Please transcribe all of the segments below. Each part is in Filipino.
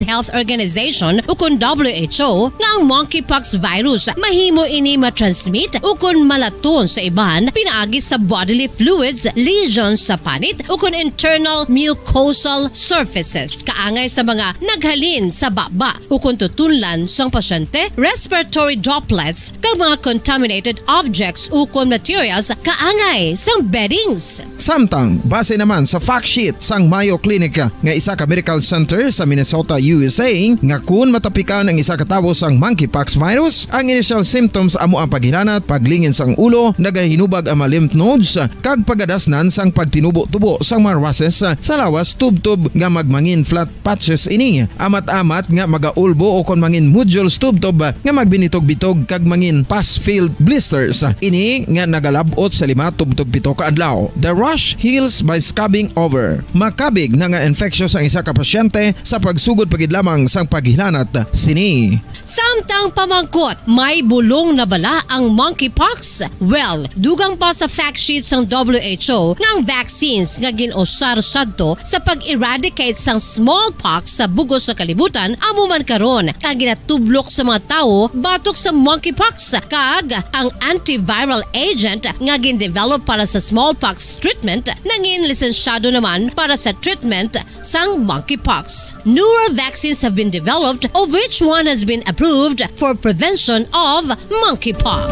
Health Organization ukon WHO nga ang monkeypox virus mahimo ini matransmit ukon malaton sa iban pinaagi sa bodily fluids, lesions sa panit ukon internal mucosal surfaces kaangay sa mga naghalin sa baba ukon tutunlan sang pasyente, respiratory droplets kag mga contaminated objects ukon materials kaangay sang beddings. Samtang base naman sa fact sheet sang Mayo Clinic nga isa ka medical center sa Minnesota, USA nga kun matapikan ang isa ka tawo sang monkeypox virus, ang initial symptoms amo ang paghilanat, paglingin sang ulo, nagahinubag ang mga lymph nodes kag pagadasnan sang pagtinubo-tubo sang mga rashes sa lawas tub-tub nga magmangin flat patches ini. Amat-amat nga magaulbo o kon mangin nodules tub-tub nga magbinitog-bitog kag mangin pus-filled blisters. Ini nga nagalabot sa 5 tub-tub 7 ka adlaw. The rash heals by scabbing over. Makabig na nga infectious ang isa ka pasyente sa pagsugod pagid lamang sang paghilanat sini. Samtang pamangkot, may bulong na bala ang monkeypox? Well, dugang pa sa fact sheet sang WHO nga ang vaccines nga ginusar sadto sa pag-eradicate sang smallpox sa bugos sa kalibutan amo man karon kag ginatublok sa mga tawo batok sa monkeypox kag ang antiviral agent nga gin-develop para sa smallpox treatment nangin lisensyado naman para sa treatment sang monkeypox. Newer vaccines have been developed of which one has been approved for prevention of monkeypox.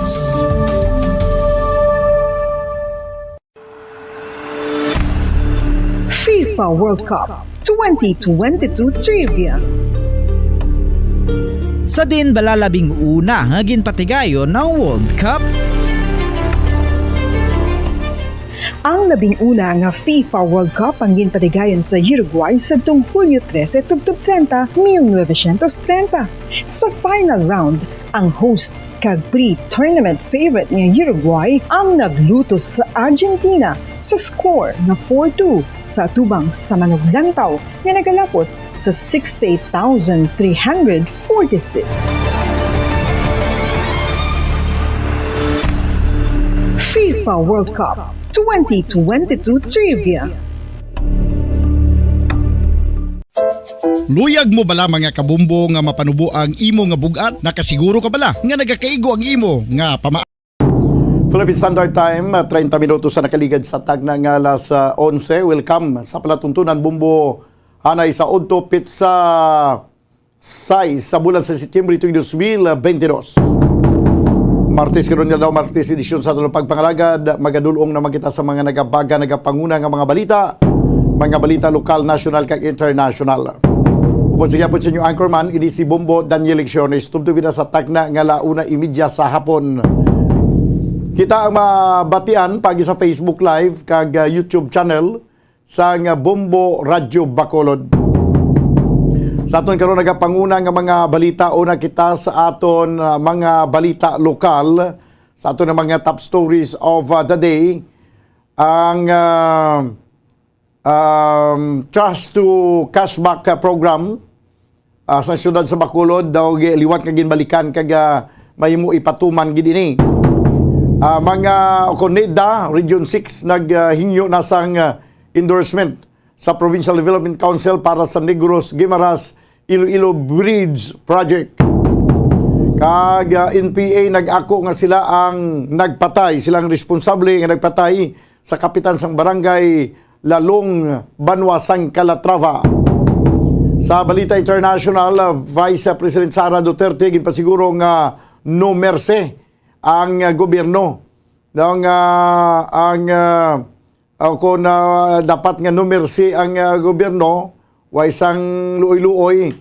FIFA World Cup 2022 Trivia. Sa din balalabing una nga ginpatigayon ng World Cup, ang 11 nga FIFA World Cup ang ginpatigayon sa Uruguay sa Hulyo 13, 1930. Sa final round, ang host kag pre-tournament favorite nga Uruguay ang nagluto sa Argentina sa score na 4-2 sa tubang sa manuglantaw nga nagalapot sa 68,346. FIFA World Cup 2022 Trivia. Luyag mo bala mga kabumbo nga mapanubo ang imo nga bugat? Nakasiguro ka bala nga nagakaigo ang imo nga pama. Philippine Standard Time, 30 minutos sa nakaligad sa tagna nga alas 11. Welcome sa palatuntunan bumbo hanay sa Odto Pizza 6 sa bulan sa Setyembre 2022. Martes karon nga daw, Martes edisyon sa atong pagpangalagad, magadulong naman kita sa mga nagabaga nagapanguna nga mga balita lokal, national kag international. Upod sa gyapon sa inyo anchorman, ini si Bombo Daniel Lecciones, tubtubida sa tagna nga 1:30 sa hapon. Kita ang mabatian pagi sa Facebook Live kag YouTube channel sa Bombo Radio Bacolod. Sa aton karon nagapanguna nga mga balita, una kita sa aton mga balita lokal, sa aton mga top stories of the day. Ang Trust to Cashback program sa siyudad sa Bacolod daw liwat kag ginbalikan kag mahimo ipatuman gid ini. Mga Coneda Region 6 naghingyo na sang endorsement sa Provincial Development Council para sa Negros Guimaras Iloilo Bridge Project. Kag NPA nag-ako nga sila ang nagpatay, silang responsable nga nagpatay sa kapitan sang barangay Lalong Banwasang Calatrava. Sa balita international, Vice President Sara Duterte ginpasiguro nga no mercy ang gobyerno. Kung dapat nga no mercy ang gobyerno, wa isang luoy-luoy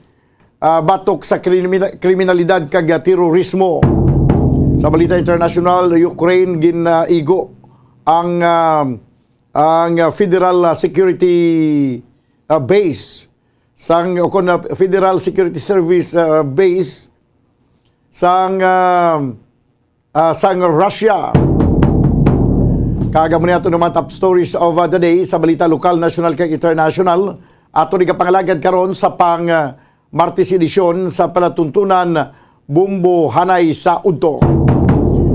batok sa kriminalidad kag terorismo. Sa balita international, Ukraine ginaigo ang Federal Security Base sang Federal Security Service base sang Russia. Kagamo niya ito naman top stories of the day sa balita lokal, national kag international. Ato ni kapangalagad karon sa pang Martes edisyon sa palatuntunan Bumbo Hanay sa Udto.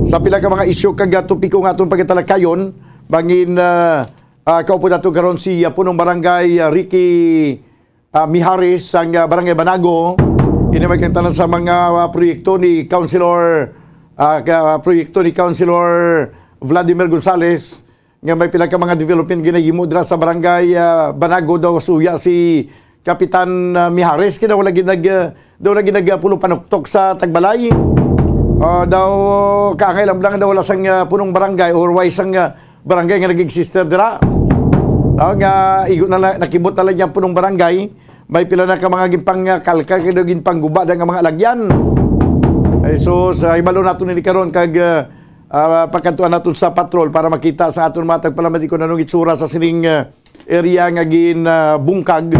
Sa pila ka mga isyu kag topiko nga atong pagtalakayon, bangin kaupo nato karon si punong barangay Ricky Mijares sang Barangay Banago. Inimay kang tanan sa mga proyekto ni Councilor Vladimir Gonzales nga may pila ka mga development ginahimo dira sa Barangay Banago daw suya si Kapitan Mijares kina wala ginag pulo panuktok sa Tagbalay. Daw kakailang lang daw wala sang punong barangay or wise sang barangay nga nag-exister dira. Nga igo na nakibot na lang yung punong barangay, may pila na ka mga gimpang kalka kaya gimpang guba ng mga alagyan. So sa ibalo nato ni karon kag pagkantuan naton sa patrol para makita sa aton matag palamati ko nanong itsura sa sining area nga gin bungkag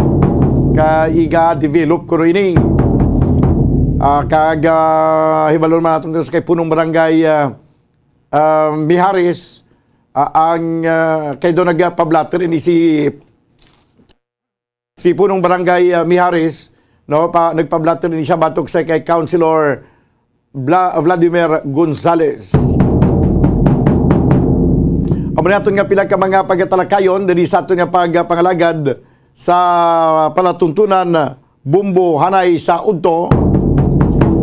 ka iga develop ko ini. Kag hibalo man naton sa kay punong barangay Mijares ang kay do nagpablatter ini si punong barangay Mijares no nagpablatter ini siya batok sa kay Councilor Vladimir Gonzales. Amo naton nga pila ka mga pagatalakayon diri sa aton nga pagpangalagad sa palatuntunan Bumbo Hanay sa Udto.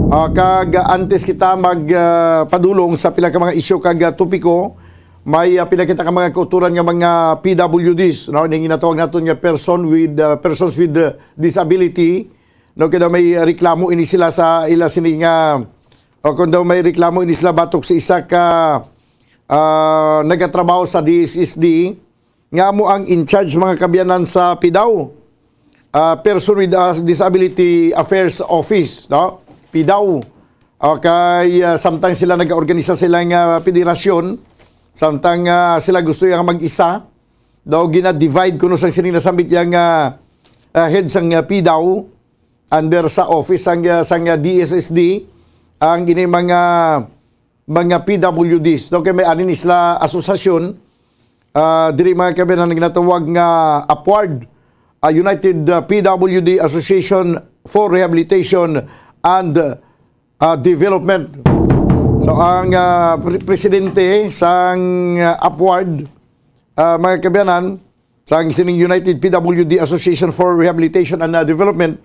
Kag antes kita magpadulong sa pila ka mga isyu kag topiko, may pinakita ka mga kauturan nga mga PWDs, no, ning ginatawag naton nga persons with disability, no, kada may reklamo ini sila sa ila sini nga o kung daw may reklamo ini sila batok sa isa ka nagatrabaho sa DSSD nga mo ang in charge mga kabyanan sa PIDAW, Person with Disability Affairs Office, no? PIDAW. Kay samtang sila nag-organisa silang federasyon, samtang sila gusto yung mag-isa, daw gina-divide kuno sa sining nasambit yung head sang PIDAW under sa office sang DSSD ang gini mga PWDs. No, kay may anin isla asosasyon diri mga kabinan ginatawag nga UPWARD, United PWD Association for Rehabilitation and Development. So ang presidente sang UPWARD mga kabiyanan sang sining United PWD Association for Rehabilitation and Development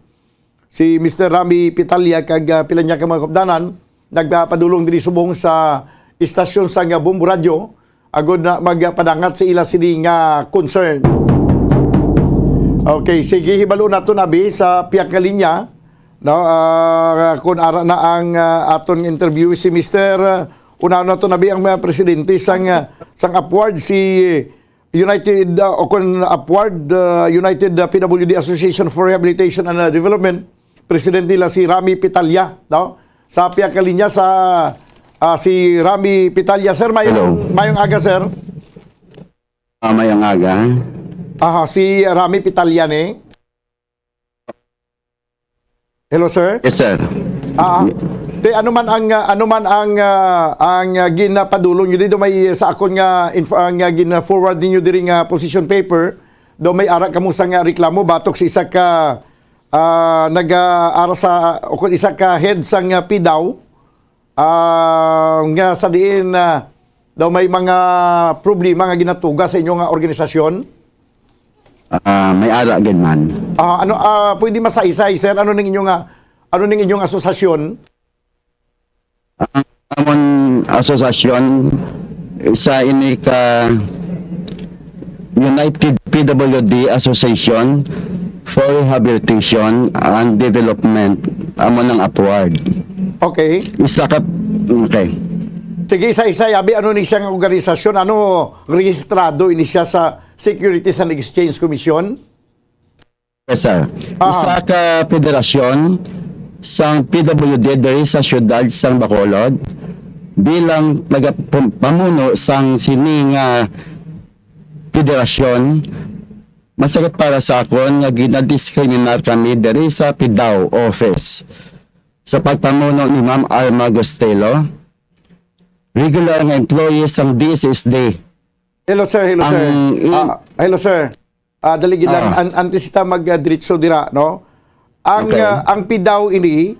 si Mr. Rami Pitalya kag pila niya ka mga kapdanan nagpadulong diri subong sa istasyon sang Bumbo Radio agod na magpadangat sa ila sini nga concern. Okay, sige hibalo nato nabi sa piyak nga linya. No, kung ara na ang aton interview si Mr. Una na to nabi ang mga presidente sang UPWARD si United o kung UPWARD United PWD Association for Rehabilitation and Development, president nila si Rami Pitalya, no? Sa piyak linya sa si Rami Pitalya, sir, mayong aga, sir. Mayong aga. Si Rami Pitalya ni. Hello, sir. Yes, sir. Ano man ang ginapadulong niyo dito may sa akon nga gina-forward niyo diri nga position paper do may ara kamo sa nga reklamo batok sa isa ka nag-ara sa o kun isa ka head sang PIDAW nga sa diin daw may mga problema nga ginatuga sa inyong organisasyon. May ara gid man. Pwede masaysay, sir, ano ning inyong asosasyon? Amon asosasyon sa ini ka United PWD Association for Rehabilitation and Development, amon ang UPWARD. Okay. Okay. Sige, isa-isa, yabi, ano ni siyang organisasyon? Ano rehistrado ini siya sa Securities and Exchange Commission? Yes, sir. Isa ka federasyon sang PWD diri sa syudad sang Bacolod bilang pamuno sang sining federasyon. Masakit para sa akon nga ginadiskriminar kami diri sa PIDAW office sa pagpamuno ni Ma'am Alma Gostelo, regular nga employee sang DSSD. Hello, sir. Hello, sir. Daligid lang, antes kita mag-diretso dira, no? Ang PIDAW ini,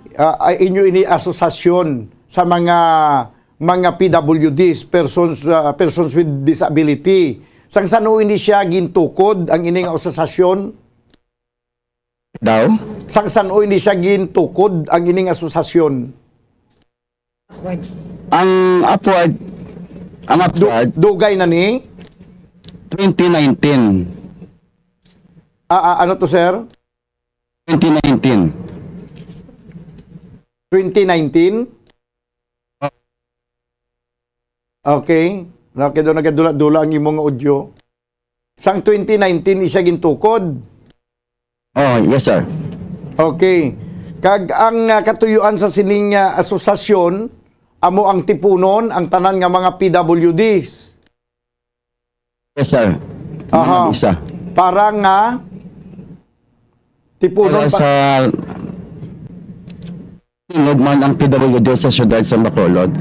inyo ini asosasyon sa mga PWDs, persons with disability. Sang sano ini siya gintukod ang ining asosasyon? Daw? Sang sanoy ni siya gintukod ang ining asosasyon? Ang upward, Dugay na ni? 2019. Ano to, sir? 2019. 2019? Okay. Nakita daw nagadula-dula ang imong audio. Sang 2019 siya gintukod. Oh, yes sir. Okay. Kag ang katuyuan sa sining asosasyon, amo ang tipunon, ang tanan nga mga PWDs. Yes sir. Aha. Isa. Para nga tipunon Para sa tinog man ang PWD sa syudad sa Bacolod.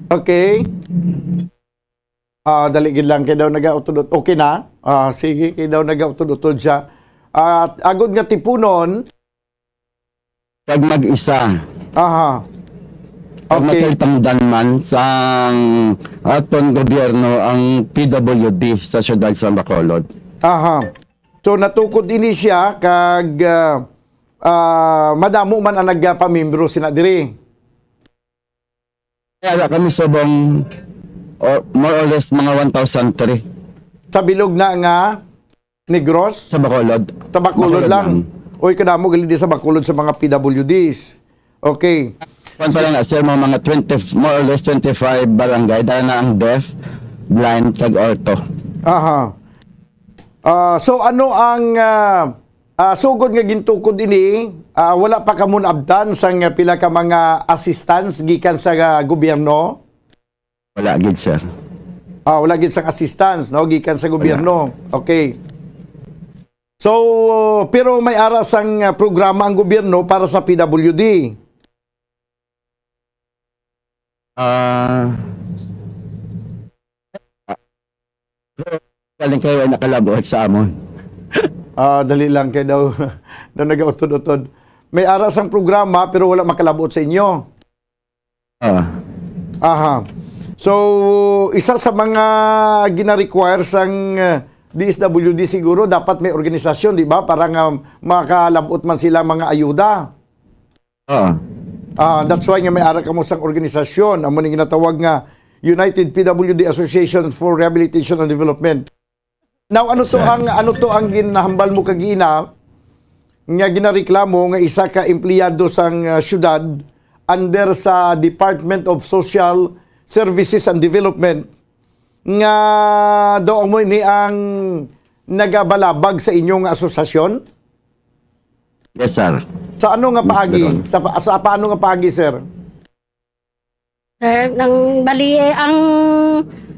Okay. Dali gid lang kay daw nagautod. Okay na? Sige, kay daw nagautod-utod siya. At agod nga tipunon, Pag mag-isa. aha. Pag Okay. makitangdan man sa aton gobyerno ang PWD sa syudad sa Bacolod. Aha. So natukod ini siya kag madamo man ang nagpamimbro sina diri. Kaya kami subong more or less mga 1,003 Sa bilog na nga Negros, sa Bacolod. sa Bacolod lang. Oy kadamo gali di sa Bacolod sa mga PWDs. Okay. Kung pa lang sir, mga 20, more or less 25 barangay dahil na ang deaf, blind, kag ortho. Aha. So ano ang sugod nga gintukod ini, wala pa ka mun abdan sang pila ka mga assistance gikan sa gobyerno? Wala gid sir. Wala gid sang assistance no gikan sa gobyerno. Okay. So pero may ara sang programa ang gobyerno para sa PWD. Galing kayo ay nakalabuhat sa amon. Dali lang kay daw daw nagautod-utod. May ara sang programa pero wala makalabot sa inyo. Aha. So, isa sa mga gina-require sang DSWD siguro, dapat may organisasyon, di ba? Para nga makalabot man sila mga ayuda. That's why nga may ara ka mo sang organisasyon. Amo ning ginatawag nga United PWD Association for Rehabilitation and Development. Now, ano to ang ginahambal mo kagina nga ginareklamo nga isa ka empleyado sang syudad under sa Department of Social Services and Development nga daw mo ni ang nagabalabag sa inyong asosasyon? Yes sir. Sa ano nga paagi? Sa paano nga paagi, sir? Sir, nang bali ang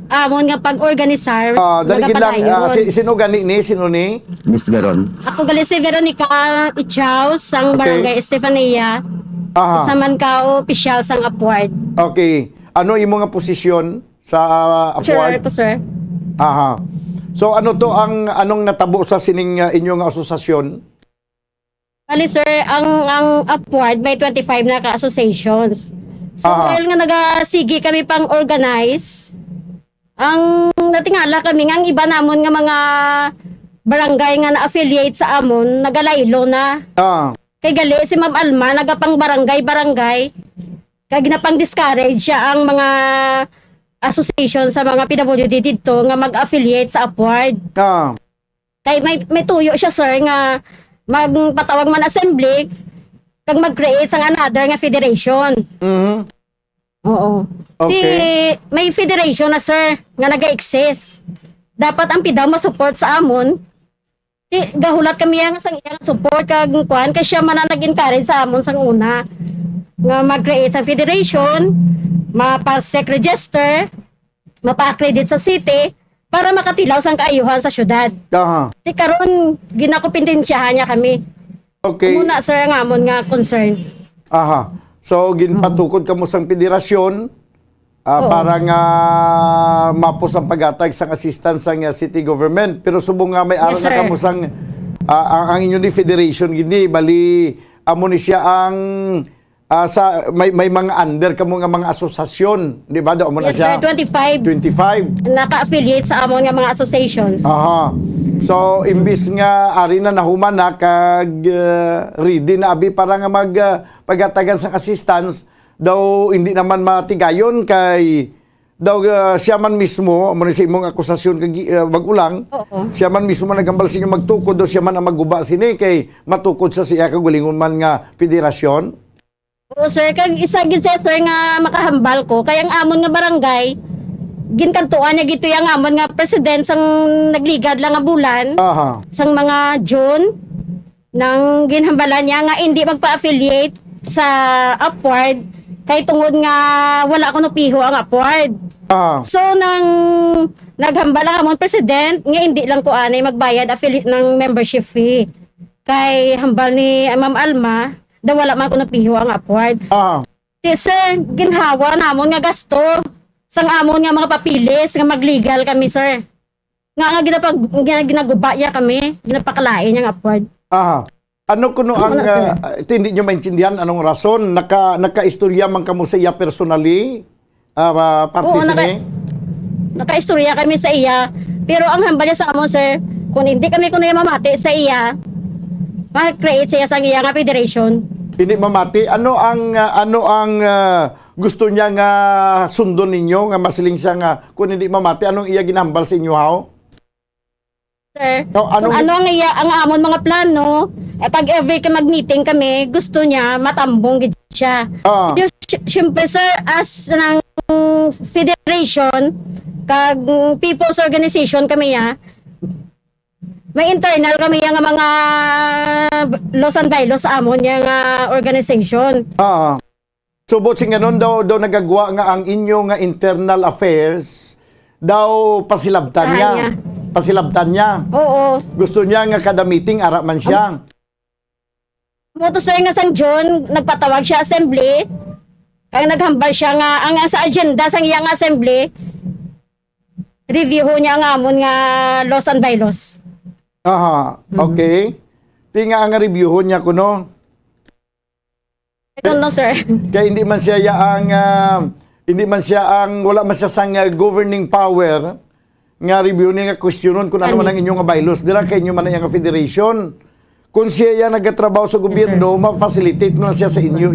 amon nga pag-organisar, Dali gid lang, sino gani ni? Sino ni? Miss Veron. Ako gali si Veronica Ichaw sang Okay. Barangay Estefania. Aha. Sa man ka opisyal sang upward. Okay. Ano imo nga posisyon sa Sure upward? ko, sir. Aha. So ano to ang anong natabo sa sining inyong asosasyon? Bali, sir, ang upward may 25 na ka-associations. So, Aha. dahil nga nagasigi kami pang organize, ang natingala kami nga ang iba namon nga mga barangay nga na-affiliate sa amon, nagalaylo na. Kay gali, si Ma'am Alma, nagapang barangay-barangay, kaya ginapang discourage siya ang mga association sa mga PWD dito nga mag-affiliate sa upward. Kay may tuyo siya, sir, nga magpatawag man assembly, kag mag-create sang another nga federation. Oo. Okay. May federation na, sir, nga naga-exist. Dapat ang PIDAW ma-support sa amon. Gahulat kami yang sang iyang support kag kuan kay siya man ang nag-encourage sa amon sang una nga mag-create sa federation, mapa-sec register, mapa-accredit sa city para makatilaw sang kaayuhan sa syudad. Di karon ginakupintensyahan niya kami. Okay. Muna, sir, ang amon nga concern. Aha. So ginpatukod kamo sang federasyon para nga mapos ang pag-atag sang assistance sang city government, pero subong nga may araw Yes, na sir. kamo sang ang inyo ni federation gindi bali amo ni siya ang may mga under kamo nga mga asosasyon, di ba? Do mo na Yes, siya. sir, 25 25. naka-affiliate sa amon nga mga associations. Aha. So imbis nga ari na nahuman na kag ready na abi para nga pagatagan sa assistance daw hindi naman matigayon kay daw siya man mismo mo sa imong akusasyon kag bagulang. Oo. Siya man mismo nagambal sa inyo magtukod daw siya man ang magguba sini kay matukod sa siya kag gulingon man nga federasyon. Oo, sir, kag isa gid sir nga makahambal ko kay ang amon nga barangay ginkantuan niya gito yung amon nga president sang nagligad lang nga bulan Aha. sang mga June nang ginhambalan niya nga hindi magpa-affiliate sa Upward kay tungod nga wala ko piho ang Upward. Aha. So nang naghambal ang amon president nga hindi lang ko anay magbayad affiliate ng membership fee. Kay hambal ni Ma'am Alma daw wala man ko piho ang Upward. Aha. Sir, ginhawa namon nga gasto sang amon nga mga papilis nga maglegal kami, sir. Nga ginaguba niya kami, ginapakalain niyang Upward. Aha. Ano kuno ang hindi nyo maintindihan anong rason naka-istorya man kamo sa iya personally parte Oo, sini? Naka-istorya kami sa iya, pero ang hambal niya sa amon, sir, kung hindi kami kuno mamati sa iya, mag-create siya sa iya nga federation. Hindi mamati. Ano ang gusto niya nga sundon ninyo nga masiling siya nga kung hindi mamati anong iya ginambal sa inyo how? Sir, No, kung ano ang iya ang amon mga plano, pag every mag-meeting kami, gusto niya matambong gid siya. Ah. Siyempre, sir, as ng federation, kag people's organization kami may internal kami nga mga laws and bylaws sa amon nga organization. So bot sing ganon daw nagagawa nga ang inyo nga internal affairs daw pasilabtan niya. Niya. Pasilabtan niya. Oo. Gusto niya nga kada meeting ara man siya. Moto sir nga sang June, nagpatawag siya assembly. Kaya naghambal siya nga ang sa agenda sang iyang assembly, review niya ang amon nga laws and bylaws. Aha. Okay. Tinga ang review niya kuno. I don't know, sir. Kaya hindi man siya wala man siya sang governing power nga review niya nga questionon kung ano man ang inyong bylaws dira kay inyo man ang federation. Kung siya nagatrabaho sa gobyerno, ma-facilitate mo na siya sa inyo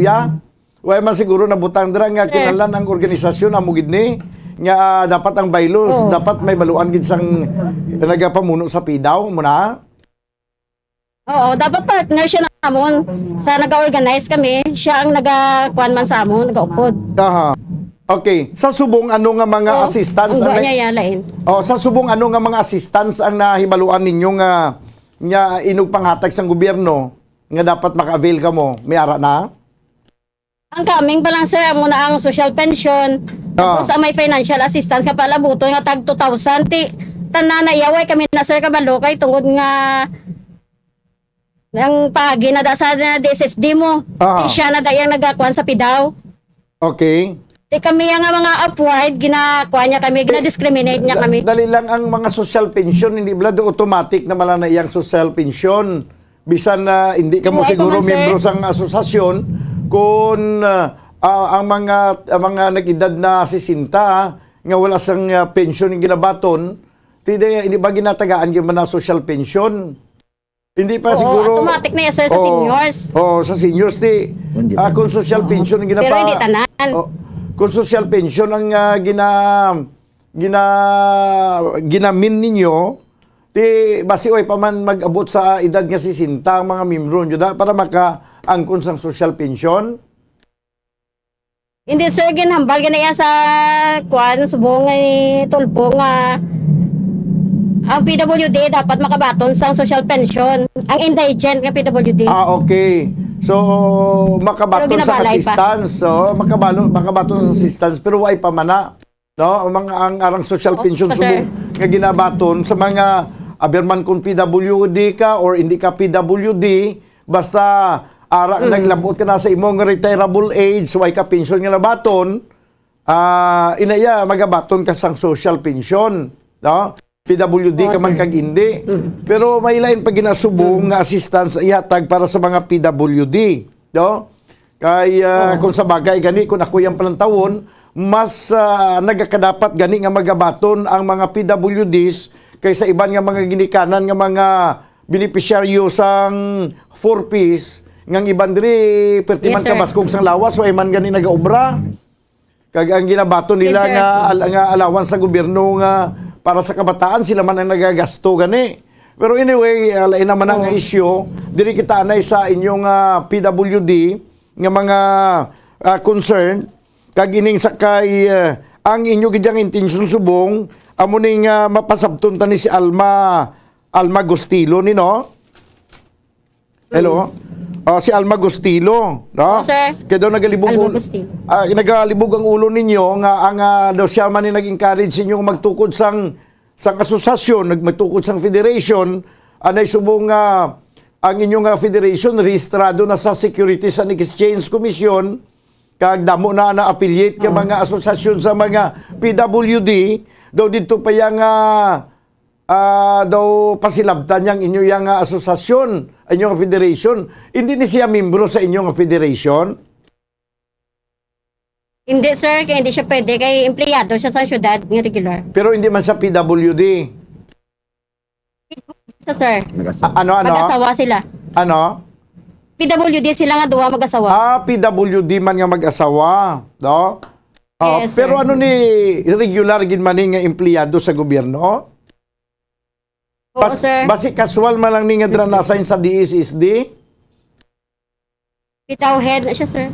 Way man siguro nabutang dira nga kinahanglan ang organisasyon amo gid ni nga dapat ang bylaws, dapat may baluan gid sang nagapamuno sa PIDAW mo na. Oo, dapat partner siya na amon. Sa nag-organize kami, siya ang nagakuan man sa amon, nagaupod. Aha. Okay. Sa subong ano nga mga assistance ang niya lain. sa subong ano nga mga assistance ang nahibaluan ninyo nga inog panghatag sang gobyerno nga dapat maka-avail ka mo, may ara na? Ang kaming pa lang, sir, muna ang social pension, tapos ang may financial assistance ka pala buto nga tag 2,000 tanan na iyaway kami na, sir, kabalo kay tungod nga ang pagi na da sa DSSD mo. Siya na da yang nagakuan sa PIDAW. Okay. Di kami nga mga upward, ginakuha niya kami, ginadiscriminate niya kami. Dali lang ang mga social pension, hindi ba automatic na mala na iyang social pension. Bisan na hindi ka mo siguro miyembro sang asosasyon, kung ang mga nag-edad na 60 nga wala sang pension yung ginabaton, hindi ba ginatagaan yung mga social pension? Hindi pa siguro. Automatic na yan, sir, sa seniors. Sa seniors, kung social pension ang ginapa. Pero hindi tanan. Kung social pension ang ginamin ninyo, basi oy pa man mag-abot sa edad nga 60 ang mga membro nyo para maka-angkon sang social pension. Hindi, sir, ginhambal ganaya sa kuan subong ni tulpo nga ang PWD dapat makabaton sa social pension. Ang indigent nga PWD. Okay. So, makabaton sa assistance. So, makabaton sa assistance pero why pa mana. No? Ang arang social pension subong nga ginabaton sa mga aberman kung PWD ka or hindi ka PWD, basta naglabot ka na sa imong retirable age, why ka pension nga nabaton, inaya magabaton ka sang social pension. No? PWD ka man kag hindi. Pero may lain pa ginasubong nga assistance ihatag para sa mga PWD. No? Kay kung sa bagay gani kung ako yang palantawon, mas nagakadapat gani nga magabaton ang mga PWDs kaysa iban nga mga ginikanan nga mga beneficiaryo sang 4Ps ngang iban diri pertiman Yes, sir. kabaskog sang lawas o ay man gani nagaobra. Kag ang ginabaton nila Yes, sir. nga allowance sa gobyerno nga para sa kabataan sila man ang nagagasto gani. Pero anyway, lain naman ang issue. Diri kita anay sa inyong PWD nga mga concern kag ining sakay ang inyo gidyang intensyon subong amo ning mapasabton ta ni si Alma Gustilo ni no. Hello. Si Alma Gustilo, no? Oo, sir. Kaya daw nagalibog Alma Gustilo. nagalibog ang ulo ninyo nga ang daw siya man ni nag-encourage inyo magtukod sang asosasyon, magtukod sang federation, anay subong ang inyong federation rehistrado na sa Securities and Exchange Commission kag damo na affiliate ka mga asosasyon sa mga PWD daw dito pa yang daw pasilabtan yang inyo yang asosasyon, inyong federation. Hindi ni siya membro sa inyong federation? Hindi, sir. Kaya hindi siya pwede. Kaya empleyado siya sa syudad ng regular. Pero hindi man siya PWD. So, sir. Ano? Mag-asawa sila. Ano? PWD sila nga duwa mag-asawa. PWD man nga mag-asawa, no? Yes, pero sir. ano ni regular gid man nga empleyado sa gobyerno? Oo, sir. Basi casual man lang ni nga dra na-assign sa DSSD? Bitaw head na siya, sir.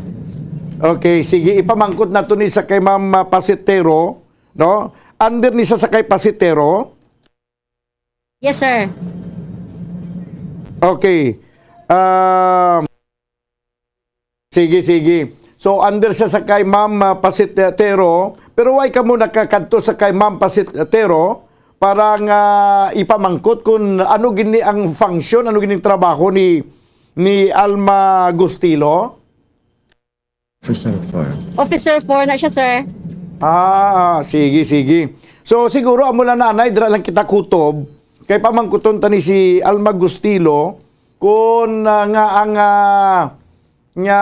Okay, sige, ipamangkot na to ni sa kay Ma'am Pasitero, no? Under ni sa kay Pasitero. Yes, sir. Okay. Sige. So, under siya sa kay Ma'am Pasitero, pero why ka mo nakakadto sa kay Ma'am Pasitero para nga ipamangkot kung ano gini ang function, ano gini trabaho ni Alma Gustilo? Officer 4 na siya, sir. Sige. So, siguro, amo lang nanay, dira lang kita kutob, kay pamangkuton tani si Alma Gustilo, kung nga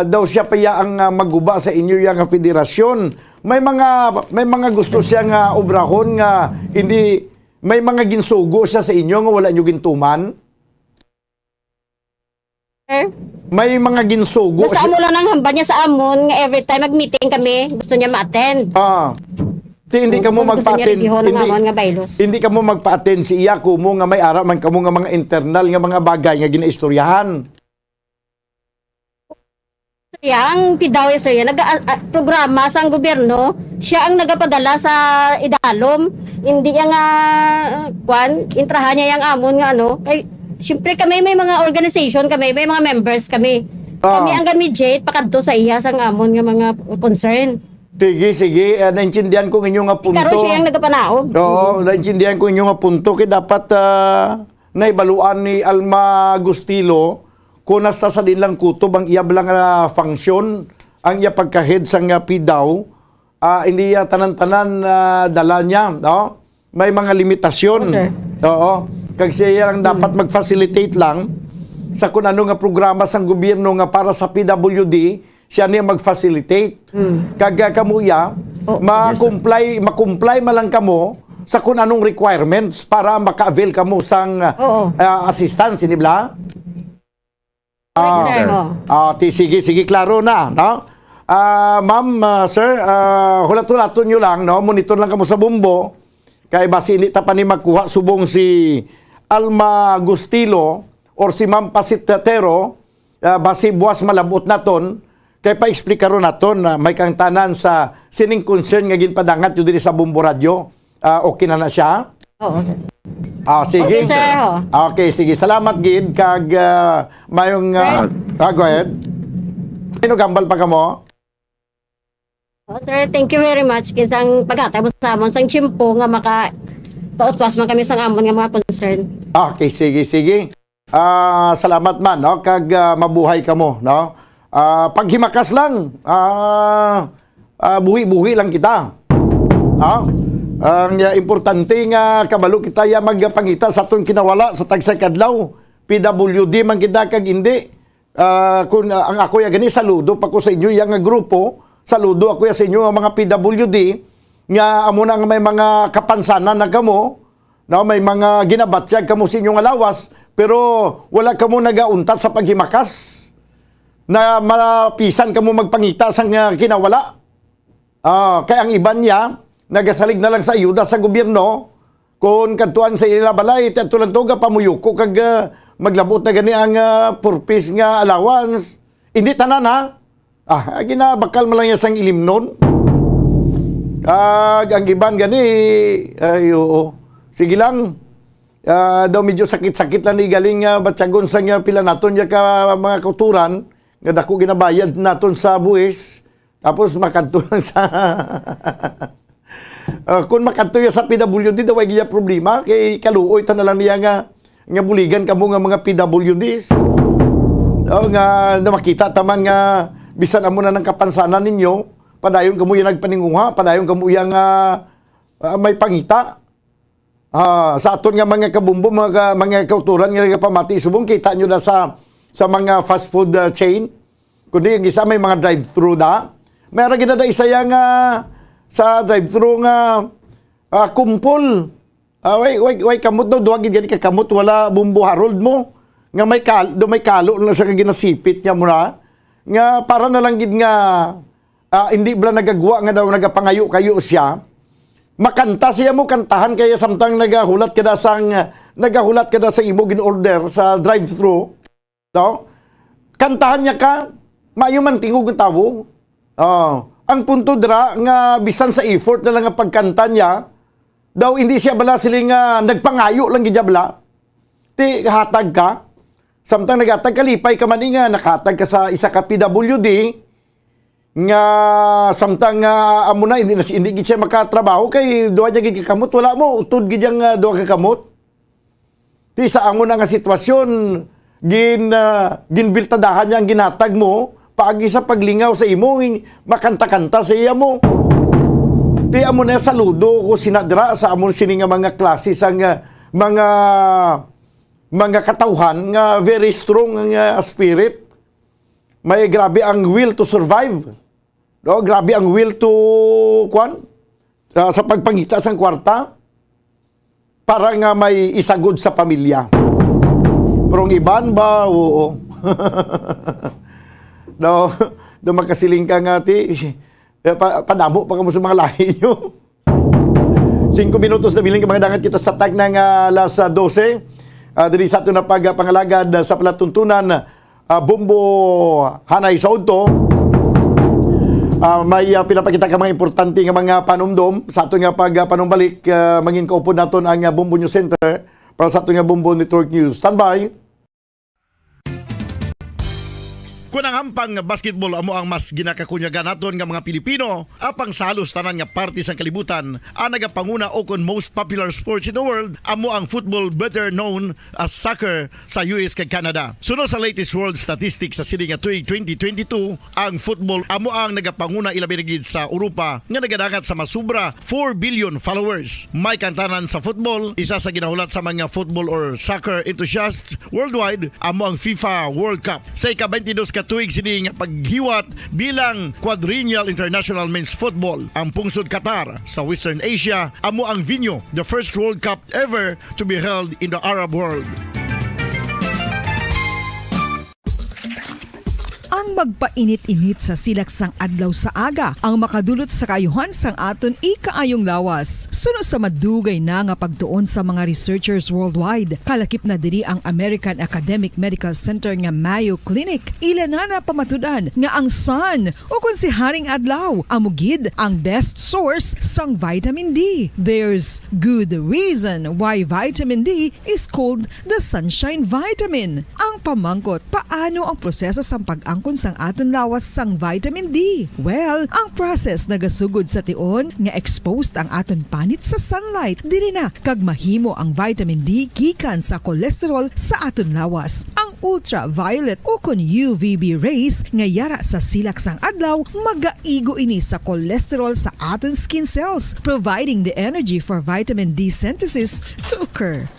daw siya pa ang maguba sa inyo yang federasyon. May mga gusto siya nga obrahon nga hindi may mga ginsugo siya sa inyo nga wala nyo gintuman. Sir? May mga ginsugo Basta amo lang ang hamba niya sa amon nga every time mag-meeting kami, gusto niya ma-attend. Hindi ka mo Gusto niya magpa-attend. review ng amon nga baylos. Hindi ka mo magpa-attend si iya ko mo nga may ara man kamo nga mga internal nga mga bagay nga ginaistoryahan. Ang PIDAW, sir, programa sa gobyerno, siya ang nagapadala sa idalom. Hindi niya nga, intrahan niya yung amon nga Kay, siyempre kami may mga organization kami, may mga members kami. Kami ang gamidjate, pakadto sa iya sang amon nga mga concern. Sige. Naintindihan ko inyong nga punto. Karon siya ang nagapanaog. Oo, naintindihan ko inyong nga punto. Kaya dapat naibaluan ni Alma Gustilo kung nasta sa din lang kutob ang iya lang function, ang iya pagka-head sa PIDAW, hindi iya tanan-tanan dala niya. No? May mga limitasyon. Okay. Oo. Kag siya lang dapat mag-facilitate lang sa kung ano nga programa sa gobyerno nga para sa PWD, siya niya mag-facilitate. Kag kamuya, makumply malang kamo sa kung anong requirements para maka-avail kamo sang assistance, hindi ba? Sige, klaro na, no? Ma'am, sir, hulat-hulaton nyo lang, no? Monitor lang kamo sa bumbo. Kaya basi hindi pa ni magkuha subong si Alma Gustilo or si Ma'am Pasitero, basi buwas malabot na ton, kaya pa-explica ron na ton na may kang tanan sa sining concern nga ginpadangat yun din sa bumbo radyo. Okay na siya? Oo, sir. Sige. Okay, sir. Okay, sige. Salamat, Gid. Kag mayong... go ahead. Sino gambal pa ka mo? Sir, thank you very much. Kisang pagkatay mo sa amon, sang chimpo nga tuotwas man kami sang amon nga mga concern. Okay, sige. Salamat man, no? Kag mabuhay ka mo, no? Paghimakas lang, buhi-buhi lang kita. No? Ang importante nga kabalo kita ya magpangita sa atong kinawala sa tagsay kadlaw. PWD man kita kag hindi. Kung ang ako ya gani saludo pa ko sa inyo yang nga grupo, saludo ako ya sa inyo ang mga PWD nga amo na nga may mga kapansanan na kamo, no, may mga ginabatyag kamo sa inyong alawas, pero wala kamo nagauntat sa paghimakas na mapisan kamo magpangita sa nga kinawala. Kaya ang iban niya nagasalig na lang sa ayuda sa gobyerno kung kantuan sa ila balay at tulang toga pamuyuko kag maglabot na gani ang purpose nga allowance. Hindi tanan ha. Ginabakal mo lang yan sang ilimnon. Ang iban gani, ay oo. Sige lang. Daw medyo sakit-sakit lang ni galing batsagon sa nga pila naton ya ka mga kauturan nga dako ginabayad naton sa buwis. Tapos makanto lang sa kung makanto ya sa PWD daw ay giya problema kay kaluoy ta na lang niya nga buligan kamo nga mga PWDs. Nga na makita taman nga bisan amo na ng kapansanan ninyo, padayon kamo yung nagpaninguha, padayon kamo yang may pangita. Sa aton nga mga kabumbo, mga kauturan nga pamati subong kita nyo na sa mga fast food chain. Kundi yung isa may mga drive-thru na. Meron ginada isa yang sa drive-thru nga kumpol. Way kamot daw, duwag gani ka kamot, wala bumbo harold mo. Nga may kalo na sa kaginasipit niya muna. Nga para na lang gid nga hindi bala nagagwa nga daw nagapangayo-kayo siya. Makanta siya mo kantahan kaya samtang nagahulat kada sa imo gin-order sa drive-thru. No? Kantahan niya ka, mayo man tingog ang tawo. Ang punto dra nga bisan sa effort na lang ang pagkanta niya, daw hindi siya bala siling nagpangayo lang gid bala. Ti hatag ka. Samtang nagatag kalipay ka man nga nakatag ka sa isa ka PWD nga samtang amo na hindi gid siya makatrabaho kay duha niya gid kamot wala mo utod gid yang duha ka kamot. Ti sa amo na nga sitwasyon ginbiltadahan niya ang ginatag mo paagi sa paglingaw sa imo makanta-kanta sa iya mo. Ti amo na saludo ko sinadra sa amo sini nga mga klase sang mga katawhan nga very strong nga spirit. May grabe ang will to survive. No, grabe ang will to sa pagpangita sang kwarta para nga may isagod sa pamilya. Pero ang iban ba, oo. No, makasiling ka nga ti padamo pa kamo sa mga lahi nyo. 5 minutos na biling ka mga dangat kita sa tag ng alas 12. Diri sa ito na pagpangalagad sa palatuntunan Bumbo Hanay Saudto. May pinapakita ka mga importante nga mga panumdom sa ato nga pagpanumbalik. Mangin kaupod naton ang Bumbo News Center para sa ato nga Bumbo Network News. Standby. Kung ang hampang basketball amo ang mas ginakakunyagan naton nga mga Pilipino, apang salos tanan nga parte sang kalibutan, ang nagapanguna o kon most popular sports in the world, amo ang football better known as soccer sa US kag Canada. Sunod sa latest world statistics sa sining nga tuig 2022, ang football amo ang nagapanguna ilabi na gid sa Europa nga nagadagat sa masubra 4 billion followers. May kantanan sa football, isa sa ginahulat sa mga football or soccer enthusiasts worldwide, amo ang FIFA World Cup. Sa ika-22 tuig sini nga paghiwat bilang Quadrennial International Men's Football. Ang pungsod Qatar sa Western Asia amo ang venue, the first World Cup ever to be held in the Arab world. Ang magpainit-init sa silaksang adlaw sa aga ang makadulot sa kayuhan sang aton ikaayong lawas. Suno sa madugay na nga pagtuon sa mga researchers worldwide, kalakip na diri ang American Academic Medical Center nga Mayo Clinic. Ila na pamatudan nga ang sun o kung si Haring Adlaw amugid ang best source sang vitamin D. There's good reason why vitamin D is called the sunshine vitamin. Ang pamangkot, paano ang proseso sang pag-angkon sang aton lawas sang vitamin D? Well, ang process nagasugod sa tion nga exposed ang aton panit sa sunlight dili na kag mahimo ang vitamin D gikan sa cholesterol sa aton lawas. Ang ultraviolet o kon UVB rays nga yara sa silak sang adlaw magaigo ini sa cholesterol sa aton skin cells, providing the energy for vitamin D synthesis to occur.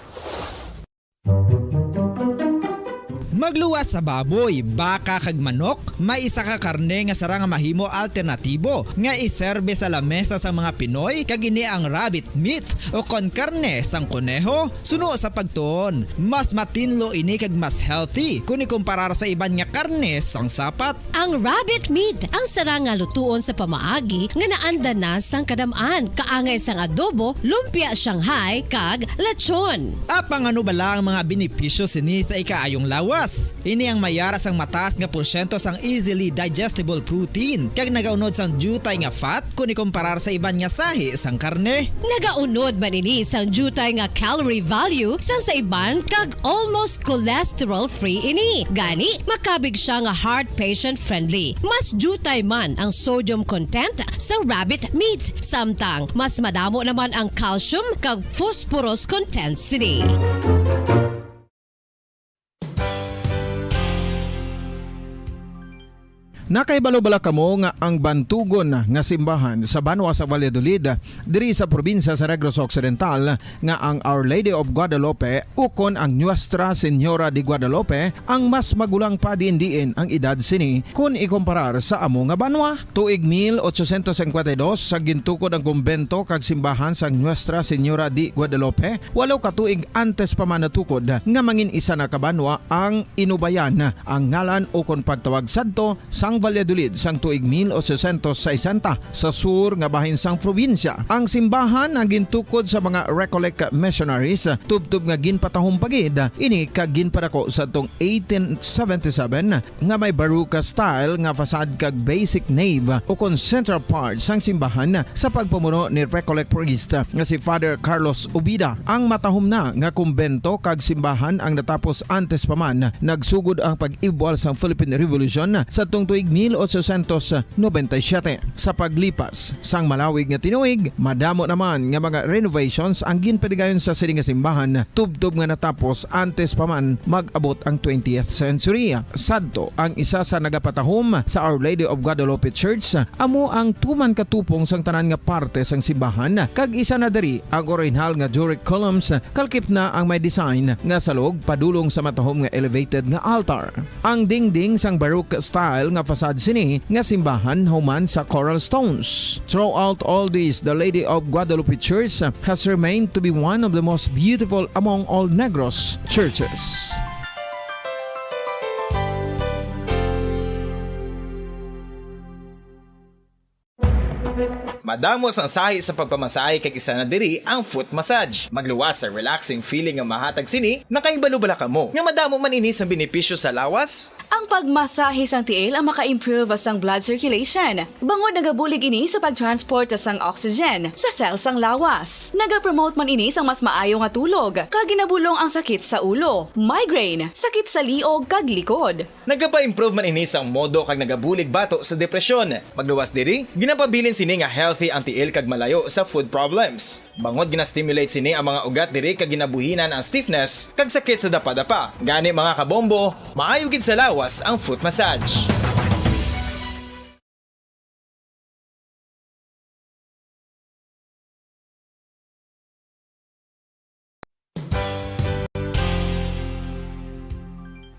Magluwas sa baboy, baka kag manok, may isa ka karne nga sara nga mahimo alternatibo nga iserbe sa lamesa sa mga Pinoy kag ini ang rabbit meat o kon karne sang kuneho. Suno sa pagtuon, mas matinlo ini kag mas healthy kung ikumparar sa iban nga karne sang sapat. Ang rabbit meat ang sara nga lutuon sa pamaagi nga naanda na sang kadamaan, kaangay sang adobo, lumpia Shanghai kag lechon. Apang ano bala ang mga benepisyo sini sa ikaayong lawas? Ini ang mayara sang mataas nga porsyento sang easily digestible protein kag nagaunod sang jutay nga fat kung ikumparar sa iban nga sahi sang karne. Nagaunod man ini sang jutay nga calorie value sang sa iban kag almost cholesterol free ini. Gani makabig siya nga heart patient friendly. Mas jutay man ang sodium content sa rabbit meat, samtang mas madamo naman ang calcium kag phosphorus content sini. Nakaibalo-bala kamo nga ang bantugon nga simbahan sa Banwa sa Valladolid diri sa probinsya sa Negros Occidental nga ang Our Lady of Guadalupe ukon ang Nuestra Señora de Guadalupe ang mas magulang pa diin ang edad sini kung ikumparar sa amo nga banwa. Tuig 1852 sa gintukod ang kumbento kag simbahan sa Nuestra Señora de Guadalupe, walo ka tuig antes pa man natukod nga mangin isa na kabanwa ang inubayan ang ngalan ukon pagtawag sadto sang Valladolid sang tuig 1860 sa sur nga bahin sang probinsya. Ang simbahan ang gintukod sa mga Recollect missionaries tubtub nga ginpatahong pagid ini kag ginpadako sa tong 1877 nga may baroque style nga fasad kag basic nave o kon central part sang simbahan sa pagpamuno ni Recollect priest nga si Father Carlos Ubida. Ang matahom na nga kumbento kag simbahan ang natapos antes pa man nagsugod ang pag-ibwal sang Philippine Revolution sa tong tuig 1897. Sa paglipas sang malawig nga tinuig, madamo naman nga mga renovations ang ginpadigayon sa sining nga simbahan tubtob nga natapos antes pa man mag-abot ang 20th century. Sadto ang isa sa nagapatahom sa Our Lady of Guadalupe Church, amo ang tuman katupong sang tanan nga parte sang simbahan kag isa na diri ang original nga Doric columns kalkip na ang may design nga salog padulong sa matahom nga elevated nga altar. Ang dingding sang baroque style nga fasad sini nga simbahan human sa coral stones. Throughout all this, the Lady of Guadalupe Church has remained to be one of the most beautiful among all Negros churches. Madamos ang sahi sa pagpamasahe kag isa na diri ang foot massage. Magluwas sa relaxing feeling nga mahatag sini, nakaibalo-bala ka mo. Nga madamo man ini sa benepisyo sa lawas. Ang pagmasahe sang tiil ang maka-improve sang blood circulation. Bangod nagabulig ini sa pagtransport sang oxygen sa cells sang lawas. Nagapromote man ini sang mas maayo nga tulog, kag ginabulong ang sakit sa ulo, migraine, sakit sa liog kag likod. Nagapa-improve man ini sang modo kag nagabulig bato sa depresyon. Magluwas diri, ginapabilin sini nga healthy ang tiil kag malayo sa food problems. Bangod gina-stimulate sini ang mga ugat diri kag ginabuhinan ang stiffness kag sakit sa dapa-dapa. Gani mga kabombo, maayo gid sa lawas ang foot massage.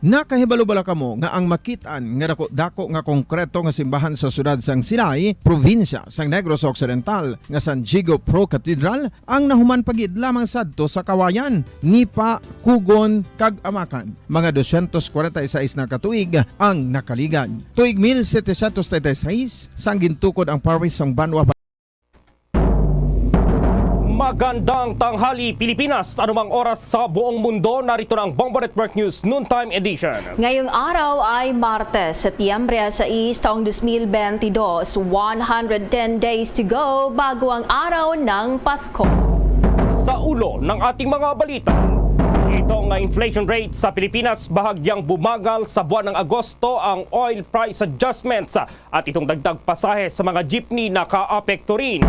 Nakahibalo-bala kamo nga ang makitaan nga dako nga konkreto nga simbahan sa sudad sang Sinay, probinsya sang Negros Occidental nga San Diego Pro Cathedral ang nahuman pagid lamang sadto sa Kawayan, Nipa, Kugon kag Amakan. Mga 246 na katuig ang nakaligan. Tuig 1736 sang gintukod ang parish sang Banwa. Magandang tanghali Pilipinas, anumang oras sa buong mundo, narito na ang Bombo Network News Noontime Edition. Ngayong araw ay Martes, Setyembre 6, taong 2022, 110 days to go bago ang araw ng Pasko. Sa ulo ng ating mga balita, itong inflation rate sa Pilipinas bahagyang bumagal sa buwan ng Agosto ang oil price adjustments at itong dagdag pasahe sa mga jeepney nakaapekto rin.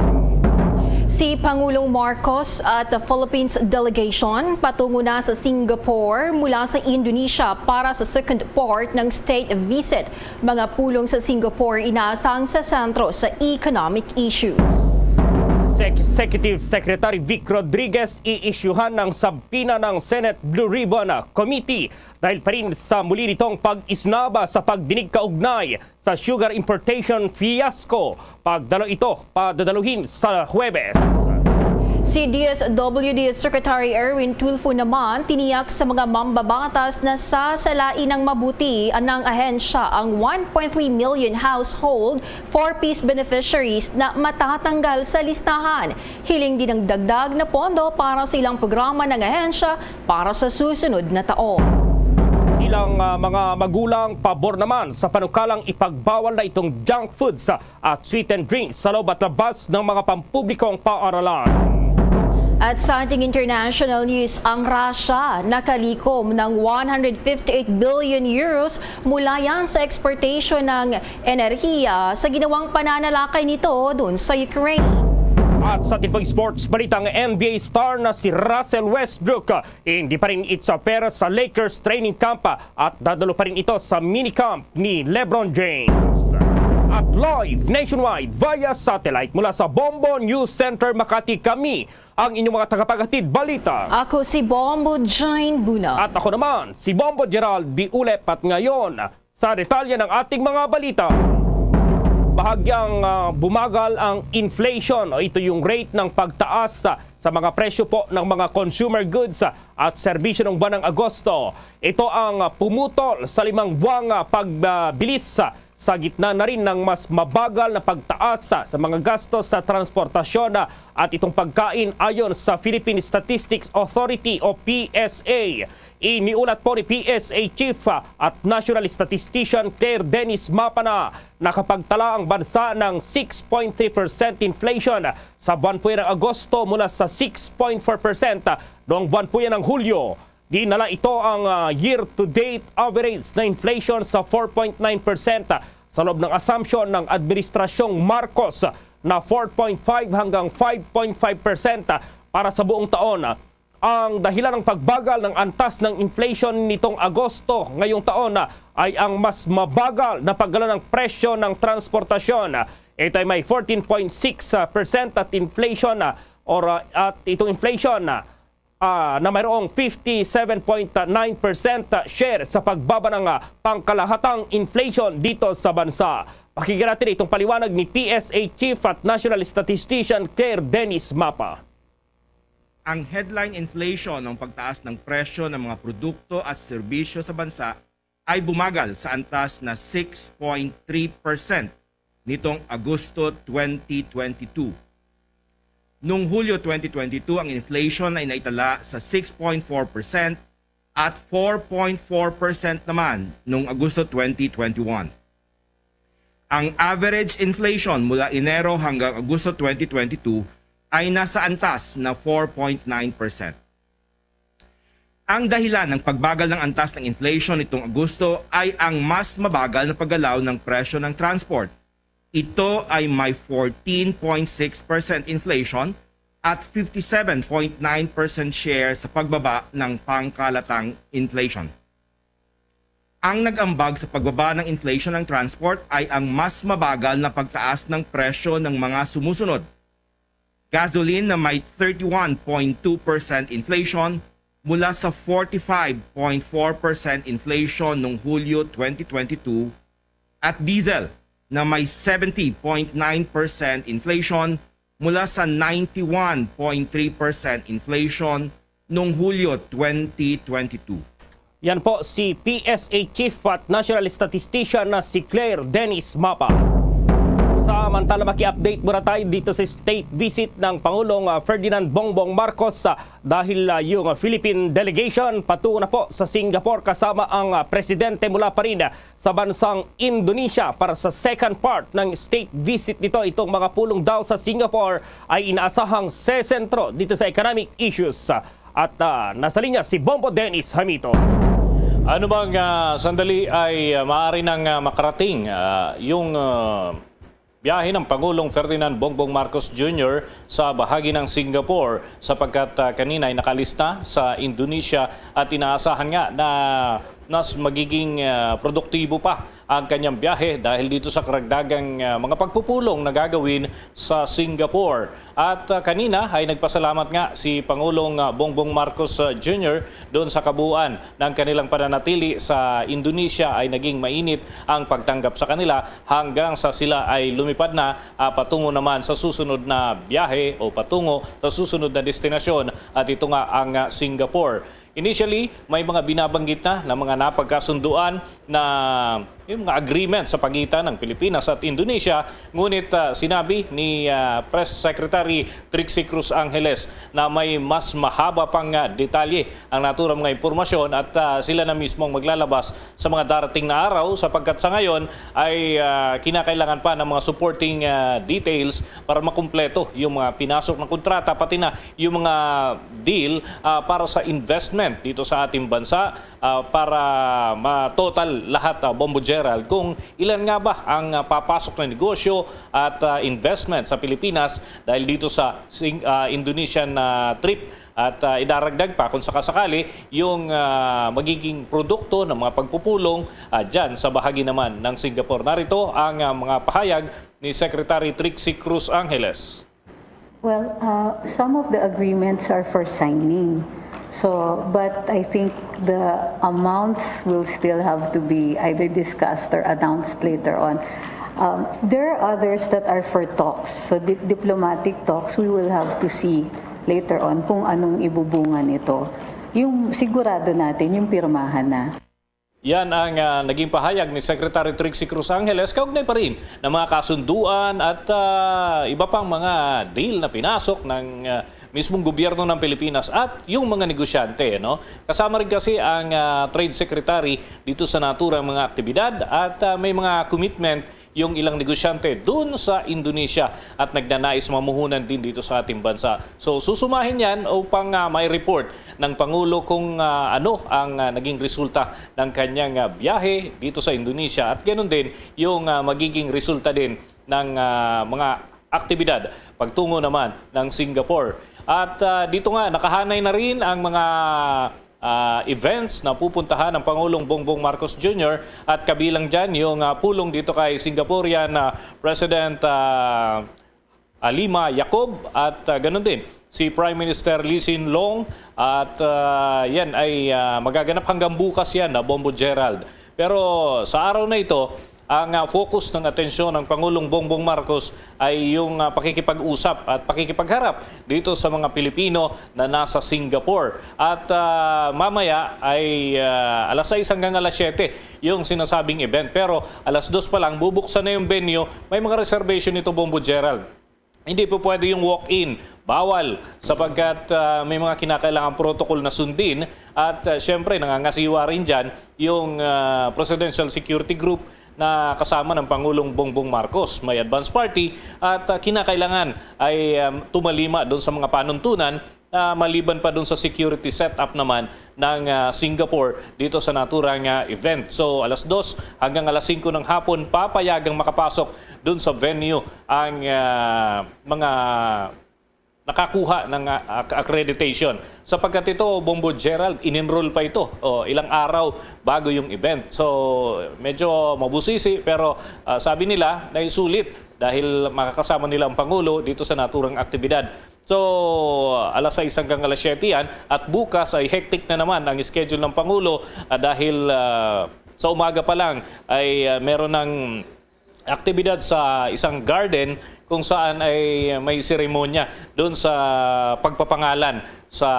Si Pangulong Marcos at the Philippines delegation patungo na sa Singapore mula sa Indonesia para sa second part ng state visit. Mga pulong sa Singapore inaasang sa sentro sa economic issues. Executive Secretary Vic Rodriguez i-isyuhan ng sabpina ng Senate Blue Ribbon Committee dahil pa rin sa muli nitong pag-isnaba sa pagdinig kaugnay sa sugar importation fiasco. Pagdalo ito, padadaluhin sa Huwebes. Si DSWD Secretary Erwin Tulfo naman tiniyak sa mga mambabatas na sasalain ng mabuti ng ahensya ang 1.3 million household 4-piece beneficiaries na matatanggal sa listahan. Hiling din ng dagdag na pondo para sa ilang programa ng ahensya para sa susunod na taon. Ilang mga magulang pabor naman sa panukalang ipagbawal na itong junk foods at sweetened drinks sa loob at labas ng mga pampublikong paaralan. At sa ating international news, ang Russia nakalikom ng 158 billion euros mula yan sa exportation ng enerhiya sa ginawang pananalakay nito doon sa Ukraine. At sa tipong sports balitang NBA star na si Russell Westbrook, hindi pa rin itsapera sa Lakers training camp at dadalo pa rin ito sa minicamp ni LeBron James. At live nationwide via satellite mula sa Bombo News Center Makati, kami ang inyong mga tagapaghatid balita. Ako si Bombo Jane Buna. At ako naman si Bombo Gerald B. Ulep, at ngayon sa detalye ng ating mga balita. Bahagyang bumagal ang inflation, o ito yung rate ng pagtaas sa mga presyo po ng mga consumer goods at serbisyo ng buwan ng Agosto. Ito ang pumutol sa 5 buwang pagbilis sa gitna na rin ng mas mabagal na pagtaas sa mga gastos sa transportasyon at itong pagkain ayon sa Philippine Statistics Authority o PSA. Iniulat po ni PSA Chief at National Statistician Claire Dennis Mapana na nakapagtala ang bansa ng 6.3% inflation sa buwan po yan ng Agosto mula sa 6.4% noong buwan po yan ng Hulyo. Dinala ito ang year-to-date average na inflation sa 4.9% sa loob ng assumption ng Administrasyong Marcos na 4.5 hanggang 5.5% para sa buong taon. Ang dahilan ng pagbagal ng antas ng inflation nitong Agosto ngayong taon ay ang mas mabagal na paggalaw ng presyo ng transportasyon. Ito ay may 14.6% at inflation at itong inflation na mayroong 57.9% share sa pagbaba ng pangkalahatang inflation dito sa bansa. Pakinggan natin itong paliwanag ni PSA Chief at National Statistician Claire Dennis Mapa. Ang headline inflation ng pagtaas ng presyo ng mga produkto at serbisyo sa bansa ay bumagal sa antas na 6.3% nitong Agosto 2022. Noong Hulyo 2022, ang inflation ay naitala sa 6.4% at 4.4% naman noong Agosto 2021. Ang average inflation mula Enero hanggang Agosto 2022 ay nasa antas na 4.9%. Ang dahilan ng pagbagal ng antas ng inflation nitong Agosto ay ang mas mabagal na paggalaw ng presyo ng transport. Ito ay may 14.6% inflation at 57.9% share sa pagbaba ng pangkalatang inflation. Ang nag-ambag sa pagbaba ng inflation ng transport ay ang mas mabagal na pagtaas ng presyo ng mga sumusunod. Gasoline na may 31.2% inflation mula sa 45.4% inflation noong Hulyo 2022 at diesel na may 70.9% inflation mula sa 91.3% inflation noong Hulyo 2022. Yan po si PSA Chief at National Statistician na si Claire Dennis Mapa. Samantala, maki-update muna tayo dito sa state visit ng Pangulong Ferdinand Bongbong Marcos dahil yung Philippine delegation patungo na po sa Singapore kasama ang presidente mula pa rin sa bansang Indonesia para sa second part ng state visit nito. Itong mga pulong daw sa Singapore ay inaasahang sesentro dito sa economic issues. At nasa linya si Bombo Dennis Hamito. Ano bang sandali ay maaari nang makarating yung biyahe ng Pangulong Ferdinand Bongbong Marcos Jr. sa bahagi ng Singapore sapagkat kanina ay nakalista sa Indonesia at inaasahan nga na mas magiging produktibo pa ang kanyang biyahe dahil dito sa karagdagang mga pagpupulong na gagawin sa Singapore. At kanina ay nagpasalamat nga si Pangulong Bongbong Marcos Jr. doon sa kabuuan ng kanilang pananatili sa Indonesia ay naging mainit ang pagtanggap sa kanila hanggang sa sila ay lumipad na patungo naman sa susunod na biyahe o patungo sa susunod na destinasyon at ito nga ang Singapore. Initially, may mga binabanggit na mga napagkasunduan na yung mga agreement sa pagitan ng Pilipinas at Indonesia. Ngunit sinabi ni Press Secretary Trixie Cruz Angeles na may mas mahaba pang detalye ang naturang mga impormasyon at sila na mismo ang maglalabas sa mga darating na araw sapagkat sa ngayon ay kinakailangan pa ng mga supporting details para makumpleto yung mga pinasok na kontrata pati na yung mga deal para sa investment dito sa ating bansa para ma-total lahat, Bombo Gerald, kung ilan nga ba ang papasok na negosyo at investment sa Pilipinas dahil dito sa Indonesian trip. At idaragdag pa kung sakasakali yung magiging produkto ng mga pagpupulong dyan sa bahagi naman ng Singapore. Narito ang mga pahayag ni Secretary Trixie Cruz Angeles. Well, some of the agreements are for signing. So, but I think the amounts will still have to be either discussed or announced later on. There are others that are for talks. So, diplomatic talks, we will have to see later on kung anong ibubunga nito. Yung sigurado natin, yung pirmahan na. Yan ang naging pahayag ni Secretary Trixie Cruz Angeles, kaugnay pa rin ng mga kasunduan at iba pang mga deal na pinasok ng mismong gobyerno ng Pilipinas at yung mga negosyante. No? Kasama rin kasi ang Trade Secretary dito sa naturang mga aktibidad at may mga commitment yung ilang negosyante dun sa Indonesia at nagnanais mamuhunan din dito sa ating bansa. So susumahin yan upang may report ng Pangulo kung ano ang naging resulta ng kanyang biyahe dito sa Indonesia at ganoon din yung magiging resulta din ng mga aktibidad pagtungo naman ng Singapore. At dito nga nakahanay na rin ang mga events na pupuntahan ng Pangulong Bongbong Marcos Jr. at kabilang dyan yung pulong dito kay Singaporean President Halimah Yacob at ganun din si Prime Minister Lee Hsien Loong at yan ay magaganap hanggang bukas yan na Bombo Gerald. Pero sa araw na ito, ang focus ng atensyon ng Pangulong Bongbong Marcos ay yung pakikipag-usap at pakikipagharap dito sa mga Pilipino na nasa Singapore. At mamaya ay alas 6 hanggang alas 7 yung sinasabing event. Pero alas 2 pa lang, bubuksan na yung venue. May mga reservation ito, Bombo Gerald. Hindi po pwede yung walk-in. Bawal sapagkat may mga kinakailangang protocol na sundin. At syempre, nangangasiwa rin dyan yung Presidential Security Group na kasama ng Pangulong Bongbong Marcos. May advance party at kinakailangan ay tumalima doon sa mga panuntunan maliban pa doon sa security setup naman ng Singapore dito sa naturang event. So alas 2 hanggang alas 5 ng hapon papayagang makapasok doon sa venue ang mga nakakuha ng accreditation. Sapagkat ito, Bombo Gerald, in-enroll pa ito ilang araw bago yung event. So, medyo mabusisi pero sabi nila na sulit dahil makakasama nila ang Pangulo dito sa naturang aktibidad. So, alas 6 hanggang alas 7 yan at bukas ay hectic na naman ang schedule ng Pangulo dahil sa umaga pa lang ay meron ng aktibidad sa isang garden kung saan ay may seremonya doon sa pagpapangalan sa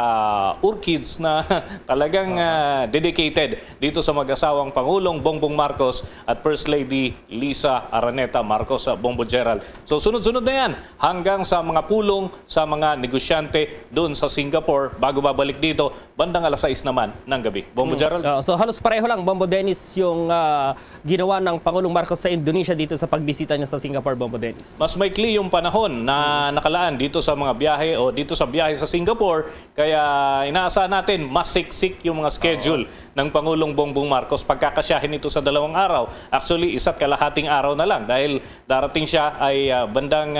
orchids na talagang dedicated dito sa mag-asawang Pangulong Bongbong Marcos at First Lady Liza Araneta Marcos Bombo Gerald. So sunod-sunod na yan hanggang sa mga pulong sa mga negosyante doon sa Singapore bago babalik dito bandang alas 6 naman ng gabi. Bombo Gerald? So halos pareho lang, Bombo Dennis, yung ginawa ng Pangulong Marcos sa Indonesia dito sa pagbisita niya sa Singapore, Bombo Dennis. Mas maikli yung panahon na nakalaan dito sa mga biyahe o dito sa biyahe sa Singapore. Kaya inaasahan natin mas siksik yung mga schedule ng Pangulong Bongbong Marcos pagkakasyahin ito sa 2 araw. Actually, 1.5 araw na lang dahil darating siya ay bandang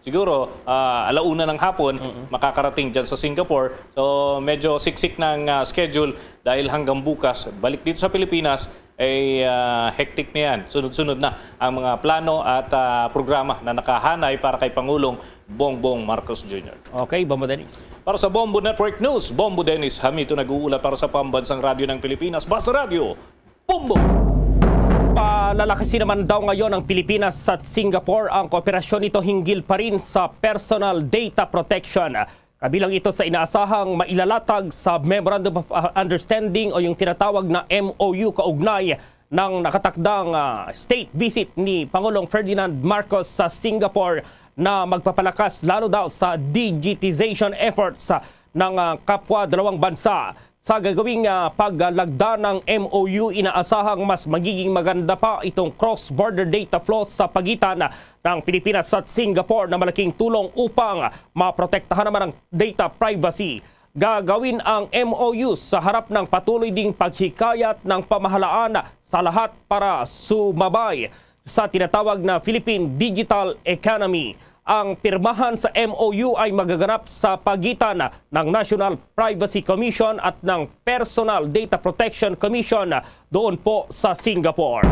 siguro alauna ng hapon makakarating dyan sa Singapore. So medyo siksik ng schedule dahil hanggang bukas balik dito sa Pilipinas hectic na yan. Sunod-sunod na ang mga plano at programa na nakahanay para kay Pangulong Bongbong Marcos Jr. Okay, Bombo Dennis. Para sa Bombo Network News, Bombo Dennis Hamito nag-uulat para sa Pambansang Radyo ng Pilipinas. Basta Radio, Bombo! Palalakasin naman daw ngayon ng Pilipinas at Singapore ang kooperasyon nito hinggil pa rin sa personal data protection. Kabilang ito sa inaasahang mailalatag sa Memorandum of Understanding o yung tinatawag na MOU kaugnay ng nakatakdang state visit ni Pangulong Ferdinand Marcos sa Singapore na magpapalakas lalo daw sa digitization efforts ng kapwa dalawang bansa. Sa gagawing paglagda ng MOU, inaasahang mas magiging maganda pa itong cross-border data flow sa pagitan ng Pilipinas at Singapore na malaking tulong upang maprotektahan naman ang data privacy. Gagawin ang MOU sa harap ng patuloy ding paghikayat ng pamahalaan sa lahat para sumabay sa tinatawag na Philippine Digital Economy. Ang pirmahan sa MOU ay magaganap sa pagitan ng National Privacy Commission at ng Personal Data Protection Commission doon po sa Singapore.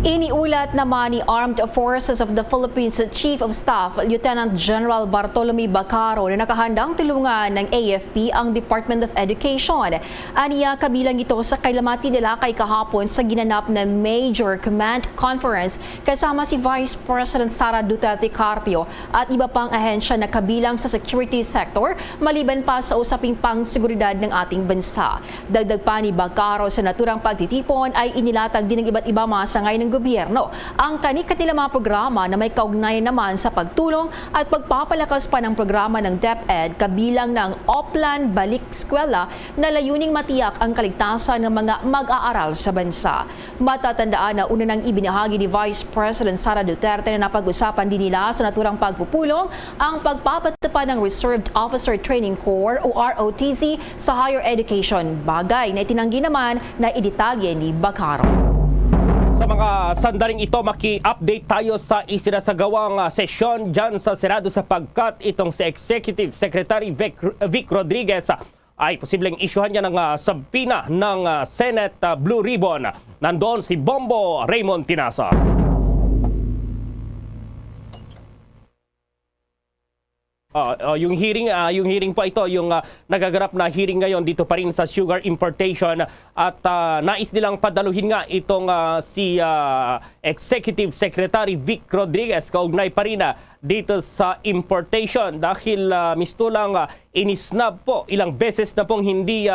Iniulat naman ni Armed Forces of the Philippines Chief of Staff Lieutenant General Bartolome Bacaro na nakahandang tulungan ng AFP ang Department of Education. Aniya kabilang ito sa kailamati nila kay kahapon sa ginanap na Major Command Conference kasama si Vice President Sara Duterte Carpio at iba pang ahensya na kabilang sa security sector maliban pa sa usaping pang-seguridad ng ating bansa. Dagdag pa ni Bacaro sa naturang pagtitipon ay inilatag din ng iba't iba masangay ng gobyerno ang kani-kanila mga programa na may kaugnayan naman sa pagtulong at pagpapalakas pa ng programa ng DepEd kabilang ng Oplan Balik Eskwela na layuning matiyak ang kaligtasan ng mga mag-aaral sa bansa. Matatandaan na una nang ibinahagi ni Vice President Sara Duterte na napag-usapan din nila sa naturang pagpupulong ang pagpapatupad ng Reserved Officer Training Corps o ROTC sa higher education, bagay na itinanggi naman na idetalye ni Bacaro. Sa mga sandaling ito, maki-update tayo sa isinasagawang sesyon dyan sa Senado sapagkat itong si Executive Secretary Vic Rodriguez ay posibleng isyuhan niya ng sabpina ng Senate Blue Ribbon. Nandoon si Bombo Raymond Tinasa. Yung hearing pa ito, yung nagaganap na hearing ngayon dito pa rin sa sugar importation at nais nilang padaluhin nga itong si Executive Secretary Vic Rodriguez kaugnay pa rin dito sa importation dahil mistulang inisnab po ilang beses na pong hindi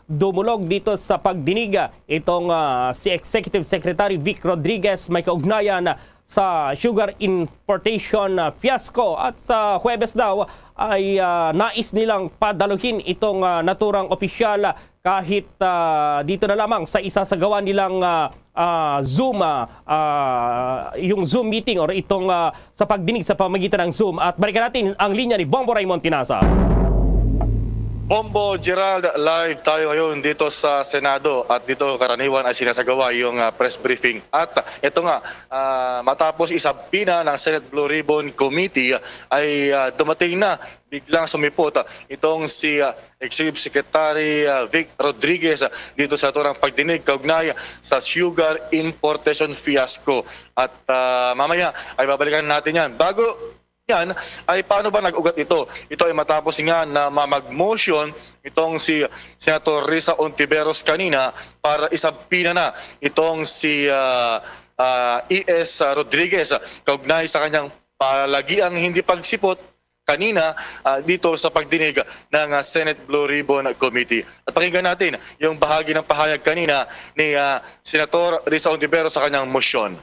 dumulog dito sa pagdinig itong si Executive Secretary Vic Rodriguez may kaugnayan sa sugar importation fiasco at sa Huwebes daw ay nais nilang padaluhin itong naturang opisyal kahit dito na lamang sa isasagawa nilang Zoom yung Zoom meeting or itong sa pagdinig sa pamagitan ng Zoom. At balikan natin ang linya ni Bombo Raymond Tinasa. Bombo, Gerald, live tayo ngayon dito sa Senado at dito karaniwan ay sinasagawa yung press briefing. At ito nga, matapos isabina ng Senate Blue Ribbon Committee ay dumating na biglang sumipot itong si Executive Secretary Vic Rodriguez dito sa turang pagdinig kaugnay sa sugar importation fiasco. At mamaya ay babalikan natin yan. Bago yan ay paano ba nag-ugat ito? Ito ay matapos nga na mag-motion itong si Senator Risa Ontiveros kanina para isabina na itong si E.S. Rodriguez kaugnay sa kanyang palagiang hindi pagsipot kanina dito sa pagdinig ng Senate Blue Ribbon Committee. At pakinggan natin yung bahagi ng pahayag kanina ni Senator Risa Ontiveros sa kanyang motion.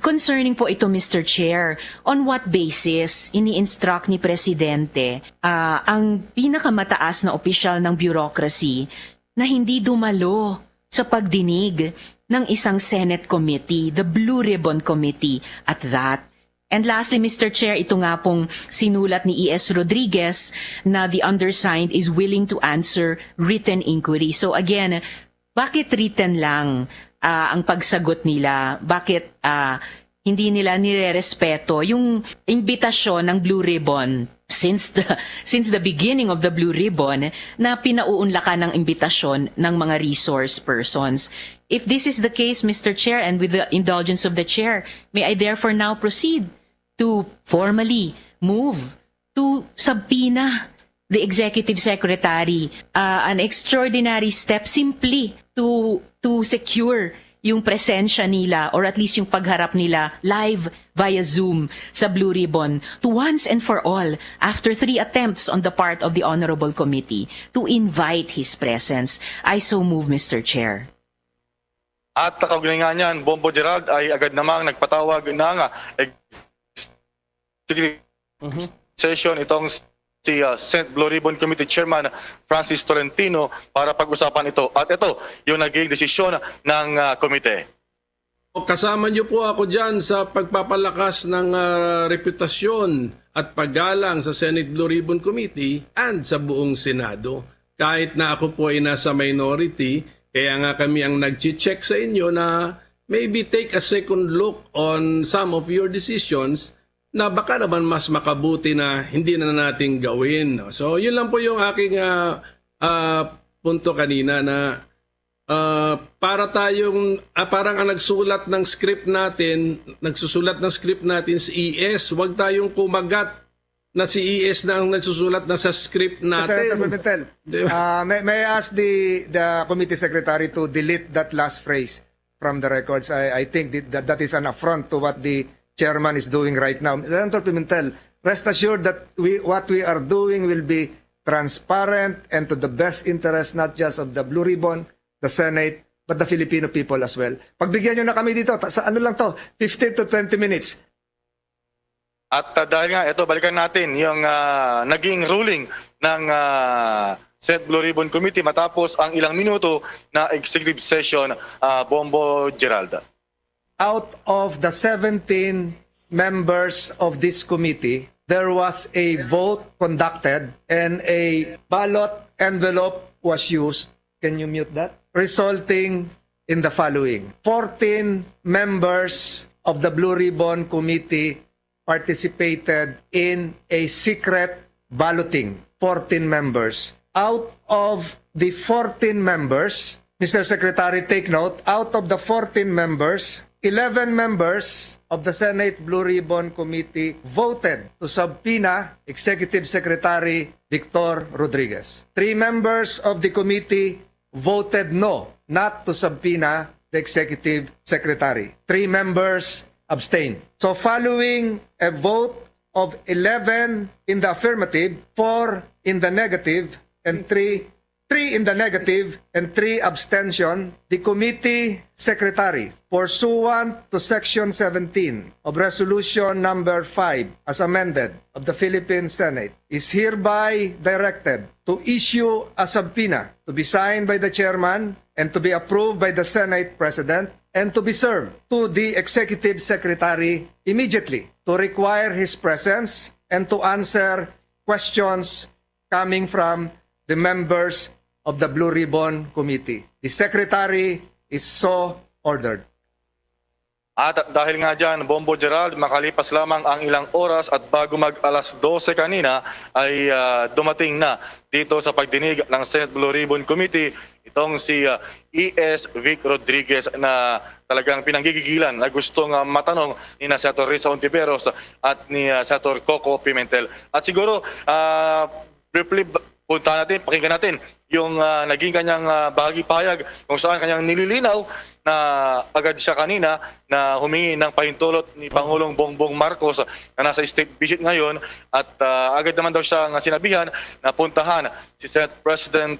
Concerning po ito, Mr. Chair, on what basis ini-instruct ni Presidente ang pinakamataas na opisyal ng bureaucracy na hindi dumalo sa pagdinig ng isang Senate committee, the Blue Ribbon Committee at that. And lastly, Mr. Chair, ito nga pong sinulat ni E.S. Rodriguez na the undersigned is willing to answer written inquiry. So again, bakit written lang ang pagsagot nila? Bakit hindi nila nirerespeto yung imbitasyon ng Blue Ribbon since the beginning of the Blue Ribbon na pinauunlakan ng imbitasyon ng mga resource persons. If this is the case, Mr. Chair, and with the indulgence of the Chair, may I therefore now proceed to formally move to subpoena the Executive Secretary, an extraordinary step simply to secure yung presensya nila or at least yung pagharap nila live via Zoom sa Blue Ribbon to once and for all, after 3 attempts on the part of the Honorable Committee, to invite his presence. I so move, Mr. Chair. At kaugnay nga niyan, Bombo Gerald ay agad namang nagpatawag ng session itong si Senate Blue Ribbon Committee Chairman Francis Tolentino para pag-usapan ito. At ito yung naging desisyon ng komite. Kasama niyo po ako dyan sa pagpapalakas ng reputasyon at paggalang sa Senate Blue Ribbon Committee and sa buong Senado. Kahit na ako po ay nasa minority, kaya nga kami ang nag-check sa inyo na maybe take a second look on some of your decisions na baka naman mas makabuti na hindi na natin gawin. So, yun lang po yung aking punto kanina na para tayong, parang ang nagsusulat ng script natin si ES, huwag tayong kumagat na si ES na ang nagsusulat na sa script natin. Senator Pimentel, may I ask the committee secretary to delete that last phrase from the records? I think that is an affront to what the chairman is doing right now. Senator Pimentel, rest assured that what we are doing will be transparent and to the best interest not just of the Blue Ribbon, the Senate, but the Filipino people as well. Pagbigyan nyo na kami dito, sa ano lang to, 15 to 20 minutes. At dahil nga, ito, balikan natin yung naging ruling ng Senate Blue Ribbon Committee matapos ang ilang minuto na executive session, Bombo Gerald. Out of the 17 members of this committee, there was a vote conducted and a ballot envelope was used. Can you mute that? Resulting in the following. 14 members of the Blue Ribbon Committee participated in a secret balloting. 14 members. Out of the 14 members, Mr. Secretary, take note, out of the 14 members, 11 members of the Senate Blue Ribbon Committee voted to subpoena Executive Secretary Victor Rodriguez. 3 members of the committee voted no, not to subpoena the Executive Secretary. 3 members abstained. So following a vote of 11 in the affirmative, 4 in the negative, and 3 in the negative and 3 abstention, the committee secretary, pursuant to Section 17 of Resolution Number 5 as amended of the Philippine Senate, is hereby directed to issue a subpoena to be signed by the chairman and to be approved by the Senate President and to be served to the Executive Secretary immediately to require his presence and to answer questions coming from the members of the Blue Ribbon Committee. The Secretary is so ordered. At dahil nga dyan, Bombo Gerald, makalipas lamang ang ilang oras at bago mag alas 12 kanina ay dumating na dito sa pagdinig ng Senate Blue Ribbon Committee itong si ES Vic Rodriguez na talagang pinanggigigilan na gustong matanong ni Senator Risa Hontiveros at ni Senator Coco Pimentel. At siguro, briefly, punta natin, pakinggan natin yung naging kanyang bahagi pahayag kung saan kanyang nililinaw na agad siya kanina na humingi ng pahintulot ni Pangulong Bongbong Marcos na nasa state visit ngayon at agad naman daw siya sinabihan na puntahan si Senate President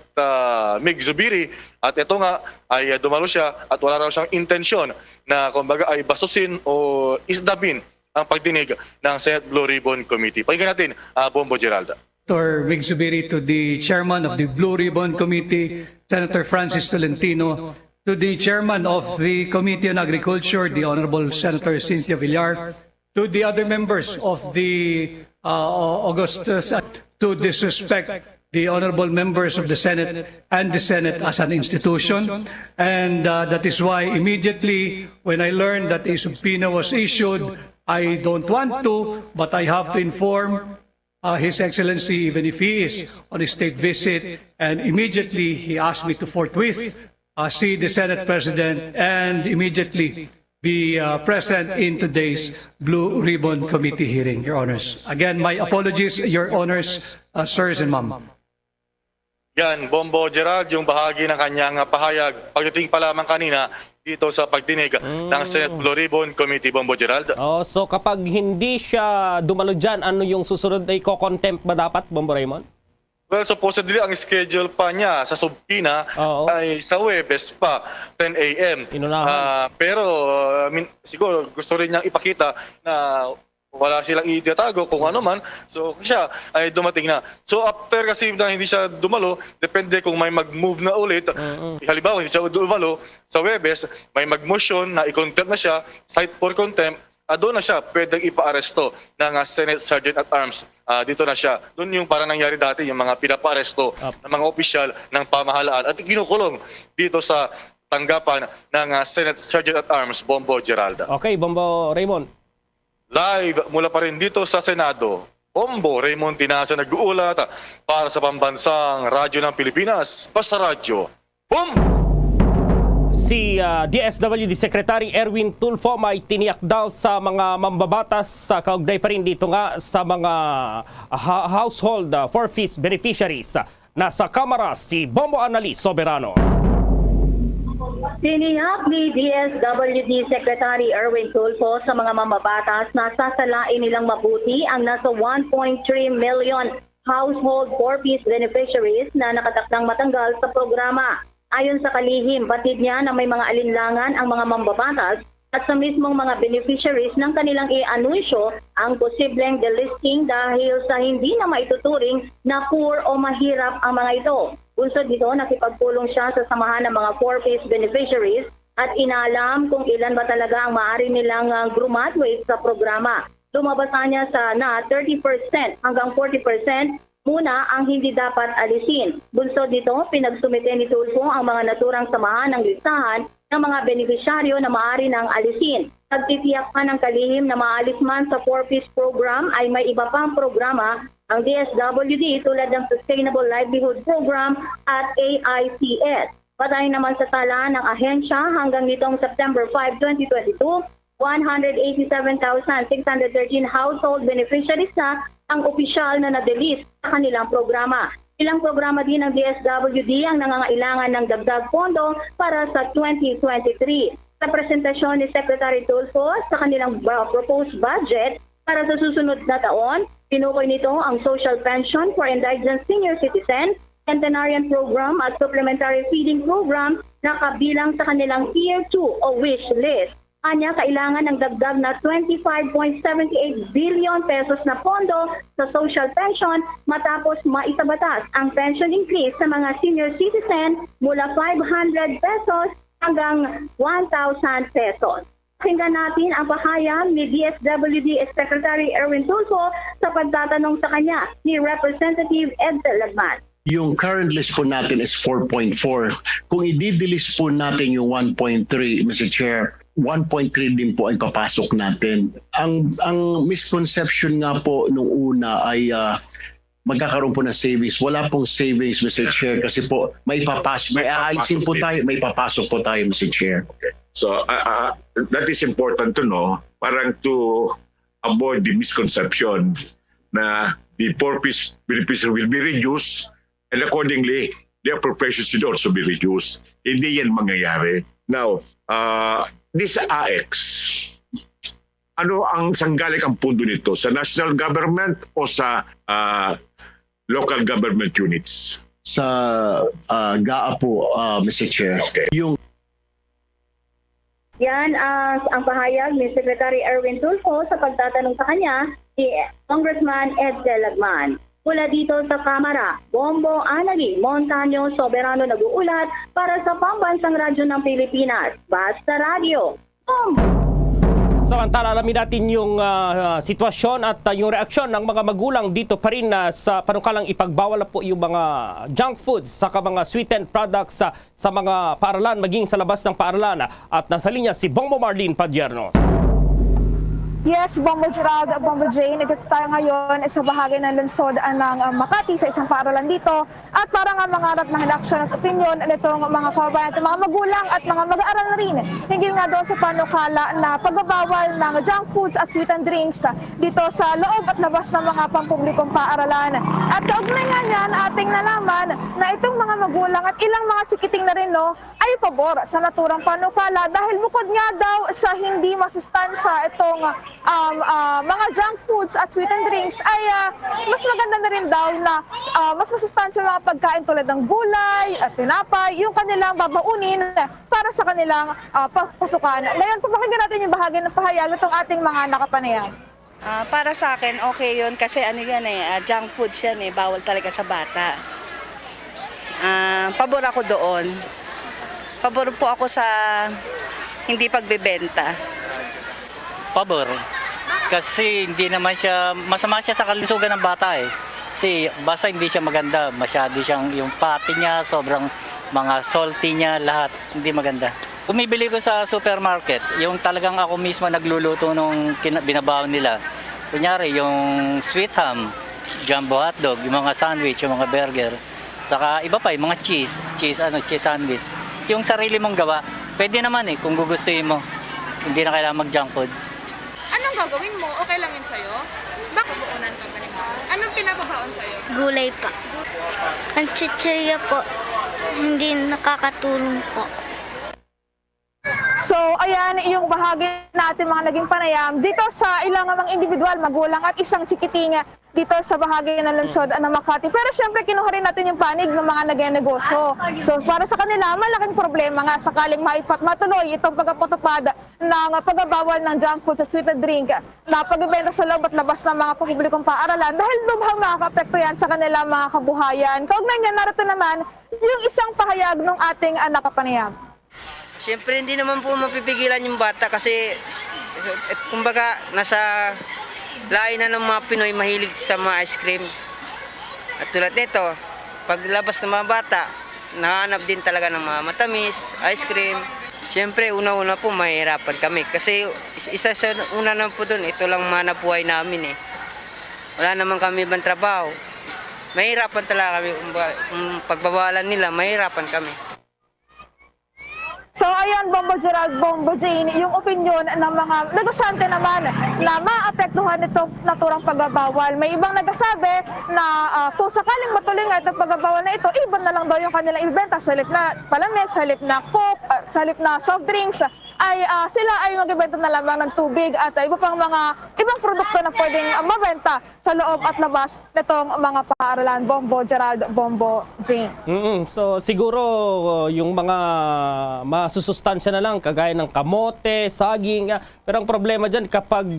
Mig Zubiri at ito nga ay dumalo siya at wala raw siyang intensyon na kumbaga ay basusin o isdabin ang pagdinig ng Senate Blue Ribbon Committee. Pakinggan natin, Bombo Gerald. Senator Mig Zubiri, to the chairman of the Blue Ribbon Committee, Senator Francis Tolentino, to the chairman of the Committee on Agriculture, the Honorable Senator Cynthia Villar, to the other members of the Augustus, to disrespect the honorable members of the Senate and the Senate as an institution. And that is why immediately when I learned that a subpoena was issued, I don't want to, but I have to inform His Excellency, even if he is on a state visit, and immediately he asked me to forthwith see the Senate President and immediately be present in today's Blue Ribbon Committee hearing, Your Honors. Again, my apologies, Your Honors, sirs and ma'am. Yan, Bombo Gerald, yung bahagi ng kanyang pahayag pagdating pa lamang kanina dito sa pagdinig ng Senate Blue Ribbon Committee, Bombo Gerald. So kapag hindi siya dumalo dyan, ano yung susunod ay ko-contempt ba dapat, Bombo Raymond? Well, supposedly ang schedule pa niya sa subpina ay sa Huwebes pa, 10 a.m. Pero siguro gusto rin niyang ipakita na wala silang itatago kung ano man. So siya ay dumating na. So after kasi na hindi siya dumalo, depende kung may mag-move na ulit. Halimbawa, hindi siya dumalo sa Huwebes, may mag-motion na i-contempt na siya, cite for contempt, doon na siya pwedeng ipa-aresto ng Senate Sergeant at Arms. Dito na siya. Doon yung parang nangyari dati, yung mga pinapa-aresto ng mga opisyal ng pamahalaan at kinukulong dito sa tanggapan ng Senate Sergeant at Arms, Bombo Gerald. Okay, Bombo Raymond. Live mula pa rin dito sa Senado, Bombo Raymond Tinasa nag-uulat para sa Pambansang Radyo ng Pilipinas, Basta Radyo. Si DSWD Secretary Erwin Tulfo may tiniyak daw sa mga mambabatas sa kaugnay pa rin dito nga sa mga household forfeit beneficiaries. Nasa kamera si Bombo Annalise Soberano. Tiniyak ni DSWD Secretary Erwin Tulfo sa mga mambabatas na sasalain nilang mabuti ang nasa 1.3 million household forfeit beneficiaries na nakatakdang matanggal sa programa. Ayon sa kalihim, batid niya na may mga alinlangan ang mga mambabatas at sa mismong mga beneficiaries ng kanilang i-anunsyo ang posibleng delisting dahil sa hindi na maituturing na poor o mahirap ang mga ito. Unsod dito, nakipagpulong siya sa samahan ng mga forfeit beneficiaries at inalam kung ilan ba talaga ang maaari nilang graduate sa programa. Lumabasa niya sa na 30% hanggang 40% muna ang hindi dapat alisin. Bunsod dito, pinagsumite ni Tulfo ang mga naturang samahan ng listahan ng mga benepisyaryo na maaari nang alisin. Nagtitiyak pa ng kalihim na maalis man sa forfeit program ay may iba pang programa ang DSWD tulad ng Sustainable Livelihood Program at AICS. Patay naman sa tala ng ahensya hanggang nitong September 5, 2022, 187,613 household beneficiaries na ang opisyal na nadelis sa kanilang programa. Ilang programa din ng DSWD ang nangangailangan ng dagdag pondo para sa 2023. Sa presentasyon ni Secretary Tulfo sa kanilang proposed budget para sa susunod na taon, pinukoy nito ang social pension for indigent senior citizen, centenarian program at supplementary feeding program na kabilang sa kanilang Tier 2 o wish list. Anya, kailangan ng dagdag na 25.78 billion pesos na pondo sa social pension matapos maisabatas ang pension increase sa mga senior citizen mula 500 pesos hanggang 1,000 pesos. Pakinggan natin ang pahayag ni DSWD Secretary Erwin Tulfo sa pagtatanong sa kanya ni Representative Ed Lagman. Yung current list po natin is 4.4. Kung i-delist po natin yung 1.3, Mr. Chair, 1.3 din po ang kapasok natin. Ang misconception nga po nung una ay magkakaroon po ng savings. Wala pong savings, Mr. Chair, kasi po may papasok, may aalisin po tayo, may papasok po tayo, Mr. Chair. So that is important to know, parang to avoid the misconception na the purpose beneficiary will be reduced and accordingly their profession should also be reduced. Hindi yan mangyayari. Now, this AX, ano ang sanggaling ang pundo nito? Sa national government o sa local government units? Sa GAA po, Mr. Chair. Okay. Yan ang pahayag ni Secretary Erwin Tulfo sa pagtatanong sa kanya si Congressman Ed Lagman. Mula dito sa Kamara, Bombo Annalise Montaño Soberano nag-uulat para sa Pambansang Radyo ng Pilipinas, Basta Radio. Samantala, alamin natin yung sitwasyon at yung reaksyon ng mga magulang dito pa rin sa panukalang ipagbawal na po yung mga junk foods saka mga sweetened products sa mga paaralan maging sa labas ng paaralan. At nasa linya si Bongbong Marlene Padierno. Yes, Bombo Gerald, Bombo Jane, ito tayo ngayon sa bahagi ng lungsod ng Makati sa isang paaralan dito at para nga mangarap ng eleksyon at opinion nitong mga kababayan at mga magulang at mga mag-aaral na rin. Hinggil nga doon sa panukala na pagbabawal ng junk foods at sweet and drinks dito sa loob at labas ng mga pampublikong paaralan. At kaugnay nga niyan, ating nalaman na itong mga magulang at ilang mga chikiting na rin ay pabor sa naturang panukala dahil bukod nga daw sa hindi masustansya itong mga junk foods at sweet and drinks ay mas maganda na rin daw na mas masustansya mga pagkain tulad ng gulay at tinapay, yung kanilang babaunin para sa kanilang pasukan. Ngayon, papakinggan natin yung bahagi ng pahayag nitong ating mga nakapanayam. Para sa akin, okay yun kasi junk foods yan bawal talaga sa bata. Pabor ako doon. Pabor po ako sa hindi pagbebenta. Pabor. Kasi hindi naman siya, masama siya sa kalusugan ng bata Kasi basta hindi siya maganda, masyado siyang, yung pati niya, sobrang mga salty niya, lahat, hindi maganda. Bumibili ko sa supermarket, yung talagang ako mismo nagluluto nung binabaon nila. Kunyari, yung sweet ham, jumbo hotdog, yung mga sandwich, yung mga burger. Saka iba pa, yung mga cheese sandwich. Yung sarili mong gawa, pwede naman kung gugustuhin mo. Hindi na kailangan mag-junk foods. Anong gagawin mo? Okay lang yun sa'yo? Bakit buunan ka ba mo? Anong pinapabaon sa'yo? Gulay pa. Ang chichirya po, hindi nakakatulong po. So, ayan yung bahagi natin mga naging panayam dito sa ilang mga individual, magulang at isang chikiting dito sa bahagi ng lungsod ng Makati. Pero syempre, kinuha rin natin yung panig ng mga nag-negosyo. So, para sa kanila, malaking problema nga sakaling matuloy itong pagpapatupad ng pagbabawal ng junk foods at sweet drink na pagbibenta sa loob at labas ng mga pampublikong paaralan dahil lubhang nakaka-apekto yan sa kanilang mga kabuhayan. Kaugnay niya, narito naman yung isang pahayag ng ating nakapanayam. Siyempre hindi naman po mapipigilan yung bata kasi kumbaga nasa lain na ng mga Pinoy mahilig sa mga ice cream. At tulad nito, paglabas ng mga bata, nahanap din talaga ng mga matamis, ice cream. Siyempre una-una po mahirapan kami kasi isa sa una na po doon, ito lang manap buhay namin Wala naman kami ibang trabaho. Mahirapan talaga kami kung pagbabawalan nila, mahirapan kami. So ayan, Bombo Gerald, Bombo Jane, yung opinion ng mga negosyante naman na maapektuhan itong naturang pagbabawal. May ibang nagsasabi na kung sakaling matuloy nga itong pagbabawal na ito, iba na lang daw yung kanilang ibenta sa halip na palamig, sa halip na coke, sa halip na soft drinks, ay sila ay magbibenta na lamang ng tubig at iba pang mga ibang produkto na pwedeng mabenta sa loob at labas nitong mga paaralan. Bombo Gerald, Bombo Jane. So siguro yung mga masusustansya na lang kagaya ng kamote, saging. Pero ang problema dyan kapag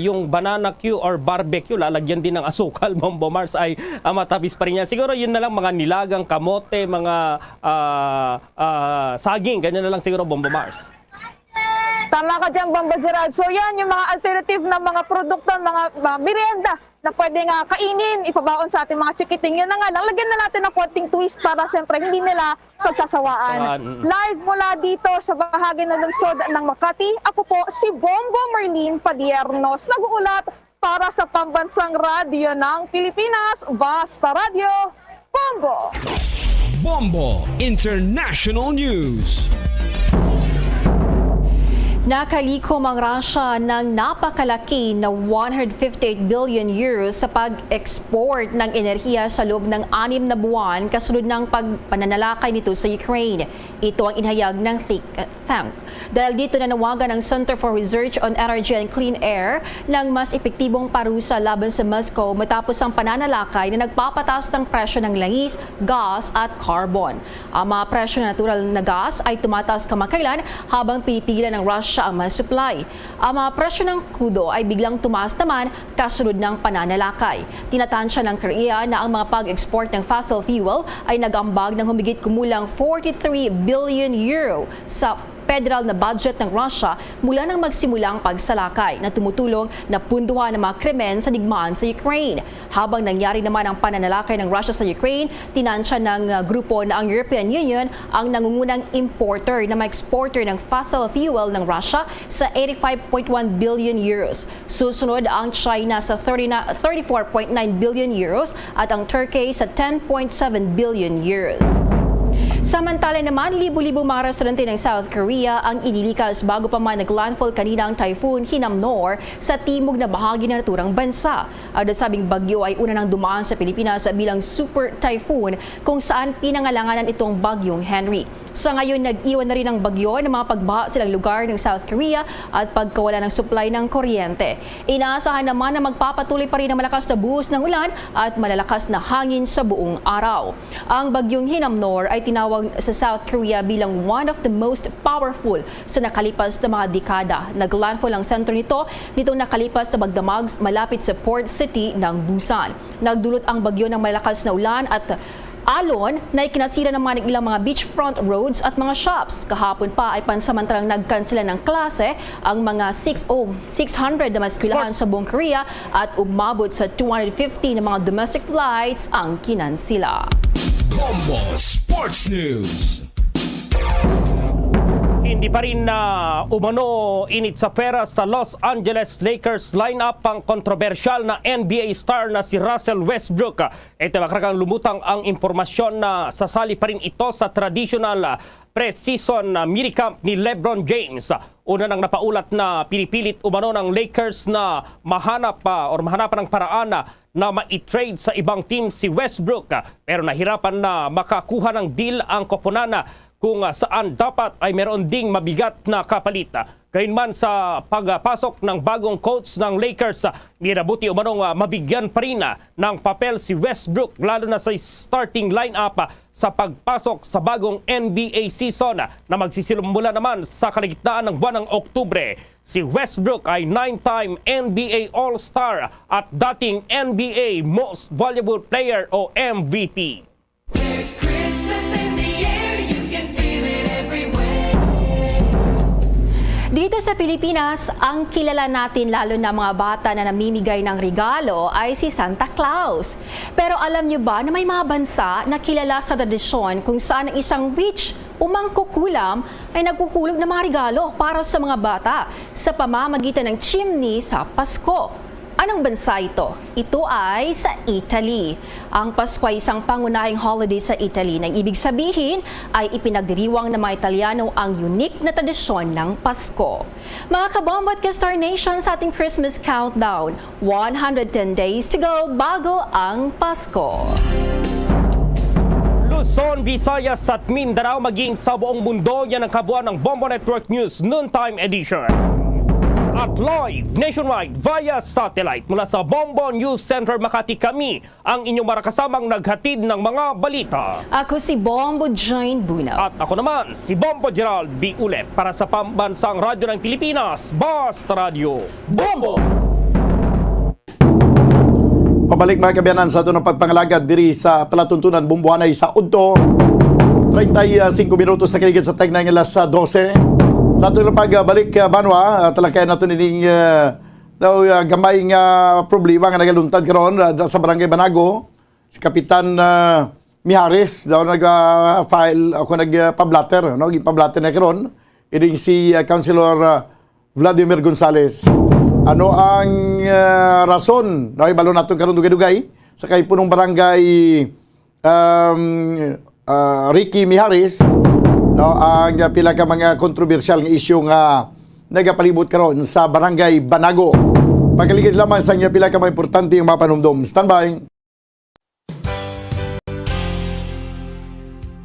yung banana Q or barbecue, lalagyan din ng asukal, Bombo Mars, ay matamis pa rin yan. Siguro yun na lang mga nilagang kamote, mga saging, ganyan na lang siguro, Bombo Mars. Tama ka dyan, Bombo Gerald. So yan yung mga alternative na mga produkto, mga merienda na pwede nga kainin, ipabaon sa ating mga chikiting. Yan na nga lang, lagyan na natin ng konting twist para siyempre hindi nila pagsasawaan. Live mula dito sa bahagi ng lungsod ng Makati, ako po si Bombo Marlene Padiernos, nag-uulat para sa Pambansang Radyo ng Pilipinas, Basta Radio, Bombo! Bombo International News. Nakalikom ang Russia ng napakalaki na 158 billion euros sa pag-export ng enerhiya sa loob ng 6 na buwan kasunod ng pagpananalakay nito sa Ukraine. Ito ang inihayag ng think tank. Dahil dito nanawagan ang Center for Research on Energy and Clean Air ng mas epektibong parusa laban sa Moscow matapos ang pananalakay na nagpapataas ng presyo ng langis, gas at carbon. Ang mga presyo ng natural na gas ay tumataas kamakailan habang pinipigilan ng Russia ang supply. Ang mga presyo ng krudo ay biglang tumaas naman kasunod ng pananalakay. Tinatansya ng Korea na ang mga pag-export ng fossil fuel ay nag-ambag ng humigit kumulang 43 billion euro sa federal na budget ng Russia mula nang magsimula ang pagsalakay na tumutulong na punduhan ng mga krimen sa digmaan sa Ukraine. Habang nangyari naman ang pananalakay ng Russia sa Ukraine, tinansya ng grupo na ang European Union ang nangungunang importer na ma-exporter ng fossil fuel ng Russia sa 85.1 billion euros. Susunod ang China sa 34.9 billion euros at ang Turkey sa 10.7 billion euros. Samantala naman, libo-libong mga residente ng South Korea ang inilikas bago pa man naglandfall kanina ang Typhoon Hinamnor sa timog na bahagi ng naturang bansa. Ang nasabing bagyo ay una nang dumaan sa Pilipinas bilang super typhoon kung saan pinangalanganan itong bagyong Henry. Sa ngayon, nag-iwan na rin ang bagyo ng mga pagbaha silang lugar ng South Korea at pagkawala ng supply ng kuryente. Inaasahan naman na magpapatuloy pa rin ang malakas na buhos ng ulan at malalakas na hangin sa buong araw. Ang bagyong Hinamnor ay tinawag sa South Korea bilang one of the most powerful sa nakalipas na mga dekada. Naglandfall ang sentro nitong nakalipas na magdamag malapit sa port city ng Busan. Nagdulot ang bagyo ng malakas na ulan at alon na ikinasira naman ng ilang mga beachfront roads at mga shops. Kahapon pa ay pansamantalang nagkansela ng klase ang mga 600 na mga eskwelahan sa buong Korea at umabot sa 250 na mga domestic flights ang kinansila. Bombo Sports News. Hindi pa rin na umano init sa pera sa Los Angeles Lakers lineup ang kontrobersyal na NBA star na si Russell Westbrook. Ito makrakang lumutang ang impormasyon na sasali pa rin ito sa traditional pre-season minicamp ni LeBron James. Una nang napaulat na pinipilit umano ng Lakers na mahanapan ng paraan na ma-trade sa ibang team si Westbrook. Pero nahirapan na makakuha ng deal ang koponan kung saan dapat ay meron ding mabigat na kapalit. Gayunman sa pagpasok ng bagong coach ng Lakers, minabuti umanong mabigyan pa rin ng papel si Westbrook lalo na sa starting lineup sa pagpasok sa bagong NBA season na magsisimula naman sa kalagitnaan ng buwan ng Oktubre. Si Westbrook ay 9-time NBA All-Star at dating NBA Most Valuable Player o MVP. Dito sa Pilipinas, ang kilala natin lalo na mga bata na namimigay ng regalo ay si Santa Claus. Pero alam niyo ba na may mga bansa na kilala sa tradisyon kung saan ang isang witch o mangkukulam ay nagkukulog ng mga regalo para sa mga bata sa pamamagitan ng chimney sa Pasko. Anong bansa ito? Ito ay sa Italy. Ang Pasko ay isang pangunahing holiday sa Italy na ibig sabihin ay ipinagdiriwang ng mga Italiano ang unique na tradisyon ng Pasko. Mga kabombo at ka-Star Nation, sa ating Christmas countdown, 110 days to go bago ang Pasko. Luzon, Visayas at Mindanao maging sa buong mundo, yan ang kabuuan ng Bombo Network News Noontime Edition. At live nationwide via satellite mula sa Bombo News Center Makati, kami ang inyong marakasamang naghatid ng mga balita. Ako si Bombo Jane Bunaw. At ako naman si Bombo Gerald B. Ulet para sa Pambansang Radyo ng Pilipinas, Basta Radio Bombo! Pabalik mga kabiyanan sa ito ng pagpangalagad diri sa palatuntunan Bumbuanay sa Udto. 35 minutos na kiligid sa tag na alas 12. Sa ito ng pagbalik Banwa, talakayan natin ining gamay nga problema nga nagaluntad karon sa Barangay Banago. Si Kapitan Mihares daw nag-file ako nagpa-blatter, no? Gipablatter na karon ining si Councilor Vladimir Gonzales. Ano ang rason na ibalo natin karon dugay-dugay sa kay punong barangay Ricky Mihares, no, ang pila ka mga kontrobersyal nga isyu nga nagapalibot karon sa Barangay Banago. Pagkaligid lamang sa inyo pila ka mga importante yung mapanumdum. Standby.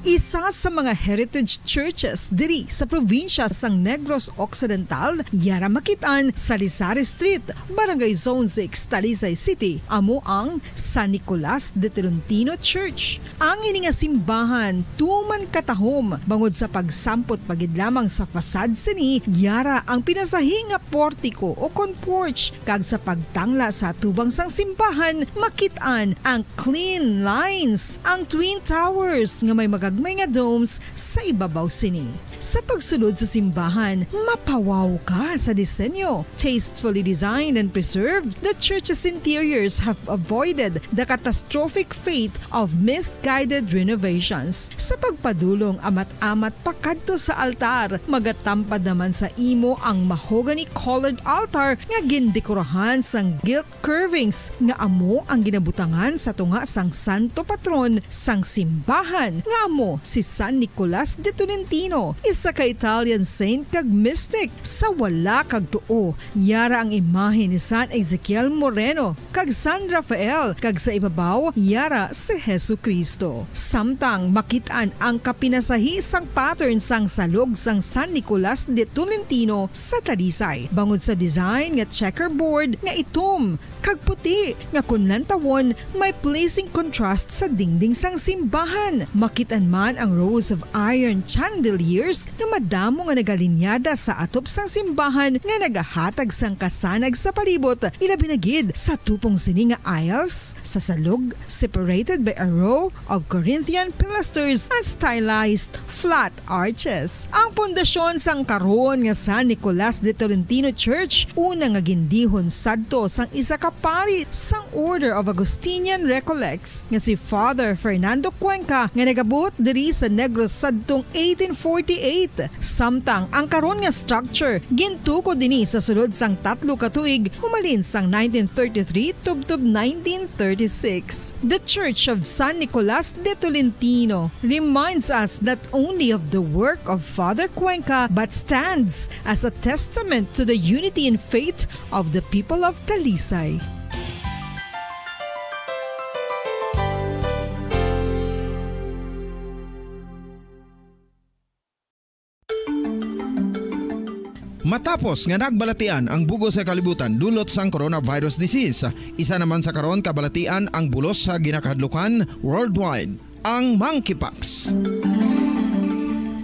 Isa sa mga heritage churches diri sa probinsya sang Negros Occidental, yara makitaan sa Rizal Street, Barangay Zone 6, Talisay City, amo ang San Nicolas de Tolentino Church. Ang ini nga simbahan tuman katahom bangod sa pagsampot pagid lamang sa fasad sini, yara ang pinasahi nga portiko o porch, kag sa pagtangla sa tubang sang simbahan makitaan ang clean lines, ang twin towers nga may magag gagmay nga domes sa ibabaw sini. Sa pagsulod sa simbahan, mapawaw ka sa disenyo. Tastefully designed and preserved, the church's interiors have avoided the catastrophic fate of misguided renovations. Sa pagpadulong amat-amat pakadto sa altar, magatampad naman sa imo ang mahogany colored altar nga gindekorahan sang gilt curvings nga amo ang ginabutangan sa tunga sang santo patron sang simbahan nga amo si San Nicolas de Tolentino, isa ka Italian saint kag mystic. Sa wala kag tuo, yara ang imahe ni San Ezekiel Moreno kag San Rafael, kag sa ibabaw yara si Jesucristo. Samtang makitaan ang kapinasahi sang pattern sang salog sang San Nicolas de Tolentino sa Talisay, bangod sa design nga checkerboard nga itom kag puti nga kunlantawon may pleasing contrast sa dingding sang simbahan. Makitaan man ang rows of iron chandeliers nga madamo nga nagalinyada sa atop sang simbahan nga nagahatag sang kasanag sa palibot, ilabi na gid sa tupong sini nga aisles sa salog, separated by a row of Corinthian pilasters and stylized flat arches. Ang pundasyon sang karon nga San Nicolas de Tolentino Church una nga gindihon sadto sang isa ka pari sang Order of Augustinian Recollects nga si Father Fernando Cuenca nga nagabot diri sa Negros sadtong 1848. Samtang ang karon nga structure gintuko dinhi sa sulod sang 3 ka tuig humalin sang 1933 tubtob 1936. The Church of San Nicolas de Tolentino reminds us not only of the work of Father Cuenca but stands as a testament to the unity and faith of the people of Talisay. Matapos nga nagbalatian ang bugos sa kalibutan dulot sang coronavirus disease, isa naman sa karon kabalatian ang bulos sa ginakahadlukan worldwide, ang monkeypox.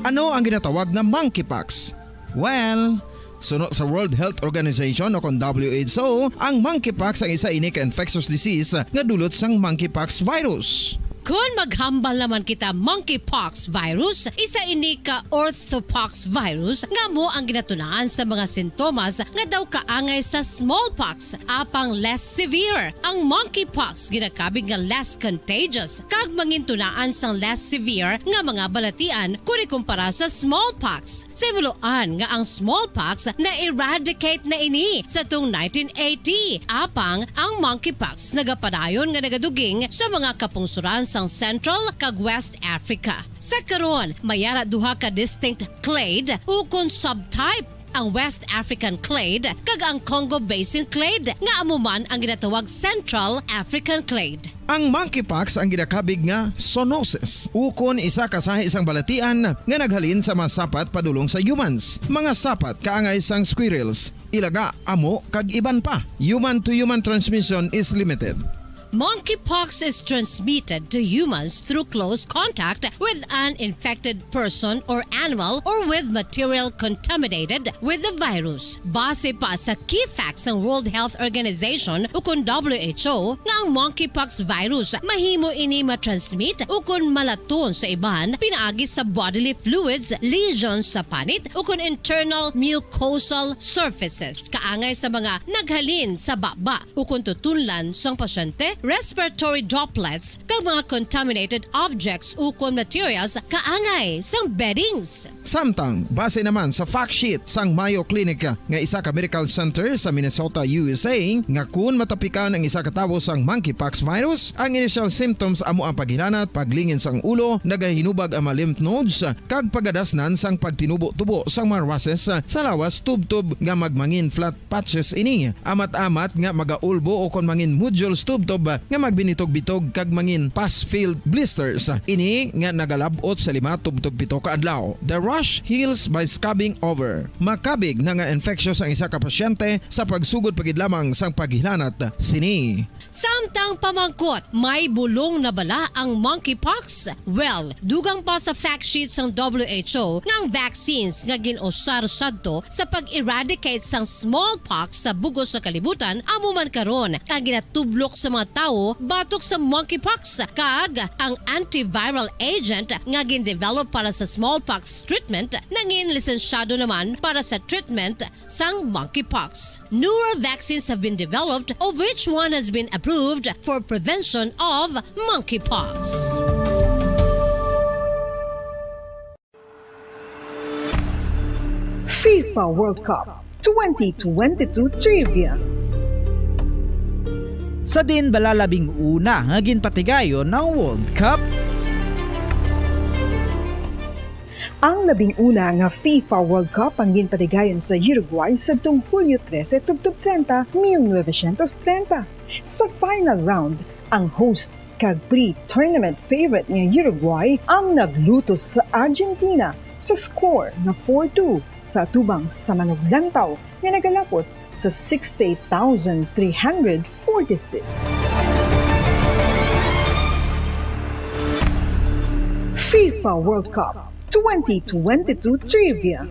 Ano ang ginatawag na monkeypox? Well, sunod sa World Health Organization o kung WHO, ang monkeypox ang isa ini ka infectious disease nga dulot sang monkeypox virus. Kung maghambal naman kita monkeypox virus, isa ini ka orthopox virus nga mo ang ginatunaan sa mga sintomas nga daw kaangay sa smallpox, apang less severe. Ang monkeypox ginakabig nga less contagious kag mangintunaan sang less severe nga mga balatian kung ikumpara sa smallpox. Simuloan nga ang smallpox na eradicate na ini sa tung 1980, apang ang monkeypox nagapadayon nga nagaduging sa mga kapungsuran sang Central kag West Africa. Sa karon, mayara duha ka distinct clade ukon subtype, ang West African clade kag ang Congo Basin clade nga amuman ang ginatawag Central African clade. Ang monkeypox ang ginakabig nga zoonosis. Ukon isa kasahi isang balatian nga naghalin sa mga sapat padulong sa humans. Mga sapat kaangay sang squirrels, ilaga, amo kag iban pa. Human to human transmission is limited. Monkeypox is transmitted to humans through close contact with an infected person or animal or with material contaminated with the virus. Base pa sa key facts ng World Health Organization ukon WHO nga ang monkeypox virus mahimo ini matransmit ukon malaton sa iban pinaagi sa bodily fluids, lesions sa panit ukon internal mucosal surfaces kaangay sa mga naghalin sa baba ukon tutunlan sang pasyente, respiratory droplets kag mga contaminated objects ukon materials kaangay sang beddings. Samtang base naman sa fact sheet sang Mayo Clinic nga isa ka medical center sa Minnesota, USA, nga kun matapikan ang isa ka tawo sang monkeypox virus, ang initial symptoms amo ang paghilanat, paglingin sang ulo, nagahinubag ang mga lymph nodes kag pagadasnan sang pagtinubo-tubo sang mga rashes sa lawas tubtob nga magmangin flat patches ini. Amat-amat nga magaulbo o kon mangin nodules tubtob nga magbinitog-bitog kag mangin pus-filled blisters. Ini nga nagalabot sa 5-7 ka adlaw. The rash heals by scabbing over. Makabig na nga infectious ang isa ka pasyente sa pagsugod pagid lamang sang paghilanat sini. Samtang pamangkot, may bulong na bala ang monkeypox? Well, dugang pa sa fact sheet sang WHO nga ang vaccines nga ginusar sadto sa pag-eradicate sang smallpox sa bugos sa kalibutan amo man karon ang ginatublok sa mga tawo batok sa monkeypox kag ang antiviral agent nga gin-develop para sa smallpox treatment nangin lisensyado naman para sa treatment sang monkeypox. Newer vaccines have been developed of which one has been approved for prevention of monkeypox. FIFA World Cup 2022 Trivia. Sa din balalabing una nga ginpatigayon ng World Cup. Ang labing una nga FIFA World Cup ang ginpatigayon sa Uruguay sa Hulyo 13, 30, 1930. Sa final round, ang host kag pre-tournament favorite nga Uruguay ang naglutos sa Argentina sa score na 4-2 sa tubang sa manuglantaw nga nagalapot sa 68,346. FIFA World Cup 2022 Trivia.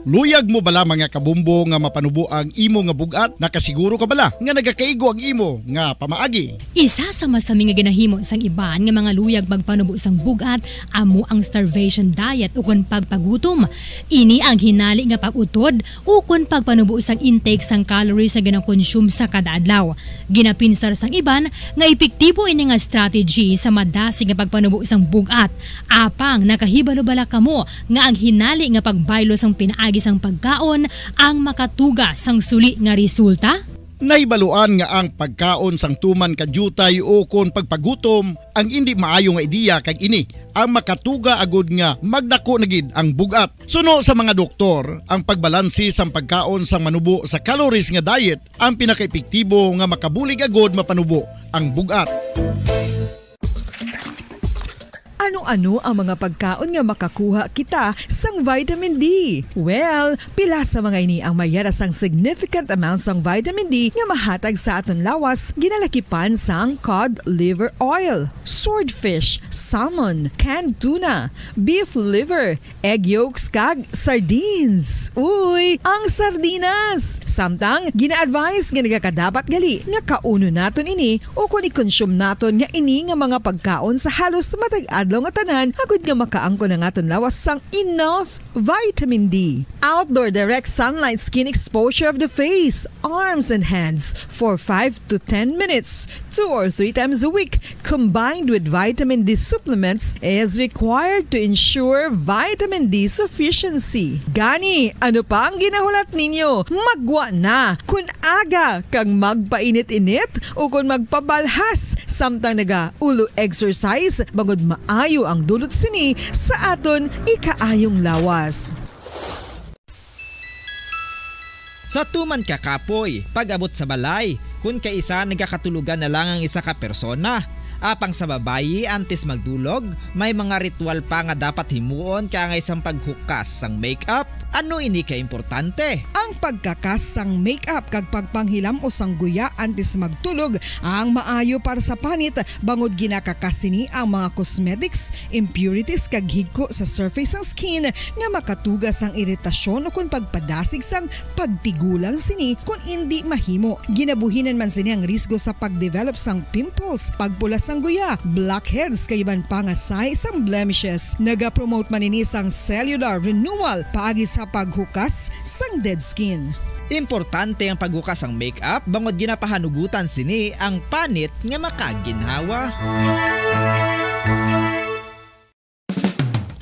Luyag mo bala mga kabumbo nga mapanubo ang imo nga bugat? Nakasiguro ka bala nga nagakaigo ang imo nga pamaagi? Isa sa masami nga ginahimo sang iban nga mga luyag magpanubo sang bugat amo ang starvation diet ukon pagpagutom. Ini ang hinali nga pag-utod ukon pagpanubo sang intake sang calories nga gina-consume sa kada adlaw. Ginapinsar sang iban nga epektibo ini nga strategy sa madasig nga pagpanubo sang bugat. Apang nakahibalo-bala kamo nga ang hinali nga pagbaylo sang pinaagi sang pagkaon ang makatuga sang suli nga resulta? Naibaluan nga ang pagkaon sang tuman kadyutay o kon pagpagutom ang hindi maayo nga ideya kag ini ang makatuga agud nga magdako na gid ang bugat. Suno sa mga doktor, ang pagbalansi sang pagkaon sang manubo sa calories nga diet ang pinakaepektibo nga makabulig agud mapanubo ang bugat. Ano-ano ang mga pagkaon nga makakuha kita sang vitamin D? Well, pila sa mga ini ang mayara sang significant amount sang vitamin D nga mahatag sa aton lawas ginalakipan sang cod liver oil, swordfish, salmon, canned tuna, beef liver, egg yolks kag sardines. Uy, ang sardinas! Samtang gina-advise nga nagakadapat gali nga kauno naton ini o kung i-consume naton nga ini nga mga pagkaon sa halos matag adlaw nga tanan agud nga makaangko na nga lawas sang enough vitamin D. Outdoor direct sunlight skin exposure of the face, arms and hands for 5 to 10 minutes 2 or 3 times a week combined with vitamin D supplements is required to ensure vitamin D sufficiency. Gani, ano pa ang ginahulat ninyo? Magwa na kun aga kang magpainit-init o kun magpabalhas samtang naga-ulo exercise bangod maayo ang dulot sini sa aton ikaayong lawas. Sa tuman ka kapoy, pag-abot sa balay, kung kaisa nagkakatulugan na lang ang isa ka persona. Apang sa babayi antes magdulog, may mga ritual pa nga dapat himuon kaya nga isang paghukas sang makeup. Ano ini ka importante? Ang pagkakas sang makeup kag pagpanghilam o sang guya antes magtulog ang maayo para sa panit bangod ginakakas sini ang mga cosmetics, impurities kag higko sa surface sang skin nga makatugas sang iritasyon o kung pagpadasig sang pagtigulang sini kung hindi mahimo. Ginabuhinan man sini ang risgo sa pagdevelop sang pimples, pagpula sang guya, blackheads kay iban pa nga size sang blemishes. Naga-promote man ini sang cellular renewal paagi sa paghukas sang dead skin. Importante ang paghukas ang makeup bangod ginapahanugutan sini ang panit nga makaginhawa.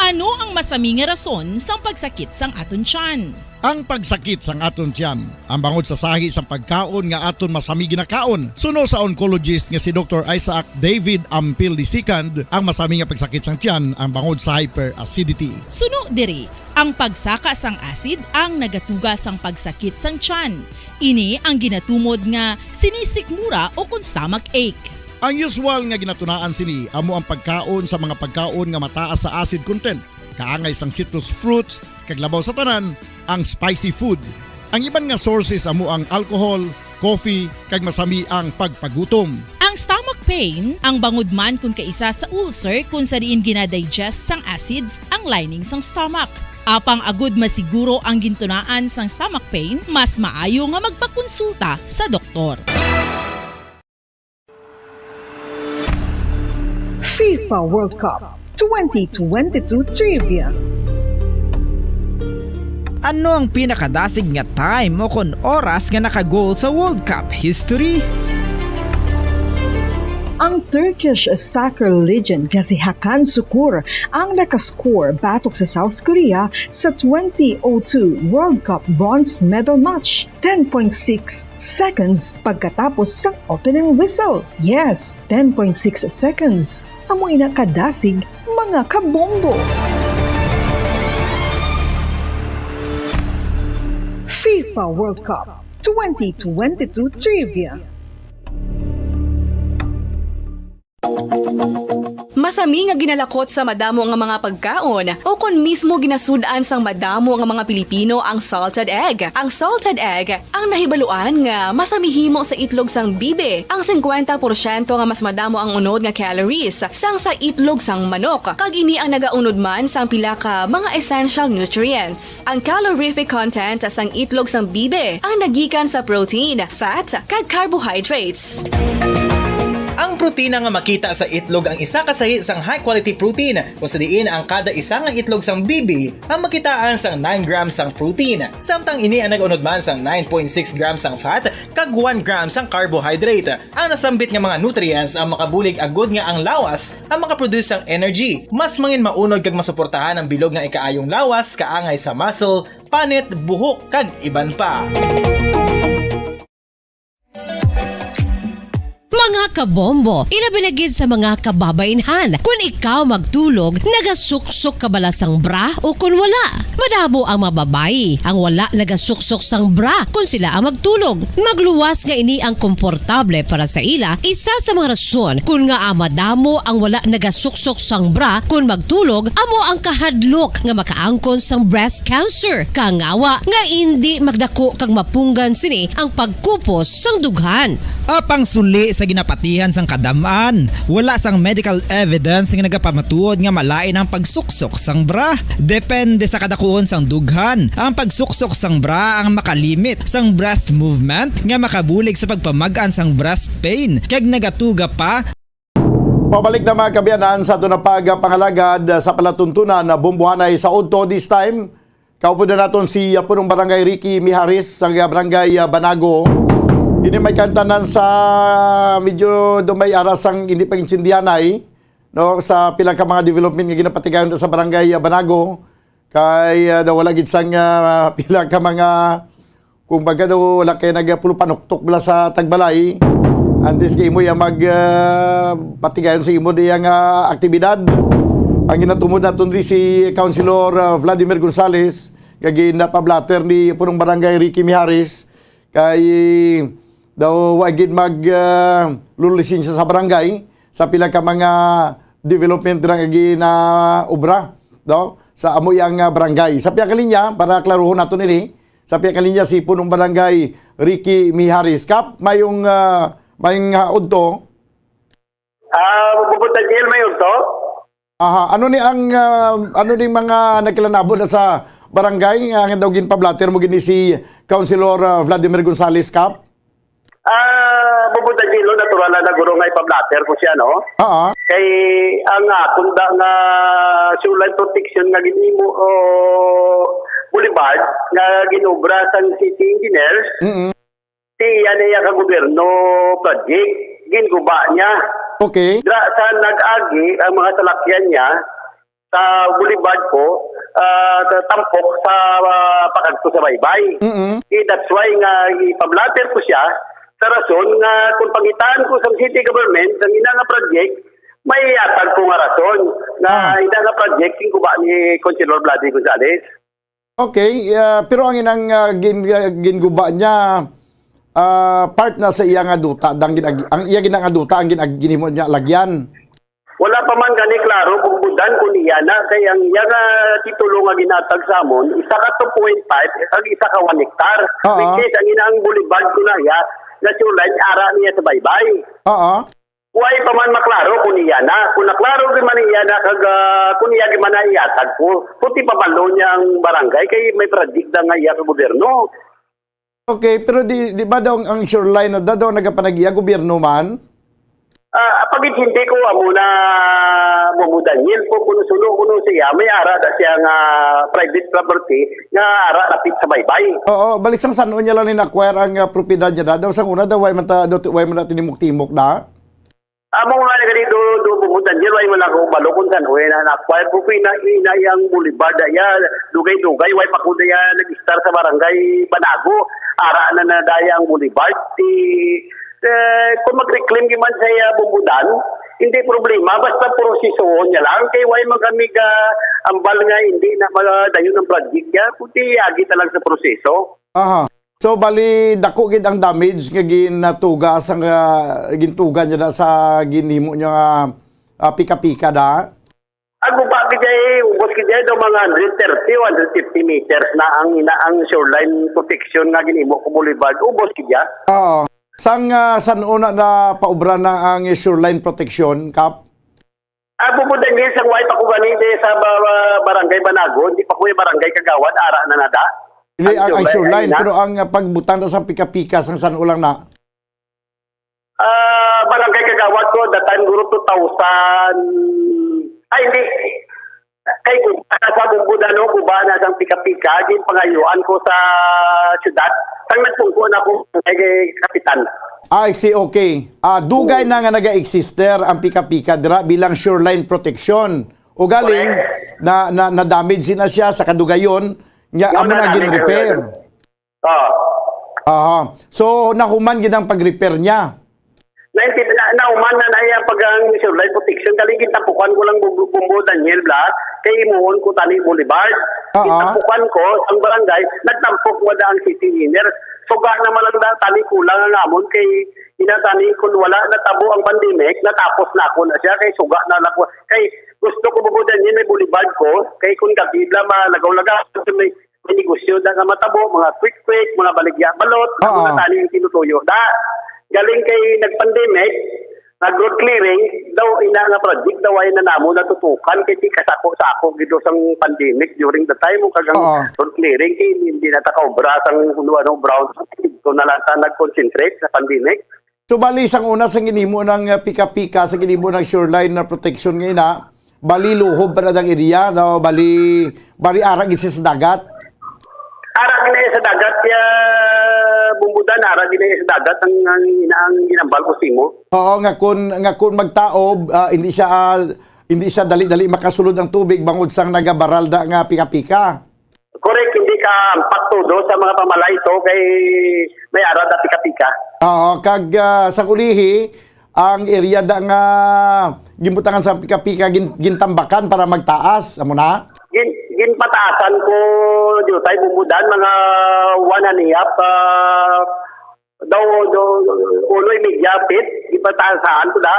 Ano ang masami nga rason sang pagsakit sang aton tiyan? Ang pagsakit sang aton tiyan, ang bangod sa sahi sang pagkaon nga aton masami ginakaon. Suno sa oncologist nga si Dr. Isaac David Ampil II, ang masami nga pagsakit sang tiyan ang bangod sa hyperacidity. Suno diri, ang pagsaka sang acid ang nagatuga sang pagsakit sang tiyan. Ini ang ginatumod nga sinisikmura o kung stomach ache. Ang usual nga ginatunaan sini amo ang pagkaon sa mga pagkaon nga mataas sa acid content, kaangay sang citrus fruits, kag labaw sa tanan ang spicy food. Ang iban nga sources amo ang alcohol, coffee, kag masami ang pagpagutom. Ang stomach pain ang bangod man kung kaisa sa ulcer kung sa diin ginadigest sang acids ang lining sang stomach. Apang agud masiguro ang gintunaan sang stomach pain, mas maayo nga magpakonsulta sa doktor. FIFA World Cup 2022 Trivia. Ano ang pinakadasig nga time o kon oras nga nakagol sa World Cup history? Ang Turkish soccer legend nga si Hakan Şükür ang nakascore batok sa South Korea sa 2002 World Cup bronze medal match. 10.6 seconds pagkatapos sa opening whistle. Yes, 10.6 seconds. Amoy na kadasig mga kabombo. FIFA World Cup 2022 Trivia. Masami nga ginalakot sa madamo nga mga pagkaon o kon mismo ginasudaan sang madamo nga mga Pilipino ang salted egg. Ang salted egg ang nahibaluan nga masamihimo sa itlog sang bibe. Ang 50% nga mas madamo ang unod nga calories sang sa itlog sang manok. Kag ini ang nagaunod man sang pila ka mga essential nutrients. Ang calorific content sang itlog sang bibe ang nagikan sa protein, fat, kag carbohydrates. Ang protina nga makita sa itlog ang isa kasahi sang high quality protein kung sa diin ang kada isa nga itlog sang bibi ang makitaan sang 9 grams sang protein. Samtang ini ang nag-unod man sang 9.6 grams sang fat kag 1 grams sang carbohydrate. Ang nasambit nga mga nutrients ang makabulig agud nga ang lawas ang makaproduce sang energy. Mas mangin maunod kag masuportahan ang bilog nga ikaayong lawas kaangay sa muscle, panit, buhok kag iban pa. Mga kabombo, ilabilagid sa mga kababainhan. Kung ikaw magtulog, nagasuksok ka bala sang bra o kung wala. Madamo ang mababayi ang wala nagasuksok sang bra kung sila ang magtulog. Magluwas nga ini ang komportable para sa ila. Isa sa mga rason kung nga madamo ang wala nagasuksok sang bra kung magtulog, amo ang kahadlok nga makaangkon sang breast cancer. Kangawa nga hindi magdako kag mapunggan sini ang pagkupos sang dughan. Apang suli sa ginapatihan sang kadamaan, wala sang medical evidence nga nagapamatuod nga malain ang pagsuksok sang bra. Depende sa kadakuon sang dughan. Ang pagsuksok sang bra ang makalimit sang breast movement nga makabulig sa pagpamagan sang breast pain kag nagatuga pa. Pabalik na mga kabiyanan sa ito na pagpangalagad sa palatuntunan na bumbuhanay sa Udto. This time, kaupo na natin si punong barangay Ricky Miharis sa barangay Banago. Ini may kantanan sa medyo dumay aras ang hindi pag-insindihanay no, sa pilang ka mga development nga ginapatigayon sa barangay Banago. Kay daw wala gid sang pilang ka mga kung baga daw wala kay nagpulupanuktok bala sa Tagbalay. Antes kay imo yang patigayon sa imo diyang aktibidad. Ang ginatumod naton ri si Councilor Vladimir Gonzales kag napablatter ni punong barangay Ricky Miharis kay daw wagid lulisensya sa barangay sa pila ka mga development nga gina obra no sa amo yang barangay. Sa piya kalinya para klaruhon naton ini, sa piya kalinya si punong barangay Ricky Miharis. Kap mayong Udto. Pupunta jail may Udto. Aha, ano ni mga nagkalanabo na sa barangay nga daw ginpablatter mo gini si Councilor Vladimir Gonzales Kap? Pupunta jail natural na guro nga ipablatter ko siya no. Kay ang kunda nga sulay protection nga ginimo o boulevard nga ginobra sa city engineers. Si yan ka gobyerno project ginguba niya. Okay. Sa nag-agi ang mga salakyan niya sa boulevard ko tampok sa pakagto sa baybay. That's why nga ipablatter ko siya sa rason nga kung pangitaan ko sa city government ang ina nga project may atag ko nga rason na ina nga project king kuba ni Councilor Vladimir Gonzales. Okay, pero ang inang ginguba niya part na sa iya nga duta ang iya ginang duta ang ginimo niya lagyan. Wala pa man gani klaro kung budan kun iya na kay ang iya nga titulo nga ginatag sa amon isa ka 2.5 ag isa ka 1 hectare. Which is ang inang boulevard ko na ya na sulay ara niya sa baybay. Why pa man maklaro kung iya na. Kung naklaro di man iya na, kung iya di man na iyatag po, puti pa malo niya ang barangay, kay may project na nga iya sa gobyerno. Okay, pero di ba daw ang shoreline na daw nagapanag-iya gobyerno man? Pagit hindi ko muna mumudanyil po kuno sulo kuno siya may ara da siya nga private property nga ara lapit sa baybay. Oo, balik sang sano niya lang ni-acquire ang propiedad niya daw sa una daw way man tinimok-timok na. Amo nga ganito do mumudanyil way man ako balokon san way na acquire po ina yang boulevard ya dugay-dugay way pa kuda ya nag-star sa barangay Banago ara na nadaya ang boulevard kung mag-reclaim man sa bumbudan, hindi problema, basta proseso niya lang. Kaya way kami ka ambal nga hindi na madayon ng project niya, puti agi talang sa proseso. Aha. So bali dako gid ang damage nga ginatuga sa gintugan niya na sa ginhimo niya pika-pika da. Ang upa kay ubos kay do mga 130 150 meters na ang shoreline protection nga ginhimo ko boulevard ubos kay. Oo. San una na paubra na ang shoreline protection, Kap? Pupunta niya sa way pa ko ganito sa barangay Banago, hindi pa ko yung barangay Kagawad, ara na nada. Hindi, ang shoreline, pero ang pagbutang na sa pika-pika, san ulang na? Barangay Kagawad ko, datan guro 2000, ay hindi, kay sa bumbudan no, kuba na sang pika-pika, din pangayuan ko sa syudad, sang nagtungkon ako kay kapitan. I see, okay. Dugay na nga naga-exister ang pika-pika dira bilang shoreline protection. O galing, na-damage na siya sa kadugayon, nga amo na gin-repair. So, nahuman gid ang pag-repair niya. Nauman na naya pag ang shoreline protection kaligid tapukan ko lang bumbo Daniel Bla kay imuhon ko tani Boulevard. Tapukan ko ang barangay nagtampok wala ang city engineer. Suga naman lang tani kulang ang amon kay inatani kun wala natabo ang pandemic natapos na ako na siya kay suga na ako kay gusto ko bumbo Daniel may Boulevard ko kay kun gabidla malagaw-lagaw may negosyo na nga matabo mga quick mga baligya balot mga tani yung tinutuyo da galing kay nag-pandemic, nag-road clearing, daw ina nga project daw ay nanamo natutukan kay ti kasako-sako gito sang pandemic during the time mo kagang road clearing kay hindi na takaobra sang brown so nalata nag-concentrate sa pandemic. So bali isang una sa ginimo ng pika-pika sa ginimo ng shoreline na protection ngayon na bali luhob para dang area daw bali arag isa sa dagat. Arag na sa dagat ya bumbudan ara dinay sa dagat ang ginambal ko simo. Oo nga kun magtaob hindi siya dali-dali makasulod ng tubig bangod sang nagabaral da nga pika-pika. Correct, hindi ka paktudo sa mga pamalay to kay may ara da pika-pika. Oo, kag sa kulihi ang area da nga gimbutangan sa pika-pika gintambakan para magtaas amo na. Ginpataasan ko jutay bumbudan mga 1.5 daw uloy media pit ipataasan ko da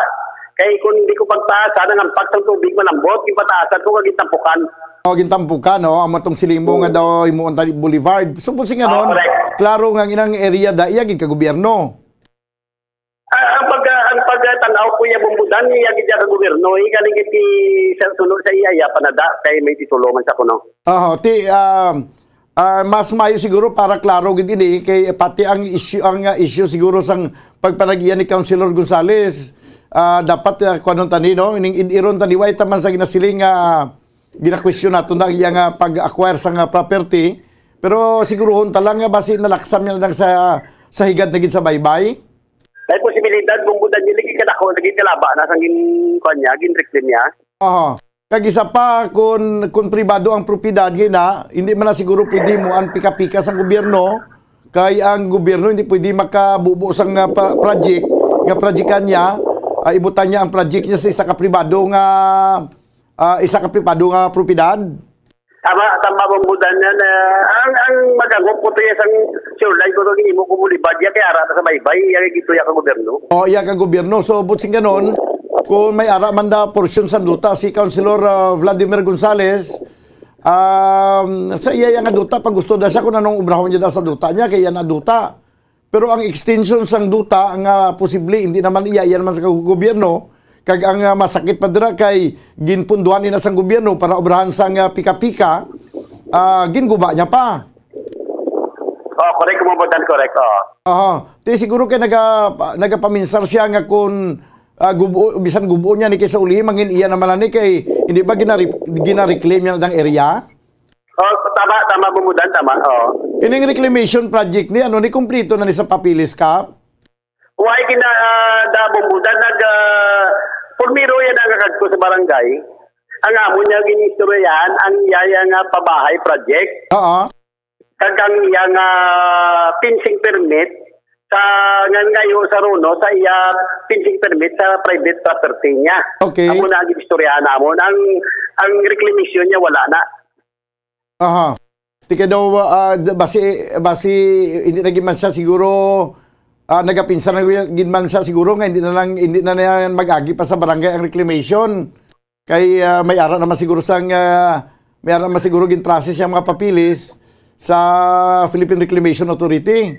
kay kung hindi ko pagtaasan ang ampak ng tubig malambot ipataasan ko kag gitampukan. Gintampukan no amo tong silimo nga daw imuon tani Boulevard. Subot sing ganon. Klaro nga inang area da iya gid ka gobyerno. Ang pagtanaw ko ya bumbudan iya gid ka gobyerno galing iti sa sunod sa iya panada kay may titulo man sa kuno. Mas mayo siguro para klaro gid ini kay pati ang issue siguro sang pagpanagian ni Councilor Gonzales dapat kuanon tani no ining iron tani way taman sa ginasiling gina-question nato na iya nga pag-acquire sang property pero sigurohon talang nga basi nalaksam niya lang sa higad na gid sa baybay. May posibilidad bumbudan niya lagi kadako lagi kalaba na sang kanya gin-reclaim niya. Kag isa pa kung pribado ang propiedad gina, hindi man na siguro pwede mo ang pika-pika sa gobyerno kay ang gobyerno hindi pwede makabubo sang project niya, ibutan niya ang project niya sa isa ka pribado nga propiedad. Tama bumbudan niya na ang magagop ko to sang shoreline ko to imo ko Boulevard ya kay ara sa baybay ya gito ya ka gobyerno. Iya ka gobyerno so butsing ganon. Kung may ara man da portion sa duta si Councilor Vladimir Gonzales sa iya nga duta pag gusto da siya kung anong ubrahon niya da sa duta niya kaya na duta Pero ang extension sang duta nga posible hindi naman iyan naman sa gobyerno kag ang masakit pa dira kay ginpunduhan ina sang gobyerno para obrahan sang pika-pika ginguba niya pa. Oh, correct mo ba dan correct? Oh. Ti siguro kay nagapaminsar siya nga kun bisan gubo niya ni kay sa uli mangin iya naman ni kay hindi ba gina-reclaim niya dang area? Oh, tama bumudan tama. Oh. Ining reclamation project ni ni kumpleto na ni sa papilis Kap? Why gina da bumudan pulmiro yan ang kakagto sa barangay. Ang amo niya ginistoryahan ang iyaya nga pabahay project. Oo. Kagang iya nga fencing permit sa ngayo sa Runo sa iya fencing permit sa private property niya. Okay. Amo na ginistoryahan namon ang reclamation niya wala na. Aha. Tika daw basi hindi na man siya siguro nagapinsan na ginman siya siguro nga hindi na yan mag-agi pa sa barangay ang reclamation. Kay may ara naman siguro may ara naman siguro gin-process yung mga papilis sa Philippine Reclamation Authority.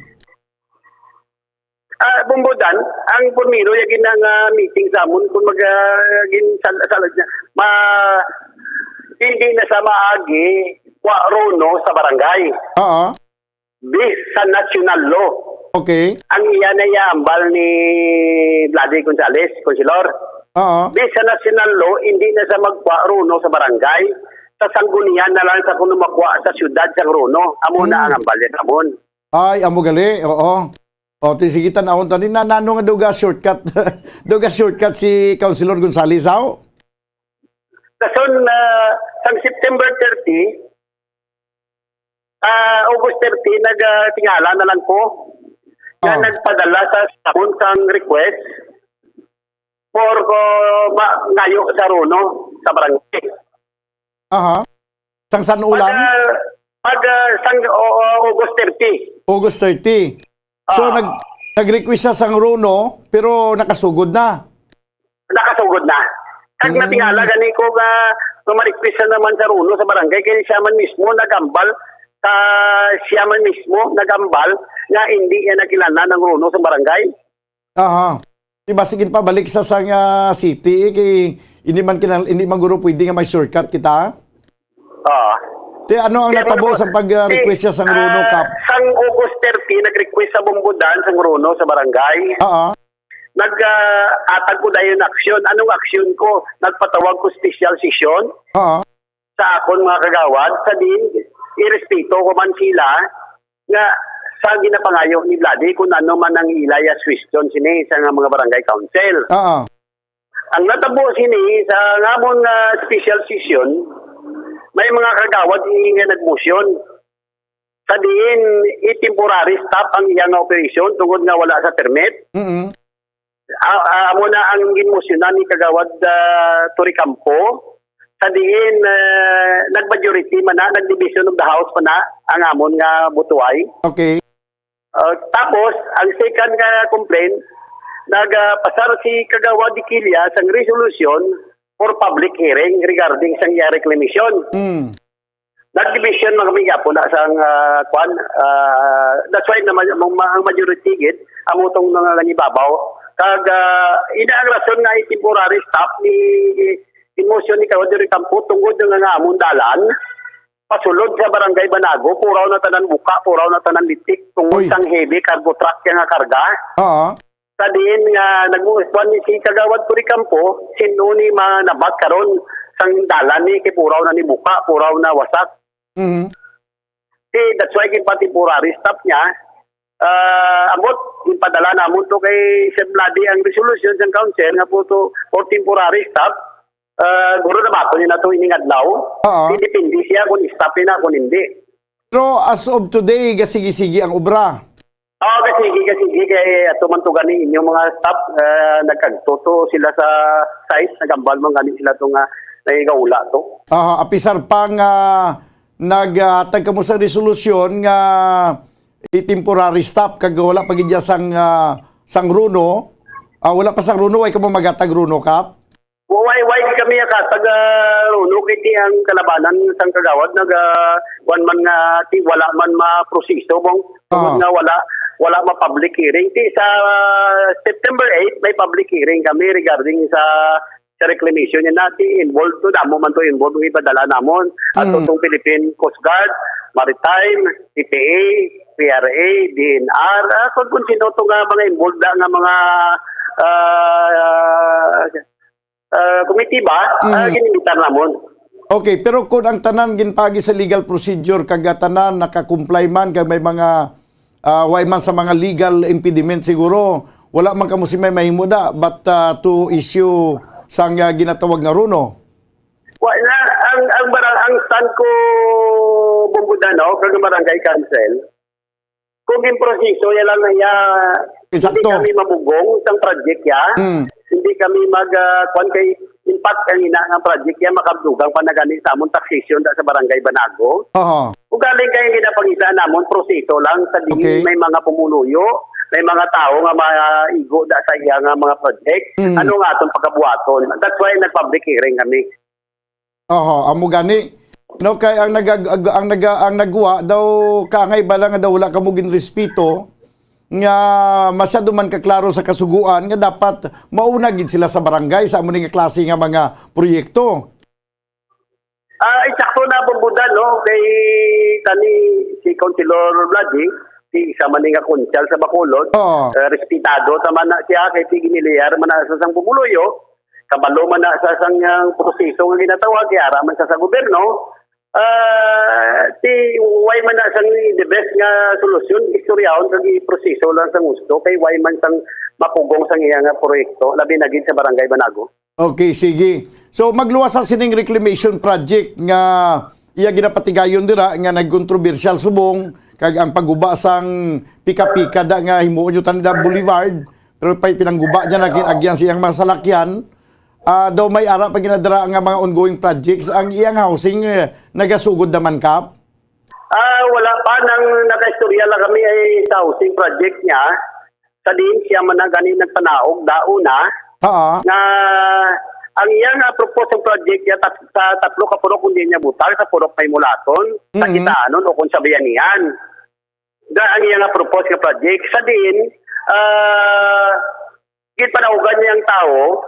Bumbudan, ang pumiro yung ginang meeting sa amon kung salad niya. Hindi na sa maagi Runo sa barangay. Oo. Based sa national law. Okay. Ang iyan ay ambal ni Vladi Gonzales, Consilor. Oo. Based sa national law, hindi na sa Runo sa barangay. Sa sanggunian na lang sa kung makwa sa syudad sa Runo. Amo na ang ambal yan amon. Ay, amo gali. Oo. O, tisigitan ahon tanin na nano nga duga shortcut. Duga shortcut si Councilor Gonzales aw. Kason sang September 30, August 30, nagtingala na lang po na nagpadala sa sabuntang request for ngayo sa Runo sa barangay. Aha. Sang san ulan? Sang August 30. August 30. So nag-request siya sang Runo pero nakasugod na. Nakasugod na. Kag natingala gani ko nga ma-request naman sa Runo sa barangay kaya siya man mismo nagambal nga hindi yan nakilala ng Runo sa barangay. Aha. Diba sige pa balik sa sang city kay hindi man guro pwede nga may shortcut kita. Te ano ang natabo sa pag-request siya sang Runo Kap? Sang August 30 nag-request sa Bumbudan sang Runo sa barangay. Oo. Nag-atag ko dayon aksyon. Anong aksyon ko? Nagpatawag ko special session. Oo. Sa akon mga kagawad sa din irespeto ko man sila nga sa ginapangayo ni Vladi kung ano man ang ilayas question sini sa mga barangay council. Oo. Ang natabo sini sa ngamon special session may mga kagawad nga nagmotion. Sa diin temporary stop ang iyang operation tungod nga wala sa permit. Amo na ang ginmosyonan ni kagawad Tory Campo. Sa diin nag-majority man na, nag-division of the house pa na ang amon nga butuay. Okay. Tapos ang second nga complaint nagpasar si kagawad Dikilya sang resolution for public hearing regarding sang iya reclamation. Nag-division mga kami po na sang kwan. That's why naman ang majority git amutong nga ibabaw. Kag ina ang rason nga temporary stop ni emotion ni Kawadiri Campo tungod nga amon dalan pasulod sa barangay Banago puraw na tanan buka puraw na tanan litik tungod sang heavy cargo truck nga karga. Oo. Sa diin nga nagmuuswan ni si Kagawad Tory Campo sino ni manabag karon sang dalan ni kay puraw na ni buka puraw na wasak. That's why kin temporary stop niya. Amot ipadala namon to kay Sir Vladi ang resolution sa council nga po to for temporary stop. Guro na ba niya na to ining adlaw? Depende siya kung stop na kung hindi. Pero as of today gasigi-sigi ang obra. Gasigi kay tumantugan ni inyong mga staff nagkagtoto sila sa site nagambal man gani sila to nga naigaula to. Apisar pa nga naghatag kamo sa resolusyon nga temporary stop kag wala pa gid sang Runo. Wala pa sang Runo way kamo magatag Runo Kap. Why kami katag Runo kiti ang kalabanan sang kagawad one man nga wala man ma proseso bong tungod nga wala wala ma-public hearing. Sa September 8, may public hearing kami regarding sa reclamation niya natin. Involved to, damo man to involved, ipadala namon. At itong Philippine Coast Guard, Maritime, TPA, PRA, DNR, kung sino itong mga involved nga mga committee ba, ginimitar namon. Okay, pero kung ang tanan ginpagi sa legal procedure, kag tanan nakakumply man, kag may mga way man sa mga legal impediment siguro, wala man kamo si may mahimo da, but to issue sang ginatawag nga runo. Wala, ang stand ko Bumbudano, kag barangay council, kung yung proseso, yan lang hindi kami mabugong sa project ya. Hindi kami kung kay impact ang ina ng project ya, makabdugang pa na ganit sa among taxation sa barangay Banago. Kung galing kayo ginapangisa namon, proseso lang sa may mga pumuluyo, may mga tao nga maigo sa iya nga mga project. Ano nga itong pagkabuhaton? That's why nag-public hearing kami. Amo gani. No, kay ang nagwa daw kangay bala nga daw wala kamo ginrespeto nga masyado man kaklaro sa kasuguan nga dapat mauna gid sila sa barangay sa amo nga klase nga mga proyekto. Eksakto na Bumbudan, no, kay si Councilor Vladi, si isa man nga konsyal sa Bacolod, respetado taman na siya kay Tiginilyar man sa sang bumuloyo, kabalo man na sa sang proseso nga ginatawag kaya man sa gobyerno. Why man na sang the best nga solusyon istoryaon kag proseso lang sang gusto kay why man sang mapugong sang iya nga proyekto labi na gid sa barangay Banago. Okay, sige. So magluwas sa sining reclamation project nga iya ginapatigayon dira nga nagkontrobersyal subong kag ang pagguba sang pika-pika da nga himuon yung Tanda Boulevard pero pay pinangguba niya naging agyan siyang masalakyan. Daw may ara pag ginadara nga mga ongoing projects ang iyang housing nagasugod naman kap? Wala pa nang nakaistorya lang kami ay sa housing project niya. Sa din siya man gani nagpanaog dauna na ang iyang proposal project niya sa tatlo ka purok kundi niya butang sa purok may mulaton sa Kitaanon o kung sa Bayanihan. Ang iyang propose nga project sa din ginpanaogan niya ang tao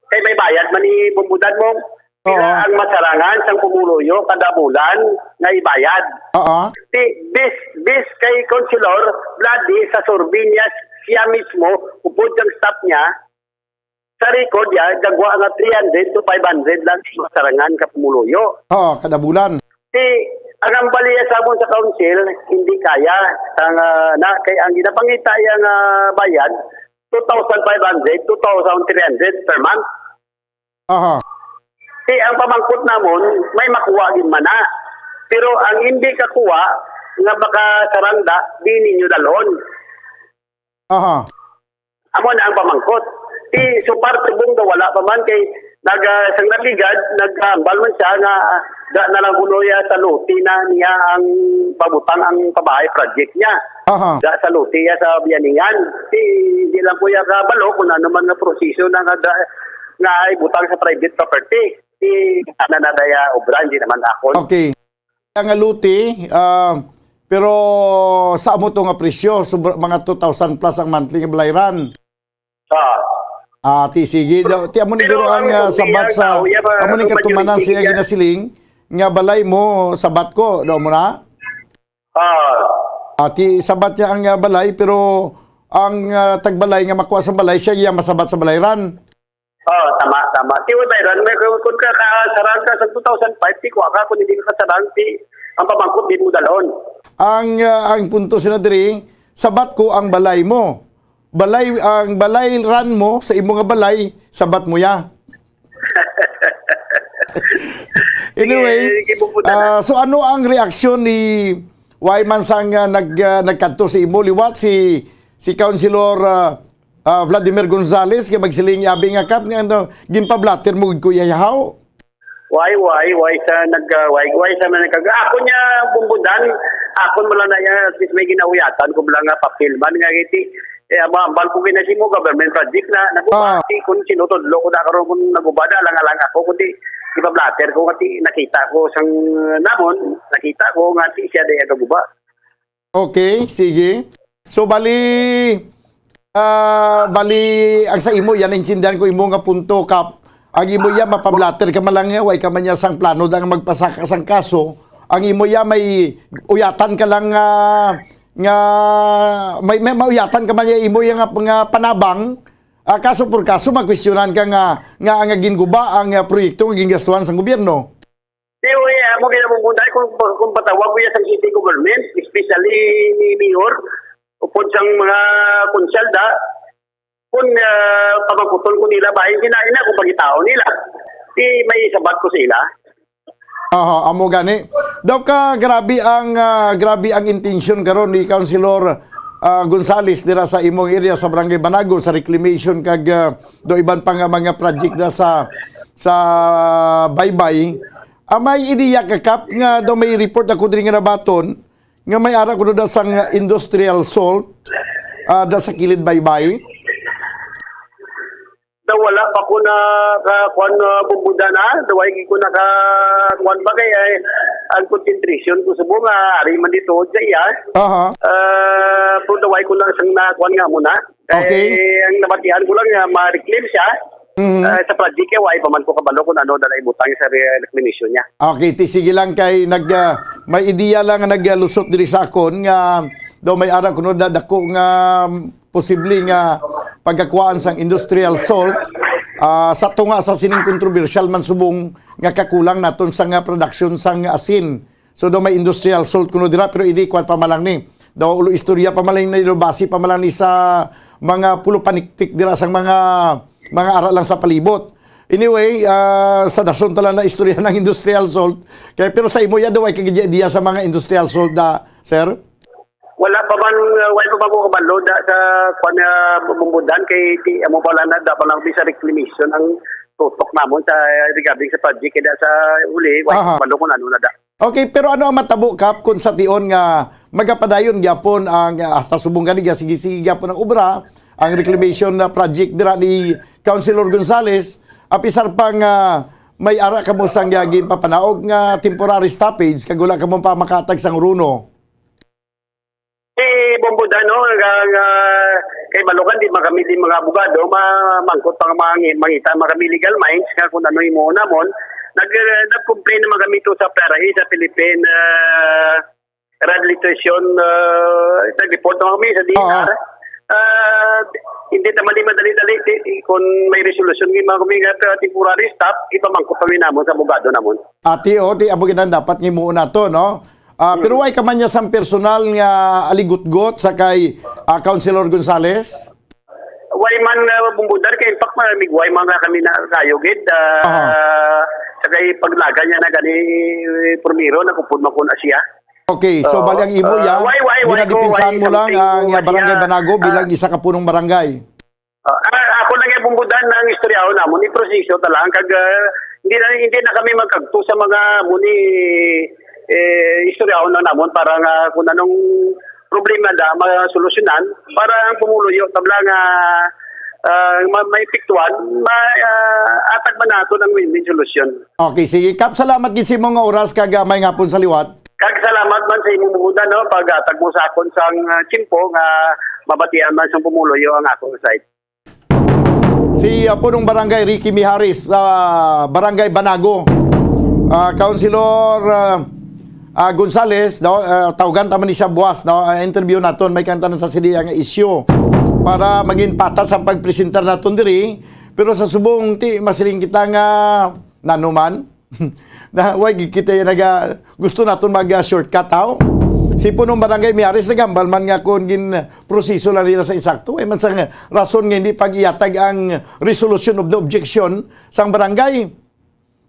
kay may bayad man ni Bumbudan mo. Pila ang masarangan sang pumuluyo kada bulan nga ibayad. Bis kay Councilor Vladi sa survey niya siya mismo, upod ang staff niya, sa record niya, gagawa nga 300 to 500 lang masarangan ka pumuluyo. Kada bulan. Ang ambaliya sa amon sa council, hindi kaya. Kay ang ginapangita yung bayad, 2,500, 2,300 per month. Ang pamangkot namon, may makuha din man na. Pero ang hindi kakuha, nga baka saranda, di ninyo dalon. Amo na ang pamangkot. So parte bong wala pa man kay sang nabigad, naghambal man siya nga na lang kunoya sa luti na niya ang pabutang ang pabahay project niya. Sa luti ya sa Biyaningan. Hindi lang po yung kabalo kung ano man na proseso na nga ay butang sa private property. Nanadaya obra, hindi naman ako. Okay. Ang luti, pero sa amo to nga presyo, mga 2,000 plus ang monthly nga balayran. Sige daw. Ti amo ni guro ang sabat sa amo ni katumanan siya ginasiling nga balay mo sabat ko daw mo na. Ti sabat niya ang balay pero ang tagbalay nga makuha sa balay siya iya masabat sa balayran. Tama. Ti wa bayran may kun ka sarang ka sa 2005 ti kuha ka kun hindi ka sarang ti ang pamangkot din mo dalon. Ang punto sina diri sabat ko ang balay mo. Ang balay ran mo sa imo nga balay sabat mo ya. Anyway, so ano ang reaksyon ni Wyman sang nagkadto si imo liwat si Councilor Vladimir Gonzales kay magsiling abi nga kap nga ginpablatter mo ko yayaw. Why sa ako niya Bumbudan ako mo lang na at least may ginawiyatan ko lang nga papilman nga iti ambal ko kinasimo government project na nagubati kung sinutudlo ko na karon kung nagubada lang ako kundi ipablatter ko ngati nakita ko sang namon nakita ko ngati siya day naguba. Okay, sige. So bali ang sa imo yan intindihan ko imo nga punto kap. Ang imo ya mapablatter ka man lang nga way ka man niya sang plano dang magpasaka sang kaso. Ang imo ya may uyatan ka lang nga may mauyatan ka man ya imo ya nga panabang. Kaso por kaso magkwestiyonan ka nga ang ginguba ang proyekto nga gingastuhan sang gobyerno. Mo ginamunday kung patawag ko sa city government, especially ni Mayor, upod sang mga konsyalda, kung pamagputol ko nila, bahin sinaina kung pagitao nila. Di may sabat ko sila. Amo gani. Daw ka grabe ang intention karon ni Councilor Gonzales dira sa imong area sa Barangay Banago sa reclamation kag do iban pa nga mga project na sa Baybay. May ideya ka kap nga daw may report ako diri nga nabaton nga may ara kuno daw sang industrial salt da sa kilid Baybay. Daw wala pa ko na kuan bumbuda na, daway ko na kuan bagay ang concentration ko sa bunga ari man dito sa iya. Pero daway ko lang sang na kuan nga muna. Okay. Ang nabatihan ko lang nga ma-reclaim siya. Sa project kaya why pa man ko kabalo kung ano na ibutang sa reclamation niya. Okay, sige lang kay may ideya lang nga naglusot diri sa akon nga daw may ara kuno dako nga posible nga pagkakuan sang industrial salt sa tunga sa sining controversial man subong nga kakulang naton sa nga production sang asin. So daw may industrial salt kuno dira pero idi kwan pa malang ni. Daw ulo istorya pa malang ni basi pa malang ni sa mga pulo paniktik dira sang mga ara lang sa palibot. Anyway, sa dason tala na istorya ng industrial salt. Kaya pero sa imo ya daw ay kagidya sa mga industrial salt sir? Wala pa man ko kabalo sa kwan bumbudan kay amo pala na dapat lang sa reclamation ang tutok namon sa regarding sa project kaya sa uli wala kabalo ko ano na da. Okay, pero ano ang matabo kap kung sa tion nga magapadayon gyapon ang hasta subong gani sige gyapon ang obra ang reclamation na project dira ni Councilor Gonzales apisar pang may ara kamo sang gyagin papanaog nga temporary stoppage kag wala kamo pa makatag sang runo. Bombuda no kay Balokan di makamit di mga abogado mangkot pang mangita makami legal minds nga kung ano imo namon nag-complain na magamito sa PRA sa Philippine Rehabilitation nag-report na kami sa DNR. Hindi naman madali-dali kung may resolution ng mga kumingat temporary stop ipamangkot kami namon sa abogado namon. Ati abogadan dapat ngimuon nato no. Pero why ka man niya sang personal nga aligot-got sa kay Councilor Gonzales? Why man bumbudar kay impact migway man kami na kayo gid sa kay paglaga niya na gani Primero nakupod man kun siya. Okay, so bali ang imo ya ginadipinsahan mo lang ang Barangay Banago bilang isa ka punong barangay. Ako lang yung bumbudan ng istoryaho namon ni proseso talang kag hindi na kami magkagto sa mga muni istoryaho na namon para nga kung anong problema da masolusyonan para ang pumuluyo tabla nga may piktuan atag man nato ng win-win solution. Okay, sige kap salamat gid sa imong oras kag may ngapon sa liwat. Kag salamat man sa imong bumbudan no pag-atag mo sa akon sang chimpo nga mabatian man sa pumuluyo ang akong site. Si punong barangay Ricky Miharis sa Barangay Banago. Councilor Gonzales tawagan taman ni siya buwas interview naton may kantanan sa sidi ang issue para maging patas ang pagpresentar naton diri pero sa subong ti masiling kita nga nanuman na wag kita naga gusto naton mag shortcut si punong barangay Miharis nagambal man nga kun gin proseso lang nila sa insakto ay man sa rason nga hindi pag-iatag ang resolution of the objection sang barangay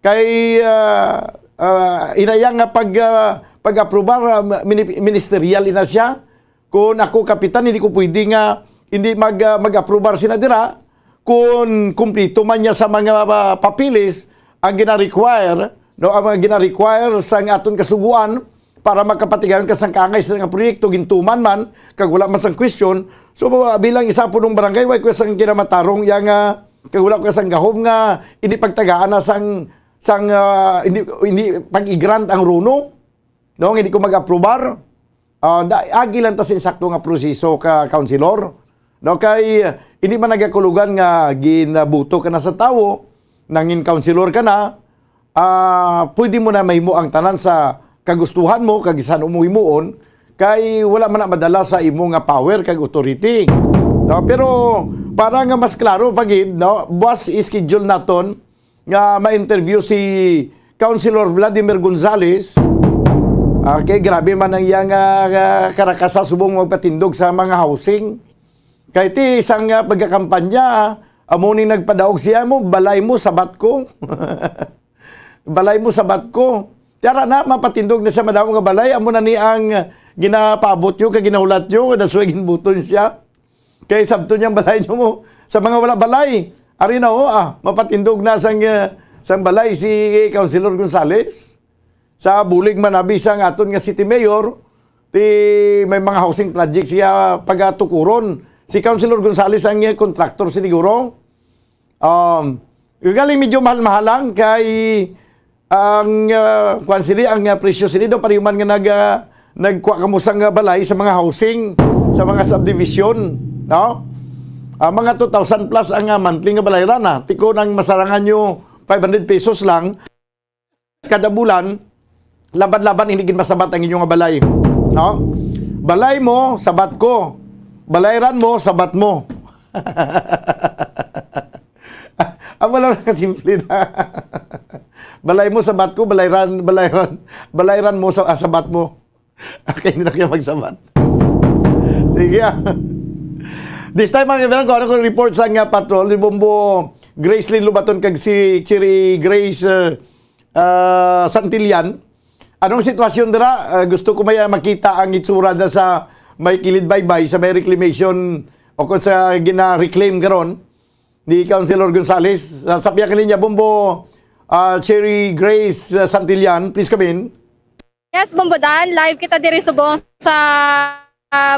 kay inayang nga pag-aprobar ministerial ina siya. Kung ako kapitan hindi ko pwede nga hindi mag-aprobar sinadira kung kumplito man niya sa mga papilis ang gina-require no ang gina-require sa aton kasuguan para makapatigayon ka sang kaangay sa nga proyekto gintuman man kag wala man sang question. So bilang isa po nung barangay way ko sang kinamatarong yang kag wala ko sang gahom nga hindi pagtagaan na sang hindi pag-i-grant ang runo no hindi ko mag-aprobar agi lang ta sakto nga proseso ka councilor. No kay hindi man nagakulugan nga ginabuto ka na sa tawo, nangin councilor ka na, pwede mo na mahimo ang tanan sa kagustuhan mo, kagisan umuhimuon, kay wala man na madala sa imo nga power kag authority. No, pero para nga mas klaro pagid, no, buwas schedule naton nga ma-interview si Councilor Vladimir Gonzales. Kay grabe man ang iyang karakasa subong magpatindog sa mga housing. Kay ti isang pagkakampanya, amo ni nagpadaog siya mo, balay mo sabat ko. Balay mo sabat ko. Tiyara na, mapatindog na sa madamo nga balay, amo na ni ang ginapabot nyo, kag ginahulat nyo, nasway ginbuton siya. Kay sabto niyang balay nyo mo. Sa mga wala balay, ari na mapatindog na sang balay si Councilor Gonzales. Sa bulig manabi sang aton nga city mayor, may mga housing project siya pagatukuron. Si Councilor Gonzales ang contractor siguro. Galing medyo mahal-mahal lang kay ang ang presyo sila do pariman nga nagkuha kamo sang balay sa mga housing, sa mga subdivision, no? Mga 2,000 plus ang monthly nga balayran na. Tiko nang masarangan nyo 500 pesos lang kada bulan, laban-laban hindi gin masabat ang inyong balay. No? Balay mo, sabat ko. Balayran mo, sabat mo. Ang wala na kasimple na. Balay mo, sabat ko, balayran mo, sabat mo. Okay, hindi na kayo magsabat. Sige This time, mga kaibigan, kung ano kong report sa nga patrol, ni Bombo Grace Lynn Lubaton kag si Chiri Grace Santillan. Anong sitwasyon dira? Gusto ko may makita ang itsura na sa may kilid baybay, sa may reclamation o kung sa gina-reclaim karon ni Councilor Gonzales. Sabihan ka niya, Bombo Chiri Grace Santillan, please come in. Yes, Bombo Dan, live kita diri subong sa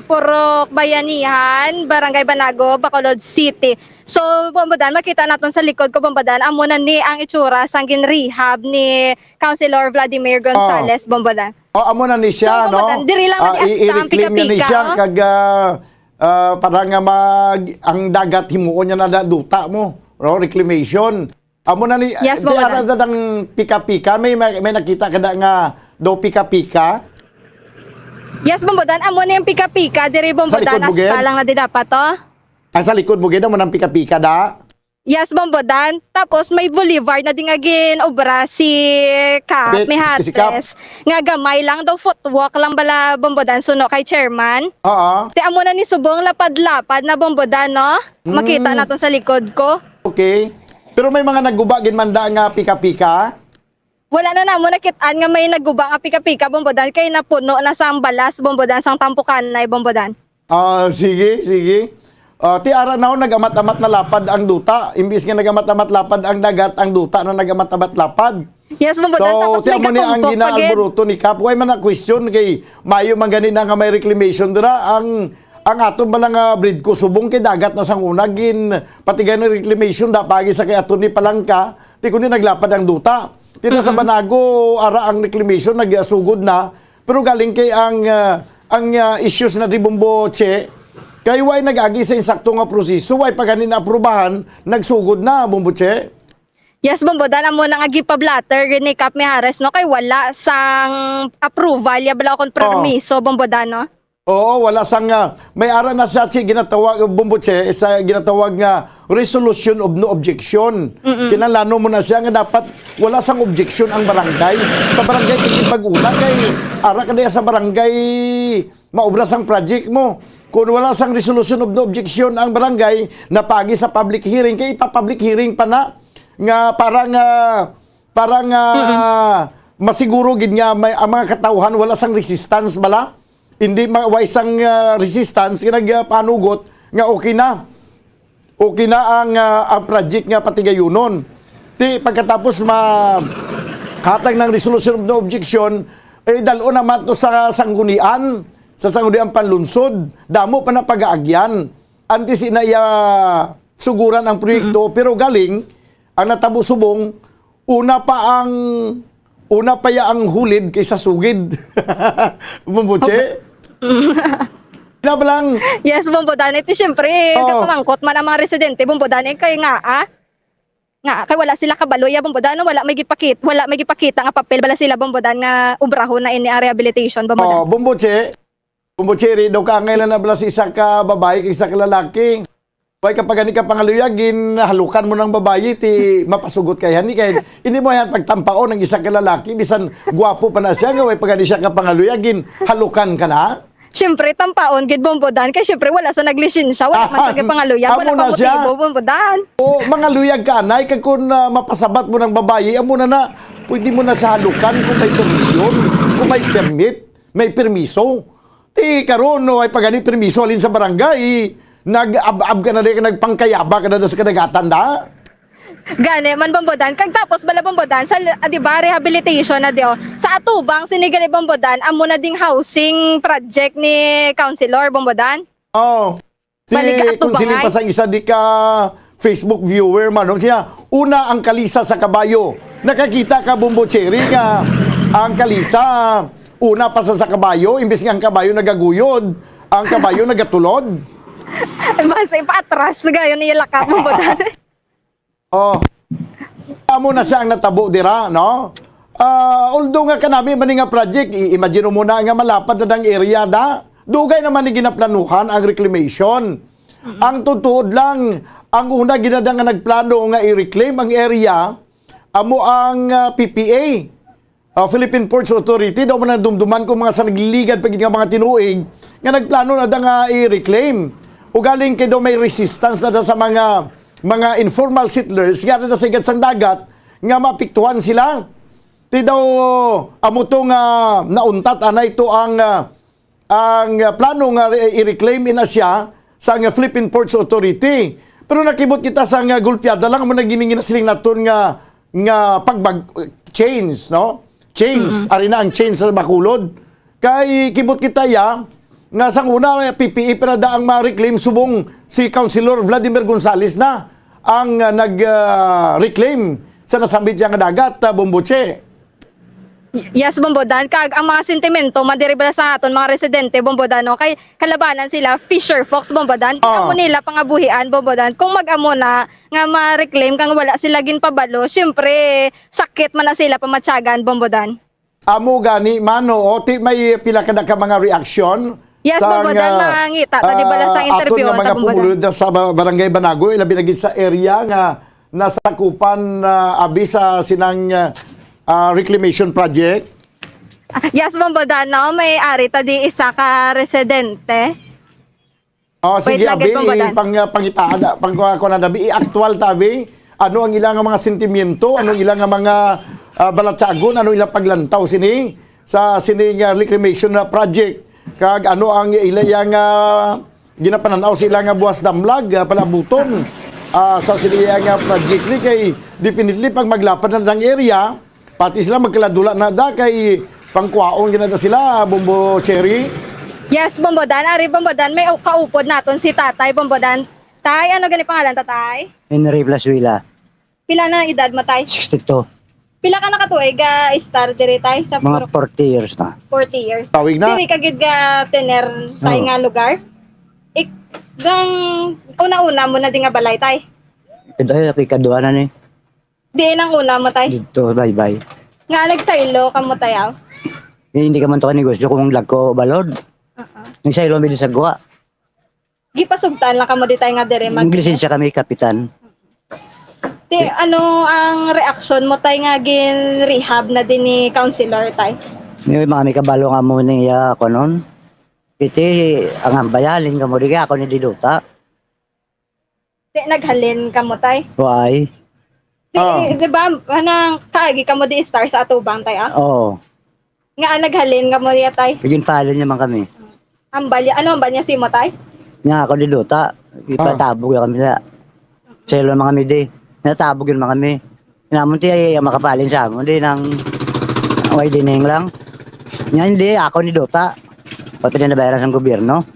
Purok Bayanihan, Barangay Banago, Bacolod City. So, Bombodan, makita natin sa likod ko, Bombodan, amo na ni ang itsura sang gin-rehab ni Councilor Vladimir Gonzales, Bombodan. Amo na ni siya, so, no? Diri lang ang i-reclaim niya ni siya, kag parang ang dagat himuon niya na duta mo, no? Reclamation. Amo na ni, yes, Bombodan. Di ang pika-pika, may nakita kada nga do pika-pika. Yes, Bombodan, amo na yung pika-pika, diri Bombodan, asta lang na di dapat to. Sa likod mo gina mo ng pika-pika da? Yes, Bombodan. Tapos may boulevard na dingagin obra si Cap Mihates. Nga gamay lang daw footwalk lang bala Bombodan suno kay chairman. Oo. Ti amo na ni subong lapad-lapad na Bombodan, no? Makita nato sa likod ko. Okay. Pero may mga nagguba ginmanda nga pika-pika? Wala na namo nakitaan nga may nagguba nga pika-pika Bombodan kay napuno na sang balas Bombodan sang tampukan na Bombodan. Sige. Ti ara na nagamat-amat na lapad ang duta. Imbis nga nagamat-amat lapad ang dagat, ang duta na nagamat-amat lapad. Yes, Bombodan. So, tapos may ni ang ginaalburuto ni Cap. Huwag man na question kay mayo man ganin nga may reclamation dira. Ang ato ba nga breed ko subong kay dagat na sang unagin patigay ng reclamation da pagi sa kay ato ni Palangka. Ti kundi naglapad ang duta. Tina sa Banago, ara ang reclamation, nag-asugod na. Pero galing kay ang issues na di Bombo Che, kay way nag-agi sa insakto nga proseso, way pag ganin aprubahan, nagsugod na, Bombo Che. Yes, Bombodan, amo na nga gipablatter ni Cap Mihares, no? Kay wala sang approval, yabala akong permiso, Bombodan, no? Oo, wala sang may ara na sa ginatawag Bombo Che, isa ginatawag nga resolution of no objection. Kinalano mo na siya nga dapat wala sang objection ang barangay. Sa barangay kay pag-una kay ara kada sa barangay maobra sang project mo. Kung wala sang resolution of no objection ang barangay napagi sa public hearing kay ipa-public hearing pa na nga parang masiguro gid nga may ang mga katawhan wala sang resistance bala. Hindi mawaisang resistance kinagpanugot nga okay na ang project nga patigayunon. Ti pagkatapos hatag ng resolution of no objection dalo naman to sa sanggunian panlunsod damo pa na pag-aagyan antes inaya suguran ang proyekto pero galing ang natabo subong una pa ang hulid kaysa sugid. Bumbuche. Na ba lang? Yes, Bombodan. Ito syempre, kapamangkot man ang mga residente, Bombodan. Kay nga, kay wala sila kabalo, ya Bombodan, wala may gipakita nga papel, bala sila Bombodan nga ubrahon na ini ang rehabilitation, Bombodan. Bomboche, daw ka ngayon na bala si isa ka babae, isa ka lalaki. Way kapag ani ka pangaluyagin, halukan mo ng babae, ti mapasugot kay hani kay hindi mo yan pagtampao ng isa ka lalaki, bisan gwapo pa na siya, nga way pag ani siya ka pangaluyagin, halukan ka na. Siyempre, tampaon, gid Bombodan, kay siyempre wala sa naglisensya, wala man sa pangaluyag, wala pa motibo, Bombodan. O, mga luyag ka, nay, kag kung mapasabat mo ng babae, amo na, pwede mo na sa halukan kung may permisyon, kung may permit, may permiso. Ti karon no ay pagani permiso alin sa barangay, nag-ab ka na rin, nagpangkayaba ka na sa kadagatan da. Gani man Bombodan, kag tapos bala Bombodan sa di ba rehabilitation na dio. Sa atubang sinigali Bombodan amo na ding housing project ni Councilor Bombodan. Oh. Kung silipas ang isa di ka Facebook viewer man siya, una ang kalisa sa kabayo. Nakakita ka Bombocheri nga ang kalisa una pa sa kabayo, imbes nga ang kabayo nagaguyod, ang kabayo nagatulod. Mas ipaatras gayon ni lakap Bombodan. Oh. Amo na siya ang natabo dira, no? Although nga kanami man nga project, imagine mo na nga malapad na dang area da. Dugay naman ni ginaplanuhan ang reclamation. Ang tutuod lang, ang una ginadang nga nagplano nga i-reclaim ang area, amo ang PPA, Philippine Ports Authority, daw man dumduman ko mga sa nagliligad pagid nga mga tinuig, nga nagplano na da nga i-reclaim. O galing kay daw may resistance na da sa mga informal settlers, nga na sa sang dagat, nga mapiktuhan sila. Ti daw, amo to nga nauntat, ito ang plano nga i-reclaim ina siya sa Philippine Ports Authority. Pero nakibot kita sa gulpyada lang, amo naginingin na siling naton nga change, no? Change, ari na ang change sa Bacolod. Kay kibot kita ya, nga sang una PPE para daang ma-reclaim subong si Councilor Vladimir Gonzales na ang nag-reclaim sa nasambit nga dagat, Bomboche. Yes, Bombodan. Kag ang mga sentimento madiribala sa aton mga residente, Bombodan, no? Kay kalabanan sila Fisher Fox, Bombodan. Amo nila pangabuhian, Bombodan. Kung mag-amo na nga ma-reclaim kang wala sila ginpabalo, syempre sakit man na sila pamatsagan, Bombodan. Amo gani mano o may pila ka mga reaction. Yes, Bombodan, mangita ta di bala sa interview aton nga mga pumulod sa Barangay Banagoy, labi na gid sa area nga nasakupan abi sa sinang reclamation project. Yes, Bombodan, no, may ari ta di isa ka residente. Sige, abi pangitaan pangkuha na dabi actual tabi. Ano ang ilang mga sentimiento, ano ang ilang mga balatsagon, ano ilang paglantaw sini sa sini nga reclamation project. Kag ano ang ilayang ginapananaw sila nga buwas damlag palabuton sa sila nga project ni kay definitely pag maglapad na ng area pati sila magkaladula na da kay pangkuaon ginada sila Bombocheri. Yes, Bombodan, ari Bombodan, may kaupod naton si Tatay Bombodan. Tay, ano gani pangalan Tatay? Henry Blasuila. Pila na edad mo Tay? 62. Pila ka nakatuig star diri Tay sa Mga 40 years na. 40 years. Tawig na. Diri ka gid ga tener Tay nga lugar? Gang una-una mo na di nga balay Tay. Kaya kaduha na ni. Di nang una mo Tay. Dito, bye-bye. Nga nagsaylo ka mo Tayaw. Hindi ka man to negosyo kung lagko balod. Nagsaylo mi sa guwa. Gipasugtan lang ka mo di Tay nga diri mag. Lisensya kami kapitan. Di, ano ang reaction mo Tay nga gin rehab na din ni Councilor Tay? May mga kabalo nga mo niya ako noon. Iti ang bayalin ka mo di ako ni Diduta. Di naghalin ka mo Tay? Why? Di ba anang kaagi ka mo di star sa atubang Tay Oo. Nga naghalin ka mo di Tay? Bigyan palin naman kami. Ano ang balya si mo Tay? Nga ako ni Diduta. Ipatabog kami na. Selo mga kami di. Natabog yun mga kami. Namun ti ay makapalin sa amon. Hindi nang way dining lang. Nga hindi, ako ni Dota. Pati na nabayaran sa gobyerno.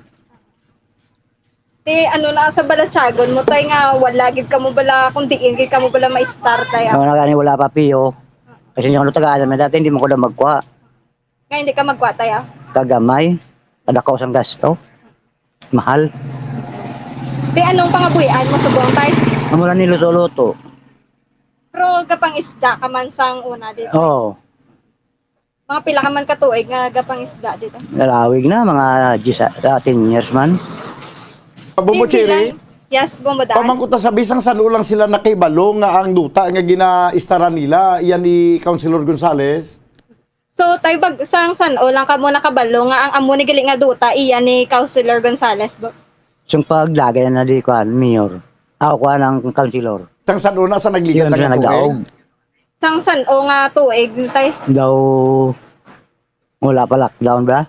Ti ano na sa balatsagon mo Tay nga wala gid ka mo bala kung diin gid ka mo bala ma-star Tay. Ano na gani wala pa piyo. Kasi yung taga-alam na dati hindi mo ko na magkuha. Nga hindi ka magkuha Tay Kagamay. Kadakaw sang gasto. Mahal. Di anong pangabuhian mo subong tay? Amula ni luto-luto. Pero gapang isda ka man sang una dito. Oo. Mga pila ka man katuig nga gapang isda dito. Lalawig na, mga 10 years man. Bumbo Cherry, Yes, Bombodaan. pamangkuta sa bisang sano lang sila nakibalo nga ang duta nga gina-istara nila, iyan ni Councilor Gonzales. So, tayo sang san-o lang ka muna kabalo nga ang amo ni gali nga duta iya ni Councilor Gonzales. Yung paglagay na di ko, mayor. Ako ko ng councilor. Sang sano na sa nagligan Yun siya ng nagdaog. Sang san-o nga tuig tay. Daw, wala pa lockdown ba?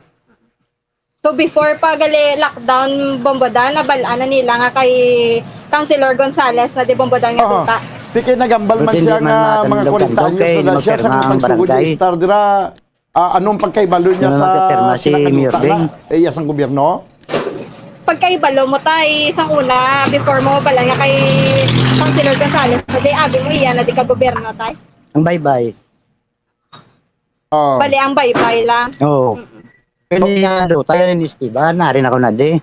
So, before pa gali lockdown Bombodaan, nabalaan na nila nga kay Councilor Gonzales na di Bombodaan nga duta. Di kay nagambal man Buti siya hindi nga man mga matandog 40 anyos kay na siya sa magpirma ang pagsugod barangay. ni Star dira. Anong pagkaibalo niya Ano sa magpirma si Mayor sinakaduta Ding? na iya sang gobyerno? Pagkaibalo mo tay, sang una, before mo bala nga kay Councilor Gonzales, so di abi mo iya na di ka gobyerno tay. Ang bye-bye. Oh. Bali ang baybay lang. Oo. Pero niya do, tayo ni Esteban, narin ako na di.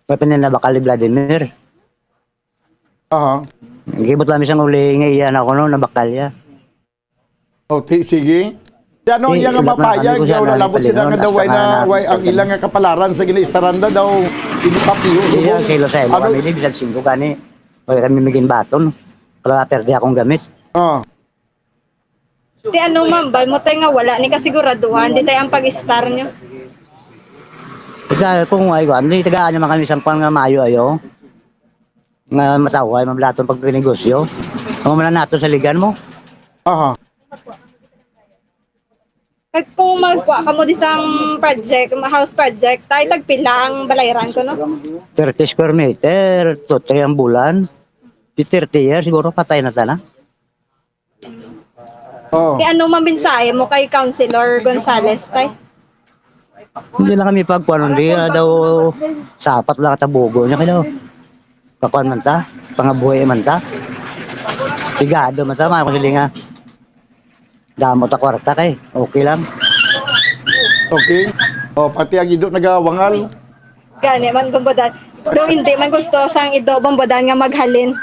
Pwede na bakal ni Vladimir. Aha. Gibot lang isang uli ngayon ako no, nabakal ya. Okay, sige. Yan no, iya nga mapayag, yaw nalabot sila nga daw na way ang ilang nga kapalaran sa ginaistaranda daw inipapiyo Iya, subong. kilo sa ilo kami di, bisan 5 kani. Pwede kami miging baton. Kala perde akong gamit. Di ano mambal mo tayo nga wala ni kasiguraduhan, di tayo ang pag-star nyo. Kasi kung ay ko, hindi tagaan naman kami isang pang nga mayo ayo. Nga mataway, mablaton pag negosyo. Kung man nato sa ligan mo. Aha. Kag kung magkuha ka mo di sang project, house project, tayo tagpila ang balayran ko no? 30 square meter, 2-3 ang bulan. 30 years, siguro patay na sana. Oh. Di ano mambinsahe mo kay Councilor Gonzales tayo? Hindi lang kami pagkuhan, hindi na daw sapat lang katabugo niya kayo. Kakuan man ta, pangabuhay man ta. Tigado man ta, mga kusilinga. Damot ta kwarta kay, okay lang. Okay. Oh, pati ang ido nagawangal. Gani man Bombodaan. Do hindi man gusto sang ido Bombodaan nga maghalin.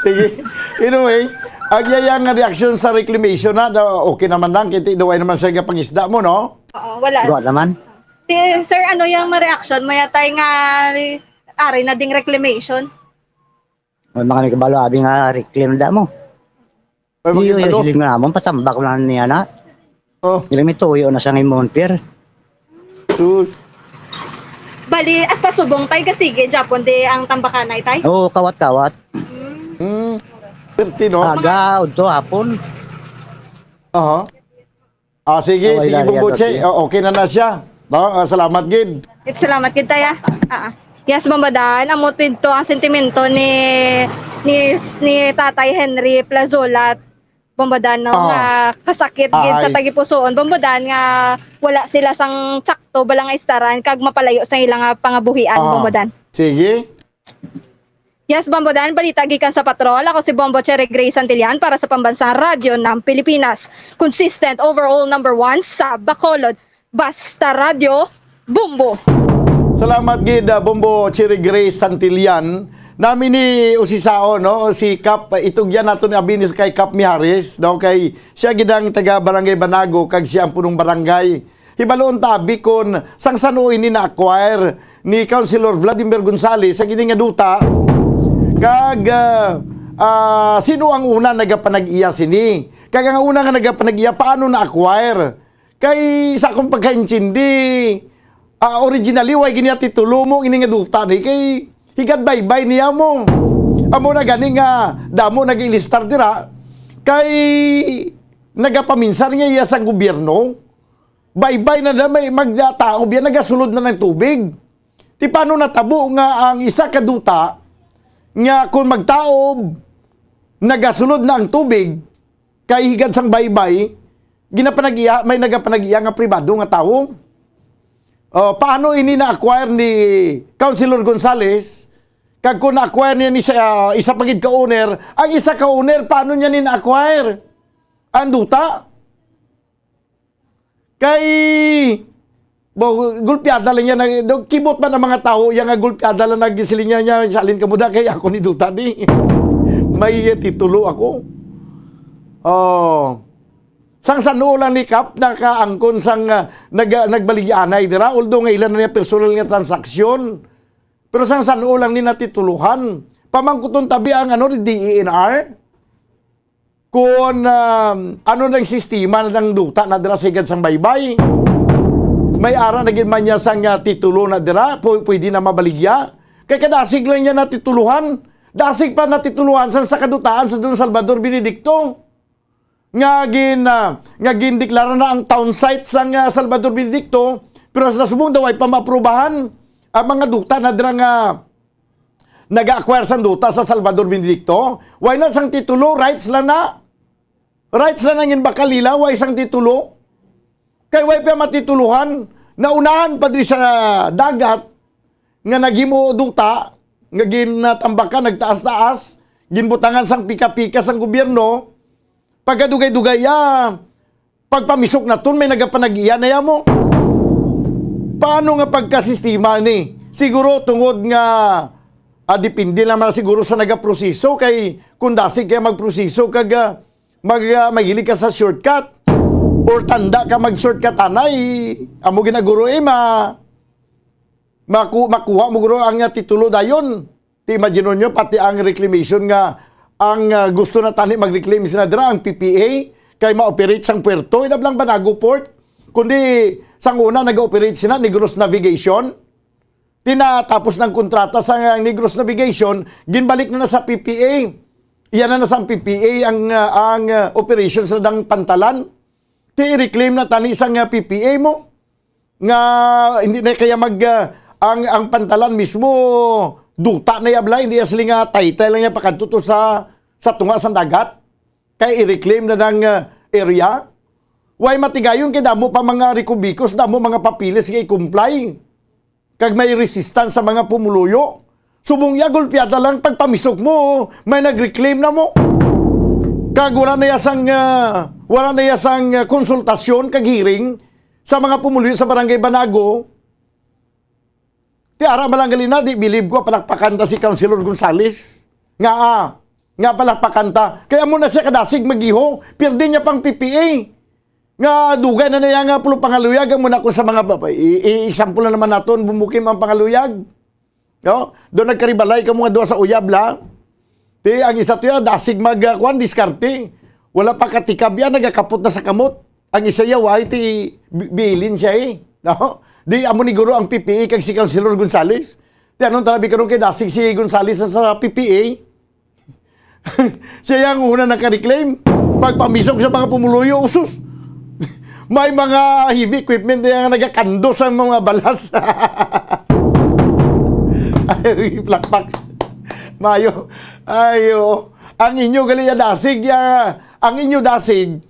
Sige. Anyway, agyayang nga reaksyon sa reclamation na, okay naman lang, kiti daw ay naman sa pangisda mo, no? Oo, wala. Gawa naman. Sir, ano yung ma-reaction? Maya tayo nga ari na ding reclamation. May mga may kabalo, abi nga reclaim da mo. Iyo, yung siling nga mo, patambak lang niya na. Oh. Ilang may tuyo na sa ngayon pier. Sus. Bali, hasta subong tayo kasige, Japon di ang tambakanay tayo. Oo, kawat-kawat. Perti, no? Aga, udto, hapon. Aha. Sige, Okay sige, lang, Bumboche. okay. Okay na siya. No? Salamat, Gid. Salamat kita ya. Yes, Bombodaan, amo to ang sentimento ni Tatay Henry Plazola at Bombodaan no, nga kasakit gid sa tagipusoon. Bombodaan nga wala sila sang tsakto balang istaran kag mapalayo sa ilang pangabuhian, Bombodaan. Sige. Yes, Bombodaan, balita gikan sa patrol. Ako si Bombo Cherry Grace Santillan para sa Pambansang Radyo ng Pilipinas. Consistent overall number 1 sa Bacolod. Basta Radio, Bumbo. Salamat, Gid, Bombo Cherry Grace Santillan. Namin ni Usisao, no? Si Kap, itugyan nato ni Abinis kay Kap Mihares, no? Kay siya gidang taga Barangay Banago, kag siya ang punong barangay. Hibaloon tabi kon sang sano ini na-acquire ni Councilor Vladimir Gonzales sa gini nga duta. Kag sino ang una nagapanag-iya sini? Kag ang una nga nagapanag-iya paano na-acquire? Kay sa akong pagkaintindi, originally way gini titulo mo ini nga duta ni kay higad baybay niya mo. Amo na gani nga damo nag-ilistar dira kay nagapaminsan nga iya sa gobyerno. Baybay na may magtao biya nagasulod na ng tubig. Ti paano natabo nga ang isa ka duta nga kung magtaob nagasulod na ang tubig kay higad sang baybay ginapanag-iya may nagapanag-iya nga pribado nga tawo. Paano ini na-acquire ni Councilor Gonzales? Kag kung na-acquire niya ni isa pagid ka owner, ang isa ka owner paano niya ni na-acquire? Ang duta? Kay Gulpiada lang yan. Kibot man ang mga tao, yung gulpiada lang nagisiling niya, salin ka mo da, kaya ako ni Duta di. May titulo ako. Oh. Sang sano lang ni Kap, nakaangkon sang nagbaligyanay, dira? Although nga ilan na niya personal nga transaksyon. Pero sang sano lang ni natituluhan. Pamangkuton tabi ang DENR, kung ano ng sistema ng Duta na dira sigad sang baybay. May ara naging man niya sang titulo na dira, pwede na mabaligya. Kaya kadasig lang niya natituluhan. Dasig pa natituluhan sa kadutaan sa Don Salvador Benedicto. Nga gindeklara na ang town site sang Salvador Benedicto, pero sa subong daw ay pamaprubahan ang mga duta na dira nga nag-acquire sang duta sa Salvador Benedicto. Why not sang titulo? Rights lang na. Rights lang ngin bakalila, why sang titulo? Kay why pa matituluhan? Naunahan pa di sa dagat nga nagimo duta, nga ginatambakan, nagtaas-taas, ginbutangan sang pika-pika sang gobyerno, pagkadugay-dugay, pagpamisok na ton, may nagapanag-iya na ya mo. Paano nga pagkasistema ni? Siguro tungod nga, dipindi naman siguro sa nagaproseso, kay kung dasig kaya magproseso, kag maghilig ka sa shortcut, or tanda ka mag-shortcut anay, amo ginaguro makuha mo guro ang titulo dayon. Imagine nyo, pati ang reclamation nga, ang gusto na tani mag-reclaim sila dira ang PPA kay ma-operate sang puerto, inablang Banago Port, kundi sang una nag-operate sila Negros Navigation. Tinatapos ng kontrata sa Negros Navigation, ginbalik na sa PPA. Iyan na sa PPA ang operations na dang pantalan. I-reclaim na tani sang PPA mo. Nga hindi na kaya ang pantalan mismo duta na yabla, hindi asli nga taytay lang niya pakatuto sa tunga sa dagat. Kaya i-reclaim na ng area. Why matigayon kay damo pa mga recubicos, damo mga papilis kay comply. Kag may resistance sa mga pumuluyo. Subong ya gulpiada lang pagpamisok mo, may nag-reclaim na mo. Kag wala na yasang konsultasyon kag hearing sa mga pumuluyo sa Barangay Banago. Ti ara malanggali na, di believe ko palakpakan ta si Councilor Gonzales. Nga palakpakan. Kaya mo na siya kadasig magiho, pirdi niya pang PPA. Nga dugay na niya nga pulo pangaluyag ang muna ko sa mga i-example na naman naton bumukim ang pangaluyag. No? Doon nagkaribalay ka mga duwa sa uyab la. Ti ang isa to ya dasig magkuan diskarte. Wala pa katikab yan, nagakapot na sa kamot. Ang isa ya why ti bilin siya no? Di amo ni guro ang PPA kag si Councilor Gonzales. Di anong talabi karon kay dasig si Gonzales sa PPA. Siya yung una naka-reclaim. Pagpamisok sa mga pumuluyo, usus. May mga heavy equipment na nagakando sa mga balas. Ay, plakpak. Mayo. Ayo. Ang inyo gali dasig ang inyo dasig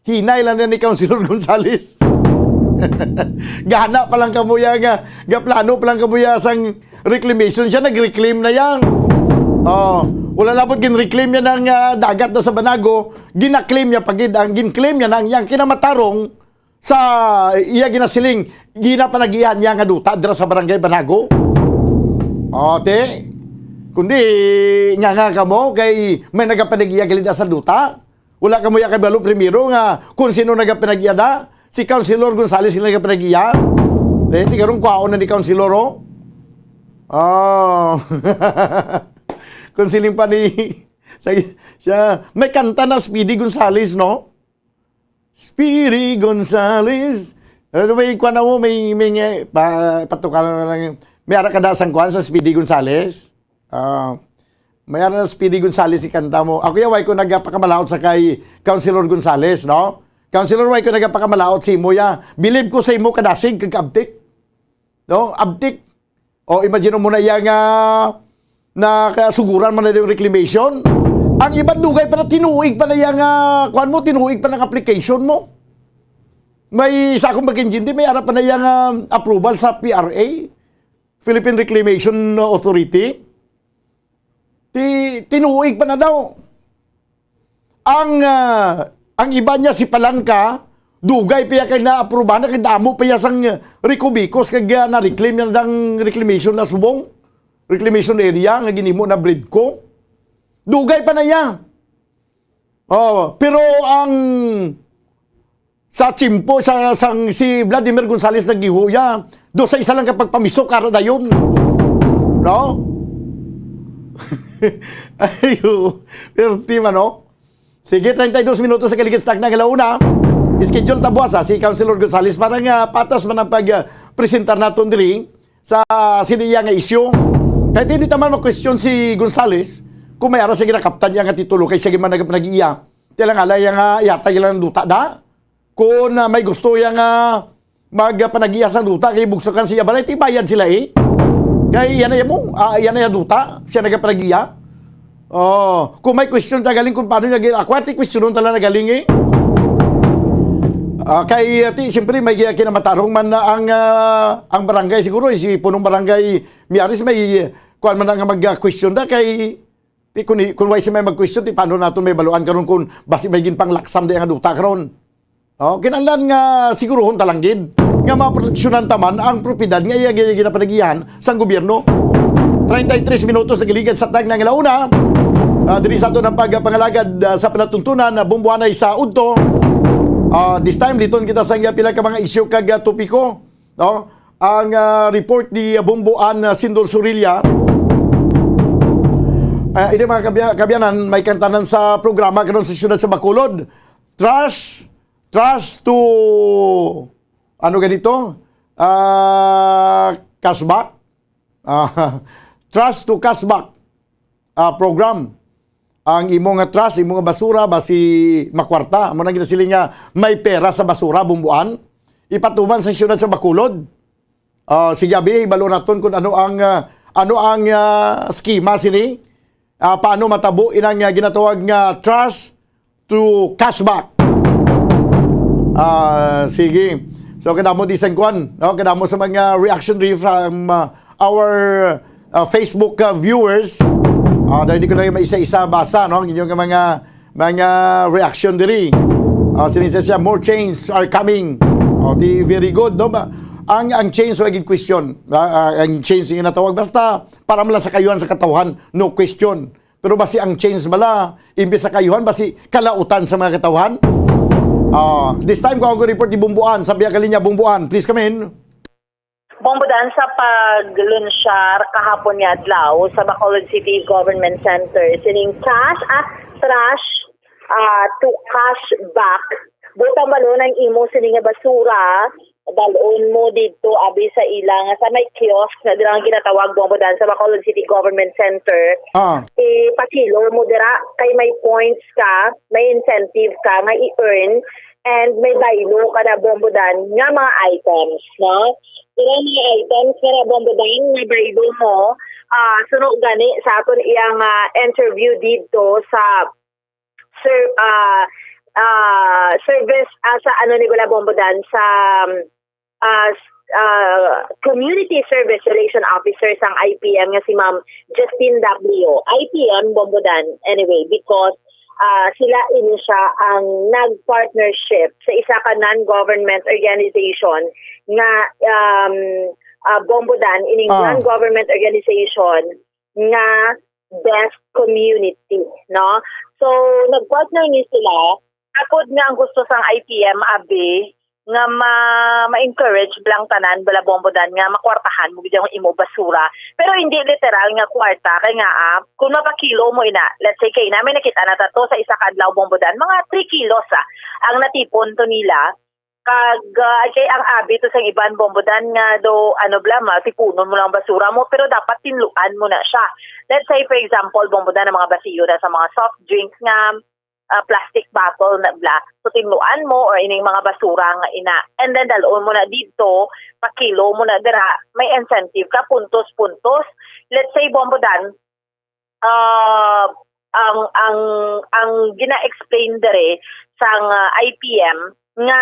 hinay lang na ni Councilor Gonzales. Gana pa lang kamuya nga plano pa lang kamuya sang reclamation siya nag-reclaim na yan. Wala labot gin-reclaim niya ng dagat na sa Banago, gina-claim niya pagid ang gin-claim niya ng yang kinamatarong sa iya ginasiling ginapanagihan niya nga duta dira sa Barangay Banago. Kundi nga kamo kay may nagapanagiya galida sa duta. Wala kamo ya kay balo primero nga kung sino nagapanagiya da, si Councilor Gonzales sila nagapanagiya. Ti karon kwaon na ni Councilor kung siling pa ni siya may kanta na Speedy Gonzales, no? Speedy Gonzales. Ano ba yung kwan mo? May patukan na lang. May ara kadasang kwan sa Speedy Gonzales. May ara na Speedy Gonzales si kanta mo. Ako yung way ko nagpakamalaot sa kay Councilor Gonzales, no? Councilor, way ko nagpakamalaot si mo ya. Believe ko sa imo kadasig kag-abtik. No? Abtik. Imagine mo na yang na kasuguran man na yung reclamation. Ang ibang dugay pa na tinuig pa na yung kuhan mo, tinuig pa ng application mo. May isa akong mag-engineer, may harap pa na yung approval sa PRA, Philippine Reclamation Authority. Tinuig pa na daw. Ang iba niya si Palangka, Dugay piya kay na-aproba na kay damo piya sang Ricobicos kag na-reclaim yan ng reclamation na subong. Reclamation area nga ginimo na Bridco. Dugay pa na yan. Oh, pero ang sa Chimpo, si Vladimir Gonzales naggihuya, do sa isa lang kapag pamisok, ara na yun. No? Ayo, perti man, no? Sige, 32 minutos sa kaligid-stak na galauna. Schedule tabuasa si Councilor Gonzales para nga patas man ang pag-presentar natin diri sa siniya nga isyu. Kahit hindi naman mag-question si Gonzales, kung may ara sa ginakaptan niya nga titulo, kay sige man nag-iya. Tilang alay nga yata ilang duta da. Kung may gusto yang magpanag-iya sa duta, kay bugsakan siya balay, tibayad sila eh. Kaya yan na yan mo, yan na yan duta, siya nagpanag-iya. Oh, kung may question tagaling kung paano niya aquatic question nun tala nagaling eh. Siyempre may kinamatarong man na ang barangay siguro, si punong barangay Miaris may kuan man nga mag-question da kay kung why si may mag-question, paano nato may baluan karon kung basi may ginpang laksam da nga duta karon. Oh, kinahanglan nga sigurohon talanggid nga maproteksyonan taman ang propiedad nga iya ginapanagihan sang gobyerno. 33 minutos sa giligad sa tag ng ilauna. Diri sa ato ng pagpangalagad sa palatuntunan na bumbuanay sa udto. This time dito kita sa pila ka mga isyu kag topiko, no? Ang report ni Bumbuan Sindol Surilla. Ini mga kabyanan may kantanan sa programa karon sa siyudad sa Bacolod. Trust to ano ganito? Cashback. Trust to cashback program. Ang imong trust, imong basura basi makwarta. Amo nang ginasiling nga may pera sa basura bumbuan. Ipatuman sa siyudad sa Bacolod. Sige abi balo naton kung ano ang skema sini. Paano matabo inang ginatawag nga trust to cashback. Sige. So kadamo di sang kwan, no? Kadamo sa mga reaction from our Facebook viewers. Dahil hindi ko lang isa-isa basa, no? Inyong mga reaction diri. Sinisa siya, more change are coming. Very good, no? Ang change so agad question. Ang change yung natawag basta para mala sa kayuhan sa katawhan, no question. Pero basi ang change bala, imbes sa kayuhan, basi kalautan sa mga katawhan. This time ko ako report ni Bumbuan, sabi ka linya Bumbuan, please come in. Bombodan sa paglunsyar kahapon ni adlaw sa Bacolod City Government Center sining cash trash to cash back butang balon ang imo sining basura dalon mo dito abi sa ilang sa may kiosk na dirang ginatawag Bombodan sa Bacolod City Government Center. Pakilo mo dira kay may points ka, may incentive ka nga i-earn and may baylo ka na Bombodan nga mga items, no? Ilang mga items nga na Bombodan nga baylo mo, sunog gani sa aton iyang interview dito sa service sa ano ni Bala Bombodan sa Community Service Relation Officer sang IPM nga si Ma'am Justine W. IPM Bombodan anyway because sila ini siya ang nag-partnership sa isa ka non-government organization nga Bombodan ining non-government organization nga Best Community, no? So nag-partner ni sila. Akod nga ang gusto sang IPM abi nga ma-encourage blang tanan bala Bombodan nga makwartahan mo gid ang imo basura pero hindi literal nga kwarta kay nga kung mapakilo mo ina let's say kay namin nakita na tato sa isa kadlaw Bombodan mga 3 kilos ang natipon to nila kag kay ang abi to sang iban Bombodan nga do ano bla tipunon mo lang basura mo pero dapat tinluan mo na siya. Let's say for example Bombodan ang mga basura sa mga soft drinks nga plastic bottle na bla so tinluan mo or ining mga basura nga ina and then dalon mo na dito pakilo mo na dira may incentive ka puntos let's say Bombodan ang gina-explain dere sang IPM nga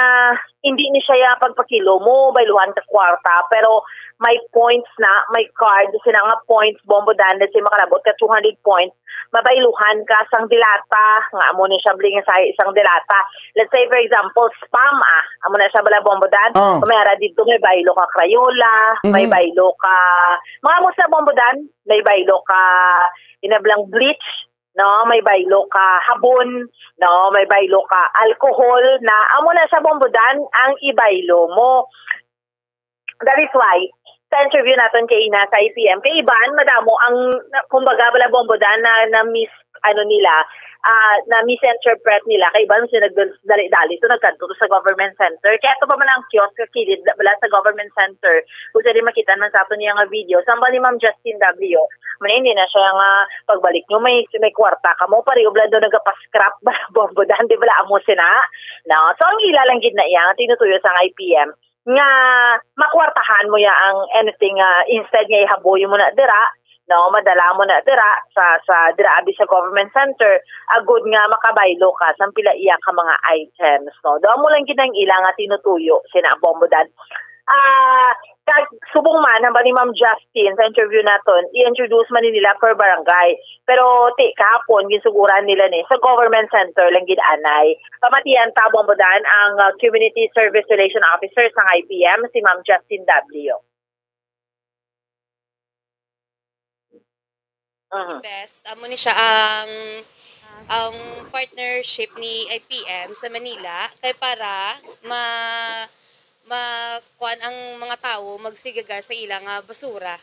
hindi ni siya pagpakilo mo bayluhan ka kwarta pero may points na may card sina nga points bombodan let's say makalabot ka 200 points mabayluhan ka sang dilata nga amo ni siya bling sa isang dilata let's say for example spam amo na siya bala bombodan mayara dito may baylo ka Crayola may baylo ka mga mo sa bombodan may baylo ka inablang bleach no, may baylo ka habon, no, may baylo ka alcohol na amo na sa bombodan ang ibaylo mo. That is why sa interview natin kay Ina sa IPM, kay Iban, madamo ang kumbaga bala bombodan na miss ano nila, na misinterpret nila kay Iban sila nagdali-dali to nagkanto sa government center. Kaya ito pa man ang kiosk kilid bala sa government center. Kung saan makita man sa ato niya nga video, samba ni Ma'am Justin W. Man hindi na siya nga pagbalik nyo may kwarta ka mo pari oblado nagapa-scrap bombodan di bala amo sina. No, so ang ilalang gid na iya tinutuyo sa IPM nga makwartahan mo ya ang anything instead nga ihaboy mo na dira no madala mo na dira sa dira abi sa government center agud nga makabaylo ka sa pila iya ka mga items no do mo lang gid ang ila nga tinutuyo sina bombodan kag subong man hamba ni Ma'am Justin sa interview naton i-introduce man nila per barangay pero kahapon gisuguran nila ni sa government center lang gid anay pamatian ta bombodan ang community service relation officer sa IPM si Ma'am Justin W. Best amo ni siya ang partnership ni IPM sa Manila kay para makuan ang mga tao magsigagar sa ilang basura.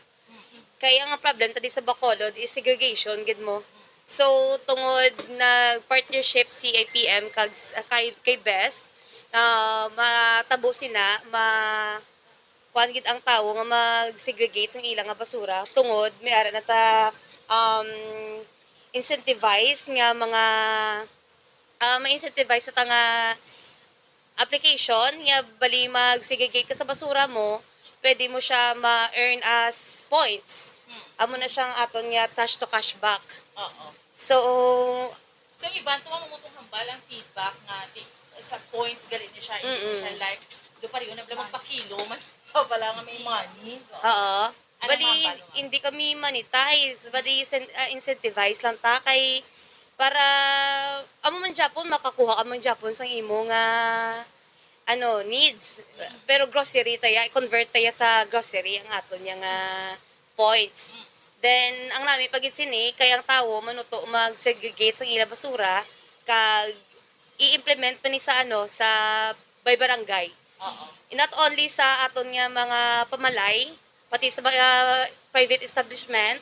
Kaya ang problem tadi sa Bacolod is segregation gid mo. So tungod na partnership si IPM kay Best matabo sina kuan gid ang tao nga mag-segregate sa ilang basura tungod may ara na ta incentivize nga mga ma-incentivize sa tanga application nga bali mag-segregate ka sa basura mo, pwede mo siya ma-earn as points. Amo na siyang aton nga cash to cash back. Oo. So iban tuwa mo mong hambal ang feedback nga sa points gali ni siya, hindi siya like do pa rin na magpakilo man so pala nga may money. Oo. Bali hindi kami monetize, bali incentivize lang ta kay para amo man Japon makakuha ka man Japon sang imo nga needs pero grocery taya convert taya sa grocery ang aton nga points then ang nami pagid sini kay ang tawo manuto mag-segregate sang ila basura kag i-implement pa ni sa sa by barangay. Not only sa aton nga mga pamalay pati sa private establishment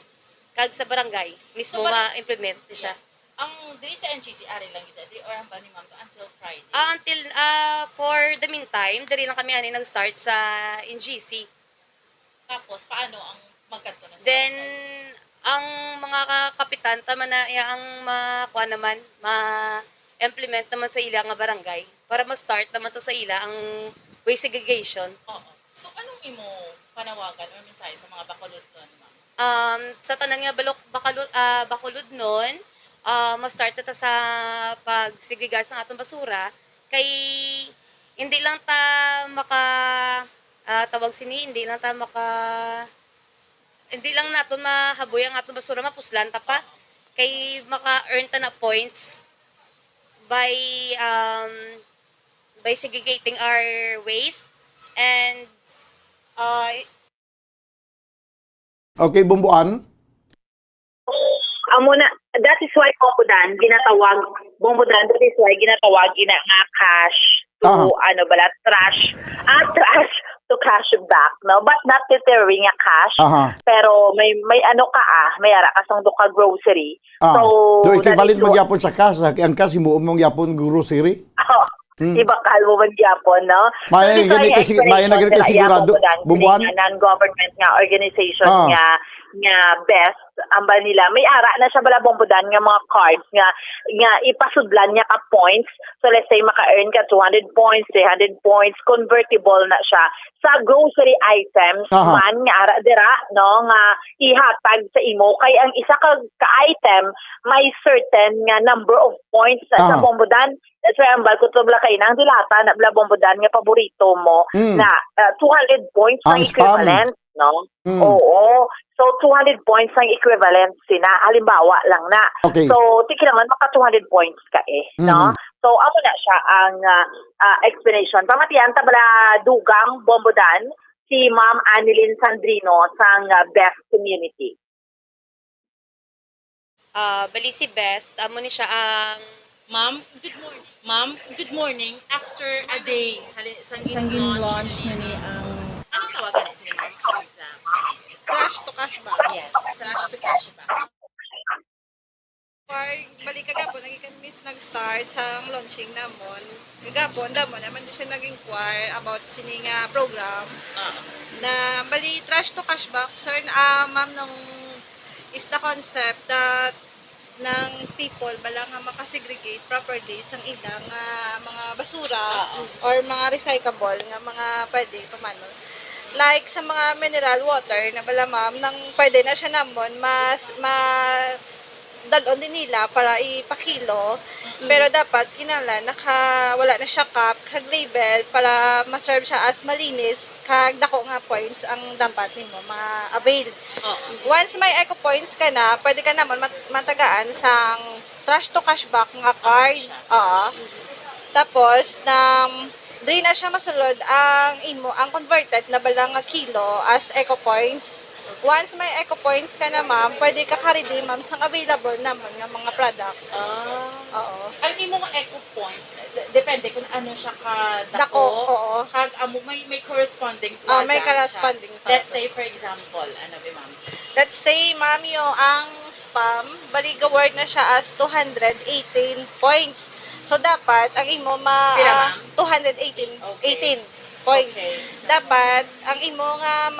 kag sa barangay mismo ma-implement siya. Ang diri sa NGC ari lang gid or ang ba ni Ma'am until Friday? Until for the meantime, diri lang kami ani nag-start sa NGC. Tapos paano ang magkanto na sa then ang mga kapitan tama na ang makuha naman ma-implement naman sa ila nga barangay para ma-start naman to sa ila ang waste segregation. Oo. So anong imo panawagan or mensahe sa mga Bacolod nun, Ma'am? Sa tanan nga Bacolod nun, ma-start na ta sa pagsegregar sa atong basura kay hindi lang ta tawag sini hindi lang nato mahaboy ang atong basura mapuslan ta pa kay maka-earn ta na points by segregating our waste and Okay, Bumbuan. Amo na that is why bombodan ginatawag that is why ginatawag ina nga cash to trash to cash back no but not literally nga cash pero may may ara ka sang duka grocery so equivalent magyapon sa cash ang cash mo yapon grocery ibakal mo man gyapon no may na ganit sigurado Bumbuan non-government nga organization nga nga best amba nila may ara na siya bala bombodan nga mga cards nga ipasudlan niya ka points. So let's say maka-earn ka 200 points, 300 points, convertible na siya sa grocery items man nga ara dira no nga ihatag sa imo kay ang isa ka item may certain nga number of points sa bombodan. That's why ang balko to bala kay nang dilata na bala bombodan nga paborito mo na 200 points ang equivalent no. Oo. So 200 points ang equivalent sina halimbawa lang na. Okay. So tiki naman maka 200 points ka no. So amo na siya ang explanation. Pamatian ta bala dugang bombodan si Ma'am Annelyn Sandrino sang Best Community. Bali si Best, amo ni siya ang Ma'am, good morning. After a day, sang launch ni ang anong tawagan ni sila Ma'am? Trash to cash back. Yes, trash to cash back. Balik kagapon, nag-start sa launching namon. Kagapon, damo naman din siya nag-inquire about sining program na bali trash to cash back. So, ma'am, nung is the concept that ng people bala nga makasegregate properly sang ilang mga basura or mga recyclable nga mga pwede tumanon. Like sa mga mineral water na bala ma'am nang pwede na siya namon dalon din nila para ipakilo pero dapat kinala wala na siya cap kag label para ma-serve siya as malinis kag dako nga points ang dapat nimo ma-avail. Once may eco points ka na pwede ka naman matagaan sang trash to cash back nga card. Tapos di na siya masulod ang converted na bala nga kilo as eco points. Once may eco points ka na ma'am, pwede ka ka-redeem ma'am sang available naman ng mga product. Oo. Ang imong eco points, depende kung ano siya dako. Oo. Kag may corresponding product. May corresponding product. Let's say for example, ano ba ma'am? Let's say ma'am ang spam, bali gaward na siya as 218 points. So dapat ang imo 218 points. Okay. Dapat ang imo nga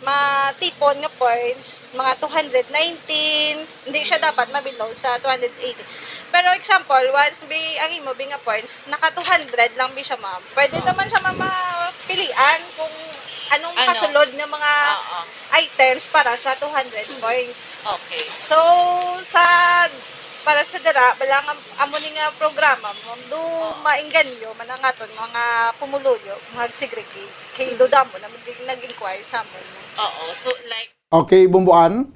matipon nga points, mga 219, hindi siya dapat mabilaw sa 280. Pero example, once ang imo nga points, naka 200 lang siya ma'am. Pwede naman siya mapilian kung anong kasulod ng mga items para sa 200 points. Okay. So, para sa dara, balang amo ni nga programa mo, do mainganyo, manangaton, mga pumuluyo, mga segregate. Kaya do damo na nag-inquire sa mo. Oo, so like... Okay, Bumbuan?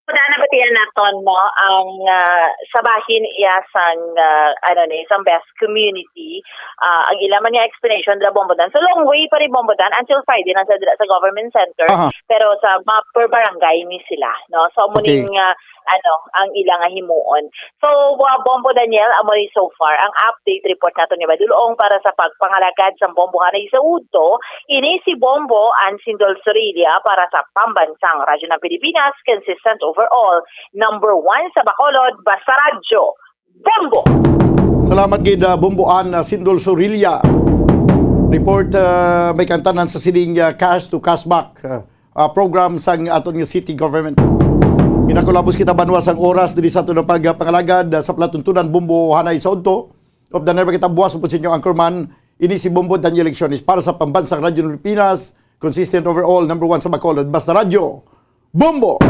Na batiyan naton mo ang sabahin iya sang Best Community ang ilaman niya explanation dala bombodan so long way pa rin bombodan until Friday na sa government center pero sa per barangay ni sila no so muning ang ilang himuon so Bombo Daniel amo ni so far ang update report nato ni Badulong para sa pagpangalagad sa bombohanay sa udto ini si Bombo ang Sindol Sorilia para sa pambansang radyo ng Pilipinas consistent overall number 1 sa Bacolod basta radyo Bombo. Salamat gid Bumbuan Sindol Sorilia. Report may kantanan sa sining cash to cashback program sang aton nga city government. Minakulabos kita banwa sang oras diri sa aton pagpangalagad sa platuntunan Bombo hanay sa udto. Of the never kita buwas po sa inyo anchorman ini si Bombo Daniel Elecciones para sa pambansang radyo ng Pilipinas consistent overall number 1 sa Bacolod basta radyo Bombo.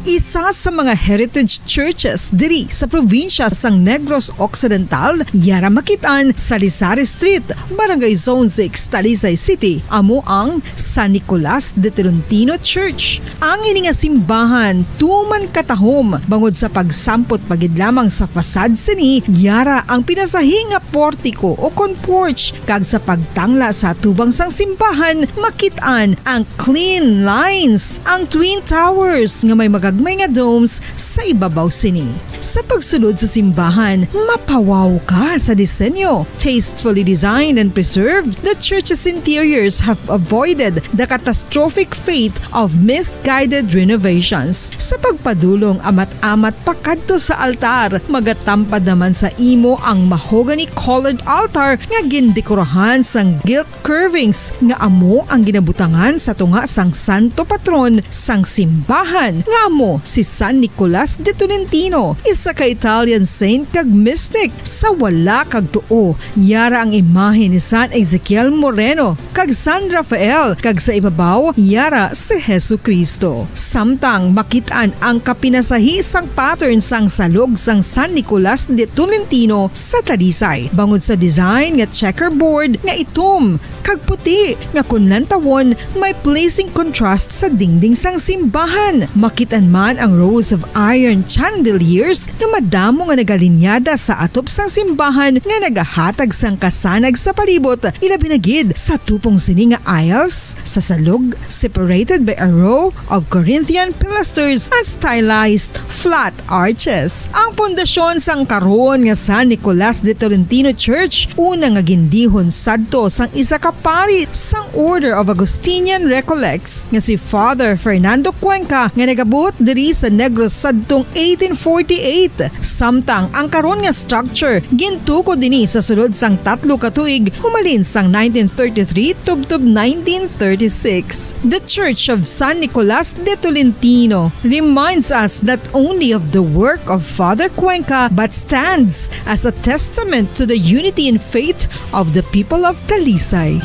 Isa sa mga heritage churches diri sa probinsya sang Negros Occidental, yara makitaan sa Rizal Street, Barangay Zone 6, Talisay City, amo ang San Nicolas de Tolentino Church. Ang ini nga simbahan tuman katahom bangod sa pagsampot pagid lamang sa fasad sini, yara ang pinasahi nga portiko o porch kag sa pagtangla sa tubang sang simbahan makitaan ang clean lines, ang twin towers nga may magag gagmay nga domes sa ibabaw sini. Sa pagsulod sa simbahan, mapawaw ka sa disenyo. Tastefully designed and preserved, the church's interiors have avoided the catastrophic fate of misguided renovations. Sa pagpadulong amat-amat pakadto sa altar, magatampad naman sa imo ang mahogany colored altar nga gindekorahan sang gilt curvings nga amo ang ginabutangan sa tunga sang santo patron sang simbahan nga amo si San Nicolas de Tolentino, isa ka Italian saint kag mystic. Sa wala kag tuo, yara ang imahe ni San Ezekiel Moreno kag San Rafael, kag sa ibabaw yara si Jesucristo. Samtang makitaan ang kapinasahi sang pattern sang salog sang San Nicolas de Tolentino sa Talisay, bangod sa design nga checkerboard nga itom kag puti nga kunlantawon may pleasing contrast sa dingding sang simbahan. Makitaan man ang rows of iron chandeliers nga madamo nga nagalinyada sa atop sang simbahan nga nagahatag sang kasanag sa palibot, ilabi na gid sa tupong sini nga aisles sa salog, separated by a row of Corinthian pilasters and stylized flat arches. Ang pundasyon sang karon nga San Nicolas de Tolentino Church una nga gindihon sadto sang isa ka pari sang Order of Augustinian Recollects nga si Father Fernando Cuenca nga nagabot diri sa Negros sadtong 1848. Samtang ang karon nga structure gintuko dinhi sa sulod sang 3 ka tuig humalin sang 1933 tubtob 1936. The Church of San Nicolas de Tolentino reminds us not only of the work of Father Cuenca but stands as a testament to the unity and faith of the people of Talisay.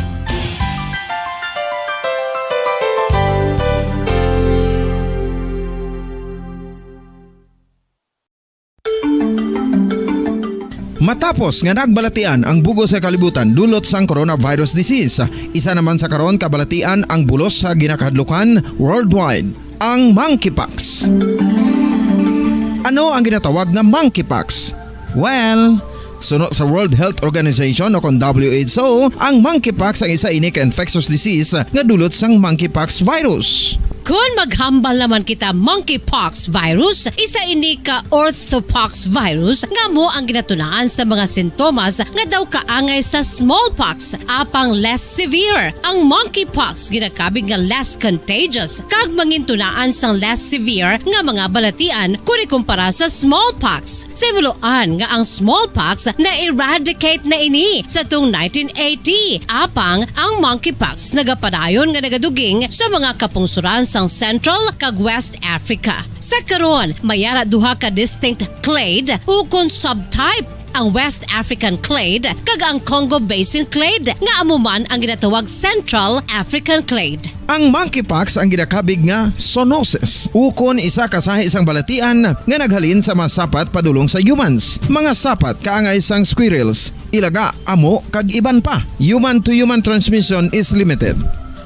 Matapos nga nagbalatian ang bugos sa kalibutan dulot sang coronavirus disease, isa naman sa karon kabalatian ang bulos sa ginakahadlukan worldwide, ang monkeypox. Ano ang ginatawag na monkeypox? Well, sunod sa World Health Organization o kung WHO, ang monkeypox ang isa ini ka infectious disease nga dulot sang monkeypox virus. Kung maghambal naman kita monkeypox virus, isa ini ka orthopox virus nga mo ang ginatunaan sa mga sintomas nga daw kaangay sa smallpox, apang less severe. Ang monkeypox ginakabig nga less contagious kag mangintunaan sang less severe nga mga balatian kung ikumpara sa smallpox. Simuloan nga ang smallpox na-eradicate na ini sa tung 1980, apang ang monkeypox nagapadayon nga nagaduging sa mga kapungsuran sang Central kag West Africa. Sa karon, mayara duha ka distinct clade ukon subtype, ang West African clade kag ang Congo Basin clade nga amuman ang ginatawag Central African clade. Ang monkeypox ang ginakabig nga zoonosis, ukon isa kasahi isang balatian nga naghalin sa mga sapat padulong sa humans. Mga sapat kaangay sang squirrels, ilaga, amo kag iban pa. Human to human transmission is limited.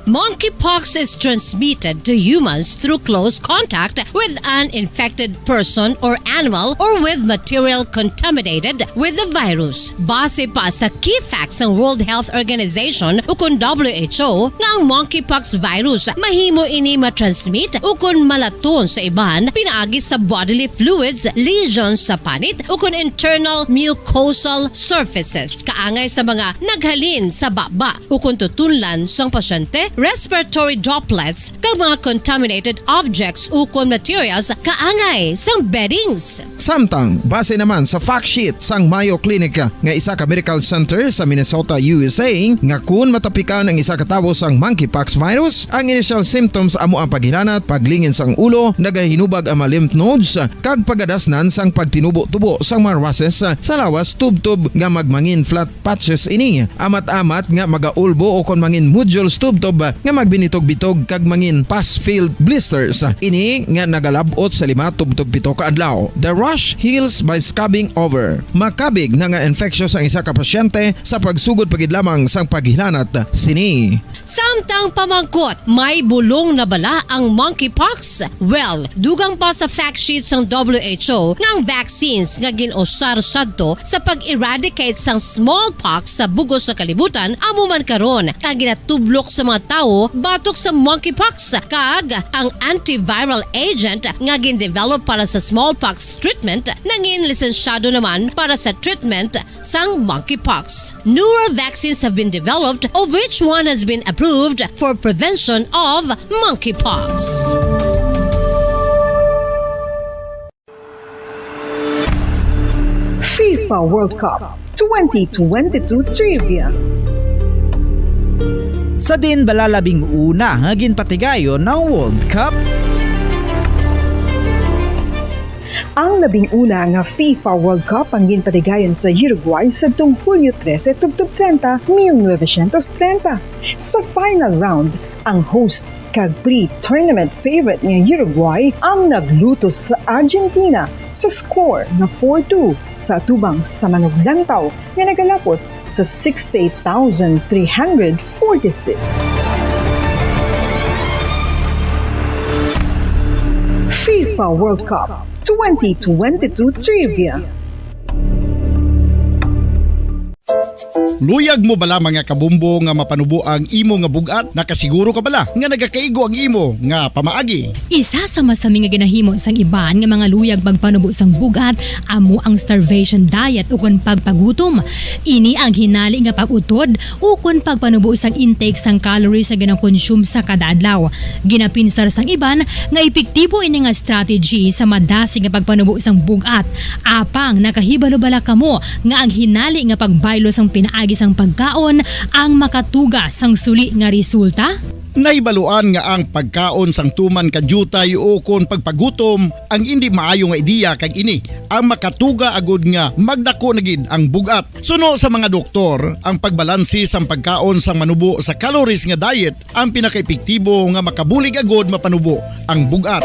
Monkeypox is transmitted to humans through close contact with an infected person or animal or with material contaminated with the virus. Base pa sa key facts ng World Health Organization ukon WHO nga ang monkeypox virus mahimo ini matransmit ukon malaton sa iban pinaagi sa bodily fluids, lesions sa panit ukon internal mucosal surfaces kaangay sa mga naghalin sa baba ukon tutunlan sang pasyente, respiratory droplets kag mga contaminated objects ukon materials kaangay sang beddings. Samtang base naman sa fact sheet sang Mayo Clinic nga isa ka medical center sa Minnesota, USA, nga kun matapikan ang isa ka tawo sang monkeypox virus, ang initial symptoms amo ang paghilanat, paglingin sang ulo, nagahinubag ang mga lymph nodes kag pagadasnan sang pagtinubo-tubo sang mga rashes sa lawas tubtob nga magmangin flat patches ini. Amat-amat nga magaulbo o kon mangin nodules tubtob nga magbinitog-bitog kag mangin pus-filled blisters. Ini nga nagalabot sa 5 tubtob 7 ka adlaw. The rash heals by scabbing over. Makabig na nga infectious ang isa ka pasyente sa pagsugod pagid lamang sang paghilanat sini. Samtang pamangkot, may bulong na bala ang monkeypox? Well, dugang pa sa fact sheet sang WHO nga ang vaccines nga ginusar sadto sa pag-eradicate sang smallpox sa bugos sa kalibutan amo man karon ang ginatublok sa mga tawo batok sa monkeypox kag ang antiviral agent nga gin-develop para sa smallpox treatment nangin lisensyado naman para sa treatment sang monkeypox. Newer vaccines have been developed of which one has been approved for prevention of monkeypox. FIFA World Cup 2022 Trivia. Sa din balalabing una nga ginpatigayon ng World Cup. Ang labing una nga FIFA World Cup ang ginpatigayon sa Uruguay sa Hulyo 13, 1930. Sa final round, ang host kag pre-tournament favorite nga Uruguay ang nagluto sa Argentina sa score na 4-2 sa atubang sa manuglantaw nga nagalapot sa 68,346. FIFA World Cup 2022 Trivia. Luyag mo bala mga kabumbo nga mapanubo ang imo nga bugat? Nakasiguro ka bala nga nagakaigo ang imo nga pamaagi? Isa sa masami nga ginahimo sang iban nga mga luyag magpanubo sang bugat amo ang starvation diet ukon pagpagutom. Ini ang hinali nga pag-utod ukon pagpanubo sang intake sang calories sa gina-consume sa kada adlaw. Ginapinsar sang iban nga epektibo ini nga strategy sa madasi nga pagpanubo sang bugat. Apang nakahibalo bala kamo nga ang hinali nga pagbaylo sang pinaagi sang pagkaon ang makatuga sang suli nga resulta? Naibaluan nga ang pagkaon sang tuman kadyutay o kon pagpagutom ang hindi maayo nga ideya kag ini ang makatuga agud nga magdako na gid ang bugat. Suno sa mga doktor, ang pagbalansi sang pagkaon sang manubo sa calories nga diet ang pinakaepektibo nga makabulig agud mapanubo ang bugat.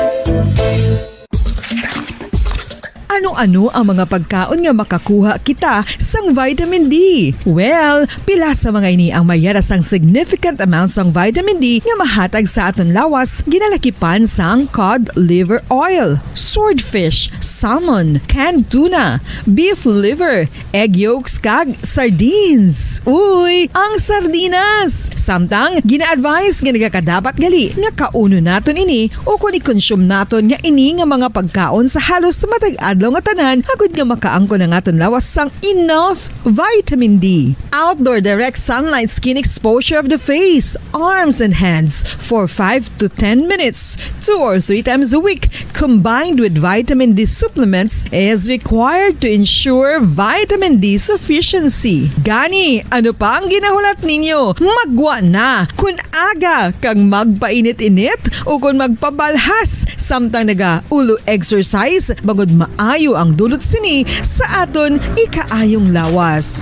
Ano-ano ang mga pagkaon nga makakuha kita sang vitamin D? Well, pila sa mga ini ang mayara sang significant amounts sang vitamin D nga mahatag sa aton lawas ginalakipan sang cod liver oil, swordfish, salmon, canned tuna, beef liver, egg yolks kag sardines. Uy, ang sardinas! Samtang gina-advise nga nagakadapat gali nga kauno naton ini o kung i-consume naton nga ini nga mga pagkaon sa halos matag-adlaw nga tanan agud nga makaangko na naton lawas sang enough vitamin D. Outdoor direct sunlight skin exposure of the face, arms and hands for 5 to 10 minutes 2 or 3 times a week combined with vitamin D supplements is required to ensure vitamin D sufficiency. Gani, ano pa ang ginahulat ninyo? Magwa na kun aga kang magpainit-init o kun magpabalhas samtang naga-ulo exercise bagod maayo ang dulot sini sa aton ikaayong lawas.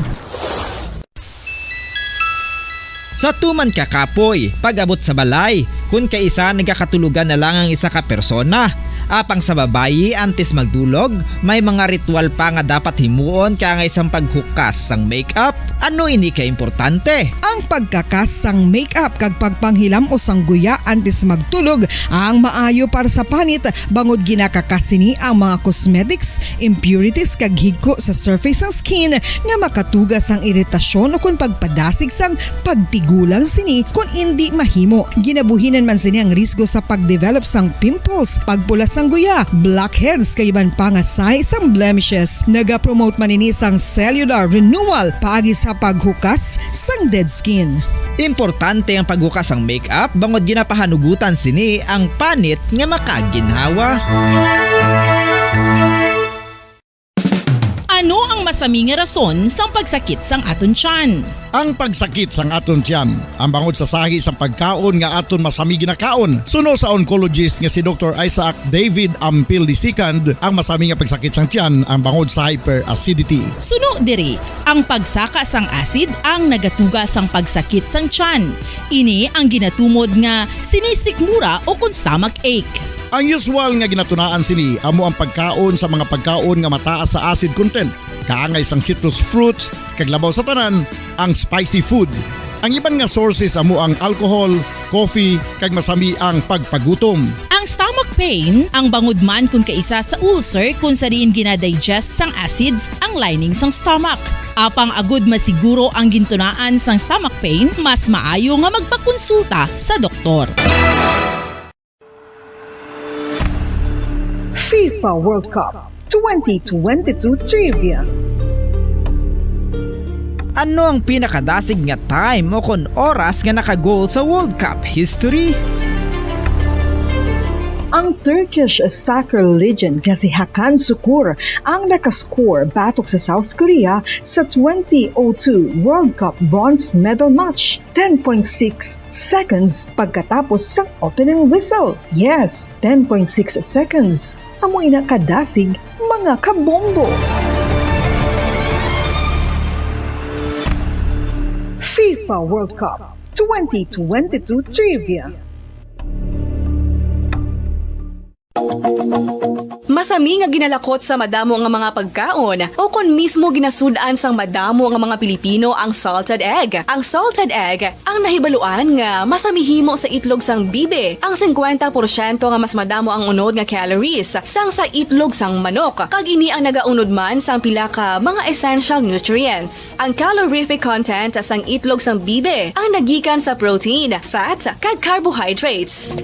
Sa tuman ka kapoy, pag-abot sa balay, kung kaisa nagkakatulugan na lang ang isa ka persona. Apang sa babayi antes magdulog, may mga ritual pa nga dapat himuon kaya nga isang paghukas sang makeup. Ano ini ka importante? Ang pagkakas sang makeup kag pagpanghilam o sang guya antes magtulog ang maayo para sa panit bangod ginakakas sini ang mga cosmetics, impurities kag higko sa surface sang skin nga makatugas sang iritasyon o kung pagpadasig sang pagtigulang sini kung hindi mahimo. Ginabuhinan man sini ang risgo sa pagdevelop sang pimples, pagpula sang guya, blackheads kay iban pa nga size sang blemishes. Naga-promote man ini sang cellular renewal paagi sa paghukas sang dead skin. Importante ang paghukas ang makeup bangod ginapahanugutan sini ang panit nga makaginhawa. Ano ang masami nga rason sang pagsakit sang aton tiyan? Ang pagsakit sang aton tiyan, ang bangod sa sahi sang pagkaon nga aton masami ginakaon. Suno sa oncologist nga si Dr. Isaac David Ampil II, ang masami nga pagsakit sang tiyan ang bangod sa hyperacidity. Suno diri, ang pagsaka sang acid ang nagatuga sang pagsakit sang tiyan. Ini ang ginatumod nga sinisikmura o kung stomach ache. Ang usual nga ginatunaan sini amo ang pagkaon sa mga pagkaon nga mataas sa acid content. Kaangay sang citrus fruits, kag labaw sa tanan, ang spicy food. Ang iban nga sources amo ang alcohol, coffee, kag masami ang pagpagutom. Ang stomach pain, ang bangod man kung kaisa sa ulcer kung sa diin ginadigest sang acids ang lining sang stomach. Apang agud masiguro ang gintunaan sang stomach pain, mas maayo nga magpakonsulta sa doktor. FIFA World Cup 2022 Trivia. Ano ang pinakadasig nga time o kon oras nga nakagol sa World Cup history? Ang Turkish soccer legend nga si Hakan Şükür ang nakascore batok sa South Korea sa 2002 World Cup bronze medal match. 10.6 seconds pagkatapos sa opening whistle. Yes, 10.6 seconds. Amoy na kadasig mga kabombo. FIFA World Cup 2022 Trivia. Masami nga ginalakot sa madamo nga mga pagkaon o kon mismo ginasudan sang madamo nga mga Pilipino ang salted egg. Ang salted egg ang nahibaluan nga masamihimo sa itlog sang bibe. Ang 50% nga mas madamo ang unod nga calories sang sa itlog sang manok. Kag ini ang nagaunod man sang pila ka mga essential nutrients. Ang calorific content sang itlog sang bibe ang nagikan sa protein, fat, kag carbohydrates.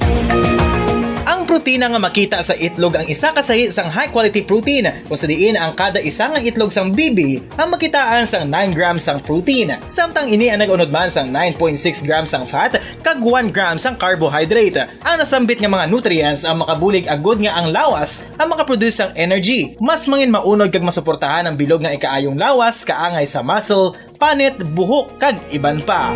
Ang protina nga makita sa itlog ang isa kasahi sang high quality protein kung sa diin ang kada isa nga itlog sang bibi ang makitaan sang 9 grams sang protein. Samtang ini ang nag-unod man sang 9.6 grams sang fat kag 1 grams sang carbohydrate. Ang nasambit nga mga nutrients ang makabulig agud nga ang lawas ang makaproduce sang energy. Mas mangin maunod kag masuportahan ang bilog nga ikaayong lawas kaangay sa muscle, panit, buhok kag iban pa.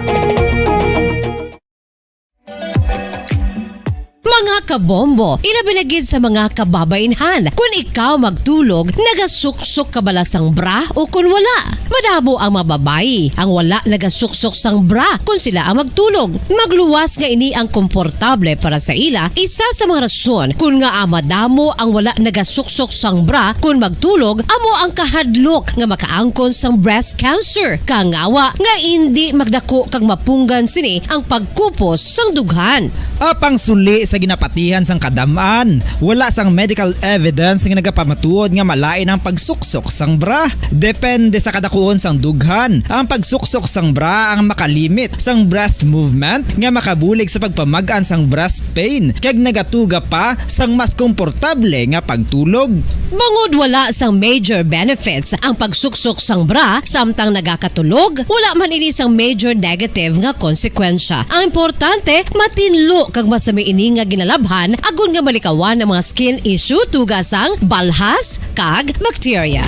Mga kabombo, ilabinagid sa mga kababainhan. Kung ikaw magtulog, nagasuksok ka bala sang bra o kung wala. Madamo ang mababayi, ang wala nagasuksok sang bra kung sila ang magtulog. Magluwas nga ini ang komportable para sa ila, isa sa mga rason kung nga madamo ang wala nagasuksok sang bra kung magtulog, amo ang kahadlok nga makaangkon sang breast cancer. Kangawa nga hindi magdako kag mapunggan sini ang pagkupos sang dughan. Apang suli sa ginapatihan sang kadamaan, wala sang medical evidence nga nagapamatuod nga malain ang pagsuksok sang bra. Depende sa kadakuon sang dughan. Ang pagsuksok sang bra ang makalimit sang breast movement nga makabulig sa pagpamagan sang breast pain kag nagatuga pa sang mas komportable nga pagtulog. Bangod wala sang major benefits ang pagsuksok sang bra samtang nagakatulog, wala man ini sang major negative nga konsekwensya. Ang importante, matinlo kag masami ini nga ginalabhan agon nga malikawan ang mga skin issue tugasang balhas kag bacteria.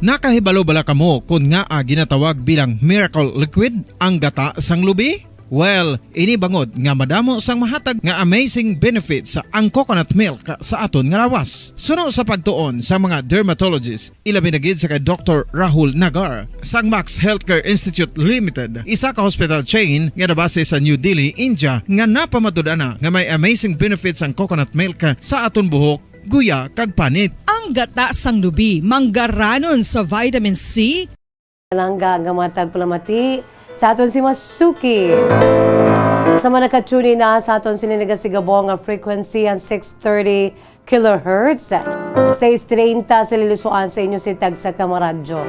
Nakahibalo bala kamo kung nga ginatawag bilang miracle liquid ang gata sang lubi? Well, ini bangod nga madamo sang mahatag nga amazing benefit sa ang coconut milk sa aton nga lawas. Suno sa pagtuon sa mga dermatologist, ilabi na gid sa kay Dr. Rahul Nagar sang Max Healthcare Institute Limited, isa ka hospital chain nga nabase sa New Delhi, India, nga napamatud-ana nga may amazing benefits ang coconut milk sa aton buhok, guya kag panit. Ang gata sang lubi manggaranon sa vitamin C. Langga gamatag palamati sa aton si Masuki. Sa mga nakatuni na sa aton sininigasigabong nga frequency ang 630 kHz. 630 sa lilusuan sa inyo si Tag sa Kamaradyo.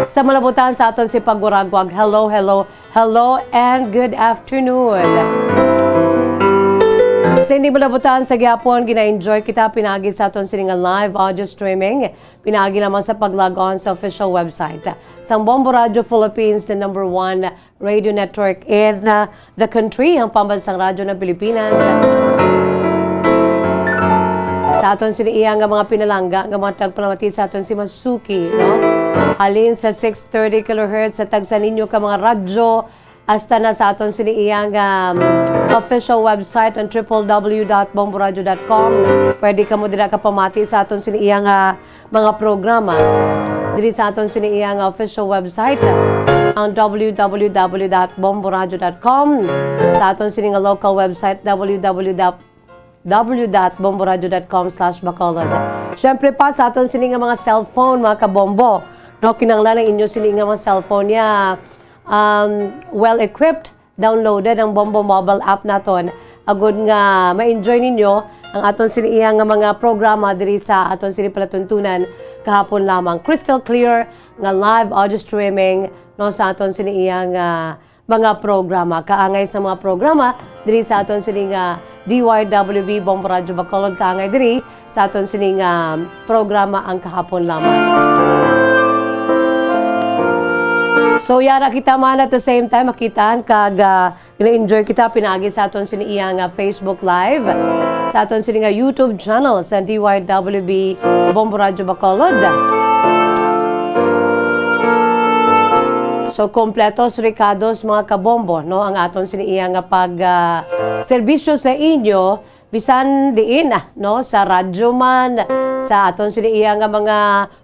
Sa malabutan sa aton si Paguragwag, hello, hello, hello, and good afternoon. Sa hindi malabutan sa Gyapon, gina-enjoy kita pinagi sa aton sininga live audio streaming. Pinagi naman sa pag-log-on sa official website. Sa Bombo Radio Philippines, the #1 radio network in the country, ang pambansang radyo ng Pilipinas. Sa aton siniiyang nga mga pinalangga, nga mga tagpalamati sa aton si Masuki, no? Halin sa 630 kHz sa tagsa ninyo ka mga radyo, hasta na sa aton siniiyang official website on www.bomboradio.com. Pwede ka mo dira ka pamati sa aton siniiyang mga programa. Diri sa aton siniiyang official website ang www.bomboradio.com. Sa aton sininga local website www.bomboradio.com/Bacolod. Syempre pa sa aton sininga mga cellphone, mga kabombo. No, kinanglan ang inyo sininga mga cellphone niya well-equipped downloaded ang Bombo mobile app naton. Agud nga ma-enjoy ninyo ang aton siniyang nga mga programa diri sa aton sini palatuntunan kahapon lamang. Crystal clear nga live audio streaming no sa aton siniyang mga programa. Kaangay sa mga programa diri sa aton sini nga DYWB Bombo Radyo Bacolod, kaangay diri sa aton sini nga programa ang kahapon lamang. So yara kita man at the same time makitaan kag ina-enjoy kita pinagi sa aton siniya nga Facebook Live, sa aton sini nga YouTube channel sa DYWB Bombo Radyo Bacolod. So kompletos ricados mga kabombo no ang aton siniya nga pag serbisyo sa inyo bisan diin no sa radyo man, sa aton siniya nga mga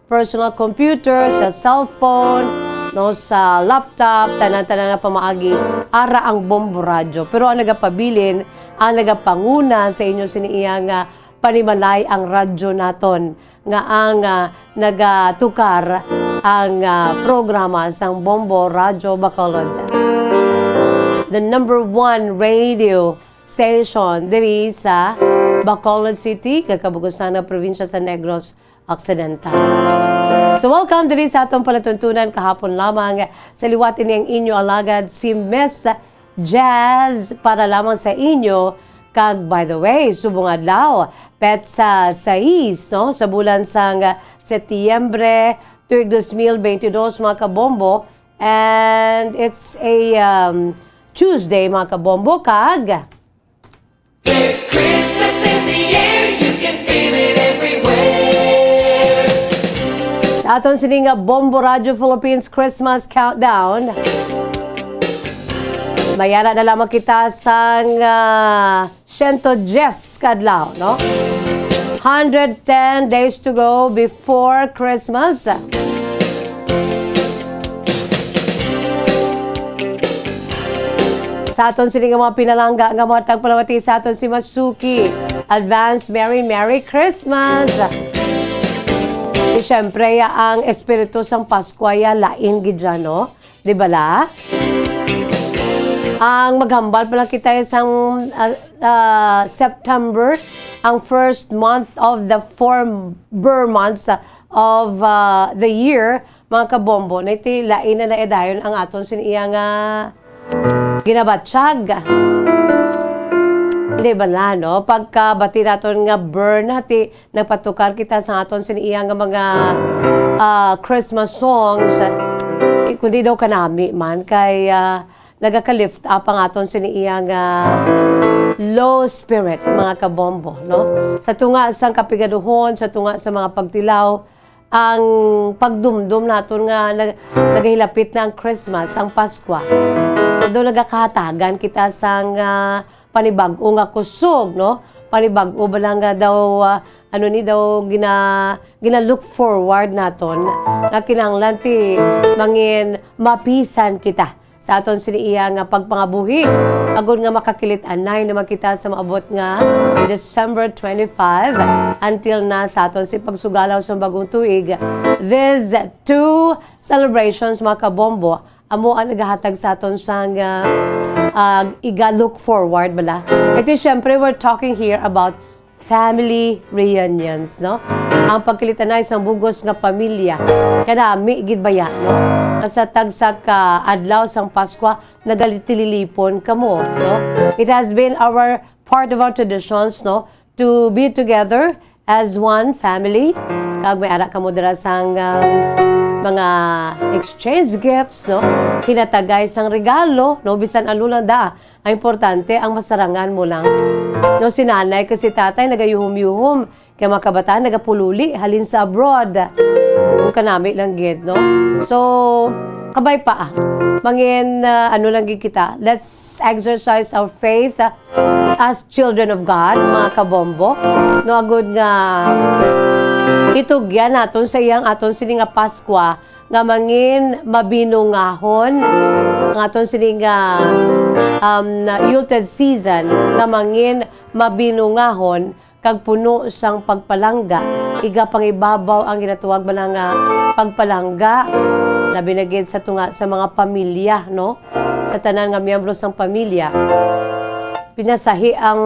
personal computer, sa cellphone, no sa laptop, tanan-tanan nga pamaagi ara ang Bombo Radyo. Pero ang nagapabilin, ang nagapanguna sa inyo siniya nga panimalay ang radyo naton nga ang nagatukar ang programa sang Bombo Radyo Bacolod. The number 1 radio station diri sa Bacolod City, kakabugusan na probinsya sa Negros Occidental. So welcome diri sa atong palatuntunan kahapon lamang sa liwatin niyang inyo alagad si Miss Jazz para lamang sa inyo. Kag by the way, subong adlaw pet sa 6 no sa bulan sang Setyembre tuig 2022 mga kabombo, and it's a Tuesday mga kabombo kag There's Christmas in the air, you can feel it everywhere. sa aton sini nga Bombo Radio Philippines Christmas Countdown. Mayara na lamang kita sang 110 kadlaw, no? 110 days to go before Christmas. Sa aton sini nga mga pinalangga nga mga tagpalamati sa aton si Masuki. Advance Merry Christmas! Siyempre, ang espiritu sang Pasko ay lain gidya, no? Di ba la? Ang maghambal pala kita isang September, ang first month of the 4 months of the year, mga kabombo, na iti lain na edayon ang aton siniya nga ginabatsyag. Di ba la, no? Pagkabati naton nga burn nati, nagpatukar kita sa aton siniya nga mga Christmas songs. Kundi daw kanami man, kay nagaka-lift up ang aton siniya nga low spirit, mga kabombo, no? Sa tunga sang kapigaduhon, sa tunga sa mga pagtilaw, ang pagdumdum naton nga nagahilapit na ang Christmas, ang Pasko. Doon nagakahatagan kita sang panibag-o nga kusog, no? Panibag-o ba lang nga daw, gina-look forward naton nga kinahanglan ti mangin mapisan kita sa aton siniya nga pagpangabuhi. Agud nga makakilit-anay naman kita sa maabot nga December 25 until na sa aton si pagsugalaw sa bagong tuig. These 2 celebrations mga kabombo, amo ang nagahatag sa aton sang iga-look forward bala. Ito syempre, we're talking here about family reunions, no? Ang pagkilitanay sa bugos nga pamilya. Kanami, gid baya, no? Sa tagsak adlaw sang Pasko, nagalitililipon kamo, no? It has been our part of our traditions, no? To be together as one family. Kag may ara kamo dira sang mga exchange gifts, no? Hinatagay sang regalo, no? Bisan alulang da. Ang importante, ang masarangan mo lang. No, si nanay kasi tatay nagayuhum-yuhum. Kaya mga kabataan nagapululi, halin sa abroad. Kung kanami lang gid, no? So, kabay pa. Mangin, lang gid kita. Let's exercise our faith as children of God, mga kabombo. No, agud nga itugyan naton sa iyang aton sini nga Pasko nga mangin mabinungahon ang aton sini nga Yuletide season nga mangin mabinungahon kag puno sang pagpalangga. Iga pangibabaw ang ginatuwag ba nga pagpalangga na binagid sa tunga sa mga pamilya, no? sa tanan nga miyembro sang pamilya. Pinasahi ang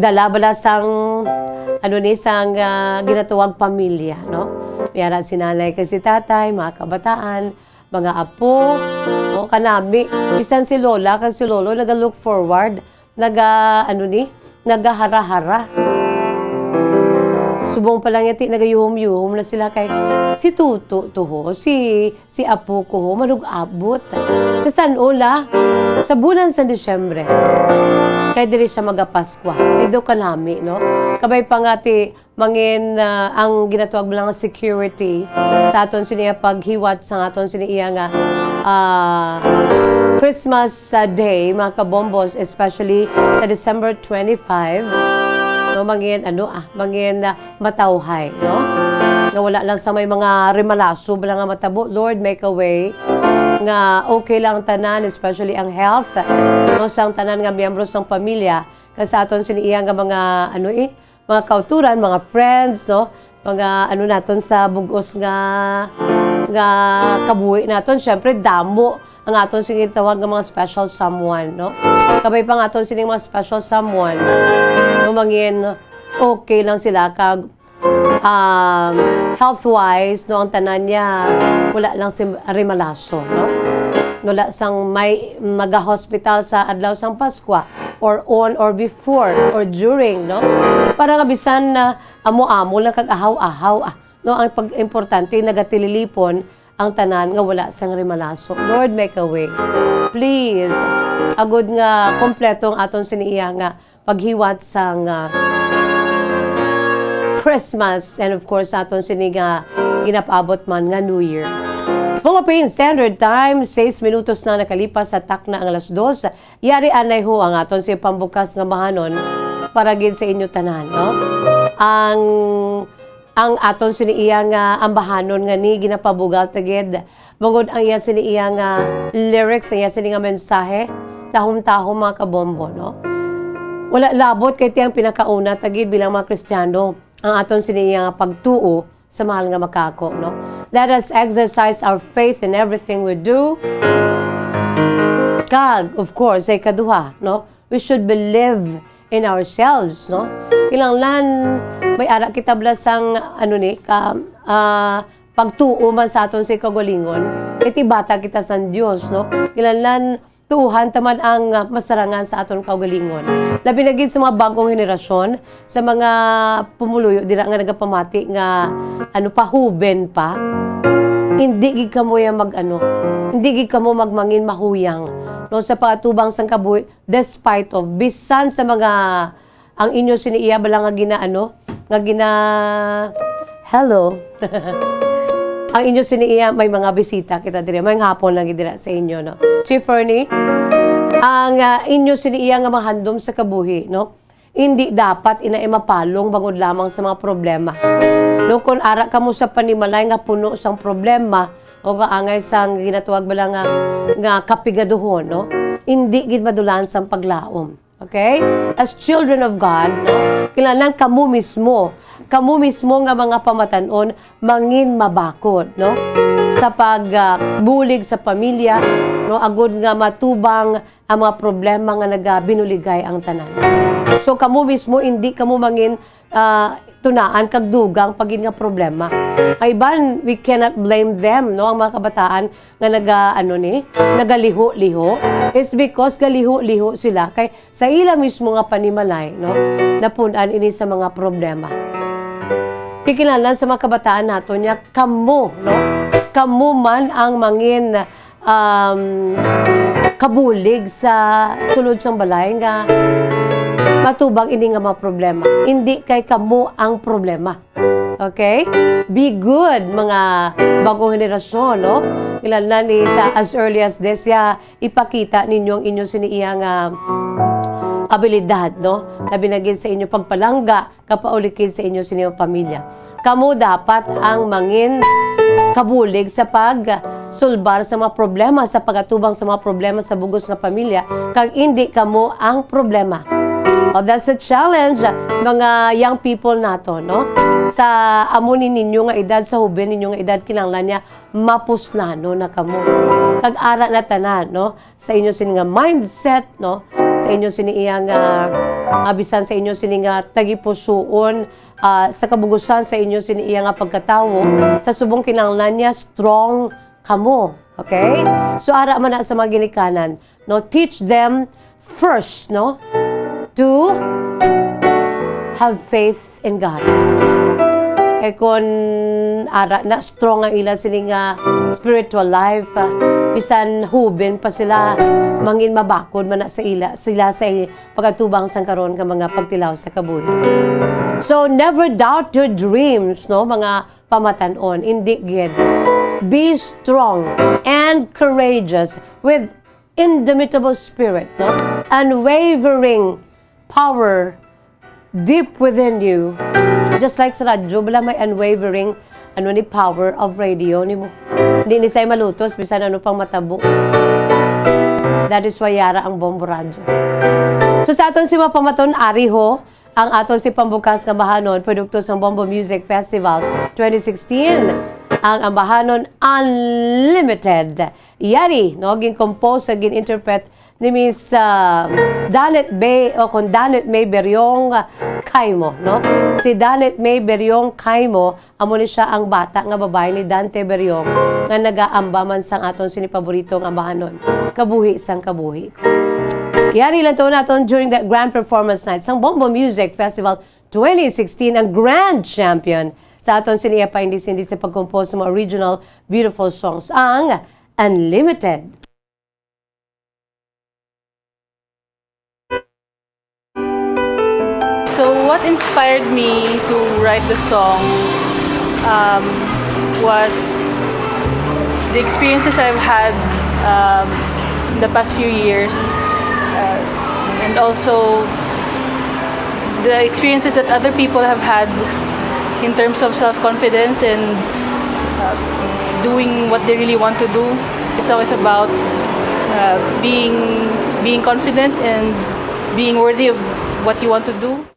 dala-bala sang sang ginatuwag pamilya, no? Mayara si nanay kay si tatay, mga kabataan, mga apo, no? Kanami, bisan si lola, kay si lolo naga-look forward, nagahara-hara. Subong pa lang yati nagayuhom-yuhom na sila kay si Tuto to ho, si apo ko ho, manug-abot. Sa San Ola, sa bulan sa Disyembre, kay diri siya magapaskwa. Dito ka nami, no? Kabay pa nga ti mangin ang ginatuwag lang nga security sa aton siniya paghiwat sa aton siniya nga Christmas Day, mga kabombos, especially sa December 25, no, mangin matawhay, no? Nga wala lang sa may mga remalaso bala nga matabo. Lord, make a way nga okay lang tanan, especially ang health, no, sang tanan nga miyembro sang pamilya kasi aton siniya nga mga mga kauturan, mga friends, no, mga naton sa bugos nga kabuhi naton. Syempre damo ang aton sinitawag nga mga special someone, no? Kabay pa nga aton sining mga special someone, no, mangin okay lang sila kag health-wise, no, ang tanan niya wala lang si rimalaso, no? Wala sang may maga-hospital sa adlaw sang Paskwa or on or before or during, no? Para nga bisan na amo-amo lang kag ahaw-ahaw, no? Ang pag-importante nagatililipon ang tanan nga wala sang rimalaso. Lord, make a way. Please, agud nga kompleto ang aton siniya nga paghiwat sang Christmas and of course aton sini nga ginapabot man nga New Year. Philippine Standard Time, 6 minutos na nakalipas sa takna ang alas 2. Yari anay ho ang aton si pambukas nga mahanon para gid sa inyo tanan, no? Ang aton siniya nga ambahanon nga ni ginapabugal tagid. Bangod ang iya siniya nga lyrics, ang iya sini nga mensahe, tahom-tahom mga kabombo, no? Wala labot kay tiyang pinakauna tagid bilang mga Kristiyano ang aton siniya nga pagtuo sa mahal nga makako, no? Let us exercise our faith in everything we do. Kag, of course, ay kaduha, no? We should believe in ourselves, no? Kinahanglan may ara kita blasang pagtuo man sa aton sa kagalingon. Iti bata kita sa Dios, no? Kinahanglan tuuhan taman ang masarangan sa aton kaugalingon. Labi na gid sa mga bagong henerasyon, sa mga pumuluyo dira nga nagapamati nga pahuben pa. Hindi gid kamo ya hindi gid kamo magmangin mahuyang, no, sa patubang sang kabuhi despite of bisan sa mga ang inyo siniiya bala nga hello. Ang inyo siniiya may mga bisita kita dire, may hapon lang dira sa inyo, no. Chief Fernie, ang inyo siniiya nga mahandom sa kabuhi, no. Hindi dapat mapalong bangod lamang sa mga problema. No, kung ara kamo sa panimalay nga puno sang problema o kaangay sang ginatuwag bala nga kapigaduhon, no. Hindi gid madulan sang paglaom. Okay? As children of God, no, kailangan kamo mismo nga mga pamatanon mangin mabakod, no, sa pagbulig sa pamilya, no, agud nga matubang ang mga problema nga nagabinuligay ang tanan. So kamo mismo hindi kamo mangin tunaan kag dugang pagin nga problema. Ay ban, we cannot blame them, no, ang mga kabataan nga nagaliho-liho. It's because galiho-liho sila kay sa ila mismo nga panimalay, no, napunan ini sa mga problema. Kikilanlan sa mga kabataan nato niya kamo, no, kamo man ang mangin kabulig sa sulod sang balay nga matubang ini nga mga problema. Hindi kay kamo ang problema. Okay? Be good, mga bagong henerasyon, no? Kilanlan ni sa as early as this, ipakita ninyo ang inyong siniiya nga abilidad, no? Na binagin sa inyo pagpalangga, kapaulikin sa inyo siniyong pamilya. Kamo dapat ang mangin kabulig sa pagsulbar sa mga problema, sa pagatubang sa mga problema sa bugos nga pamilya, kag hindi kamo ang problema. That's a challenge, mga young people nato, no? Sa amunin ninyo nga edad, sa hubin ninyo nga edad, kinanglan niya, mapuslano na kamo. Kag-ara na tanan, no? Sa inyo sini nga mindset, no? Sa inyo sini iyang, abisan sa inyo sini nga tagipusuon, sa kabugusan sa inyo sini iyang nga pagkatawo, sa subong kinanglan niya, strong kamo. Okay? So, ara man na sa mga ginikanan, no? Teach them first, no? To have faith in God. Kaya kung ara na strong ang ila sila nga spiritual life, bisan hubin pa sila, mangin mabakod man na sa sila sa pagkatubang sang karon ka mga pagtilaw sa kabuhi. So never doubt your dreams, no, mga pamatanon, hindi gid. Be strong and courageous with indomitable spirit, no? Unwavering power deep within you. Just like sa radyo, bala may unwavering ni power of radio ni mo. Hindi ni say malutos, bisan ano pang matabo. That is why yara ang Bombo Radyo. So sa aton si mga pamaton, ari ho, ang aton si pambukas nga bahanon, produkto sa Bombo Music Festival 2016, ang ambahanon Unlimited. Yari, no, gin-compose, gin-interpret ni Miss Danet May, o kung Danet May Beryong Kaimo, no? Si Danet May Beryong Kaimo, amo ni siya ang bata nga babae ni Dante Beryong nga nagaamba man sang aton sinipaboritong ambahanon. Kabuhi sang kabuhi. Yari lang to naton during the grand performance night sang Bombo Music Festival 2016, ang grand champion sa aton siniya pa hindi sa pag-compose ng mga original beautiful songs, ang Unlimited. So what inspired me to write the song was the experiences I've had in the past few years, and also the experiences that other people have had in terms of self-confidence and doing what they really want to do. It's always about being confident and being worthy of what you want to do.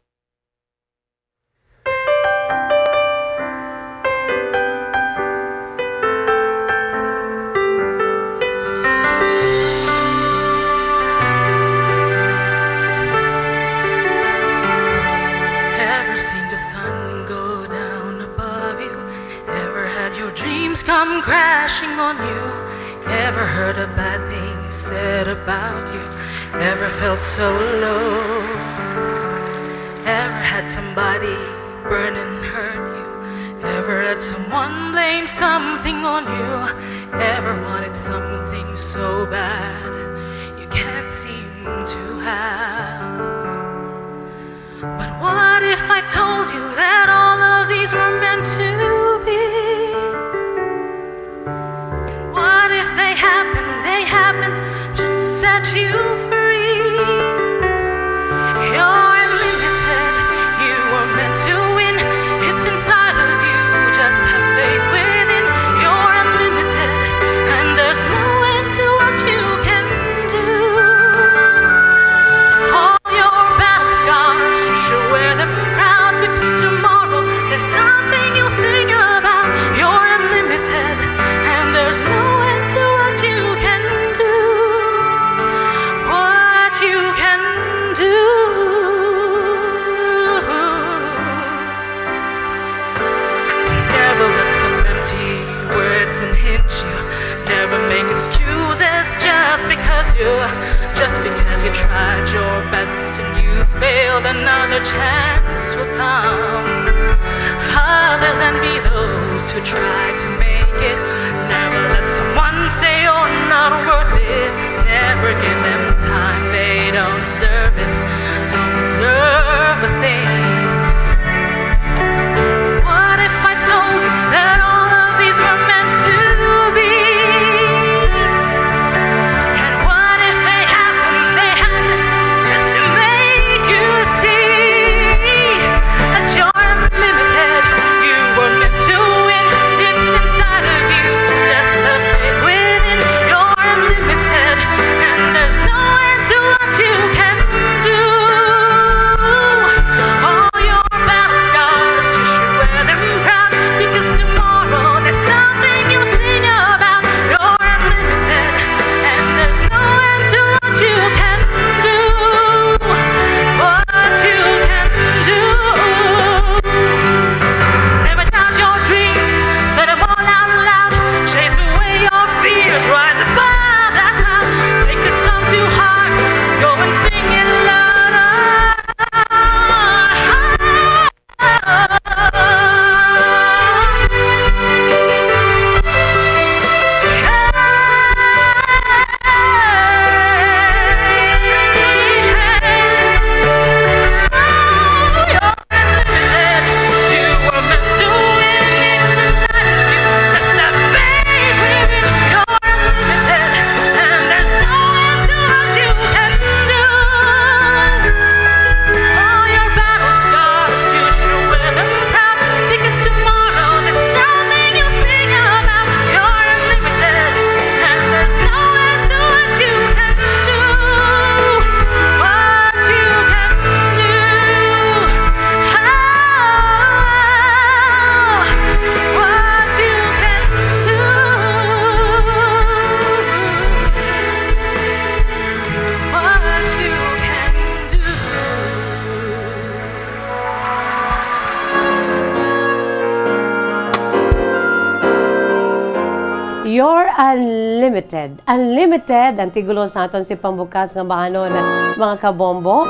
Come crashing on you. Ever heard a bad thing said about you? Ever felt so low? Ever had somebody burn and hurt you? Ever had someone blame something on you? Ever wanted something so bad you can't seem to have? But what if I told you that all of these were meant to be? They happen just to set you free. You're unlimited, you were meant to win. It's inside of you, just have faith within. You're unlimited, and there's no end to what you can do. All your battle scars, you should wear them proud, because tomorrow there's something you'll sing about. You're unlimited, and there's no end to what you can do. What you can do. Never let some empty words unhinge you. Never make excuses just because you tried your best and you failed. Another chance will come. Others envy those who try to make it. Never let someone say you're not worth it. Never give them time, they don't deserve it. Don't deserve a thing. What if I told you that all of these were meant to be? And what if they happen just to make you see that you're unlimited? You were meant to win. It's inside of you, just have faith within. You're unlimited. Unlimited. Unlimited, ang tigulos natin si pambukas ng bahanon mga kabombo.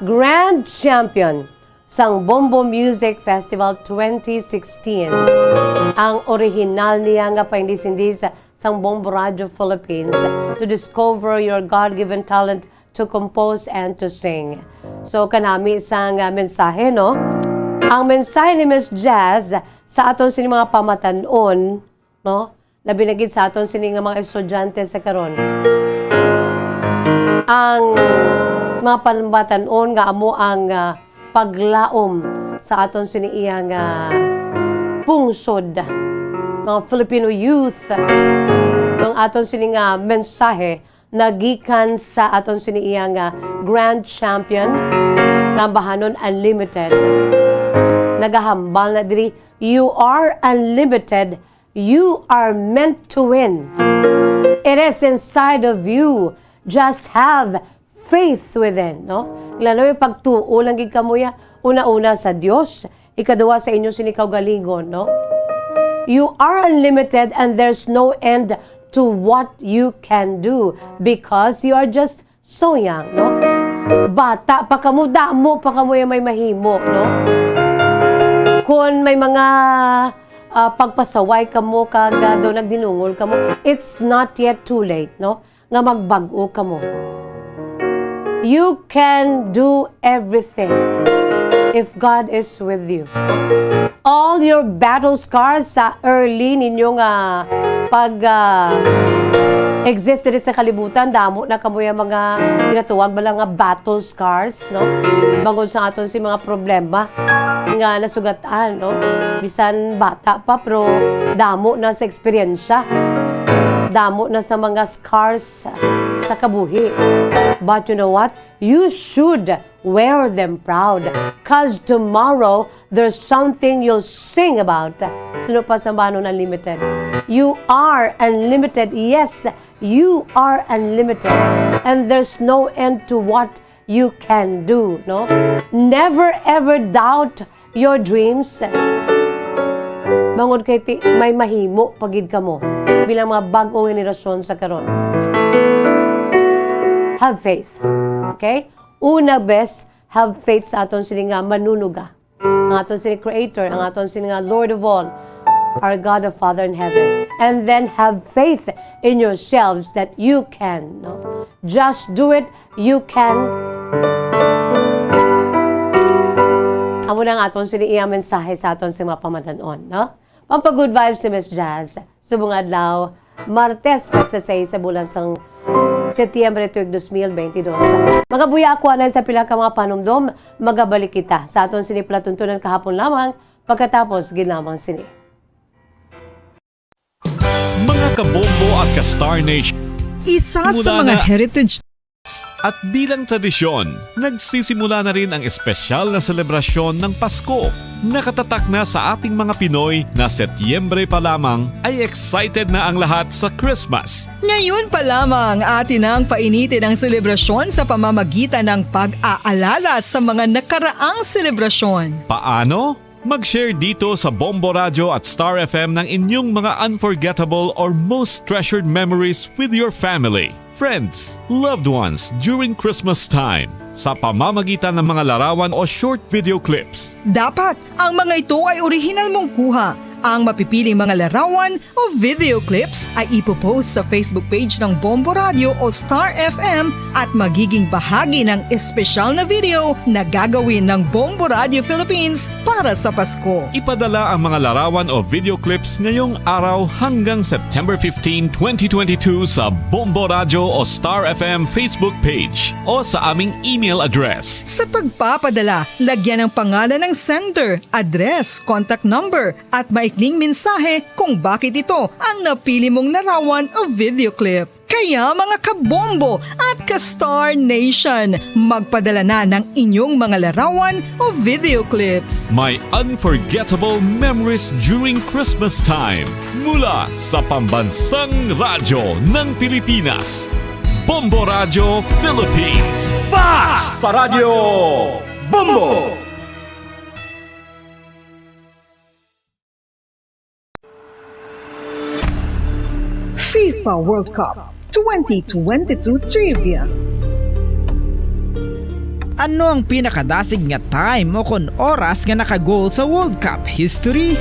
Grand Champion sang Bombo Music Festival 2016. Ang original niya nga paindis-indis sang Bombo Radio Philippines to discover your God-given talent to compose and to sing. So kanami isang mensahe, no? Ang mensahe ni Miss Jazz sa aton sini mga pamatanon, no? Labi na gid sa aton sini nga mga estudyante sa karon. Ang mga pamatanon nga amo ang paglaom sa aton sini iyang pungsod mga Filipino youth ng aton sini nga mensahe nagikan sa aton sini iyang Grand Champion ng Bahanon Unlimited. Nagahambal na diri, you are unlimited. You are meant to win. It is inside of you. Just have faith within, no? Lalo yung pagtuo lang gid kamuya, una-una sa Dios, ikaduwa sa inyo sini kaugalingon, no? You are unlimited and there's no end to what you can do because you are just so young, no? Bata pa kamo, damo pa kamo yung may mahimo, no? Kung may mga pagpasaway kamo kagado nagdinungol kamo, it's not yet too late, no? Nga magbag-o kamo. You can do everything if God is with you. All your battle scars sa early ninyong exist dito sa kalibutan, damo na kamo yung mga tinatuwag ba lang nga battle scars, no? Bangon sa aton si mga problema nga nasugatan, no? Bisan bata pa, pero damo na sa eksperyensya. Damo na sa mga scars sa kabuhi. But you know what? You should wear them proud. Cause tomorrow, there's something you'll sing about. Sino pa sa Bahanon Unlimited? You are unlimited. Yes, you are unlimited. And there's no end to what you can do, no? Never ever doubt your dreams. Bangod kay may mahimo pagid kamo bilang mga bagong henerasyon sa karon. Have faith. Okay? Una best, have faith sa aton sini nga manunuga. Ang aton sini Creator, ang aton sini nga Lord of all, our God the Father in heaven. And then have faith in yourselves that you can. No? Just do it. You can. Amo na nga aton sini iyang mensahe sa aton sa mga pamatanon, no? Pampagood vibes ni Miss Jazz. Subong adlaw, Martes, pasasay sa bulan sang Setyembre 2022. Magabuya ako na sa pila ka mga panumdom, magabalik kita sa aton sini platuntunan kahapon lamang pagkatapos ginamang sini. Mga kabombo at ka-Star Nation. Isa sa mga heritage at bilang tradisyon, nagsisimula na rin ang espesyal na selebrasyon ng Pasko. Nakatatak na sa ating mga Pinoy na Setyembre pa lamang ay excited na ang lahat sa Christmas. Ngayon pa lamang atin ang painitin ang selebrasyon sa pamamagitan ng pag-aalala sa mga nakaraang selebrasyon. Paano? Mag-share dito sa Bombo Radio at Star FM ng inyong mga unforgettable or most treasured memories with your family, friends, loved ones during Christmas time sa pamamagitan ng mga larawan o short video clips. Dapat ang mga ito ay original mong kuha. Ang mapipiling mga larawan o video clips ay ipopost sa Facebook page ng Bombo Radio o Star FM at magiging bahagi ng espesyal na video na gagawin ng Bombo Radio Philippines para sa Pasko. Ipadala ang mga larawan o video clips ngayong araw hanggang September 15, 2022 sa Bombo Radio o Star FM Facebook page o sa aming email address. Sa pagpapadala, lagyan ng pangalan ng sender, address, contact number at maikling mensahe kung bakit ito ang napili mong larawan o video clip. Kaya mga kabombo at ka-Star Nation, magpadala na ng inyong mga larawan o video clips. My unforgettable memories during Christmas time mula sa pambansang radyo ng Pilipinas. Bombo Radio Philippines. Fast pa Radio Bombo! Faith FIFA World Cup 2022 Trivia. Ano ang pinakadasig nga time o kon oras nga nakagol sa World Cup history?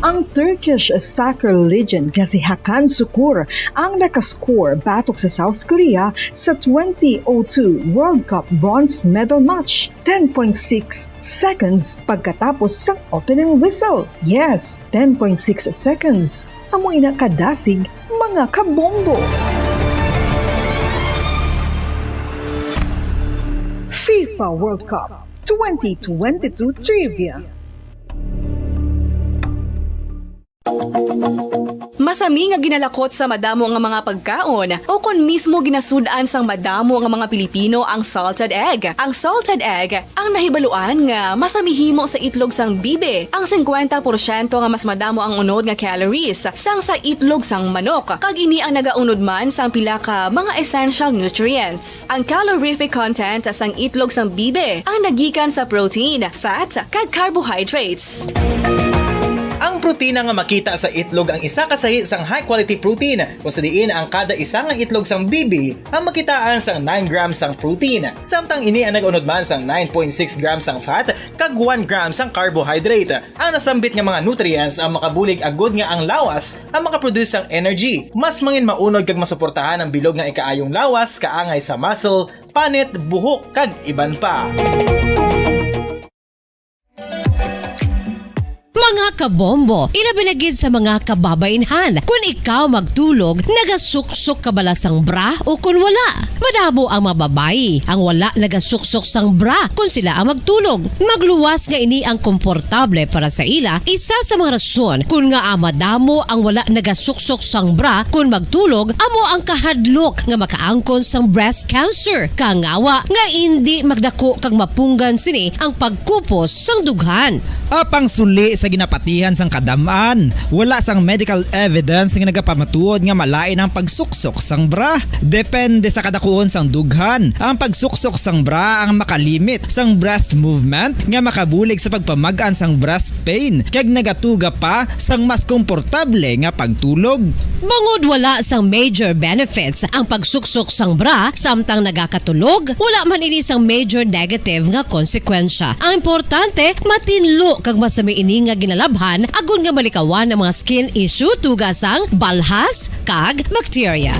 Ang Turkish soccer legend nga si Hakan Şükür ang nakascore batok sa South Korea sa 2002 World Cup bronze medal match. 10.6 seconds pagkatapos sa opening whistle. Yes, 10.6 seconds. Amoy na kadasig mga kabombo. FIFA World Cup 2022 Trivia. Masami nga ginalakot sa madamo nga mga pagkaon o kon mismo ginasudaan sang madamo nga mga Pilipino ang salted egg. Ang salted egg ang nahibaluan nga masamihimo sa itlog sang bibe. Ang 50% nga mas madamo ang unod nga calories sang sa itlog sang manok. Kag ini ang nagaunod man sang pila ka mga essential nutrients. Ang calorific content sang itlog sang bibe ang nagikan sa protein, fat, kag carbohydrates. Ang protina nga makita sa itlog ang isa kasahi sang high quality protein kung sa diin ang kada isa nga itlog sang bibi ang makitaan sang 9 grams sang protein. Samtang ini ang nag-unod man sang 9.6 grams sang fat kag 1 gram sang carbohydrate. Ang nasambit nga mga nutrients ang makabulig agud nga ang lawas ang makaproduce sang energy. Mas mangin maunod kag masuportahan ang bilog nga ikaayong lawas kaangay sa muscle, panit, buhok kag iban pa. Mga kabombo, ilabinagid sa mga kababainhan. Kung ikaw magtulog, nagasuksok ka bala sang bra o kung wala. Madamo ang mababayi, ang wala nagasuksok sang bra kung sila ang magtulog. Magluwas nga ini ang komportable para sa ila, isa sa mga rason kung nga madamo ang wala nagasuksok sang bra kung magtulog, amo ang kahadlok nga makaangkon sang breast cancer. Kangawa nga hindi magdako kag mapunggan sini ang pagkupos sang dughan. Apang suli sa ginapatihan sang kadamaan, wala sang medical evidence nga nagapamatuod nga malain ang pagsuksok sang bra. Depende sa kadakuon sang dughan. Ang pagsuksok sang bra ang makalimit sang breast movement nga makabulig sa pagpamagaan sang breast pain kag nagatuga pa sang mas komportable nga pagtulog. Bangod wala sang major benefits ang pagsuksok sang bra samtang nagakatulog, wala man ini sang major negative nga konsekwensya. Ang importante, matinlo kag masami ini nga ginalabhan agon nga malikawan ang mga skin issue tugasang balhas kag bacteria.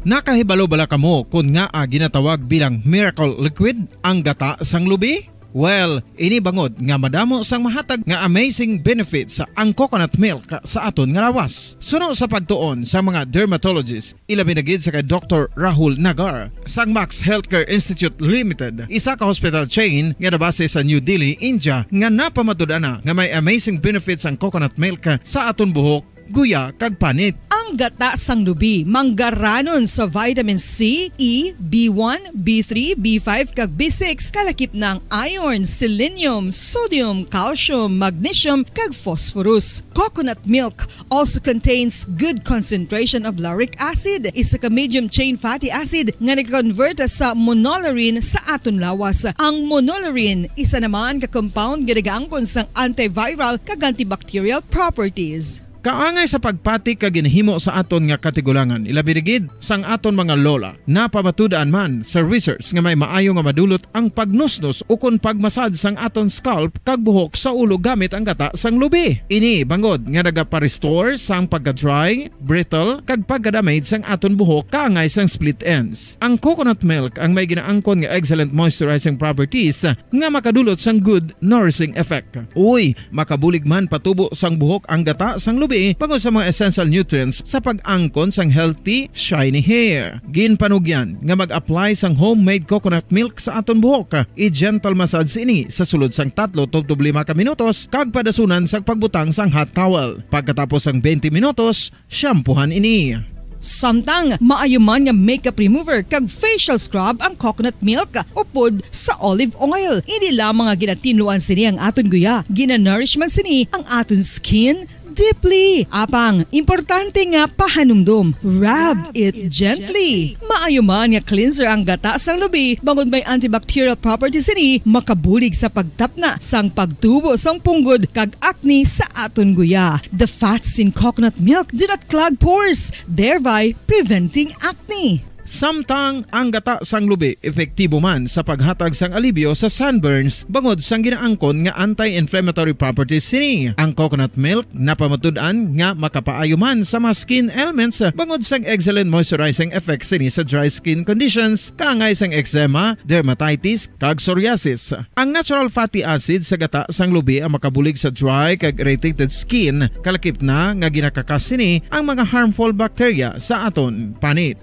Nakahibalo bala kamo kung nga ginatawag bilang miracle liquid ang gata sang lubi? Well, ini bangod nga madamo sang mahatag nga amazing benefits sa ang coconut milk sa aton nga lawas. Suno sa pagtuon sa mga dermatologist, ilabinagid sa kay Dr. Rahul Nagar sang Max Healthcare Institute Limited, isa ka hospital chain nga nabase sa New Delhi, India, nga napamatud-ana nga may amazing benefits ang coconut milk sa aton buhok, guya kag panit. Ang gata sang lubi manggaranon sa vitamin C, E, B1, B3, B5 kag B6 kalakip ng iron, selenium, sodium, calcium, magnesium kag phosphorus. Coconut milk also contains good concentration of lauric acid, isa ka medium chain fatty acid nga nag-convert sa monolarin sa aton lawas. Ang monolarin isa naman ka compound nga nagaangkon sang antiviral kag antibacterial properties. Kaangay sa pagpati kag ginhimo sa aton nga katigulangan, ilabirigid sang aton mga lola, napamatudaan man sa research nga may maayo nga madulot ang pagnusnos o kon pagmasad sang aton scalp kag buhok sa ulo gamit ang gata sang lubi. Ini bangod nga nagapa-restore sang pagka-dry, brittle kag pagka-damage sang aton buhok kaangay sang split ends. Ang coconut milk ang may ginaangkon nga excellent moisturizing properties nga makadulot sang good nourishing effect. Uy, makabulig man patubo sang buhok ang gata sang lubi pangod sa mga essential nutrients sa pag-angkon sang healthy, shiny hair. Ginpanugyan nga mag-apply sang homemade coconut milk sa aton buhok. I-gentle massage ini sa sulod sang 3 to 5 ka minutos kag padasunan sang pagbutang sang hot towel. Pagkatapos sang 20 minutos, shampoohan ini. Samtang maayo man nga makeup remover kag facial scrub ang coconut milk upod sa olive oil. Hindi lamang nga ginatinuan sini ang aton guya, ginanourish man sini ang aton skin, deeply. Apang importante nga pahanumdum, rub it gently. Maayo man nga cleanser ang gata sang lubi, bangod may antibacterial properties ini, makabulig sa pagtapna sang pagtubo sang punggod kag acne sa aton guya. The fats in coconut milk do not clog pores, thereby preventing acne. Samtang ang gata sang lubi epektibo man sa paghatag sang alibyo sa sunburns bangod sang ginaangkon nga anti-inflammatory properties sini. Ang coconut milk napamatud-an nga makapaayo man sa mga skin ailments bangod sang excellent moisturizing effect sini sa dry skin conditions kaangay sang eczema, dermatitis kag psoriasis. Ang natural fatty acid sa gata sang lubi ang makabulig sa dry kag irritated skin, kalakip na nga ginakakas sini ang mga harmful bacteria sa aton panit.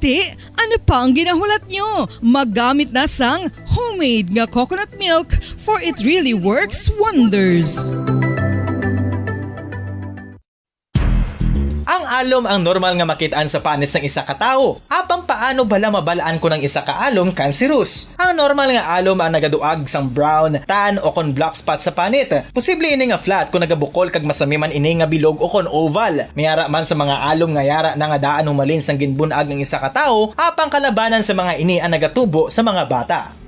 Ano pa ang ginahulat nyo? Maggamit na sang homemade nga coconut milk for it really works wonders. Ang alom ang normal nga makitaan sa panit ng isa ka tawo. Apang paano bala mabalaan ko ng isa ka alom cancerous? Ang normal nga alom ang nagaduag sang brown, tan o kon black spot sa panit. Posible ini nga flat kung nagabukol kag masami man ini nga bilog o kon oval. Mayara man sa mga alom nga yara na nga daan humalin sang ginbunag ng isa ka tawo, apang kalabanan sa mga ini ang nagatubo sa mga bata.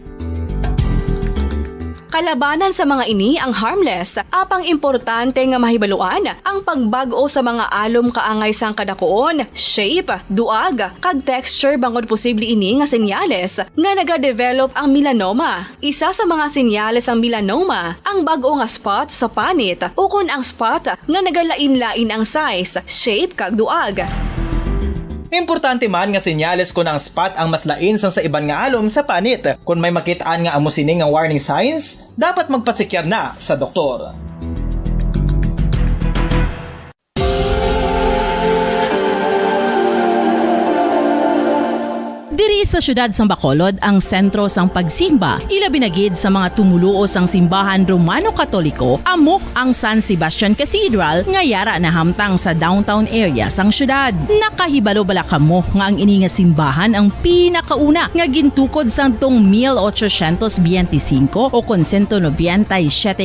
Kalabanan sa mga ini ang harmless, apang importante nga mahibaluan ang pagbago sa mga alom kaangay sang kadakuon, shape, duag, kag texture bangod posible ini nga senyales nga nagadevelop ang melanoma. Isa sa mga senyales ang melanoma, ang bag-o nga spot sa panit o kun ang spot nga nagalain-lain ang size, shape kag duag. Importante man nga senyales kung ang spot ang mas lain sang sa iban nga alom sa panit. Kung may makitaan nga amo sini nga warning signs, dapat magpasikyar na sa doktor. Diri sa syudad sang Bacolod ang sentro sang pagsimba, ilabi na gid sa mga tumuluo sang simbahan Romano-Katoliko, amo ang San Sebastian Cathedral nga yara na hamtang sa downtown area sang syudad. Nakahibalo bala kamo nga ang ini nga simbahan ang pinakauna nga gintukod sang tong 1825 o kon 197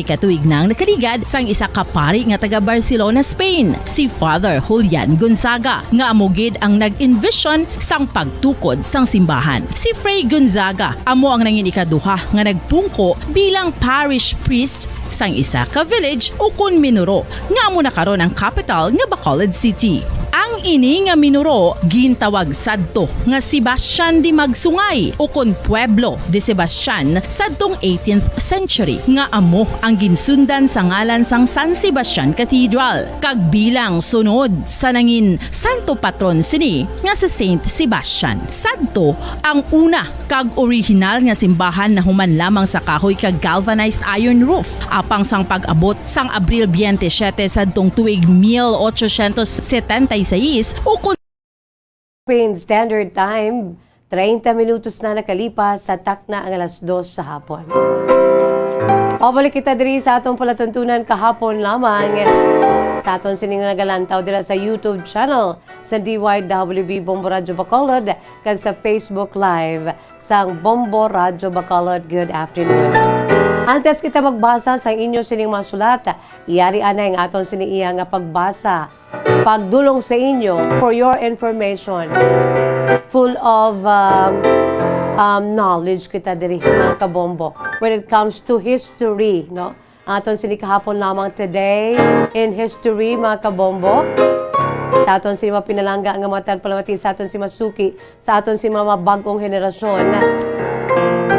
katuig nang nakaligad sang isa ka pari nga taga Barcelona, Spain, si Father Julian Gonzaga, nga amo gid ang nag-envision sang pagtukod sang simbahan. Si Fray Gonzaga amo ang nangin ikaduha nga nagpungko bilang parish priest sang isa ka village o kun minuro nga amo na karon ang capital nga Bacolod City. Ang ini nga minuro gintawag sadto nga Sebastian de Magsungay o kon Pueblo de Sebastian sadtong 18th century nga amo ang ginsundan sa ngalan sang San Sebastian Cathedral kag bilang sunod sa nangin santo patron sini nga si Saint Sebastian. Sadto ang una kag original nga simbahan na human lamang sa kahoy kag galvanized iron roof apang sang pag-abot sang Abril 27 sadtong tuig 1876 o kun Philippine Standard Time, 30 minutos na nakalipas sa takna ang alas 2 sa hapon. Pabalik kita diri sa atong palatuntunan kahapon lamang sa aton sining nagalantaw dira sa YouTube channel sa DYWB Bombo Radio Bacolod kag sa Facebook Live sang Bombo Radio Bacolod. Good afternoon. Antes kita magbasa sa inyo sining mga sulat, iyari anay ang aton siniiya nga pagbasa pagdulong sa inyo for your information. Full of knowledge kita diri mga kabombo when it comes to history, no? Aton sini kahapon lamang today in history mga kabombo. Sa aton si mga pinalangga nga matag palamati sa aton si Masuki, sa aton si mga bagong henerasyon.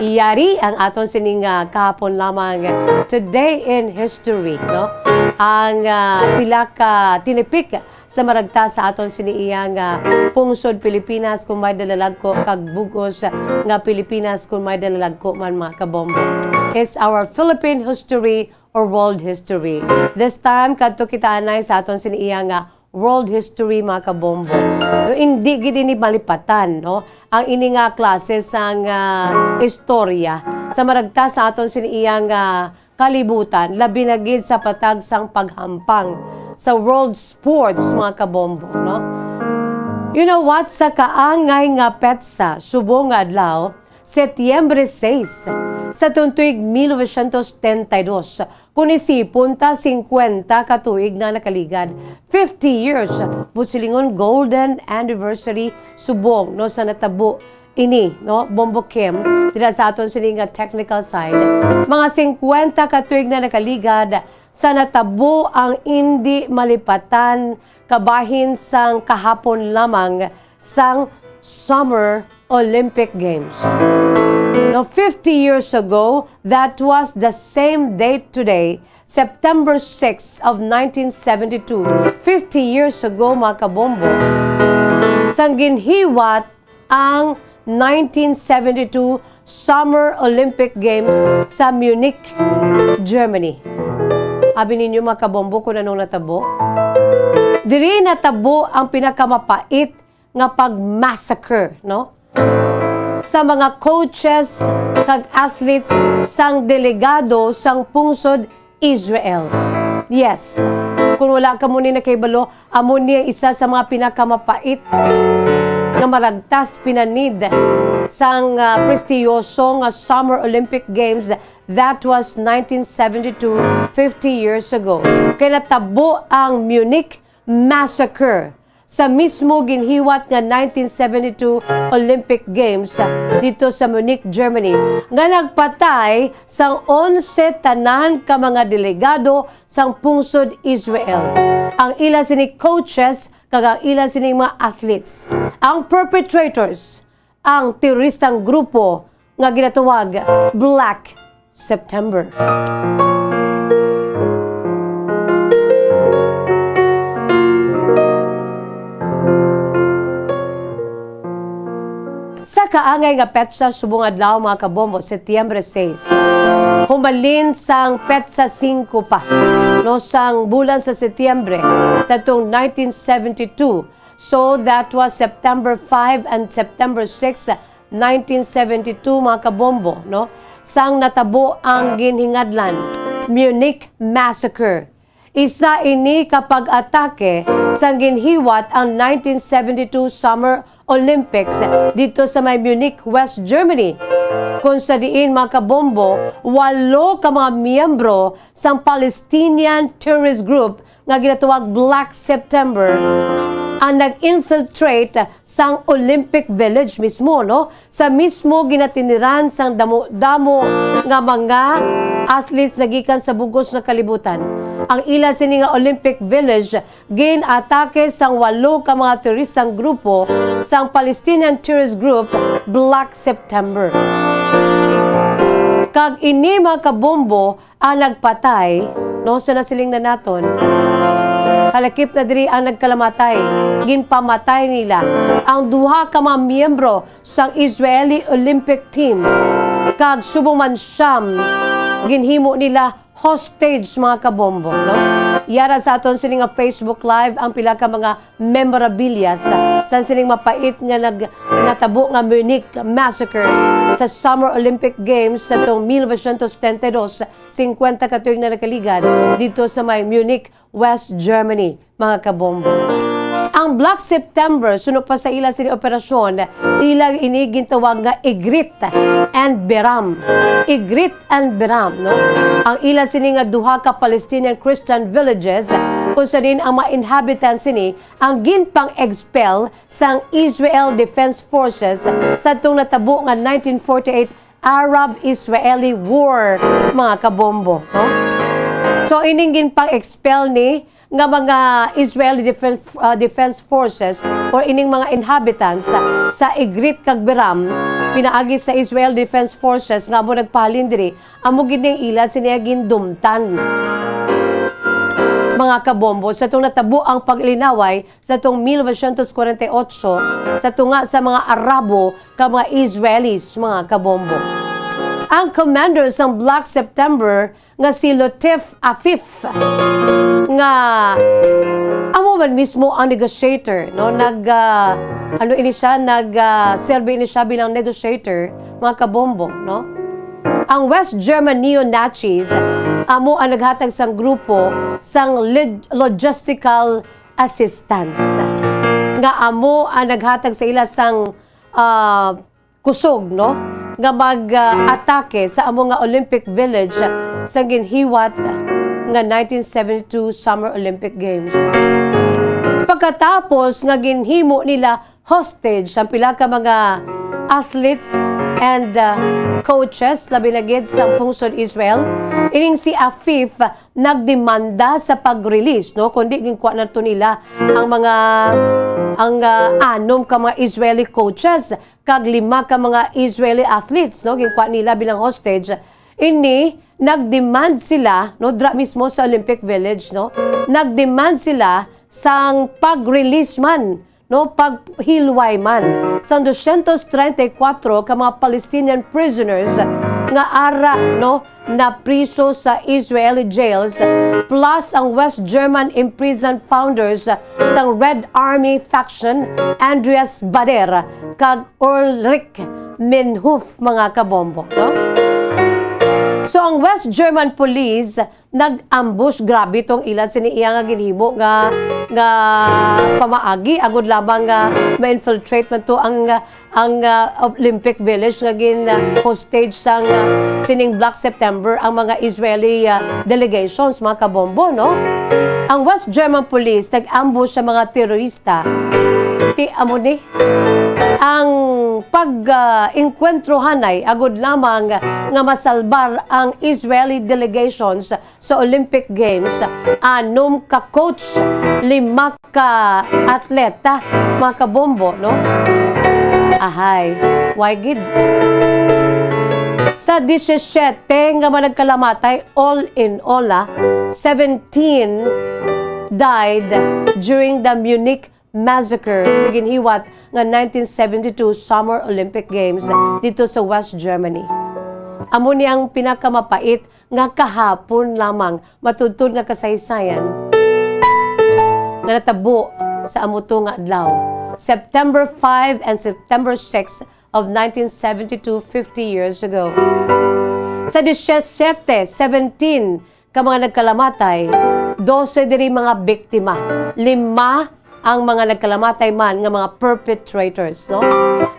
Iyari ang aton sining kahapon lamang today in history, no? Ang pila ka tinipik sa maragta sa aton siniiyang pungsod Pilipinas kung may dalalagko kag bugos nga Pilipinas kung may dalalagko man mga kabombo. It's our Philippine history or world history. This time kadto kita anay sa aton siniiyang world history mga kabombo. No, hindi gid ini malipatan, no? Ang ini nga klase sang istorya sa maragta sa aton siniiyang kalibutan labi na gid sa patag sang paghampang sa world sports mga kabombo, no? You know what, sa kaangay nga petsa subong nga adlaw Setyembre 6 sa tuig 1932. Kung isipon ta 50 katuig na nakaligad. 50 years Butsilingon golden anniversary subong no sa natabo ini no Bombo Kim dira sa aton sining technical side. Mga 50 katuig na nakaligad sa natabo ang hindi malipatan kabahin sang kahapon lamang sang Summer Olympic Games. Now, 50 years ago, that was the same date today, September 6 of 1972. 50 years ago, mga kabombo, sang ginhiwat ang 1972 Summer Olympic Games sa Munich, Germany. Abi ninyo mga kabombo kung anong natabo? Diri natabo ang pinakamapait nga pag-massacre, no? Sa mga coaches kag athletes sang delegado sang pungsod Israel. Yes, kung wala ka muna na kay Balo, amo niya isa sa mga pinakamapait nga maragtas pinanid sang prestiyoso nga Summer Olympic Games. That was 1972, 50 years ago. Kaya natabo ang Munich Massacre sa mismo ginhiwat nga 1972 Olympic Games dito sa Munich, Germany, nga nagpatay sang 11 tanan ka mga delegado sang pungsod Israel. Ang ila sini coaches kag ang ila sini mga athletes. Ang perpetrators, ang teroristang grupo nga ginatawag Black September. Sa kaangay nga petsa subong adlaw mga kabombo, Setyembre 6. Humalin sang petsa 5 pa no sang bulan sa Setyembre sa tong 1972. So that was September 5 and September 6, 1972 mga kabombo, no? Sang natabo ang ginhingadlan Munich Massacre. Isa ini kapag atake sang ginhiwat ang 1972 Summer Olympics dito sa may Munich, West Germany. Kung sa diin mga kabombo, 8 ka mga miyembro sang Palestinian terrorist group nga ginatawag Black September ang nag-infiltrate sang Olympic Village mismo, no? Sa mismo ginatiniran sang damo-damo nga mga athletes nagikan sa bugos na kalibutan. Ang ila sini nga Olympic Village gin-atake sang 8 ka mga teroristang grupo sang Palestinian terrorist group Black September. Kag ini mga kabombo ang nagpatay, no, sa nasiling na naton. Kalakip na diri ang nagkalamatay, ginpamatay nila ang 2 ka mga miyembro sang Israeli Olympic team. Kag subong man siyam, ginhimo nila hostage mga kabombo, no? Yara sa aton sining nga Facebook Live ang pila ka mga memorabilia sa sining mapait nga natabo nga Munich Massacre sa Summer Olympic Games sa tong 1972, 50 katuig na nakaligad dito sa may Munich, West Germany, mga kabombo. Ang Black September, sunod pa sa ila sini operasyon, ilang ini gintawag nga Igrit and Beram. Igrit and Beram, no? Ang ila sini nga 2 ka Palestinian Christian villages kung sa din ang mga inhabitants sini ang ginpang-expel sang Israel Defense Forces sa itong natabo nga 1948 Arab-Israeli War, mga kabombo, no? So ining ginpang-expel ni nga mga Israeli Defense Forces o ining mga inhabitants sa Igrit kag Beram pinaagi sa Israel Defense Forces nga mo nagpahalin diri amo gining ila siniya gindumtan. Mga kabombo, sa itong natabo ang paglinaway sa itong 1948 sa tunga sa mga Arabo ka mga Israelis, mga kabombo. Ang commander ng Black September nga si Latif Afif nga amo man mismo ang negotiator, no? Serve ini siya bilang negotiator, mga kabombo, no? Ang West German neo-Nazis amo ang naghatag sang grupo sang logistical assistance nga amo ang naghatag sa ila sang kusog, no? nga mag-atake sa amo nga Olympic Village sa ginhiwat nga 1972 Summer Olympic Games. Pagkatapos nga ginhimo nila hostage ang pila ka mga athletes and coaches labi na gid sa pungsod Israel, ining si Afif nagdemanda sa pag-release, no, kundi ginkuha na to nila ang mga anom ka mga Israeli coaches kag 5 ka mga Israeli athletes, no, ginkuha nila bilang hostage. Ini nagdemand sila, no, dra mismo sa Olympic Village, no, nagdemand sila sang pag-release man, no, paghilway man sang 234 ka mga Palestinian prisoners nga ara, no, na priso sa Israeli jails, plus ang West German imprisoned founders sang Red Army faction Andreas Bader kag Ulrich Minhof, mga kabombo, no? So ang West German police nag-ambush, grabe tong ilan siniiya nga ginhimo nga pamaagi agud lamang nga ma-infiltrate man to ang Olympic Village nga gin hostage sang sining Black September ang mga Israeli delegations, mga kabombo, no? Ang West German police nag-ambush sa mga terorista. Ti amo ni ang pag-inkwentrohanay agud lamang nga masalbar ang Israeli delegations sa Olympic Games. 6 ka coach, 5 ka atleta, mga kabombo, no? Ahay, why gid? Sa 17 nga managkalamatay, all in all, 17 died during the Munich massacre sa ginhiwat nga 1972 Summer Olympic Games dito sa West Germany. Amo ni ang pinakamapait nga kahapon lamang matudtod nga kasaysayan nga natabo sa amo to nga adlaw. September 5 and September 6 of 1972, 50 years ago. Sa 17, 17 ka mga nagkalamatay, 12 diri mga biktima, 5 ang mga nagkalamatay man nga mga perpetrators, no?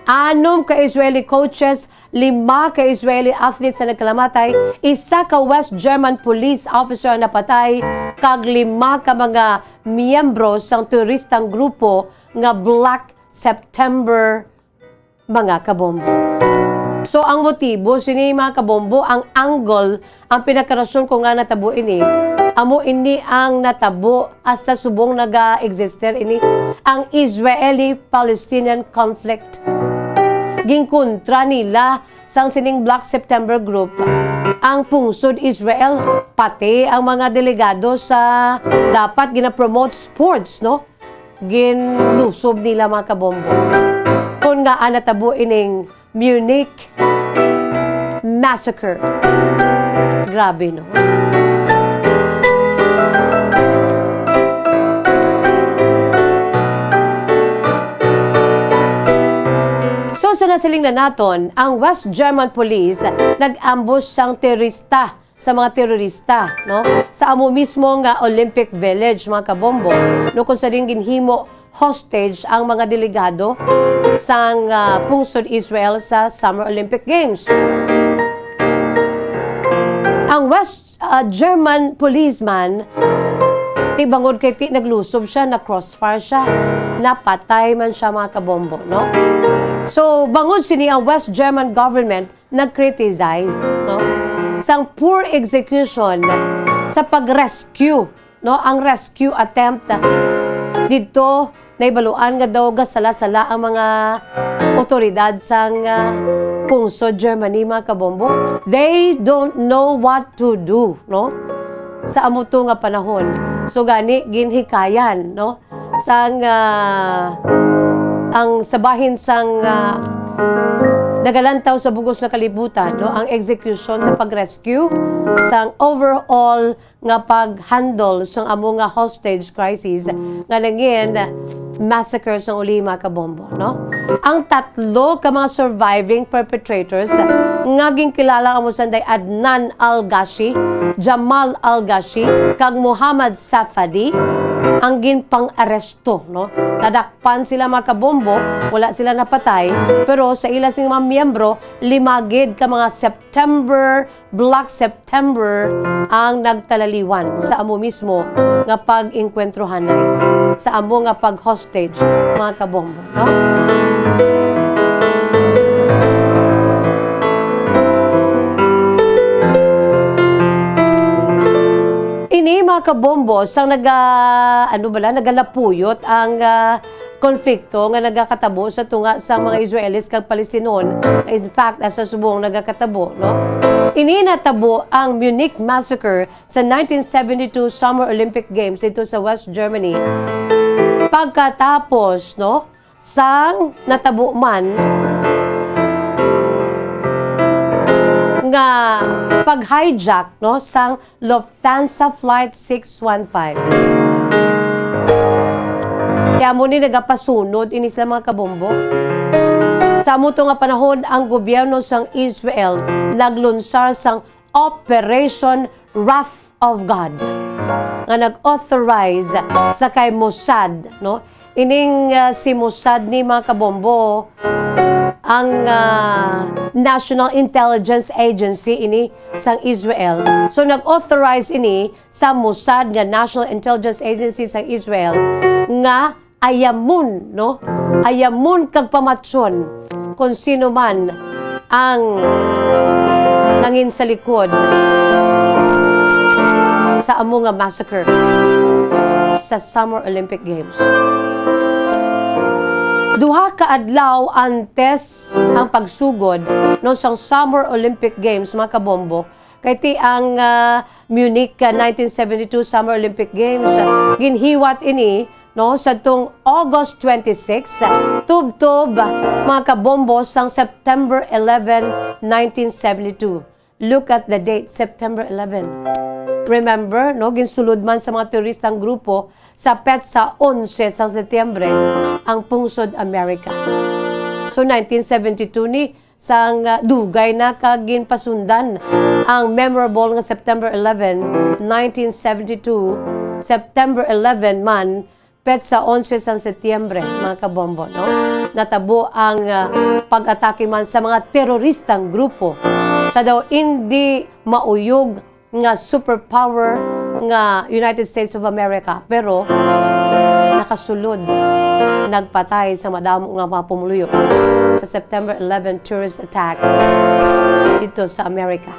6 ka Israeli coaches, 5 ka Israeli athletes na nagkalamatay, 1 ka West German police officer na patay, kag 5 ka mga miyembro sang turistang grupo nga Black September, mga kabombo. So ang motibo sini, mga kabombo, ang angle, ang pinakarason ko nga natabo ini, amo ini ang natabo hasta subong naga-exister ini ang Israeli-Palestinian conflict. Ginkontra nila sang sining Black September group ang pungsod Israel, pati ang mga delegado sa dapat gina-promote sports, no? Ginlusob nila, mga kabombo. Kung nga natabo ining Munich massacre. Grabe, no? Sa nasiling na naton, ang West German police nag-ambush sang terorista sa mga terorista, no? Sa amo mismo nga Olympic Village, mga kabombo, no, kung sa ring ginhimo hostage ang mga delegado sang pungsod Israel sa Summer Olympic Games. Ang West German policeman, bangod kay ti naglusob siya, na crossfire siya, napatay man siya, mga kabombo, no? So, bangod sini ang West German government nag-criticize, no, sang poor execution sa pag-rescue, no, ang rescue attempt dito naibaluan nga daw gasala-sala ang mga otoridad sang pungsod Germany, mga kabombo. They don't know what to do, no, sa amo to nga panahon. So gani ginhikayan, no, sang ang sabahin sang nagalantaw sa bugos na kalibutan, no, ang execution sa pag-rescue sang overall nga pag-handle sang amo nga hostage crisis nga nangin massacre sang uli, mga kabombo, no? Ang 3 ka mga surviving perpetrators nga ginkilala amo sanday Adnan Al-Ghashi, Jamal Al-Ghashi kag Muhammad Safadi. ang ginpang-aresto, no? Nadakpan sila mga kabombo, wala sila napatay, pero sa ila sing mga miyembro, limagid ka mga Black September ang nagtalaliwan sa amo mismo nga pag-inkwentrohan sa amo nga pag-hostage mga kabombo, no? Ini mga kabombo sang nagalapuyot ang konflikto nga nagakatabo sa tunga sa mga Israelis kag Palestinon. In fact, asa subong nagakatabo, no? Ini natabo ang Munich Massacre sa 1972 Summer Olympic Games ito sa West Germany. Pagkatapos, no, sang natabo man nga pag-hijack, no, sang Lufthansa Flight 615. Kaya mo ni nagapasunod ini sila mga kabombo. Sa amuto nga panahon, ang gobyerno sang Israel naglunsar sang Operation Wrath of God nga nag-authorize sa kay Mossad, no? Ining si Mossad ni mga kabombo ang National Intelligence Agency ini sang Israel. So nag-authorize ini sa Mossad nga National Intelligence Agency sang Israel nga ayamun, no? Ayamun kag pamatsyon kung sino man ang nangin sa likod sa amo nga massacre sa Summer Olympic Games. Duha ka adlaw antes ang pagsugod no sang Summer Olympic Games mga kabombo kay ti ang Munich 1972 Summer Olympic Games ginhiwat ini no sa tung August 26 tub-tub mga kabombo sang September 11, 1972. Look at the date, September 11. Remember, no, ginsulod man sa mga teroristang grupo sa petsa 11 sang Setyembre ang pungsod Amerika. So 1972 ni sang dugay na kagin pasundan ang memorable nga September 11, 1972. September 11 man petsa 11 sang Setyembre mga kabombo, no? Natabo ang pag-atake man sa mga teroristang grupo sa daw hindi mauyog nga superpower nga United States of America, pero nakasulod nagpatay sa madamo nga mga pumuluyo sa September 11 terrorist attack dito sa Amerika.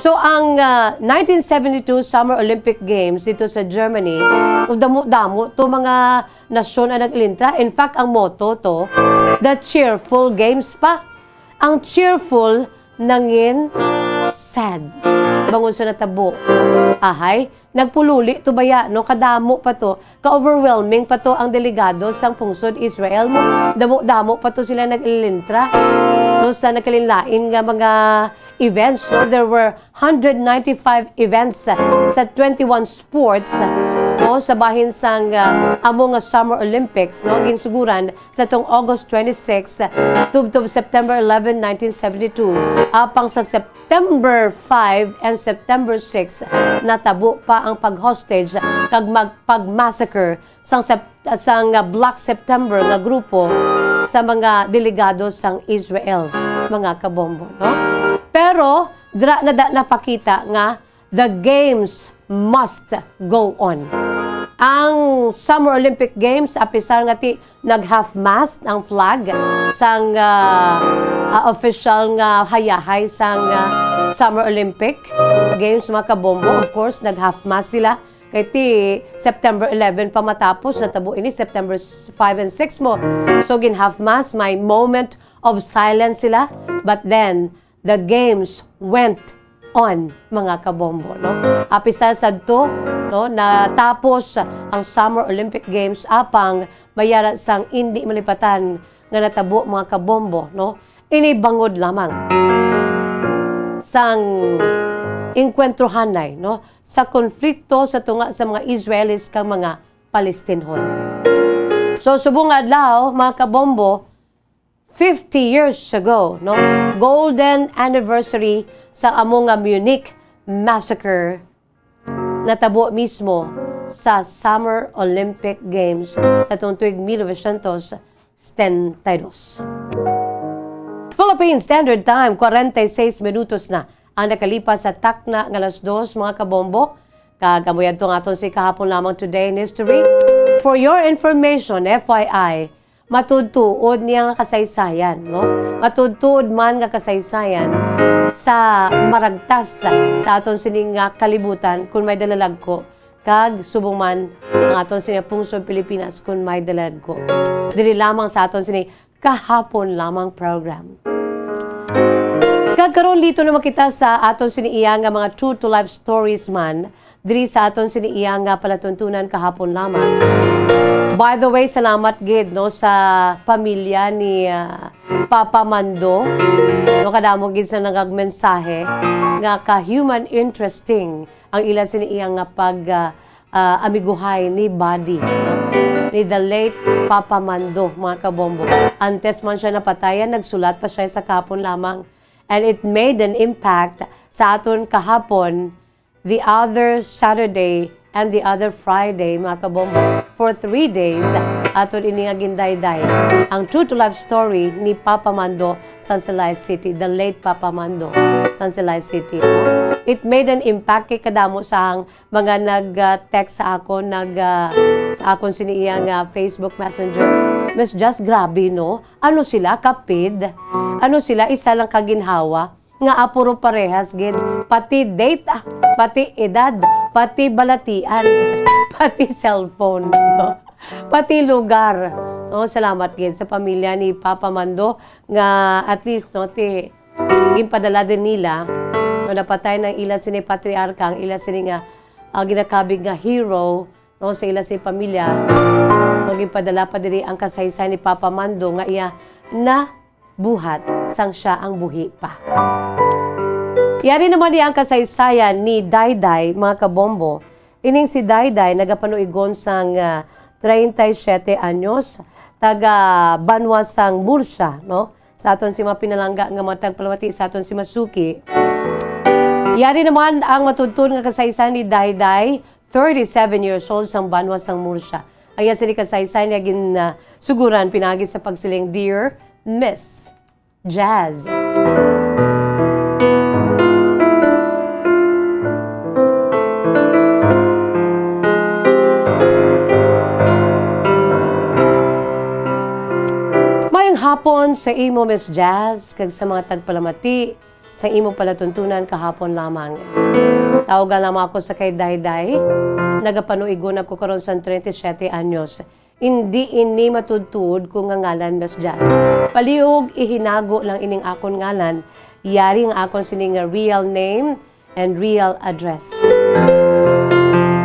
So ang 1972 Summer Olympic Games dito sa Germany, damo-damo to mga nasyon ang nag-ilintra. In fact, ang motto to, the cheerful games pa. Ang cheerful nangin sad. Bangon sa natabo. Ahay, nagpululi to baya, no? Kadamo pa to. Ka-overwhelming pa to ang delegado sang pungsod Israel mo. Damo-damo pa to sila nag-ilintra. No, sa nakalinlain nga mga events, no? There were 195 events sa 21 sports, no? Sa bahin sang amo nga Summer Olympics, no? Ginsuguran sa tong August 26 tub September 11, 1972 apang sa September 5 and September 6 natabo pa ang pag-hostage kag pag-massacre sang Black September nga grupo sa mga delegado sang Israel mga kabombo, no? Pero dra na napakita nga the games must go on. Ang Summer Olympic Games apisar nga ti nag-half mast ang flag sang official nga hayahay sang Summer Olympic Games mga kabombo. Of course, nag-half mast sila kay ti September 11 pa matapos natabo ini September 5 and 6 mo. So gin half mast, may moment of silence sila, but then the games went on mga kabombo, no? Apisal sadto, no, natapos ang Summer Olympic Games apang mayara sang hindi malipatan nga natabo mga kabombo, no? Inibangod lamang sang inkwentrohanay, no, sa konflikto sa tunga sa mga Israelis kang mga Palestinhon. So subong adlaw mga kabombo 50 years ago, no, golden anniversary sa amo nga Munich Massacre natabo mismo sa Summer Olympic Games sa tuig 1972. Philippine Standard Time, 46 minutos na ang nakalipas sa takna ng alas 2, mga kabombo. Kagamuyad to nga si kahapon lamang today in history. For your information, FYI, matudtuod niya nga kasaysayan, no? Matudtuod man nga kasaysayan sa maragtas sa aton sining nga kalibutan kung may dalalag ko. Kag subong man ang aton sining pungsod Pilipinas kung may dalalag ko. Dili lamang sa aton sining kahapon lamang program. Kagkaroon dito naman kita sa aton siniiyang nga mga true to life stories man. Diri sa aton siniiyang nga palatuntunan kahapon lamang. By the way, salamat gid no sa pamilya ni Papa Mando. No kadamo gid sa nagagmensahe nga ka human interesting ang ila siniiyang nga pag amiguhay ni Buddy. No? Ni the late Papa Mando, mga kabombo. Antes man siya napatayan, nagsulat pa siya sa kahapon lamang. And it made an impact sa aton kahapon, the other Saturday and the other Friday, mga kabombo. For 3 days, aton iningagin dayday ang true to life story ni Papa Mando, Sansalay City, the late Papa Mando, Sansalay City. It made an impact kay kadamo sa mga nag-text sa akon, sa akon siniyang Facebook Messenger. Mas just grabe, no? Ano sila, kapid? Ano sila, isa lang kaginhawa? Nga apuro parehas, gid. Pati data, pati edad, pati balatian, pati cellphone, no? Pati lugar. No? Salamat, gid, sa pamilya ni Papa Mando nga at least, no, impadala din nila no, napatay ng ila sini patriarka, ang ila sini nga ginakabig nga hero no, sa ila sini pamilya. Magimpadala pa diri ang kasaysayan ni Papa Mando nga iya na buhat sang siya ang buhi pa. Yari naman di ang kasaysayan ni Dayday, mga kabombo. Ining si Dayday nagapanuigon sang 37 anyos, taga Banwa sang Murcia, no? Sa aton si mapinalangga nga matag palamati sa aton si Masuki. Yari naman ang matudtod nga kasaysayan ni Dayday, 37 years old sang Banwa sang Murcia. Ang sini kasaysayan niya suguran pinagi sa pagsiling Dear Miss Jazz. Mayang hapon sa imo Miss Jazz kag sa mga tagpalamati sa imo palatuntunan kahapon lamang. Tawagan lamang ako sa kay Dayday. Nagapanuigon ako karon sa 37 anyos. Hindi ini matudtud kung nga ngalan Miss Jazz. Paliog ihinago lang ining akon ngalan. Yari ang akon sining real name and real address.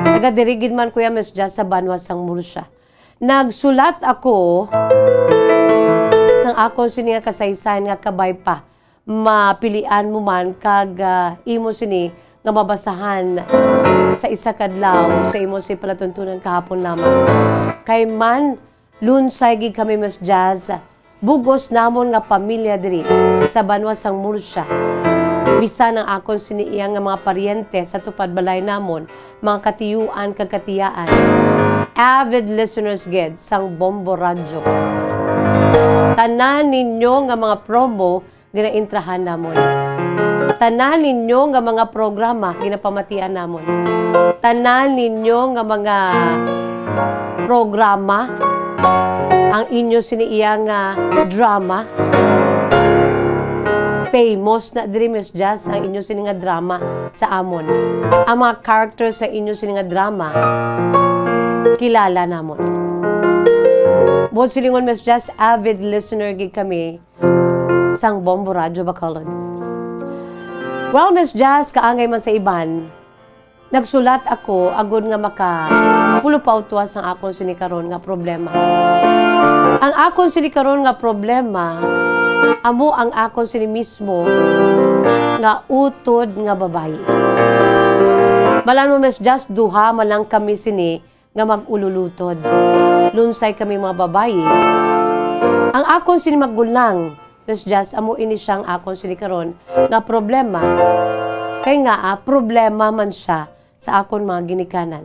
Nagadirigid man kuya Miss Jazz sa Banwa sang Murcia. Nagsulat ako sang akon sining kasaysayan nga kabay pa. Mapilian mo man kag imo sini nga mabasahan sa isa kadlaw sa imo si palatuntunan kahapon lamang. Kay man lunsay gid kami Miss Jazz, bugos namon nga pamilya diri sa Banwa sang Murcia. Bisan ang akon siniiyang nga mga paryente sa tupad balay namon, mga katiyuan kag katiyaan. Avid listeners gid sang Bombo Radio. Tanan ninyo nga mga promo ginaintrahan namon. Tanan ninyo nga mga programa ginapamatian namon. Tanan ninyo nga mga programa ang inyo siniiyang drama. Famous na diri Miss Jazz ang inyo sini nga drama sa amon. Ang mga characters sa inyo sini nga drama kilala namon. Buot silingon Miss Jazz, avid listener gid kami sang Bombo Radio Bacolod. Well, Miss Jazz, kaangay man sa iban, nagsulat ako agud nga pulupautuas ang akon sinikaron nga problema. Ang akon sinikaron nga problema, amo ang akon sini mismo nga utod nga babayi. Malan mo Miss Jazz, duha man lang kami sini nga magululutod. Lunsay kami mga babayi. Ang akon sini maggulang, Miss Jazz, amo ini siyang akon sinikaron nga problema. Kay nga problema man siya sa akon mga ginikanan.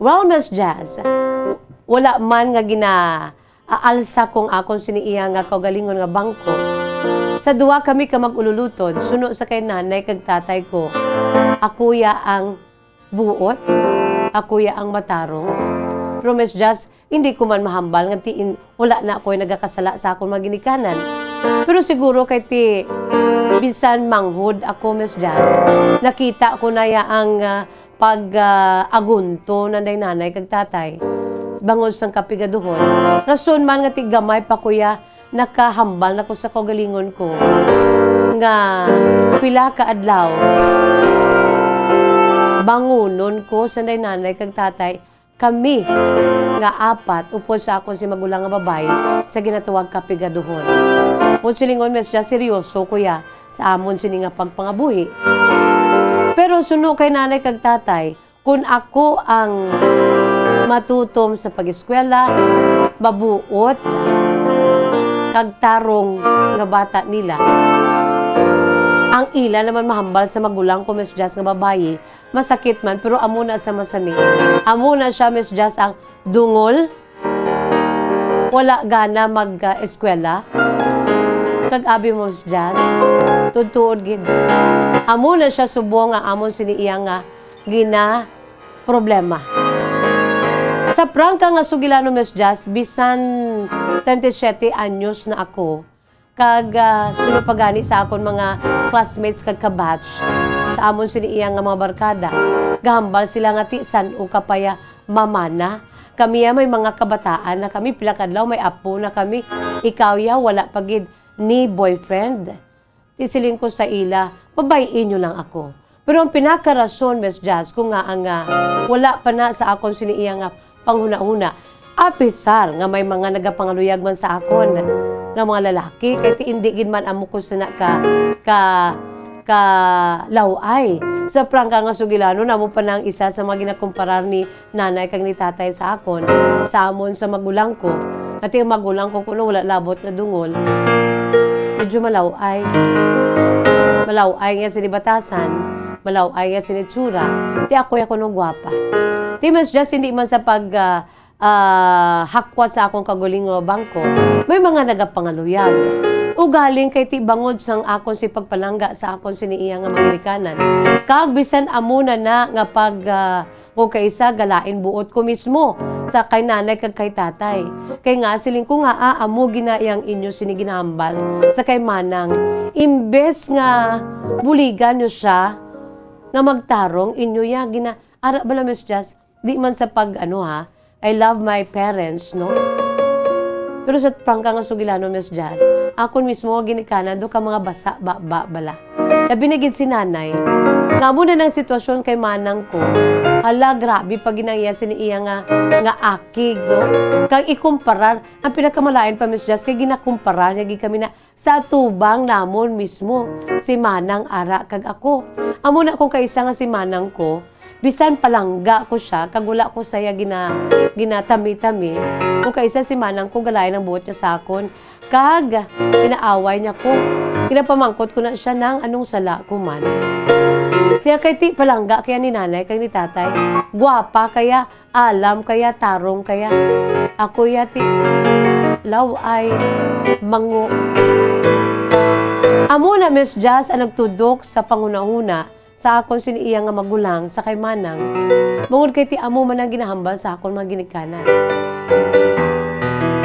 Well, Miss Jazz, wala man nga aalsa kung akong siniiya nga kaugalingon nga bangko. Sa duwa kami ka mag-ululutod, suno sa kay nanay kag tatay ko. Akuya ang buot, akuya ang matarong. Pero Miss Jazz, hindi ko man mahambal nga tiin wala na ako'y nagakasala sa akong maginikanan. Pero siguro kay ti bisan manghud ako, Miss Jazz, nakita ko na ya ang pag-agunto na nanay kag tatay. Bangod sang kapigaduhon. Rason man nga ti gamay pa kuya, nakahambal na ko sa kaugalingon ko nga pila ka adlaw bangunon ko sa nanay kag tatay kami nga apat upod sa akong si magulang nga babae sa ginatuwag kapigaduhon. Kung silingon Miss Jazz, seryoso kuya sa amon sini nga pagpangabuhi. Pero suno kay nanay kag tatay, kung ako ang matutom sa pag-eskwela, mabuot, kag tarong nga bata nila. Ang ila naman mahambal sa magulang ko, Miss Jazz, nga babae, masakit man, pero amo na sa masami. Amo na siya, Miss Jazz, ang dungol, wala gana mag-eskwela, kag abi mo, Miss Jazz, tutuod gid. Amo na siya subong nga amon siniiya nga gina problema. Sa prangka nga sugilano, Miss Jazz, bisan 37 anyos na ako, kag sunupagani sa akon mga classmates kag kabatch sa amon siniiya nga mga barkada. Gahambal sila nga tisan o kapaya mamana. Kami may mga kabataan na kami pila kadlaw may apo na kami. Ikaw ya wala pagid ni boyfriend. Tisiling ko sa ila, babayin nyo lang ako. Pero ang pinakarason, Miss Jazz, kung nga ang wala pa na sa akon siniiya nga panghuna-una, apisar nga may mga nagapangaluyag man sa akon nga mga lalaki, kaya hindi gid man amo ko sana ka laway. Sa prangka nga sugilano, namo pa nang isa sa mga ginakumparar ni nanay kag ni tatay sa akon, sa amon sa magulang ko. Kasi ang magulang ko kuno wala labot na dungol. Medyo malaway. Malaway nga sinibatasan, malaway nga sinitsura. Di ako nung gwapa. Di Miss Jazz, hindi man sa hakwat sa akong kagulingo bangko, may mga nagapangaluyag. O galing kay ti bangod sang akon si pagpalangga sa akon siniiya nga maginikanan. Kag bisan amuna na nga pag kung kaisa galain buot ko mismo sa kay nanay kag kay tatay. Kay nga siling ko nga amo ginayang inyo siniginahambal sa kay manang. Imbes nga buligan nyo siya nga magtarong inyo ya gina ara bala Miss Jazz, di man sa pag I love my parents, no? Pero sa prangka nga sugilano, Miss Jazz, ako mismo ginikanan do ka mga basa bala. Labi na gid si nanay. Nga muna ng sitwasyon kay manang ko. Hala, grabe pag ginaya siniiya nga akig, no? Kag ikumparar, ang pinakamalain pa, Miss Jazz, kay ginakumparar, naging kami na sa tubang namon mismo, si manang ara kag ako. Amo na kung kaisa nga si manang ko, bisan palangga ko siya, kag wala ko saya ginatami-tami. Kung kaisa si manang ko, galayan ang buot niya sa akon. Kag, inaaway niya ko. Kinapamangkot ko na siya ng anong sala ko man. Siya kay ti palangga, kaya ni nanay, kaya ni tatay. Guwapa kaya, alam kaya, tarong kaya. Ako yati, laway, mango. Amo na, Miss Jazz, ang nagtudok sa panguna-una sa akon siniiya nga magulang sa kay manang. Mungod kay ti amo man ang ginahambal sa akon mga ginikanan.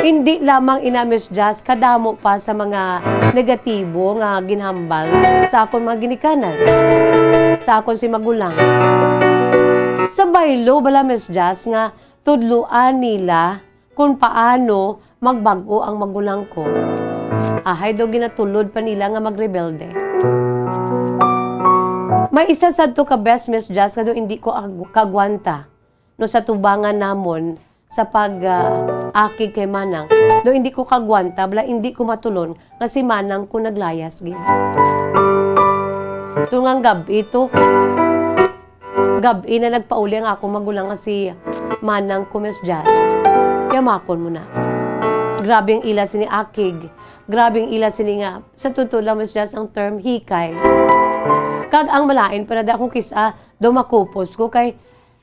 Hindi lamang ina, Miss Jazz, kadamo pa sa mga negatibo nga ginahambal sa akon mga ginikanan. Sa akon si magulang. Sa baylo bala, Miss Jazz, nga tudluan nila kung paano magbago ang magulang ko. Ahay do ginatulod pa nila nga magrebelde. May isa sa to ka best, Miss Jazz, kado hindi ko kagwanta no sa tubangan namon sa pag-akig kay manang. Do hindi ko kagwanta, bala hindi ko matulon nga si manang ko naglayas gid. Tungang gabi na nagpauli ang ako magulang nga si manang ko, Miss Jazz. Yamakon mo na. Grabe ang ila sini akig. Grabe ang ila sini nga. Sa totoo lang, Miss Jazz, ang term hikay. Kag ang malain para da akong kisa do makupos ko kay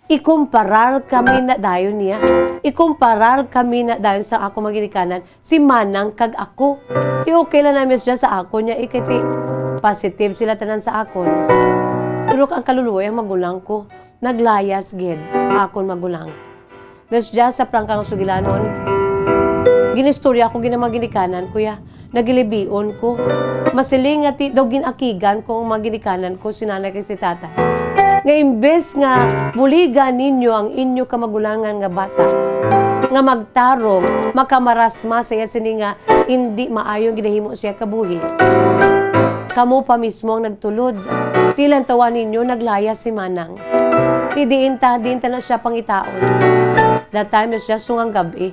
ikumparar kami na dayon niya. Ikumparar kami na dayon sa ako maginikanan, si Manang kag ako. Ti okay lang namin siya sa ako niya, ikiti positive sila tanan sa akon. Pero ang kaluluwa ang magulang ko, naglayas gid akon magulang. Mes siya sa prangkang sugilanon, ginistorya ko ginamaginikanan kuya, nagilibion ko. Masiling nga daw ginakigan kung maginikanan ko sinanay kay si tata. Nga imbes nga buligan ninyo ang inyo kamagulangan nga bata, nga magtarong, makamarasma saya sini nga hindi maayong ginahimo siya kabuhi. Kamo pa mismo ang nagtulod. Tilan tawa ninyo naglaya si Manang. Diin ta na siya pangitaon. That time is just sungang gabi.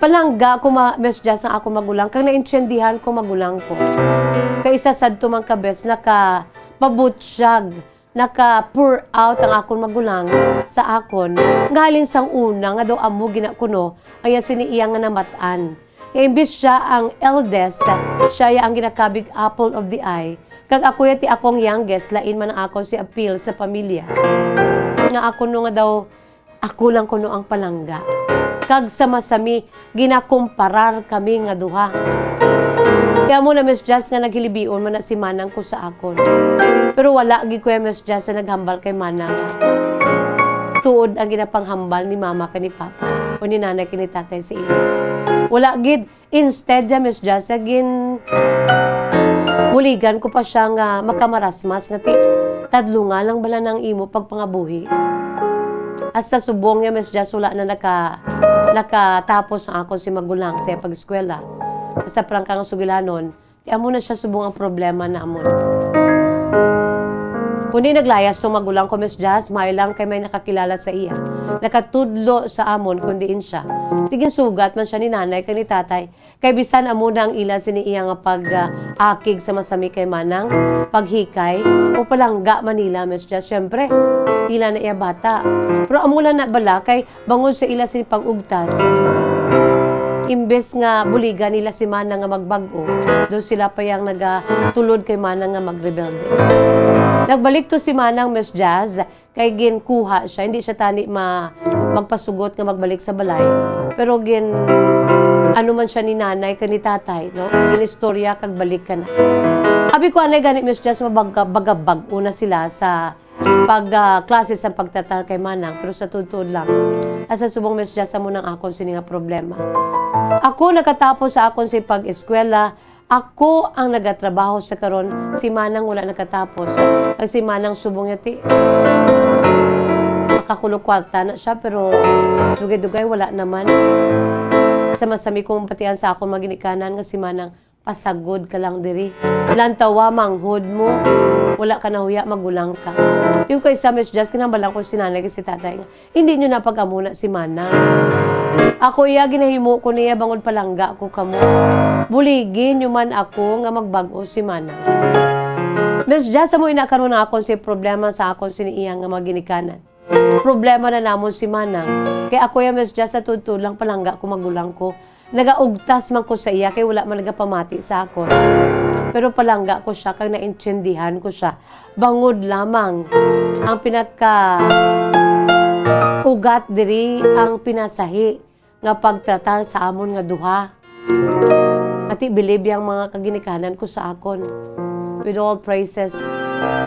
Palangga ko mesja sa ako magulang, kang naintsendihan ko magulang ko. Kaisa sad tumang kabes, naka-pabutsyag, naka-pour out ang akon magulang sa akon. Ngalin sang una, nga daw amo ginakuno, ay siniyang nga namatan. Nga imbis siya ang eldest, siya ang ginakabig apple of the eye. Kag ako ti akong youngest, lain man ako si appeal sa pamilya. Nga ako no nga daw, ako lang kuno ang palangga. Kag sama-sami, ginakumparar kami nga duha. Kaya mo na Miss Jazz nga naghilibion man na si Manang ko sa akon. Pero wala gi kuya Miss Jazz na naghambal kay Manang. Tuod ang ginapanghambal ni mama kani papa o ni nanay kini tatay si ina. Wala gid, instead ja Miss Jazz gin buligan ko pa siya nga makamarasmas nga ti tadlunga lang bala nang imo pagpangabuhi. Hasta subong ya Miss Jazz wala na nakatapos ang ako si magulang sa pag-eskwela. Sa prangkang sugilanon, di amo na siya subong ang problema na amon. Kundi naglayas to magulang ko Miss Jazz, may lang kay may nakakilala sa iya. Nakatudlo sa amon kundiin siya. Tigin sugat man siya ni nanay kay ni tatay. Kay bisan amo na ang ila sini iya nga pag-akig sa masami kay Manang, paghikay o palangga Manila Miss Jazz. Syempre, ila na iya bata. Pero amula na bala kay bangon sa ila sini pag-ugtas. Imbes nga buligan nila si Manang nga magbago, doon sila pa yung nagatulod kay Manang nga magrebelde. Nagbalik to si Manang Miss Jazz, kay ginkuha siya, hindi siya tani magpasugot nga magbalik sa balay. Pero ano man siya ni nanay ka ni tatay, no? Ginistorya kag balik ka na. Abi ko anay ganit Miss Jazz mabagabag una sila sa klase sa pagtatal kay Manang, pero sa tuod lang. Asa subong Miss Jazz mo nang akon sini nga problema. Ako nakatapos sa akon si pag-eskwela, ako ang nagatrabaho sa karon, si Manang wala nakatapos. Kag si Manang subong yati makakulo kwarta na siya, pero dugay-dugay wala naman. Sa masami kong patian sa akong maginikanan nga si Manang, pasagod ka lang diri. Lantawa manghod mo, wala ka na huya, magulang ka. Yung kay sa Miss Jazz, kinambalang ko si nanay kasi tatay nga, hindi nyo napag-amuna si Manang. Ako iya, ginahimo ko niya, bangod palangga ko kamo. Buligin nyo man ako nga magbago si Manang. Miss Jazz, mo inakaroon na akong si problema sa akong siniyang nga maginikanan. Problema na namon si Manang. Kaya ako ya Miss Jazz, sa tutulang palangga ko magulang ko. Nagaugtas man ko sa iya, kaya wala man nagapamati sa ako. Pero palangga ko siya, kag naintsendihan ko siya. Bangod lamang ang ugat diri ang pinasahi nga pagtratar sa amon nga duha. Ati bilib yang mga kaginikanan ko sa akon. With all praises,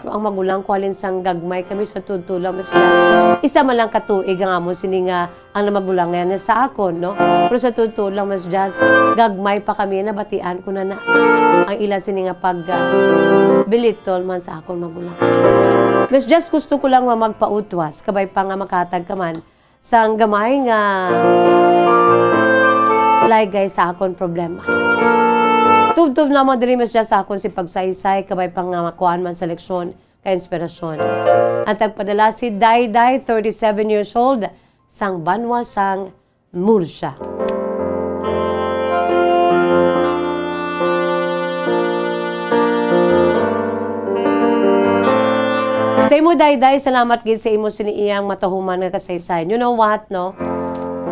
ang magulang ko alin sang gagmay kami sa tutulang Miss Jazz. Isa man lang katuig ang amon sini nga ang magulang yan sa akon, no? Pero sa tutulang Miss Jazz, gagmay pa kami na batian ko na ang ila sini nga bilitol man sa akon magulang. Miss Jazz, gusto ko lang magpautwas, kabay pa nga makatag ka man sang gamay nga laygay sa akon problema. Tub-tub naman diri Miss Jazz sa akon si pagsaysay, kabay pa nga makuhaan man sa leksyon kay inspirasyon. Ang tagpadala si Dayday, 37 years old, sang Banwa sang Murcia. Sa imo Dayday, salamat gid sa imo siniiyang matahuman nga kasaysayan. You know what, no?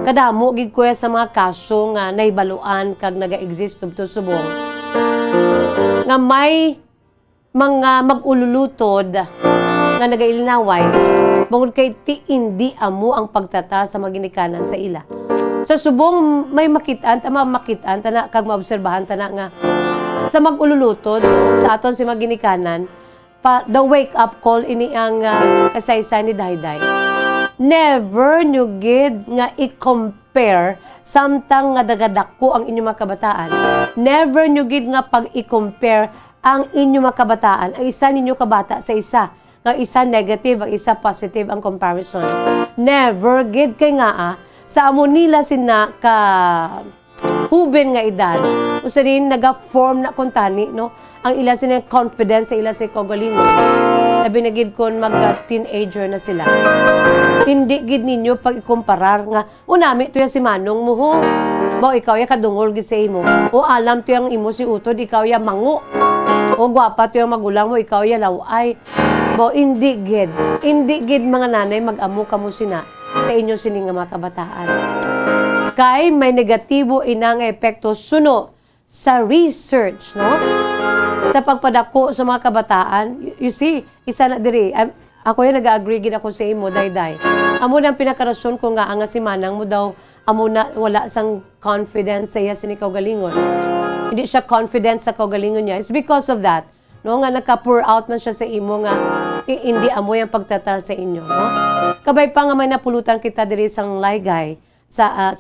Kadamo gid ko sa mga kaso nga naibaluan kag naga-exist tubto subong. Nga may mga mag-ululutod nga nagailinaway Bangod kay ti hindi amo ang pagtata sa mga ginikanan sa ila. Sa subong may makitaan, tana kag maobserbahan tana nga sa mag-ululutod sa aton si mga ginikanan, the wake up call ini ang kasaysay ni Dayday. Never nyo gid nga i-compare samtang nga dagadako ang inyong mga kabataan. Never nyo gid nga pag i-compare ang inyong mga kabataan, ang isa ninyo kabata sa isa. Ang isa negative, ang isa positive ang comparison. Never gid kay nga sa amo nila sina ka huben nga edad. Usa rin naga-form na kuntani, no? Ang ila sila confidence sa ila sa kagalingon. Labi na gid kon mag-teenager na sila. Hindi gid ninyo pag ikumparar nga, unami to yan si Manong mo ho. Bo, ikaw ya kadungol gid sa imo. O alam to yang imo si Utod, ikaw ya mangu. O gwapa to yung magulang mo, ikaw ya laway. Bo, hindi gid. Hindi gid mga nanay mag-amo kamo sina sa inyo sining nga mga kabataan. Kay may negatibo inang epekto suno sa research, no? Sa pagpadako sa mga kabataan, you see, isa na diri, ako yung nag-agree gid ako sa imo, Dayday. Amo na ang pinakarason ko nga si Manang mo daw, amo na wala sang confidence sa iya sini kaugalingon. Hindi siya confident sa kaugalingon niya. It's because of that, no? Nga naka-pour out man siya sa imo nga hindi amo yung pagtatal sa inyo, no? Kabay pa nga may napulutan kita diri sang laygay sa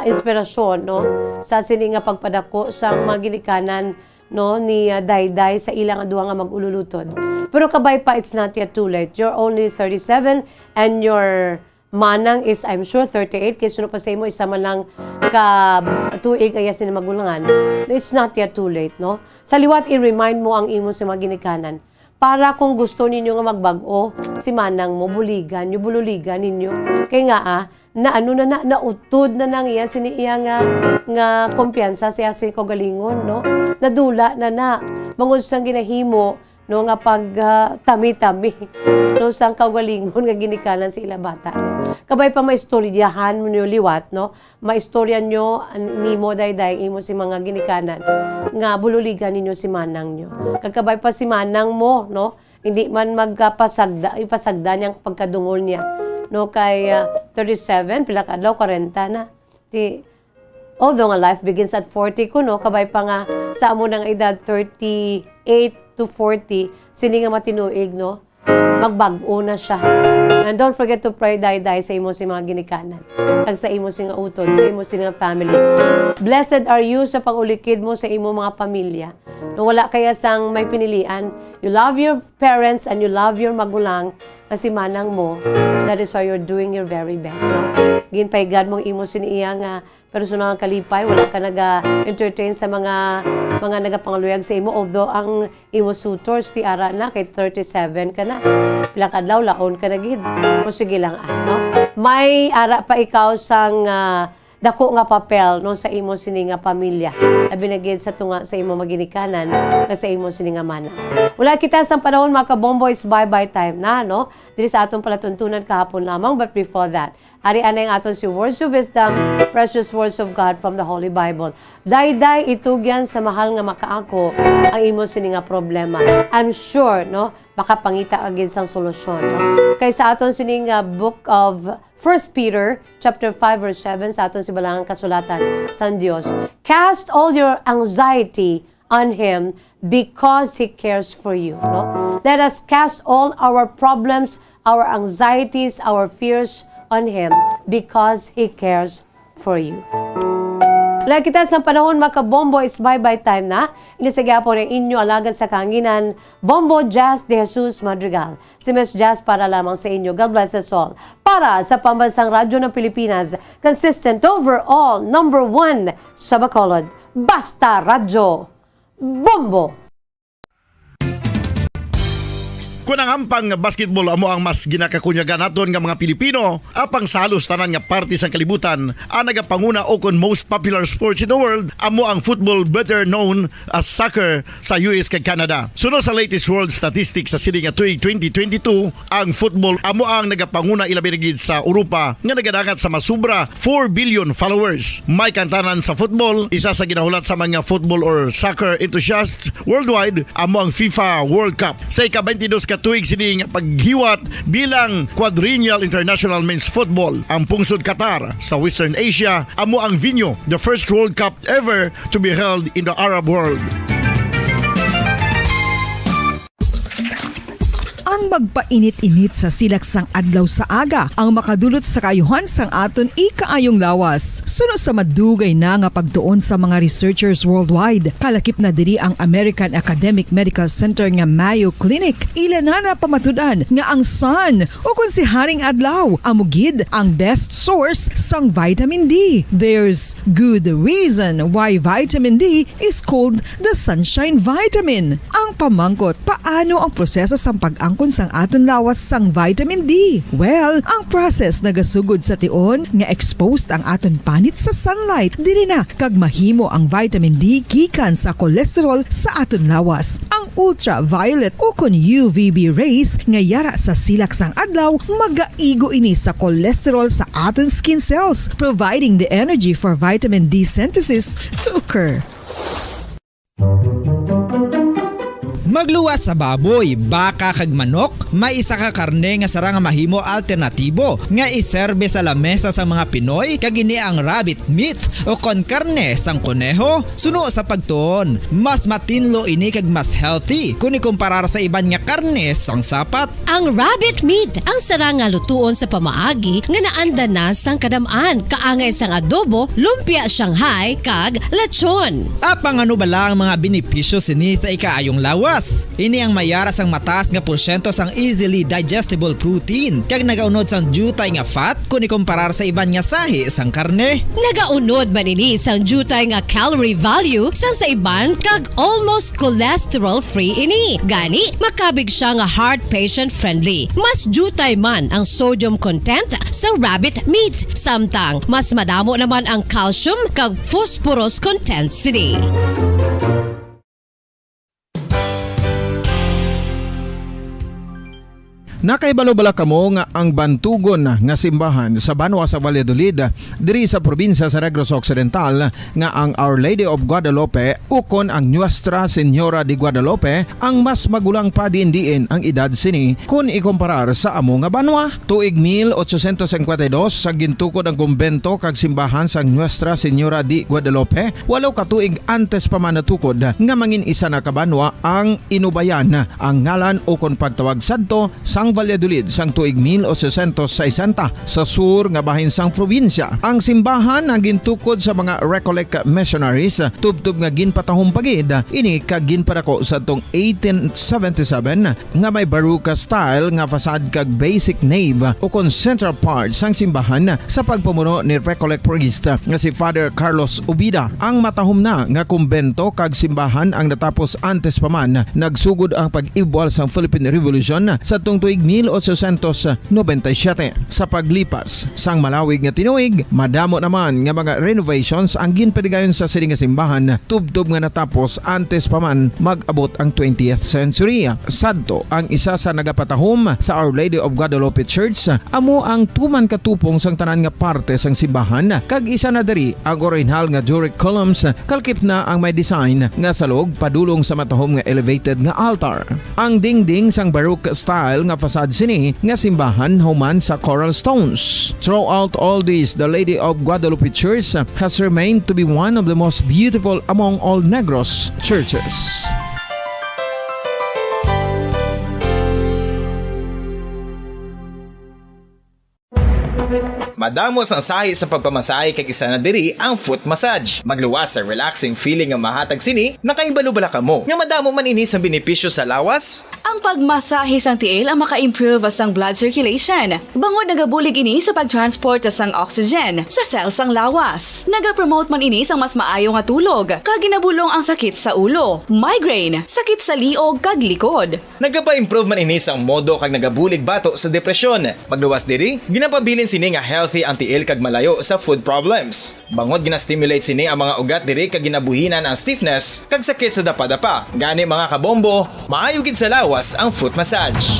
inspirasyon, no, sa sini nga pagpadako sa mga ginikanan, no, ni Dayday sa ilang aduha nga mag-ululutod. Pero kabay pa, it's not yet too late. You're only 37 and your Manang is, I'm sure, 38. Kaya sunod pa sa imo, isa man lang ka tuig kaya sila magulangan. It's not yet too late, no? Sa liwat, i-remind mo ang imo sa mga ginikanan. Para kung gusto ninyo nga magbago, si Manang mo, buligan nyo, bululigan ninyo. Kaya nga, nautod na nang iya, siniiya nga kumpiyansa siya si Kogalingon, no? Nadula na. Bangod sang ginahimo, no, nga pag tami-tami, no, sang Kogalingon nga ginikanan si ila bata. Kabay pa maistoryahan mo nyo liwat, no? Maistorya nyo ni mo Dayday, imo si mga ginikanan, nga bululigan ninyo si Manang nyo. Kagkabay pa si Manang mo, no? Hindi man ipasagda niyang pagkadungol niya. No, kay 37, pila ka daw, 40 na. Although nga life begins at 40 ko, no? Kabay pa nga sa amo ng edad 38 to 40, sini nga matinuig, no? Magbago na siya. And don't forget to pray, Dayday, sa imo si mga ginikanan. Kag sa imo si nga utod, sa imo si nga family. Blessed are you sa pangulikid mo sa imo mga pamilya. No, wala kaya sang may pinilian. You love your parents and you love your magulang kasi Manang mo. That is why you're doing your very best. No? Ginpaigad mong imo siniya nga personal kalipay, wala ka naga-entertain sa mga nagapangaluyag sa imo. Although ang imo suitors ti ara na kay 37 ka na. Pila ka daw laon ka na gid. O sige lang no? May ara pa ikaw sang dako nga papel no sa imo sini nga pamilya. Labi na gid sa tunga sa imo maginikanan nga sa imo sini nga Manang. Wala kita sa panahon mga kabomboys, bye-bye time na, no? Dili sa atong palatuntunan kahapon lamang, but before that, arian na yung aton si Words of Wisdom, precious words of God from the Holy Bible. Dayday itugyan sa mahal nga makaako ang imo sini nga problema. I'm sure, no, makapangita agad sang solusyon, no? Kay sa aton sini nga book of 1 Peter chapter 5 verse 7 sa aton sibalangang kasulatan sa Dios. Cast all your anxiety on Him because He cares for you, no? Let us cast all our problems, our anxieties, our fears on Him because He cares for you. Lagi kita sa panahon mga kabombo, is bye-bye time na. Inisagya po ng inyo alagad sa kanginan, Bombo Jazz de Jesus Madrigal. Si Miss Jazz para lamang sa inyo. God bless us all. Para sa Pambansang Radyo ng Pilipinas, consistent overall, number 1 sa Bacolod. Basta Radyo Bombo! Kung ang ampang basketball amo ang mas ginakakunyagan naton nga mga Pilipino, apang salos tanan nga parte sa kalibutan, ang nagapanguna o kon most popular sports in the world, amo ang football, better known as soccer sa US kag Canada. Sunod sa latest world statistics sa sini nga tuig 2022, ang football amo ang nagapanguna ilabi gid sa Europa nga nagadakat sa masubra 4 billion followers. May kantanan sa football, isa sa ginahulat sa mga football or soccer enthusiasts worldwide, amo ang FIFA World Cup. Sa ika-22 katuig sini nga paghiwat bilang quadrennial international men's football ang pungsod Qatar sa Western Asia amo ang venue, the first World Cup ever to be held in the Arab world. Ang magpainit-init sa silaksang adlaw sa aga ang makadulot sa kaayuhan sang aton ikaayong lawas. Suno sa madugay na nga pagtuon sa mga researchers worldwide, kalakip na diri ang American Academic Medical Center nga Mayo Clinic. Ilan na pamatudan nga ang sun o kung si Haring Adlaw amugid ang best source sang vitamin D. There's good reason why vitamin D is called the sunshine vitamin. Ang pamangkot, paano ang proseso sang pag-angkon sang aton lawas sang vitamin D? Well, ang process nagasugod sa tion nga exposed ang aton panit sa sunlight dili na kag mahimo ang vitamin D gikan sa cholesterol sa aton lawas. Ang ultraviolet o kon UVB rays nga yara sa silak sang adlaw magaigo ini sa cholesterol sa aton skin cells, providing the energy for vitamin D synthesis to occur. Magluwas sa baboy, baka kag manok, may isa ka karne nga sara nga mahimo alternatibo nga iserbe sa lamesa sa mga Pinoy kag ini ang rabbit meat o kon karne sang kuneho. Suno sa pagtuon, mas matinlo ini kag mas healthy kung ikumparar sa iban nga karne sang sapat. Ang rabbit meat ang sara nga lutuon sa pamaagi nga naanda na sang kadamaan, kaangay sang adobo, lumpia Shanghai kag lechon. Apang ano bala ang mga benepisyo sini sa ikaayong lawas? Ini ang mayara sang mataas nga porsyento sang easily digestible protein kag nagaunod sang jutay nga fat kung ikumparar sa iban nga sahi sang karne. Nagaunod man ini sang jutay nga calorie value sang sa iban kag almost cholesterol free ini. Gani makabig siya nga heart patient friendly. Mas jutay man ang sodium content sa rabbit meat, samtang mas madamo naman ang calcium kag phosphorus content sini. Nakaibalo-bala kamo nga ang bantugon nga simbahan sa Banwa sa Valladolid diri sa probinsya sa Negros Occidental nga ang Our Lady of Guadalupe ukon ang Nuestra Señora de Guadalupe ang mas magulang pa diin ang edad sini kung ikumparar sa amo nga banwa. Tuig 1852 sa gintukod ang kumbento kag simbahan sa Nuestra Señora de Guadalupe, walo ka tuig antes pa man natukod nga mangin isa na kabanwa ang inubayan ang ngalan ukon pagtawag sadto sang Valladolid sang tuig 1860 sa sur nga bahin sang probinsya. Ang simbahan ang gintukod sa mga Recollect missionaries tubtub nga ginpatahong pagid ini kag ginpadako sa tong 1877 nga may baroque style nga fasad kag basic nave o kon central part sang simbahan sa pagpamuno ni Recollect priest nga si Father Carlos Ubida. Ang matahom na nga kumbento kag simbahan ang natapos antes pa man nagsugod ang pag-ibwal sang Philippine Revolution sa tong tuig 1897. Sa paglipas sang malawig nga tinuig, madamo naman nga mga renovations ang ginpadigayon sa sining nga simbahan tubtob nga natapos antes pa man mag-abot ang 20th century. Sadto ang isa sa nagapatahom sa Our Lady of Guadalupe Church amo ang tuman katupong sang tanan nga parte sang simbahan kag isa na diri ang original nga Doric columns kalkip na ang may design nga salog padulong sa matahom nga elevated nga altar. Ang dingding sang baroque style nga fasad sini nga simbahan human sa coral stones. Throughout all this, the Lady of Guadalupe Church has remained to be one of the most beautiful among all Negros churches. Madamos ang sahi sa pagpamasahe kag isa na diri ang foot massage. Magluwas sa relaxing feeling nga mahatag sini, nakaibalo-bala ka mo. Nga madamo man ini sa benepisyo sa lawas. Ang pagmasahe sang tiil ang maka-improve sang blood circulation. Bangod nagabulig ini sa pag-transport sang oxygen sa cells sang lawas. Nagapromote man ini sang mas maayo nga tulog, kag ginabulong ang sakit sa ulo, migraine, sakit sa liog kag likod. Nagapa-improve man ini sang modo kag nagabulig bato sa depresyon. Magluwas diri, ginapabilin sini nga healthy ang tiil kag malayo sa food problems. Bangod gina-stimulate sini ang mga ugat diri kag ginabuhinan ang stiffness kag sakit sa dapa-dapa. Gani mga kabombo, maayo gid sa lawas ang foot massage.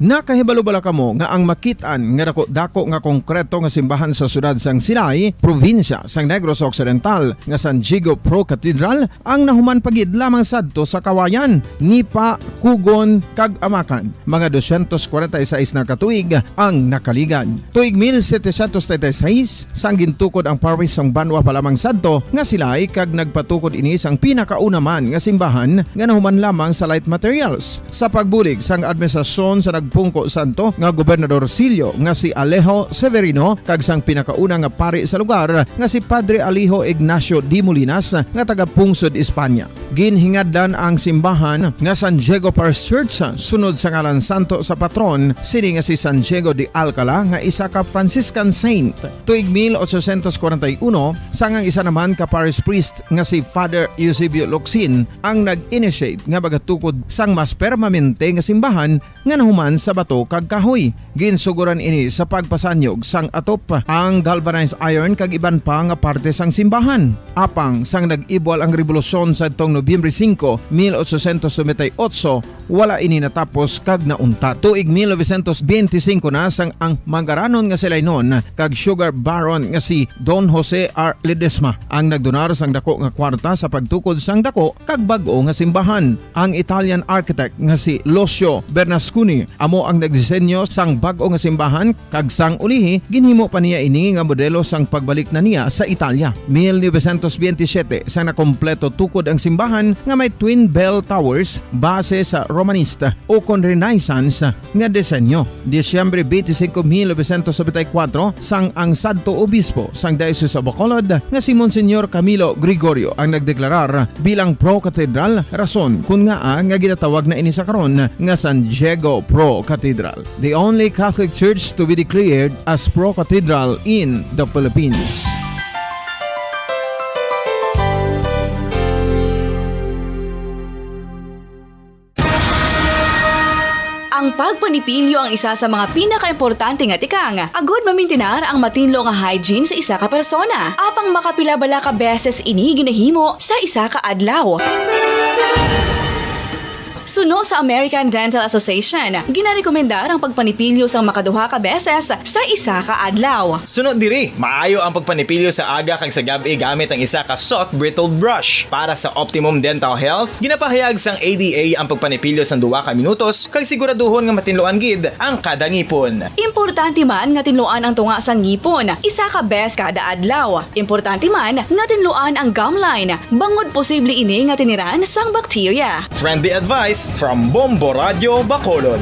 Nakahibalo bala kamo nga ang makitaan nga dako nga konkreto nga simbahan sa sudad sang Silay, probinsya sang Negros Occidental nga San Diego Pro Cathedral ang nahuman pagid lamang sadto sa kawayan, Nipa, Kugon, kag Amakan. Mga 246 na katuig ang nakaligan. Tuig 1736 sang gintukod ang parish sang Banwa palamang sadto nga Silay kag nagpatukod ini sang pinakauna man nga simbahan nga nahuman lamang sa light materials. Sa pagbulig sang administrasyon sa nagpungko santo nga Gobernador Silio nga si Alejo Severino kag sang pinakauna nga pari sa lugar nga si Padre Alijo Ignacio Di Molinas nga taga-pungsod Espanya. Ginhingadlan ang simbahan nga San Diego Parish Church sunod sa ngalan santo sa patron sini nga si San Diego de Alcala nga isa ka Franciscan saint. Tuig 1841 sangang isa naman ka parish priest nga si Father Eusebio Locsin ang nag-initiate nga bagatukod sang mas permanente nga simbahan nga nahuman sa bato kag kahoy. Ginsuguran ini sa pagpasanyog sang atop ang galvanized iron kag iban pa nga parte sang simbahan. Apang sang nag-ibwal ang revolusyon sa tong Nobyembre 5, 1898, wala ini natapos kag naunta. Tuig 1925 na sang ang mangaranon nga sila noon kag sugar baron nga si Don Jose R. Ledesma ang nagdonar sang dako nga kwarta sa pagtukod sang dako kag bag-o nga simbahan. Ang Italian architect nga si Lucio Bernasconi amo ang nagdisenyo sang bag-o nga simbahan kag sang ulihi ginhimo pa niya ini nga modelo sang pagbalik na niya sa Italia. 1927 sang nakompleto tukod ang simbahan nga may twin bell towers base sa Romanista o kon Renaissance nga disenyo. Disyembre 25, 1974 sang ang sadto obispo sang Diocese of Bacolod nga si Monsignor Camilo Gregorio ang nagdeklarar bilang pro cathedral, rason kun nga ginatawag na ini sa karon nga San Diego Pro Cathedral, the only Catholic church to be declared as pro cathedral in the Philippines. Ang pagpanipilyo ang isa sa mga pinaka-importante nga tikang. Agod mamintinar ang matinlo nga hygiene sa isa ka persona. Apang makapilabala ka beses ini ginahimo sa isa ka adlaw. Suno sa American Dental Association, ginarekomendar ang pagpanipilyo sang makaduha ka beses sa isa ka adlaw. Sunod diri, maayo ang pagpanipilyo sa aga kag sa gabi gamit ang isa ka soft brittled brush. Para sa optimum dental health, ginapahayag sang ADA ang pagpanipilyo sang 2 ka minutos kag siguraduhon nga matinloan gid ang kada ngipon. Importante man nga tinluan ang tunga sang ngipon, isa ka bes kada adlaw. Importante man nga tinluan ang gum line, bangod posible ini nga tiniran sang bakterya. Friendly advice from Bombo Radio Bacolod.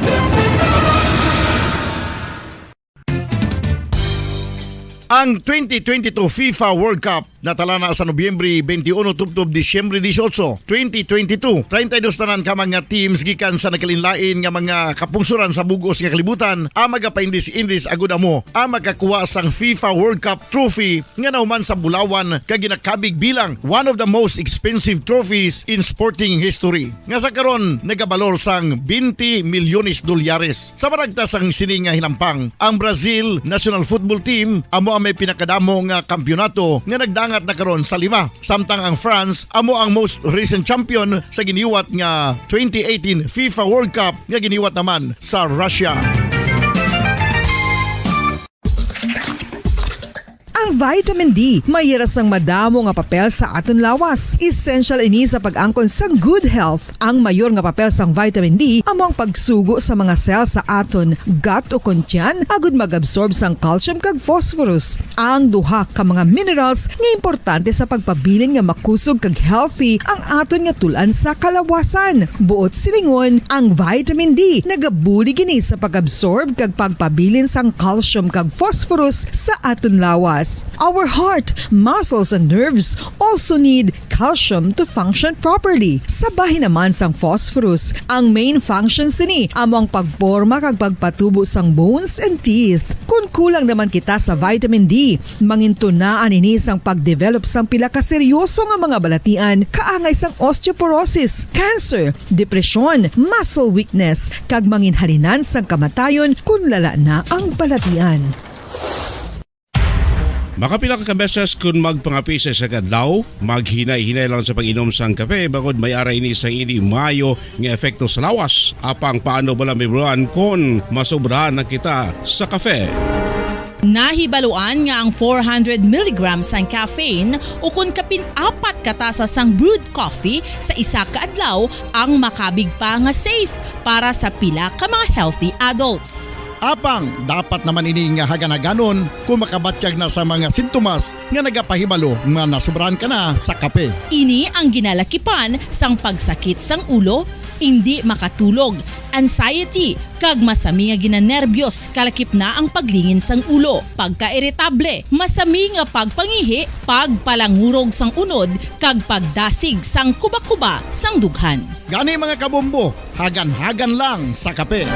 Ang 2022 FIFA World Cup natala na sa Nobyembre 21 tubtob Disyembre 18, 2022. 32 tanan ka mga teams gikan sa nakalinlain nga mga kapungsuran sa bugos nga kalibutan ang magapaindis-indis agud amo ang makakuha sang FIFA World Cup trophy nga nahuman sa Bulawan kag ginakabig bilang one of the most expensive trophies in sporting history. Nga sa karon nagabalor sang 20 milyones dolyares. Sa baragta sang sini nga hinampang, ang Brazil National Football Team amo may pinakadamo nga kampyonato nga nagdangat na karon sa 5. Samtang ang France amo ang most recent champion sa giniwat nga 2018 FIFA World Cup nga giniwat naman sa Russia. Ang vitamin D mayira sang madamo nga papel sa aton lawas. Essential ini sa pag-angkon sang good health. Ang mayor nga papel sang vitamin D among pagsugo sa mga cell sa aton gut o kuntyan agud mag-absorb sang calcium kag phosphorus. Ang duha ka mga minerals nga importante sa pagpabilin nga makusog kag healthy ang aton nga tulan sa kalawasan. Buot silingon, ang vitamin D nagabuli gini sa pag-absorb kag pagpabilin sang calcium kag phosphorus sa aton lawas. Our heart, muscles, and nerves also need calcium to function properly. Sabay naman sang phosphorus, ang main function sini among pagporma kag pagpatubo sang bones and teeth. Kung kulang naman kita sa vitamin D, mangintunaan ini sang pagdevelop sang pila ka seryoso nga mga balatian, kaangay sang osteoporosis, cancer, depresyon, muscle weakness, kag manginhalinan sang kamatayon kung lala na ang balatian. Makapila ka beses kung magpangapisa sa kadlaw, maghinay-hinay lang sa pag-inom sang kape bagod may aray ni sa ini mayo nga epekto sa lawas. Apang paano bala may buwan kung masobrahan na kita sa kape. Nahibaluan nga ang 400 mg sang caffeine o kung kapin-4 katasa sang brewed coffee sa isa ka adlaw ang makabig pa nga safe para sa pila ka mga healthy adults. Apang, dapat naman ini nga haganaganon kung makabatyag na sa mga sintomas nga nagapahibalo nga nasubrahan ka na sa kape. Ini ang ginalakipan sang pagsakit sang ulo, hindi makatulog, anxiety, kag masami nga ginanerbiyos kalakip na ang paglingin sang ulo, pagka-iritable, masami nga pagpangihi, pagpalangurog sang unod, kag pagdasig sang kuba-kuba sang dughan. Gani mga kabombo, hagan-hagan lang sa kape.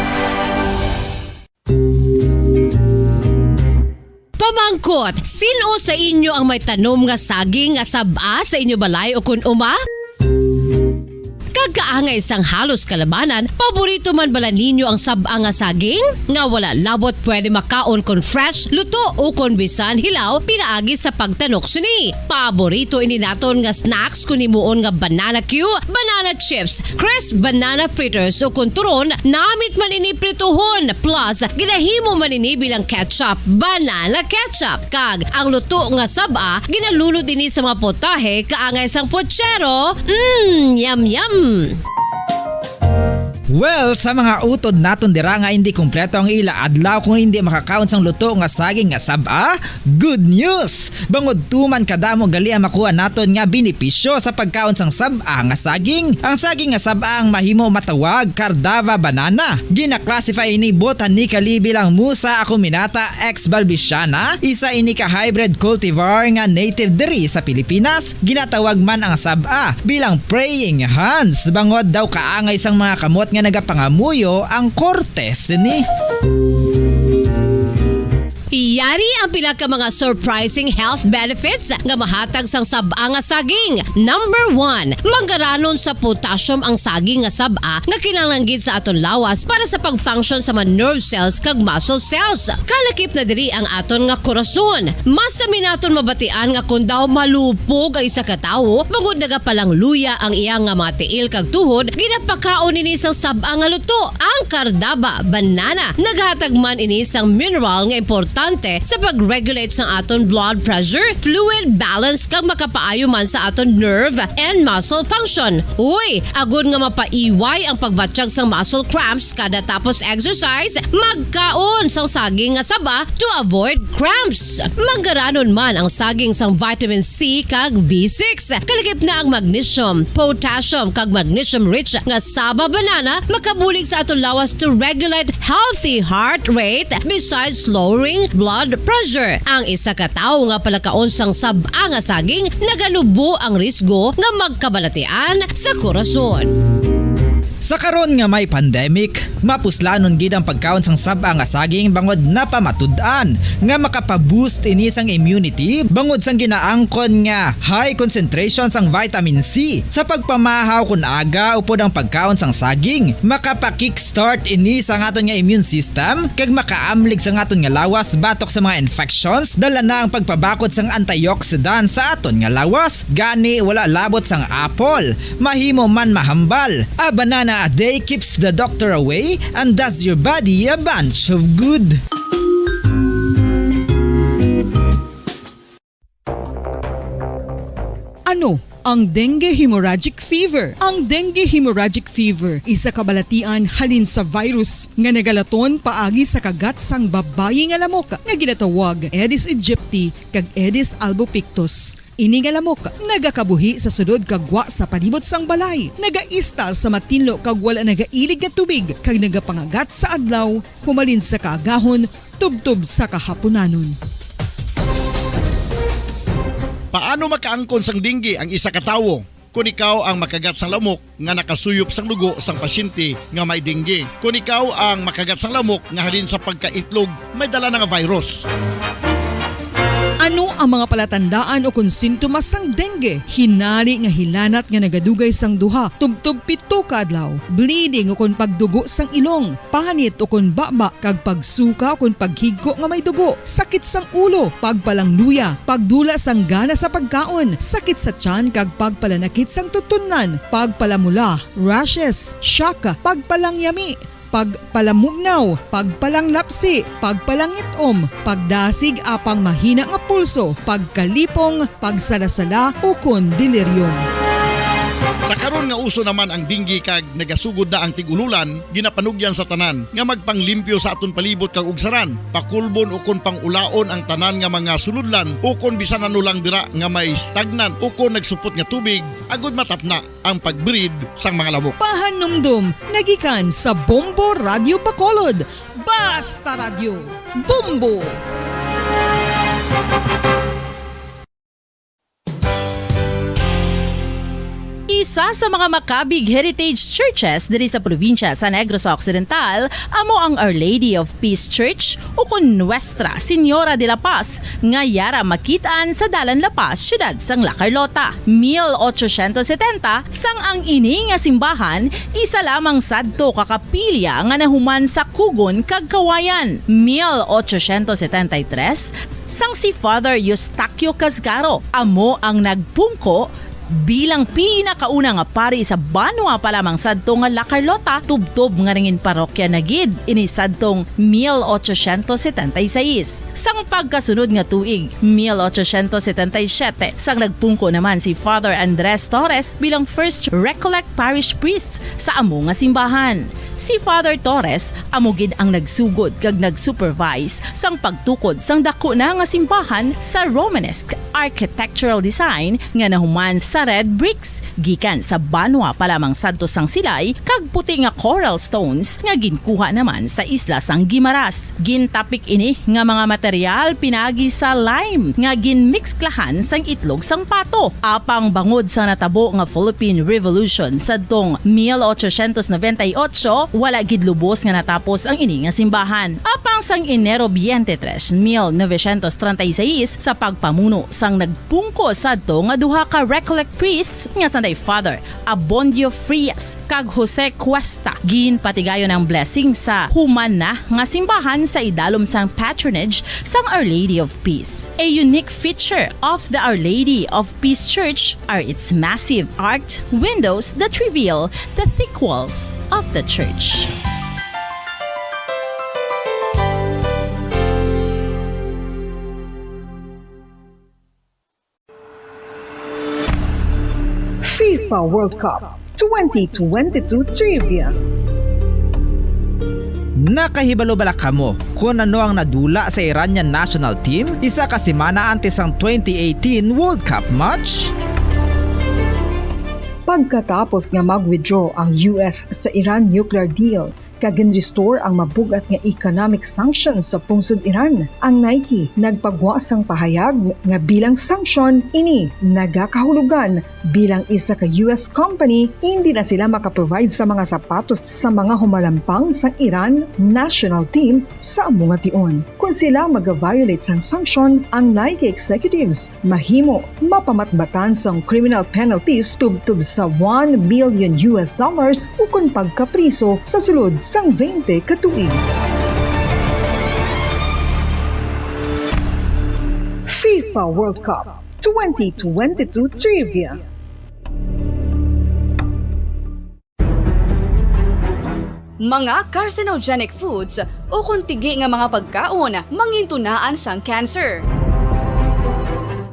Pamangkot, sino sa inyo ang may tanom nga saging nga saba sa inyo balay o kun uma? Kagkaangay sang halos kalabanan, paborito man bala ninyo ang saba nga saging? Nga wala labot pwede makaon kon fresh, luto o kon bisan hilaw, pinaagi sa pagtanok suni. Paborito ini naton nga snacks kun himuon nga banana Q, banana chips, crisp banana fritters o kun turon, namit man ini prituhon, plus ginahimo man ini bilang ketchup, banana ketchup. Kag ang luto nga saba, ginalunod ini sa mga potahe kaangay sang pochero. Yum yum. Well, sa mga utod naton dira nga hindi kumpleto ang ila adlaw kung hindi makakaon sang luto nga saging nga saba, good news! Bangod tuman kadamo gali ang makuha naton nga benepisyo sa pagkaon sang saba nga saging. Ang saging nga saba ang mahimo matawag Cardava banana. Gina-classify ini botanically bilang Musa acuminata ex balbisiana, isa ini ka hybrid cultivar nga native diri sa Pilipinas. Ginatawag man ang saba bilang praying hands. Bangod daw kaangay sang mga kamot nga nagapangamuyo ang cortes ni. Iyari ang pila ka mga surprising health benefits nga mahatag sang saba nga saging. Number 1, manggaranon sa potassium ang saging nga saba nga kinahanglan sa aton lawas para sa pag-function sa mga nerve cells kag muscle cells. Kalakip na diri ang aton nga korason. Mas sa minaton mabatian nga kun daw malupog ang isa ka tawo, bangod nagapalang luya ang iyang nga mga tiil kag tuhod, ginapakaon ini sang saba nga luto, ang Cardava banana. Naghatag man ini sang mineral nga importante sa pag-regulate sa aton blood pressure, fluid balance kag makapaayo man sa aton nerve and muscle function. Uy, agud nga mapaiway ang pagbatsyag sang muscle cramps kada tapos exercise, magkaon sang saging nga saba to avoid cramps. Manggaranon man ang saging sang vitamin C kag B6. Kalakip na ang magnesium, potassium kag magnesium rich nga saba banana makabulig sa aton lawas to regulate healthy heart rate besides lowering blood pressure. Ang isa ka tawo nga palakaon sang saba nga saging nagalubo ang risgo nga magkabalatian sa korason. Sa karon nga may pandemic, mapuslanon gid ang pagkaon sang saba nga saging bangod napamatud-an nga makapaboost ini sang immunity bangod sang ginaangkon nga high concentration sang vitamin C. Sa pagpamahaw kun aga upod ang pagkaon sang saging, makapa-kickstart ini sa aton nga immune system kag makaamlig sa aton nga lawas batok sa mga infections, dala na ang pagpabakod sang antioxidant sa aton nga lawas. Gani wala labot sang apple, mahimo man mahambal. A banana a day keeps the doctor away and does your body a bunch of good. Ano ang dengue hemorrhagic fever? Ang dengue hemorrhagic fever isa kabalatian halin sa virus nga nagalaton paagi sa kagat sang babayi nga lamok nga ginatawag Aedes aegypti kag Aedes albopictus. Ini nga lamok nagakabuhi sa sudod kagwa sa palibot sang balay, nagaistar sa matinlo kag wala nagailig nga tubig kag nagapangagat sa adlaw, humalin sa kaagahon, tubtob sa kahaponanon. Paano makaangkon sang dengue ang isa ka tawo? Kung ikaw ang makagat sang lamok nga nakasuyop sang dugo sang pasyente nga may dengue. Kung ikaw ang makagat sang lamok nga halin sa pagkaitlog may dala nga virus. Ano ang mga palatandaan o kung sintomas sang dengue? Hinali nga hilanat nga nagadugay sang duha, tubtub 7 ka adlaw, bleeding o kung pagdugo sang ilong, panit o kung baba, kag pagsuka o kung paghigko nga may dugo, sakit sang ulo, pagpalangluya, pagdula sang gana sa pagkaon, sakit sa tiyan kag pagpalanakit sang tutunan, pagpalamula, rashes, shock, pagpalangyami, pagpalamugnaw, pagpalanglapsi, pagpalangitom, pagdasig apang mahina nga pulso, pagkalipong, pagsalasala o kun delirium. Sa karon nga uso naman ang dinggi kag nagasugod na ang tigululan, ginapanugyan sa tanan nga magpanglimpyo sa aton palibot kag ugsaran, pakulbon o kon pangulaon ang tanan nga mga suludlan o kon bisan ano lang dira nga may stagnan o kon nagsupot nga tubig, agud matapna ang pagbreed sang mga lamok. Pahanumdum, nagikan sa Bombo Radio Bacolod. Basta Radio, Bombo! Isa sa mga makabig heritage churches diri sa probinsya sa Negros Occidental amo ang Our Lady of Peace Church o kun Nuestra Señora de la Paz nga yara makitaan sa Dalan La Paz, siyudad sang La Carlota. 1870 sang ang ini nga simbahan isa lamang sadto ka kapilya nga nahuman sa Kugon kag Kawayan. 1873 sang si Father Eustaquio Casgaro amo ang nagpungko bilang pinakauna nga pari sa Banwa pa lamang sadto nga La Carlota, tubtob nga ringin parokya na gid ini sadtong 1876. Sang pagkasunod nga tuig 1877 sang nagpungko naman si Father Andres Torres bilang first Recollect Parish Priest sa amo nga simbahan. Si Father Torres amo gid ang nagsugod kag nagsupervise sang pagtukod sang dako na nga simbahan sa Romanesque architectural design nga nahuman sa red bricks gikan sa Banwa pa lamang sadto sang silay kag puti nga coral stones nga ginkuha naman sa isla sang Guimaras. Gintapik ini nga mga material pinagi sa lime nga ginmixklahan sang itlog sang pato. Apang bangod sa natabo nga Philippine Revolution sadtong 1898 wala gid lubos nga natapos ang ini nga simbahan. Apang sang Enero 23, 1936 sa pagpamuno sang nagpungko sadto nga duha ka Recollect priests nga sanday Father Abondio Frias kag Jose Cuesta ginpatigayon ang blessing sa human na nga simbahan sa idalom sang patronage sang Our Lady of Peace. A unique feature of the Our Lady of Peace Church are its massive arched windows that reveal the thick walls of the church. FIFA World Cup 2022 Trivia. Nakahibalo bala kamo kung ano ang nadula sa Iranian national team isa ka semana antes ang 2018 World Cup match? Pagkatapos nga mag-withdraw ang US sa Iran nuclear deal, kagin-restore ang mabugat nga economic sanctions sa pungsod Iran. Ang Nike nagpagwasang pahayag nga bilang sanction ini nagakahulugan bilang isa ka US company hindi na sila makaprovide sa mga sapatos sa mga humalampang sa Iran national team sa among nga tion. Kung sila mag-violate sang sanction, ang Nike executives mahimo mapamatbatan sang criminal penalties tubtub sa $1 million o kung pagkapriso sa sulod sang 20 katuig. FIFA World Cup 2022 Trivia. Mga carcinogenic foods o kuntigi nga mga pagkaon mangintunaan sang cancer.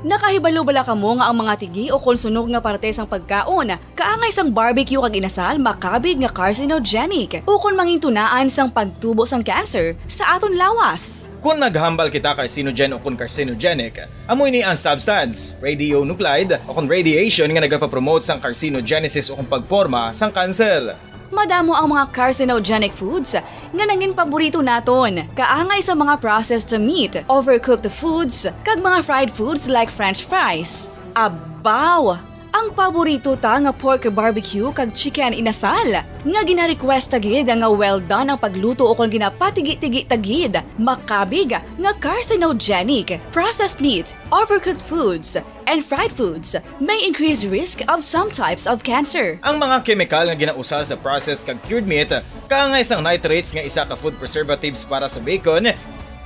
Nakahibalo bala kamo nga ang mga tigi o konsunog nga parte sang pagkaon kaangay sang barbecue kag inasal makabig nga carcinogenic o kon mangintunaan sang pagtubo sang cancer sa aton lawas. Kung naghambal kita carcinogen o kung carcinogenic, amoy ni ang substance, radionuclide o kung radiation nga nagapapromote sang carcinogenesis o kung pagporma sang cancer. Madamo ang mga carcinogenic foods nga nangin paborito naton. Kaangay sa mga processed meat, overcooked foods, kag mga fried foods like french fries. Abaw! ang paborito ta nga pork barbecue kag chicken inasal. Nga gina-request tagid nga well done ang pagluto o kung ginapatigi-tigi tagid, makabig nga carcinogenic, processed meat, overcooked foods, and fried foods may increase risk of some types of cancer. Ang mga chemical nga ginausal sa processed kag cured meat, kaangay sang nitrates nga isa ka food preservatives para sa bacon,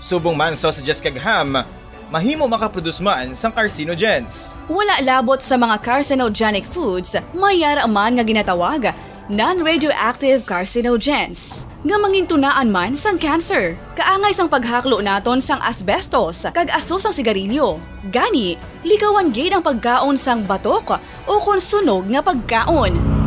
subong man sausage kag ham, mahimo makaproduce man sang carcinogens. Wala labot sa mga carcinogenic foods, mayara man nga ginatawag non-radioactive carcinogens nga mangintunaan man sang cancer. Kaangay sang paghaklo naton sang asbestos kag aso sang sigarilyo. Gani, likawan gid ang pagkaon sang batok o kung sunog nga pagkaon.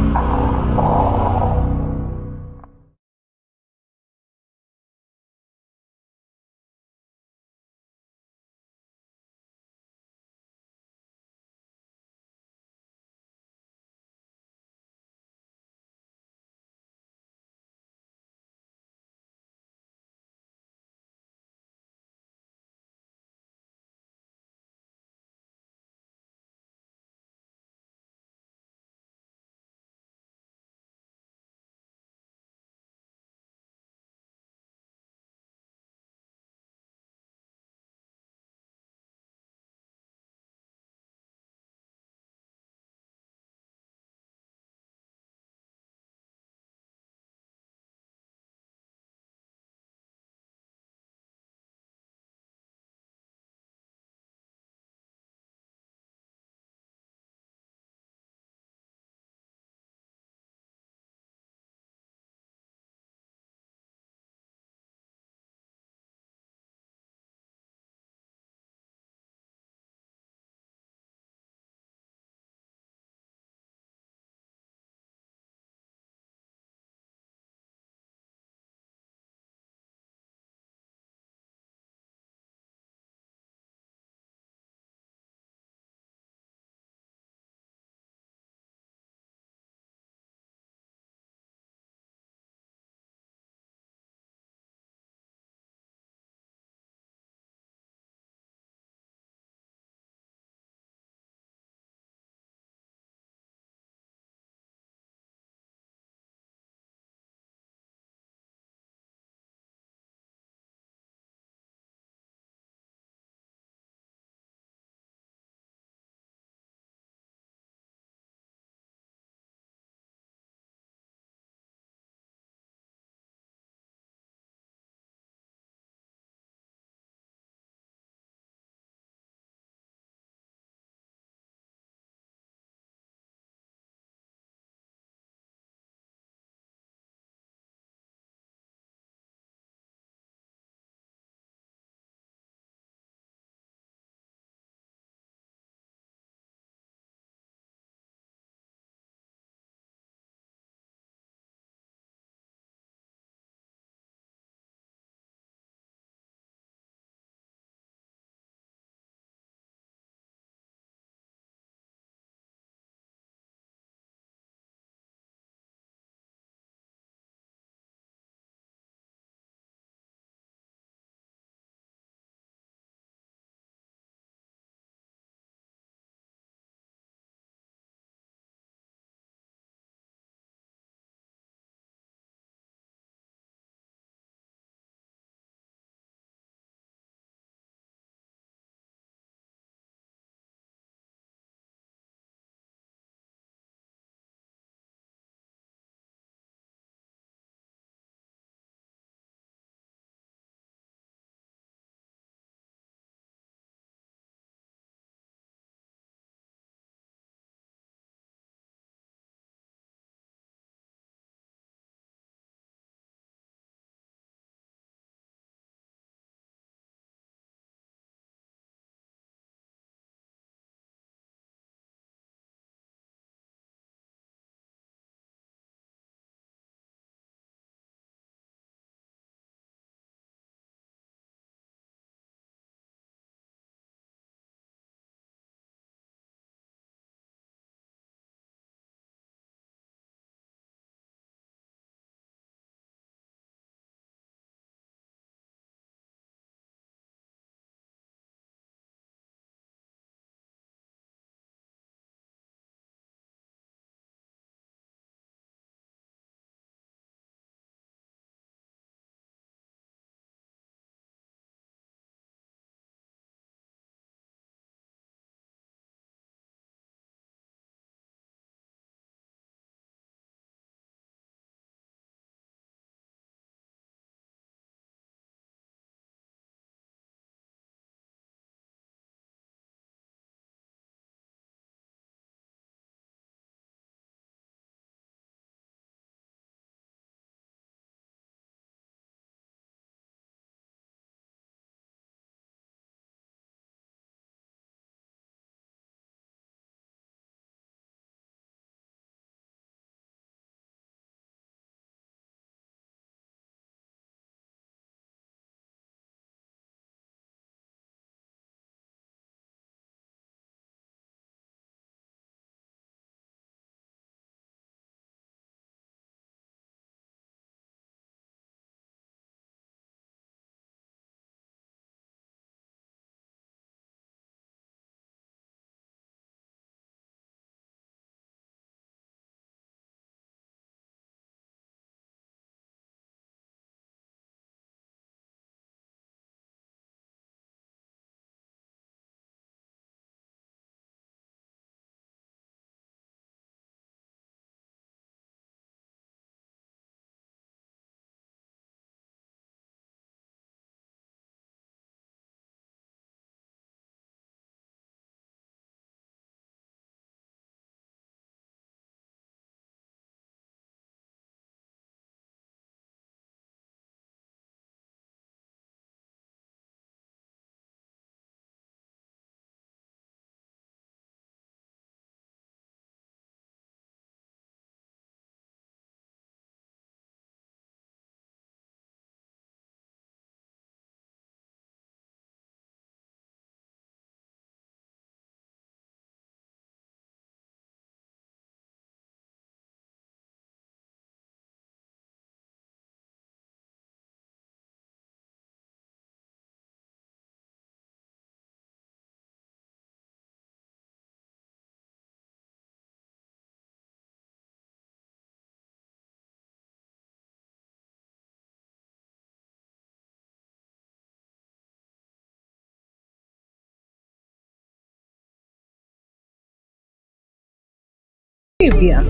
Trivia.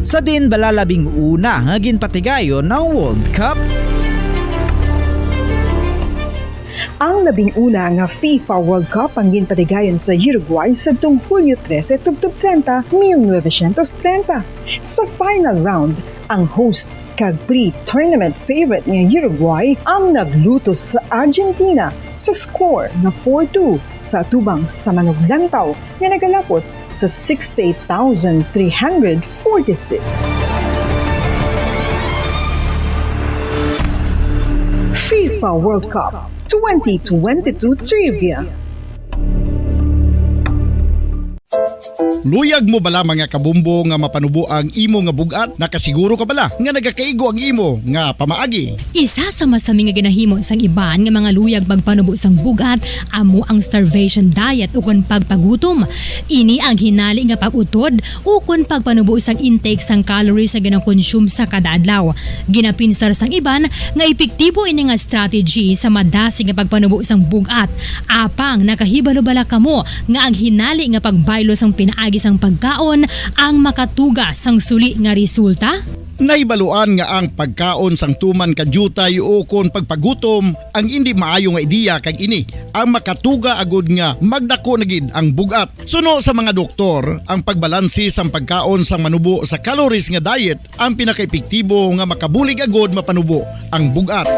Sa din balalabing una nga ginpatigayon ng World Cup. Ang 11 nga FIFA World Cup ang ginpatigayon sa Uruguay sa Hulyo 13, 1930. Sa final round, ang host kag pre-tournament favorite nga Uruguay ang nagluto sa Argentina sa score na 4-2 sa atubang sa manuglantaw nga nagalapot sa 68,346. FIFA World Cup 2022 Trivia. Luyag mo bala mga kabumbo nga mapanubo ang imo nga bugat? Nakasiguro ka bala nga nagakaigo ang imo nga pamaagi? Isa sa masami nga ginahimo sang iban nga mga luyag pagpanubo sang bugat amo ang starvation diet ukon pagpagutom. Ini ang hinali nga pag-utod ukon pagpanubo sang intake sang calories sa ganang consume sa kada adlaw. Ginapinsar sang iban nga epektibo ini nga strategy sa madasi nga pagpanubo sang bugat. Apang nakahibalo bala kamo nga ang hinali nga pagbaylo sang pinaagi sang pagkaon ang makatuga sang suli nga resulta? Naibaluan nga ang pagkaon sang tuman kadyutay o kon pagpagutom ang hindi maayo nga ideya kag ini ang makatuga agud nga magdako na gid ang bugat. Suno sa mga doktor, ang pagbalansi sang pagkaon sang manubo sa calories nga diet ang pinakaepektibo nga makabulig agud mapanubo ang bugat.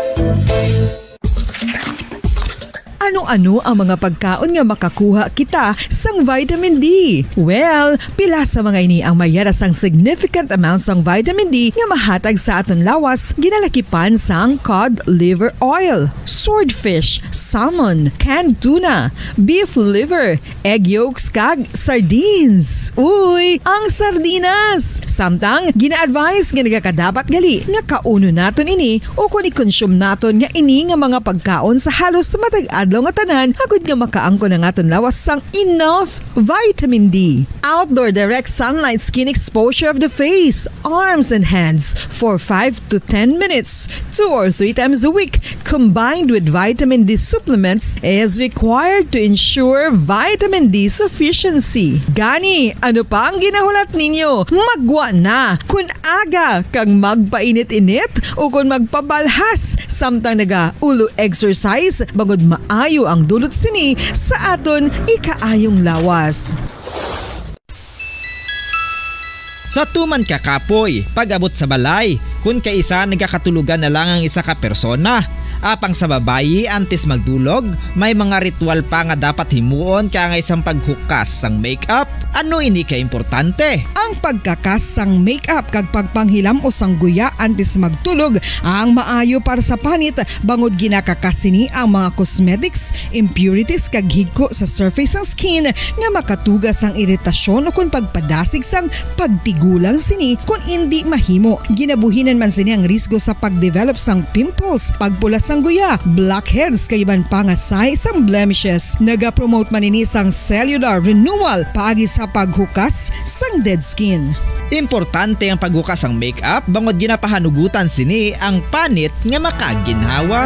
Ano-ano ang mga pagkaon nga makakuha kita sang vitamin D? Well, pila sa mga ini ang mayara sang significant amount sang vitamin D nga mahatag sa aton lawas ginalakipan sang cod liver oil, swordfish, salmon, canned tuna, beef liver, egg yolks kag sardines. Uy, ang sardinas! Samtang gina-advise nga nagakadapat gali nga kauno naton ini o kung i-consume naton nga ini nga mga pagkaon sa halos matag adlaw nga tanan agud nga makaangko na ngaton lawas sang enough vitamin D. Outdoor direct sunlight skin exposure of the face, arms and hands for 5 to 10 minutes 2 or 3 times a week combined with vitamin D supplements is required to ensure vitamin D sufficiency. Gani, ano pa ang ginahulat ninyo? Magwa na kun aga kang magpainit-init o kun magpabalhas samtang naga-ulo exercise bagod maayo ang dulot sini sa aton ikaayong lawas. Sa tuman ka kapoy, pag-abot sa balay, kung kaisa nagkakatulugan na lang ang isa ka persona. Apang sa babayi antes magdulog, may mga ritual pa nga dapat himuon kaya nga isang paghukas sang makeup. Ano ini ka importante? Ang pagkakas sang makeup kag pagpanghilam o sang guya antes magtulog ang maayo para sa panit bangod ginakakas sini ang mga cosmetics, impurities kag higko sa surface sang skin nga makatugas sang iritasyon o kung pagpadasig sang pagtigulang sini kung hindi mahimo. Ginabuhinan man sini ang risgo sa pagdevelop sang pimples, pagpula sang guya, blackheads kay iban pa nga size sang blemishes. Naga-promote man ini sang cellular renewal paagi sa paghukas sang dead skin. Importante ang paghukas ang makeup bangod ginapahanugutan sini ang panit nga makaginhawa.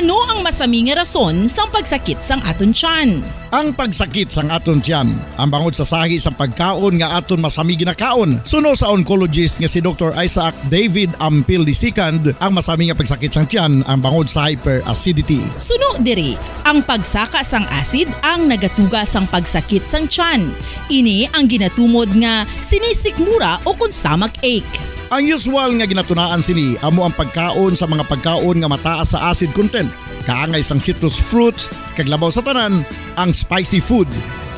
Ano ang masami nga rason sang pagsakit sang aton tiyan? Ang pagsakit sang aton tiyan, ang bangod sa sahi sang pagkaon nga aton masami ginakaon. Suno sa oncologist nga si Dr. Isaac David Ampil II, ang masami nga pagsakit sang tiyan ang bangod sa hyperacidity. Suno diri, ang pagsaka sang acid ang nagatuga sang pagsakit sang tiyan. Ini ang ginatumod nga sinisikmura o kung stomach ache. Ang usual nga ginatunaan sini amo ang pagkaon sa mga pagkaon nga mataas sa acid content. Kaangay sang citrus fruits, kag labaw sa tanan, ang spicy food.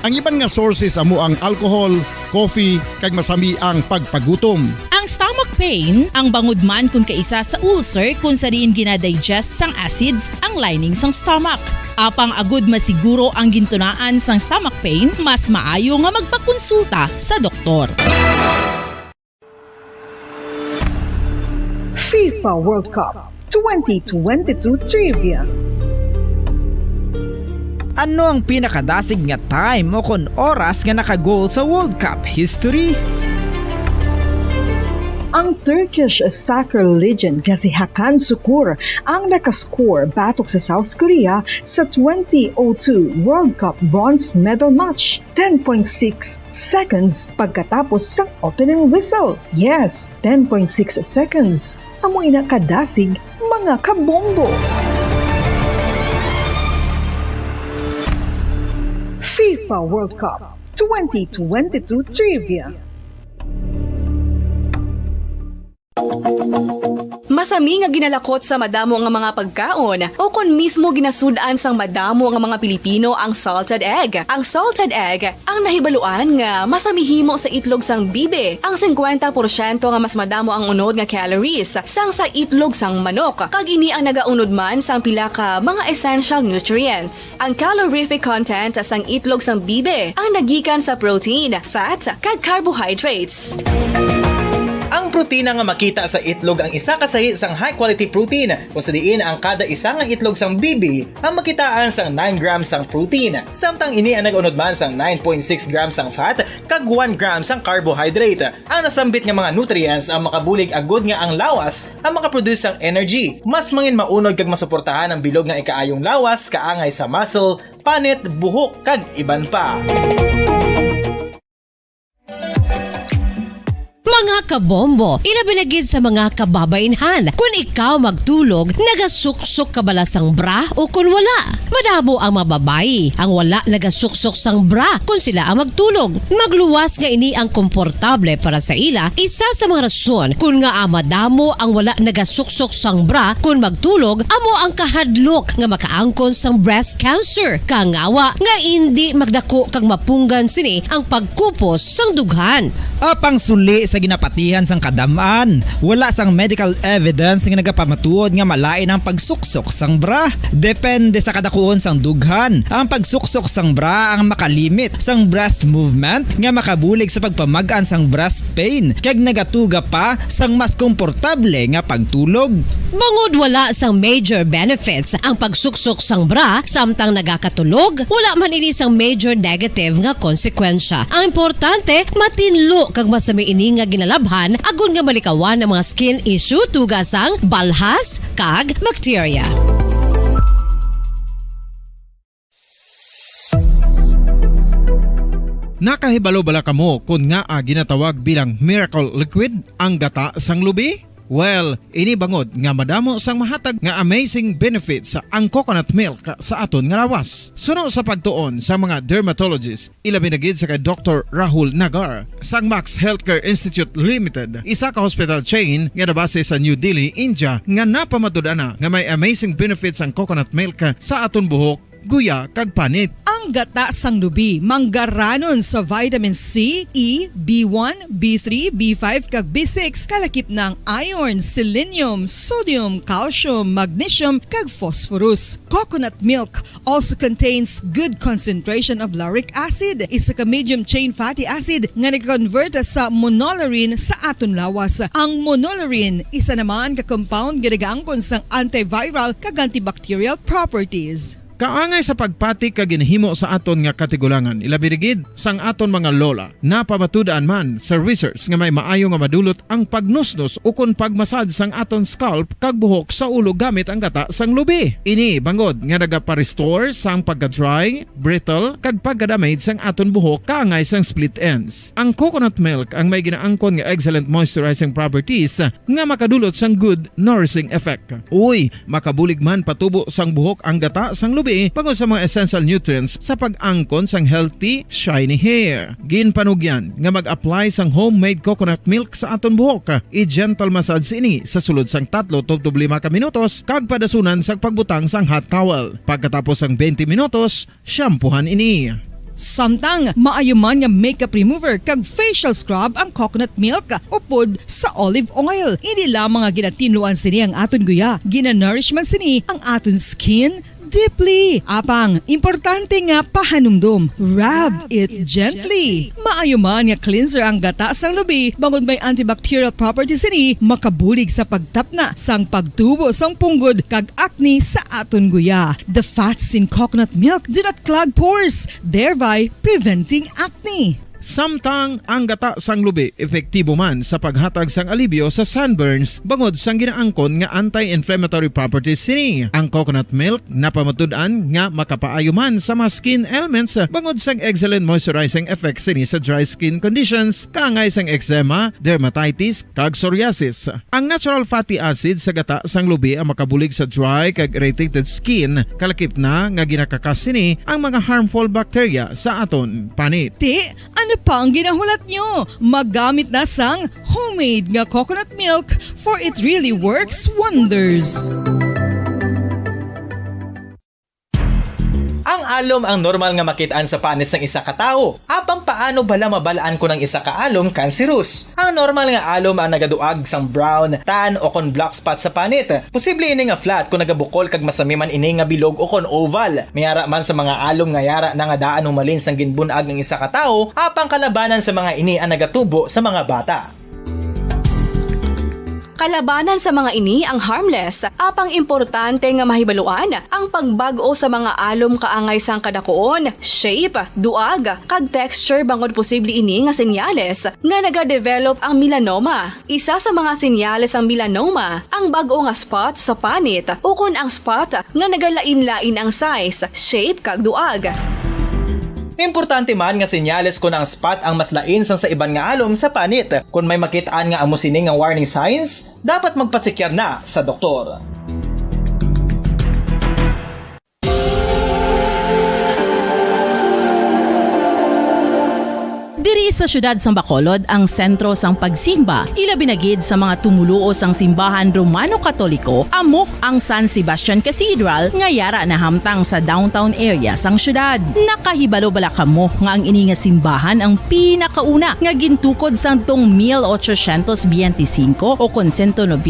Ang iban nga sources amo ang alcohol, coffee, kag masami ang pagpagutom. Ang stomach pain, ang bangod man kung kaisa sa ulcer kung sa diin ginadigest sang acids ang lining sang stomach. Apang agud masiguro ang gintunaan sang stomach pain, mas maayo nga magpakonsulta sa doktor. FIFA World Cup 2022 Trivia. Ano ang pinakadasig nga time o kon oras nga nakagol sa World Cup history? Ang Turkish soccer legend nga si Hakan Şükür ang nakascore batok sa South Korea sa 2002 World Cup bronze medal match. 10.6 seconds pagkatapos sa opening whistle. Yes, 10.6 seconds. Amoy na kadasig mga kabombo. FIFA World Cup 2022 Trivia. Masami nga ginalakot sa madamo nga mga pagkaon o kon mismo ginasudaan sang madamo nga mga Pilipino ang salted egg. Ang salted egg ang nahibaluan nga masamihimo sa itlog sang bibe. Ang 50% nga mas madamo ang unod nga calories sang sa itlog sang manok. Kag ini ang nagaunod man sang pila ka mga essential nutrients. Ang calorific content sang itlog sang bibe ang nagikan sa protein, fat, kag carbohydrates. Ang protina nga makita sa itlog ang isa kasahi sang high quality protein kung sa diin ang kada isa nga itlog sang bibi ang makitaan sang 9 grams sang protein. Samtang ini ang nag-unod man sang 9.6 grams sang fat kag 1 grams sang carbohydrate. Ang nasambit nga mga nutrients ang makabulig agud nga ang lawas ang makaproduce sang energy. Mas mangin maunod kag masuportahan ang bilog nga ikaayong lawas kaangay sa muscle, panit, buhok kag iban pa. Mga kabombo, ilabilagid sa mga kababainhan. Kung ikaw magtulog, nagasuksok ka bala sang bra o kung wala. Madamo ang mababayi, ang wala nagasuksok sang bra kung sila ang magtulog. Magluwas nga ini ang komportable para sa ila, isa sa mga rason kung nga madamo ang wala nagasuksok sang bra kung magtulog, amo ang kahadlok nga makaangkon sang breast cancer. Kangawa nga hindi magdako kag mapunggan sini ang pagkupos sang dughan. Apang suli sa ginapatihan sang kadamaan, wala sang medical evidence nga nagapamatuod nga malain ang pagsuksok sang bra. Depende sa kadakuon sang dughan. Ang pagsuksok sang bra ang makalimit sang breast movement nga makabulig sa pagpamagan sang breast pain kag nagatuga pa sang mas komportable nga pagtulog. Bangod wala sang major benefits ang pagsuksok sang bra samtang nagakatulog, wala man ini sang major negative nga konsekwensya. Ang importante, matinlo kag masami ini nga ginalabhan agon nga malikawan ang mga skin issue tugasang balhas kag bacteria. Nakahibalo bala kamo kung nga ginatawag bilang miracle liquid ang gata sang lubi? Well, ini bangod nga madamo sang mahatag nga amazing benefit sa ang coconut milk sa aton nga lawas. Suno sa pagtuon sa mga dermatologist, ilabi na gid sa kay Dr. Rahul Nagar sang Max Healthcare Institute Limited, isa ka hospital chain nga nabase sa New Delhi, India, nga napamatud-ana nga may amazing benefits ang coconut milk sa aton buhok, guya kag panit. Ang gata sang lubi manggaranon sa vitamin C, E, B1, B3, B5 kag B6 kalakip ng iron, selenium, sodium, calcium, magnesium kag phosphorus. Coconut milk also contains good concentration of lauric acid, isa ka medium chain fatty acid nga nag-convert sa monolaurin sa aton lawas. Ang monolaurin isa naman ka compound nga nagaangkon sang antiviral kag antibacterial properties. Kaangay sa pagpati kag ginhimo sa aton nga katigulangan, ilabirigid sang aton mga lola, napamatudan man sa research nga may maayo nga madulot ang pagnusnos o kun pagmasad sang aton scalp kag buhok sa ulo gamit ang gata sang lubi. Ini bangod nga nagapa-restore sang pagka-dry, brittle kag pagka-damage sang aton buhok kaangay sang split ends. Ang coconut milk ang may ginaangkon nga excellent moisturizing properties nga makadulot sang good nourishing effect. Uy, makabulig man patubo sang buhok ang gata sang lubi pagod sa mga essential nutrients sa pag-angkon sang healthy, shiny hair. Ginpanugyan nga mag-apply sang homemade coconut milk sa aton buhok. I-gentle massage ini sa sulod sang 3 to 5 ka minutos kag padasunan sang pagbutang sang hot towel. Pagkatapos sang 20 minutos, shampoohan ini. Samtang maayuman nga makeup remover kag facial scrub ang coconut milk upod sa olive oil. Hindi lamang nga ginatinluan sini ang aton guya, ginanourishman sini ang aton skin deeply. Apang, importante nga pahanumdum. Rub it gently. Maayuman nga cleanser ang gata sang lubi, bangod may antibacterial properties ini, makabulig sa pagtapna sang pagtubo sang punggod kag acne sa aton guya. The fats in coconut milk do not clog pores, thereby preventing acne. Samtang ang gata sang lubi epektibo man sa paghatag sang alibyo sa sunburns bangod sang ginaangkon nga anti-inflammatory properties sini. Ang coconut milk napamatud-an nga makapaayo man sa mga skin ailments bangod sang excellent moisturizing effect sini sa dry skin conditions kaangay sang eczema, dermatitis kag psoriasis. Ang natural fatty acid sa gata sang lubi ang makabulig sa dry kag irritated skin kalakip na nga ginakakas sini ang mga harmful bacteria sa aton panit. Ano pa ang ginahulat nyo? Maggamit na sang homemade nga coconut milk for it really works wonders. Ang alom ang normal nga makitaan sa panit sang isa ka tawo. Apang paano bala mabalaan ko ng isa ka alom cancerous? Ang normal nga alom ang nagaduag sang brown, tan o kon black spot sa panit. Posible ini nga flat kung nagabukol kag masami man ini nga bilog o kon oval. Mayara man sa mga alom nga yara na nga daan humalin sang ginbunag ng isa ka tawo, apang kalabanan sa mga ini ang nagatubo sa mga bata. Kalabanan sa mga ini ang harmless, apang importante nga mahibaluan ang pagbago sa mga alom kaangay sang kadakuon, shape, duag, kag texture bangod posible ini nga senyales nga nagadevelop ang melanoma. Isa sa mga senyales ang melanoma, ang bago nga spot sa panit o kun ang spot nga nagalain-lain ang size, shape, kag duag. Importante man nga senyales kung ang spot ang mas lain sang sa iban nga alom sa panit. Kung may makitaan nga amo sini nga warning signs, dapat magpasikyar na sa doktor. Diri sa syudad sang Bacolod ang sentro sang pagsimba, ilabi na gid sa mga tumuluo sang simbahan Romano-Katoliko, amo ang San Sebastian Cathedral nga yara na hamtang sa downtown area sang syudad. Nakahibalo bala kamo nga ang ini nga simbahan ang pinakauna nga gintukod sang tong 1825 o kon 197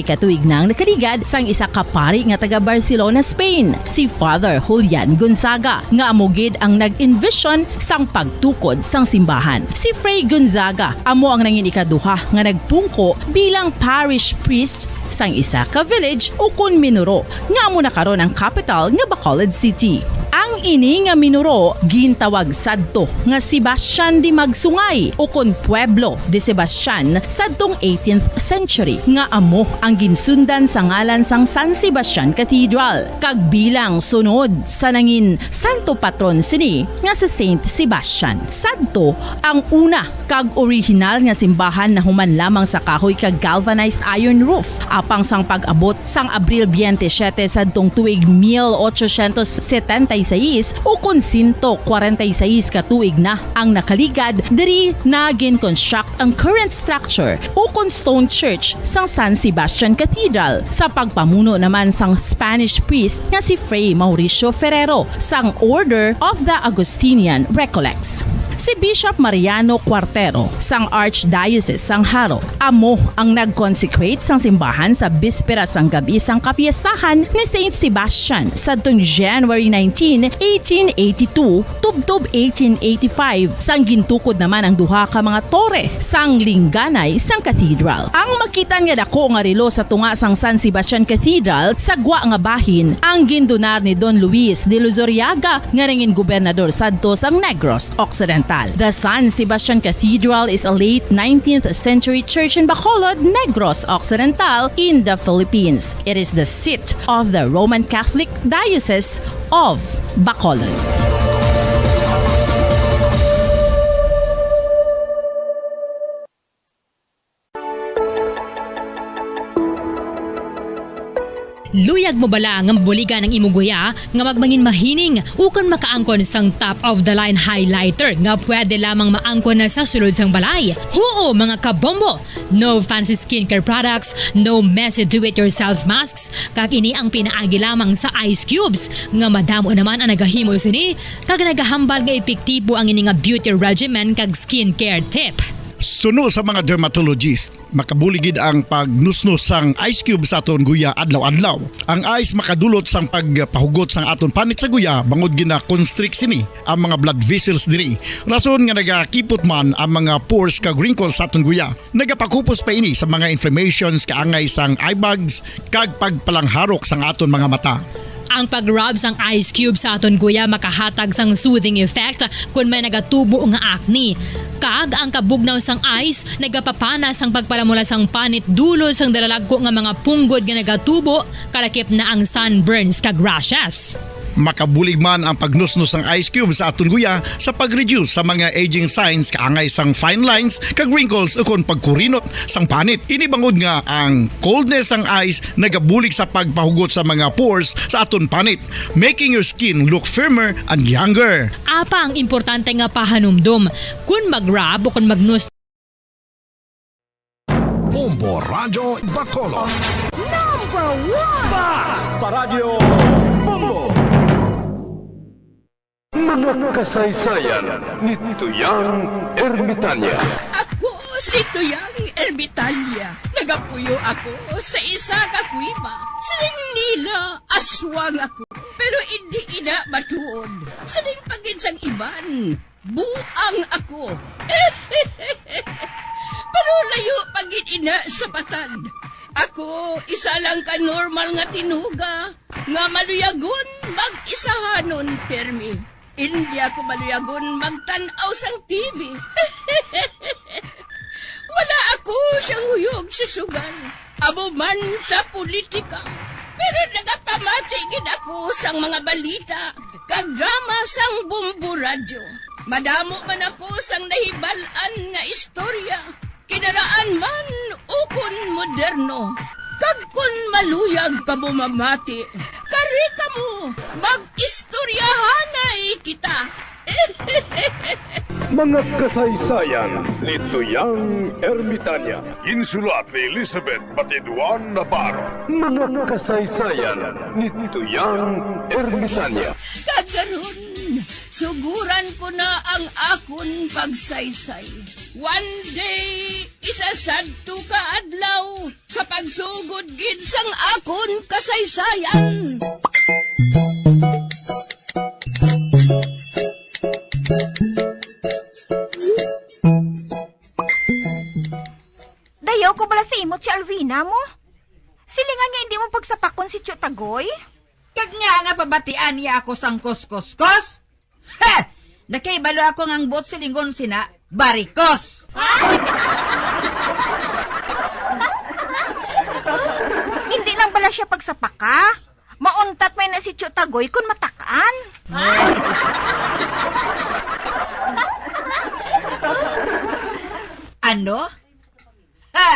katuig nang nakaligad sang isa ka pari nga taga Barcelona, Spain, si Father Julian Gonzaga, nga amo gid ang nag-envision sang pagtukod sang simbahan. Si Fray Gonzaga amo ang nangin ikaduha nga nagpungko bilang parish priest sang isa ka village o kun minuro nga amo na karon ang capital nga Bacolod City. Ang ini nga minuro gintawag sadto nga Sebastian de Magsungay o kun Pueblo de Sebastian sadtong 18th century nga amo ang ginsundan sa ngalan sang San Sebastian Cathedral kag bilang sunod sa nangin santo patron sini nga si Saint Sebastian. Sadto ang una kag original nga simbahan na human lamang sa kahoy kag galvanized iron roof apang sang pag-abot sang Abril 27 sadtong tuig 1876 o kun 146 katuig na ang nakaligad diri na gin-construct ang current structure o kun stone church sang San Sebastian Cathedral sa pagpamuno naman sang Spanish priest nga si Fray Mauricio Ferrero sang Order of the Augustinian Recollects. Si Bishop Mariano Cuartero sang Archdiocese sang Haro amo ang nag-consecrate sang simbahan sa bispera sang gabi sang kapiestahan ni Saint Sebastian sadtong January 19, 1882 tubtob 1885 sang gintukod naman ang duha ka mga tore sang lingganay sang cathedral. Ang makitan nga dako nga relo sa tunga sang San Sebastian Cathedral sa gwa nga bahin ang gindonar ni Don Luis de Luzuriaga nga nangin gobernador sadto sang Negros Occidental. The San Sebastian Cathedral is a late 19th century church in Bacolod, Negros Occidental in the Philippines. It is the seat of the Roman Catholic Diocese of Bacolod. Luyag mo bala nga mabuligan ang imong guya nga magmangin mahining ukon makaangkon sang top of the line highlighter nga pwede lamang maangkon na sa sulod sang balay. Huo mga kabombo! No fancy skincare products, no messy do-it-yourself masks, kag ini ang pinaagi lamang sa ice cubes nga madamo naman ang nagahimo sini kag nagahambal nga epektibo ang ini nga beauty regimen kag skincare tip. Suno sa mga dermatologist, makabuligid ang pagnusnos sang ice cube sa aton guya adlaw-adlaw. Ang ice makadulot sang pagpahugot sang aton panit sa guya bangod gina-constrict sini ang mga blood vessels diri. Rason nga nagakipot man ang mga pores kag wrinkles sa aton guya. Nagapakupos pa ini sa mga inflammations kaangay sang eye bags kag pagpalangharok sang aton mga mata. Ang pag-rub sang ice cube sa aton guya makahatag sang soothing effect kung may nagatubo nga acne. Kag ang kabugnaw sang ice nagapapana sang pagpalamula sang panit dulo sang dalalagko nga mga punggod nga nagatubo kalakip na ang sunburns kag rashes. Makabulig man ang pagnusnos ng ice cube sa aton guya sa pag-reduce sa mga aging signs kaangay sang fine lines kag wrinkles ukon pagkurinot sang panit. Inibangod nga ang coldness sang ice nagabulig sa pagpahugot sa mga pores sa aton panit, making your skin look firmer and younger. Apang importante nga pahanumdum kung mag-rub o kung magnus. Bombo Radio Bacolod. Number 1! Basta Radio Bombo! Mga kasaysayan ni Tuyang Ermitanya. Ako si Tuyang Ermitanya. Nagapuyo ako sa isa ka kuiba. Siling nila, aswang ako. Pero hindi ina matuod. Siling paginsang iban, buang ako. Pero layo pagin ina sa patad. Ako, isa lang ka normal nga tinuga. Nga maluyagon, mag-isahanon, permi. Hindi ako maluyagon magtanaw sang TV. Wala ako siyang huyog sa sugal. Abo man sa politika. Pero nagapamatigid ako sang mga balita. Kag drama sang Bombo Radio. Madamo man ako sang nahibalan nga istorya. Kinaraan man ukon moderno. Kag kun maluyag ka mo mamati, kari ka mo, mag-istoryahanay kita. Mga kasaysayan ni Tuyang Ermitanya. Insulat ni Elizabeth Batiduan Navarro. Mga kasaysayan ni Tuyang Ermitanya. Kagaron, suguran ko na ang akon pagsaysay. One day, isasadto ka adlaw sa pagsugod gid sang akon kasaysayan. Dayaw ko bala sa imot si Alvina mo? Silingan nga hindi mo pagsapakon si Tio Tagoy? Kag nga nga pabatian niya ako sang kos-kos-kos? Ha! Nakaibalo ako ngang bot silingon sina barikos! Hindi lang bala siya pagsapaka? Mauntat may na si Tio Tagoy kung matakaan. Ano? Ha!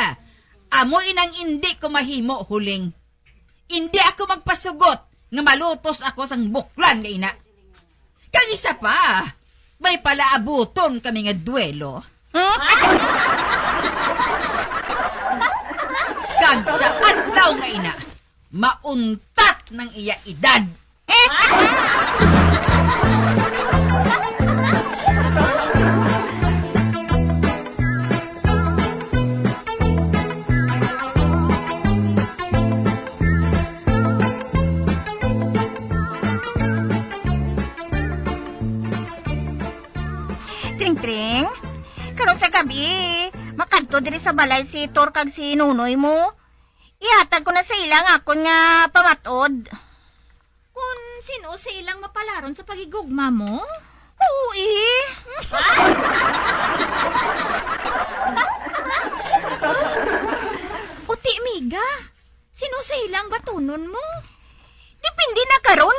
Amo inang hindi ko mahimo huling. Hindi ako magpasugot nga malutos ako sang buklan nga ina. Kang isa pa, may palaabuton kami nga duelo. Kag sa adlaw nga ina, mauntat ng iya edad. Tring-tring, karon sa gabi, makadto diri sa balay si Tor kag si Nunoy mo. Ihatag ko na sa ilang akon nga pamatod. Kung sino sa ilang mapalaron sa pagigugma mo? Oo Uti, miga. Sino sa ilang batunon mo? Depende na karon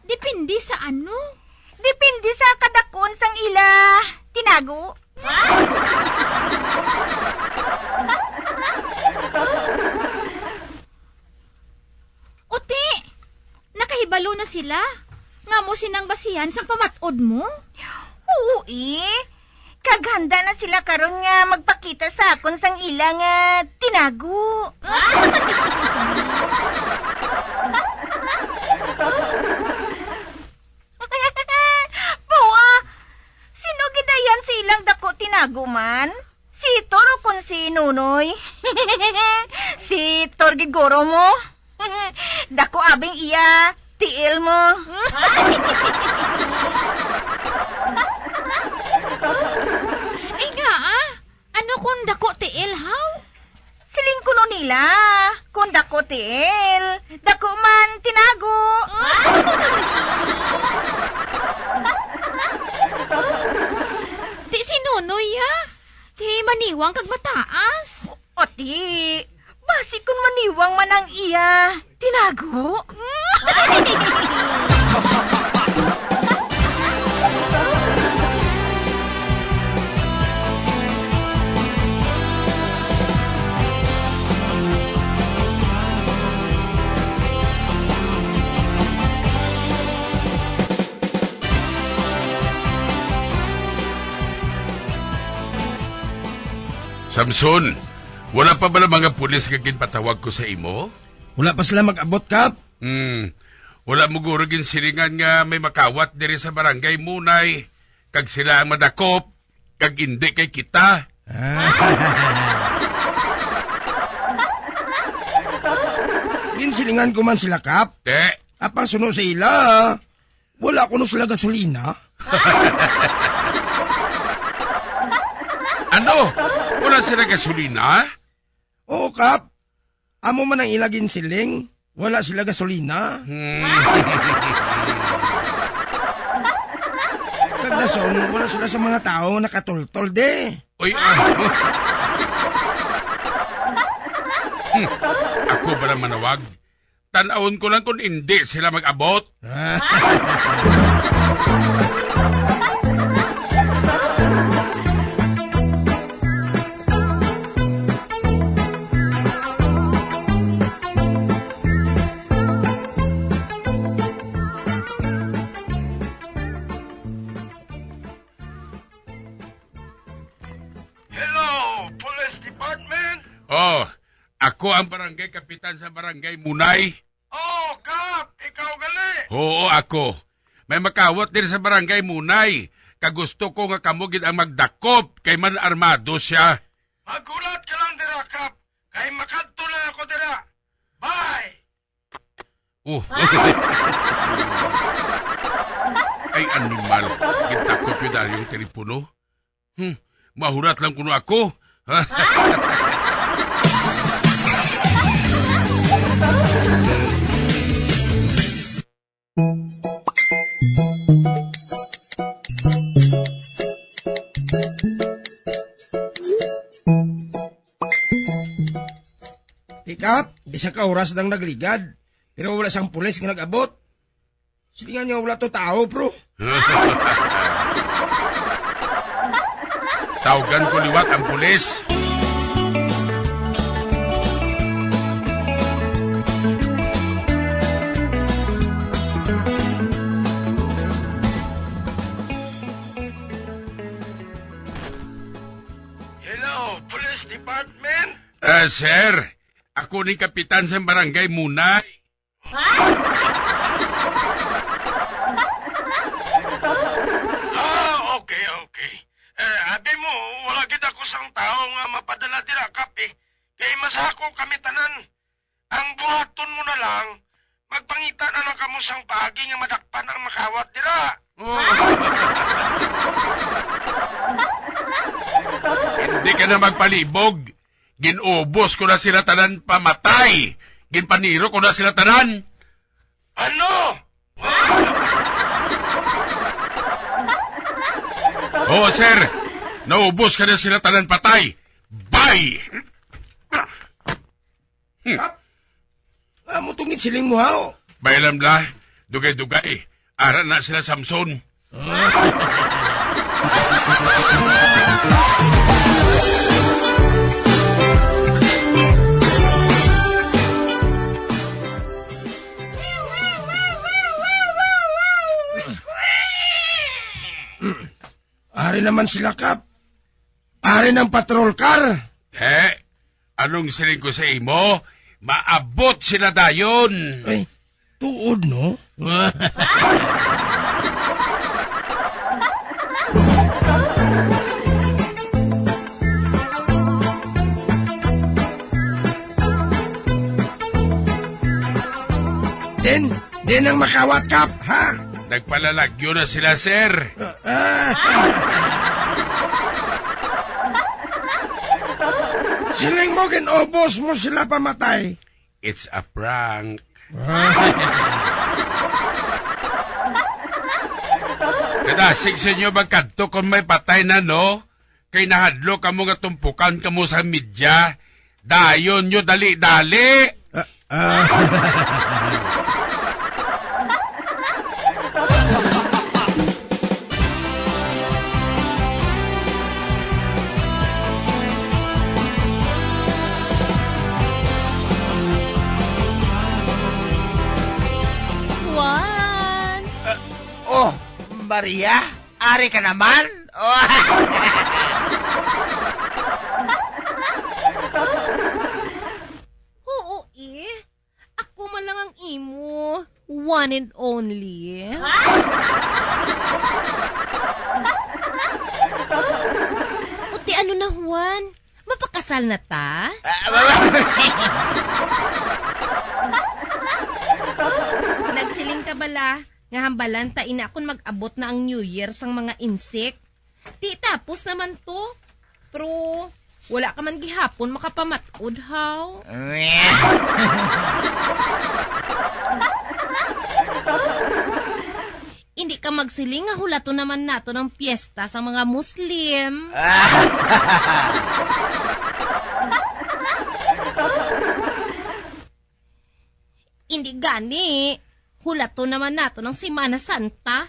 Depende sa ano? Depende sa kadakon sang ila tinago. Uti, nakahibalo na sila. Nga mo sinang basihan sang pamatod mo? Oo kaghanda na sila karon nga magpakita sa akon sang ila nga tinago. Bawa, sino gidayan silang dako tinago man? Si Tor o kun si Nunoy? Si Tor giguro mo? Dako abing iya, tiil mo. Ay nga ano kung dako tiil haw? Siling kuno nila. Kung dako tiil, dako man tinago. Di si Nunoy, ha? Di maniwang kag mataas. O ti, basi kung maniwang man ang iya, tinago. Samson, wala pa ba na mga pulis nga ginpatawag ko sa imo? Wala pa sila mag-abot, Kap. Wala mo guro ginsiringan nga may makawat diri sa barangay Munay. Kag sila ang madakop, kag hindi kay kita. Ginsilingan ko man sila, Kap. Apang suno sa ila, wala ko no sila gasolina. Ano? Wala sila gasolina? Oo, Kap. Amo man ang ilagin siling, wala sila gasolina. Kagdason, wala sila sa mga tao nakatultol de. Uy, ako ba na manawag? Tanawon ko lang kung hindi sila mag-abot. Oh, ako ang barangay kapitan sa barangay Munay. Oh, Kap! Ikaw gali! Oo, ako. May makawat din sa barangay Munay. Kagusto ko nga kamugid ang magdakop kay man armado siya. Magulat ka lang dira, Kap. Kay makadto na ako dira. Bye! Ay, animal. Gitakop yun dahil yung telepono. Mahurat lang kuno ako. Kap, isa ka oras nang nagligad. Pero wala sang pulis nga nag-abot. Silingan niyo wala to tao, bro. Tawagan ko liwat ang pulis. Hello, Police Department? Sir, ako ni kapitan sa barangay Munay. Okay. Abi mo, wala kita ko sang tao nga mapadala dira, Kap, eh. Kay masako kami tanan. Ang buhaton mo na lang, magpangita na lang kamo sang pagi nga madakpan ang makawat dira. Hindi ka na magpalibog. Ginubos ko na sila tanan pamatay. Ginpaniro ko na sila tanan. Ano? Oo, sir. Naubos ka na sila tanan patay. Bye! Amo tungit siling mo, hao. Bailam la. Dugay-dugay. Ara na sila Samson. Ari naman sila, Kap. Ari ng patrol car. Anong siling ko sa imo? Maabot sila dayon. Ay, tuod, no? Din ang makawat, Kap, ha? Nagpalalagyo na sila, sir. Siling mo ginobos mo sila pamatay. It's a prank. Kadasig sa inyo magkadto kung may patay na, no? Kay nahadlo ka mo nga tumpukan ka mo sa media. Dayon nyo, dali-dali! Juan! Oh, Maria? Ari ka naman? Oh. Oo ako man lang ang imo. One and only. Uti ano na Juan? Mapakasal na ta? Nagsiling ka bala? Nga hambalan ta ina akong mag-abot na ang New Year sang mga insect. Di tapos naman to. Pero wala ka man gihapon makapamatod, how? Hindi ka magsiling nga hulato naman nato ng piyesta sa mga Muslim. Hindi gani. Hulato naman nato ng Semana Santa.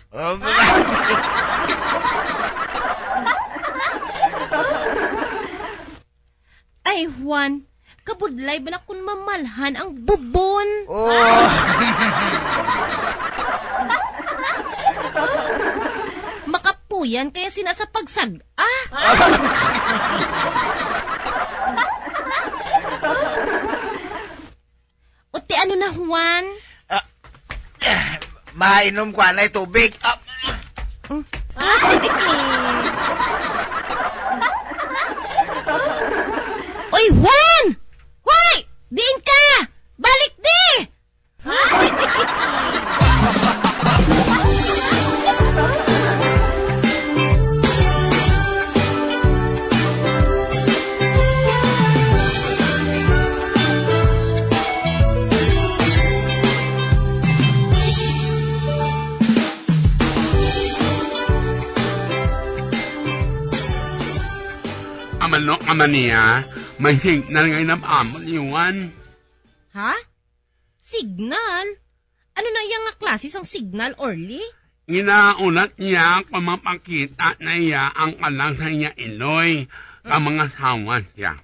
Ay, Juan, kabudlay ba na kung mamalhan ang bubon? Makapuyan kaya sinasapagsag, Uti ano na, Juan? Mainom ko anay tubig. Oy, Juan! Hoy! Diin ka! Balik di! Amano, amaniya, may signal ngayon na paamon iwan. Ha? Signal? Ano na yung nga klase sang signal, Orly? Ginaulat niya kung mapakita na iya ang kalang sa iya iloy ang mga sawan siya.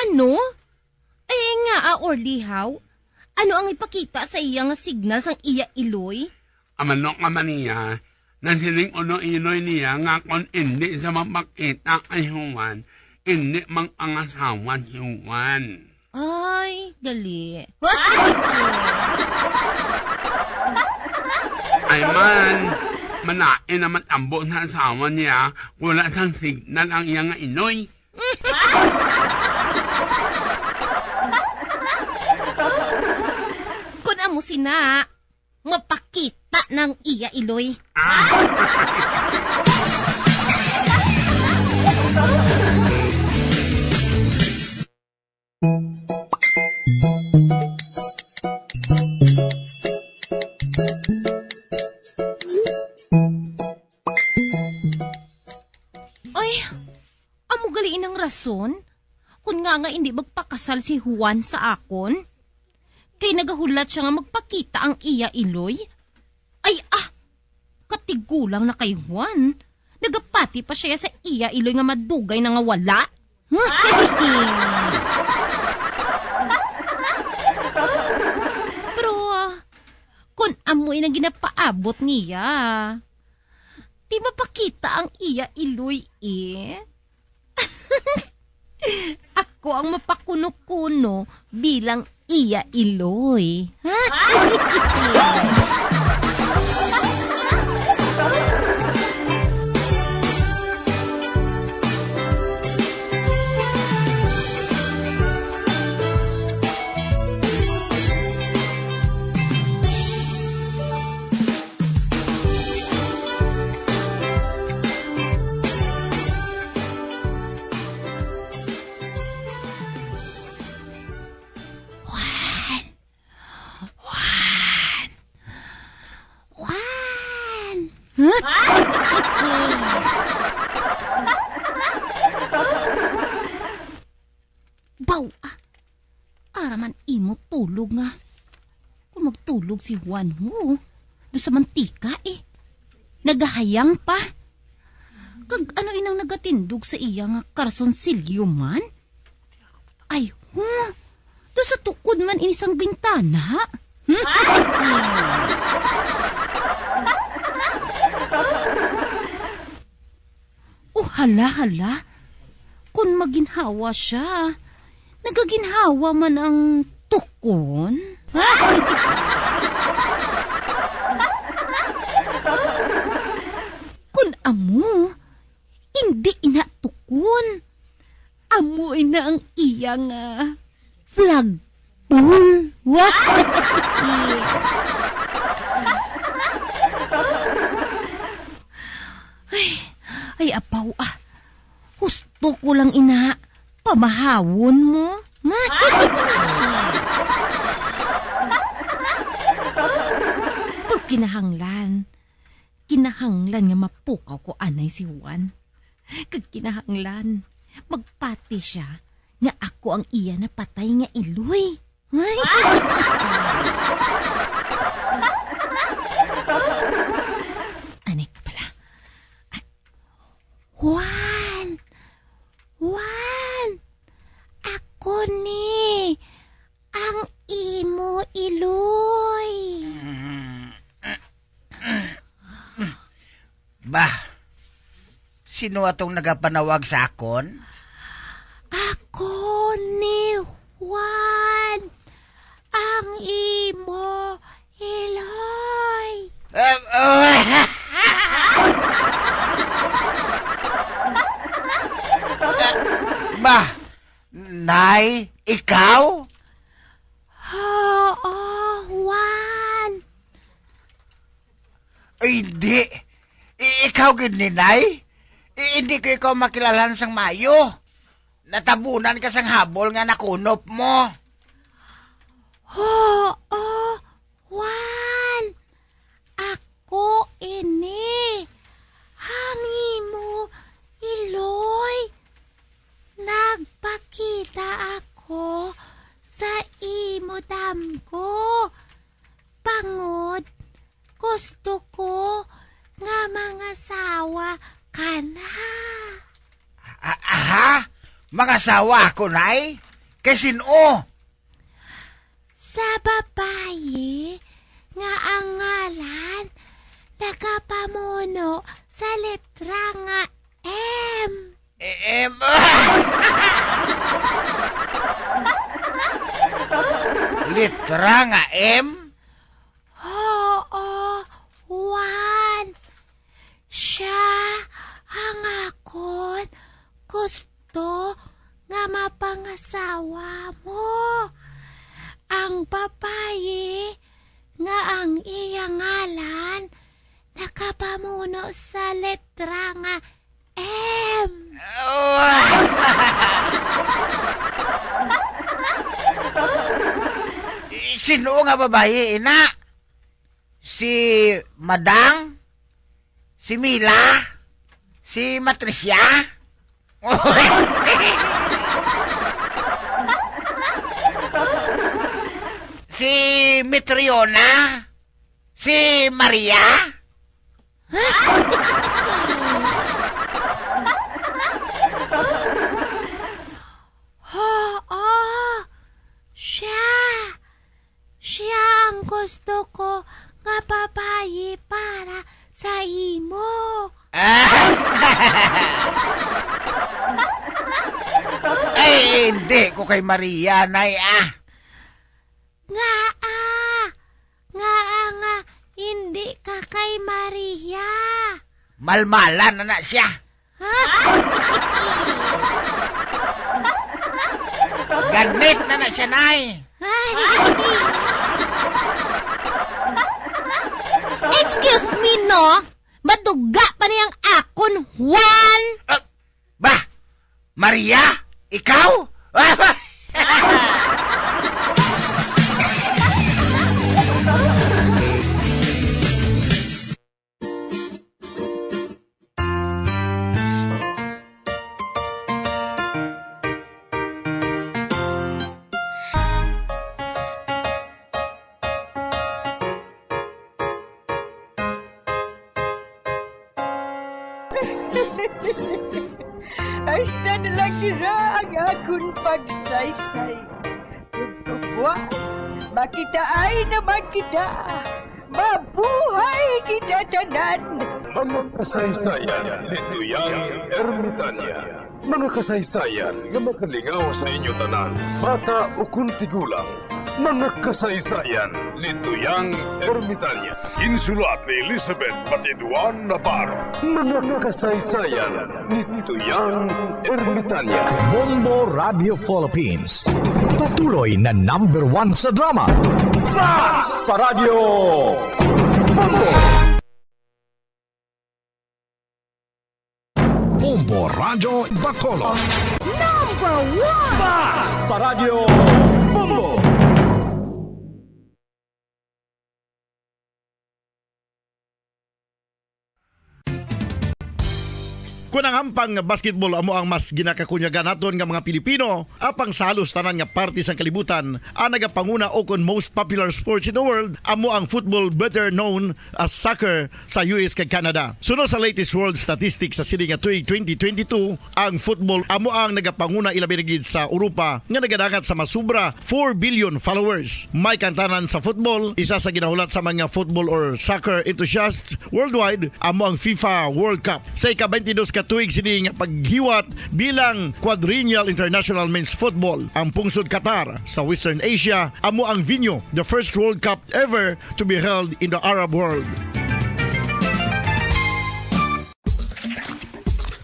Ano? Nga, Orly, how? Ano ang ipakita sa iya nga signal sang iya iloy? Amano ka man niya, nasiling uno iloy niya nga kung hindi sa mapakita kay Juan, hindi mang angasawan si Juan. Ay, gali. Ay man, manain naman ambo sa asawa niya, wala sang signal ang iya nga iloy. Kung amo sina, mapakita ng iya iloy. Ay, amo galiin ang rason? Kung nga hindi magpakasal si Juan sa akon? Kay nagahulat siya nga magpakita ang iya iloy? Ay katigulang na kay Juan. Nagapati pa siya sa iya iloy nga madugay na nga wala. Pero, kung amoy na ginapaabot niya, di mapakita ang iya iloy Ako ang mapakuno-kuno bilang iya iloy. Baw, araman imo tulog nga. Kung magtulog si Juan mo, do sa mantika nagahayang pa. Kag ano inang nagatindog sa iya nga karsonsilyo man? Ay, do sa tukod man inisang bintana. Oh, hala. Kung maginhawa siya, nagaginhawa man ang tukon. Kung amo, hindi inatukon. Amo ina ang iyang flagpole. Ay, apaw Gusto ko lang ina, pamahawon mo. Pag kinahanglan nga mapukaw ko anay si Juan. Kag kinahanglan, magpati siya nga ako ang iya na patay nga iloy. Anay ka pala. Juan! Ako ni ang imo iloy. Bah, sino atong nagapanawag sa akon? Ako ni Juan ang imo iloy. Bah, Nay, ikaw? Oo, Juan. Ay, hindi. Ikaw gid ni Nay? Hindi ko ikaw makilalan sang mayo. Natabunan ka sang habol nga nakunop mo. Oo, Juan. Ako ini. Hangi mo, iloy. Nagpakita ako sa imo damgo. Pangod, gusto ko nga mga sawa ka na. Aha? Mga sawa ko, Nay? Kay sino? Sa babae nga ang ngalan nakapamuno sa letra nga M. Litra nga M? Oo, Juan. Siya ang akon gusto nga mapangasawa mo. Ang babae nga ang iyang ngalan nakapamuno sa letra nga M. Sino nga babae, ina? Si Madang? Si Mila? Si Matricia? Si Mitriona? Si Maria? Oo, siya ang gusto ko nga babae para sa imo. Ay, hindi ko kay Maria, Nay, Nga, hindi ka kay Maria. Malmalan na siya. Ganit na siya, Nay. Excuse me, no? Maduga pa niyang akon, Juan. Maria? Ikaw? Hasta na lang nila ang akong pagsaysay. Tugtugwa, makitaan naman kita. Mabuhay kita tanan. Mga kasaysayan ni Tuyang Ermitanya. Mga kasaysayan nga makalingaw sa inyo tanan, bata o kuntigulang. Mga kasaysayan ni Tuyang Ermitanya. Insulat ni Elizabeth Batiduan Navarro. Mga kasaysayan ni Tuyang Ermitanya. Bombo Radio Philippines. Patuloy na #1 sa drama. Flash sa Radio Bombo! Bombo Radio Bacolod. #1 Flash sa Radio Bombo! Kung ang hampang basketball amo ang mas ginakakunyagan naton nga mga Pilipino, apang sa halos tanan nga parte sang kalibutan, ang nagapanguna o kon most popular sports in the world, amo ang football, better known as soccer sa US kag Canada. Sunod sa latest world statistics sa sini nga tuig 2022, ang football amo ang nagapanguna ilabi na gid sa Europa nga nagadagat sa masubra 4 billion followers. May kantanan sa football, isa sa ginahulat sa mga football or soccer enthusiasts worldwide, amo ang FIFA World Cup. Sa ika-22 tuig sini nga paghiwat bilang quadrennial international men's football. Ang pungsod Qatar sa Western Asia amo ang venue, the first World Cup ever to be held in the Arab world.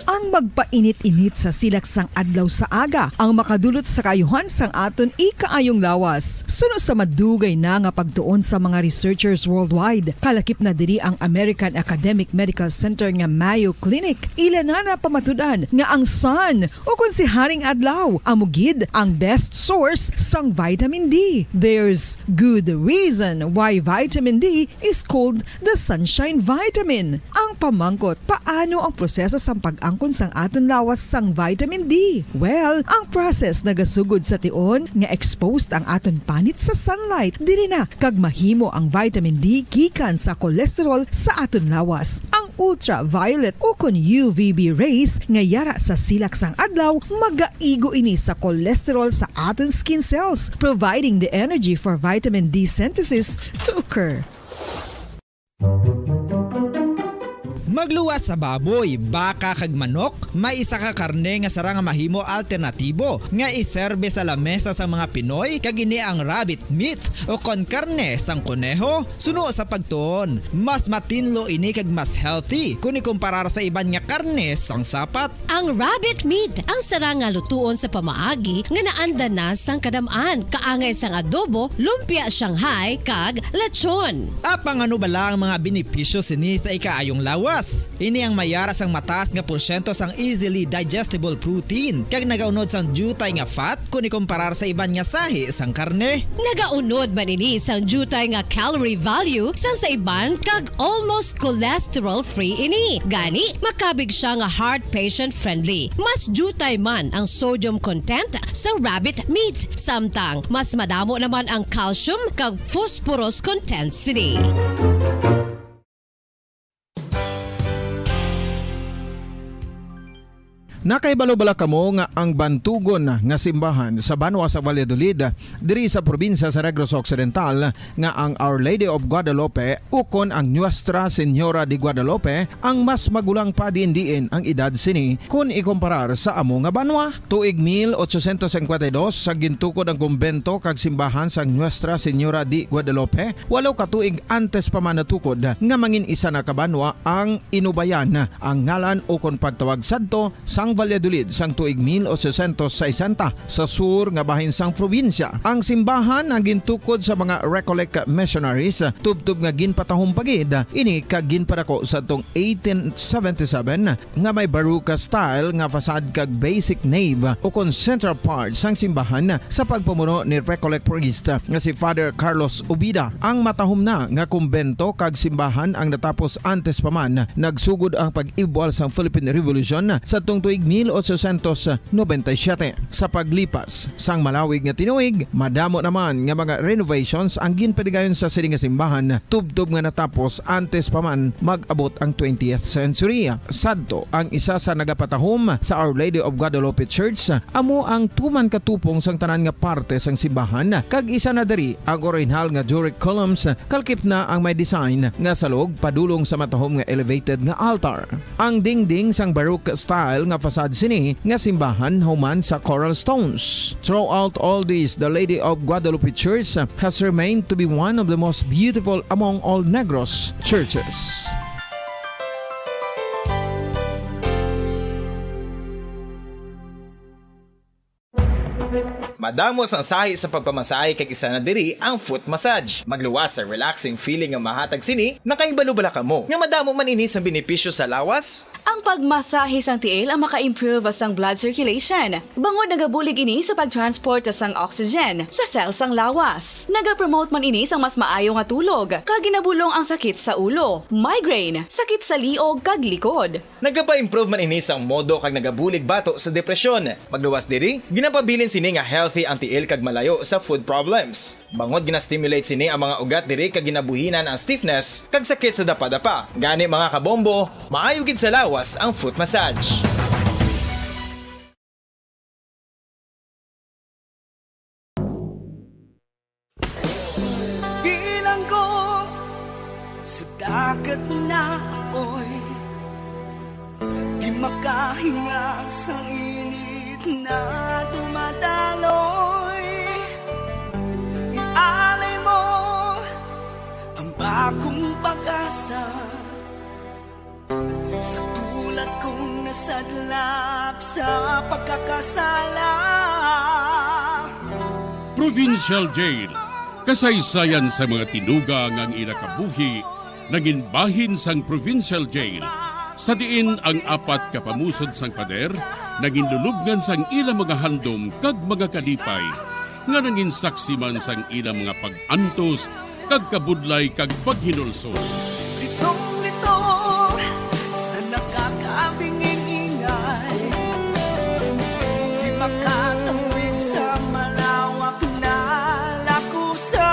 Ang magpainit-init sa silaksang adlaw sa aga ang makadulot sa kayuhan sang aton ikaayong lawas. Sunod sa madugay na nga pagtuon sa mga researchers worldwide, kalakip na diri ang American Academic Medical Center nga Mayo Clinic. Ila na pamatudan nga ang sun o kung si Haring Adlaw amugid ang best source sang vitamin D. There's good reason why vitamin D is called the sunshine vitamin. Ang pamangkot, paano ang proseso sang pag-angkon sang aton lawas sang vitamin D? Well, ang process nagasugod sa tion nga exposed ang aton panit sa sunlight dili na kag mahimo ang vitamin D gikan sa cholesterol sa aton lawas. Ang ultraviolet o kon UVB rays nga yara sa silak sang adlaw magaigo ini sa cholesterol sa aton skin cells, providing the energy for vitamin D synthesis to occur. Magluwas sa baboy, baka kag manok, may isa ka karne nga sara nga mahimo alternatibo nga iserbe sa lamesa sa mga Pinoy kag ini ang rabbit meat o kon karne sang kuneho. Suno sa pagtuon, mas matinlo ini kag mas healthy kung ikumparar sa iban nga karne sang sapat. Ang rabbit meat ang sara nga lutuon sa pamaagi nga naanda na sang kadamaan, kaangay sang adobo, lumpia Shanghai kag lechon. Apang ano bala ang mga benepisyo sini sa ikaayong lawas? Ini ang mayara sang mataas nga porsyento sang easily digestible protein kag nagaunod sang jutay nga fat kung ikumparar sa iban nga sahi sang karne. Nagaunod man ini sang jutay nga calorie value sang sa iban kag almost cholesterol free ini. Gani makabig siya nga heart patient friendly. Mas jutay man ang sodium content sa rabbit meat, samtang mas madamo naman ang calcium kag phosphorus content sini. Nakaibalo-bala kamo nga ang bantugon nga simbahan sa Banwa sa Valladolid diri sa probinsya sa Negros Occidental nga ang Our Lady of Guadalupe ukon ang Nuestra Señora de Guadalupe ang mas magulang pa diin ang edad sini kung ikumparar sa amo nga banwa. Tuig 1852 sa gintukod ang kumbento kag simbahan sa Nuestra Señora de Guadalupe, walo ka tuig antes pa man natukod nga mangin isa na kabanwa ang inubayan ang ngalan ukon pagtawag sadto sang Valladolid sang tuig 1860 sa sur nga bahin sang probinsya. Ang simbahan ang gintukod sa mga Recollect missionaries tubtub nga ginpatahong pagid ini kag ginpadako sa tong 1877 nga may baroque style nga fasad kag basic nave o kon central part sang simbahan sa pagpamuno ni Recollect priest nga si Father Carlos Ubida. Ang matahom na nga kumbento kag simbahan ang natapos antes pa man nagsugod ang pag-ibwal sang Philippine Revolution sa tong tuig tuig 1897. Sa paglipas sang malawig nga tinuig, madamo naman nga mga renovations ang ginpadigayon sa sining nga simbahan, tubtob nga natapos antes pa man mag-abot ang 20th century. Sadto ang isa sa nagapatahom sa Our Lady of Guadalupe Church, amo ang tuman katupong sang tanan nga parte sang simbahan, kag isa na diri ang original nga Doric columns, kalkip na ang may design nga salog padulong sa matahom nga elevated nga altar. Ang dingding sang Baroque style nga facade sini nga simbahan human sa coral stones. Throughout all this, the Lady of Guadalupe Church has remained to be one of the most beautiful among all Negros churches. Madamo sang sahi sa pagpamasahe kag isa na diri ang foot massage. Magluwas sa relaxing feeling nga mahatag sini, nakaibalo-bala ka mo. Nga madamo man ini sa benepisyo sa lawas. Ang pagmasahe sang tiil ang maka-improve sang blood circulation. Bangod nagabulig ini sa pag-transport sang oxygen sa cells sang lawas. Nagapromote man ini sang mas maayo nga tulog, kag ginabulong ang sakit sa ulo, migraine, sakit sa liog kag likod. Nagapa-improve man ini sang modo kag nagabulig bato sa depresyon. Magluwas diri, ginapabilin sini nga healthy ang tiil kag malayo sa food problems. Bangod gina-stimulate sini ang mga ugat diri kag ginabuhinan ang stiffness kag sakit sa dapa-dapa. Gani mga kabombo, maayo gid sa lawas ang foot massage. Bilang ko sa dagat na apoy, di makahinga sa init na dumadaloy. Ialay mo ang bagong pag-asa sa tulad kong nasadlak sa pagkakasala. Provincial Jail, kasaysayan sa mga tinuga ngang ilakabuhi, naging bahin sang Provincial Jail. Sa diin ang apat kapamusod sang pader, naging lulubngan sang ilang mga handom kag mga kalipay, nga naging saksi man sang ilang mga pag-antos, kag kabudlay kag paghinulsol. Litong-lito sa nakakabinging ingay, di makatawid sa malawak na lakusan.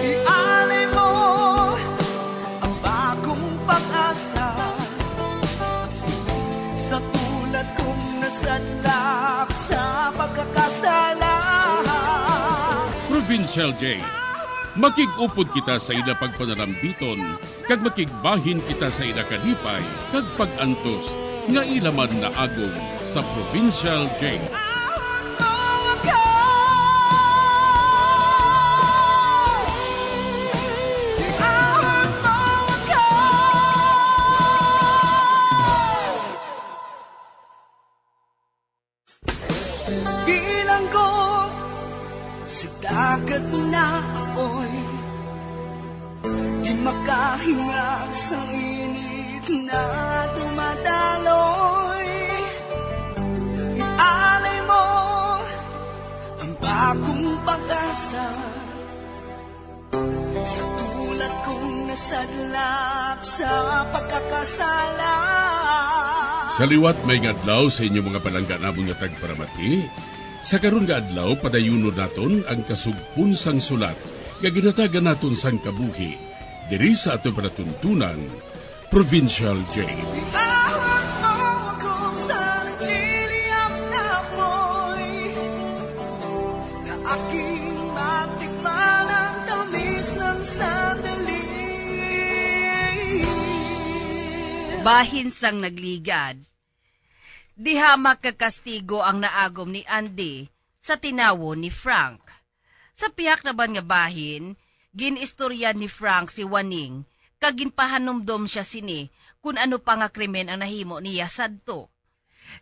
Ialay mo ang bagong pag-asa sa tulad kong nasadlak sa pagkakasala. Provincial Jail, makig-upod kita sa ila pagpanalambiton, kag makigbahin kita sa ila kalipay, kag pag-antos, nga ilaman na agong sa Provincial Jail. Bilang ko sa dagat na apoy, di makahinga sa init na dumadaloy. Ialay mo ang bagong pag-asa sa tulad kong nasadlak sa pagkakasala. Sa liwat may ngadlaw sa inyong mga palangga namong nga tagparamati, sa karon nga adlaw padayuno naton ang kasugpon sang sulat nga ginatagan naton sang kabuhi diri sa aton panatuntunan, Provincial Jail. Bahin sang nagligad. Diha makakastigo ang naagom ni Andy sa tinawo ni Frank. Sa piyak naman nga bahin, ginistoryan ni Frank si Waning, kag ginpahanumdom siya sini kung ano pa nga krimen ang nahimo niya sadto.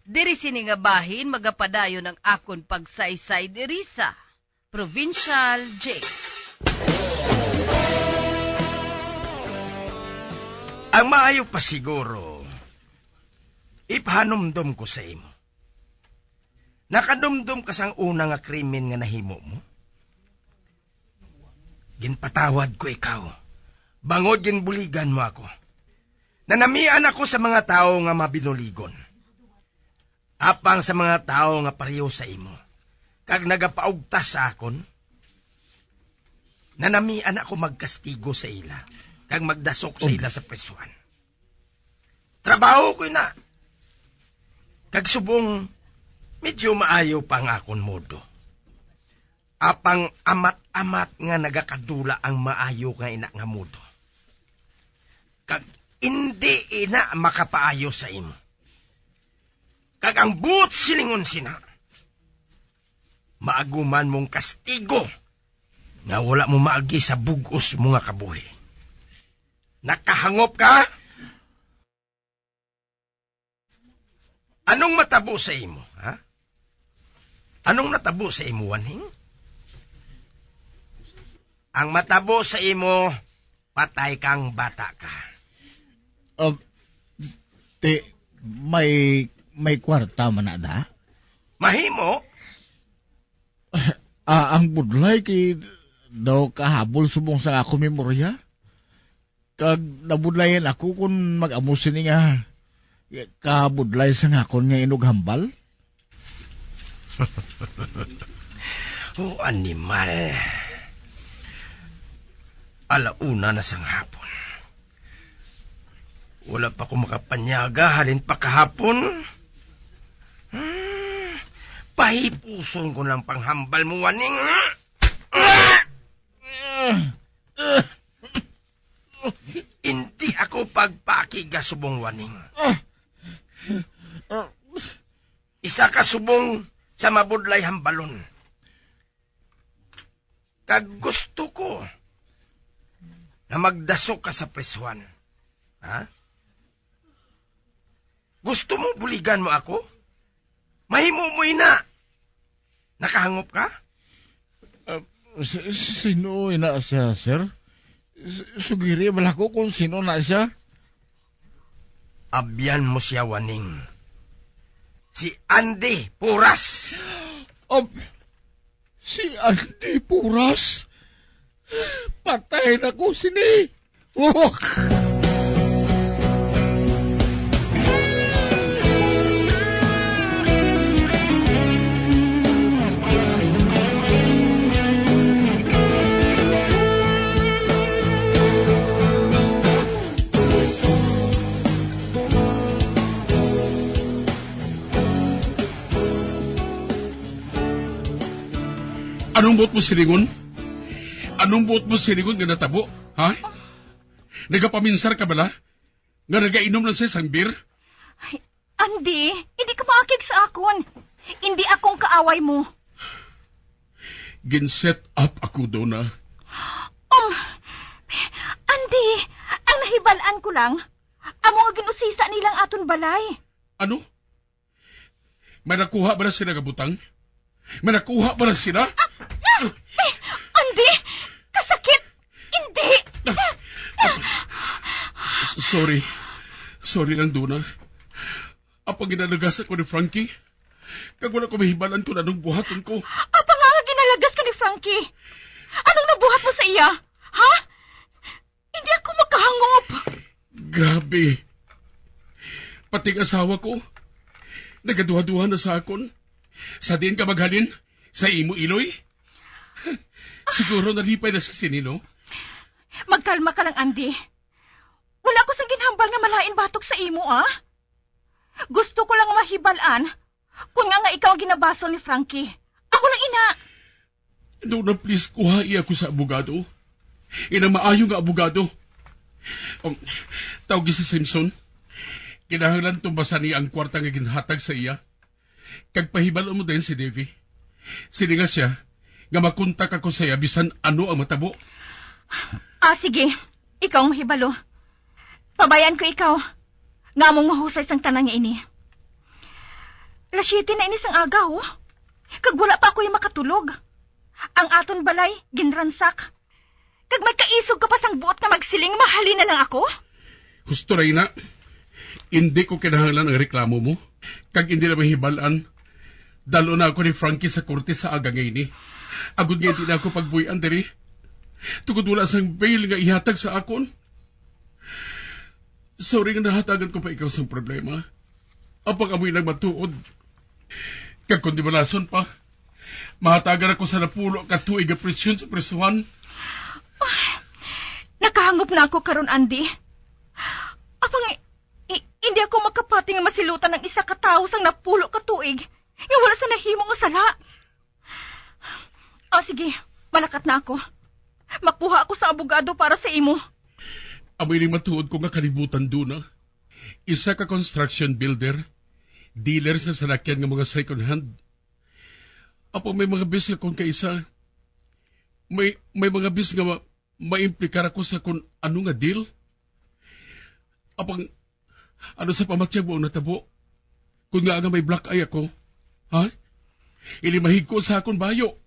Diri sini nga bahin magapadayon ang akon pagsaysay diri sa Provincial Jail. Ang maayo pa siguro, ipahanumdom ko sa imo. Nakadumdum ka sang una nga krimen nga nahimo mo. Ginpatawad ko ikaw. Bangod ginbuligan mo ako. Nanamian ako sa mga tao nga mabinuligon. Apang sa mga tao nga pareho sa imo. Kag nagapaugtas sa akon, nanamian ako magkastigo sa ila. Kag magdasok sa ila sa presuan. Trabaho ko na. Kag subong, medyo maayo pa nga akon modo. Apang amat-amat nga nagakadula ang maayo nga ina nga modo. Kag hindi ina makapaayo sa imo. Kag ang buot silingon sina, maaguman mong kastigo nga wala mo maagi sa bugos mo nga kabuhi. Nakahangop ka? Anong matabo sa imo, ha? Anong natabo sa imo, Wanhing? Ang matabo sa imo, patay kang bata ka. May kwarta man na da? Mahimo? Ang budlay kay daw kahabol subong sa ako memorya. Kag nabudlayan ako kung mag-amusin nga kabudlay sa ngakon nga inog hambal. Animal. Alauna na sang hapon. Wala pa ko makapanyaga, halin pa kahapon. Pahipuson ko ng panghambal mo, Waning. Hindi ako pagpakiga subong, Waning. Isa ka subong sa mabudlay hambalon. Kag gusto ko na magdasok ka sa presuan. Ha? Gusto mo buligan mo ako? Mahimo mo ina. Nakahangop ka? Sino ina siya, sir? Sugiri bala ko kung sino na siya. Abyan mo siya, Waning. Si Andy Puras. Si Andy Puras? Patay na ko sini. Anong buot mo silingon? Anong buot mo silingon nga natabo? Ha? Nagapaminsar ka bala? Nga nagainom lang sa isang beer? Andy, hindi ka maakig sa akon. Hindi akong kaaway mo. Gin-set up ako doon na. Andy, ang nahibalaan ko lang, amo nga ginusisa nilang aton balay. Ano? May nakuha ba na sila kabutang? May nakuha ba na sila? Andy, kasakit. Hindi. Sorry lang doon na. Apang ginalagas ako ni Frankie, kag wala ko mahibalan kung anong buhaton ko. Apa nga ginalagas ka ni Frankie? Anong nabuhat mo sa iya? Ha? Hindi ako makahangop. Grabe. Pati ang asawa ko, nagaduha-duha na sa akon. Sa din ka maghalin? Sa imo, Iloy? Siguro nalipay na sa sinino? Magkalma ka lang, Andy. Wala ko sa ginhambal nga malain batok sa imo, ah? Gusto ko lang mahibalaan kung nga ikaw ginabasol ni Frankie. Ako lang ina. Doon na please kuha iya ko sa abogado. Ina maayo nga abogado. Tawag si Simpson. Kinahanglan tumbasan niya ang kwarta nga ginhatag sa iya. Kag pahibalo mo din si Davy. Sili nga siya nga makontak ako sa iya bisan ano ang matabo. Sige. Ikaw ang mahibalo. Pabayan ko ikaw. Nga mong mahusay sang tanang nga ini. Lasyete na ini sang agaw. Kag wala pa ako yung makatulog. Ang aton balay, ginransak. Kag may kaisog ka pa sang buot nga magsiling, mahalin na lang ako. Husto rin na. Hindi ko kinahanglan ang reklamo mo. Kag hindi na mahibalaan. Dalo na ako ni Frankie sa korte sa aga ngayon. Agud nga hindi na ako pagbuyan diri. Tugod wala sang bail nga ihatag sa akon. Sorry nga nahatagan ko pa ikaw sa problema. Apang amoy lang matuod. Kag kundi malason pa. Mahatagan ako sa napulo katuig nga presyon sa presuhan. Nakahangop na ako karon, Andy. Apang hindi ako makapati nga masilutan ng isa ka tawo sang napulo ka tuig. Nga wala sa nahimo nga sala. Sige, malakat na ako. Makuha ako sa abogado para sa imo. Amoy ning matuod ko nga kalibutan doon na. Isa ka construction builder, dealer sa salakyan ng mga second hand. Apo may mga bis nga kung kaisa. May mga bis nga maimplikar ako sa kung ano nga deal. Apang ano sa pamatyag mo ang natabo? Kung nga may black eye ako, ha? Ilimahig ko sa akong bayo.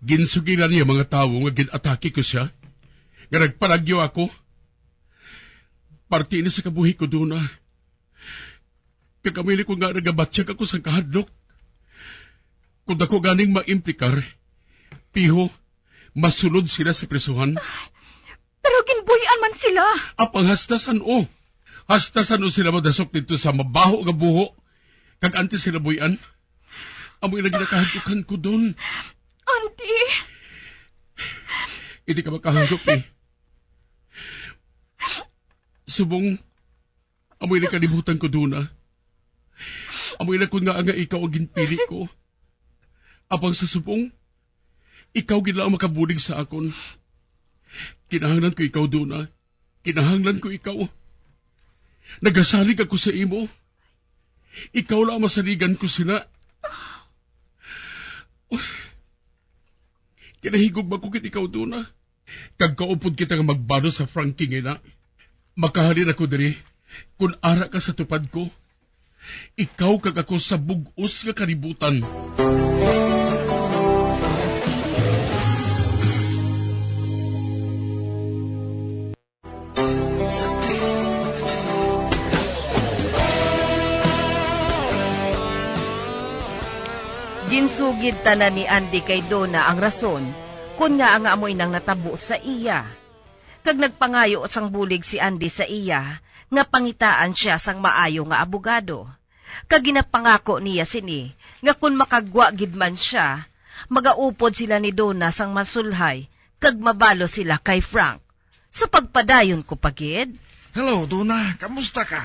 Ginsugilan niya mga tao nga ginatake ko siya. Nga nagpalagyo ako. Parti ni sa kabuhi ko doon na. Kakamili ko nga nagabatsyag ako sa kahadlok. Kung ako ganing maimplikar, piho, masulod sila sa presuhan. Pero ginbuyan man sila. Apang hastasan o. Hastasan o sila madasok dito sa mabaho nga buho. Kag anti sila buyan. Amoy na ginakahadukan ko doon. Auntie! Hindi ka makahagok eh. Subong, amoy na kalibutan ko doon ah. Amoy na kung nga ikaw ang ginpili ko. Apang sa subong, ikaw gila ang makabulig sa akon. Kinahanglan ko ikaw doon ah. Kinahanglan ko ikaw. Nagasalig ako sa imo. Ikaw lang masaligan ko sila. Kinahigog ba ko kit ikaw doon ah? Kagkaupod kita nga magbalo sa Frankie nga. Makahalin ako diri kung ara ka sa tupad ko. Ikaw kag ako sa bugos nga kalibutan. Ginsugid tanan ni Andy kay Donna ang rason kun nga ang amoy nang natabo sa iya. Kag nagpangayo sang bulig si Andy sa iya nga pangitaan siya sang maayo nga abogado. Kag ginapangako niya sini nga kun makagwa gid man siya, magaupod sila ni Donna sang masulhay kag mabalo sila kay Frank. Sa pagpadayon ko pagid. Hello, Donna. Kamusta ka?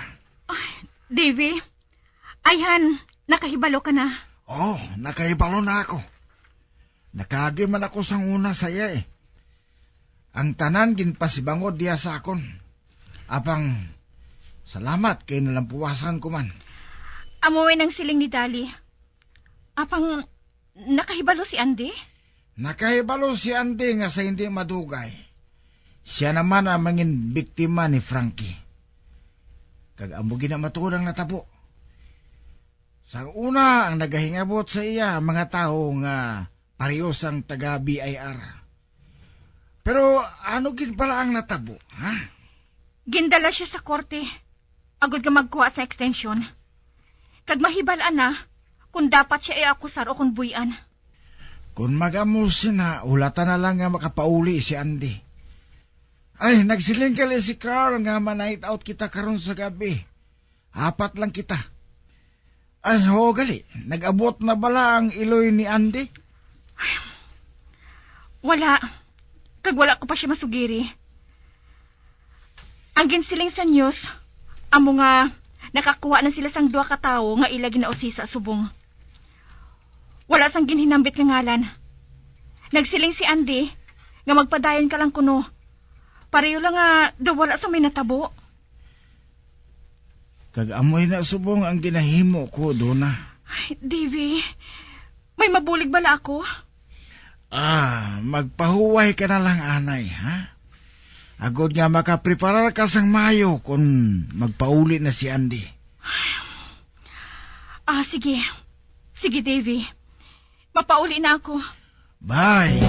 Davy, ayhan, nakahibalo ka na. Oh, nakahibalo na ako. Nakagi man ako sang una saya eh. Ang tanan ginpasibangod diya sa akon. Apang, salamat kay nalampuwasan ko man. Amuwi ng siling ni Dali. Apang, nakahibalo si Andy? Nakahibalo si Andy nga sa hindi madugay. Siya naman ang mangin biktima ni Frankie. Kag amo ginamatulang natabo. Sa una, ang nagahingabot sa iya mga tao nga parehas ang taga-BIR. Pero ano gid pala ang natabo, ha? Gindala siya sa korte. Agod ka magkuha sa extension. Kag mahibalaan na kung dapat siya i-akusar o kung buyan. Kung magamusin na, ulatan na lang nga makapauli si Andy. Ay, nagsiling kali si Carl nga ma-night out kita karon sa gabi. 4 lang kita. Ay, ho gali. Nag-abot na bala ang iloy ni Andy? Ay, wala. Kag wala ko pa siya masugiri. Ang ginsiling sa news, amo nga nakakuha na sila sang 2 ka tawo nga ila ginausi sa subong. Wala sang ginhinambit nga ngalan. Nagsiling si Andy nga magpadayon ka lang kuno. Pareho lang nga wala sa may natabo. Kag amoy na subong ang ginahimo ko, Donna. Ay, Davy, may mabulig bala ako? Magpahuway ka na lang, anay, ha? Agod nga makapreparar ka sang mayo kung magpauli na si Andy. Sige. Sige, Davy. Mapauli na ako. Bye!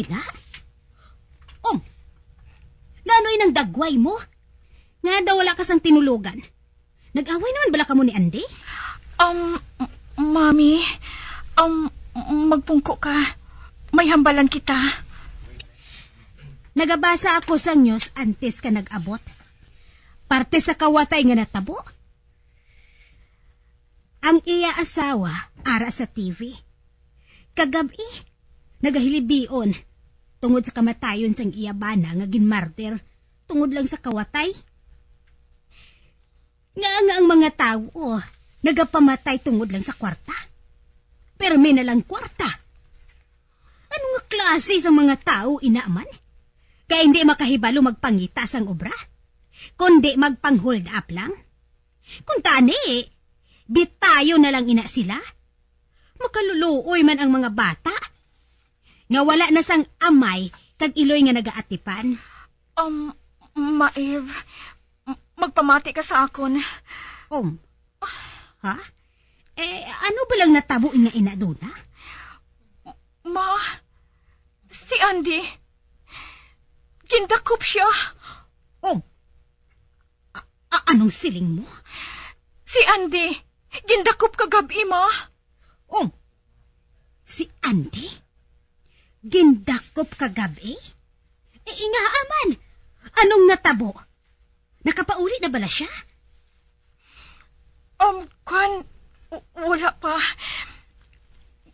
ina? Nanoy ng dagway mo? Nga daw wala ka sang tinulugan. Nag-away naman bala ka mo ni Andy? Mami, magpungko ka. May hambalan kita. Nagabasa ako sa news antes ka nag-abot. Parte sa kawatay nga natabo. Ang iya asawa ara sa TV. Kagabi, nagahilibion tungod sa kamatayon sang iya bana nga ginmartir tungod lang sa kawatay. Nga ang mga tao nagapamatay tungod lang sa kwarta. Permi na lang kwarta. Ano nga klase sa mga tao inaaman? Kaya hindi makahibalo magpangita sang obra, kundi magpang-hold up lang. Kung tani, bitayo na lang ina sila. Makaluluoy man ang mga bata. Nga wala na sang amay kag iloy nga nagaatipan. Maeve, magpamati ka sa akon. Ha? Ano ba lang natabo nga ina doon, ha? Si Andy, gindakop siya. Anong siling mo? Si Andy, gindakop kagabi, ma. Si Andy? Gindakop kagabi? Nga aman, anong natabo? Nakapauli na bala siya? Wala pa.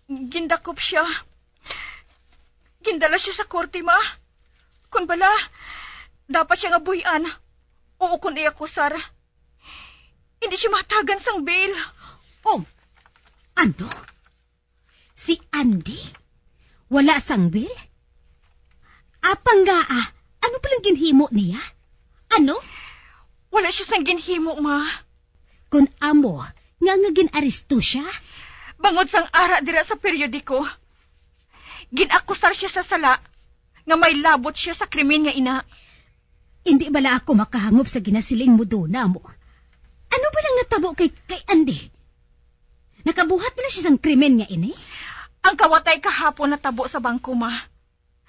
Gindakop siya. Gindala siya sa korte, ma. Kung bala, dapat siya nga buhian. Oo, kung iakusar. Hindi siya matagan sang bail. Ano? Si Andy? Wala sang bail? Apang nga ano palang ginhimo niya? Ano? Wala siya sang ginhimo, ma. Kung amo, nga ginaresto siya? Bangod sang ara dira sa periodiko. Ginakusar siya sa sala nga may labot siya sa krimen nga ina. Hindi bala ako makahangop sa ginasiling mo doon, mo. Ano ba lang natabo kay Andy? Nakabuhat ba na siya sang krimen nga ini? Ang kawatay kahapon natabo sa bangko, ma.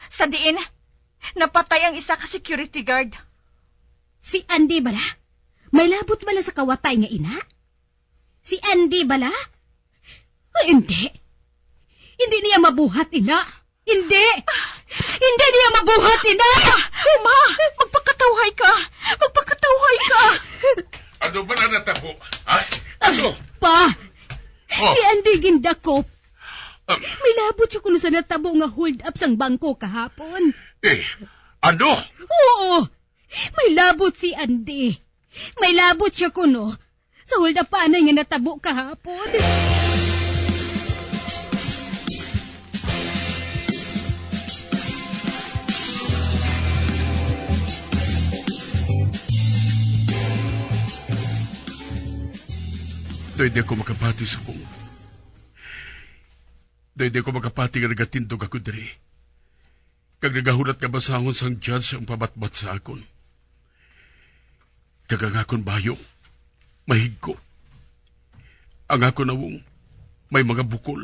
Sa diin, napatay ang isa ka security guard. Si Andy bala? May labot bala sa kawatay nga ina? Si Andy bala? Hindi. Hindi niya mabuhat, ina. Hindi. Hindi niya mabuhat, ina. Ma, magpakatawhay ka. Magpakatawhay ka. Ano ba na natabo? Ano? Pa, si Andy gindakop. May labot siya kuno sa natabo nga hold up sang bangko kahapon. Ano? Oo. May labot si Andy. May labot siya kuno sa hold up panay nga natabo kahapon. Doy di ako makapati sa kong. Doy di ako makapati nga nagatindog ako diri. Kag nagahulat ka basahon sang judge ang pabatbat sa akon. Kag ang akon bayo, mahigko. Ang akon nawong, may mga bukol.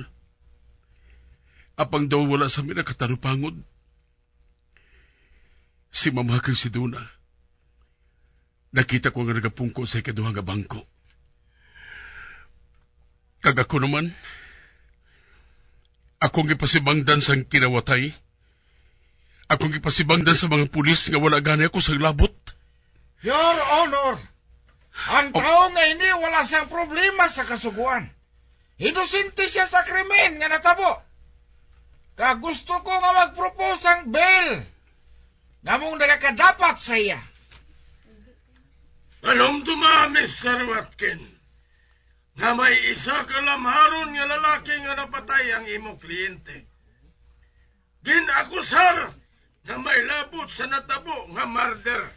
Apang daw wala sa mina katarupangod. Si mama kang si Duna. Nakita ko nga nagapungko sa ikaduhang nga bangko. Kag ako naman, akong ipasibangdan sa kinawatay. Akong ipasibangdan sa mga pulis nga wala gani ako sa labot. Your Honor, ang tao nga ini wala siyang problema sa kasuguan. Inosente siya sa krimen nga natabo. Kag gusto ko nga mag-propose ang bail nga mong nagakadapat sa iya. Anong tuma, Mr. Watkin? Nga may isa ka lamaron nga lalaki nga napatay ang imong kliyente. Ginakusar nga may labot sa natabo nga murder.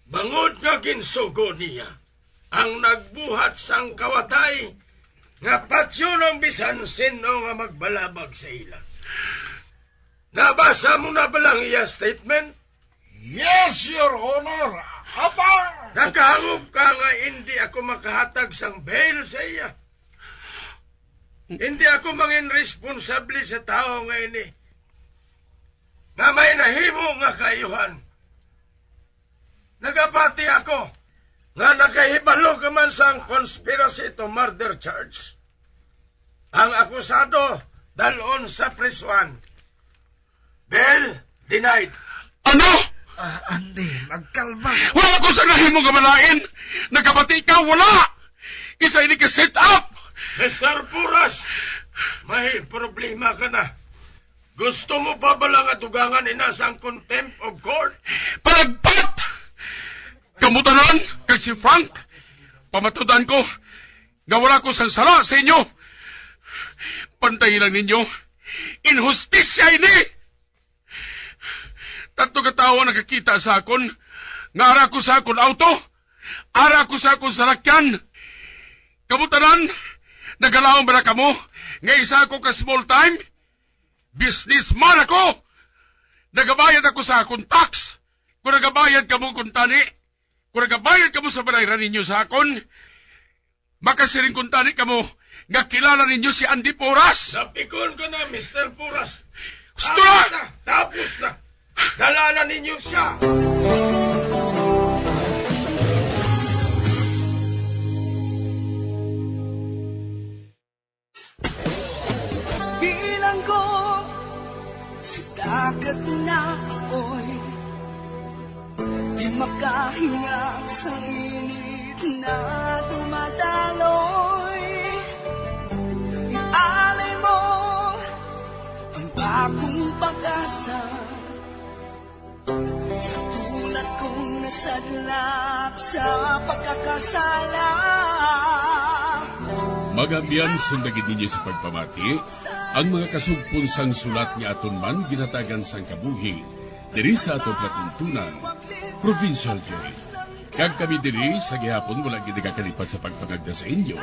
Bangod nga ginsugo niya ang nagbuhat sang kawatay nga patsyo ng bisan sino nga magbalabag sa ila. Nabasa mo na ba lang iya statement? Yes, Your Honor. Apa? Nakahangop ka nga hindi ako makahatag sang bail sa iya. Hindi ako mangin responsable sa tao nga ini. nga may nahimo nga kaayuhan. Nagapati ako nga nakahibalo ka man sang conspiracy to murder charge. Ang akusado dalon sa prisuan. Bell denied. Ano? Andy, magkalma. Wala ko sa nahimo nga malain! Nagkabati ka, wala! Isa ini ka set up! Mr. Puras, may problema ka na. Gusto mo pa ba lang atugangan inasang contempt of court? Palagpat! Kamutanan, kag si Frank, pamatudan ko, nga wala ko sang sala sa inyo. Pantayin lang ninyo, inhustisya ini! Tatlo katawa nakakita sa akon, nga ara ko sa akon auto, ara ko sa akon salakyan. Kamutanan, nagalaon ba na kamo, nga isa ako ka small time? Businessman ako! Nagabayad ako sa akon tax, kung nagabayad kamo kung tani, kung nagabayad kamo sa balayran ninyo sa akon, makasiring kung tani kamo, nga kilala ninyo si Andy Puras. Napikon ko na, Mr. Puras. Gusto na! Tapos na! Dalanan ninyo siya! Bilang ko sa dagat na apoy, di makahinga sa init na dumadaloy. Ialay mo ang bagong pag-asa sa tulad kong nasadlak sa pagkakasala. Magabiyan sundagin ninyo sa pagpamati, ang mga kasugpon sang sulat ni aton man ginatagan sang kabuhi, diri sa atong platuntunan, Provincial Jail. Kag kami diri sa gihapon wala gid kakalipat sa pagpangagda sa inyo.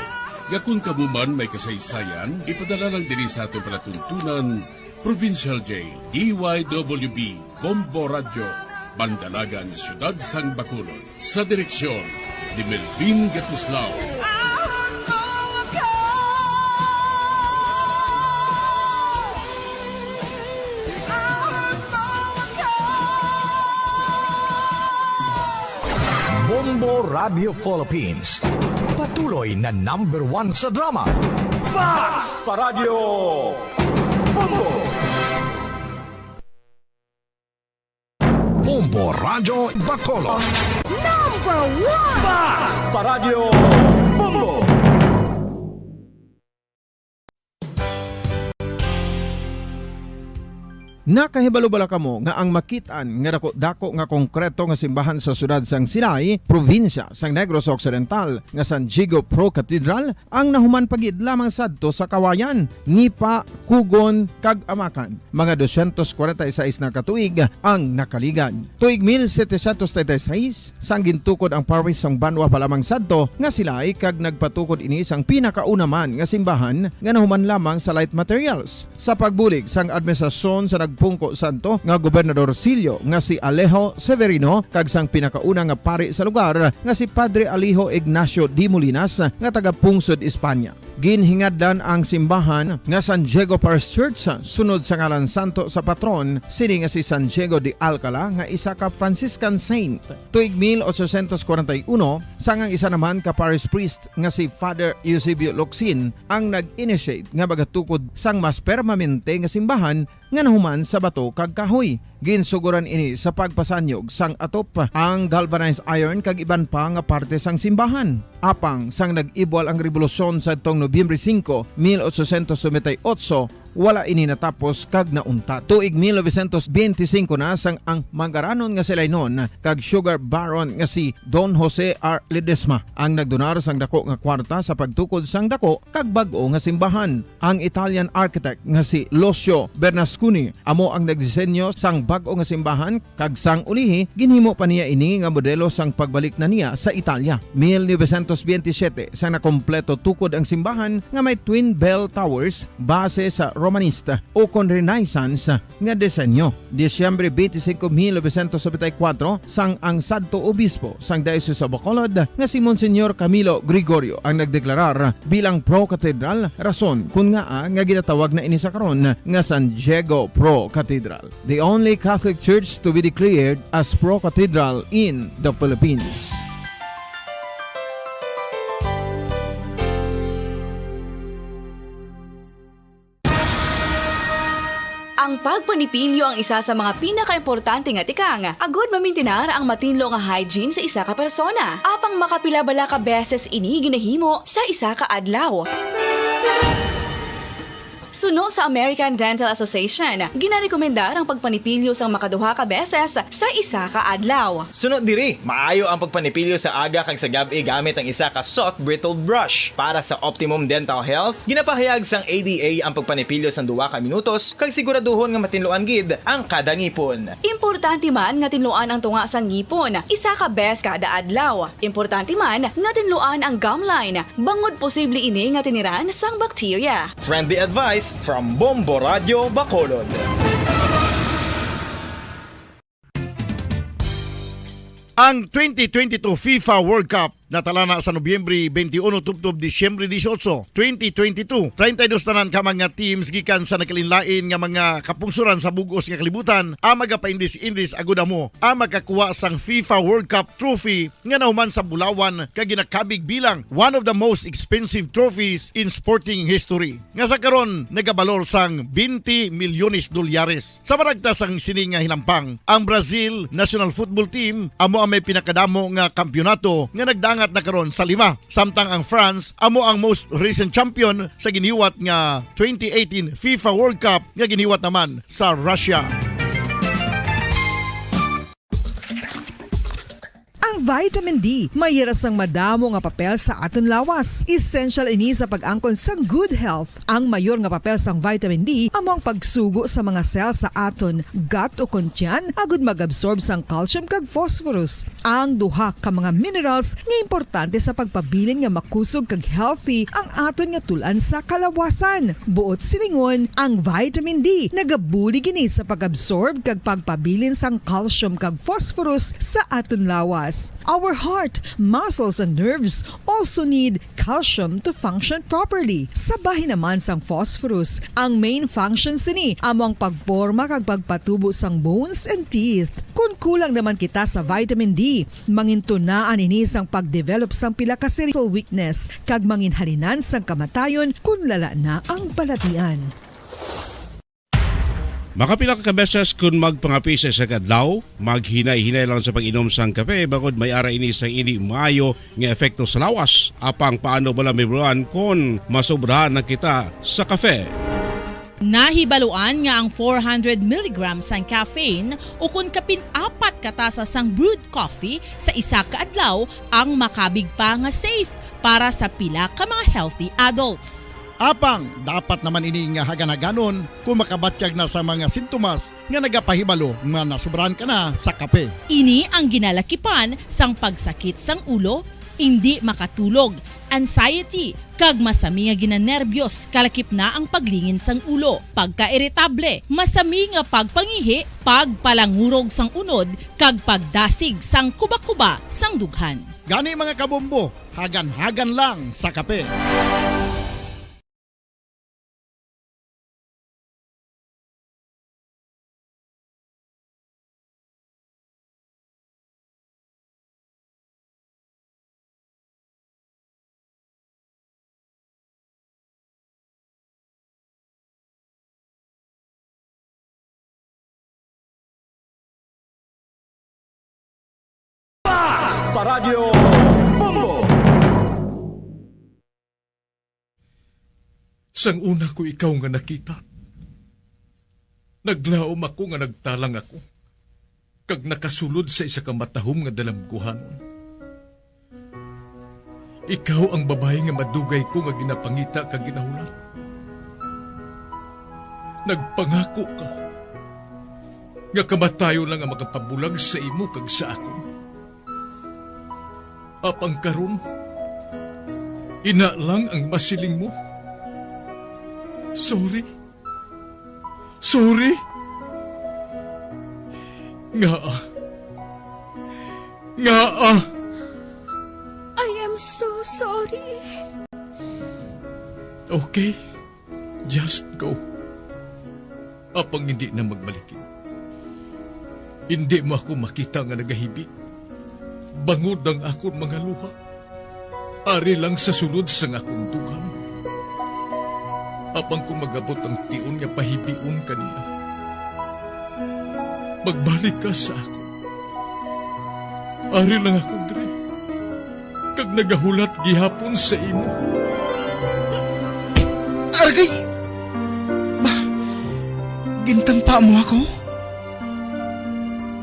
Nga kung kamuman may kasaysayan, ipadala lang diri sa atong platuntunan, Provincial Jail, DYWB, Bombo Radio, Bandalagan, Siyudad Sang Bacolod. Sa direksyon ni Melvin Gatuslao. Bombo Radio Philippines. Patuloy na #1 sa drama. Basta Radio Bombo! Bombo Radio Bacolod. #1! Basta Radio Bombo! Nakahibalo-bala kamo nga ang makitaan nga dako nga konkreto nga simbahan sa sudad sang Sinay, probinsya sang Negros Occidental nga San Diego Pro Cathedral ang nahuman pagid lamang sadto sa kawayan, Nipa, Kugon, kag Amakan. Mga 246 na katuig ang nakaligan. Tuig 1736 sang gintukod ang parish sang Banwa pa lamang sadto nga silay kag nagpatukod ini sang pinakauna man nga simbahan nga nahuman lamang sa light materials. Sa pagbulig sang administrasyon sa Pungko Santo nga Gobernador Silio nga si Alejo Severino kag sang pinakauna nga pari sa lugar nga si Padre Alijo Ignacio D. Molinas nga taga Pungsod, Espanya. Ginhingadlan ang simbahan nga San Diego Parish Church sunod sa ngalan santo sa patron sini nga si San Diego de Alcala nga isa ka Franciscan saint. Tuig 1841 sangang isa naman ka parish priest nga si Father Eusebio Locsin ang nag-initiate nga bagatukod sang mas permanente nga simbahan nga nahuman sa bato kag kahoy. Ginsuguran ini sa pagpasanyog sang atop ang galvanized iron kag iban pa nga parte sang simbahan. Apang sang nag-ibwal ang revolusyon sa tong Nobyembre 5, 1898, wala ini natapos kag nauntat. Tuig 1925 na sang ang mangaranon nga silay nun kag sugar baron nga si Don Jose R. Ledesma ang nagdonar sang dako nga kwarta sa pagtukod sang dako kag bag-o nga simbahan. Ang Italian architect nga si Lucio Bernasconi amo ang nagdisenyo sang bag-o nga simbahan kag sang ulihi ginhimo pa niya ini nga modelo sang pagbalik na niya sa Italia. 1927 sang nakompleto tukod ang simbahan nga may twin bell towers base sa Romanista o kon Renaissance nga disenyo. Disyembre 25, 1974 sang ang sadto obispo sang Diocese sa Bacolod nga si Monsignor Camilo Gregorio ang nagdeklarar bilang pro-cathedral, rason kung nga ginatawag na ini sa karon nga San Diego Pro-Cathedral, the only Catholic church to be declared as pro-cathedral in the Philippines. Ang pagpanipilyo ang isa sa mga pinaka-importante nga tikang. Agod mamintinar ang matinlo nga hygiene sa isa ka persona. Apang makapilabala ka beses ini ginahimo sa isa ka adlaw. Suno sa American Dental Association, ginarekomendar ang pagpanipilyo sang makaduha ka beses sa isa ka adlaw. Sunod diri, maayo ang pagpanipilyo sa aga kag sa gabi gamit ang isa ka soft brittled brush. Para sa optimum dental health, ginapahayag sang ADA ang pagpanipilyo sang 2 ka minutos kag siguraduhon nga matinluan gid ang kada ngipon. Importante man nga tinluan ang tunga sang ngipon, isa ka bes kada adlaw. Importante man nga tinluan ang gum line, bangod posible ini nga tiniran sang bakterya. Friendly advice from Bombo Radio Bacolod. Ang 2022 FIFA World Cup natala na sa Nobyembre 21 tubtob Disyembre 18, 2022. 32 tanan ka mga teams gikan sa nakalinlain nga mga kapungsuran sa bugos nga kalibutan ang magapaindis-indis agud mo ang makakuha sang FIFA World Cup trophy nga nahuman sa Bulawan kag ginakabig bilang one of the most expensive trophies in sporting history. Nga sa karon nagabalor sang 20 milyones dolyares. Sa baragta sang sini nga hinampang, ang Brazil National Football Team amo ang may pinakadamo nga kampyonato nga nagdang at nakaroon sa 5. Samtang ang France amo ang most recent champion sa giniwat nga 2018 FIFA World Cup nga giniwat naman sa Russia. Ang vitamin D mayira sang madamo nga papel sa aton lawas. Essential ini sa pag-angkon sang good health. Ang mayor nga papel sang vitamin D amo ang pagsugo sa mga cell sa aton gut o kuntyan agud mag-absorb sang calcium kag phosphorus. Ang duha ka mga minerals nga importante sa pagpabilin nga makusog kag healthy ang aton nga tulan sa kalawasan. Buot silingon, ang vitamin D nagabuli gini sa pag-absorb kag pagpabilin sang calcium kag phosphorus sa aton lawas. Our heart, muscles, and nerves also need calcium to function properly. Sabahin naman sang phosphorus. Ang main function sini amo ang pagporma kag pagpatubo sang bones and teeth. Kung kulang naman kita sa vitamin D, mangintunaan ini sang pagdevelop sang pila ka cerebral weakness kag manginhalinan sang kamatayon kung lala na ang balatian. Makapila ka beses kung magpangapi sa isa kadlaw, maghinay-hinay lang sa pag-inom sang kape bagod may ara ini sang ini maayo nga epekto sa lawas. Apang paano bala may bulan kung masobrahan na kita sa kape. Nahibaluan nga ang 400 mg sang caffeine o kung kapin-4 katasa sang brewed coffee sa isa ka adlaw ang makabig pa nga safe para sa pila ka mga healthy adults. Apang, dapat naman ini nga haganaganon kung makabatyag na sa mga sintomas nga nagapahibalo nga nasubrahan ka na sa kape. Ini ang ginalakipan sang pagsakit sang ulo, hindi makatulog, anxiety, kag masami nga ginanerbiyos, kalakip na ang paglingin sang ulo, pagka-irritable, masami nga pagpangihi, pagpalangurog sang unod, kag pagdasig sang kuba-kuba sang dughan. Gani mga kabombo, hagan-hagan lang sa kape. Radio Bombo. Sang una ko ikaw nga nakita, naglaom ako nga nagtalang ako, kag nakasulod sa isa ka matahom nga dalamguhanon. Ikaw ang babae nga madugay ko nga ginapangita kag ginahulat. Nagpangako ka, nga kamatayo lang ang makapabulag sa imo kag sa akon. Apang karon, ina lang ang masiling mo. Sorry. Sorry. Nga. I am so sorry. Okay. Just go. Apang hindi na magbalikin. Hindi mo ako makita nga nagahibik. Bangod ang akong mga luha. Ari lang sa sulod sang akong duham. Apang kung magabot ang tiun nga pahibiun kanina. Magbalik ka sa ako. Ari lang ako, Dre. Kag nagahulat gihapon sa imo. Argay! Gintampa mo ako?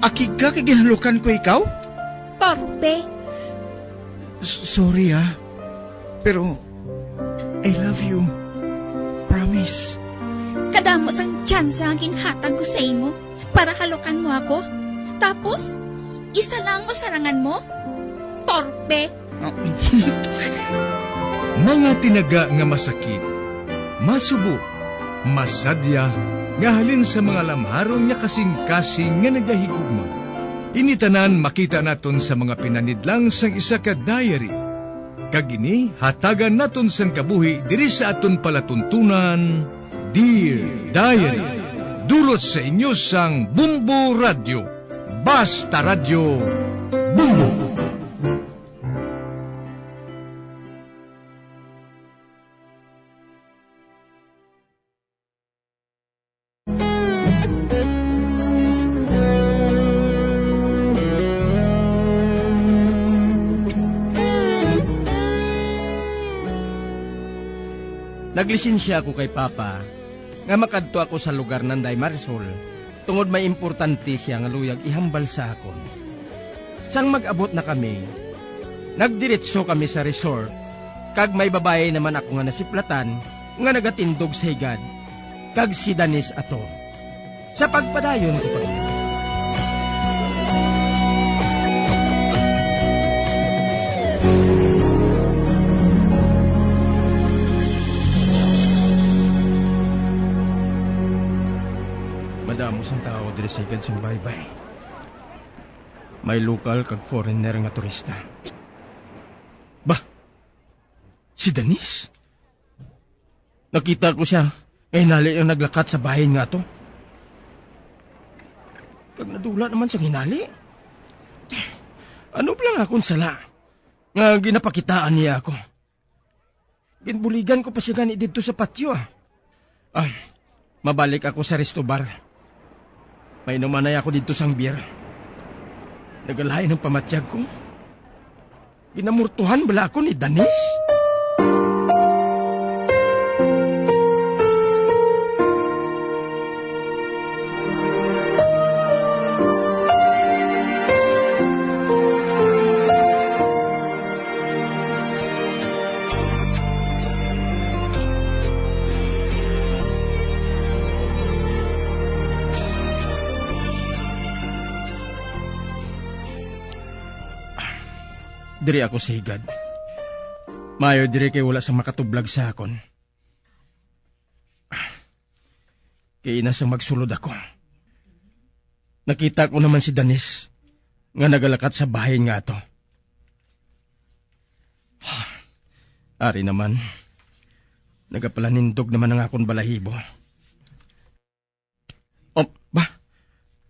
Akig ka kay ginalukan ko ikaw? Torpe. Sorry pero I love you. Promise. Kadamo sang tsansa ang ginhatag ko sa imo para halukan mo ako. Tapos, isa lang masarangan mo? Torpe. Mga tinaga nga masakit, masubo, masadya, nga halin sa mga lamharon nga kasing-kasing nga nagahigugma. Initanan makita naton sa mga pinanidlang sang isa ka diary. Kagini, hatagan naton sang kabuhi diri sa aton palatuntunan, Dear Diary. Dulot sa inyo sang Bumbo Radio. Basta Radio Bumbo. Naglisensya ako kay Papa nga makadto ako sa lugar ng Day Marisol tungod may importante siya nga luyag ihambal sa akon. Sang mag-abot na kami, nagdiretso kami sa resort kag may babae naman ako nga nasiplatan nga nagatindog sa higad kag si Danis ato. Sa pagpadayon ko pa. Madamos ang tao diri sa higad sing baybay. May lokal kag foreigner nga turista. Bah, si Danis? Nakita ko siya kay hinali ang naglakat sa bahin nga to. Kag nadula naman sa hinali. Ano lang akong sala nga ginapakitaan niya ako. Ginbuligan ko pa siya gani dito sa patio. Mabalik ako sa resto bar. May inumanay ako dito sang beer. Nagalain ang pamatsyag ko. Ginamurtuhan bala ako ni Danis? Diri ako sa higad. Mayo diri kay wala sa makatublag sa akon. Kay ina sa magsulod ako. Nakita ko naman si Danis nga nagalakat sa bahay nga to. Ari naman, nagapalanindog naman ang akon balahibo.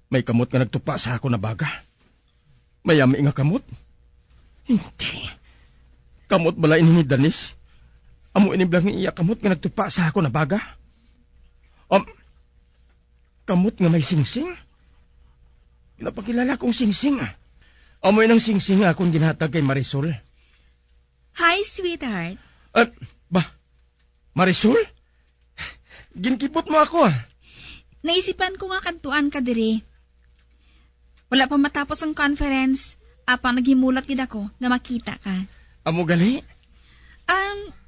May kamot nga nagtupa sa ako na baga. Mayami nga kamot. Hindi. Kamot bala ini ni Danis. Amo iniblang iya kamot nga nagtupa sa ako na baga. Kamot nga may singsing. Pinapakilala kong singsing. Amo inang singsing akong ginhatag kay Marisol. Hi, sweetheart. Marisol? Ginkipot mo ako Naisipan ko nga kantuan ka diri. Wala pa matapos ang conference. Apang naghimulat gid ako nga makita ka. Amo gali?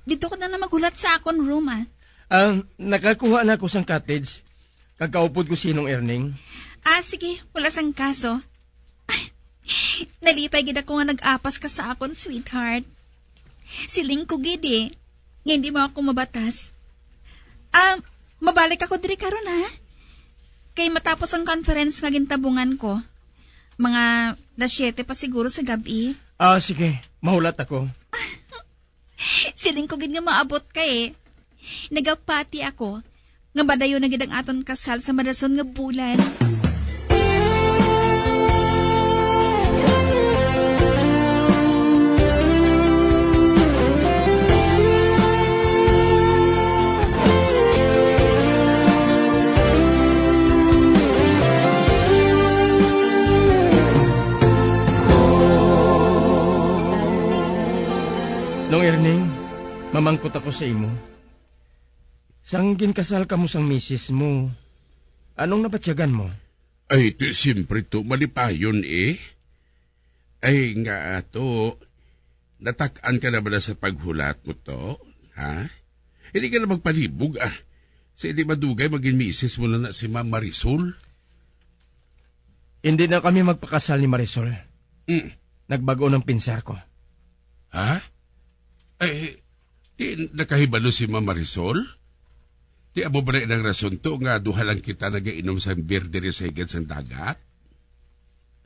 Dito ko na magulat sa akon room Nakakuha na ako sang cottage. Kakaupod ko sinong earning. Sige, wala sang kaso. Nalipay gid ako nga nag-apas ka sa akon, sweetheart. Siling ko gid nga hindi mo ako mabatas. Mabalik ako diri karon ha. Kay matapos ang conference nga gintabungan ko, mga 7 pa siguro sa gabi. Sige. Mahulat ako. Siling ko gid nga maabot ka eh. Nagapati ako, nga badayo na gid ang aton kasal sa madason nga bulan. Nung Erning, mamangkot ako sa imo. Sang ginkasal ka mo sang misis mo, anong nabatsyagan mo? Ay, siyempre to, malipayon eh. Ay, nga to, natak-an ka na ba na sa paghulat mo to? Ha? Hindi ka na magpalibog Sa hindi madugay, maging misis mo na si Ma'am Marisol? Hindi na kami magpakasal ni Marisol. Nagbago ng pinsar ko. Ha? Ay, di nakahibalo si Ma'am Marisol? Di abo ba rin ang rason to nga duha lang kita nagainom sa beer diri sa higad sa dagat?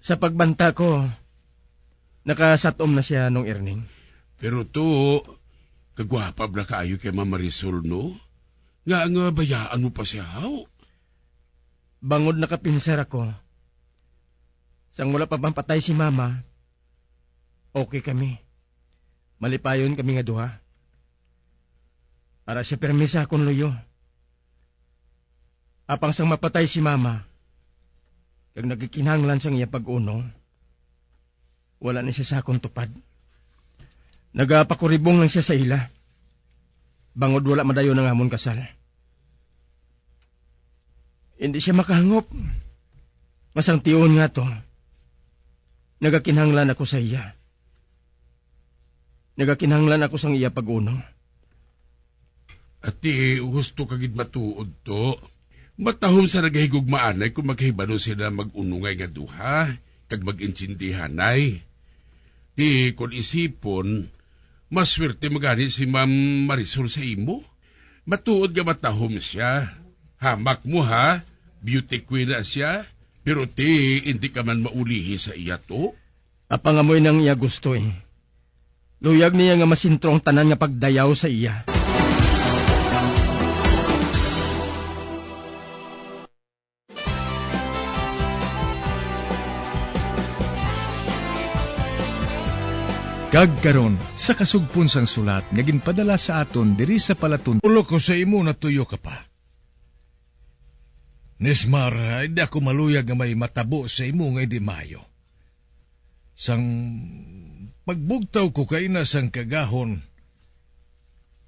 Sa pagbanta ko, nakasatom na siya nung Erning. Pero to, kagwapa ba kaayo kay Ma'am Marisol, no? Nga bayaan mo pa siya, how? Bangod nakapinsar ako. Sang wala pa bang patay si Mama, okay kami. Malipayon kami nga duha. Para siya permisa akong luyo. Apang sang mapatay si Mama, kag nagkikinahanglan sang iya pag-uno, wala ni siya sa akong tupad. Nagapakuribong lang siya sa ila. Bangod wala madayo ng amon kasal. Hindi siya makahangop. Masang tiyon nga to. Nagakinahanglan ako sa iya. Nagakinahanglan ako sang iya pag-uno. Ati, gusto kagid matuod to. Matahom sa nagahigugmaanay kung maghibalo sila mag-unungay nga duha, kag mag-insindihanay. Di, kung isipon, maswerte magani si Ma'am Marisol sa imo. Matuod nga matahom siya. Hamak mo ha, beauty queen na siya, pero hindi ka man maulihi sa iya to. Apangamoy nang iya gusto eh. Luyag niya nga masintrong tanan nga pagdayaw sa iya. Kagkaron sa kasugpon sang sulat nga ginpadala sa aton diri sa Palaton. Ulo ko sa imo natuyo ka pa. Nismar, hindi ako maluyag nga may matabo sa imo nga di mayo. Sang pagbugtaw ko kay na sang kagahon,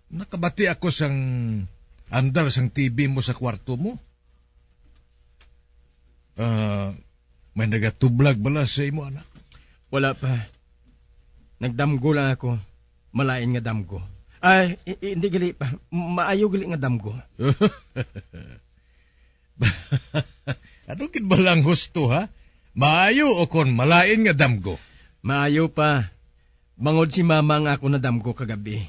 nakabati ako sang andar sang TV mo sa kwarto mo. May nagatublag bala sa imo, anak? Wala pa. Nagdamgo lang ako. Malain nga damgo. Ay, hindi gali pa. Maayo gali nga damgo. Ano kin ba lang husto, ha? Maayo o kon malain nga damgo? Maayo pa. Bangod si Mama nga ako na damgo kagabi.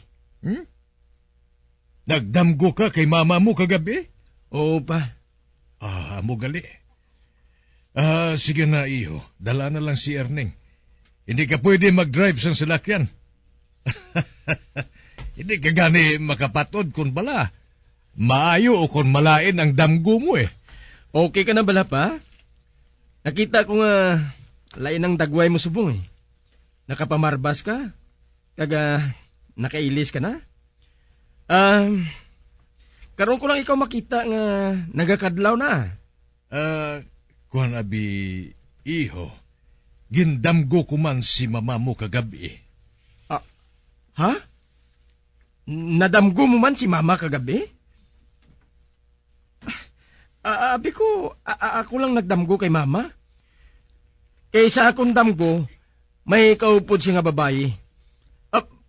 Nagdamgo ka kay Mama mo kagabi? Oo pa. Mo gali. Sige na, iho. Dala na lang si Erning. Hindi ka pwede mag-drive sa salakyan. Hindi ka gani makapatod kung bala. Maayo o kung malain ang damgo mo eh. Okay ka na bala pa? Nakita ko nga lain ang dagway mo subong eh. Nakapamarbas ka? Kaga nakailis ka na? Karon ko lang ikaw makita nga nagakadlaw na. Kuan abi, iho. Gindamgo ko man si Mama mo kagabi. Ha? Nadamgo mo man si Mama kagabi? Abi ko, ako lang nagdamgo kay Mama. Kaysa akong damgo, may kaupod siya nga babae.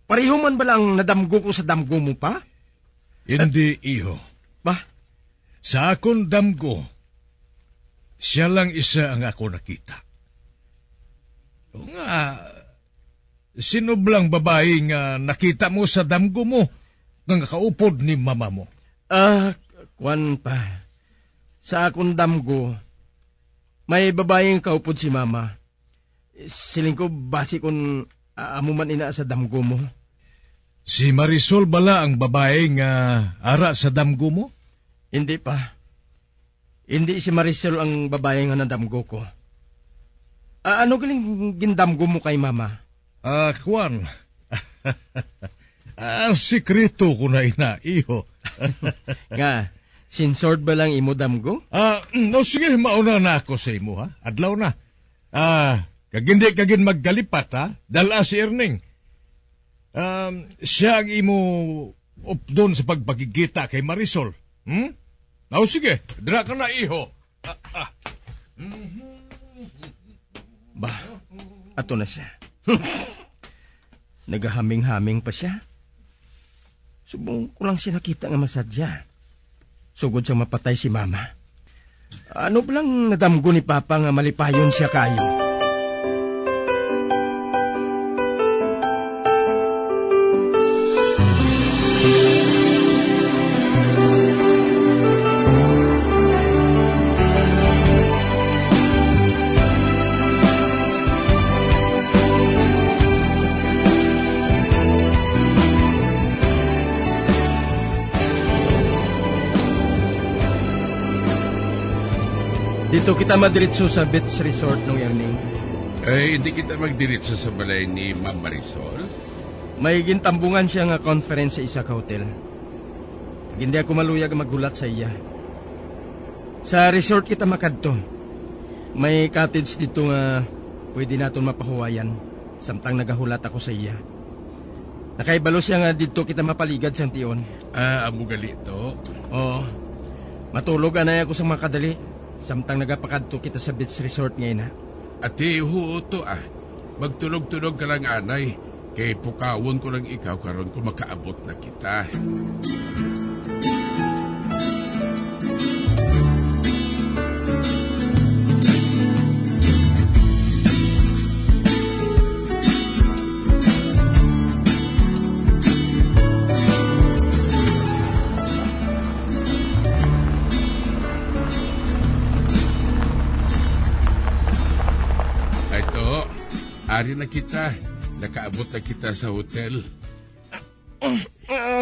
Pareho man ba lang nadamgo ko sa damgo mo pa? Hindi, iho. Ba? Sa akong damgo, siya lang isa ang ako nakita. O nga, sinublang babae nga nakita mo sa damgo mo nga kaupod ni Mama mo? Kwan pa. Sa akong damgo, may babaeng kaupod si mama. Siling ko basi kung amo man ina sa damgo mo. Si Marisol bala ang babae nga ara sa damgo mo? Hindi pa. Hindi si Marisol ang babae nga nadamgo ko. Ano galing gindamgo mo kay mama? Kwan. Sikreto ko na ina, iho. Nga, sinsord ba lang imo damgo? Sige, mauna na ako sa imo, ha? Adlaw na. Kagindi kagin maggalipat, ha? Dala si Erning. Siya ang imo updon sa pagpagigita kay Marisol. Sige, dra ka na, iho. Bah, ato na siya. Nagahaming-haming pa siya. Subong ko lang siya nakita nga masadya. Sugod siyang mapatay si mama. Ano palang nadamgo ni Papa nga malipayon siya kayo? Dito kita madiritso sa beach resort ng Erning. Hindi kita magdiretso sa balay ni Ma'am Marisol? May gintambungan siya nga conference sa isa ka hotel. Hindi ako maluyag maghulat sa iya. Sa resort kita makadto. May cottage dito nga pwede naton mapahuwayan. Samtang nagahulat ako sa iya. Nakaibalo siya nga dito kita mapaligad sa tiyon. Amo gali to? Oo. Matulog anay ako sa makadali. Samtang nagapakadto kita sa beach resort ngayon na. Ate, huo to Magtunog-tunog ka lang anay. Kay pukawon ko lang ikaw karon kung makaabot na kita. Ari na kita. Nakaabot na kita sa hotel.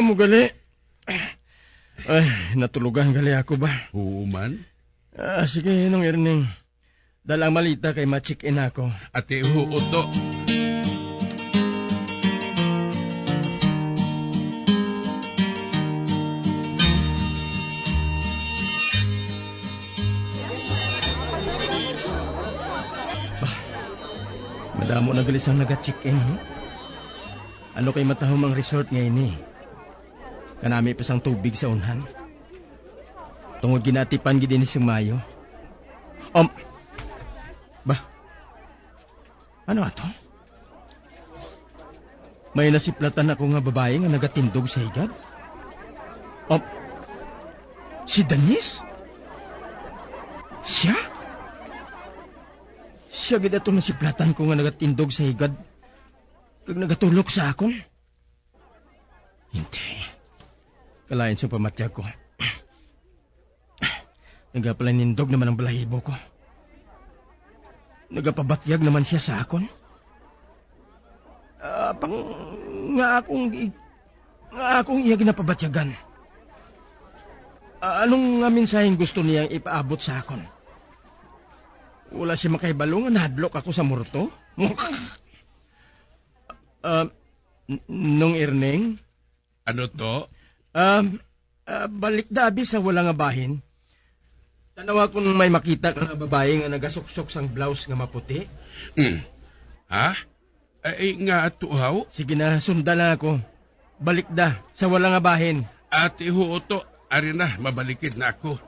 Mugali. Ay, natulugan gali ako ba? Huuman? Sige, nung Erning. Dalang malita kay ma-check-in ako. Ate, huo to. Madamo na galis ang naga-check-in, Ano kay matahom ang resort ngayon, Kanami pa sang tubig sa unhan. Tungod ginatipan gid ni si Mayo. Ano ato? May nasiplatan ako nga babae nga nagatindog sa higad. Si Denise? Siya? Siya gid ato nasiplatan ko nga nagatindog sa higad kag nagatulok sa akon. Hindi. Kalain sa pamatya ko. Nagapalanindog naman ang balahibo ko. Nagapabatyag naman siya sa akon. Nga akong iya ginapabatyagan. Anong nga mensaheng gusto niyang ipaabot sa akon? Wala siya makaibalo nga nahadlok ako sa murto? Nung Erning? Ano to? Balik dabi sa wala nga bahin. Tanawa kung may makita ka nga babae nga nagasuksok sang blouse nga maputi. Ha? Ay nga tuhaw? Sige na, sundan na ako. Balik da, sa wala nga bahin. Ate huo to, ari na, mabalikid na ako.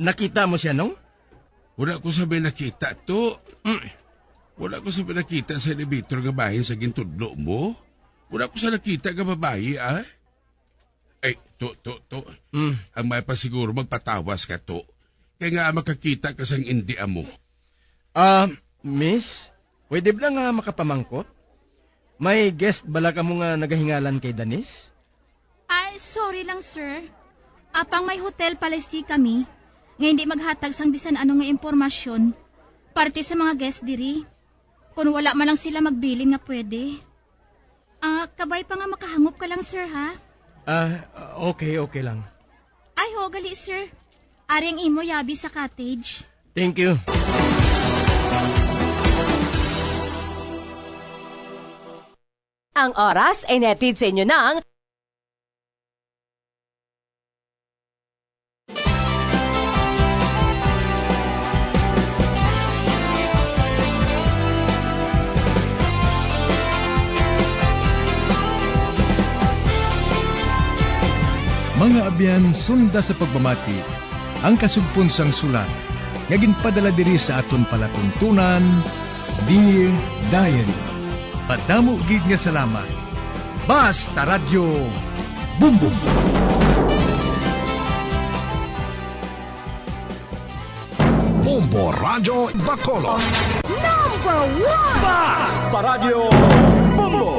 Nakita mo siya, no? Wala ko sabi nakita to. Wala ko sabi nakita sa elevator nga bahin sa gintudlo mo. Wala ko sa nakita nga babae, Ay, to. Ang may pa siguro magpatawas ka to. Kaya nga makakita ka sang indi mo. Miss, pwede ba nga makapamangkot? May guest bala ka mo nga nagahingalan kay Danis? sorry lang, sir. Apang may hotel palesti kami. Nga hindi maghatag sang bisan ano nga impormasyon. Parte sa mga guest diri. Kung wala man lang sila magbilin nga pwede. Kabay pa nga makahangop ka lang, sir, ha? Okay lang. Ay ho, gali, sir. Ari ang imo yabi sa cottage. Thank you. Ang oras ay netid sa inyo ng Mga abyan, sunda sa pagmamati, ang kasugpon sang sulat, nga ginpadala diri sa aton palatuntunan, Dear Diary. Padamo gid nga salamat. Basta Radyo Bumbum. Bombo Radyo Bacolod. Number 1! Basta Radyo Bumbo!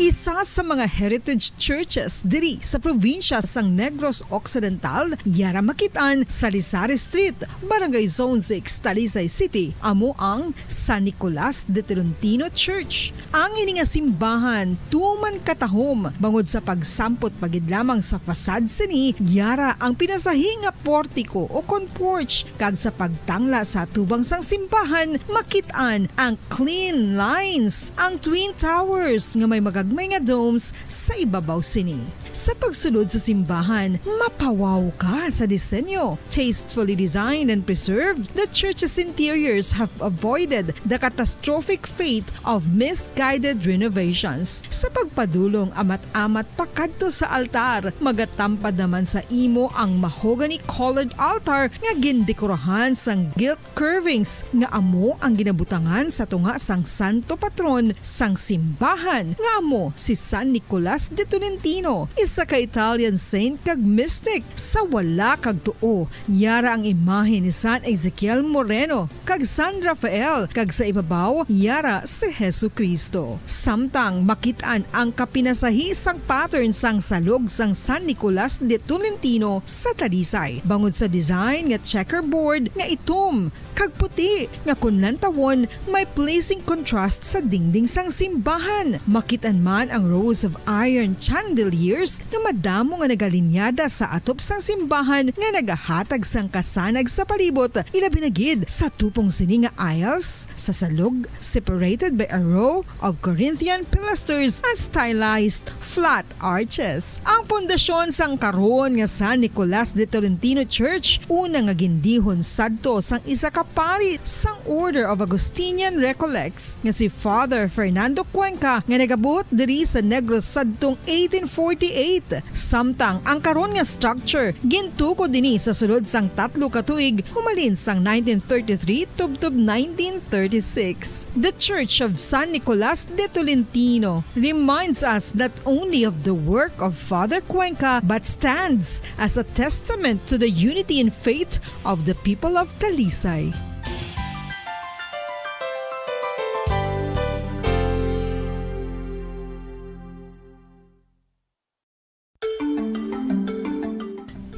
Isa sa mga heritage churches diri sa probinsya sang Negros Occidental, yara makitaan sa Lizares Street, Barangay Zone 6, Talisay City, amo ang San Nicolas de Tolentino Church. Ang ini nga simbahan tuman katahom bangod sa pagsampot pagid lamang sa fasad sini, yara ang pinasahi nga portiko o porch kag sa pagtangla sa tubang sang simbahan makitaan ang clean lines, ang twin towers nga may magagmay nga domes sa ibabaw sini. Sa pagsulod sa simbahan, mapawaw ka sa disenyo. Tastefully designed and preserved, the church's interiors have avoided the catastrophic fate of misguided renovations. Sa pagpadulong amat-amat pakadto sa altar, magatampad naman sa imo ang mahogany colored altar nga gindekorahan sang gilt curvings nga amo ang ginabutangan sa tunga sang santo patron sang simbahan nga amo si San Nicolas de Tolentino, isa ka Italian saint kag mystic. Sa wala kag tuo, yara ang imahe ni San Ezekiel Moreno kag San Rafael, kag sa ibabaw yara si Hesu Kristo. Samtang makitaan ang kapinasahi sang pattern sang salog sang San Nicolas de Tolentino sa Talisay, bangod sa design nga checkerboard nga itom kag puti nga kunlantawon may pleasing contrast sa dingding sang simbahan. Makitaan man ang rows of iron chandeliers nga madamo nga nagalinyada sa atop sang simbahan nga nagahatag sang kasanag sa palibot, ilabi na gid sa tupong sini nga aisles sa salog, separated by a row of Corinthian pilasters and stylized flat arches. Ang pundasyon sang karon nga San Nicolas de Tolentino Church una nga gindihon sadto sang isa ka pari sang Order of Augustinian Recollects nga si Father Fernando Cuenca nga nagabot diri sa Negros sadtong 1848. Samtang ang karon nga structure gintuko dinhi sa sulod sang 3 ka tuig humalin sang 1933 tubtob 1936. The Church of San Nicolas de Tolentino reminds us not only of the work of Father Cuenca but stands as a testament to the unity and faith of the people of Talisay.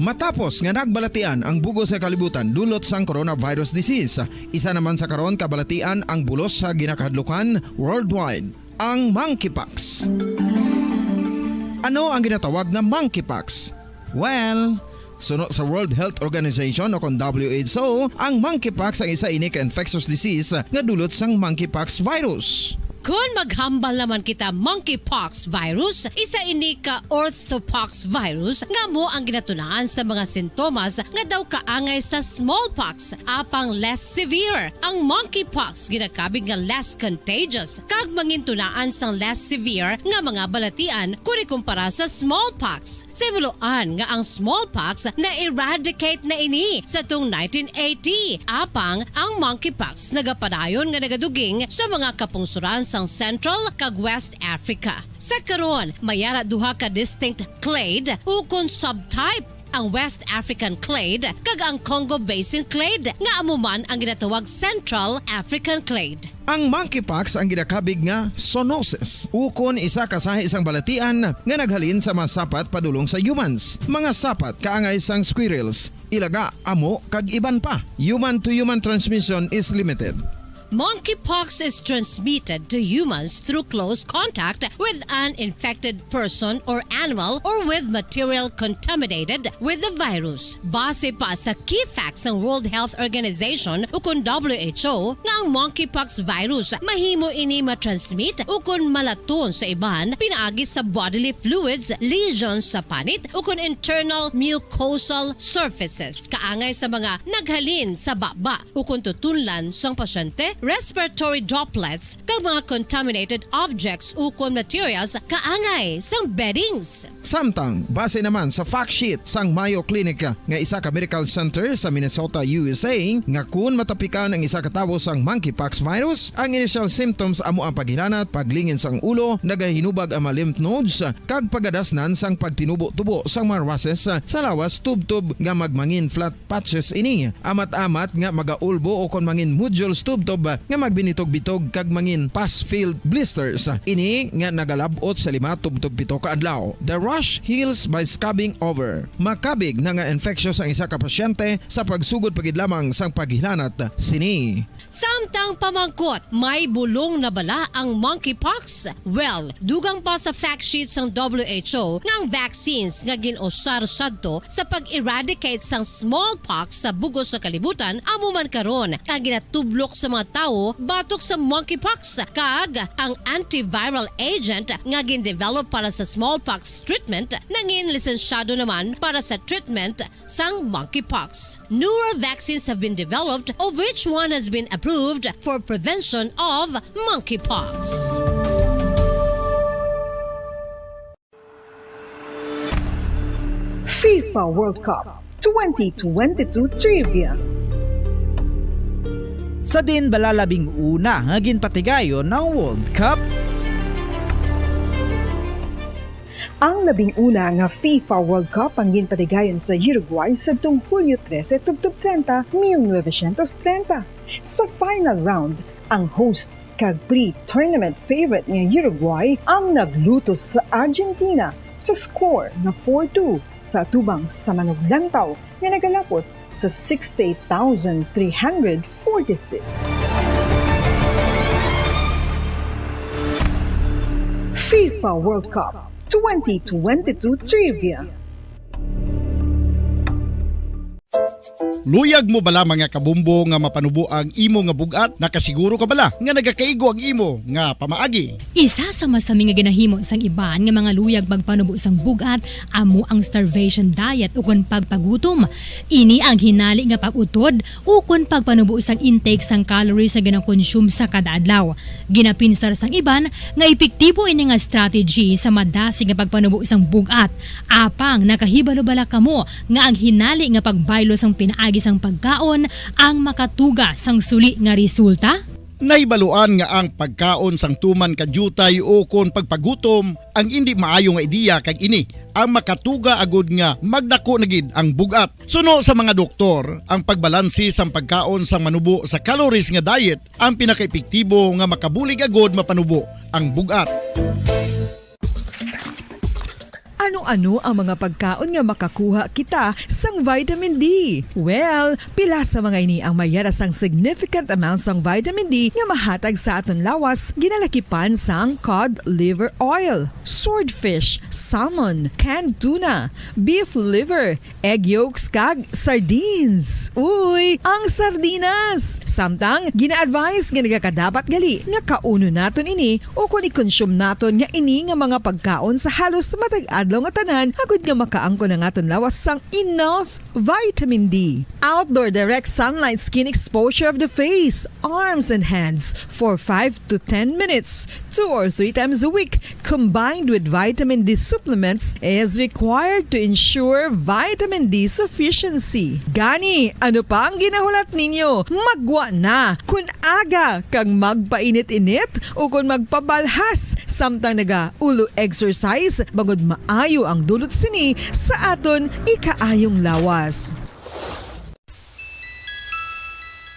Matapos nga nagbalatian ang bugos sa kalibutan dulot sang coronavirus disease, isa naman sa karon kabalatian ang bulos sa ginakahadlukan worldwide, ang monkeypox. Ano ang ginatawag na monkeypox? Well, sunod sa World Health Organization o kung WHO, ang monkeypox ang isa ini ka infectious disease nga dulot sang monkeypox virus. Kung maghambal naman kita monkeypox virus, isa ini ka orthopox virus nga mo ang ginatunaan sa mga sintomas nga daw kaangay sa smallpox, apang less severe. Ang monkeypox ginakabig nga less contagious kag mangintunaan sang less severe nga mga balatian kung ikumpara sa smallpox. Simuloan nga ang smallpox na eradicate na ini sa tung 1980, apang ang monkeypox nagapadayon nga nagaduging sa mga kapungsuran sang Central kag West Africa. Sa karon, mayara duha ka distinct clade o kon subtype ang West African clade kag ang Congo Basin clade nga amo man ang ginatawag Central African clade. Ang monkeypox ang ginakabig nga zoonosis. Ukon isa ka sa isang balatian nga naghalin sa mga sapat padulong sa humans. Mga sapat kaangay sang squirrels, ilaga, amo kag iban pa. Human to human transmission is limited. Monkeypox is transmitted to humans through close contact with an infected person or animal or with material contaminated with the virus. Base pa sa key facts ng World Health Organization ukon WHO nga ang monkeypox virus mahimo ini matransmit ukon malaton sa iban pinaagi sa bodily fluids, lesions sa panit ukon internal mucosal surfaces kaangay sa mga naghalin sa baba ukon tutunlan sang pasyente, respiratory droplets kag mga contaminated objects ukon materials kaangay sang beddings. Samtang, base naman sa fact sheet sang Mayo Clinic nga isa ka medical center sa Minnesota, USA, nga kun matapikan ang isa ka tawo sang monkeypox virus, ang initial symptoms amo ang paghilanat, paglingin sang ulo, nagahinubag ang mga lymph nodes, kag pagadasnan sang pagtinubo-tubo sang mga rashes sa lawas tubtob nga magmangin flat patches ini. Amat-amat nga magaulbo o kon mangin nodules tubtob nga magbinitog-bitog kag mangin pus-filled blisters. Ini nga nagalabot sa 5-7 ka adlaw. The rash heals by scabbing over. Makabig na nga infectious ang isa ka pasyente sa pagsugod pagid lamang sang paghilanat sini. Samtang pamangkot, may bulong na bala ang monkeypox? Well, dugang pa sa fact sheet sang WHO nga ang vaccines nga ginusar sadto sa pag-eradicate sang smallpox sa bugos sa kalibutan amo man karon ang ginatublok sa mga tao batok sa monkeypox kag ang antiviral agent nga gin-develop para sa smallpox treatment nangin lisensyado naman para sa treatment sang monkeypox. Newer vaccines have been developed of which one has been approved for prevention of monkeypox. FIFA World Cup 2022 Trivia. Sa din balalabing una nga ginpatigayon ng World Cup. Ang labing una nga FIFA World Cup ang ginpatigayon sa Uruguay sa Hulyo 13, 1930. Sa final round, ang host kag pre-tournament favorite nga Uruguay ang naglutos sa Argentina sa score na 4-2 sa tubang sa manuglantaw nga nagalapot sa 68,346. FIFA World Cup 2022 Trivia. Luyag mo bala mga kabumbo nga mapanubo ang imo nga bugat? Nakasiguro ka bala nga nagakaigo ang imo nga pamaagi? Isa sa masami nga ginahimo sang iban nga mga luyag magpanubo sang bugat amo ang starvation diet ukon pagpagutom. Ini ang hinali nga pag-utod ukon pagpanubo sang intake sang calories nga gina-consume sa kada adlaw. Ginapinsar sang iban nga epektibo ini nga strategy sa madasi nga pagpanubo sang bugat. Apang nakahibalo-bala kamo nga ang hinali nga pagbaylo sang pinaagi sang pagkaon ang makatuga sang suli nga resulta? Naibaluan nga ang pagkaon sang tuman kadyutay o kon pagpagutom ang hindi maayo nga ideya kag ini ang makatuga agud nga magdako na gid ang bugat. Suno sa mga doktor, ang pagbalansi sang pagkaon sang manubo sa calories nga diet ang pinakaepektibo nga makabulig agud mapanubo ang bugat. Ano-ano ang mga pagkaon nga makakuha kita sang vitamin D? Well, pila sa mga ini ang mayara sang significant amounts sang vitamin D nga mahatag sa aton lawas ginalakipan sang cod liver oil, swordfish, salmon, canned tuna, beef liver, egg yolks kag sardines. Uy, ang sardinas! Samtang gina-advise nga nagakadapat gali nga kauno naton ini o kung i-consume naton nga ini nga mga pagkaon sa halos matag-adlaw nga tanan agud nga makaangko na ngaton lawas sang enough vitamin D. Outdoor direct sunlight skin exposure of the face, arms and hands for 5 to 10 minutes 2 or 3 times a week combined with vitamin D supplements is required to ensure vitamin D sufficiency. Gani, ano pa ang ginahulat ninyo? Magwa Amo na kun aga kang magpainit-init o kun magpabalhas samtang naga ulo exercise bangod maayo ang dulot sini sa aton ikaayong lawas.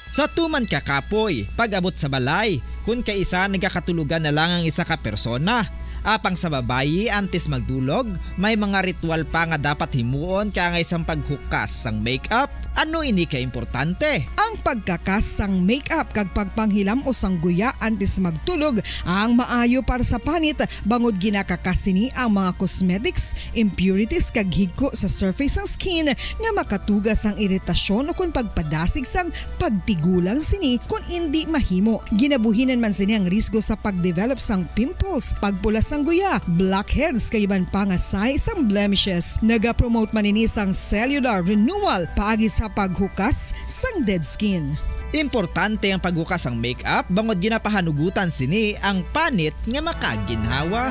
Sa tuman ka kapoy, pag-abot sa balay, kung kaisa nagkakatulugan na lang ang isa ka persona. Apang sa babayi antes magdulog, may mga ritual pa nga dapat himuon kaya nga isang paghukas sang makeup. Ano ini ka importante? Ang pagkakas sang makeup kag pagpanghilam o sang guya antes magtulog ang maayo para sa panit bangod ginakakas sini ang mga cosmetics, impurities kag higko sa surface ng skin nga makatugas ang iritasyon o kung pagpadasig sang pagtigulang sini kung hindi mahimo. Ginabuhinan man sini ang risgo sa pagdevelop sang pimples, pagpula sang guya, blackheads kay iban pa nga size sang blemishes. Naga-promote man ini sang cellular renewal paagi sa paghukas sang dead skin. Importante ang paghukas ang makeup bangod ginapahanugutan sini ang panit nga makaginhawa.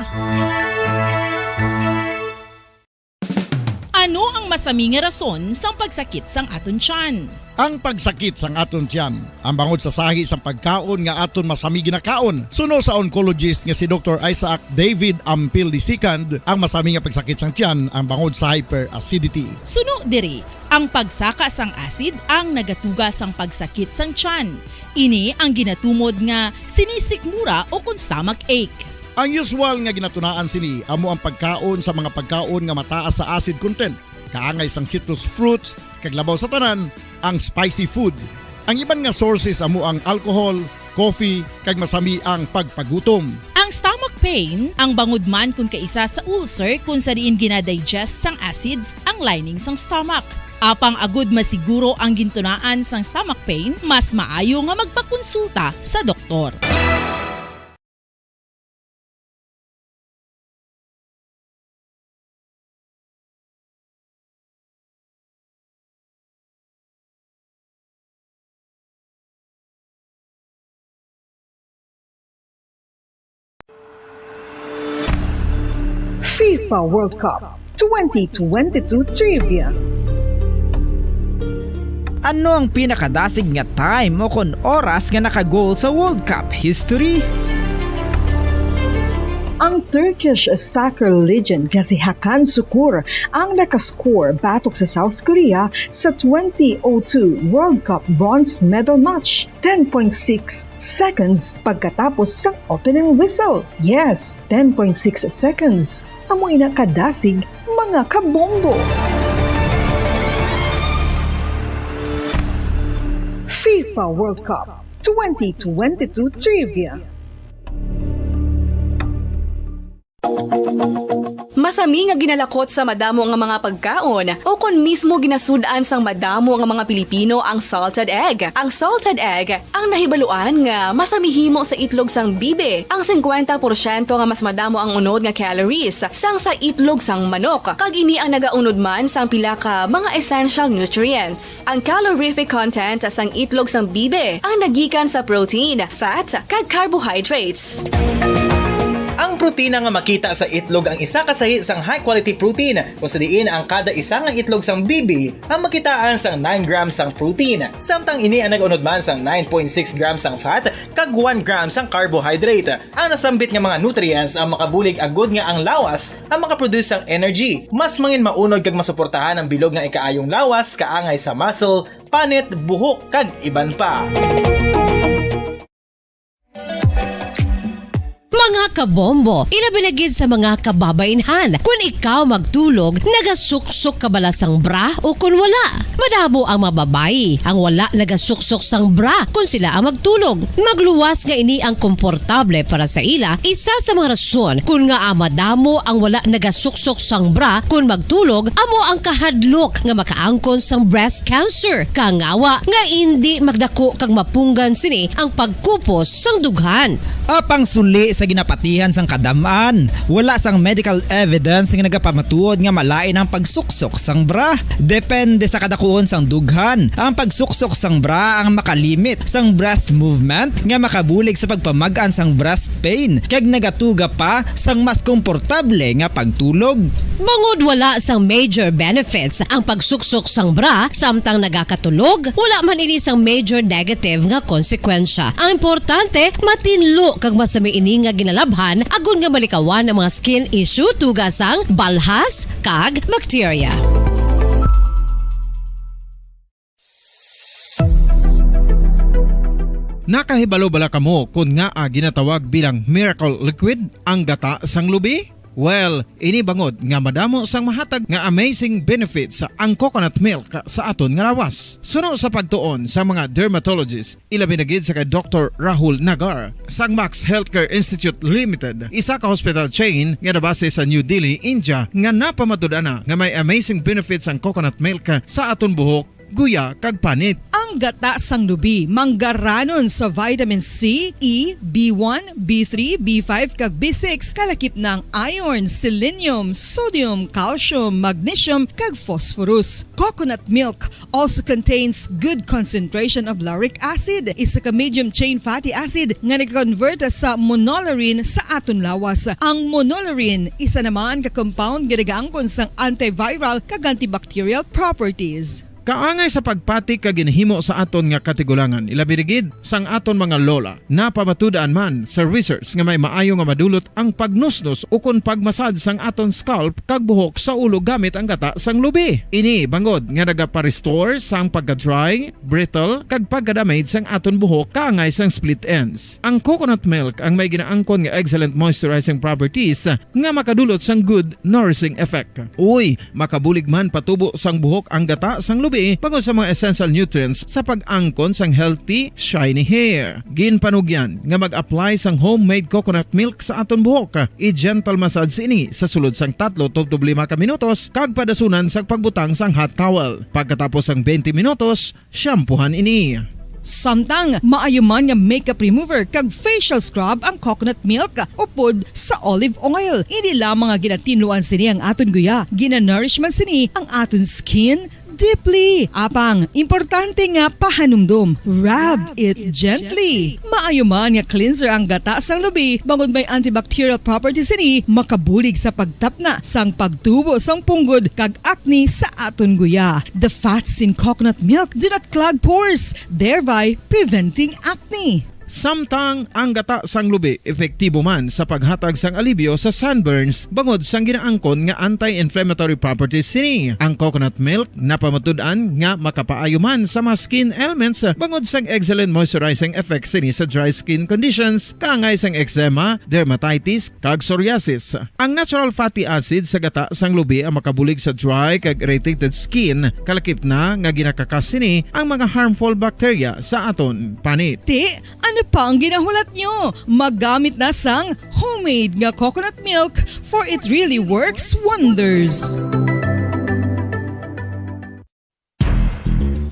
Ano ang masami nga rason sang pagsakit sang aton tiyan? Ang pagsakit sang aton tiyan, ang bangod sa sahi sang pagkaon nga aton masami ginakaon. Suno sa oncologist nga si Dr. Isaac David Ampil II, ang masami nga pagsakit sang tiyan ang bangod sa hyperacidity. Suno diri, ang pagsaka sang acid ang nagatuga sang pagsakit sang tiyan. Ini ang ginatumod nga sinisikmura o kung stomach ache. Ang usual nga ginatunaan sini amo ang pagkaon sa mga pagkaon nga mataas sa acid content, kaangay sang citrus fruits, kag labaw sa tanan ang spicy food. Ang iban nga sources amo ang alcohol, coffee, kag masami ang pagpagutom. Ang stomach pain ang bangod man kung kaisa sa ulcer kung sa diin ginadigest sang acids ang lining sang stomach. Apang agud masiguro ang gintunaan sang stomach pain, mas maayo nga magpakonsulta sa doktor. FIFA World Cup 2022 Trivia. Ano ang pinakadasig nga time o kon oras nga nakagol sa World Cup history? Ang Turkish soccer legend nga si Hakan Şükür ang nakascore batok sa South Korea sa 2002 World Cup bronze medal match. 10.6 seconds pagkatapos sa opening whistle. Yes, 10.6 seconds. Amoy na kadasig mga kabombo. FIFA World Cup 2022 Trivia. Masami nga ginalakot sa madamo nga mga pagkaon o kon mismo ginasudan sang madamo nga mga Pilipino ang salted egg. Ang salted egg ang nahibaluan nga masamihimo sa itlog sang bibe. Ang 50% nga mas madamo ang unod nga calories sang sa itlog sang manok. Kag ini ang nagaunod man sang pila ka mga essential nutrients. Ang calorific content sang itlog sang bibe ang nagikan sa protein, fat, kag carbohydrates. Ang protina nga makita sa itlog ang isa kasahi sang high quality protein kung sa diin ang kada isa nga itlog sang bibi ang makitaan sang 9 grams sang protein. Samtang ini ang nag-unod man sang 9.6 grams sang fat kag 1 gram sang carbohydrate. Ang nasambit nga mga nutrients ang makabulig agud nga ang lawas ang makaproduce sang energy. Mas mangin maunod kag masuportahan ang bilog nga ikaayong lawas kaangay sa muscle, panit, buhok kag iban pa. Mga kabombo, ilabilagid sa mga kababainhan. Kung ikaw magtulog, nagasuksok ka bala sang bra o kung wala. Madamo ang mababayi, ang wala nagasuksok sang bra kung sila ang magtulog. Magluwas nga ini ang komportable para sa ila. Isa sa mga rason kung nga madamo ang wala nagasuksok sang bra kung magtulog, amo ang kahadlok nga makaangkon sang breast cancer. Kangawa nga hindi magdako kag mapunggan sini ang pagkupos sang dughan. Apang suli sa ginapatihan sang kadamaan, wala sang medical evidence nga nagapamatuod nga malain ang pagsuksok sang bra. Depende sa kadakuon sang dughan. Ang pagsuksok sang bra ang makalimit sang breast movement nga makabulig sa pagpamagaan sang breast pain kag nagatuga pa sang mas komportable nga pagtulog. Bangod wala sang major benefits ang pagsuksok sang bra samtang nagakatulog, wala man ini sang major negative nga konsekwensya. Ang importante, matinlo kag masami ini nga ginalabhan agon nga malikawan ang mga skin issue tugas sang balhas kag bacteria. Nakahibalo bala kamo kung nga ginatawag bilang miracle liquid ang gata sang lubi? Well, ini bangod nga madamo sang mahatag nga amazing benefits sa ang coconut milk sa aton nga lawas. Suno sa pagtuon sa mga dermatologist, ilabi na gid sa kay Dr. Rahul Nagar sang Max Healthcare Institute Limited, isa ka hospital chain nga nabase sa New Delhi, India, nga napamatud-ana nga may amazing benefits ang coconut milk sa aton buhok, guya kag panit. Ang gata sang lubi manggaranon sa vitamin C, E, B1, B3, B5 kag B6 kalakip ng iron, selenium, sodium, calcium, magnesium kag phosphorus. Coconut milk also contains good concentration of lauric acid. Isa ka medium chain fatty acid nga nag-convert sa monolaurin sa aton lawas. Ang monolaurin isa naman ka compound nga nagaangkon sang antiviral kag antibacterial properties. Kaangay sa pagpati kag ginhimo sa aton nga katigulangan, ilabirigid sang aton mga lola na pamatudaan man sa research nga may maayo nga madulot ang pagnusnos o kun pagmasad sang aton scalp kag buhok sa ulo gamit ang gata sang lubi. Ini bangod nga nagapa-restore sang pagka-dry, brittle kag pagka-damage sang aton buhok kaangay sang split ends. Ang coconut milk ang may ginaangkon nga excellent moisturizing properties nga makadulot sang good nourishing effect. Uy, makabulig man patubo sang buhok ang gata sang lubi pagod sa mga essential nutrients sa pag-angkon sang healthy, shiny hair. Ginpanugyan nga mag-apply sang homemade coconut milk sa aton buhok. I-gentle massage ini sa sulod sang 3 to 5 ka minutos kag padasunan sa pagbutang sang hot towel. Pagkatapos sang 20 minutos, shampoohan ini. Samtang maayuman nga makeup remover kag facial scrub ang coconut milk upod sa olive oil. Hindi lamang nga ginatinluan sini ang aton guya, ginanourishman sini ang aton skin deeply. Apang, importante nga pahanumdum. Rub it gently. Maayuman nga cleanser ang gata sang lubi, bangod may antibacterial properties ini, makabulig sa pagtapna sang pagtubo sang punggod kag acne sa aton guya. The fats in coconut milk do not clog pores, thereby preventing acne. Samtang ang gata sang lubi epektibo man sa paghatag sang alibyo sa sunburns bangod sang ginaangkon nga anti-inflammatory properties sini. Ang coconut milk napamatud-an nga makapaayo man sa mga skin ailments bangod sang excellent moisturizing effects sini sa dry skin conditions kaangay sang eczema, dermatitis kag psoriasis. Ang natural fatty acid sa gata sang lubi ang makabulig sa dry kag irritated skin kalakip na nga ginakakas sini ang mga harmful bacteria sa aton panit. Ano pa ang ginahulat nyo? Maggamit na sang homemade nga coconut milk for it really works wonders.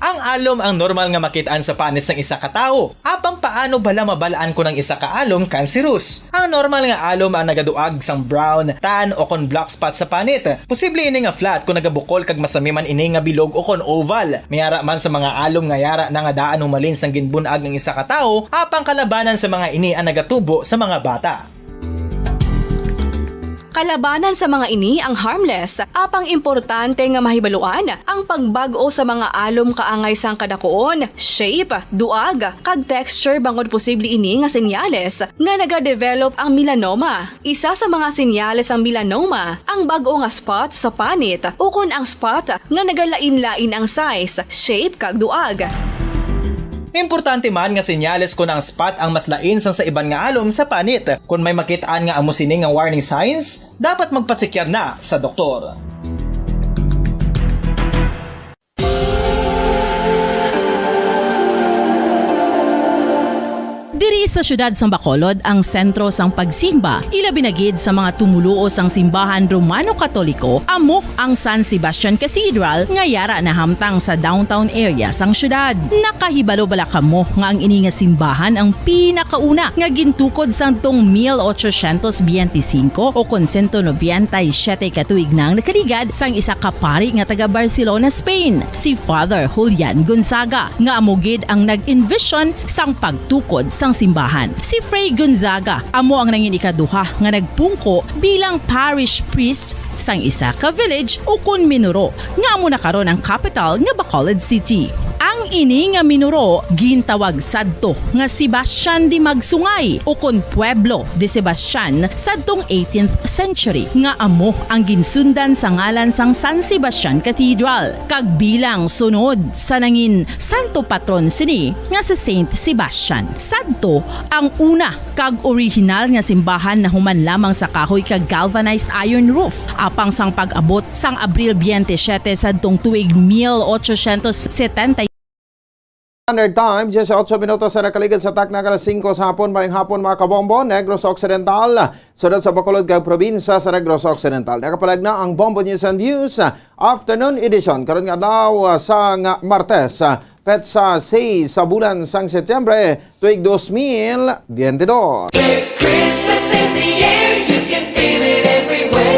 Ang alom ang normal nga makitaan sa panit sang isa ka tawo. Apang paano bala mabalaan ko ng isa ka alom cancerous? Ang normal nga alom ang nagaduag sang brown, tan o kon black spot sa panit. Posible ini nga flat kung nagabukol kag masami man ini nga bilog o kon oval. Mayara man sa mga alom nga yara na nga daan humalin sang ginbunag ng isa ka tawo, apang kalabanan sa mga ini ang nagatubo sa mga bata. Kalabanan sa mga ini ang harmless, apang importante nga mahibaluan ang pagbago sa mga alom kaangay sang kadakuon, shape, duag, kag texture bangod posible ini nga senyales nga nagadevelop ang melanoma. Isa sa mga senyales ang melanoma, ang bag-o nga spot sa panit o kun ang spot nga nagalain-lain ang size, shape, kag duag. Importante man nga senyales kung ang spot ang mas lain sang sa iban nga alom sa panit. Kung may makitaan nga amo sini nga warning signs, dapat magpasikyar na sa doktor. Diri sa syudad sang Bacolod ang sentro sang pagsimba. Ilabi na gid sa mga tumuluo sang simbahan Romano-Katoliko amo ang San Sebastian Cathedral nga yara na hamtang sa downtown area sang syudad. Nakahibalo bala kamo nga ang ini nga simbahan ang pinakauna nga gintukod sang tong 1825 o kon 197 katuig nang nakaligad sang isa ka pari nga taga Barcelona, Spain, si Father Julian Gonzaga nga amo gid ang nag-envision sang pagtukod sang simbahan simbahan. Si Fray Gonzaga amo ang nangin ikaduha nga nagpungko bilang parish priest sang isa ka village o kun Minuro nga amo na karon ang capital nga Bacolod City. Ang ini nga Minuro gintawag sadto nga Sebastian de Magsungay o kun Pueblo de Sebastian sadtong 18th century nga amo ang ginsundan sa ngalan sang San Sebastian Cathedral kag bilang sunod sa nangin santo patron sini nga si Saint Sebastian. Sadto ang una kag original nga simbahan na human lamang sa kahoy kag galvanized iron roof apang sang pag-abot sang Abril 27 sadtong tuig 1870. Standard Time, 18 minutos sa nakaligid sa takna kalas 5 sa hapon, maayong hapon mga kabombo, Negros Occidental, sunod sa Bacolod kag probinsya sa Negros Occidental. Nakapalag na ang Bombo News and Views Afternoon Edition. Karon nga daw sa Martes, petsa 6 sa bulan sang Setyembre, tuig 2022. It's Christmas in the air, you can feel it everywhere.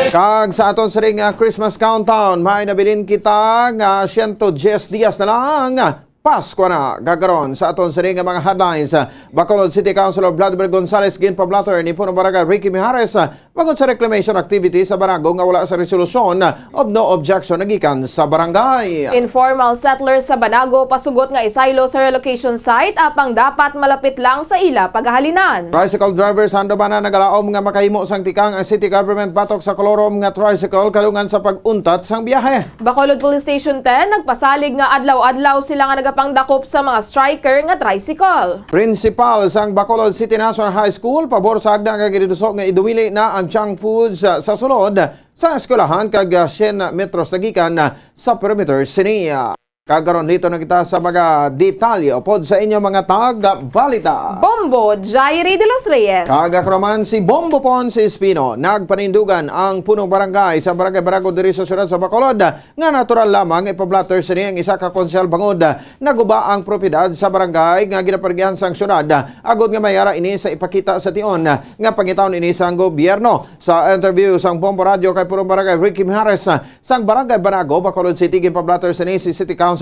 Kag sa aton sa ring Christmas countdown, may nabilin kita nga 110 dias na lang Pasko na gagaron sa aton sa ring mga headlines. Bacolod City Councilor Vladimir Gonzales ginpablatter ni Punong Barangay Ricky Mijares magod sa reclamation activity sa barangay nga wala sa resolusyon of no objection nagikan sa barangay. Informal settlers sa Banago pasugot nga isaylo sa relocation site apang dapat malapit lang sa ila paghahalinan. Tricycle drivers hando ba na nagalaom nga makahimo sang tikang ang city government batok sa kolorom nga tricycle kalungan sa pag-untat sang biyahe. Bacolod Police Station 10 nagpasalig nga adlaw-adlaw sila nga pangdakop sa mga striker nga tricycle. Principal sang Bacolod City National High School pabor sa agda nga gidusok nga iduwili na ang junk foods sa sulod sa eskwelahan kag 100 metros nagikan sa perimeter sinia. Kagaron dito na kita sa mga detalye upod sa inyo mga tag-balita. Bombo Jairi de los Reyes. Kagakraman si Bombo Ponce Espino. Nagpanindugan ang punong barangay sa Barangay Barago diri sa siyudad sa Bacolod nga natural lamang ipablatter sa niyang isa ka konsyal bangod naguba ang propiedad sa barangay nga ginapargihan sang siyudad agod nga mayara ini sa ipakita sa tion nga pangitaon ini sang gobyerno. Sa interview sang Bombo Radio kay punong barangay Ricky Mijares sang Barangay Barago Bacolod City ginpablatter sa ni si City Councilor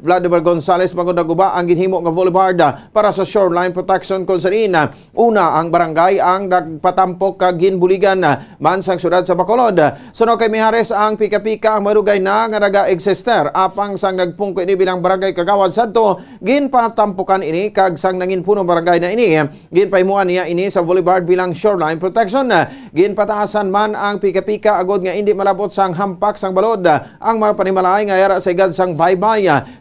Vladimir Gonzales magod naguba ang ginhimo nga boulevard para sa shoreline protection kung saan una ang barangay ang nagpatampok kag ginbuligan man sang syudad sa Bacolod. Suno kay Mijares ang pika-pika ang marugay na nga naga-exister apang sang nagpungko ini bilang barangay kagawad sadto ginpatampukan ini kag sang nangin punong barangay na ini ginpaimuan niya ini sa boulevard bilang shoreline protection. Ginpataasan man ang pika-pika agod nga hindi malabot sang hampak sang balod ang mga panimalay nga yara sa igad sang baybay.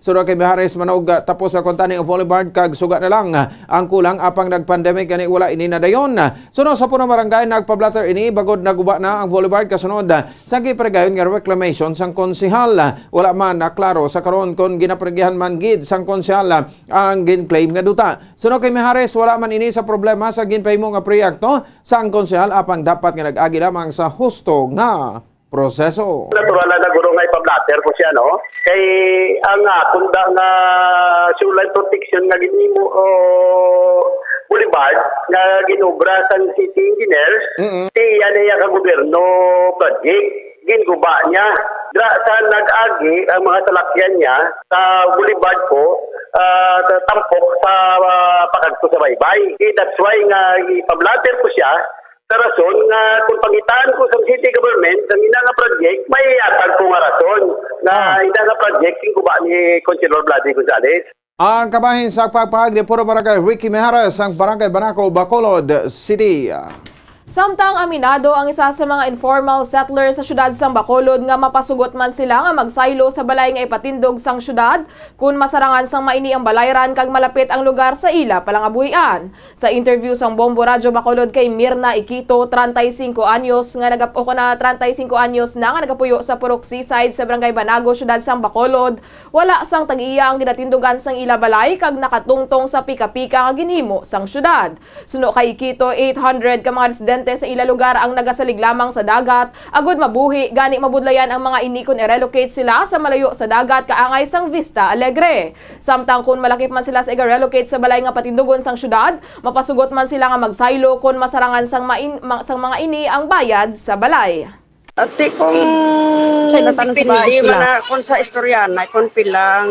Sura kay Mijares manog tapos na kontani ang boulevard kag suga na lang ang kulang apang nagpandemic gani wala ini na dayon. Suno sa punong barangay nagpablatter ini bagod naguba na ang boulevard kasunod sa gipregayon nga reclamation sang konsehal. Wala man naklaro sa karon kon ginapregihan man gid sang konsehal ang ginclaim nga duta. Suno kay Mijares wala man ini sa problema sa ginpahimo nga proyekto sang konsehal apang dapat nga nag-agi lamang sa husto nga proseso. Natural na naguro nga ipablatter ko siya, no? Kay ang kunda nga shoreline protection nga ginimo boulevard nga ginobra sa city engineers, yan niya ka gobyerno project, ginguba niya. Sa nag-agi ang mga salakyan niya sa boulevard ko, tampok sa pagkagto sa baybay. That's why nga ipablatter ko siya sa rason nga kung pangitaan ko sa city government sa ina nga project, may atag ko nga rason na ina nga project king kuba ni Councilor Vladimir Gonzales. Ang kabahin sa pagpahag ni Puro Barangay Ricky Mijares ang Barangay Banaco, Bacolod City. Samtang aminado ang isa sa mga informal settlers sa syudad sang Bacolod nga mapasugot man sila nga magsaylo sa balay nga ipatindog sang syudad kung masarangan sang maini ang balayran kag malapit ang lugar sa ila palangabuhian. Sa interview sang Bombo Radio Bacolod kay Mirna Iquito, 35 anyos nga na 35 anyos na nga nagapuyo sa Purok Seaside sa Barangay Banago, syudad sang Bacolod, wala sang tag-iya ang ginatindugan sang ila balay kag nakatungtong sa pika-pika nga ginhimo sang syudad. Suno kay Iquito, 800 ka mga residente sa ila lugar ang nagasalig lamang sa dagat agud mabuhi gani mabudlayan ang mga ini kun i-relocate sila sa malayo sa dagat kaangay sang Vista Alegre. Samtang kun malakip man sila sa i-relocate sa balay nga patindugon sang syudad, mapasugot man sila nga magsaylo kun masarangan sang mga ini ang bayad sa balay. Ati kung di man na kung sa istoryan kung pilang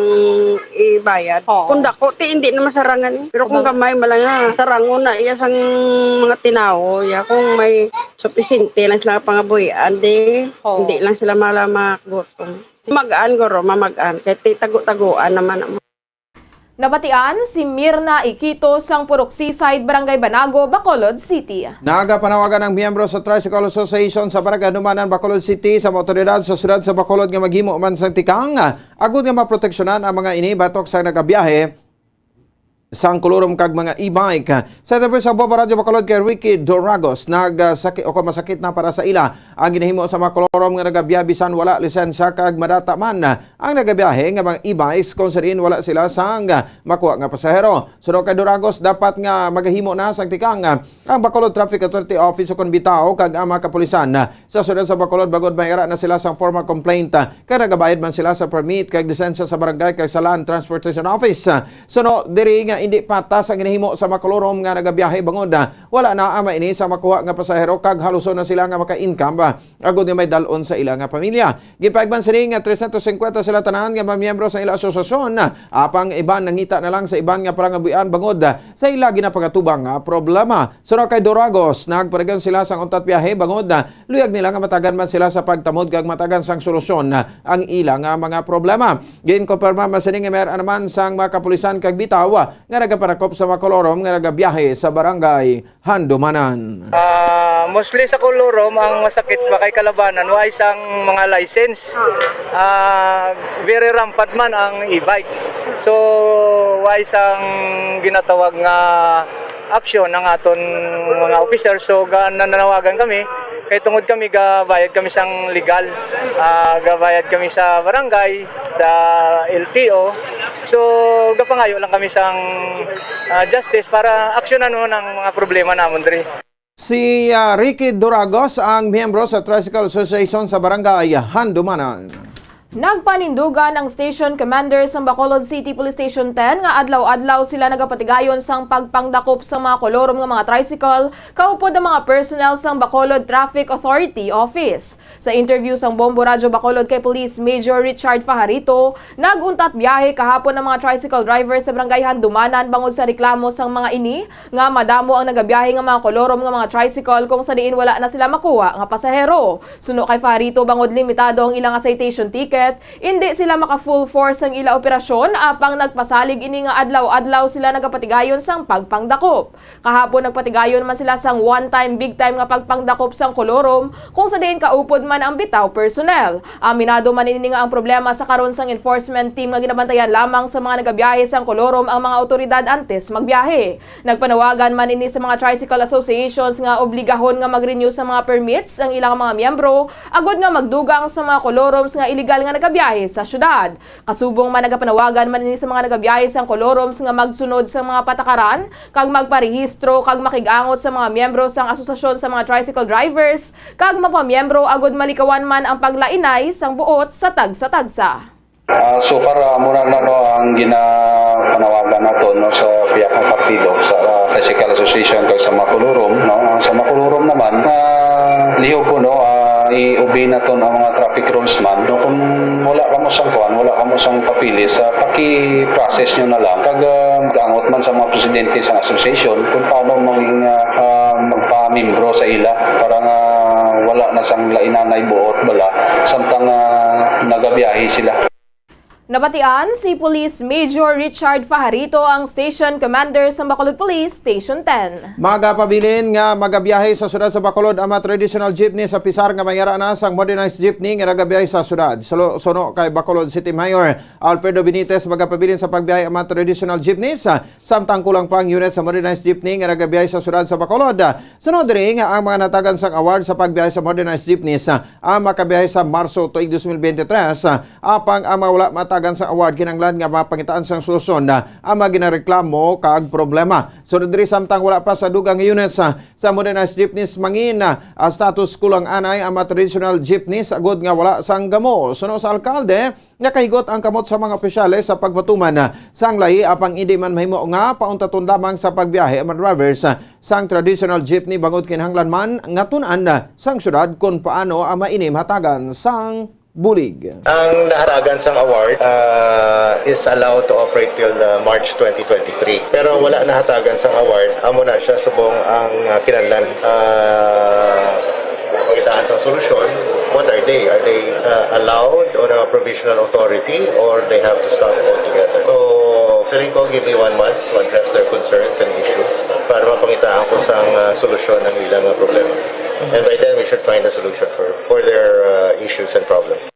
ibayad. Kung dako ti hindi na masarangan. Pero kung gamay malanga tarangon na iya sang mga tinawo ya kung may supisinte lang sila pangabuyan di hindi lang sila malamakgutom. Magaan goro mamagaan kay tago-taguan naman. Nabatian si Mirna Iquito sang Purok Seaside, Barangay Banago, Bacolod City. Nagapanawagan ng miyembro sa Tricycle Association sa Barangay Dumanan, Bacolod City sa mga otoridad sa siyudad sa Bacolod nga maghimo man sang tikang agud nga maproteksyonan ang mga ini batok sa nagabiyahe sang kulurom kag mga e-bike. Sa tabi sa Bombo Radyo Bacolod kay Ricky Doragos nagsakit o masakit na para sa ila ang ginahimo sa mga kulurom nga nagabiyahe bisan wala lisensya kag madata man ang nagabiyahe nga mga e-bikes kung sariin wala sila sang makuha nga pasahero. Sunod kay Doragos dapat nga magahimo na sang tikang ang Bacolod Traffic Authority Office o kon bitaw kag ang mga kapulisan sa siyudad sa Bacolod bagod mayara na sila sang formal complaint kag nagabayad man sila sa permit kag lisensya sa barangay kag sa Land Transportation Office. Sunod diri nga hindi patas ang ginahimo sa makolorom nga nagabiyahe bangod wala na ama ini sa makuha nga pasahero kag haluson na sila nga maka-income agud nga may dalon sa ila nga pamilya. Gipagban sini nga 350 sila tanan nga miyembro sa ila asosasyon apang iban nangita na lang sa iban nga parangabuyan bangod sa ila ginapagatubang nga problema. Sunod kay Doragos nagpadagan sila sang untat biyahe bangod luyag nila nga matagan man sila sa pagtamod kag matagan sang solusyon ang ila nga mga problema. Ginkonfirma man sini nga mayroon naman sang mga kapulisan kag bitaw nga nagaparakop sa makolorom nga nagabiyahe sa barangay Handumanan. Mostly sa kolorom ang masakit pa kay kalabanan wa isang mga license. Very rampant man ang e-bike. So wa isang ginatawag nga aksyon ng aton mga officer. So nananawagan kami kay tungod kami gabayad kami sang legal, gabayad kami sa barangay, sa LTO. So gapangayo lang kami sang justice para aksyonan mo ng mga problema namon diri. Si Ricky Doragos ang miyembro sa Tricycle Association sa Barangay Handumanan. Nagpanindugan ang station commander sa Bacolod City Police Station 10 nga adlaw-adlaw sila nagapatigayon sang pagpangdakop sa mga kolorom nga mga tricycle kaupod ang mga personnel sang Bacolod Traffic Authority Office. Sa interview sang Bombo Radyo Bacolod kay Police Major Richard Fajarito, naguntat biyahe kahapon ang mga tricycle driver sa Barangay Handumanan bangod sa reklamo sang mga ini nga madamo ang nagabiyahe nga mga kolorom nga mga tricycle kung sa diin wala na sila makuha nga pasahero. Suno kay Fajarito bangod limitado ang ilang citation ticket, hindi sila maka full force ang ila operasyon apang nagpasalig ini nga adlaw-adlaw sila nagapatigayon sang pagpangdakop. Kahapon nagpatigayon man sila sang one time big time nga pagpangdakop sang kolorom kung sa diin kaupod man ang bitaw personnel. Aminado man ini nga ang problema sa karon sang enforcement team nga ginabantayan lamang sa mga nagabiyahe sang kolorom ang mga otoridad antes magbiyahe. Nagpanawagan man ini sa mga tricycle associations nga obligahon nga mag-renew sa mga permits ang ilang mga miyembro agod nga magdugang sa mga koloroms nga illegal nga nagabiyahe sa syudad. Kasubong man nagapanawagan man ini sa mga nagabiyahe sang koloroms nga magsunod sa mga patakaran kag magparehistro kag makigangot sa mga miyembro sang asosasyon sa mga tricycle drivers kag mapamiyembro agod malikawan man ang paglainay sang buot sa tagsa-tagsa. So para muna na ang ginapanawagan nato sa piyak ng partido sa Tricycle Association kag sa Makulurom sa Makulurom naman liho ko i-obey naton ang mga traffic rules man kung wala ka mo sang kuan wala ka mo sang papilis paki-process nyo na lang kag angot man sa mga presidente sa association kung paano maging magpa-membro sa ila para nga wala na sang lainanay buot bala samtang nagabiyahe sila. Nabatian si Police Major Richard Fajarito ang Station Commander sa Bacolod Police Station 10. Magapabilin nga magabiyahe sa sudad sa Bacolod ang mga traditional jeepney sa Pisar nga mayara na sang modernized jeepney nga nagabiyahe sa sudad. Suno kay Bacolod City Mayor Alfredo Benitez magapabilin sa pagbiyahe ang mga traditional jeepneys samtang kulang pang unit sa modernized jeepney nga nagabiyahe sa sudad sa Bacolod. Sunod diri nga ang mga natagan sang award sa pagbiyahe sa modernized jeepneys ang makabiyahe sa Marso tuig 2023 apang ang mga wala mata hatagan sa award kinanglan nga mapangitaan sang solusyon na ang mga ginareklamo kag problema. Sunod diri samtang wala pa sa dugang units sa modernized jeepneys mangin status kulang anay ang mga traditional jeepneys agod nga wala sang gamo. Suno sa alkalde nakahigot ang kamot sa mga opisyales sa pagpatuman sang lahi apang hindi man mahimo nga pauntaton lamang sa pagbiyahe ang mga drivers sang traditional jeepney bangod kinahanglan man nga tun-an sang syudad kung paano ang mainim hatagan sang bulig. Ang nahatagan sang award is allowed to operate till March 2023. Pero wala nahatagan sang award, amo na siya subong ang kinahanglan pagitaan sa solusyon. What are they? Are they allowed on a provisional authority or they have to stop altogether? So, feeling ko, give me 1 month to address their concerns and issues para mapangitaan ko sang solusyon ng ilang problema. And by then, we should find a solution for their issues and problems.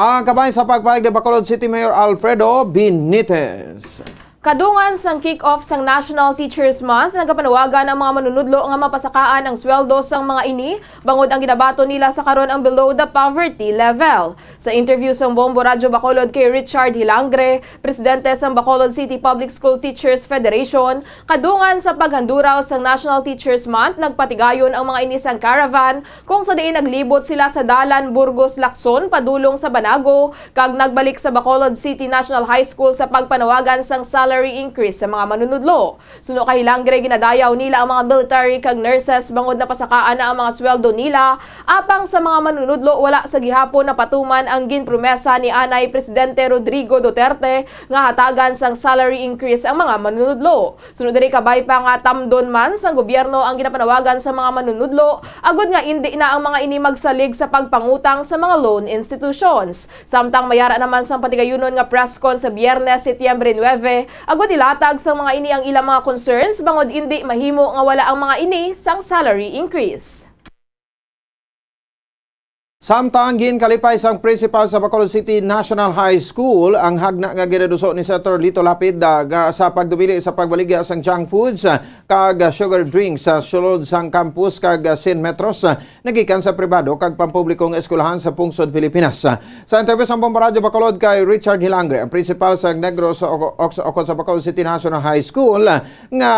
Ang kabay sa pagpahig ni Bacolod City Mayor Alfredo Benitez. Kadungan sang kick-off sang National Teachers Month, nagapanawagan ang mga manunudlo nga mapasakaan ang sweldo sang mga ini, bangod ang ginabato nila sa karon ang below the poverty level. Sa interview sang Bombo Radyo Bacolod kay Richard Hilangre, presidente sang Bacolod City Public School Teachers Federation, kadungan sa paghanduraw sang National Teachers Month, nagpatigayon ang mga ini sang caravan kung sa diin naglibot sila sa Dalan, Burgos, Lacson, padulong sa Banago, kag nagbalik sa Bacolod City National High School sa pagpanawagan sang salary increase sa mga manunudlo. Suno kay Hilangre, ginadayaw nila ang mga military kag nurses bangod na pasakaan na ang mga sweldo nila, apang sa mga manunudlo wala sa gihapon na patuman ang ginpromesa ni Anay Presidente Rodrigo Duterte nga hatagan sang salary increase ang mga manunudlo. Sunod diri kabay pa nga tamdon man sang gobyerno ang ginapanawagan sa mga manunudlo agud nga hindi na ang mga ini magsalig sa pagpangutang sa mga loan institutions. Samtang mayara naman sang patigayunon nga press con sa Biyernes, Setyembre 9, agud ilatag sa mga ini ang ilang mga concerns bangod hindi mahimo nga wala ang mga ini sang salary increase. Samtang ginkalipay sang principal sa Bacolod City National High School ang hagna nga ginaduso ni Senator Lito Lapid sa pagdumili sa pagbaligya sang junk foods kag sugar drinks sa sulod sang campus kag Sin Metros nagikan sa pribado kag pampublikong eskwelahan sa pungsod Pilipinas. Sa interview sa Bombo Radyo Bacolod kay Richard Hilangre, ang principal sa Negros Ocon sa Bacolod City National High School nga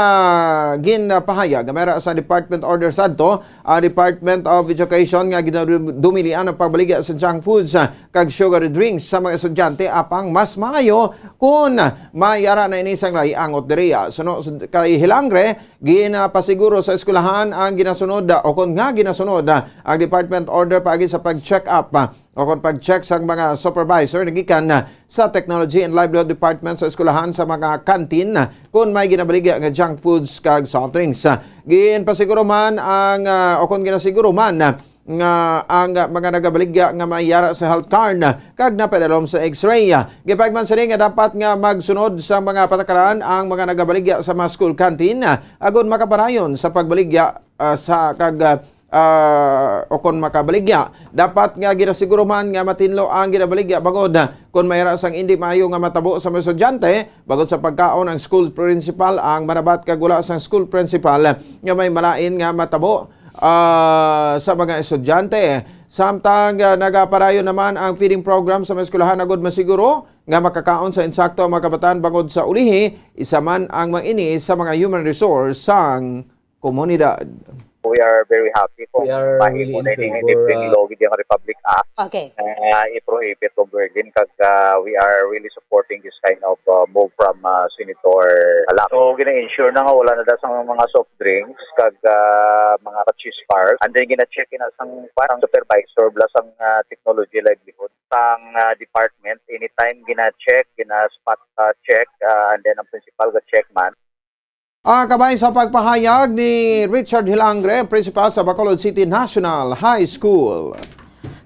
ginpahayag mera sa Department Order sadto ang Department of Education nga ginadumili ang pagbaligya sa junk foods kag sugar drinks sa mga estudyante apang mas maayo kung mayara na inisang lai angot diriya. Suno kay Hilangre, ginapasiguro sa eskwelahan ang ginasunod o kung nga ginasunod ang Department Order pagi sa pag-check up o kung pag-check sa mga supervisor nagikan sa Technology and Livelihood Department sa eskwelahan sa mga kantin kung may ginabaligya nga junk foods kag soft drinks. Ginpasiguro man ang o kung ginasiguro man nga ang mga nagabaligya nga mayara sa health card kag napadalom sa x-ray. Gipagman sa nga dapat nga magsunod sa mga patakaran ang mga nagabaligya sa mga school canteen agon makapanayon sa pagbaligya sa kag o kon makabaligya. Dapat nga ginasiguro man nga matinlo ang ginabaligya bagod kung mayara sang hindi maayo nga matabo sa mga estudyante bagod sa pagkaon ang school principal ang manabat kag wala sang school principal nga may malain nga matabo sa mga estudyante. Samtang nagaparayo naman ang feeding program sa mga eskwelahan agud masiguro nga makakaon sa insakto ang mga kabataan bangod sa ulihi isa man ang mga ini sa mga human resource sang komunidad. We are very happy kung mahimo na yung ipinilogid yung Republic Act. Okay. I-prohibit o burden kag we are really supporting this kind of move from Senator Alak. So, gina-ensure na nga wala na sa mga soft drinks kag mga cheese bars. And then gina-check na sang parang supervisor plus ang technology livelihood sang department. Anytime gina-check, gina-spot check, and then ang principal ga-check man. Kabay sa pagpahayag ni Richard Hilangre, principal sa Bacolod City National High School.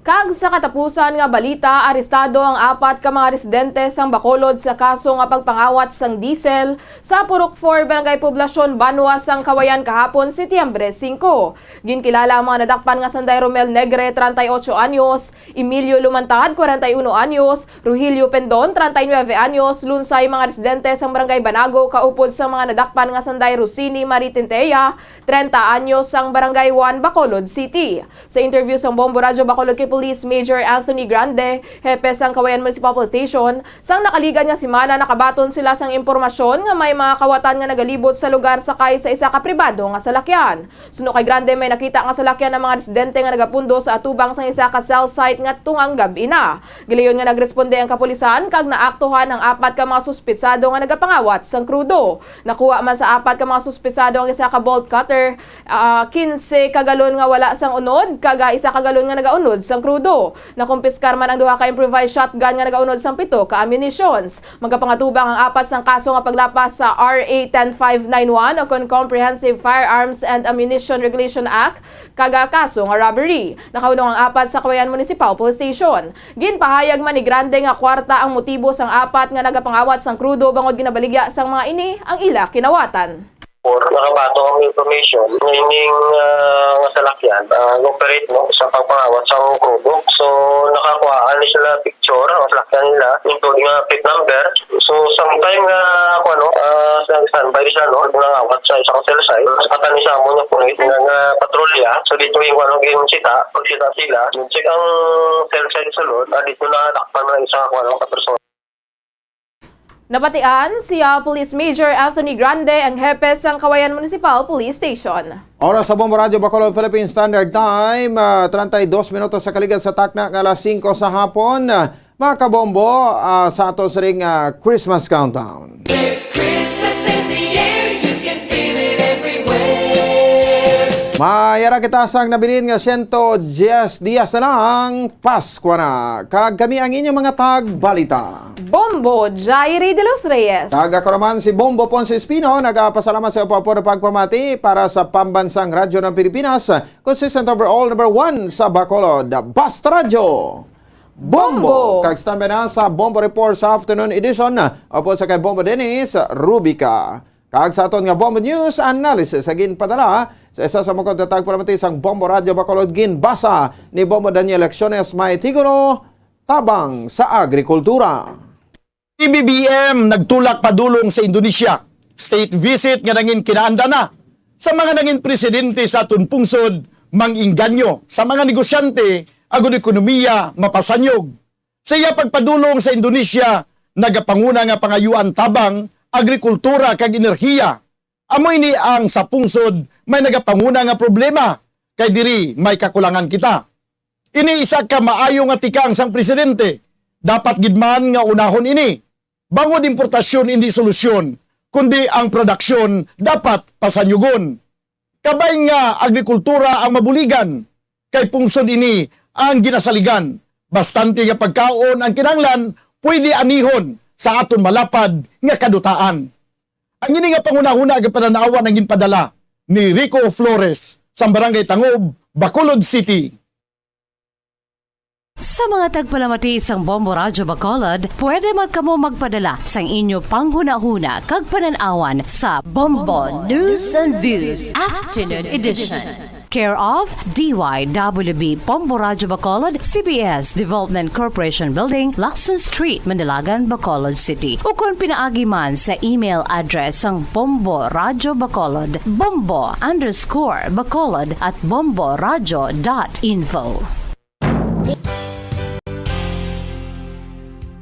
Kag sa katapusan nga balita, arestado ang 4 ka mga residente sang Bacolod sa kaso nga pagpangawat sang diesel sa Purok 4 Barangay Poblasyon Banwa sang Kawayan kahapon Setyembre 5. Ginkilala ang mga nadakpan nga Sanday Romel Negre 38 anyos, Emilio Lumantad 41 anyos, Rogelio Pendon 39 anyos, lunsay mga residente sang Barangay Banago kaupod sa mga nadakpan nga Sanday Rosini Maritinteya 30 anyos sang Barangay 1 Bacolod City. Sa interview sang Bombo Radyo Bacolod kay Police Major Anthony Grande, hepe sang Kawayan Municipal Police Station, sang nakaligan nga si Mana nakabaton sila sang impormasyon nga may mga kawatan nga nagalibot sa lugar sakay sa isa ka pribado nga salakyan. Suno kay Grande may nakita nga salakyan ng mga residente nga nagapundo sa atubang sang isa ka cell site nga tungang gabi na. Gilayon nga nagresponde ang kapulisan kag naaktuhan ang 4 ka mga suspetsado nga nagapangawat sang krudo. Nakuha man sa 4 ka mga suspetsado ang isa ka bolt cutter, 15 kagalon nga wala sang unod, kaga isa kagalon nga nagaunod sang krudo. Nakumpiskar man ang 2 ka improvised shotgun nga nagaunod sang 7 ka ammunitions. Magapangatubang ang 4 sang kaso nga paglapas sa RA 10591 o Comprehensive Firearms and Ammunition Regulation Act, kaga kaso nga robbery. Nakaunong ang 4 sa Kawayan Municipal Police Station. Ginpahayag man ni Grande nga kwarta ang motibo sang 4 nga nagapangawat sang krudo bangod ginabaligya sang mga ini ang ila kinawatan. Or nakabato ang information ngayon nga salakyan operate sa pagpangawat sa krudo. So nakakuhaan sila picture ang salakyan nila including plate number. So sometime nga standby siya nangawat sa isang cell site. Katan ni Samo na punit nga patrolya. So dito yung ginsita pagsita sila check ang cell site sulod dito na takpan ng isang kaperson. Nabatian siya Police Major Anthony Grande ang hepe sang Kawayan Municipal Police Station. Oras sa Bombo Radio Bacolod Philippine Standard Time, 32 minutos sa kaligid sa takna ng alas 5 sa hapon. Mga kabombo, sa ato sa ring Christmas countdown. There's Christmas in the air, you can feel it everywhere. Mayara kita sang nabilin nga 110 dias na lang Pasko na. Kag kami ang inyong mga tagbalita. Bombo Jairi de los Reyes. Taga ko naman si Bombo Ponce Espino, nagpasalamat sa upo na pagpamati para sa pambansang radyo ng Pilipinas, consistent overall number 1 sa Bacolod, Basta Radio. Bombo! Kag standby na sa Bombo Report sa afternoon edition, opo sa kay Bombo Dennis Rubica. Kag sa aton nga Bombo News Analysis, agin padala sa isa sa mga kontatag paramati sang Bombo Radio Bacolod, ginbasa ni Bombo Daniel Lecciones may tiguno, tabang sa agrikultura. PBBM nagtulak padulong sa Indonesia. State visit nga nangin kinaanda na. Sa mga nangin presidente sa aton pungsod, manginganyo. Sa mga negosyante, agon ekonomiya, mapasanyog. Sa iya pagpadulong sa Indonesia, nagapanguna nga pangayuan tabang, agrikultura kag enerhiya. Amoy ni ang sa pungsod, may nagapanguna nga problema. Kay diri, may kakulangan kita. Ini isa ka maayo nga tikang sang presidente. Dapat gidman nga unahon ini. Bangod importasyon hindi solusyon, kundi ang produksyon dapat pasanyugon. Kabay nga agrikultura ang mabuligan, kay pungsod ini ang ginasaligan. Bastante nga pagkaon ang kinanglan, pwede anihon sa aton malapad nga kadutaan. Ang ini nga pangunahuna ang pananawan ang ginpadala ni Rico Flores sa Barangay Tangob, Bacolod City. Sa mga tagpalamati sang Bombo Radio Bacolod, pwede man kamo magpadala sang inyo panghuna-huna kag pananawan sa Bombo News and Views Afternoon Edition. Care of DYWB Bombo Radio Bacolod, CBS Development Corporation Building, Lacson Street, Mandalagan, Bacolod City. O kung pinaagi man sa email address sang Bombo Radio Bacolod, bombo_bacolod@bomboradio.info.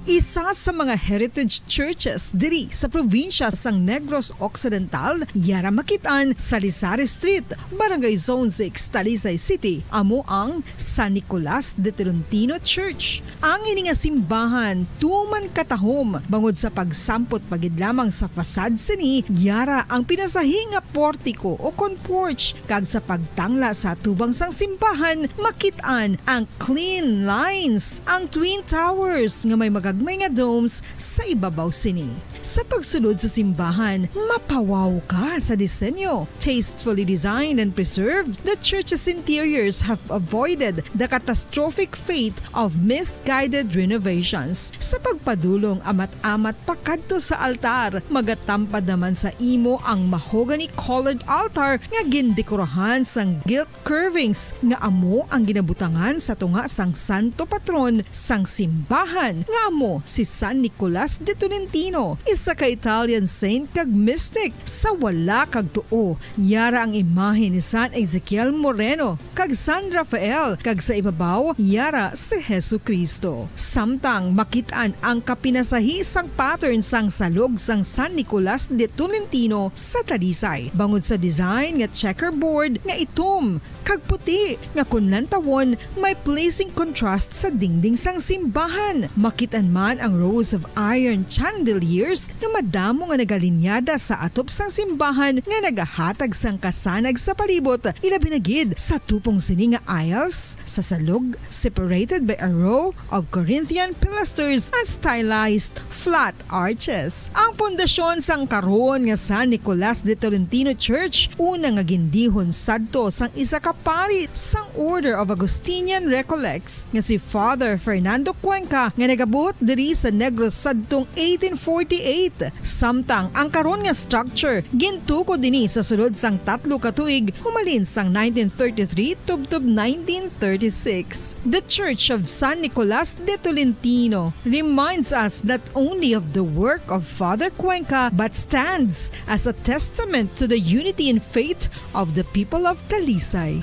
Isa sa mga heritage churches diri sa probinsya sang Negros Occidental, yara makitaan sa Lizares Street, Barangay Zone 6, Talisay City, amo ang San Nicolas de Tolentino Church. Ang ini nga simbahan tuman katahom bangod sa pagsampot pagid lamang sa fasad sini, yara ang pinasahi nga portico o porch, kag sa pagtangla sa tubang sang simbahan makitaan ang clean lines, ang twin towers nga may magagmay nga domes sa ibabaw sini. Sa pagsulod sa simbahan, mapawaw ka sa disenyo. Tastefully designed and preserved, the church's interiors have avoided the catastrophic fate of misguided renovations. Sa pagpadulong amat-amat pakadto sa altar, magatampad naman sa imo ang mahogany colored altar nga gindekorahan sang gilt curvings nga amo ang ginabutangan sa tunga sang santo patron sang simbahan nga amo amo si San Nicolas de Tolentino, isa ka Italian saint kag mystic. Sa wala kag tuo, yara ang imahe ni San Ezekiel Moreno kag San Rafael, kag sa ibabaw yara si Hesu Kristo. Samtang makitaan ang kapinasahi sang pattern sang salog sang San Nicolas de Tolentino sa Talisay. Bangod sa design nga checkerboard nga itom kag puti nga kunlan tawon may placing contrast sa dingding sang simbahan. Makitan man ang rows of iron chandeliers nga madamo nga nagalinyada sa atop sang simbahan nga nagahatag sang kasanag sa palibot, ilabi na gid sa tupong sini nga aisles sa salog separated by a row of Corinthian pilasters and stylized flat arches. Ang pundasyon sang karon nga San Nicolas de Tolentino Church una nga gindihon sadto sang isa ka pari sang Order of Augustinian Recollects nga si Father Fernando Cuenca nga nagabot diri sa Negros sadtong 1848. Samtang ang karon nga structure gintuko dinhi sa sulod sang 3 ka tuig humalin sang 1933 tubtob 1936. The Church of San Nicolas de Tolentino reminds us not only of the work of Father Cuenca but stands as a testament to the unity and faith of the people of Talisay.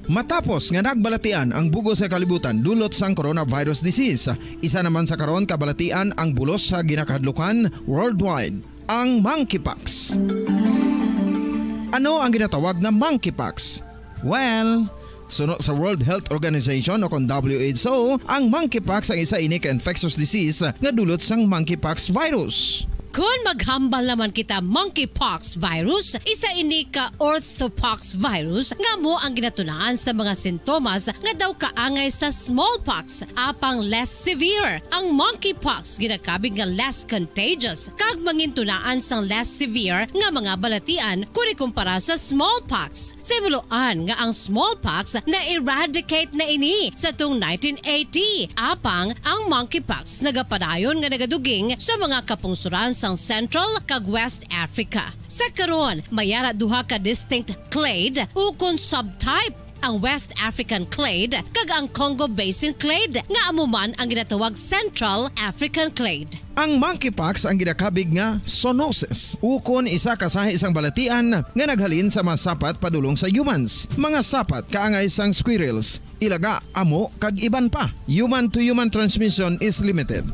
Matapos nga nagbalatian ang bugos sa kalibutan dulot sang coronavirus disease, isa naman sa karon kabalatian ang bulos sa ginakadlukan worldwide, ang monkeypox. Ano ang ginatawag na monkeypox? Well, sunod sa World Health Organization o kung WHO, ang monkeypox ang isa ini ka infectious disease nga dulot sang monkeypox virus. Kung maghambal naman kita monkeypox virus, isa ini ka orthopox virus nga mo ang ginatulaan sa mga sintomas nga daw kaangay sa smallpox, apang less severe. Ang monkeypox ginakabig nga less contagious kag mangintunaan sang less severe nga mga balatian kung ikumpara sa smallpox. Simuloan nga ang smallpox na eradicate na ini sa tung 1980, apang ang monkeypox nagapadayon nga nagaduging sa mga kapungsuran sang Central kag West Africa. Sa karon, mayara duha ka distinct clade ukon subtype, ang West African clade kag ang Congo Basin clade nga amuman ang ginatawag Central African clade. Ang monkeypox ang ginakabig nga zoonosis, ukon isa ka sa isang balatian nga naghalin sa mga sapat padulong sa humans. Mga sapat kaangay sang squirrels, ilaga, amo kag iban pa. Human to human transmission is limited.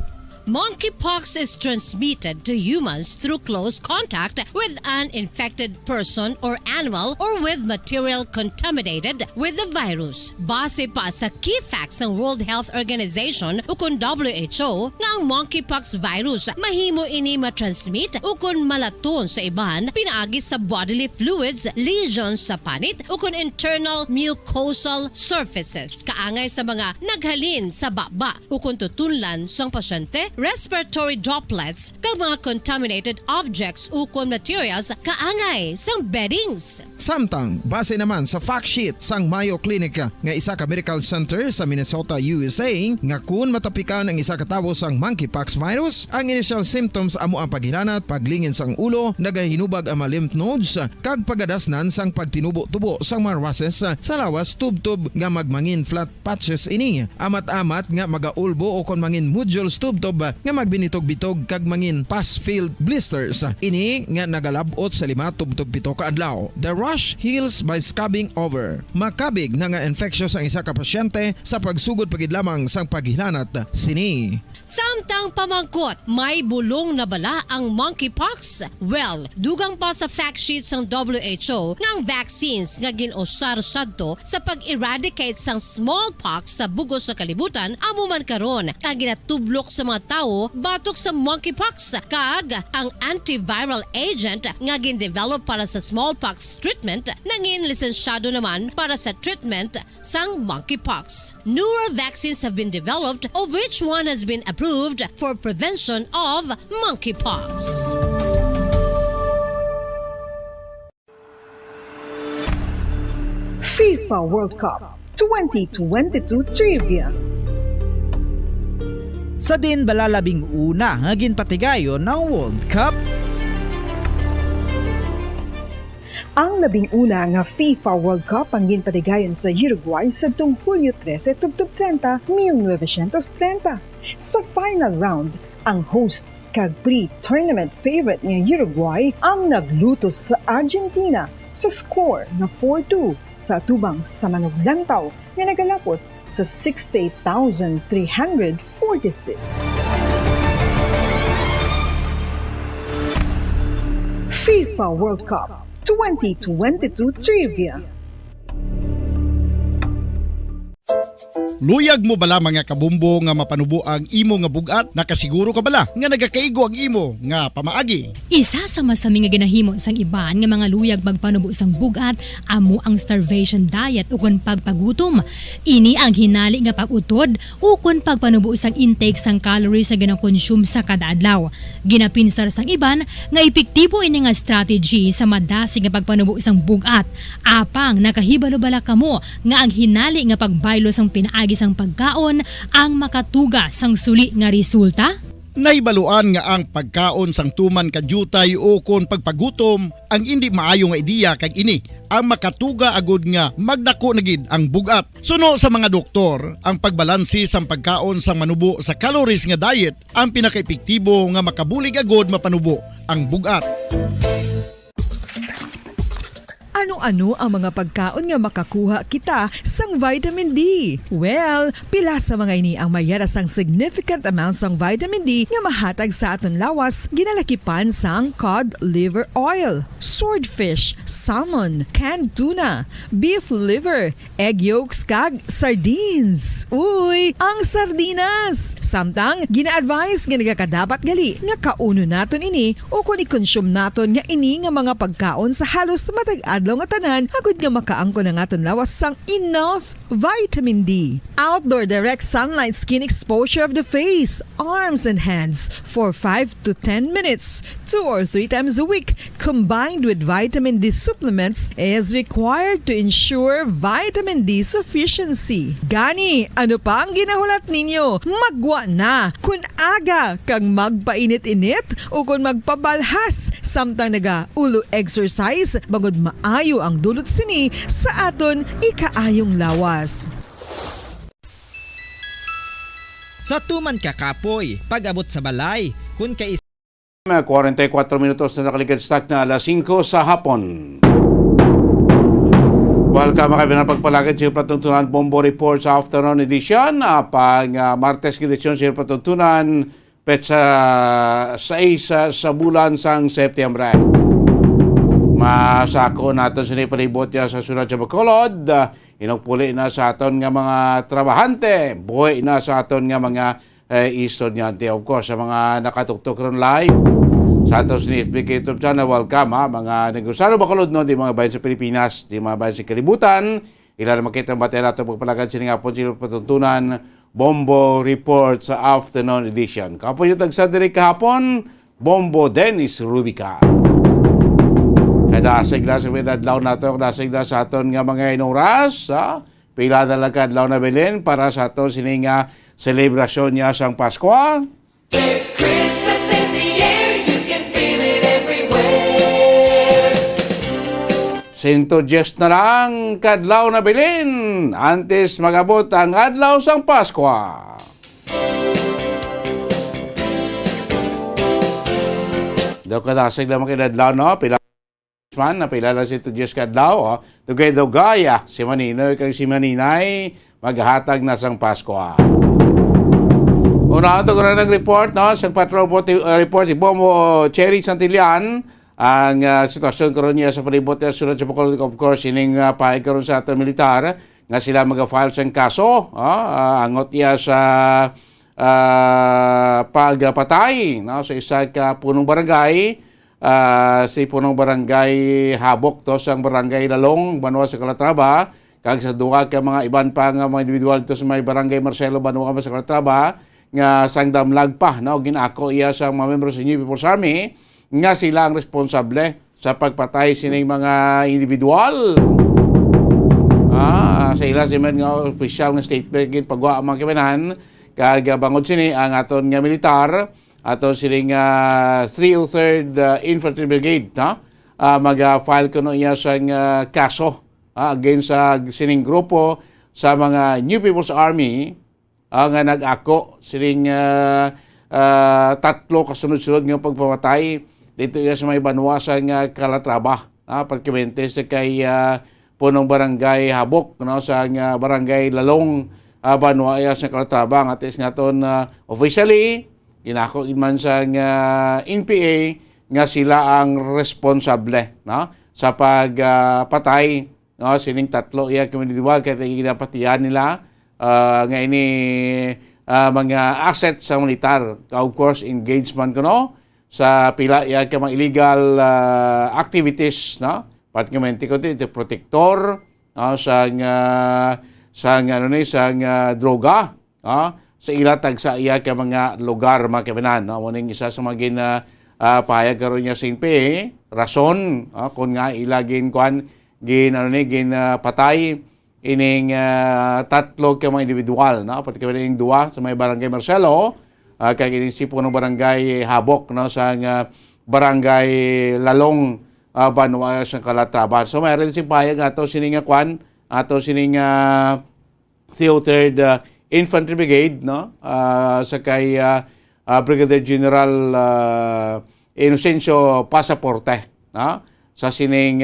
Monkeypox is transmitted to humans through close contact with an infected person or animal or with material contaminated with the virus. Base pa sa key facts ng World Health Organization ukon WHO nga ang monkeypox virus mahimo ini matransmit ukon malaton sa iban pinaagi sa bodily fluids, lesions sa panit ukon internal mucosal surfaces kaangay sa mga naghalin sa baba ukon tutunlan sang pasyente, respiratory droplets kag mga contaminated objects ukon materials kaangay sang beddings. Samtang base naman sa fact sheet sang Mayo Clinic nga isa ka medical center sa Minnesota, USA, nga kun matapikan ang isa ka tawo sang monkeypox virus, ang initial symptoms amo ang paghilanat, paglingin sang ulo, nagahinubag ang mga lymph nodes kag pagadasnan sang pagtinubo-tubo sang mga rashes sa lawas tubtob nga magmangin flat patches ini. Amat-amat nga magaulbo o kon mangin nodules tubtob nga magbinitog-bitog kag mangin pus-filled blisters. Ini nga nagalabot sa 5 tubtob 7 ka adlaw. The rash heals by scabbing over. Makabig na nga infectious ang isa ka pasyente sa pagsugod pagid lamang sang paghilanat sini. Samtang pamangkot, may bulong na bala ang monkeypox? Well, dugang pa sa fact sheet ng WHO nga ang vaccines nga ginusar sadto sa pag-eradicate sang smallpox sa bugos sa kalibutan amo man karon ang ginatublok sa mga tao batok sa monkeypox kag ang antiviral agent nga gin-develop para sa smallpox treatment nangin lisensyado naman para sa treatment sang monkeypox. Newer vaccines have been developed, of which one has been approved for prevention of monkeypox. FIFA World Cup 2022 Trivia. Sa din balalabing una nga ginpatigayon ng World Cup. Ang 11 nga FIFA World Cup ang ginpatigayon sa Uruguay sa Hulyo 13 tubtob 30, 1930. Sa final round, ang host kag pre-tournament favorite nga Uruguay ang naglutos sa Argentina sa score na 4-2 sa tubang sa manuglantaw nga nagalapot sa 68,346. FIFA World Cup 2022 Trivia. Luyag mo bala mga kabumbo nga mapanubo ang imo nga bugat? Nakasiguro ka bala nga nagakaigo ang imo nga pamaagi? Isa sa masami nga ginahimo sang iban nga mga luyag magpanubo sang bugat amo ang starvation diet ukon pagpagutom. Ini ang hinali nga pag-utod ukon pagpanubo sang intake sang calories sa gina-consume sa kada adlaw. Ginapinsar sang iban nga epektibo ini nga strategy sa madasi nga pagpanubo sang bugat. Apang nakahibalo-bala kamo nga ang hinali nga pagbaylo sang pinaagi sang pagkaon ang makatuga sang suli nga resulta? Naibaluan nga ang pagkaon sang tuman kadyutay o kon pagpagutom ang hindi maayo nga ideya kag ini ang makatuga agud nga magdako na gid ang bugat. Suno sa mga doktor, ang pagbalansi sang pagkaon sang manubo sa calories nga diet ang pinakaepektibo nga makabulig agud mapanubo ang bugat. Ano-ano ang mga pagkaon nga makakuha kita sang vitamin D? Well, pila sa mga ini ang mayara sang significant amounts sang vitamin D nga mahatag sa aton lawas ginalakipan sang cod liver oil, swordfish, salmon, canned tuna, beef liver, egg yolks kag sardines. Uy, ang sardinas! Samtang gina-advise nga nagakadapat gali nga kauno naton ini o kung i-consume naton nga ini nga mga pagkaon sa halos matag adlaw nga tanan agud nga makaangko na aton lawas sang enough vitamin D. Outdoor direct sunlight skin exposure of the face, arms and hands for 5 to 10 minutes 2 or 3 times a week combined with vitamin D supplements is required to ensure vitamin D sufficiency. Gani, ano pa ang ginahulat ninyo? Magwa na kun aga kang magpainit-init o kun magpabalhas samtang naga ulo exercise bagod maayo ang dulot sini sa aton ikaayong lawas. Sa tuman ka kapoy, pag-abot sa balay, kun kay 44 minutos na nakaligad stock na alas 5 sa hapon. Welcome mga pinapagpalagad sa Patuntunan Bombo Report sa afternoon edition. Pang Martes edisyon sa Patuntunan petsa 6 sa bulan sang September. Masako natin sinipalibot ya sa sunod sa Bacolod. Inugpuli na sa aton nga mga trabahante. Buhay na sa aton nga mga estudyante. Of course, sa mga nakatuktok ron live sa aton sinipik YouTube channel, welcome ha. Mga negosyo Bacolod no, di mga bayan sa Pilipinas, di mga bayan sa kalibutan. Ilan makita ang batay natin pagpalagad siningapon sila patuntunan Bombo Report sa afternoon edition. Kapon yung tagsadiri kahapon, Bombo Dennis Rubica. Kadasig na sa pinadlaw nato, kadasig na sa aton nga mga inoras, pila na lang kadlaw na bilin para sa aton sininga selebrasyon niya sang Pasko. There's Christmas in the air, you can feel it everywhere. 110 na lang kadlaw na bilin, antes magabot ang adlaw sang Pasko. Daw kadasig lang makinadlaw no, pila man napilala si Tudyos kadlaw dugay-dugay si Maninoy kag si Maninay maghatag na sang Pasko. Una ito ko na nag-report no, sa patrol report si Bombo Cherry Santillan ang sitwasyon karon niya sa palibot at sunod sa Bacolod. Of course ining pahay karon sa aton militar nga sila mag-file sang kaso angot niya sa pagpatay no, sa isa ka punong barangay. Si punong barangay Habok to sang barangay Lalong Banwa sa Calatrava kag sa duha ka mga iban pa nga mga individual to sa may barangay Marcelo Banwa sa Calatrava nga sang damlag pa no, ginako iya sa mga membro sa New People's Army nga sila ang responsable sa pagpatay sining mga individual. Sa ila si men nga official nga statement gid pagwa ang mga kibanan kag bangod sini ang aton nga militar aton sining 303rd Infantry Brigade mag-file kuno iya sa kaso against sa sining grupo sa mga New People's Army nga nag-ako sining tatlo kasunod-sunod nga pagpamatay dito iya sa may banwasa nga Calatrava. Pagkimente sa kay punong barangay Habok sa barangay Lalong Banwa iya sa Calatrava nga atis nga ton officially ginako man sa NPA nga sila ang responsable sa pagpatay sining tatlo iya kuminidiwag kaya ginapatiyan nila nga ini mga asset sa militar. Of course, engagement sa pila iya ka mga illegal activities particularly ko ito protector sa droga sa ilatag sa iya ka mga lugar mga kabanan. Muning isa sa mga pahayag karon niya sa NPA rason kung nga ilagin kuan patay ining tatlo ka mga individual particularly ining duwa sa may barangay Marcelo kay ining sipo ng barangay Habok sa barangay Lalong Banwa sa Calatrava. So mayroon si payag ato sining kwan ato sining 3rd Infantry Brigade sa kay Brigadier General Inocencio Pasaporte sa sining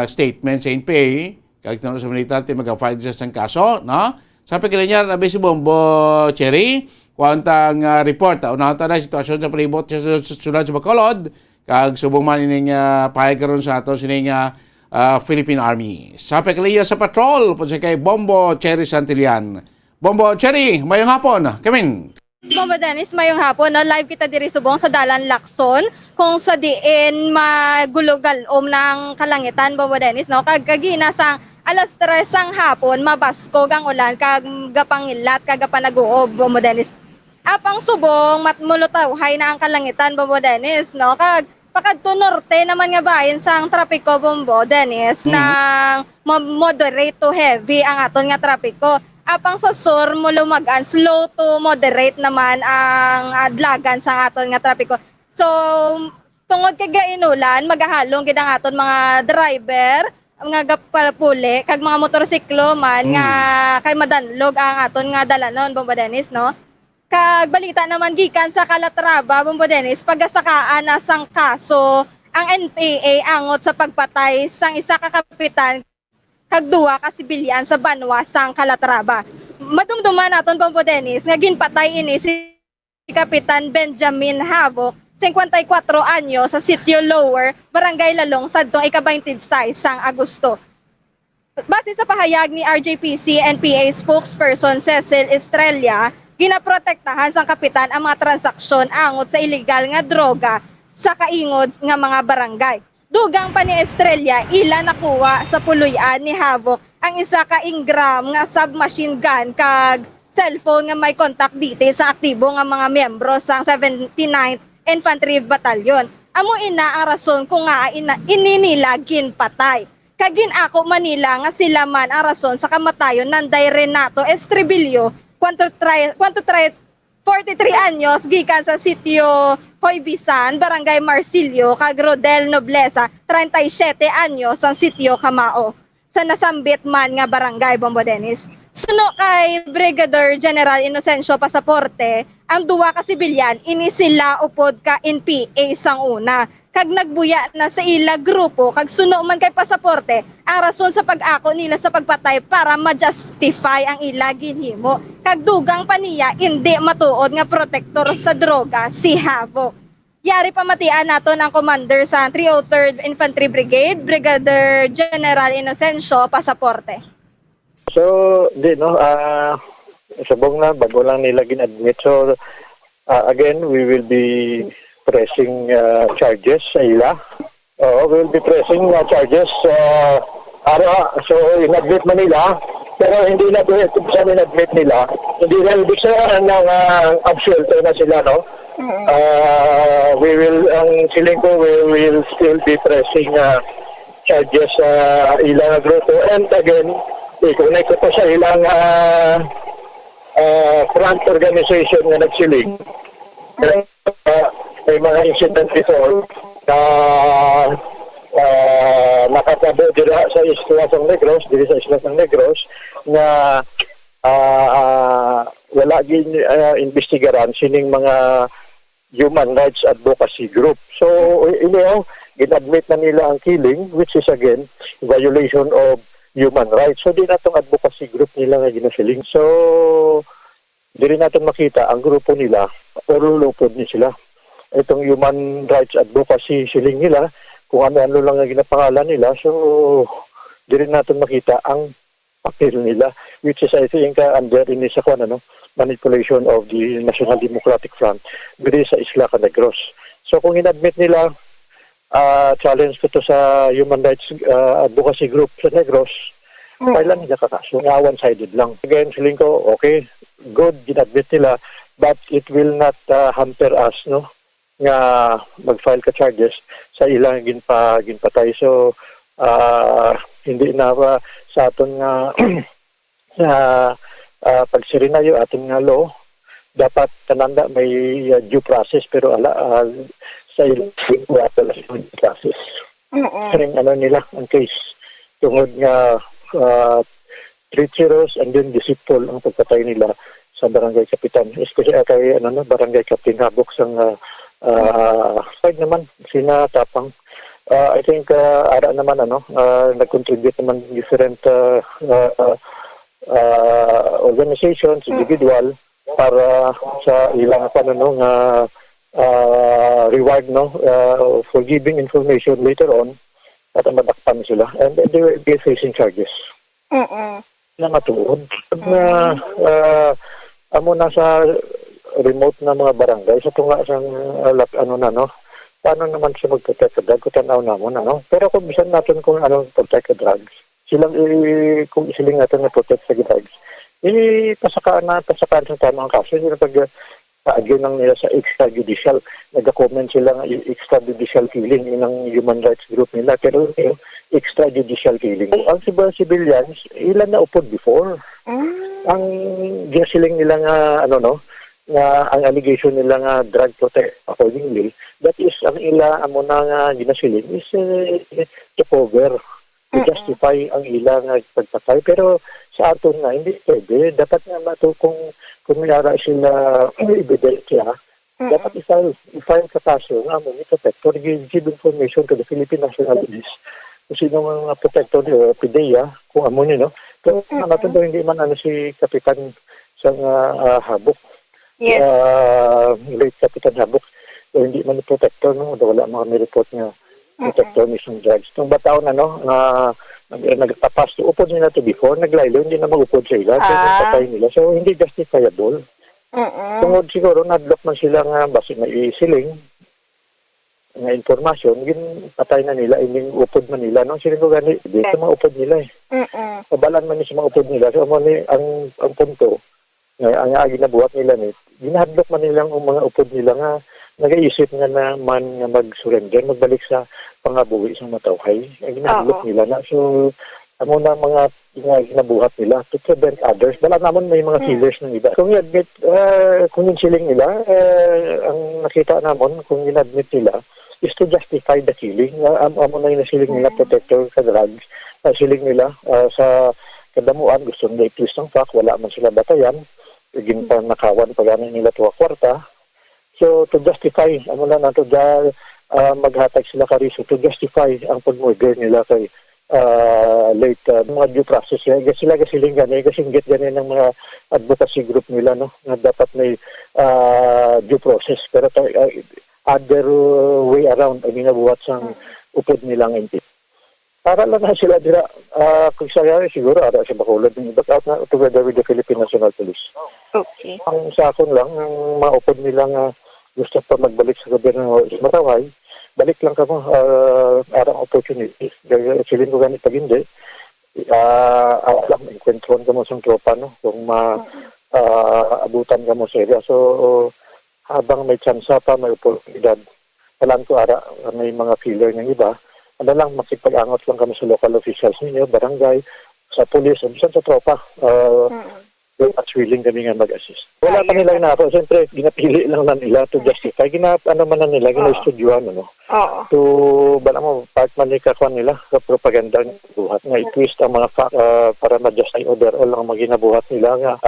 statement sa NPA kag tanong sa militar ti mag-file sa sang kaso sa pagkalinyar na si Bombo Cherry kuantang report unahan ta na sitwasyon sa palibot sa sulod sa Bacolod kag subong man ining pahayag karon sa ato sining Philippine Army sa pagkalinyar sa patrol po sa kay Bombo Cherry Santillan. Bombo Cherry, mayong hapon. Kamin. Bombo Dennis, mayong hapon. Live kita diri subong sa Dalan Lacson kung sa diin magulugalom ng kalangitan, Bombo Dennis. Kagina sang alas 3 sang hapon, mabaskog ang ulan, kag gapangilat, kag gapanaguob, Bombo Dennis. Apang subong, matmulutawhay na ang kalangitan, Bombo Dennis. Kag pakadto norte naman nga bayan sang trapiko, Bombo Dennis, ng moderate to heavy ang aton nga trapiko. Apang sa sur mo lumagan, slow to moderate naman ang adlagan sa aton nga trapiko. So, tungod kay gainulan, magahalong gid ang aton mga driver, mga gapapuli, kag mga motorsiklo man nga kay madanlog ang aton nga dalanon, Bombo Dennis, Kag balita naman gikan sa Calatrava, Bombo Dennis, pagasakaan na sang kaso ang NPA angot sa pagpatay sang isa ka kapitan kag duwa ka sibilyan sa Banwa sang Calatrava. Madumduman naton, Bombo Dennis, nga ginpatay ini si Kapitan Benjamin Habok, 54 anyo sa Sitio Lower, Barangay Lalong, sadtong ika-26 sang Agosto. Base sa pahayag ni RJPC NPA spokesperson Cecil Estrella, ginaprotektahan sang kapitan ang mga transaksyon angot sa illegal nga droga sa kaingod nga mga barangay. Dugang pa ni Estrella, ila nakuha sa puluyan ni Habok ang isa ka ingram nga submachine gun kag cellphone nga may contact details sa aktibo nga mga miyembro sang 79th Infantry Battalion. Amo ina ang rason kung nga ininila ginpatay. Kagin ako Manila nga sila man ang rason sa kamatayon ng Renato Estribillo, 43 anyos, gikan sa sitio Hoybisan, Barangay Marsilio, kag Rodel Nobleza, 37 anyos, ang sitio Kamao. Sa nasambit man nga barangay, Bombo Dennis. Suno kay Brigadier General Inocencio Pasaporte, ang duwa ka sibilyan, ini sila upod ka NPA sang una. Kag nagbuya na sa ila grupo, kag suno man kay Pasaporte, ang rason sa pag-ako nila sa pagpatay para ma-justify ang ila ginhimo. Kag dugang pa niya, hindi matuod nga protektor sa droga si Habok. Yari pamatian naton ang commander sa 303rd Infantry Brigade, Brigadier General Inocencio Pasaporte. So, sabong na, bago lang nila gin-admit. So, again, we will be pressing charges sa ila. We will be pressing charges so in-admit man nila, pero hindi na sa in-admit nila, hindi na ibig sabihin ng absuelto na sila, we will, ang feeling ko, we will still be pressing charges sa ilang grupo. And again, i-connect ko pa sa ilang front organization na nagsiling. May mga incident before na nakatabo dira sa Isla ng Negros, diri sa Isla ng Negros nga wala gin investigaran sining mga human rights advocacy group. So ginadmit na nila ang killing, which is again violation of human rights. So di natong advocacy group nila nga ginasiling. So di rin natin makita ang grupo nila pero lupod ni sila. Itong human rights advocacy siling nila, kung ano-ano lang ang ginapangalan nila, so di rin natin makita ang papel nila, which is I think under ini sa manipulation of the National Democratic Front diri sa Isla Negros. So kung inadmit nila, challenge ko to sa human rights advocacy group sa Negros, kailan nila kakaso? One-sided lang. Again, feeling ko, okay, good, ginadmit nila, but it will not hamper us, no? Nga mag-file ka charges sa ilang ginpatay. So, hindi na sa aton nga pagsirinayo aton nga law, dapat tananda may due process, pero sa ilang due process. Karing nila ang case tungod nga treacherous and then deceitful ang pagpatay nila sa barangay kapitan. Especially kay barangay Captain Habok sang side naman sinatapang. I think ara naman nag-contribute naman different organizations, individual para sa ilang reward for giving information later on at madakpan sila, and they will be facing charges. Na matuod na amo na sa remote na mga barangay sa tunga sang paano naman siya mag-protect sa drug, kutanaw namon pero kung bisan natin kung anong protect sa drugs, kung isiling natin na protect sa drugs, pasakaan sa tamang kaso. Hindi na pag-agyo ng nila sa extrajudicial, nag-comment sila ng extrajudicial killing ng human rights group nila, pero extrajudicial killing. Ang civilians, ilan na upod before. Ang gasiling nila nga nga ang allegation nila nga drug protect accordingly, that is ang amo na nga ginasiling is to cover, to justify ang ila nga pagpatay. Pero sa aton nga hindi pwede, dapat nga kung mayara sila ebidensya, dapat i-file ka kaso nga mo ni protector, give information to the Philippine National Police kung sino mga protector o PDEA kung amo nyo, pero natin daw hindi man si Kapitan sa Habok. Yes. Late Kapitan Habok, so hindi man protector, wala mga may report nga protector mismong drugs. Itong bataw nagtapas to upod nila to before, naglaylo, hindi na mag-upod sa ila, patay nila. So, hindi justifiable. Tungod siguro, nadlock man sila nga basi na isiling nga informasyon, patay na nila, hindi upod man nila. Sila ko gani, hindi sa mga upod nila Pabalan man ni sa mga upod nila. So, ang punto, ang ginabuhat nila ginahadlok man nilang mga upod nila nga nag-iisip nga naman nga mag-surrender, magbalik sa pangabuhi sa matawhay. Ang ginahadlok nila na. So, amo na mga ginabuhat nila to prevent others. Wala naman may mga killers ng iba. Kung i-admit, kung yung siling nila, ang nakita naman, kung in-admit nila, is to justify the killing. Amo na yung siling nila protector sa drugs. Siling nila sa kadamuan, gusto nila i-twist ng fact, wala man sila batayan, ginpanakawan pagano nila tuwa kwarta. So to justify, maghatag sila kariso to justify ang pag-murder nila kay late mga due process. Sila kasiling gani, kasinggit gani ng mga advocacy group nila na dapat may due process. Pero other way around ang ginabuhat sang upod nilang entity. Para lang na sila dira, kung siguro, ara sa Bacolod, back out na together with the Philippine National Police. Okay. Ang sakon lang, ang maupod nilang gusto pa magbalik sa gobyerno sa Mataway, balik lang ka mo, arang opportunity. Silin ko ganit pag hindi, enkwentron ka mo sa tropa, kung maabutan ka mo sa area. So, habang may tsansa pa, may oportunidad, alam ko ara, may mga filler ng iba, makipag-angot lang kami sa local officials ninyo, barangay, sa police, sa tropa. at willing kami nga mag-assist. Wala pa nilang nako. Siyempre, ginapili lang na nila to justify. Ano man na nila, gina-studyuan, ano. Oo. To, bala mo, part man ni kakuan nila, sa propaganda ng buhat. Nga i-twist ang mga fact para ma-justify overall ang maginabuhat nila nga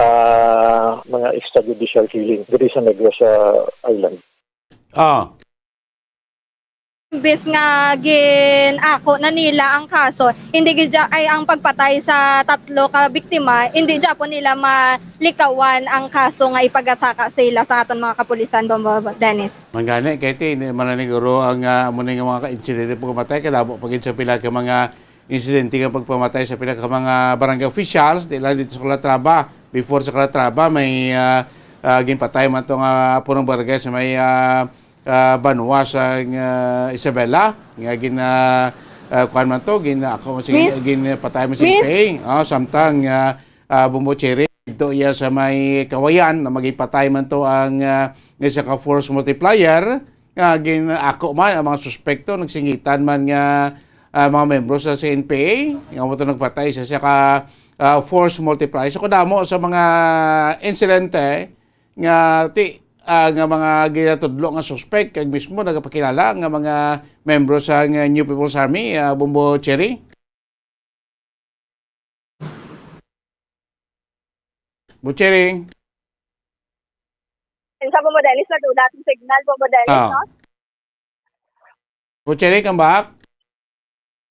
mga extrajudicial killing dito sa Negros Island. Imbes nga ako na nila ang kaso, hindi ay ang pagpatay sa 3 ka biktima, hindi po nila malikawan ang kaso nga ipagasaka sila sa aton mga kapulisan, Bombo Dennis. Mangani, kaya hindi mananiguro ang muna nga mga ka-insidente pagpamatay, kalabo pagin sa pila ka mga insidente nga pagpamatay sa pila ka mga barangay officials, di lang dito sa Calatrava. Before sa Calatrava, may ginpatay man itong punong barangay sa may Banwa sa Isabela nga kuan man to patay mo si Pay samtang Bumbocheri ito iya sa may Kawayan na magipatay man to ang isa ka force multiplier nga ako man ang mga suspekto nagsingitan man nga mga membro sa CNPA nga mo to nagpatay sa ka force multiplier so kadamo sa mga insidente nga nga mga ginatudlo nga suspect kag mismo nagapakilala nga mga membro sa New People's Army, Bumbo Cherry. Cherry. Sa Bombo Dennis na doon natin signal, Bombo Dennis, no? Cherry, come back.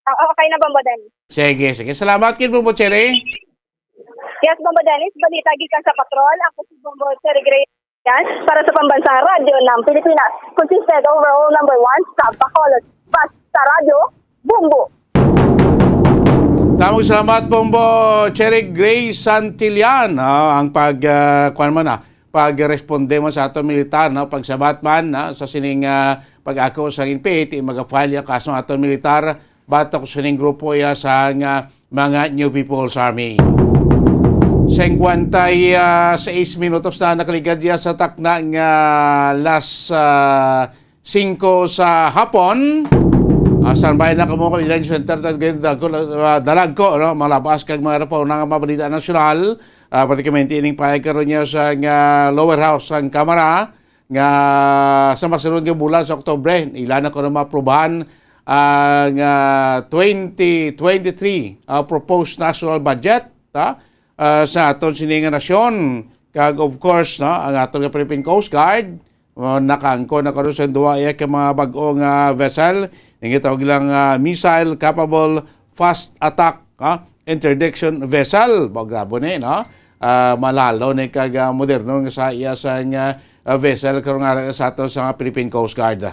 Okay na, Bombo Dennis. Sige. Salamat kid Bumbo Cherry. Yes, Bombo Dennis, balita gikan sa patrol. Ako si Bombo Cherry Gray. Para sa Pambansang Radyo ng Pilipinas, consisted overall number 1 sa Bacolod. Basta Radyo, Bumbo. Tamang salamat Bombo Cherry Gray Santillan. Ang pagresponde mo sa ato militar, pagsabat man sa sining pag-ako sa NPA, mag-file yung kaso ng ato militar, batok sa sining grupo sa mga New People's Army. 56 minutos na nakaligad diya sa takna nga las 5 sa hapon. Standby na kamo ko ilang center dalag ko malabas kag mga rapaw ng mabalita nasyonal particularmente ining payag karon niya sa lower house ang Kamara nga sa masunod nga bulan sa Oktubre ilan na ko na maprobahan ang 2023 proposed national budget sa aton sininga nasyon kag of course ang aton nga Philippine Coast Guard nakangko na karon sa duwa ka mga bag-ong vessel ning tawag lang missile capable fast attack interdiction vessel bagrabo ni malalo ni kag moderno nga sa iya sa vessel karon nga sa aton sa Philippine Coast Guard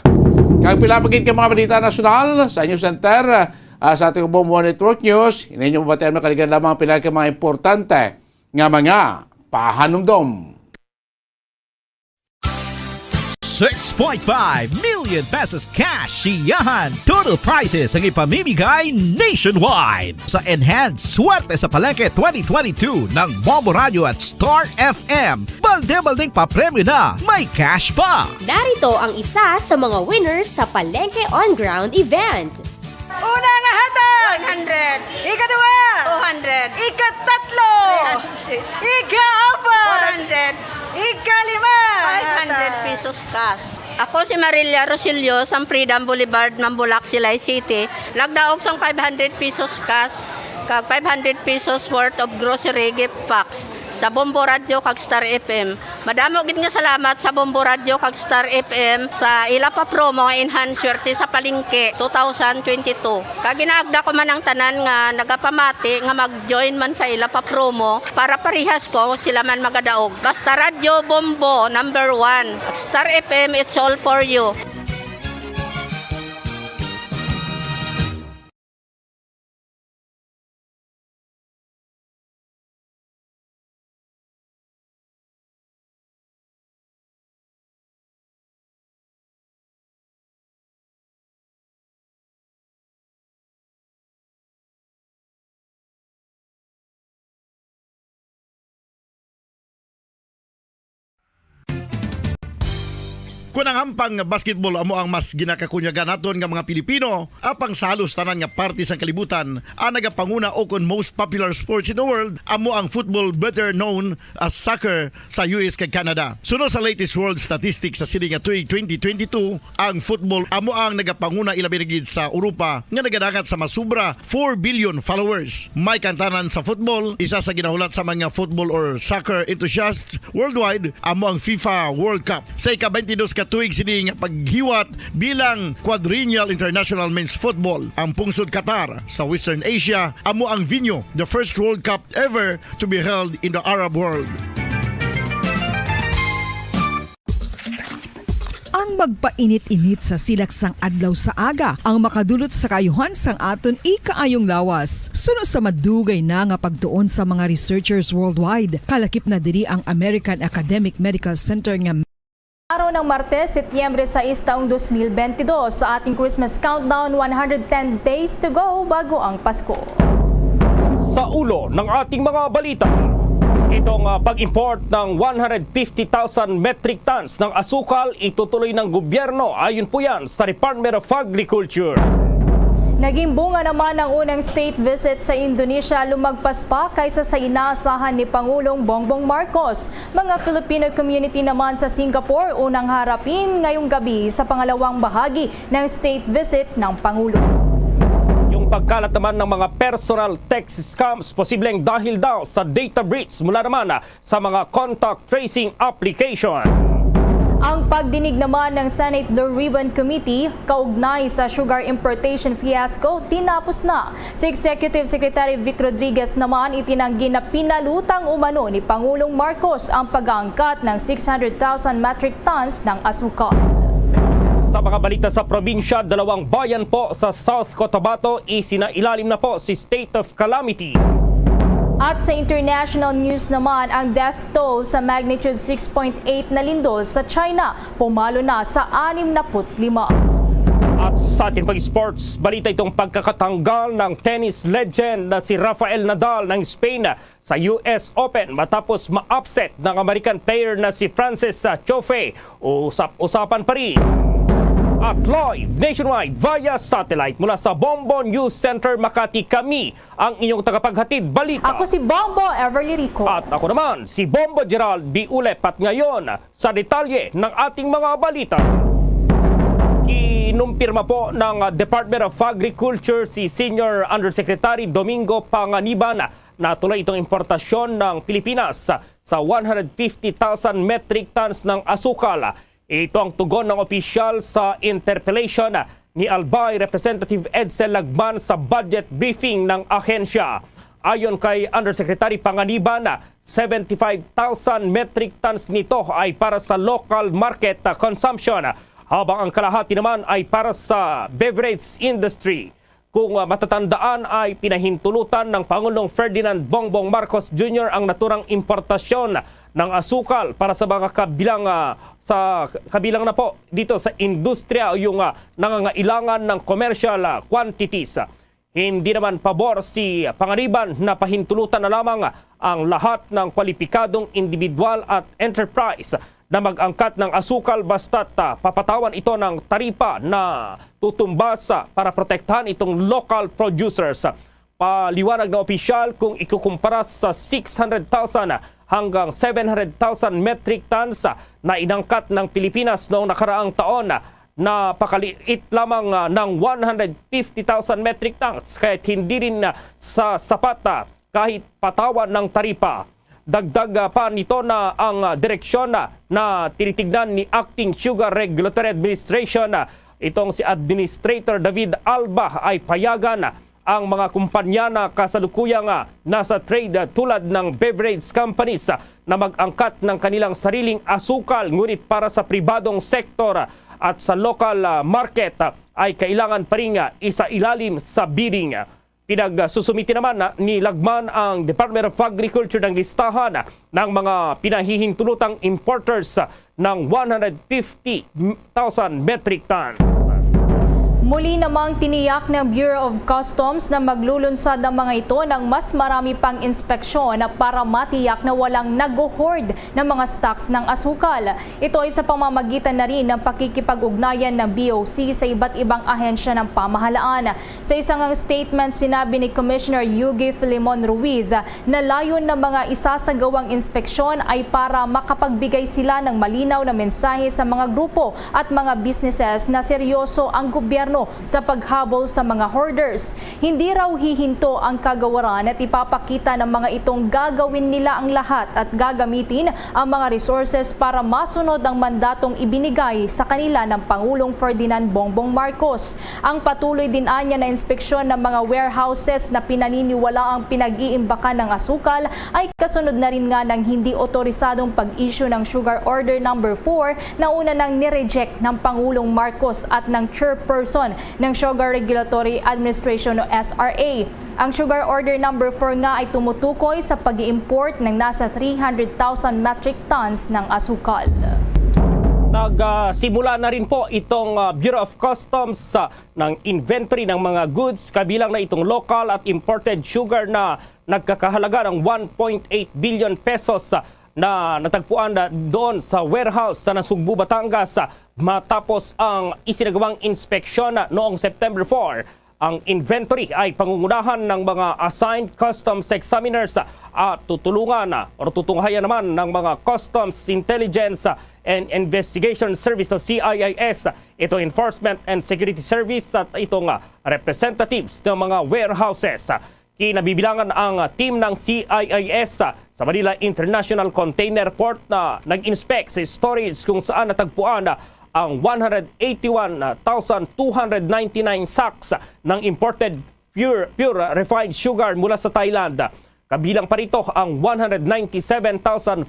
kag pila pagid ka mga balita nasyonal sa inyo center sa ating Bombo Network News, ininyo mabatayan na kaligan lamang pila ka mga importante nga mga pahanumdom. 6.5 million pesos cash siyahan. Total prizes ang ipamimigay nationwide sa Enhanced Swerte sa Palengke 2022 ng Bombo Radio at Star FM. Balde-baldeng papremyo na, may cash pa. Narito ang isa sa mga winners sa Palengke On Ground event. Una nga hatag! 100. Ikadua! 200. Ikatatlo! 300. Ika-apat! 400. Ika-lima! 500 pesos cash. Ako si Marilia Rosilio sa Freedom Boulevard, Mambulac, Silay City. Lagdaog sang 500 pesos cash kag 500 pesos worth of grocery gift packs sa Bombo Radio kag Star FM. Madamo gid nga salamat sa Bombo Radio kag Star FM sa ila pa promo nga enhance swerte sa Palengke 2022. Kag ginaagda ko man ang tanan nga nagapamati nga mag-join man sa ila pa promo para parihas ko sila man magadaog. Basta Radio Bombo number 1. Star FM, it's all for you. Kung ang hampang basketball amo ang mas ginakakunyagan naton nga mga Pilipino, apang sa halos tanan nga parte sa kalibutan, ang nagapanguna o kon most popular sports in the world, amo ang football, better known as soccer sa US kag Canada. Sunod sa latest world statistics sa sining nga tuig 2022, ang football amo ang nagapanguna ilabi na gid sa Europa nga nagadagat sa masubra 4 billion followers. May kantanan sa football, isa sa ginahulat sa mga football or soccer enthusiasts worldwide, amo ang FIFA World Cup. Sa ika-22 ka tuig sini nga paghiwat bilang quadrennial international men's football. Ang pungsod Qatar sa Western Asia amo ang venue, the first World Cup ever to be held in the Arab world. Ang magpainit-init sa silaksang adlaw sa aga ang makadulot sa kayuhan sang aton ikaayong lawas. Sunod sa madugay na nga pagtuon sa mga researchers worldwide, kalakip na diri ang American Academic Medical Center nga Araw ng Martes, Setyembre 6 taong 2022, sa ating Christmas countdown, 110 days to go bago ang Pasko. Sa ulo ng ating mga balita, itong pag-import ng 150,000 metric tons ng asukal itutuloy ng gobyerno, ayon po yan sa Department of Agriculture. Naging bunga naman ang unang state visit sa Indonesia, lumagpas pa kaysa sa inaasahan ni Pangulong Bongbong Marcos. Mga Filipino community naman sa Singapore unang harapin ngayong gabi sa pangalawang bahagi ng state visit ng Pangulo. Yung pagkalat naman ng mga personal text scams, posibleng dahil daw sa data breach mula naman sa mga contact tracing application. Ang pagdinig naman ng Senate Blue Ribbon Committee kaugnay sa sugar importation fiasco tinapos na. Si Executive Secretary Vic Rodriguez naman itinanggi na pinalutang umano ni Pangulong Marcos ang pag-aangkat ng 600,000 metric tons ng asukal. Sa mga balita sa probinsya, 2 bayan po sa South Cotabato isinailalim na po si state of calamity. At sa international news naman, ang death toll sa magnitude 6.8 na lindol sa China pumalo na sa 65. At sa ating pag-sports, balita itong pagkakatanggal ng tennis legend na si Rafael Nadal ng Spain sa US Open matapos ma-upset ng American player na si Frances Tiafoe. Usap-usapan pa rin. At live nationwide via satellite mula sa Bombo News Center Makati, kami ang inyong tagapaghatid balita. Ako si Bombo Everly Rico. At ako naman si Bombo Gerald B. Ulep. At ngayon sa detalye ng ating mga balita. Kinumpirma po ng Department of Agriculture si Senior Undersecretary Domingo Panganiban na tuloy itong importasyon ng Pilipinas sa 150,000 metric tons ng asukal. Ito ang tugon ng opisyal sa interpellation ni Albay Representative Edsel Lagman sa budget briefing ng ahensya. Ayon kay Undersecretary Panganiban, 75,000 metric tons nito ay para sa local market consumption, habang ang kalahati naman ay para sa beverage industry. Kung matatandaan ay pinahintulutan ng Pangulong Ferdinand Bongbong Marcos Jr. ang naturang importasyon ng asukal para sa mga kabilang na po dito sa industriya o yung nangangailangan ng commercial quantities. Hindi naman pabor si Panganiban na pahintulutan na lamang ang lahat ng kwalipikadong individual at enterprise na mag-angkat ng asukal basta't papatawan ito ng taripa na tutumbas para protektahan itong local producers. Paliwanag na opisyal, kung ikukumpara sa 600,000 hanggang 700,000 metric tons na inangkat ng Pilipinas noong nakaraang taon, na pakaliit lamang ng 150,000 metric tons, kahit hindi rin sa sapat kahit patawan ng taripa. Dagdag pa nito na ang direksyon na tinitignan ni Acting Sugar Regulatory Administration, itong si Administrator David Alba, ay payagan ang mga kumpanya na kasalukuyang nasa trade tulad ng beverage companies na mag-angkat ng kanilang sariling asukal, ngunit para sa pribadong sektor at sa local market ay kailangan pa rin isailalim sa bidding. Pinagsusumiti naman ni Lagman ang Department of Agriculture ng listahan ng mga pinahihintulutang importers ng 150,000 metric tons. Muli namang tiniyak ng Bureau of Customs na maglulunsad ng mga ito ng mas marami pang inspeksyon para matiyak na walang nag-hoard ng mga stocks ng asukal. Ito ay sa pamamagitan na rin ng pakikipag-ugnayan ng BOC sa iba't ibang ahensya ng pamahalaan. Sa isang statement, sinabi ni Commissioner Yugi Filimon Ruiz na layon ng mga isasagawang inspeksyon ay para makapagbigay sila ng malinaw na mensahe sa mga grupo at mga businesses na seryoso ang gobyerno sa paghabol sa mga hoarders. Hindi raw hihinto ang kagawaran at ipapakita ng mga itong gagawin nila ang lahat at gagamitin ang mga resources para masunod ang mandatong ibinigay sa kanila ng Pangulong Ferdinand Bongbong Marcos. Ang patuloy din anya na inspeksyon ng mga warehouses na pinaniniwala ang pinag-iimbakan ng asukal ay kasunod na rin nga ng hindi otorisadong pag-issue ng Sugar Order No. 4 na una nang nireject ng Pangulong Marcos at ng chairperson ng Sugar Regulatory Administration o SRA. Ang Sugar Order No. 4 nga ay tumutukoy sa pag-i-import ng nasa 300,000 metric tons ng asukal. Nagsimula na rin po itong Bureau of Customs ng inventory ng mga goods, kabilang na itong local at imported sugar na nagkakahalaga ng 1.8 billion pesos na natagpuan doon sa warehouse sa Nasugbu, Batangas matapos ang isinagawang inspeksyon noong September 4. Ang inventory ay pangungunahan ng mga assigned customs examiners at tutulungan o tutunghayan naman ng mga Customs Intelligence and Investigation Service o CIIS, ito Enforcement and Security Service at itong representatives ng mga warehouses. Kinabibilangan ang team ng CIIS sa Manila International Container Port na nag-inspect sa storage kung saan natagpuan ang 181,299 sacks ng imported pure refined sugar mula sa Thailand. Kabilang pa rito ang 197,590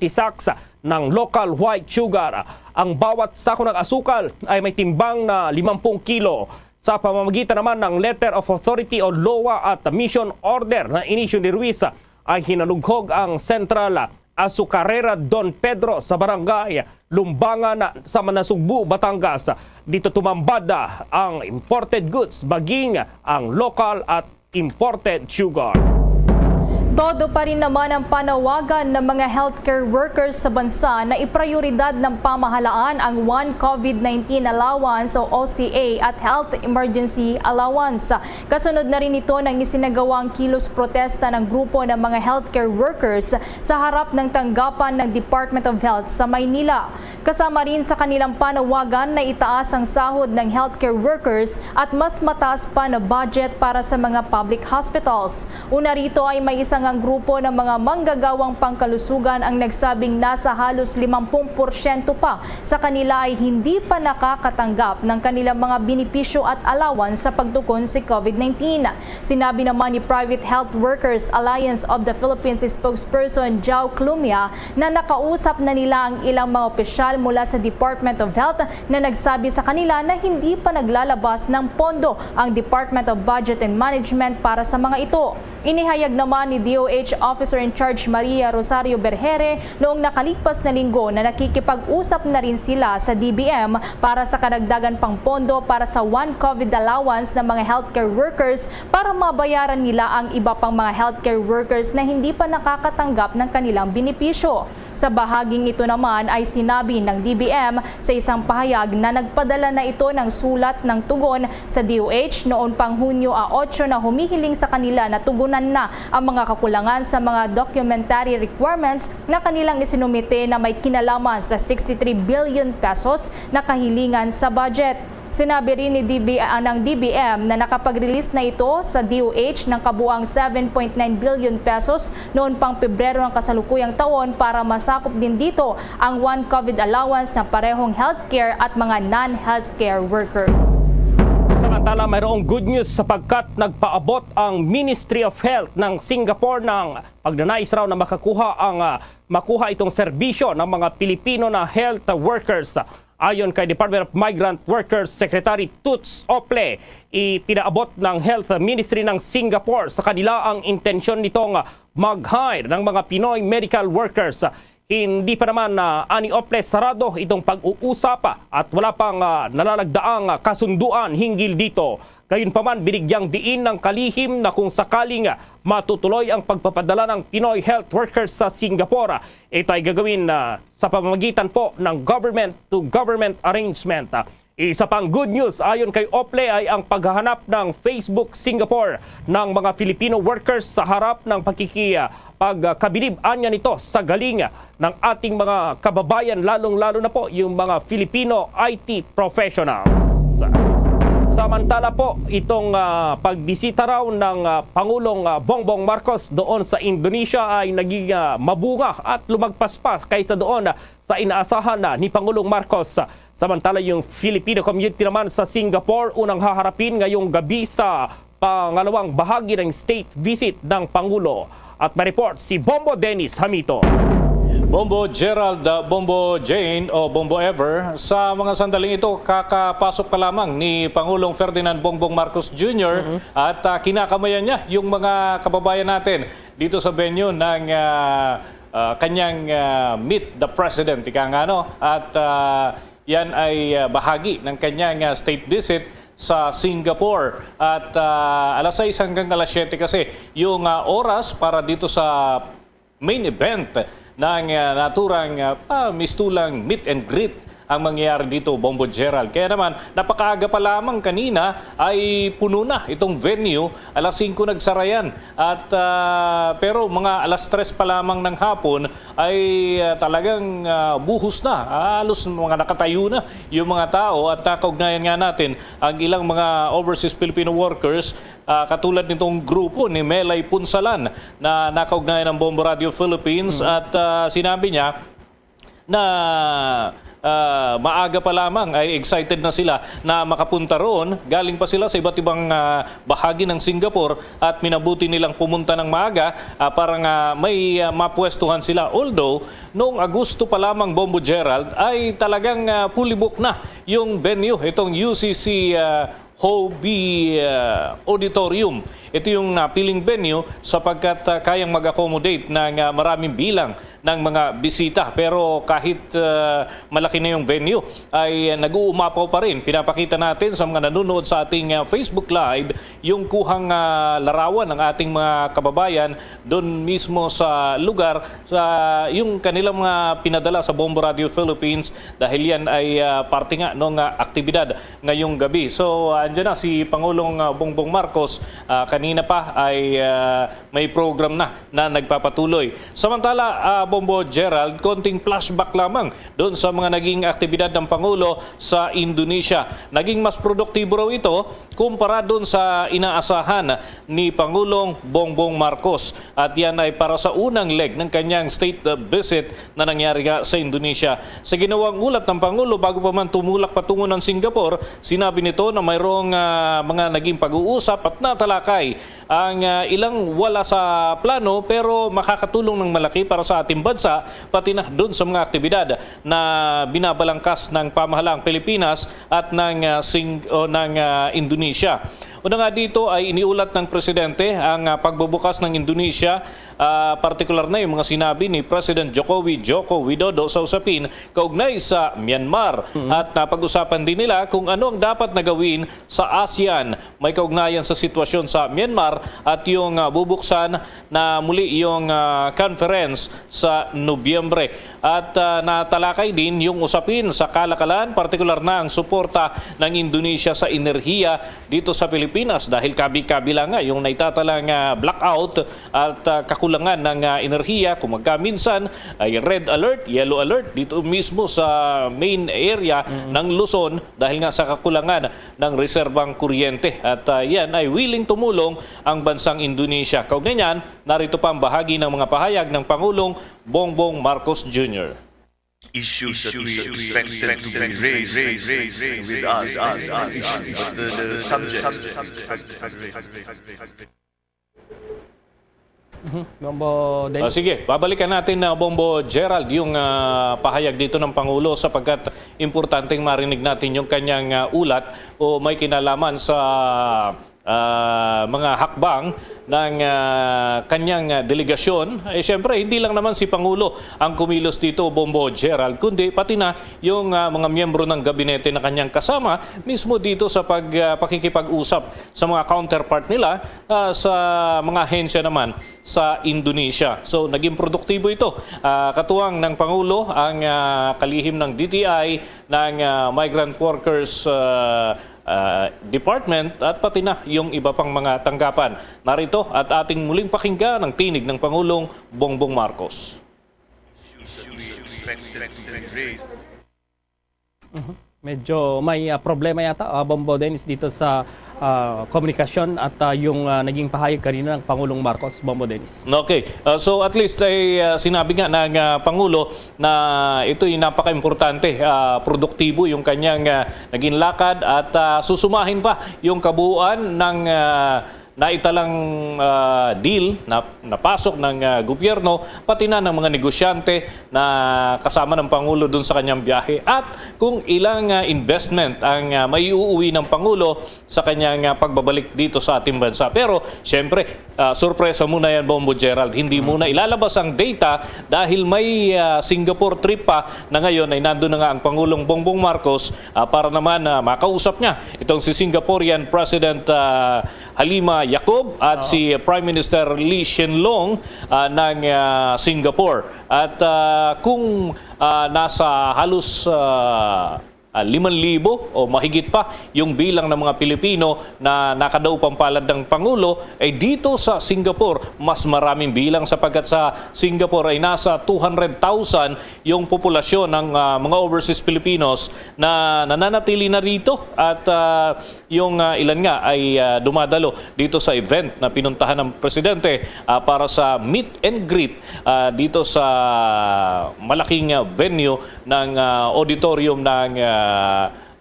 sacks ng local white sugar. Ang bawat sako ng asukal ay may timbang na 50 kilo. Sa pamamagitan naman ng Letter of Authority o LOA at Mission Order na inisyu ni Ruiz ay hinalughog ang Central Azucarera Don Pedro sa barangay Lumbangan sa Nasugbu, Batangas. Dito tumambad ang imported goods, maging ang local at imported sugar. Todo pa rin naman ang panawagan ng mga healthcare workers sa bansa na iprioridad ng pamahalaan ang One COVID-19 Allowance o OCA at Health Emergency Allowance. Kasunod na rin ito ng isinagawang kilos protesta ng grupo ng mga healthcare workers sa harap ng tanggapan ng Department of Health sa Maynila. Kasama rin sa kanilang panawagan na itaas ang sahod ng healthcare workers at mas mataas pa na budget para sa mga public hospitals. Una rito ay may isang ang grupo ng mga manggagawang pangkalusugan ang nagsabing nasa halos 50% pa sa kanila ay hindi pa nakakatanggap ng kanilang mga benepisyo at allowance sa pagtugon sa COVID-19. Sinabi naman ni Private Health Workers Alliance of the Philippines spokesperson Jao Clumia na nakausap na nila ang ilang mga opisyal mula sa Department of Health na nagsabi sa kanila na hindi pa naglalabas ng pondo ang Department of Budget and Management para sa mga ito. Inihayag naman ni DOH Officer in Charge Maria Rosario Berhere noong nakalipas na linggo na nakikipag-usap na rin sila sa DBM para sa karagdagan pang pondo para sa One COVID Allowance ng mga healthcare workers para mabayaran nila ang iba pang mga healthcare workers na hindi pa nakakatanggap ng kanilang benepisyo. Sa bahaging ito naman ay sinabi ng DBM sa isang pahayag na nagpadala na ito ng sulat ng tugon sa DOH noon pang Hunyo 8 na humihiling sa kanila na tugunan na ang mga kakulangan sa mga documentary requirements na kanilang isinumite na may kinalaman sa 63 billion pesos na kahilingan sa budget. Sinabi rin ng DBM na nakapag-release na ito sa DOH ng kabuang 7.9 billion pesos noon pang Pebrero ng kasalukuyang taon para masakop din dito ang One COVID Allowance ng parehong healthcare at mga non-healthcare workers. Samantala, mayroong good news sapagkat nagpaabot ang Ministry of Health ng Singapore ng pagnanais raw na makuha itong serbisyo ng mga Pilipino na health workers. Ayon kay Department of Migrant Workers Secretary Toots Ople, ipinaabot ng Health Ministry ng Singapore sa kanila ang intensyon nitong mag-hire ng mga Pinoy medical workers. Hindi pa naman ani Ople sarado itong pag-uusap at wala pang nalalagdaang kasunduan hinggil dito. Gayunpaman, binigyang diin ng kalihim na kung sakaling matutuloy ang pagpapadala ng Pinoy health workers sa Singapore, ito ay gagawin sa pamamagitan po ng government-to-government arrangement. Isa pang good news ayon kay Ople ay ang paghahanap ng Facebook Singapore ng mga Filipino workers sa harap ng pagkabilib anya nito sa galing ng ating mga kababayan, lalong-lalo na po yung mga Filipino IT professionals. Samantala po, itong pagbisita raw ng Pangulong Bongbong Marcos doon sa Indonesia ay naging mabunga at lumagpas pa kaysa doon sa inaasahan ni Pangulong Marcos. Samantala yung Filipino community naman sa Singapore unang haharapin ngayong gabi sa pangalawang bahagi ng state visit ng Pangulo. At ma-report si Bombo Dennis Hamito. Bombo Gerald, Bombo Jane o Bombo Ever, sa mga sandaling ito kakapasok pa lamang ni Pangulong Ferdinand Bongbong Marcos Jr. At kinakamayan niya yung mga kababayan natin dito sa venue ng kanyang Meet the President. Ika nga, no? At yan ay bahagi ng kanyang state visit sa Singapore. At alas 6 hanggang alas 7 kasi yung oras para dito sa main event ng naturang mistulang meet and greet ang mangyayari dito, Bombo Gerald. Kaya naman, napakaaga pa lamang kanina ay puno na itong venue. Alas 5 nagsara yan. At, pero mga alas 3 pa lamang ng hapon ay talagang buhos na. Halos mga nakatayo na yung mga tao. At nakaugnayan nga natin ang ilang mga overseas Filipino workers katulad nitong grupo ni Melay Punsalan na nakaugnayan ng Bombo Radio Philippines. At sinabi niya na maaga pa lamang ay excited na sila na makapunta roon. Galing pa sila sa iba't ibang bahagi ng Singapore at minabuti nilang pumunta ng maaga para nga may mapwestuhan sila. Although, noong Agosto pa lamang, Bombo Gerald, ay talagang fully booked na yung venue, itong UCC Hobby Auditorium. Ito yung napiling venue sapagkat kayang mag-accommodate ng maraming bilang ng mga bisita. Pero kahit malaki na yung venue, ay nag-uumapaw pa rin. Pinapakita natin sa mga nanonood sa ating Facebook Live yung kuhang larawan ng ating mga kababayan doon mismo sa lugar, sa yung kanilang mga pinadala sa Bombo Radio Philippines dahil yan ay parte nga ng aktibidad ngayong gabi. So, andyan na si Pangulong Bongbong Marcos. Kanina pa ay may program na nagpapatuloy. Samantala, Bombo Gerald, konting flashback lamang doon sa mga naging aktibidad ng Pangulo sa Indonesia. Naging mas produktibo raw ito kumpara doon sa inaasahan ni Pangulong Bongbong Marcos. At yan ay para sa unang leg ng kanyang state visit na nangyari nga sa Indonesia. Sa ginawang ulat ng Pangulo bago pa man tumulak patungo ng Singapore, sinabi nito na mayroong mga naging pag-uusap at natalakay ang ilang wala sa plano pero makakatulong ng malaki para sa ating bansa, pati na doon sa mga aktibidad na binabalangkas ng pamahalaang Pilipinas at ng Indonesia. Una nga dito ay iniulat ng Presidente ang pagbubukas ng Indonesia, partikular na yung mga sinabi ni President Joko Widodo sa usapin kaugnay sa Myanmar. At napag-usapan din nila kung ano ang dapat na gawin sa ASEAN. May kaugnayan sa sitwasyon sa Myanmar at yung bubuksan na muli yung conference sa Nobyembre. At natalakay din yung usapin sa kalakalan, partikular na ang suporta ng Indonesia sa enerhiya dito sa Pilipinas dahil kabi-kabila nga yung naitatalang blackout at kakulangan ng enerhiya kung magkaminsan ay red alert, yellow alert dito mismo sa main area ng Luzon dahil nga sa kakulangan ng reserbang kuryente. At yan ay willing tumulong ang bansang Indonesia. Kaugnay niyan, narito pa ang bahagi ng mga pahayag ng Pangulong Bongbong Marcos Jr. Issues that we expected to be raised with us, but the subject. Bombo Dennis. Sige, babalikan natin na Bombo Gerald yung pahayag dito ng Pangulo sapagkat importanteng marinig natin yung kanyang ulat o may kinalaman sa mga hakbang ng kanyang delegasyon, siyempre hindi lang naman si Pangulo ang kumilos dito, Bombo Gerald, kundi pati na yung mga miyembro ng gabinete na kanyang kasama mismo dito sa pakikipag-usap sa mga counterpart nila sa mga ahensya naman sa Indonesia. So naging produktibo ito. Katuwang ng Pangulo ang kalihim ng DTI, ng Migrant Workers Department at pati na yung iba pang mga tanggapan. Narito at ating muling pakinggan ang tinig ng Pangulong Bongbong Marcos. Medyo may problema yata, Bombo Dennis, dito sa komunikasyon at yung naging pahayag kanina ng Pangulong Marcos, Bombo Dennis. Okay. So at least ay sinabi nga ng Pangulo na ito'y napaka-importante, produktibo yung kanyang naging lakad at susumahin pa yung kabuuan ng naitalang deal na napasok ng gobyerno, pati na ng mga negosyante na kasama ng Pangulo dun sa kanyang biyahe at kung ilang investment ang may uuwi ng Pangulo sa kanyang pagbabalik dito sa ating bansa. Pero siyempre, sorpresa muna yan, Bombo Gerald. Hindi muna ilalabas ang data dahil may Singapore trip pa na ngayon ay nandun na nga ang Pangulong Bongbong Marcos para naman makausap niya itong si Singaporean President Halima Yacob at si Prime Minister Lee Hsien Loong ng Singapore. At kung nasa halos 5,000 o mahigit pa yung bilang ng mga Pilipino na nakadaupang palad ng Pangulo, ay dito sa Singapore mas maraming bilang sapagkat sa Singapore ay nasa 200,000 yung populasyon ng mga overseas Filipinos na nananatili na rito at yung ilan nga ay dumadalo dito sa event na pinuntahan ng Presidente para sa meet and greet dito sa malaking venue ng auditorium ng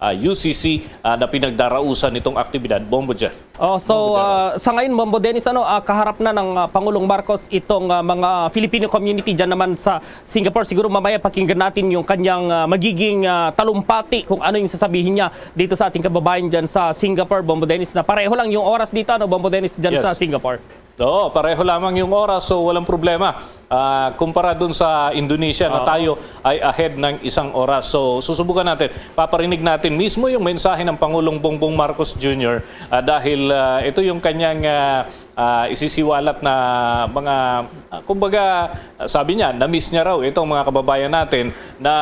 UCC na pinagdarausan nitong aktibidad. Bombo Jet. Sa ngayon, Bombo Dennis, kaharap na ng Pangulong Marcos itong mga Filipino community dyan naman sa Singapore. Siguro mamaya pakinggan natin yung kanyang magiging talumpati kung ano yung sasabihin niya dito sa ating kababayan dyan sa Singapore, Bombo Dennis, na pareho lang yung oras dito, Bombo Dennis, dyan sa Singapore. Oo, pareho lamang yung oras, so walang problema. Kumpara dun sa Indonesia na tayo ay ahead ng isang oras. So susubukan natin, paparinig natin mismo yung mensahe ng Pangulong Bongbong Marcos Jr. Dahil ito yung kanyang isisiwalat na mga, kumbaga sabi niya, na-miss niya raw itong mga kababayan natin na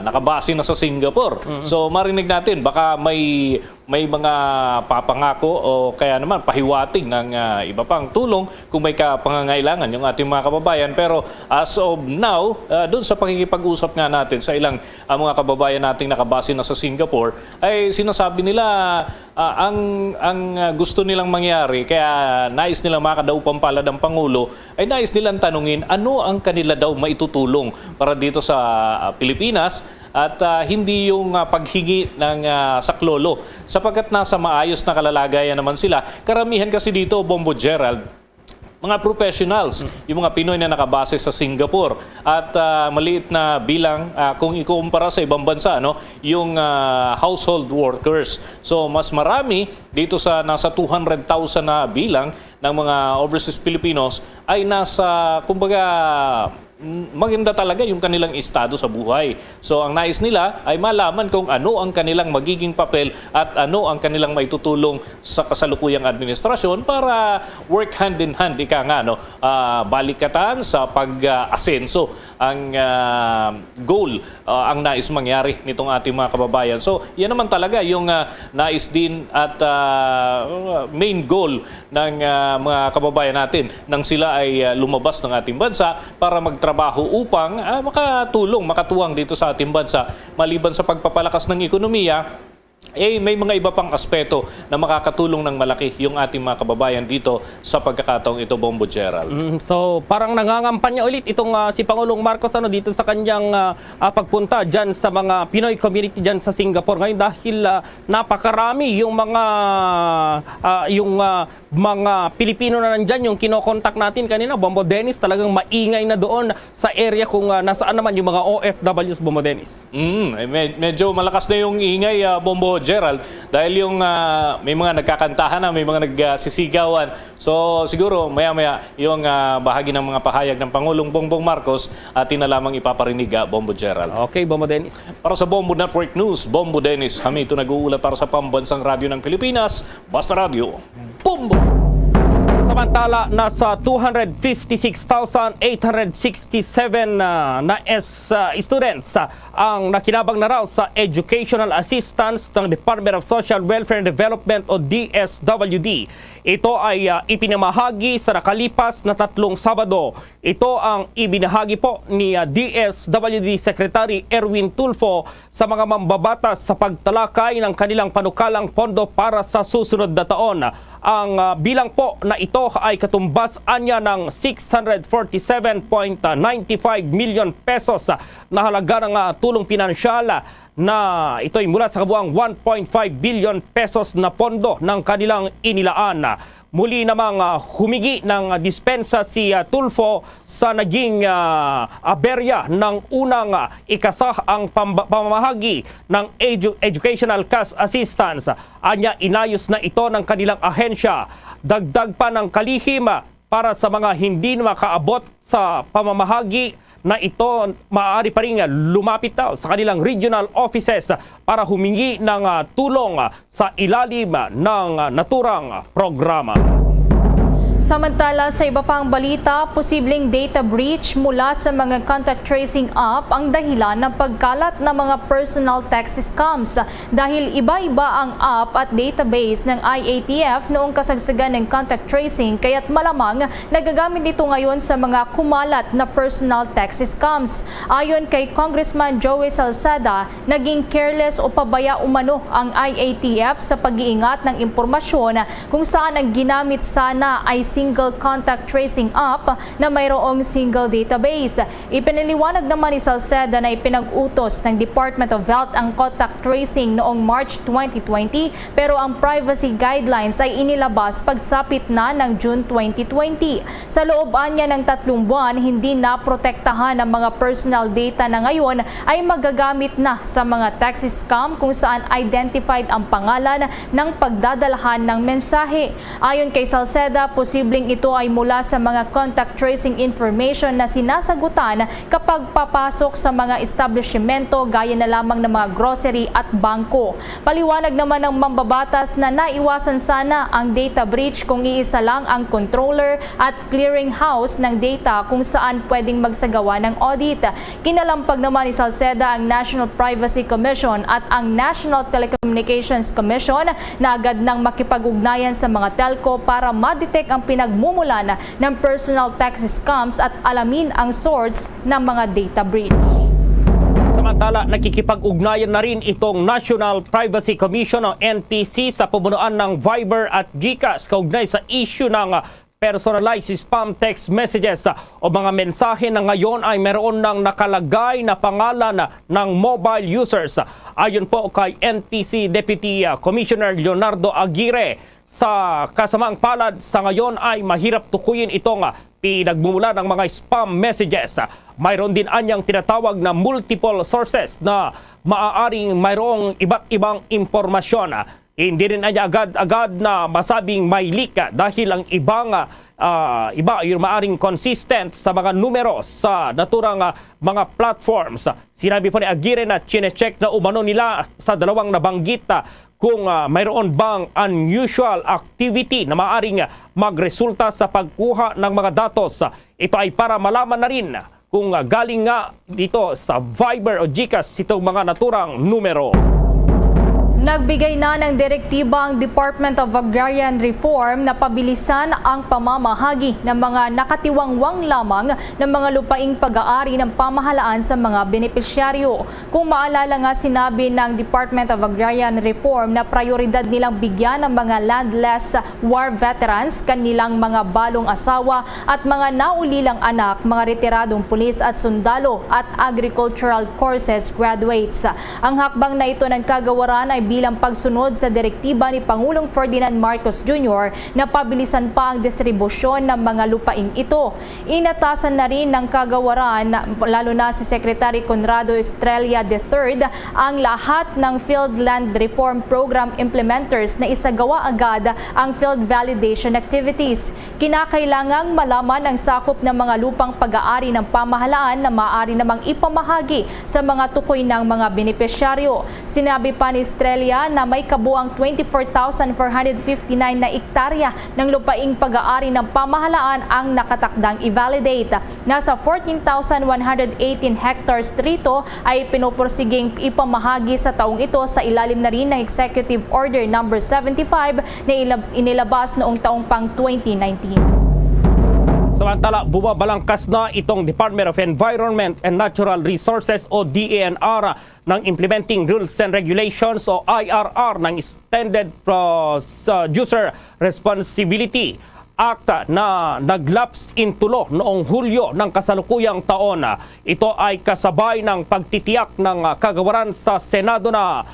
nakabase na sa Singapore. So marinig natin, baka may mga papangako o kaya naman pahiwatig ng iba pang tulong kung may pangangailangan yung ating mga kababayan. Pero as of now, doon sa pakikipag-usap nga natin sa ilang mga kababayan nating nakabase na sa Singapore, ay sinasabi nila ang gusto nilang mangyari, kaya nais nilang makadaupang palad ng Pangulo, ay nais nilang tanungin ano ang kanila daw maitutulong para dito sa Pilipinas at hindi yung paghingi ng saklolo sapagkat nasa maayos na kalalagayan naman sila. Karamihan kasi dito, Bombo Gerald, mga professionals, yung mga Pinoy na nakabase sa Singapore at maliit na bilang kung ikukumpara sa ibang bansa, yung household workers. So mas marami dito sa nasa 200,000 na bilang ng mga overseas Filipinos ay nasa, kumbaga, maganda talaga yung kanilang estado sa buhay. So ang nais nila ay malaman kung ano ang kanilang magiging papel at ano ang kanilang maitutulong sa kasalukuyang administrasyon para work hand in hand, balikatan sa pag-asenso ang goal, ang nais mangyari nitong ating mga kababayan. So yan naman talaga yung nais din at main goal ng mga kababayan natin nang sila ay lumabas ng ating bansa para magtrabaho upang makatuwang dito sa ating bansa. Maliban sa pagpapalakas ng ekonomiya, may mga iba pang aspeto na makakatulong ng malaki yung ating mga kababayan dito sa pagkakataong ito, Bombo Gerald. So parang nangangampanya ulit itong si Pangulong Marcos dito sa kanyang pagpunta dyan sa mga Pinoy community dyan sa Singapore ngayon dahil napakarami yung mga Pilipino na nandyan, yung kinokontak natin kanina, Bombo Dennis, talagang maingay na doon sa area kung nasaan naman yung mga OFWs, Bombo Dennis. Medyo malakas na yung ingay, Bombo Gerald, dahil yung may mga nagkakantahan na, may mga nagsisigawan. So siguro maya-maya yung bahagi ng mga pahayag ng Pangulong Bongbong Marcos atin na lamang ipaparinig, Bombo Gerald. Okay, Bombo Dennis. Para sa Bombo Network News, Bombo Dennis Hamito nag-uulat para sa Pambansang Radyo ng Pilipinas, Basta Radio, Bombo! Samantala, nasa 256,867 na students ang nakinabang na raw sa Educational Assistance ng Department of Social Welfare and Development o DSWD. Ito ay ipinamahagi sa nakalipas na 3 Sabado. Ito ang ibinahagi po ni DSWD Secretary Erwin Tulfo sa mga mambabatas sa pagtalakay ng kanilang panukalang pondo para sa susunod na taon. Ang bilang po na ito ay katumbas anya ng 647.95 million pesos na halaga ng tulong pinansyal na ito ay mula sa kabuang 1.5 billion pesos na pondo ng kanilang inilaan. Muli namang humigi ng dispensa si Tulfo sa naging aberya ng unang ikasahang pamamahagi ng Educational Cash Assistance. Anya inayos na ito ng kanilang ahensya. Dagdag pa ng kalihim para sa mga hindi makaabot sa pamamahagi na ito, maaari pa rin lumapit sa kanilang regional offices para humingi ng tulong sa ilalim ng naturang programa. Samantala, sa iba pang balita, posibleng data breach mula sa mga contact tracing app ang dahilan ng pagkalat ng mga personal text scams dahil iba-iba ang app at database ng IATF noong kasagsagan ng contact tracing kaya't malamang nagagamit ito ngayon sa mga kumalat na personal text scams. Ayon kay Congressman Joey Salceda, naging careless o pabaya umano ang IATF sa pag-iingat ng impormasyon kung saan ang ginamit sana ay single contact tracing app na mayroong single database. Ipinaliwanag naman ni Salceda na ipinag-utos ng Department of Health ang contact tracing noong March 2020 pero ang privacy guidelines ay inilabas pagsapit na ng June 2020. Sa looban niya ng 3 buwan, hindi na protektahan ang mga personal data na ngayon ay magagamit na sa mga text scam kung saan identified ang pangalan ng pagdadalahan ng mensahe. Ayon kay Salceda, posibleng ito ay mula sa mga contact tracing information na sinasagutan kapag papasok sa mga establishmento gaya na lamang ng mga grocery at bangko. Paliwanag naman ng mambabatas na naiwasan sana ang data breach kung iisa lang ang controller at clearinghouse ng data kung saan pwedeng magsagawa ng audit. Kinalampag naman ni Salceda ang National Privacy Commission at ang National Telecommunications Commission na agad nang makipag-ugnayan sa mga telco para ma-detect ang pinagmumulan ng personal text scams at alamin ang source ng mga data breach. Samantala, nakikipag-ugnayan na rin itong National Privacy Commission o NPC sa pamunuan ng Viber at GCash kaugnay sa issue ng personalized spam text messages o mga mensahe na ngayon ay meron ng nakalagay na pangalan ng mobile users. Ayon po kay NPC Deputy Commissioner Leonardo Aguirre, sa kasamaang palad sa ngayon ay mahirap tukuyin itong pinagmumula ng mga spam messages. Mayroon din anyang tinatawag na multiple sources na maaaring mayroong iba't ibang impormasyon. Hindi rin anya agad-agad na masabing may leak dahil ang iba yung maaring consistent sa mga numero sa naturang mga platforms. Sinabi po ni Aguirre na chinecheck na umano nila sa dalawang nabanggit kung mayroon bang unusual activity na maaring magresulta sa pagkuha ng mga datos. Ito ay para malaman na rin kung galing nga dito sa Viber o GCash itong mga naturang numero. Nagbigay na ng direktiba ang Department of Agrarian Reform na pabilisan ang pamamahagi ng mga nakatiwangwang lamang ng mga lupaing pag-aari ng pamahalaan sa mga benepisyaryo. Kung maalala nga, sinabi ng Department of Agrarian Reform na prioridad nilang bigyan ng mga landless war veterans, kanilang mga balong asawa at mga naulilang anak, mga retiradong pulis at sundalo at agricultural courses graduates. Ang hakbang na ito ng kagawaran ay bilang pagsunod sa direktiba ni Pangulong Ferdinand Marcos Jr. na pabilisan pa ang distribusyon ng mga lupaing ito. Inatasan na rin ng kagawaran, lalo na si Secretary Conrado Estrella III, ang lahat ng Field Land Reform Program implementers na isagawa agad ang field validation activities. Kinakailangang malaman ang sakop ng mga lupang pag-aari ng pamahalaan na maaari namang ipamahagi sa mga tukoy ng mga benepisyaryo. Sinabi pa ni Estrella na may kabuang 24,459 na ektarya ng lupaing pag-aari ng pamahalaan ang nakatakdang i-validate. Nasa 14,118 hectares rito ay pinupursiging ipamahagi sa taong ito sa ilalim na rin ng Executive Order No. 75 na inilabas noong taong pang 2019. Samantala, bumabalangkas na itong Department of Environment and Natural Resources o DENR ng Implementing Rules and Regulations o IRR ng Extended User Responsibility Act na naglaps in tulo noong Hulyo ng kasalukuyang taon. Ito ay kasabay ng pagtitiyak ng kagawaran sa Senado na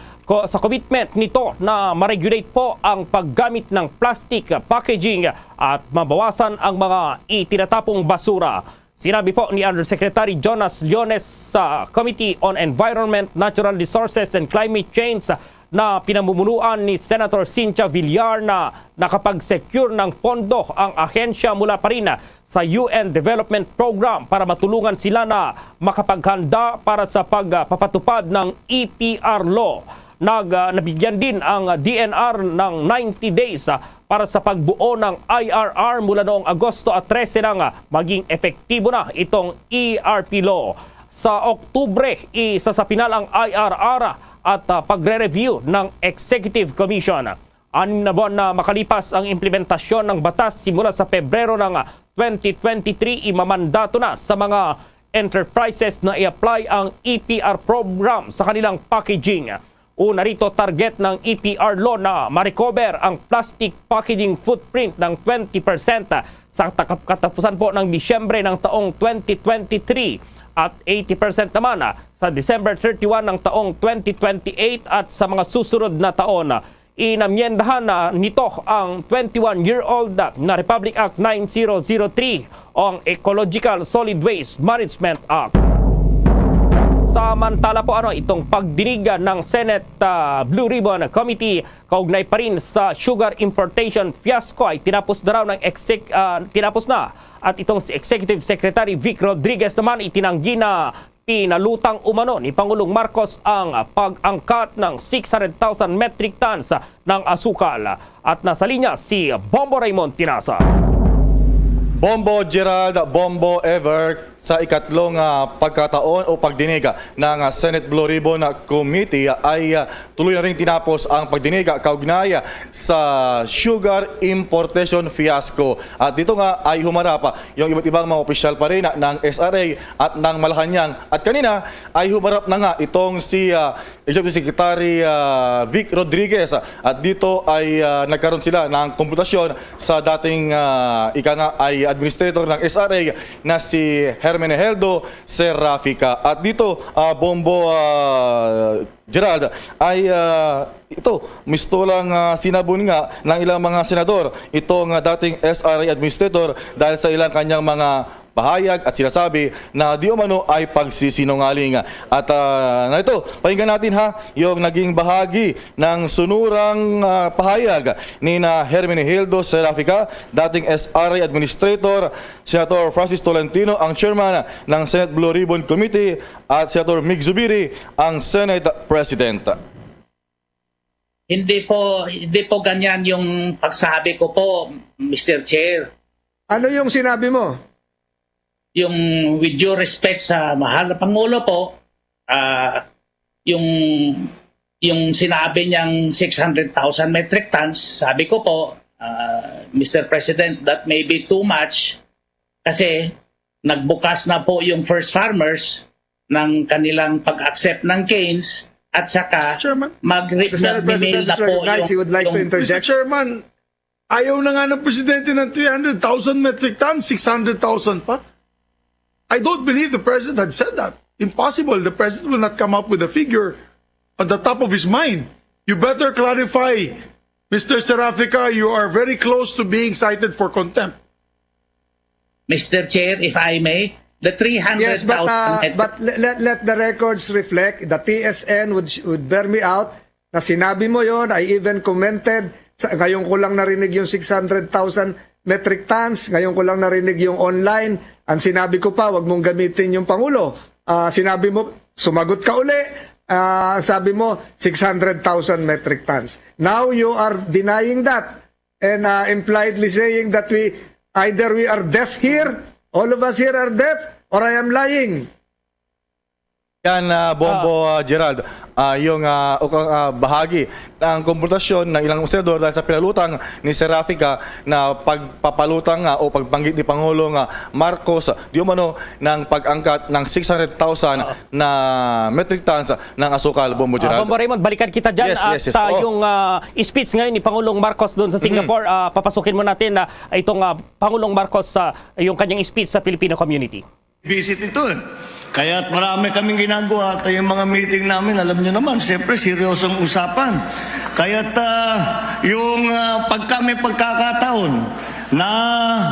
sa commitment nito na ma-regulate po ang paggamit ng plastic packaging at mabawasan ang mga itinatapong basura. Sinabi po ni Undersecretary Jonas Leones sa Committee on Environment, Natural Resources and Climate Change na pinamumunuan ni Senator Cynthia Villar na nakapag-secure ng pondo ang ahensya mula pa rin sa UN Development Program para matulungan sila na makapaghanda para sa pagpapatupad ng EPR law. Nabigyan din ang DNR ng 90 days para sa pagbuo ng IRR mula noong Agosto at 13 nang maging epektibo na itong ERP law. Sa Oktubre, isasapinal ang IRR at pagre-review ng Executive Commission. 6 na buwan na makalipas ang implementasyon ng batas simula sa Pebrero ng 2023, imamandato na sa mga enterprises na i-apply ang EPR program sa kanilang packaging. Una rito, target ng EPR law na ma-recover ang plastic packaging footprint ng 20% sa katapusan po ng Disyembre ng taong 2023 at 80% naman sa December 31 ng taong 2028 at sa mga susunod na taon. Inamyendahan nito ang 21-year-old na Republic Act 9003 o ang Ecological Solid Waste Management Act. Samantala po itong pagdinig ng Senate Blue Ribbon Committee kaugnay pa rin sa sugar importation fiasco ay tinapos na raw ng tinapos na, at itong si Executive Secretary Vic Rodriguez naman itinanggi na pinalutang umano ni Pangulong Marcos ang pag-angkat ng 600,000 metric tons ng asukal. At nasa linya si Bombo Raymond Tinasa. Bombo Gerald, Bombo Ever, sa ikatlong pagkataon o pagdinig ng Senate Blue Ribbon Committee ay tuloy na rin tinapos ang pagdinig kaugnay sa sugar importation fiasco. At dito nga ay humarap yung iba't ibang mga opisyal pa rin ng SRA at ng Malacanang. At kanina ay humarap na nga itong si Executive Secretary Vic Rodriguez. At dito ay nagkaroon sila ng komputasyon sa dating ika nga ay administrator ng SRA na si Hermenegildo Serrafica. At dito, Bombo Gerald, ay ito, misto lang sinabon nga ng ilang mga senador itong dating SRA administrator dahil sa ilang kanyang mga pahayag at sinasabi na di umano ay pagsisinungaling. At na ito, pakinggan natin yung naging bahagi ng sunurang pahayag ni Hermenegildo Serrafica, dating SRA Administrator, Senator Francis Tolentino, ang chairman ng Senate Blue Ribbon Committee, at Senator Mig Zubiri, ang Senate President. Hindi po ganyan yung pagsabi ko po, Mr. Chair. Ano yung sinabi mo? Yung with due respect sa mahal na Pangulo po, yung sinabi niyang 600,000 metric tons, sabi ko po, Mr. President, that may be too much kasi nagbukas na po yung first farmers ng kanilang pag-accept ng canes at saka mag-mail na po yung Mr. Chairman, ayaw na nga ng Presidente ng 300,000 metric tons, 600,000 pa. I don't believe the President had said that. Impossible. The President will not come up with a figure on the top of his mind. You better clarify. Mr. Serafica, you are very close to being cited for contempt. Mr. Chair, if I may, the 300,000... Yes, but let the records reflect. The TSN would bear me out na sinabi mo yon. I even commented. Ngayon ko lang narinig yung 600,000 metric tons. Ngayon ko lang narinig yung online. Ang sinabi ko pa, wag mong gamitin yung Pangulo. Sinabi mo, sumagot ka uli. Sabi mo, 600,000 metric tons. Now you are denying that and impliedly saying that either we are deaf here, all of us here are deaf, or I am lying. Yan, Bombo Gerald, yung bahagi ng komputasyon ng ilang senador dahil sa pinalutang ni Serafica na pagpapalutang o pagbanggit ni Pangulong Marcos di umano ng pag-angkat ng 600,000 na metric tons ng asukal, Bombo Gerald. Bombo Raymond, balikan kita dyan Yes. yung speech ngayon ni Pangulong Marcos doon sa Singapore, papasukin mo natin itong Pangulong Marcos yung kanyang speech sa Filipino community. Visit ito eh. Kaya't marami kaming ginagawa at yung mga meeting namin, alam nyo naman, siyempre seryosong usapan. Kaya't yung pagka may pagkakataon na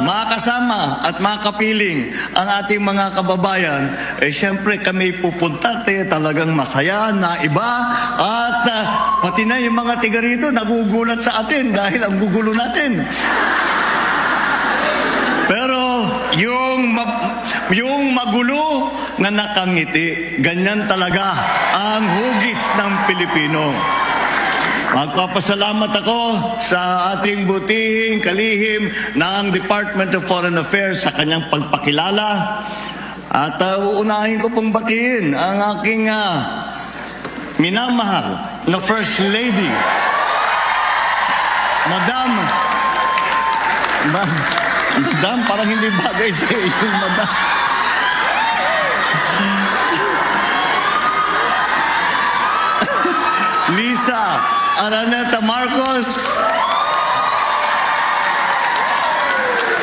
makasama at makapiling ang ating mga kababayan, siyempre kami pupunta, talagang masaya, na iba, at pati na yung mga tiga rito nagugulat sa atin dahil ang gugulo natin. Pero yung magulo na nakangiti, ganyan talaga ang hugis ng Pilipino. Magpapasalamat ako sa ating butihing kalihim ng Department of Foreign Affairs sa kanyang pagpakilala. At uunahin ko pong batiin ang aking minamahal na First Lady, Madam, parang hindi bagay sa iyo, Madam. Lisa Araneta Marcos,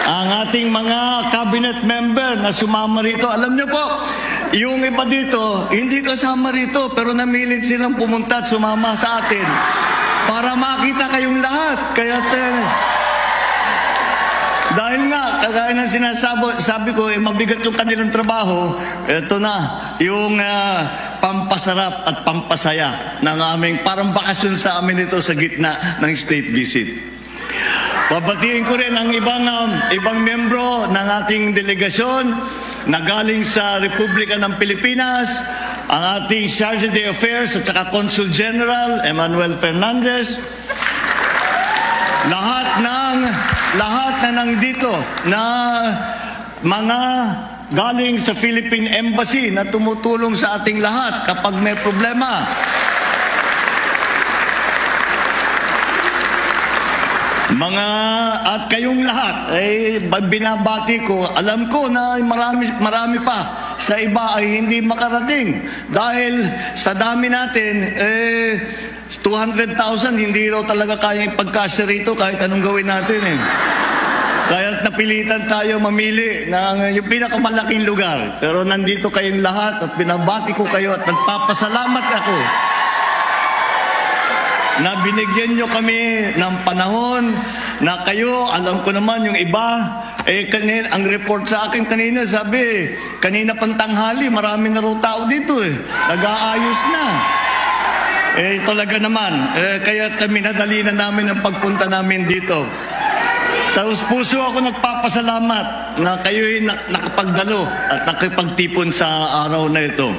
ang ating mga cabinet member na sumama rito. Alam niyo po, yung iba dito, hindi kasama rito, pero namilit silang pumunta at sumama sa atin para makita kayong lahat. Kaya dahil nga, kagaya ng sabi ko, mabigat yung kanilang trabaho, ito na, yung pampasarap at pampasaya ng aming parang bakasyon sa amin ito sa gitna ng state visit. Pabatiin ko rin ang ibang membro ng ating delegasyon na galing sa Republika ng Pilipinas, ang ating Charge d'Affaires at saka Consul General Emmanuel Fernandez, lahat na nandito na mga galing sa Philippine Embassy na tumutulong sa ating lahat kapag may problema. At kayong lahat ay binabati ko. Alam ko na marami pa sa iba ay hindi makarating dahil sa dami natin 200,000 hindi raw talaga kaya ipagkasya rito kahit anong gawin natin eh. Kaya't napilitan tayo mamili ng yung pinakamalaking lugar. Pero nandito kayong lahat at binabati ko kayo at nagpapasalamat ako na binigyan nyo kami ng panahon na kayo, alam ko naman yung iba, ang report sa akin kanina, sabi, kanina pang tanghali, marami na raw tao dito eh. Nag-aayos na. Talaga naman. Kaya minadali na namin ang pagpunta namin dito. Tapos puso ako nagpapasalamat na kayo'y nakapagdalo at nakipagtipon sa araw na ito.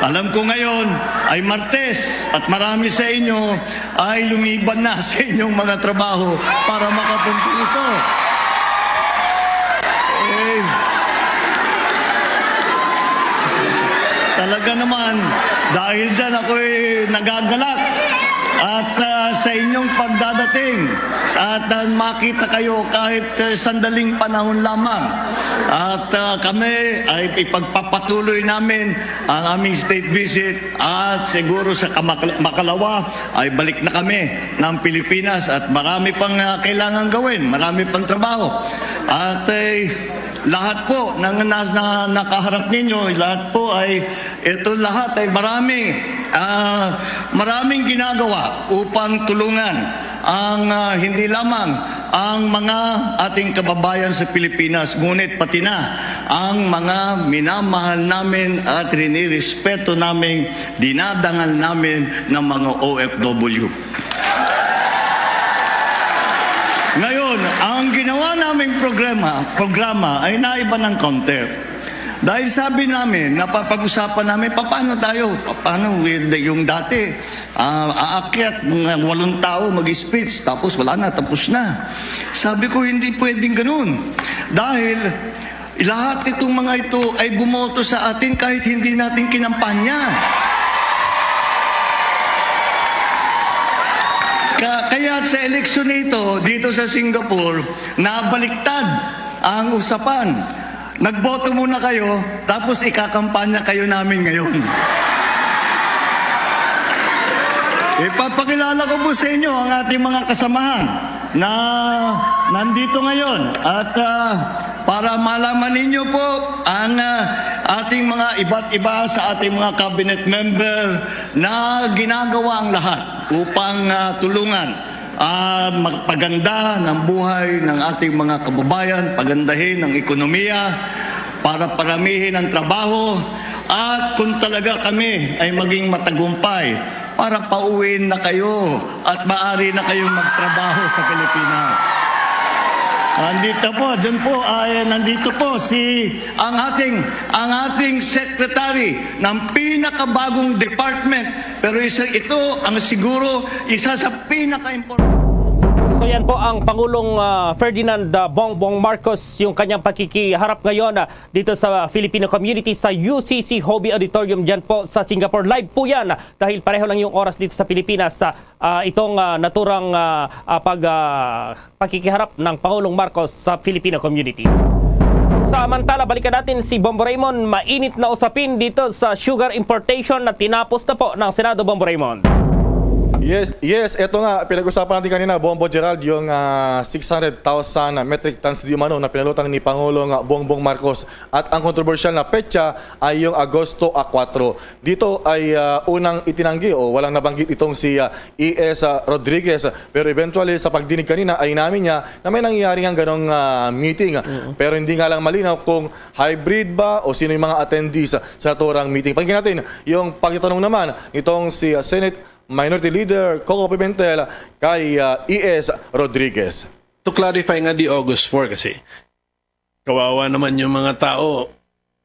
Alam ko ngayon ay Martes at marami sa inyo ay lumiban na sa inyong mga trabaho para makapunta ito. Talaga naman, dahil dyan ako'y nagagalak at sa inyong pagdadating at makita kayo kahit sandaling panahon lamang. At kami ay ipagpapatuloy namin ang aming state visit at siguro sa makalawa ay balik na kami ng Pilipinas at marami pang kailangan gawin, marami pang trabaho. At lahat po ng nakaharap ninyo, lahat po ay, ito lahat ay maraming ginagawa upang tulungan ang hindi lamang ang mga ating kababayan sa Pilipinas, ngunit pati na ang mga minamahal namin at rinirespeto namin, dinadangal namin ng mga OFW. Ngayon, ang ginawa naming programa ay naiba ng kaunti. Dahil sabi namin, napapag-usapan namin, paano with yung dati, aakyat ng 8 tao mag-speech, tapos wala na, tapos na. Sabi ko, hindi pwedeng ganun. Dahil lahat itong mga ito ay bumoto sa atin kahit hindi natin kinampanya. Kaya sa eleksyon nito, dito sa Singapore, nabaliktad ang usapan. Nagboto muna kayo, tapos ikakampanya kayo namin ngayon. Ipapakilala ko po sa inyo ang ating mga kasamahan na nandito ngayon. At para malaman ninyo po ang ating mga iba't iba sa ating mga cabinet member na ginagawa ang lahat upang tulungan magpaganda ng buhay ng ating mga kababayan, pagandahin ang ekonomiya, para paramihin ang trabaho, at kung talaga kami ay maging matagumpay, para pauwiin na kayo at maaari na kayong magtrabaho sa Pilipinas. Nandito po ang ating secretary ng pinakabagong department, pero ito ang siguro isa sa pinaka-importante. So yan po ang Pangulong Ferdinand Bongbong Marcos, yung kanyang pakikiharap ngayon dito sa Filipino community sa UCC Hobby Auditorium dyan po sa Singapore. Live po yan dahil pareho lang yung oras dito sa Pilipinas itong naturang pakikiharap ng Pangulong Marcos sa Filipino community. Samantala, balikan natin si Bombo Raymond. Mainit na usapin dito sa sugar importation na tinapos na po ng Senado. Bombo Raymond. Yes, ito nga, pinag-usapan natin kanina, Bombo Gerald, yung 600,000 metric tons di umano na pinalutang ni Pangulong Bongbong Marcos. At ang kontrobersyal na petsa ay yung Agosto 4. Dito ay unang itinanggi o walang nabanggit itong si E.S. Rodriguez. Pero eventually sa pagdinig kanina ay namin niya na may nangyayari ng ganong meeting. Pero hindi nga lang malinaw kung hybrid ba o sino yung mga attendees sa naturang meeting. Pakinggan natin yung pagtatanong naman itong si Senate Minority Leader Coco Pimentel kay E.S. Rodriguez. To clarify nga di August 4 kasi kawawa naman yung mga tao,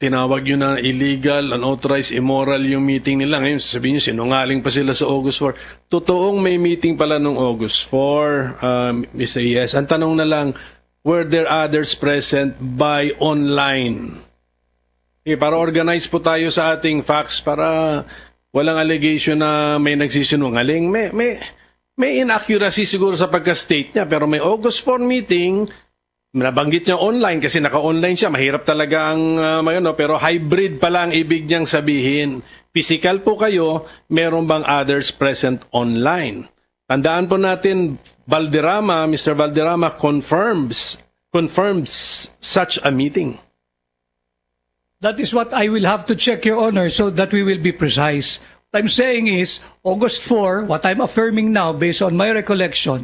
tinawag yun na illegal, unauthorized, immoral yung meeting nila. Ngayon sasabihin nyo, sinungaling pa sila sa August 4. Totoong may meeting pala nung August 4, Mr. E.S. Ang tanong na lang, were there others present by online? Okay, para organize po tayo sa ating facts para walang allegation na may nagsisinungaling. May inaccuracy siguro sa pagka-state niya, pero may August 4 meeting, nabanggit niya online kasi naka-online siya. Mahirap talaga ang pero hybrid pala ang ibig niyang sabihin. Physical po kayo, meron bang others present online? Tandaan po natin, Mr. Valderrama confirms such a meeting. That is what I will have to check, Your Honor, so that we will be precise. What I'm saying is, August 4, what I'm affirming now, based on my recollection,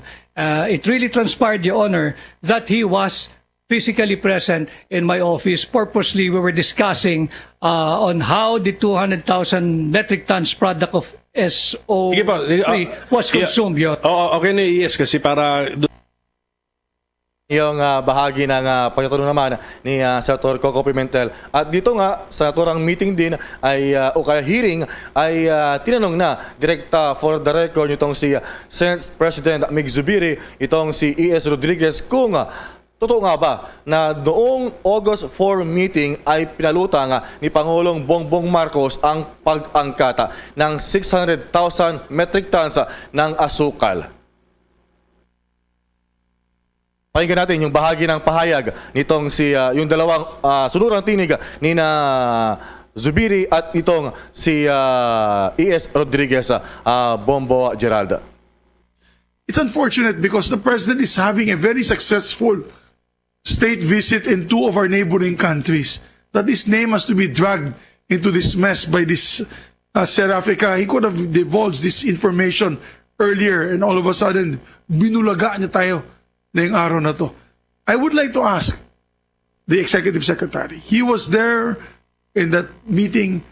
it really transpired, Your Honor, that he was physically present in my office. Purposely, we were discussing on how the 200,000 metric tons product of SO3 was consumed. Okay na yes, kasi para yung bahagi ng pagtatanong naman ni Senator Coco Pimentel. At dito nga, sa naturang meeting din ay, o kaya hearing, ay tinanong na direct for the record itong si Senate President Mig Zubiri, itong si E.S. Rodriguez, kung totoo nga ba na noong August 4 meeting ay pinalutang ni Pangulong Bongbong Marcos ang pag-angkata ng 600,000 metric tons ng asukal. Pakinggan natin yung bahagi ng pahayag nitong yung dalawang sunurang tinig ni na Zubiri at itong si E.S. Rodriguez, Bombo Gerald. It's unfortunate because the president is having a very successful state visit in 2 of our neighboring countries, that his name has to be dragged into this mess by this Serafika. He could have divulged this information earlier, and all of a sudden, binulaga niya tayo ngayong araw na to. I would like to ask the Executive Secretary. He was there in that meeting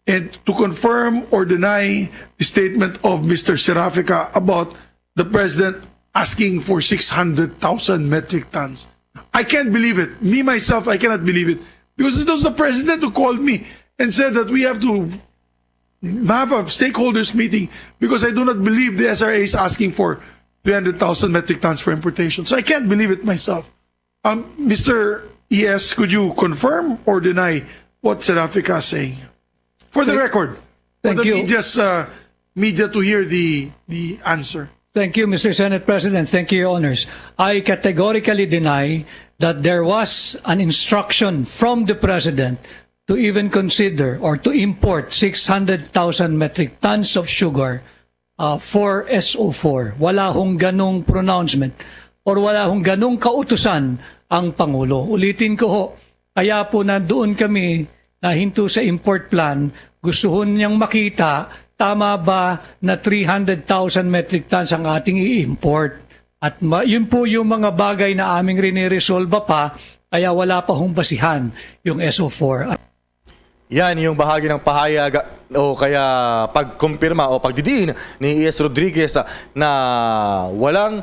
and to confirm or deny the statement of Mr. Serafika about the President asking for 600,000 metric tons. I can't believe it. Me, myself, I cannot believe it. Because it was the President who called me and said that we have to have a stakeholders meeting because I do not believe the SRA is asking for 300,000 metric tons for importation. So I can't believe it myself. Mr. ES, could you confirm or deny what Serafika is saying? For the record, for Thank the you. media to hear the answer. Thank you, Mr. Senate President. Thank you, Your Honors. I categorically deny that there was an instruction from the President to even consider or to import 600,000 metric tons of sugar for SO4. Wala hong ganong pronouncement or wala hong ganong kautusan ang Pangulo. Ulitin ko ho, kaya po nandoon kami na hinto sa import plan, gusto ho niyang makita tama ba na 300,000 metric tons ang ating i-import. At yun po yung mga bagay na aming riniresolba pa, kaya wala pa hong basihan yung SO4. Yan yung bahagi ng pahayag o kaya pagkumpirma o pagdidiin ni ES Rodriguez na walang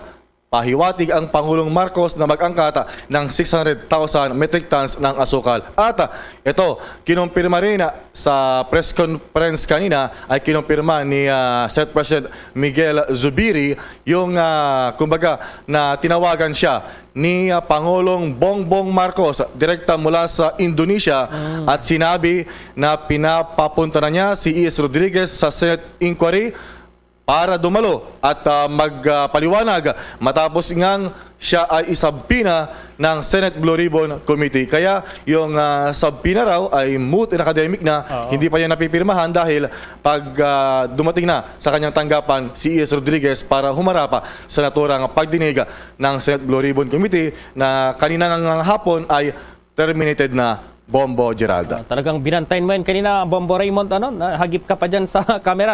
pahiwatig ang Pangulong Marcos na mag-angkata ng 600,000 metric tons ng asukal. At ito, kinumpirma rin sa press conference kanina ay kinumpirma ni Senate President Miguel Zubiri yung kumbaga na tinawagan siya ni Pangulong Bongbong Marcos direkta mula sa Indonesia at sinabi na pinapapunta na niya si ES Rodriguez sa Senate inquiry para dumalo at magpaliwanag matapos ngang siya ay isabpina ng Senate Blue Ribbon Committee. Kaya yung sabpina raw ay moot and academic na, hindi pa yan napipirmahan dahil pag dumating na sa kanyang tanggapan si ES Rodriguez para humarapa sa naturang pagdinig ng Senate Blue Ribbon Committee na kaninang hapon ay terminated na. Bombo Geraldo. Talagang binantayin mo yan kanina, Bombo Raymond, hagip ka pa dyan sa camera.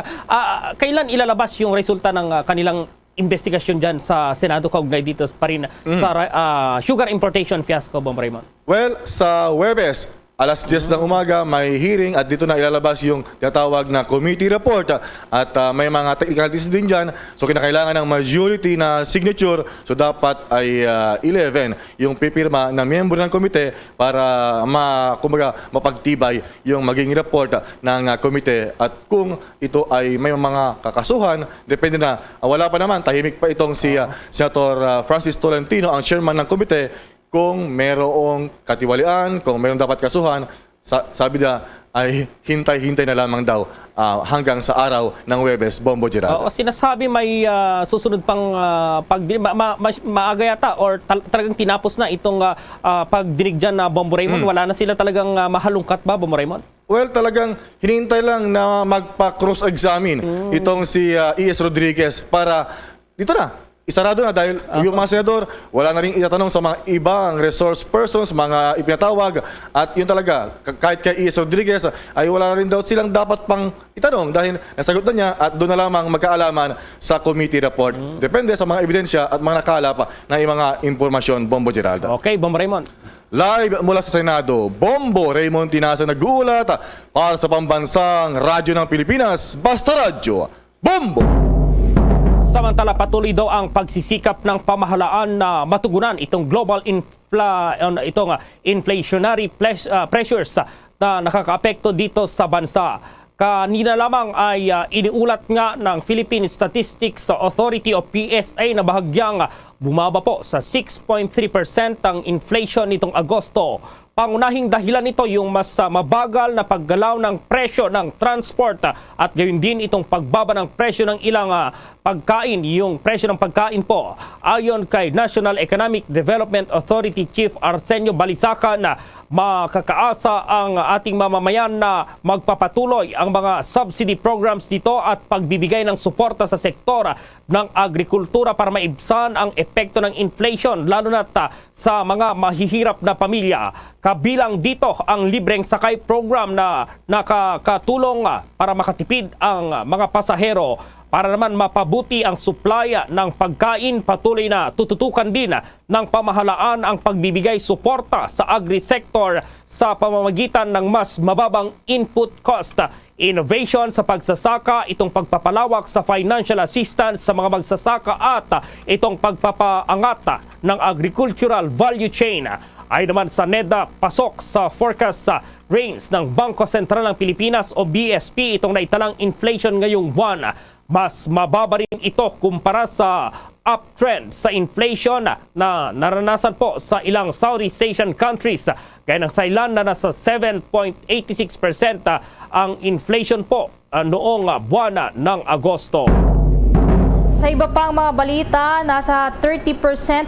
Kailan ilalabas yung resulta ng kanilang investigasyon dyan sa Senado kaugnay dito pa rin sa sugar importation fiasco, Bombo Raymond? Well, sa Huwebes, alas 10 ng umaga, may hearing at dito na ilalabas yung tinatawag na committee report at may mga technicalities din dyan. So kinakailangan ng majority na signature. So dapat ay 11 yung pipirma ng miyembro ng komite para mapagtibay yung maging report ng komite. At kung ito ay may mga kakasuhan, depende na. Wala pa naman, tahimik pa itong si Senator Francis Tolentino, ang chairman ng komite. Kung merong katiwalian, kung merong dapat kasuhan, sabi niya ay hintay-hintay na lamang daw hanggang sa araw ng Huwebes, Bombo Geraldo. Sinasabi may susunod pang maaga yata or talagang tinapos na itong pagdinig dyan na Bombo Raymond. Wala na sila talagang mahalungkat ba, Bombo Raymond? Well, talagang hinihintay lang na magpa-cross-examine itong si ES Rodriguez para dito na. Isarado na dahil yung mga senador, wala na rin itatanong sa mga ibang resource persons, mga ipinatawag. At yun talaga, kahit kay ES Rodriguez, ay wala na rin daw silang dapat pang itanong dahil nasagot na niya at doon na lamang magkaalaman sa committee report. Depende sa mga ebidensya at mga nakalap na mga impormasyon, Bombo Geraldo. Okay, Bombo Raymond. Live mula sa Senado, Bombo Raymond Tinasa nag-uulat para sa pambansang radyo ng Pilipinas, Basta Radyo, Bombo! Samantala, patuloy daw ang pagsisikap ng pamahalaan na matugunan itong global inflationary pressures na nakakaapekto dito sa bansa. Kanina lamang ay iniulat nga ng Philippine Statistics Authority o PSA na bahagyang bumaba po sa 6.3% ang inflation nitong Agosto. Pangunahing dahilan nito yung mas mabagal na paggalaw ng presyo ng transport at gayon din itong pagbaba ng presyo ng ilang pagkain, yung presyo ng pagkain po. Ayon kay National Economic Development Authority Chief Arsenio Balisacan, makakaasa ang ating mamamayan na magpapatuloy ang mga subsidy programs dito at pagbibigay ng suporta sa sektor ng agrikultura para maibsan ang epekto ng inflation lalo na sa mga mahihirap na pamilya. Kabilang dito ang libreng sakay program na nakakatulong para makatipid ang mga pasahero. Para naman mapabuti ang supply ng pagkain, patuloy na tututukan din ng pamahalaan ang pagbibigay suporta sa agri-sector sa pamamagitan ng mas mababang input cost, innovation sa pagsasaka, itong pagpapalawak sa financial assistance sa mga magsasaka at itong pagpapaangat ng agricultural value chain. Ay naman sa NEDA, pasok sa forecast sa range ng Bangko Sentral ng Pilipinas o BSP itong naitalang inflation ngayong buwan. Mas mababa rin ito kumpara sa uptrend sa inflation na naranasan po sa ilang Southeast Asian countries gaya ng Thailand na nasa 7.86% ang inflation po noong buwan ng Agosto. Sa iba pang mga balita, nasa 30%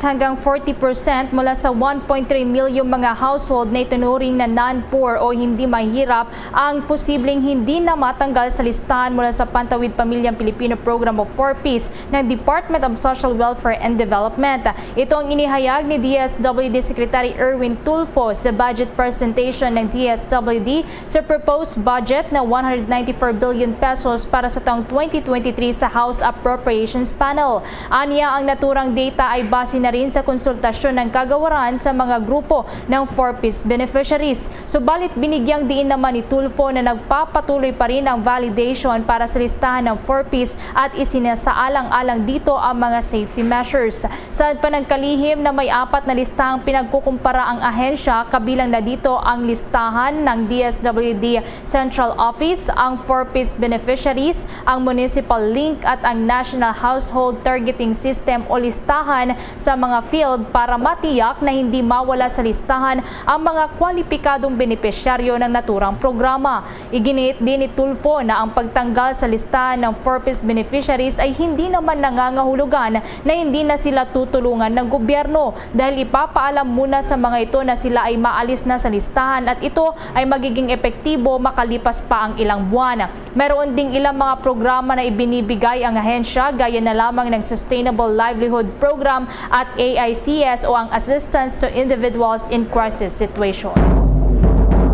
hanggang 40% mula sa 1.3 milyong mga household na itinuring na non-poor o hindi mahirap ang posibleng hindi na matanggal sa listahan mula sa Pantawid Pamilyang Pilipino Program of 4Ps ng Department of Social Welfare and Development. Ito ang inihayag ni DSWD Secretary Erwin Tulfo sa budget presentation ng DSWD sa proposed budget na 194 billion pesos para sa taong 2023 sa House Appropriations Panel. Aniya, ang naturang data ay base na rin sa konsultasyon ng kagawaran sa mga grupo ng 4Ps beneficiaries. Subalit binigyang diin naman ni Tulfo na nagpapatuloy pa rin ang validation para sa listahan ng 4Ps at isinasaalang-alang dito ang mga safety measures. Sa panangkalihim na may 4 na listahang pinagkukumpara ang ahensya, kabilang na dito ang listahan ng DSWD Central Office, ang 4Ps beneficiaries, ang Municipal Link at ang National Household Targeting System o listahan sa mga field para matiyak na hindi mawala sa listahan ang mga kwalipikadong benepisyaryo ng naturang programa. Iginiit din ni Tulfo na ang pagtanggal sa listahan ng 4Ps beneficiaries ay hindi naman nangangahulugan na hindi na sila tutulungan ng gobyerno dahil ipapaalam muna sa mga ito na sila ay maalis na sa listahan at ito ay magiging epektibo makalipas pa ang ilang buwan. Meron ding ilang mga programa na ibinibigay ang ahensya gaya na lamang ng Sustainable Livelihood Program at AICS o ang Assistance to Individuals in Crisis Situations.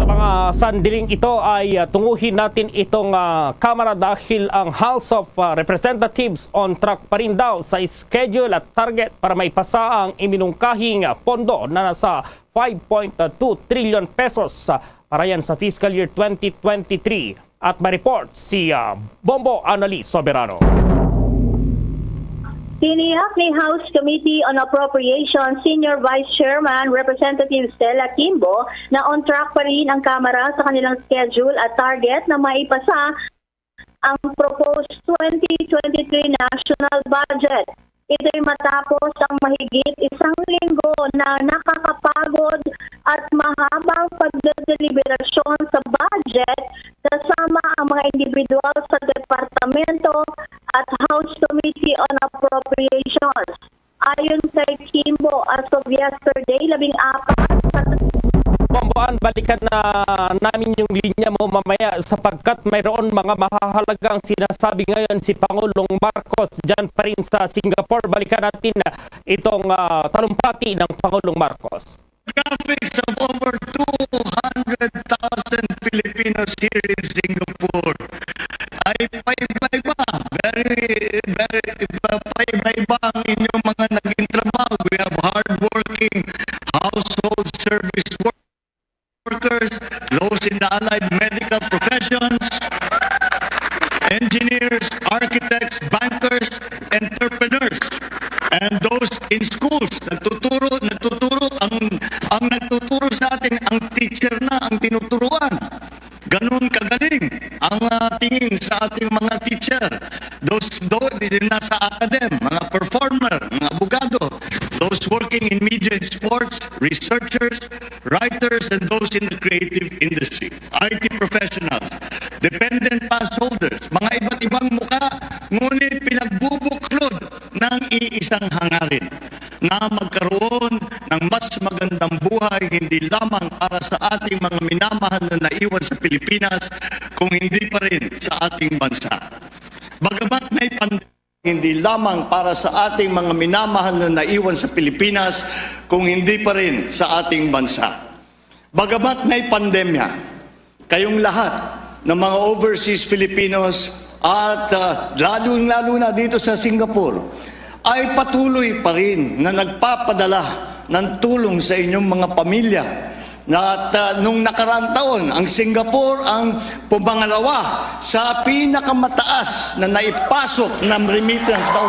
Sa mga sandiling ito ay tunguhin natin itong Kamara dahil ang House of Representatives on track pa rin daw sa schedule at target para maipasa ang iminungkahing pondo na nasa 5.2 trillion pesos para yan sa fiscal year 2023. At ma-report si Bombo Annalise Soberano. Tiniyak ni House Committee on Appropriations Senior Vice Chairman Representative Stella Kimbo na on track pa rin ang Kamara sa kanilang schedule at target na maipasa ang proposed 2023 national budget. Ito'y matapos ang mahigit 1 linggo na nakakapagod at mahabang pagdedeliberasyon sa budget kasama ang mga individual sa departamento at House Committee on Appropriations. Ayon kay Kimbo, as of yesterday, 14 Bomboan, balikan na namin yung linya mo mamaya sapagkat mayroon mga mahahalagang sinasabi ngayon si Pangulong Marcos dyan pa rin sa Singapore. Balikan natin itong talumpati ng Pangulong Marcos. Graphics of over 200,000 Filipinos here in Singapore. Ay paiba-iba, very paiba-iba ang inyong mga naging trabaho. We have hardworking household service workers, those in the allied medical professions, engineers, architects, bankers, entrepreneurs, and those in schools. Nagtuturo, ang nagtuturo sa atin, ang teacher na, ang tinuturuan. Ganun kagaling ang tingin sa ating mga teacher. Those nasa academ, mga performer, mga abogado, those working in media and sports, researchers, writers, and those in the creative industry, IT professionals, dependent pass holders, mga iba't ibang muka, ngunit pinagbubuklod ng iisang hangarin. na magkaroon ng mas magandang buhay, hindi lamang para sa ating mga minamahal na naiwan sa Pilipinas, kung hindi pa rin sa ating bansa. Bagamat may pandemya, hindi lamang para sa ating mga minamahal na naiwan sa Pilipinas, kung hindi pa rin sa ating bansa. Bagamat may pandemya, kayong lahat ng mga overseas Filipinos at lalo na dito sa Singapore, ay patuloy pa rin na nagpapadala ng tulong sa inyong mga pamilya. At nung nakaraang taon, ang Singapore ang pumangalawa sa pinakamataas na naipasok ng remittance na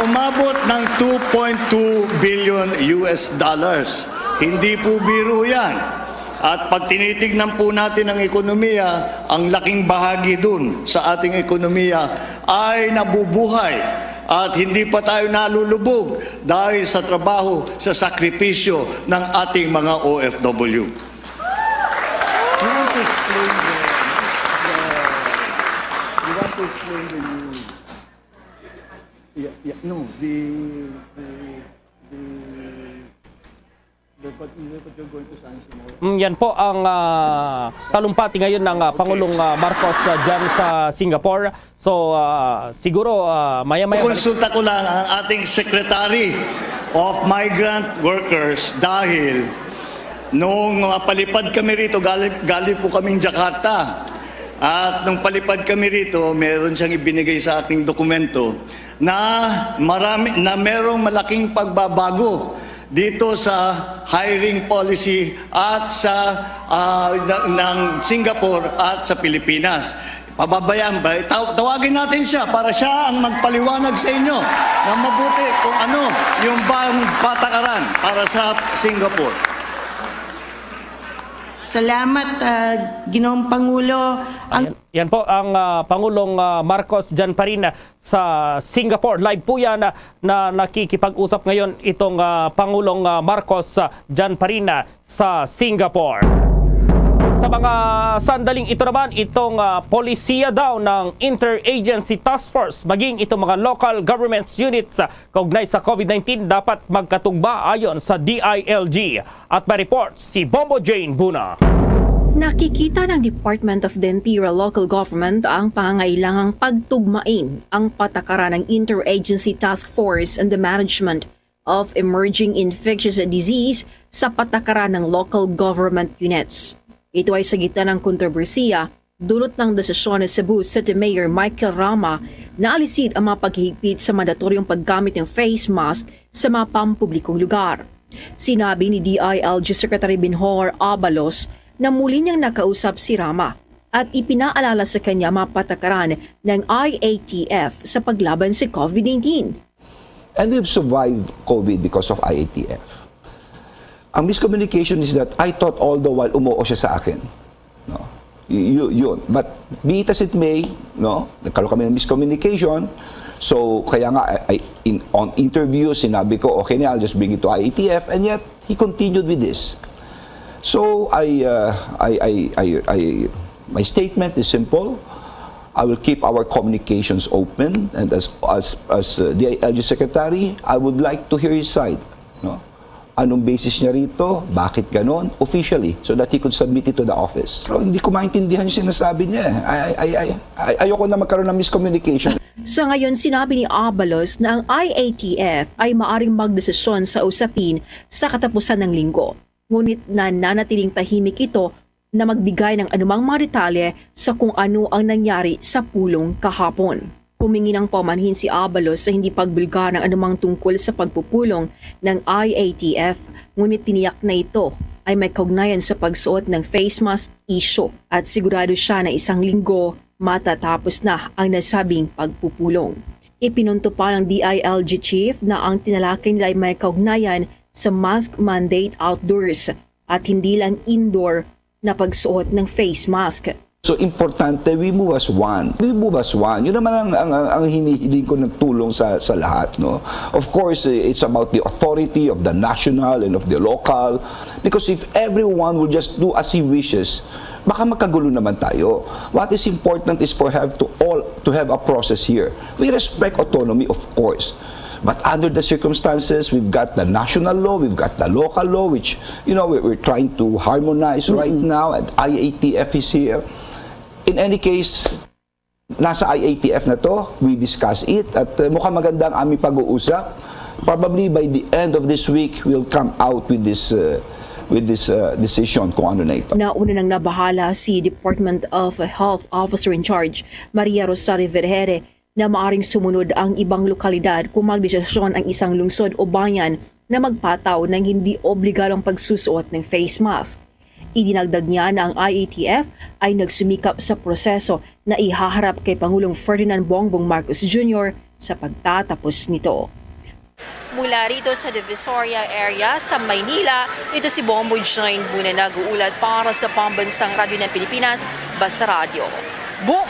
umabot ng 2.2 billion US dollars. Hindi po biro yan. At pag tinitignan po natin ang ekonomiya, ang laking bahagi dun sa ating ekonomiya ay nabubuhay at hindi pa tayo nalulubog dahil sa trabaho, sa sakripisyo ng ating mga OFW. Yan po ang talumpati ngayon ng Pangulong Marcos dyan sa Singapore. So siguro maya-maya... Konsulta ko lang ang ating Secretary of Migrant Workers dahil nung palipad kami rito, galing po kaming Jakarta. At nung palipad kami rito, meron siyang ibinigay sa aking dokumento na merong malaking pagbabago dito sa hiring policy at sa ng Singapore at sa Pilipinas. Pababayaan ba? Tawagin natin siya para siya ang magpaliwanag sa inyo na mabuti kung ano yung bang patakaran para sa Singapore. Salamat, Ginoong Pangulo. Yan po ang Pangulong Marcos dyan pa rin sa Singapore. Live po yan na nakikipag-usap ngayon itong Pangulong Marcos dyan pa rin sa Singapore. Sa mga sandaling ito naman, itong polisiya daw ng Interagency Task Force, maging itong mga local governments units kaugnay sa COVID-19 dapat magkatugma ayon sa DILG. At may report si Bombo Jane Buna. Nakikita ng Department of the Interior Local Government ang pangangailangang pagtugmain ang patakaran ng Interagency Task Force on the Management of Emerging Infectious Disease sa patakaran ng local government units. Ito ay sa gitna ng kontrobersiya dulot ng desisyon ni Cebu City Mayor Michael Rama na alisin ang mga paghihigpit sa mandatoryong paggamit ng face mask sa mga pampublikong lugar. Sinabi ni DILG Secretary Benhor Abalos na muli niyang nakausap si Rama at ipinaalala sa kanya mga patakaran ng IATF sa paglaban sa COVID-19. And we've survived COVID because of IATF. Ang miscommunication is that I thought all the while umuo siya sa akin. No? Yun. But be it as it may, no? Nagkaroon kami ng miscommunication. So kaya nga on interview sinabi ko, okay na, I'll just bring it to IATF, and yet he continued with this. So my statement is simple. I will keep our communications open, and as the DILG Secretary, I would like to hear his side. No? Anong basis niya rito? Bakit ganon? Officially, so that he could submit it to the office. Pero hindi ko maintindihan yung sinasabi niya. Ayoko na magkaroon ng miscommunication. Sa ngayon, sinabi ni Abalos na ang IATF ay maaring magdesisyon sa usapin sa katapusan ng linggo. Ngunit nananatiling tahimik ito na magbigay ng anumang mga detalye sa kung ano ang nangyari sa pulong kahapon. Humingi ng pamanhin si Abalos sa hindi pagbulgar ng anumang tungkol sa pagpupulong ng IATF, ngunit tiniyak na ito ay may kaugnayan sa pagsuot ng face mask issue at sigurado siya na isang linggo matatapos na ang nasabing pagpupulong. Ipinunto pa ng DILG Chief na ang tinalakay nila ay may kaugnayan sa mask mandate outdoors at hindi lang indoor na pagsuot ng face mask. So, importante, we move as one. We move as one. Yun naman ang hinihiling ko ng tulong sa lahat. No? Of course, it's about the authority of the national and of the local. Because if everyone will just do as he wishes, baka magkagulo naman tayo. What is important is for to have a process here. We respect autonomy, of course. But under the circumstances, we've got the national law, we've got the local law, which, we're trying to harmonize right now, and IATF is here. In any case, nasa IATF na to, we discuss it, at mukhang maganda ang aming pag-uusap. Probably by the end of this week, we'll come out with this decision kung ano na ito. Nauna nang nabahala si Department of Health Officer in Charge, Maria Rosario Vergere, na maaring sumunod ang ibang lokalidad kung magdesisyon ang isang lungsod o bayan na magpataw ng hindi obligadong pagsusuot ng face mask. Idinagdag niya na ang IATF ay nagsumikap sa proseso na ihaharap kay Pangulong Ferdinand Bongbong Marcos Jr. sa pagtatapos nito. Mula rito sa Divisoria area sa Maynila, ito si Bomboy Join Buna nag-uulat para sa Pambansang Radyo ng Pilipinas, Basta Radio. Boom!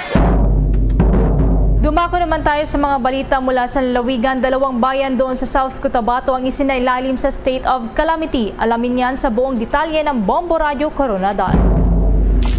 Dumako naman tayo sa mga balita mula sa lalawigan. 2 bayan doon sa South Cotabato ang isinailalim sa state of calamity. Alamin yan sa buong detalye ng Bombo Radio Coronadal.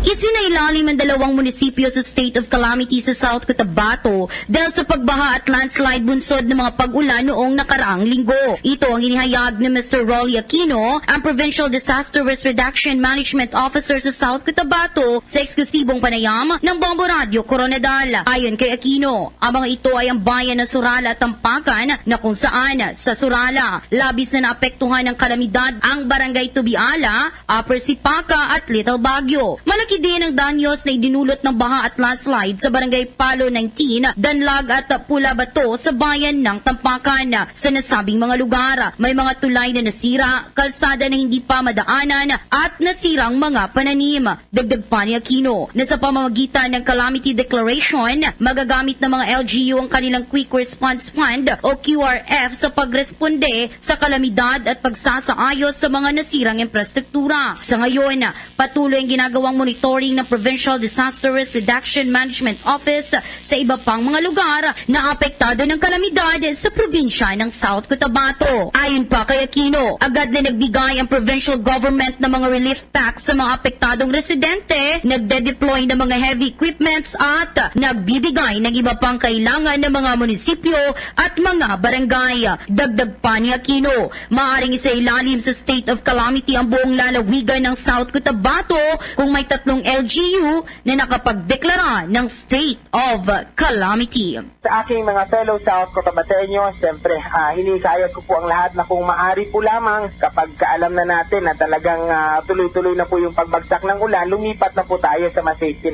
Isinailalim ang 2 munisipyo sa state of calamity sa South Cotabato dahil sa pagbaha at landslide bunsod ng mga pag-ulan noong nakaraang linggo. Ito ang inihayag ni Mr. Rolly Aquino, ang Provincial Disaster Risk Reduction Management Officer sa South Cotabato, sa eksklusibong panayam ng Bombo Radio Coronadal. Ayon kay Aquino, ang mga ito ay ang bayan ng Surala at Tampakan na kung saan sa Surala, labis na naapektuhan ng kalamidad ang Barangay Tubiala, Upper Sipaka at Little Baguio. Malaki din ang danyos na idinulot ng baha at landslide sa Barangay Palo 19, Danlag at Pula Bato sa bayan ng Tampakan. Sa nasabing mga lugar, may mga tulay na nasira, kalsada na hindi pa madaanan at nasirang mga pananim. Dagdag pa ni Aquino na sa pamamagitan ng Calamity Declaration, magagamit ng mga LGU ang kanilang Quick Response Fund o QRF sa pagresponde sa kalamidad at pagsasaayos sa mga nasirang infrastruktura. Sa ngayon, patuloy ang ginagawang monitoring ng Provincial Disaster Risk Reduction Management Office sa iba pang mga lugar na apektado ng kalamidad sa probinsya ng South Cotabato. Ayon pa kay Aquino, agad na nagbigay ang provincial government ng mga relief packs sa mga apektadong residente, nagde-deploy ng mga heavy equipments at nagbibigay ng iba pang kailangan ng mga munisipyo at mga barangay. Dagdag pa ni Aquino, maaaring isailalim sa state of calamity ang buong lalawigan ng South Cotabato kung may 3 LGU na nakapagdeklara ng state of calamity. Sa aking mga fellow South Cotabateño, siyempre hinikayat ko po ang lahat na kung maaari po lamang kapag kaalam na natin na talagang tuloy-tuloy na po yung pagbagsak ng ulan, lumipat na po tayo sa mas safety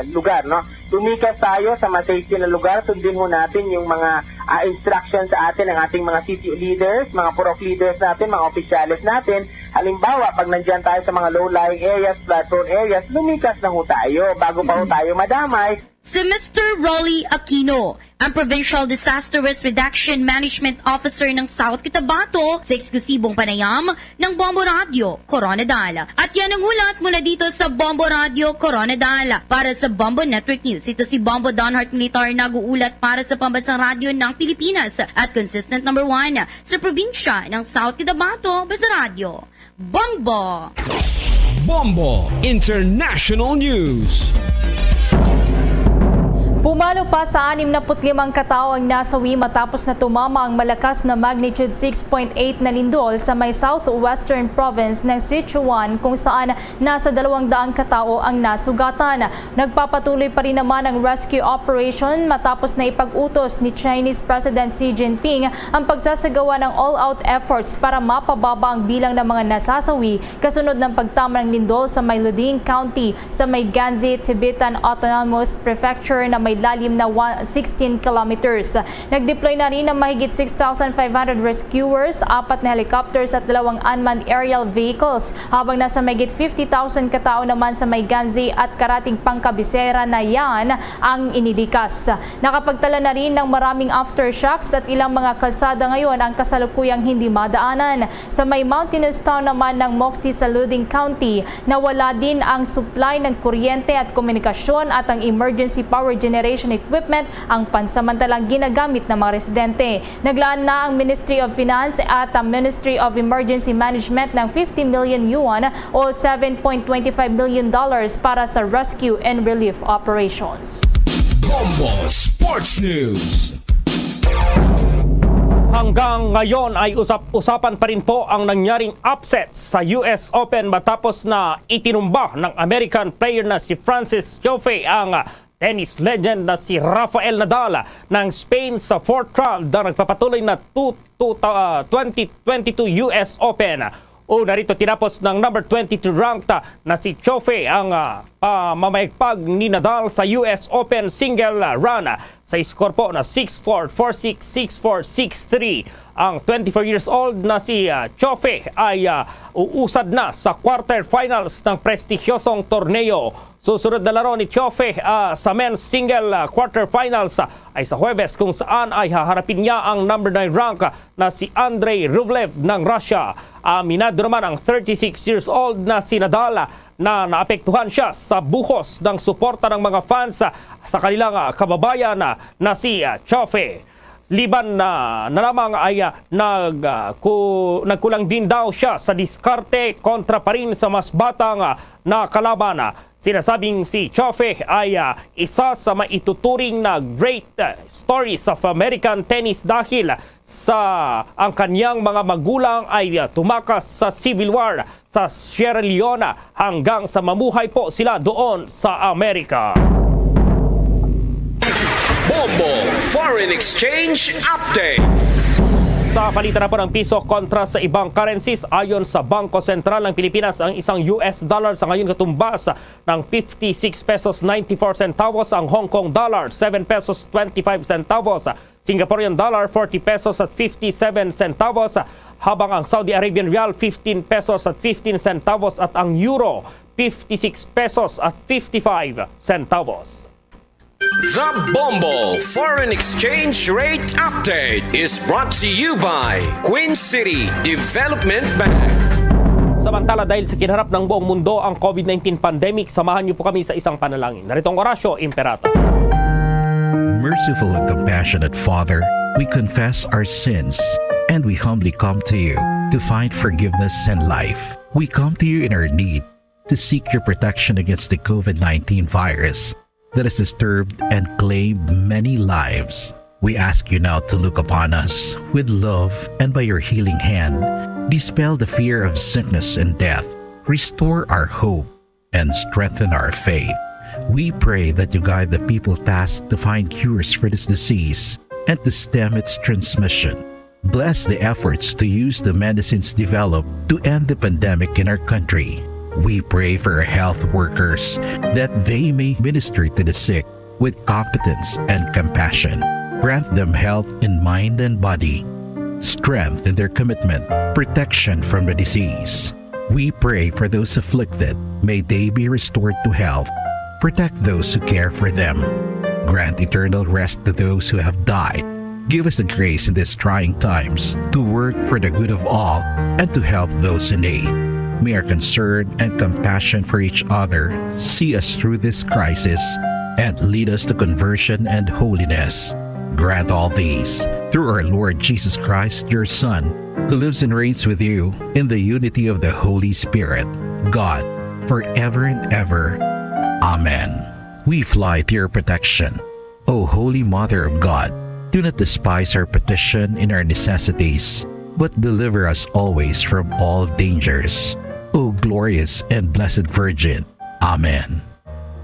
lugar, no? Lumikas tayo sa mas safety na lugar, sundin ho natin yung mga instructions sa atin ng ating mga city leaders, mga purok leaders natin, mga opisyalis natin. Halimbawa, pag nandyan tayo sa mga low-lying areas, flood-prone areas, lumikas na ho tayo bago pa ho tayo madamay. Si Mr. Rolly Aquino, ang Provincial Disaster Risk Reduction Management Officer ng South Cotabato, sa eksklusibong panayam ng Bombo Radio Coronadal. At yan ang ulat mula dito sa Bombo Radio Coronadal. Para sa Bombo Network News, ito si Bombo Donhart Militar, nag-uulat para sa Pambansang Radyo ng Pilipinas at consistent number 1 sa probinsya ng South Cotabato, Basta Radio. Bombo! Bombo International News. Pumalo pa sa 65 katao ang nasawi matapos na tumama ang malakas na magnitude 6.8 na lindol sa may southwestern province ng Sichuan kung saan nasa 200 katao ang nasugatan. Nagpapatuloy pa rin naman ang rescue operation matapos na ipag-utos ni Chinese President Xi Jinping ang pagsasagawa ng all-out efforts para mapababa ang bilang ng mga nasasawi kasunod ng pagtama ng lindol sa may Luding County sa may Ganzi Tibetan Autonomous Prefecture na may may lalim na 16 kilometers. Nag-deploy na rin ng mahigit 6,500 rescuers, 4 na helicopters at 2 unmanned aerial vehicles, habang nasa mahigit 50,000 katao naman sa Mayganzi at karating Pangkabisera na yan ang inilikas. Nakapagtala na rin ng maraming aftershocks at ilang mga kalsada ngayon ang kasalukuyang hindi madaanan. Sa may mountainous town naman ng Moxie sa Luding County, nawala din ang supply ng kuryente at komunikasyon at ang emergency power generation equipment ang pansamantalang ginagamit ng mga residente. Naglaan na ang Ministry of Finance at ang Ministry of Emergency Management ng 50 million yuan o $7.25 million para sa rescue and relief operations. Bombo Sports News. Hanggang ngayon ay usap-usapan pa rin po ang nangyaring upset sa US Open matapos na itinumba ng American player na si Francis Tiafoe ang tennis legend na si Rafael Nadal ng Spain sa 4th round na nagpapatuloy na 2022 US Open. Una rito tinapos ng number 22 ranked na si Tiafoe ang pamamayagpag ni Nadal sa US Open single run sa score po na 6-4, 4-6, 6-4, 6-3. Ang 24 years old na si Tiafoe ay uusad na sa quarterfinals ng prestigyosong torneo. Susunod na laro ni Tiafoe sa men's single quarterfinals ay sa Huwebes, kung saan ay haharapin niya ang number 9 rank na si Andrei Rublev ng Russia. Aminado naman ang 36 years old na si Nadal na naapektuhan siya sa buhos ng suporta ng mga fans sa kanilang kababayan na si Tiafoe. Liban na lamang ay nagkulang din daw siya sa diskarte kontra pa rin sa mas batang na kalaban. Sinasabing si Tiafoe ay isa sa maituturing na great stories of American tennis dahil sa ang kanyang mga magulang ay tumakas sa Civil War sa Sierra Leone hanggang sa mamuhay po sila doon sa Amerika. Bombo Foreign Exchange Update. Sa palitan na po ng piso kontra sa ibang currencies, ayon sa Bangko Sentral ng Pilipinas, ang isang US dollar sa ngayon katumbas ng 56 pesos 94 centavos, ang Hong Kong dollar 7 pesos 25 centavos, Singaporean dollar 40 pesos at 57 centavos, habang ang Saudi Arabian rial 15 pesos at 15 centavos at ang euro 56 pesos at 55 centavos. The Bombo Foreign Exchange Rate Update is brought to you by Queen City Development Bank. Samantala, dahil sa kinharap ng buong mundo ang COVID-19 pandemic, samahan niyo po kami sa isang panalangin. Narito ang Orasyo Imperator. Merciful and compassionate Father, we confess our sins and we humbly come to you to find forgiveness and life. We come to you in our need to seek your protection against the COVID-19 virus that has disturbed and claimed many lives. We ask you now to look upon us with love and by your healing hand, dispel the fear of sickness and death, restore our hope, and strengthen our faith. We pray that you guide the people tasked to find cures for this disease and to stem its transmission. Bless the efforts to use the medicines developed to end the pandemic in our country. We pray for our health workers that they may minister to the sick with competence and compassion. Grant them health in mind and body, strength in their commitment, protection from the disease. We pray for those afflicted. May they be restored to health. Protect those who care for them. Grant eternal rest to those who have died. Give us the grace in these trying times to work for the good of all and to help those in need. May our concern and compassion for each other see us through this crisis and lead us to conversion and holiness. Grant all these through our Lord Jesus Christ, your Son, who lives and reigns with you in the unity of the Holy Spirit, God, forever and ever. Amen. We fly to your protection. O Holy Mother of God, do not despise our petition in our necessities, but deliver us always from all dangers. O glorious and blessed Virgin. Amen.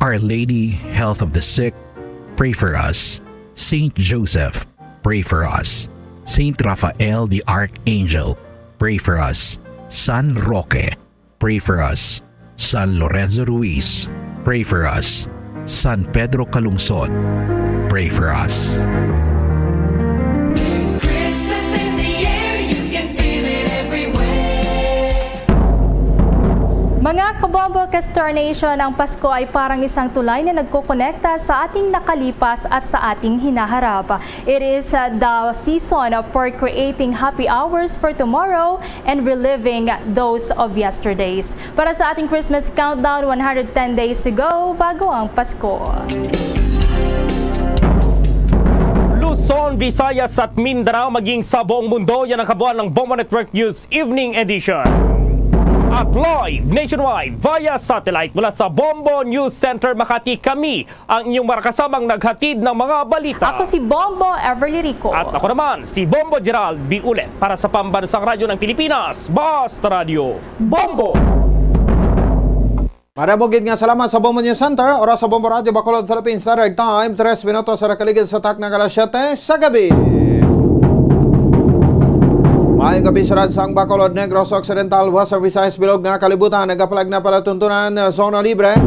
Our Lady, health of the sick, pray for us. Saint Joseph, pray for us. Saint Raphael the Archangel, pray for us. San Roque, pray for us. San Lorenzo Ruiz, pray for us. San Pedro Calungsod, pray for us. Mga kabombo ka Star Nation, ang Pasko ay parang isang tulay na nagkokonekta sa ating nakalipas at sa ating hinaharap. It is the season for creating happy hours for tomorrow and reliving those of yesterdays. Para sa ating Christmas countdown, 110 days to go bago ang Pasko. Luzon, Visayas at Mindanao maging sa buong mundo, yan ang kabuuan ng Bombo Network News Evening Edition. At live nationwide via satellite mula sa Bombo News Center Makati, kami ang inyong marakasamang naghatid ng mga balita. Ako si Bombo Everly Rico. At ako naman si Bombo Gerald B. Ulet para sa Pambansang Radyo ng Pilipinas, Basta Radio Bombo! Marabogid nga salamat sa Bombo News Center, oras sa Bombo Radio Bacolod, Philippines Standard Time, 3 minutos sa nakaligid sa tak ng alas 7 sa gabi. Maayong gabi sa Radsang Bacolod, Negros Occidental, Western Visayas, Bilog nga kalibutan, nagapalag na palatuntunan, zona libre.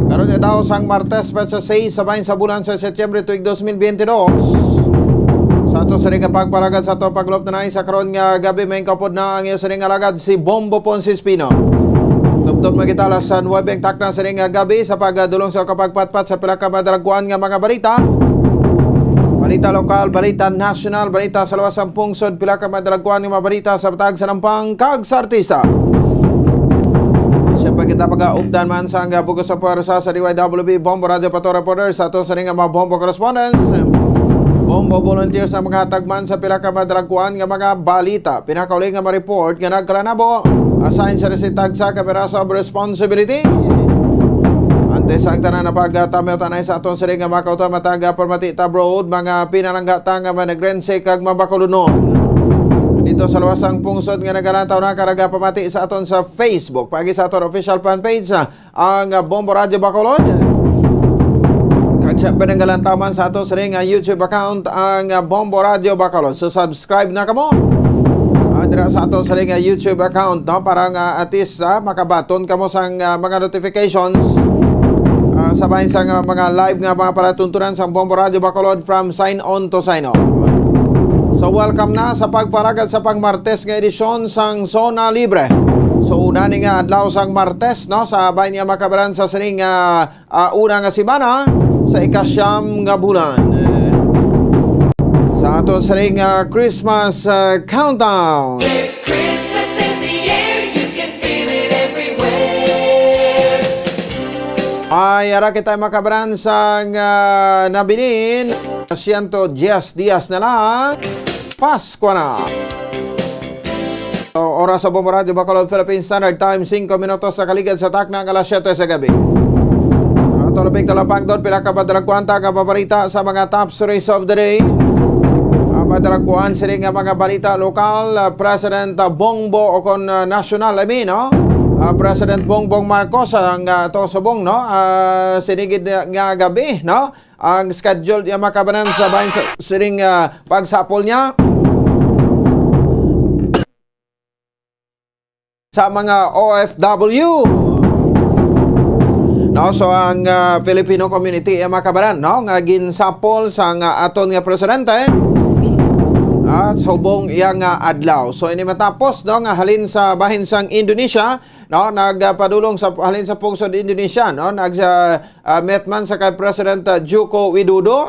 Karon nga daw sang Martes, Petsa 6, sabayin sa bulan sa Setyembre tuig 2022. Sa ato sa ring pagpalagad sa ato paglop na sa karon nga gabi, may kapod na ang iyo sa ring alagad si Bombo Ponce Espino. Tubtob magitala sa 9 tak na sa ring gabi sa pagdulong sa kapagpatpat sa pinakamadaraguan nga mga balita. Balita lokal, balita national, balita sa lawasang pungsod, pila ka madalaguan ng mga balita sa batag sa nampang kag sa artista. Siyempre kita pag-updan man sa hangga bugos sa puwersa sa DYWB Bombo Radio Pato Reporters sa ato sa ring mga Bombo Correspondents. Bombo volunteers na mga tagman sa pila ka madalaguan ng mga balita. Pinakauli nga ma-report nga nagkalanabo, assign sa resitag sa Kamerasa of Responsibility. Antes ang tanan na pagtamaw tanay sa aton sa ring nga makauta mataga permati tabroad mga pinalanggatang nga managrense kag mabakulunon. Dito sa lawasang pungsod nga nagalantaw na karaga pamati sa aton sa Facebook pagi sa aton official fan page ang Bombo Radio Bacolod. Kag sa pinanggalantaw man sa aton sa ring YouTube account ang Bombo Radio Bacolod. So subscribe na kamo. Dira sa aton sa ring YouTube account no para nga atis makabaton kamo sang mga notifications. Sabahin sa mga live nga mga palatuntunan sa Bombo Radio Bacolod from sign on to sign off. So welcome na sa pagparagad sa pangmartes nga edisyon sang Zona Libre. So una ni nga adlaw sang Martes no sa bahin nga makabaran sa sining una nga semana sa ikasyam nga bulan. Sa ato sining Christmas countdown. It's Christmas in the air, you can feel it everywhere. Ay ara kita makabaran sa nabilin 110 días na lang Pasko na. So, oras sa Bombo Radio Bacolod, Philippines Standard Time 5 minutos sa kaligid sa tak ng alas 7 sa gabi. Tulapig talapag doon pinakabadragkuhan ta kapabarita sa mga top stories of the day. Badragkuhan sila nga mga balita lokal, President Bongbong o kon national no? President Bongbong Marcos ang tosubong no sinigid nga gabi no ang schedule niya makabanan sa bahin sa siring pagsapol niya sa mga OFW no so ang Filipino community makabanan no nga ginsapol sa aton nga presidente at subong iyang adlaw. So ini matapos no nga halin sa bahin sang Indonesia no nagpadulong sa halin sa pungsod Indonesia no met man sa kay President Joko Widodo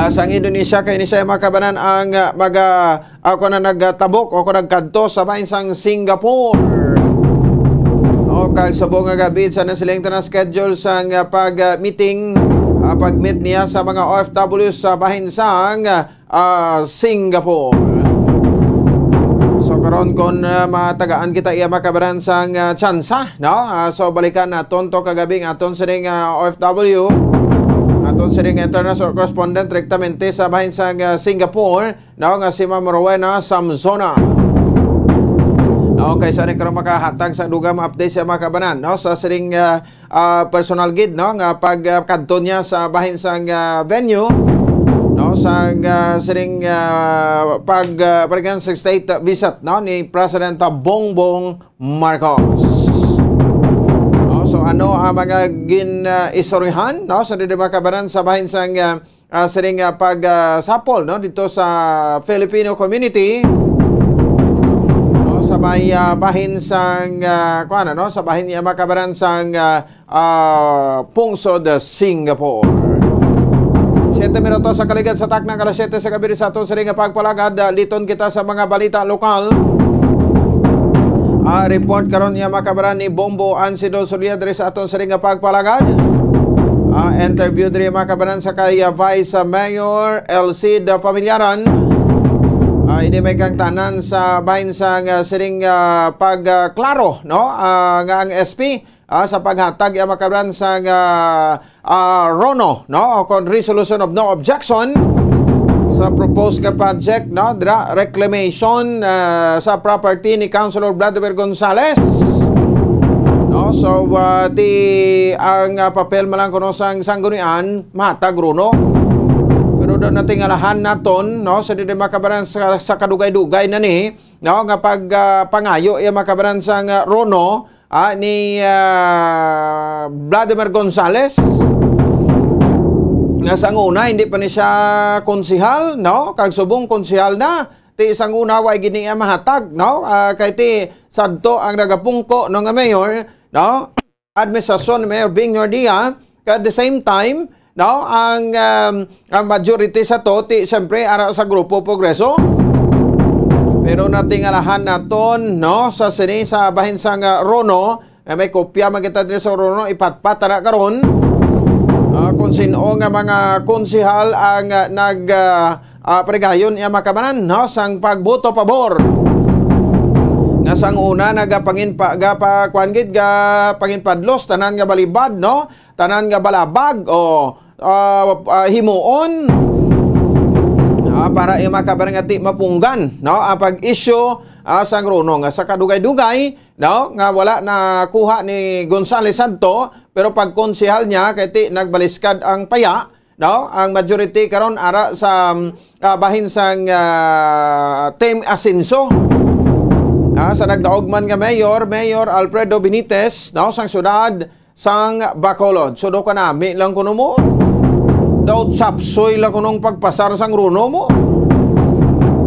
sang Indonesia kay ni siya makabanan ang ako na nagtabok o nagkadto sa bahin sang Singapore. O kag subong nga gabi sa nasiling tanang schedule sang pag-meeting pag-meet niya sa mga OFW sa bahin sang Singapore. So karon kon matagaan kita iya makabaran sang tsansa no so balikan naton to kagabi aton sining OFW aton sining international correspondent direktamente sa bahin sang Singapore no nga si Ma'am Rowena Samsona. Okay, sa karon makahatag sa dugang update sa makabanan no sa sining personal guide no nga pagkadto niya sa bahin sang venue no sa sining pagparingan sa state visit no ni President Bongbong Marcos. No, So ano ang mga gin-istoryahan, no, sa di makabaran sa bahin sang siring pagsapol, no, dito sa Filipino community, no, sa bahin sang kuana, no, sa bahin niya makabaran sang Pungsod, Singapore. 7 minutos sa kaligad sa takna alas 7 sa gabi sa aton siring pagpalagad. Liton kita sa mga balita lokal. Report karon niya makabaran ni Bombo Ansido Solia diri sa aton siring pagpalagad. Interview diri makabaran sa kay Vice Mayor Elcid Familiaran. Ini may kang tanan sa bahin sa siring pagklaro, no, nga ang SP sa paghatag ya makabaran sa RONO, no, kon resolution of no objection sa proposed nga project, no, dra reclamation sa property ni Councilor Vladimir Gonzales, no. So ang papel malang kuno sang sanggunian matag RONO, pero do nating alahan naton, no, sa di makabaran sa kadugay-dugay na ni, no, nga pangayo ya makabaran sang RONO ni Vladimir Gonzales. Nga sang una hindi pa ni siya konsihal, no, kag subong konsihal na ti isang una way gini mahatag, no, kay ti sadto ang nagapungko no nga mayor, no, administrasyon ni Mayor Bing Nordia. At the same time, no, ang majority sa to ti siyempre ara sa Grupo Progreso. Pero natingalahan naton, no, sa sini sa bahin sang RONO, may kopya magita diri sa RONO ipatpat na karon. Kung sino nga mga konsihal ang nagpregayon iya makabanan, no, sang pagboto pabor. Nga sang una nagapangin panginpadlos tanan nga balibad, no, tanan nga balabag o himuon. Para iya makabaran nga ti mapunggan, no, pag-issue sang RONO nga sa kadugay-dugay, no, nga wala na kuha ni Gonzales Santo, pero pag konsehal niya kay ti nagbaliskad ang paya, no, ang majority karon ara sa bahin sang Team Asinso. Sa nagdaog man nga Mayor Alfredo Benitez, no, sang syudad sang Bacolod. So do kanami lang kuno mo. Daw sapsoy lang kunong pagpasar sang RONO mo.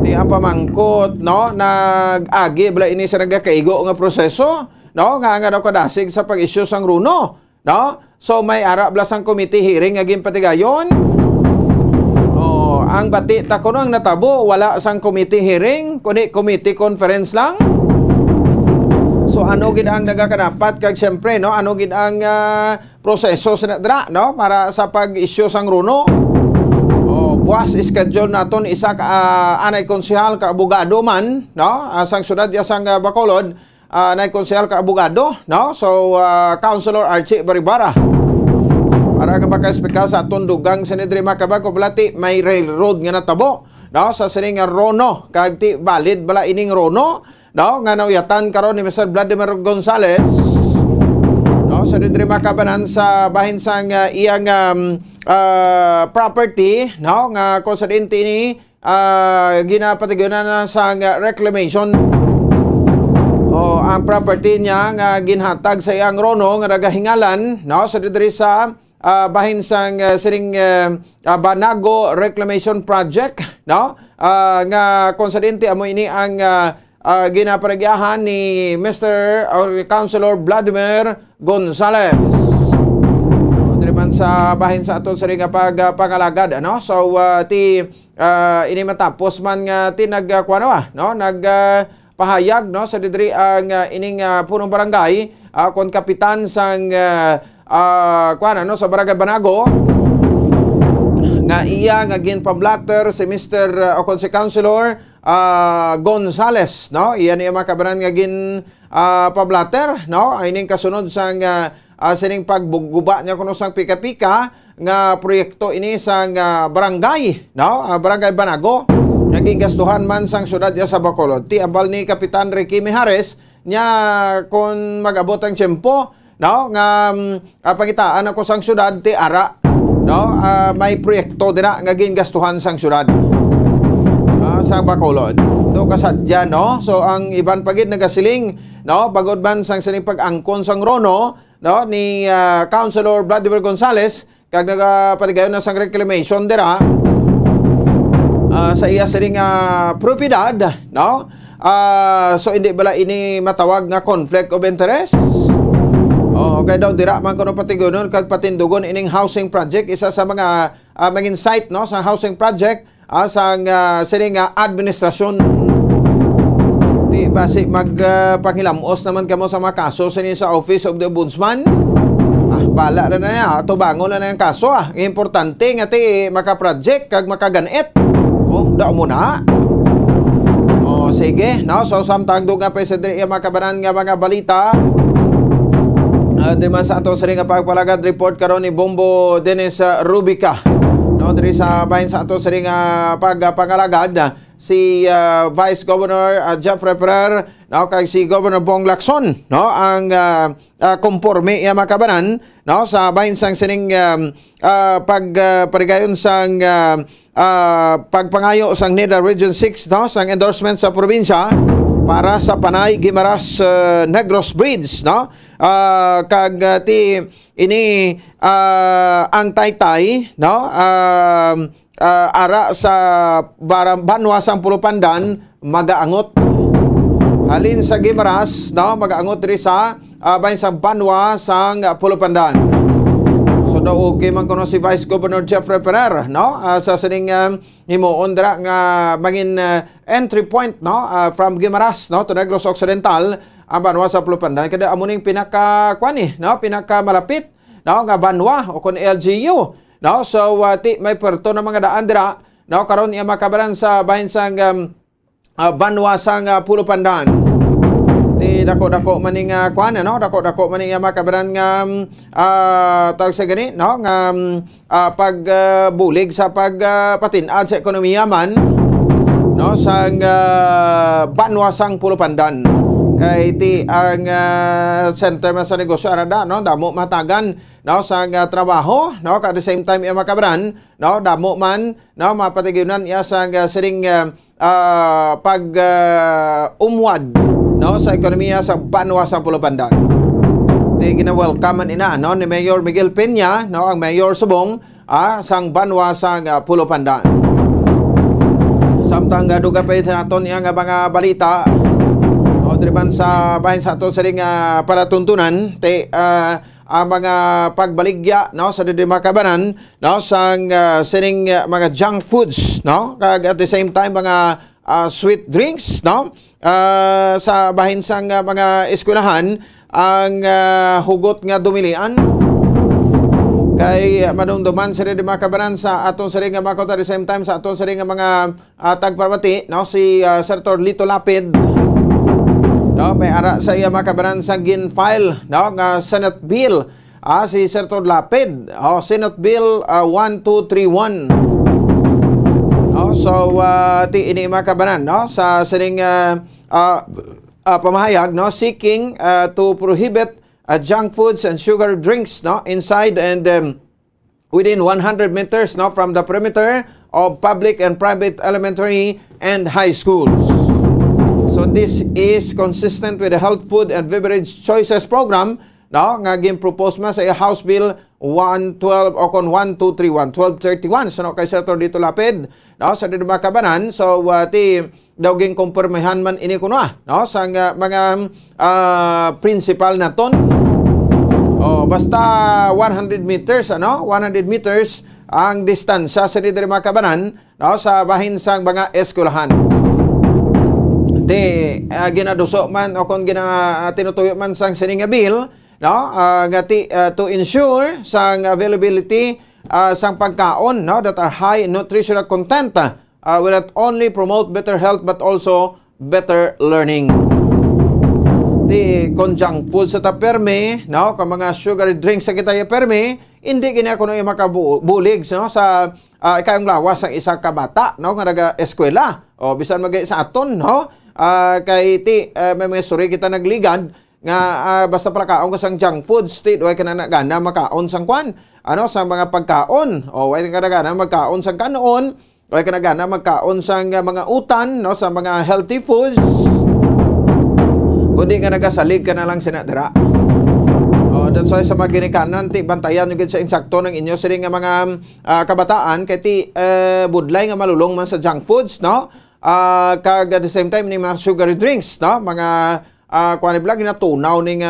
Di ang pamangkot, no, nag-agi bala ini sa nagakaigo nga proseso, no, nga daw kadasig sa pag-issue sang RONO, no. So may ara bala sang committee hearing aging patigayon. Ang bati ta kuno ang natabo wala sang committee hearing kundi committee conference lang. So ano gid ang nagakadapat kag siyempre, no, ano gid ang proseso sa dra, no, para sa pag-issue sang RONO. Buwas schedule naton isa ka anay konsehal ka abogado man, no, sang syudad ya sang Bacolod, anay konsehal ka abogado, no. So Councilor Archie Baribara para ka maka-speak sa aton dugang Senedri Macabag Blati may railroad nga natabo, no, sa sining RONO kag ti valid bala ining RONO, no, nga nauyatan karon ni Mr. Vladimir Gonzales, no, sa Senedri Macabanan sa bahin sang iyang property, no, nga konsidente ni ginapatigyunan na sa reclamation. Ang property niya nga ginhatag sa iyang RONO nga nagahingalan, no, sa diri sa bahin sang siring Banago Reclamation Project, no, nga konsidente amo ini ang ginaparagyahan ni Mr. or Councilor Vladimir Gonzales. Man sa bahin sa aton sa ring pangalagad, ano. So ini matapos man nga tinagkuano, no, nagpahayag, no, sa didri ang ining punong barangay kon kapitan sang kuano, no, sa barangay Banago nga iya nga ginpablatter si Mr. o kon si Councilor Gonzales, no, iya niya makabaran nga gin pablatter, no, ining kasunod sang sining pagguba niya kuno sang pika-pika nga proyekto ini sang barangay, no, barangay Banago. Naging gastuhan man sang syudad ya sa Bacolod. Ti ambal ni Kapitan Ricky Mijares nya kon mag-abot ang tiyempo, no, nga pagitaan ako sang syudad ti ara, no, may proyekto dira nga gingastuhan sang syudad sa Bacolod. Do kasadya, no. So ang iban pagid nagasiling no, bagod man sang sining pag-angkon sang Rono, no, ni Councilor Vladimir Gonzales kag nagapatigayon na sang reclamation dira sa iya sining propiedad, no. So hindi bala ini matawag nga conflict of interest. Okay daw dira man kuno patigonon kag patindugon ining housing project, isa sa mga maging site, no, sa housing project sang sining administrasyon. Di basi magpangilamos naman kamo sa mga kaso sa Office of the Ombudsman. Bala na niya, ato bangon na yung kaso. Importante nga ti maka-project kag makaganit. Daw mo na. Sige, no? So samtang doon nga pa sa makabanan nga mga balita. Di man sa ato sa ring pagpalagad report karon ni Bombo Dennis Rubica. No, diri sa bahin sa ato sa ring pagpangalagad si Vice Governor Jeffrey Ferrer, no, kag si Governor Bong Lacson, no, ang konporme iya makabanan, no, sa bahin sang sining pagparigayon sang pagpangayo sang NEDA Region 6, no, sang endorsement sa probinsya para sa Panay Guimaras Negros Bridge, no. Kag ti ini ang taytay, no, ara sa Banwa sang Pulupandan magaangot. Halin sa Guimaras, no, magaangot diri sa bahin sa Banwa sang Pulupandan. So daw okay man kuno si Vice Governor Jeffrey Ferrer, no, sa sining himuon dira nga mangin entry point, no, from Guimaras, no, to Negros Occidental ang Banwa sa Pulupandan kada amo ning pinaka kwani, no, pinaka malapit, no, nga Banwa o kon LGU, no. So ti may perto na mga daan dira, no, karon iya makabalan sa bahin sang Banwa sang Pulupandan. Ti dako-dako maning kuan, no, dako-dako maning makabalan nga tawag sa gani, no, nga pagbulig sa pagpatin-ad sa ekonomiya man, no, sang Banwa sang Pulupandan. Kay ti ang center man sa negosyo arada, no, damo matagan, no, sa trabaho, no, at the same time iya makabran, no, damo man, no, mapatigyunan iya sa siring pag umwad, no, sa ekonomiya sa Banwa sa Pulupandan. Ti gina-welcome man ina, no, ni Mayor Miguel Peña, no, ang Mayor Subong sang Banwa sa Pulupandan. Samtang duga pa naton iya nga mga balita driban sa bahin sa ato sa ring palatuntunan ti ang mga pagbaligya, no, sa makabanan, no, sang sining mga junk foods, no, kag at the same time mga sweet drinks, no, sa bahin sang mga eskwelahan ang hugot nga dumilian kay madumduman sa rin makabanan sa aton sa ring makot at the same time sa aton sa ring mga tagparmati, no, si Senator Lito Lapid, no, may ara sa iya makabanan sa gin-file, no, nga Senate Bill si Senator Lapid, Senate Bill 1231, no. So ti ini makabanan, no, sa sining pamahayag, no, seeking to prohibit junk foods and sugar drinks, no, inside and within 100 meters, no, from the perimeter of public and private elementary and high schools. So this is consistent with the Health, Food and Beverage Choices Program, no, nga gin-propose man sa House Bill 112 o kon 1231, 1231, so no, kay Senator Lito Lapid, no, sa makabanan. So ti daw ging kumpirmahan man ini kuno, no, sa mga principal naton. Basta 100 meters, ano, 100 meters ang distansya sa makabanan, no, sa bahin sang mga eskwelahan. Ginaduso man o kung tinutuyo man sang sining bill, no, to ensure sang availability sang pagkaon, no, that are high in nutritional content will not only promote better health but also better learning. Kung junk food sa taperme, no, kung mga sugary drinks sa kita perme, hindi gina kuno yung makabulig, no, sa ikayong lawas ng isang kabata, no, nga naga-eskwela o bisan magay sa aton, no. Kay ti may mga story kita nagligad nga basta pala kaon ka sang junk foods, ti way ka na gana makaon sang kwan, ano, sa mga pagkaon, o way ka na gana magkaon sang kanon, way ka na gana magkaon sang mga utan, no, sa mga healthy foods. Kundi nga nagasalig ka na lang sinadara. That's why sa mga ginikanan, ti bantayan yung sa insakto ng inyo sila nga mga kabataan, kaya ti budlay nga malulong man sa junk foods, no? Kag at the same time, ni mga sugary drinks, no? Mga kuan ni bla ginatunaw ning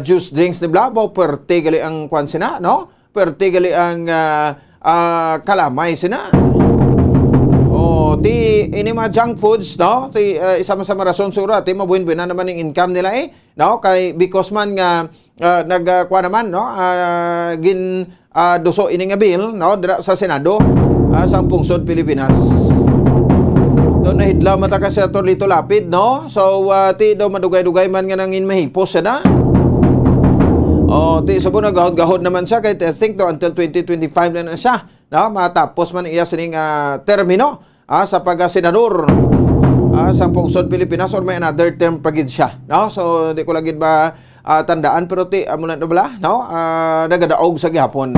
juice drinks ni bla, perte gali ang kuan sina, no? Perte gali ang kalamay sina. Ti ini mga junk foods, no? Ti isa-sama rason sura ti mabuhin-buhin na naman ang income nila no? Kay because man nga nagkuha naman, no? Duso ini nga bill, no? Dira sa Senado sa pungsod Pilipinas. Doon nahidlaw mata kasi ato Lito Lapid, no? So ti daw madugay-dugay man nga nangin mahipos na. Ti sabo nagahod-gahod naman siya kay I think daw until 2025 na siya, no? Matapos man iya sining termino sa pagka-senador sa pungsod Pilipinas or may another term pagid siya, no? So di ko lagid ba tandaan pero ti amo na bala, no? Nagadaog sa gihapon.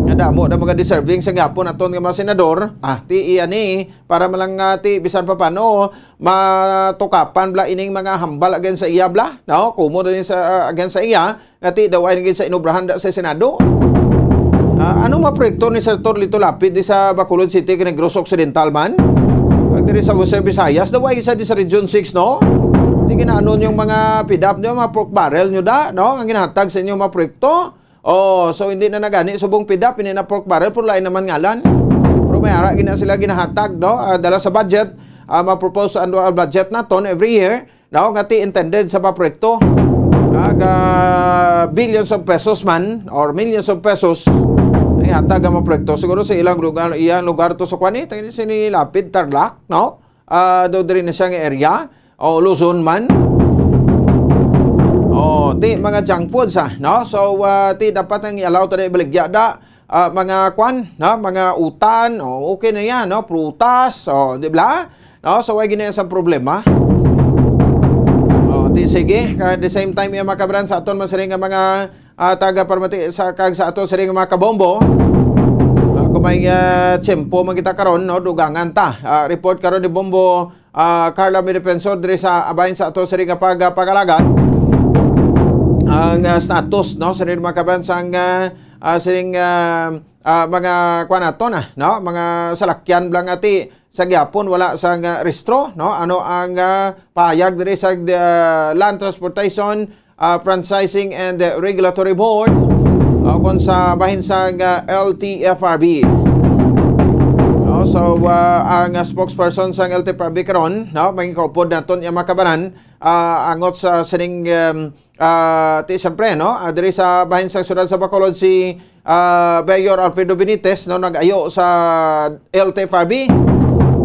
Nga mo na mga deserving sa gihapon aton nga mga senador, ti ani para malang ti bisan pa paano matukapan bla ining mga hambal against sa iya bla, no? Kumo din sa against sa iya ti daway sa inobrahan da sa Senado. Ano maproyekto ni Senator Lito Lapid di sa Bacolod City kay Negros Occidental man? Pag diri sa Visayas, daway isa di sa Region 6, no? Di ginaanon yung mga PDAP nyo, mga pork barrel nyo da, no? Ang ginahatag sa inyo mga proyekto. So hindi na nagani subong PDAP, hindi na pork barrel, pero lain naman ngalan. Pero may ara gina sila ginahatag, no? Dala sa budget, ma-propose ang annual budget naton every year, no? Ngati intended sa mga proyekto. Billions of pesos man, or millions of pesos, hatag ang mga proyekto. Siguro sa ilang lugar to sa Kwani, tayo ni Lapid, Tarlac, no? Do din na siya ng area, o Luzon man. Ti mga junk foods, no? So, ti dapat ang i-allow tayo ibaligya da, mga kwan, no? Mga utan, okay na yan, no? Prutas, di ba? No? So, why ginaya sa problema? Ti sige, at the same time, yung makabran sa aton masiring nga mga taga-parmati sa aton siring mga kabombo. Kung may tiyempo magkita karon, no, dugangan ta. Report karon ni Bombo Carla Miripensor diri sa abahin sa aton siring nga pagalagan. Ang status, no, siring mga kabansang siring mga kuanaton, no, mga salakyan blang ati sa gyapon wala sa restro, no? Ano ang pahayag diri sa Land Transportation Franchising and Regulatory Board kung sa bahin sa LTFRB. So ang spokesperson sa LTFRB karon, no, mangikopod naton yung makabanan angot sa sining ti siyempre, no, diri sa bahin sa syudad sa Bacolod si Mayor Alfredo Benitez, no, nag-ayo sa LTFRB,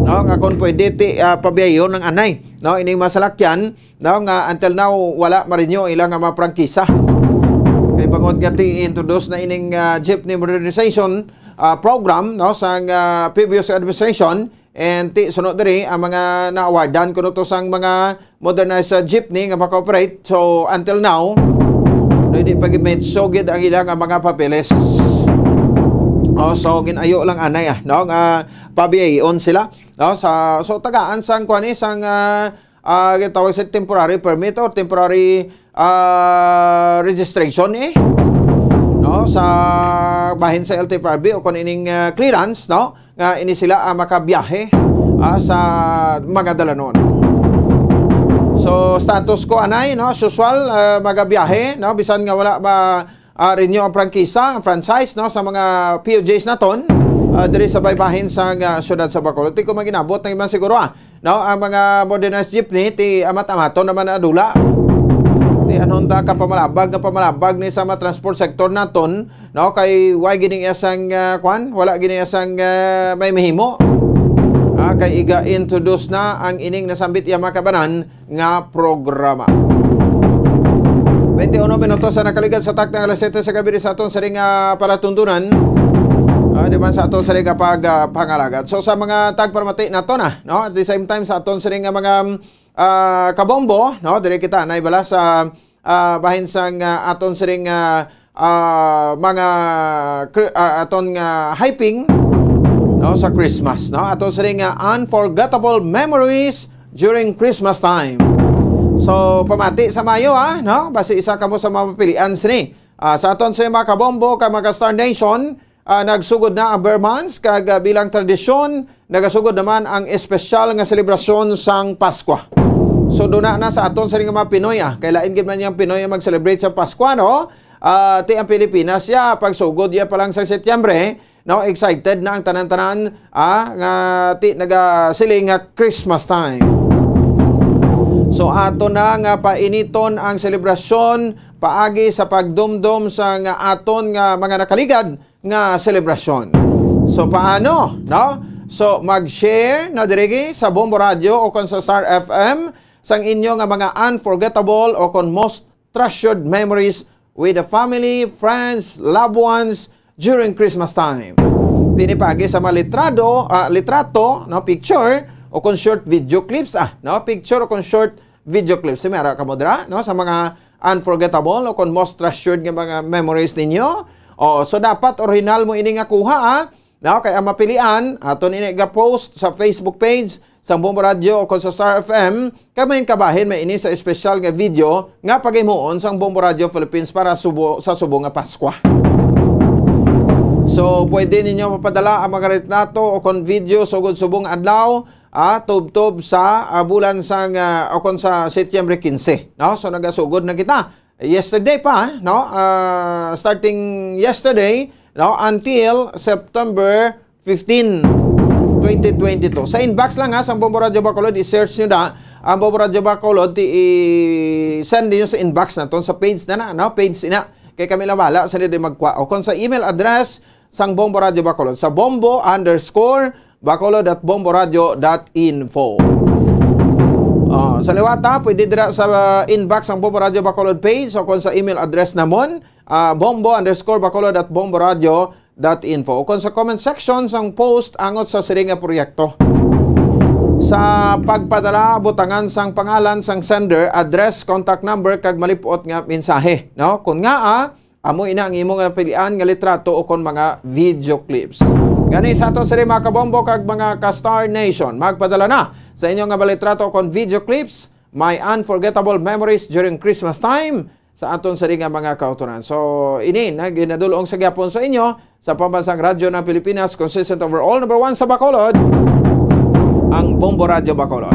no, nga kung pwede ti pabiyayo ng anay, no, ining masalakyan, no, nga until now wala marinyo ilang mga prangkisa. Kay bangod nga ti introduce na ining jeepney modernization program, no, sa previous administration, and ti sunod diri ang mga na-awardan kuno to sang mga modernized jeepney nga maka-operate. So until now hindi pa gid sogid ang ilang mga papeles. So ginayo lang anay, no, nga pabiyayon sila, no, sa so tagaan sang kuan sang gitawag sa temporary permit or temporary registration, no, sa bahin sa LTFRB o kung ining clearance, no, nga ini sila makabiyahe sa mga dalanon. So status ko anay, no, usual magabiyahe, no, bisan nga wala ba renew ang prangkisa, ang franchise, no, sa mga POJs naton diri sa baybahin sa syudad sa Bacolod. Ti ko maginabot ng iman siguro, no, ang mga modernized jeepney ti amat-amaton naman na adula. Ti anon ta kapamalabag ni sa mga transport sector naton, no, kay why gining asang kwan, wala gining asang may mahimo. Kay iga-introduce na ang ining nasambit iya makabanan nga programa. 21 minutos sa nakaligad sa tak ng alas 7 sa gabi sa aton sa ring paratuntunan. Di ba sa aton sa ring pangalagat. So sa mga tagparmati nato na, no, at the same time sa aton sa ring mga kabombo, no, dire kita naibala sa bahin sang aton sa ring mga aton hyping, no, sa Christmas, no, aton sa ring unforgettable memories during Christmas time. So, pamati sa Mayo, no? Basi isa ka mo sa mga pilian sini. Sa aton sa mga kabombo, ka mga Star Nation, nagsugod na ang Bear Months, kag bilang tradisyon, nagasugod naman ang espesyal nga selebrasyon sang Pasko. So, doon na sa aton sa mga Pinoy, kailain gid man yung Pinoy mag-celebrate sa Pasko, no? Ti ang Pilipinas, pagsugod pa lang sa Setyembre, no? Excited na ang tanan-tanan, nga ti nagasiling nga Christmas time. So ato na nga painiton ang selebrasyon paagi sa pagdumdum sa nga aton nga mga nakaligad nga selebrasyon. So paano, no? So mag-share na dirigi sa Bombo Radio o kon sa Star FM sang inyo nga mga unforgettable o kon most treasured memories with the family, friends, loved ones during Christmas time. Pinipagi sa mga litrato, no, picture o kon short video clips, no, picture o kon short video clips. Simera ka mo dira, no, sa mga unforgettable o kon most treasured nga mga memories ninyo. So dapat original mo ini nga kuha, no, kay ang mapilian aton ini ga post sa Facebook page sa Bombo Radio o kon sa Star FM, kamayin kabahin may ini sa special nga video nga paghimuon sang Bombo Radio Philippines para sa subo nga Pasko. So, pwede ninyo mapadala ang mga retrato o kon video sugod subong adlaw, tub-tub sa bulan sang o kon sa Setyembre 15, no? So nagasugod na kita yesterday pa, no? Starting yesterday, no, until September 15, 2022. Sa inbox lang sa Bombo Radio Bacolod, i-search niyo na ang Bombo Radio Bacolod, i-send niyo sa inbox na sa page na, no? Page na. Kay kami lawala sa nila magkwa. O kung sa email address sang Bombo Radio Bacolod, sa bombo_bacolod@bomboradio.info. Sa liwata, pwede dira sa inbox ang Bombo Radio Bacolod page o kung sa email address namon, bombo_bacolod@bomboradio.info. O kung sa comment section sang post angot sa siringa proyekto. Sa pagpadala, butangan sang pangalan sang sender, address, contact number, kag malipot nga mensahe. No? Kung nga, amo ina ang imong pilian nga litrato o kon mga video clips. Gani sa ato sa mga kabombo kag mga ka-Star Nation, magpadala na sa inyong nga litrato o kon video clips, my unforgettable memories during Christmas time sa aton sa mga kauturan. So, ini na ginadulong sa gyapon sa inyo sa pambansang radyo ng Pilipinas, consistent overall number 1 sa Bacolod, ang Bombo Radio Bacolod.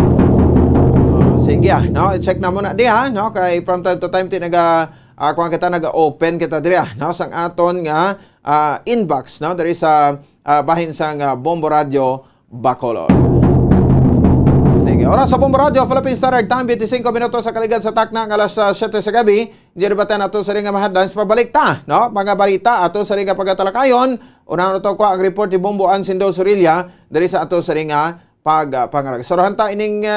Sige, no, i-check na muna diha, no, kay from time to time kung kita nag-open kita diri, no, sang aton nga inbox, no, there is bahin sang Bombo Radio Bacolod. Sige, oras sa Bombo Radio Philippine Standard Time 25 minutos sa kaligad sa takna ng alas 7 sa gabi. Di batan ato sa ringa mahadlan sa pabalik ta, no, mga balita ato sa ringa pagatalakayon. Unahan to ko ang report ni Bombo Ansindo Surilla diri sa ato sa ringa pangarag. Sorohan ta ining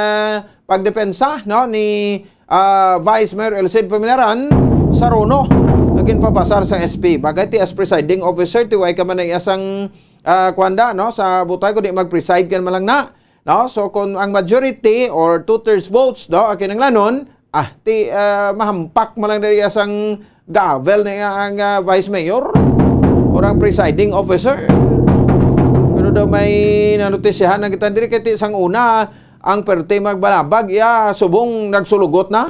pagdepensa, no, ni Vice Mayor Elcid Pamilaran sa Rono. Agin papasar sa SP. Bagay ti as presiding officer ti way ka man isang kwanda, no, sa butay ko di mag-preside kan man lang na, no. So kung ang majority or 2/3 votes, no, akin ang lanon, ti mahampak man lang diri isang gavel na ang Vice Mayor or ang presiding officer. Pero daw may nanotisyahan na kita diri kay ti sang una ang perte magbalabag subong nagsulugot na.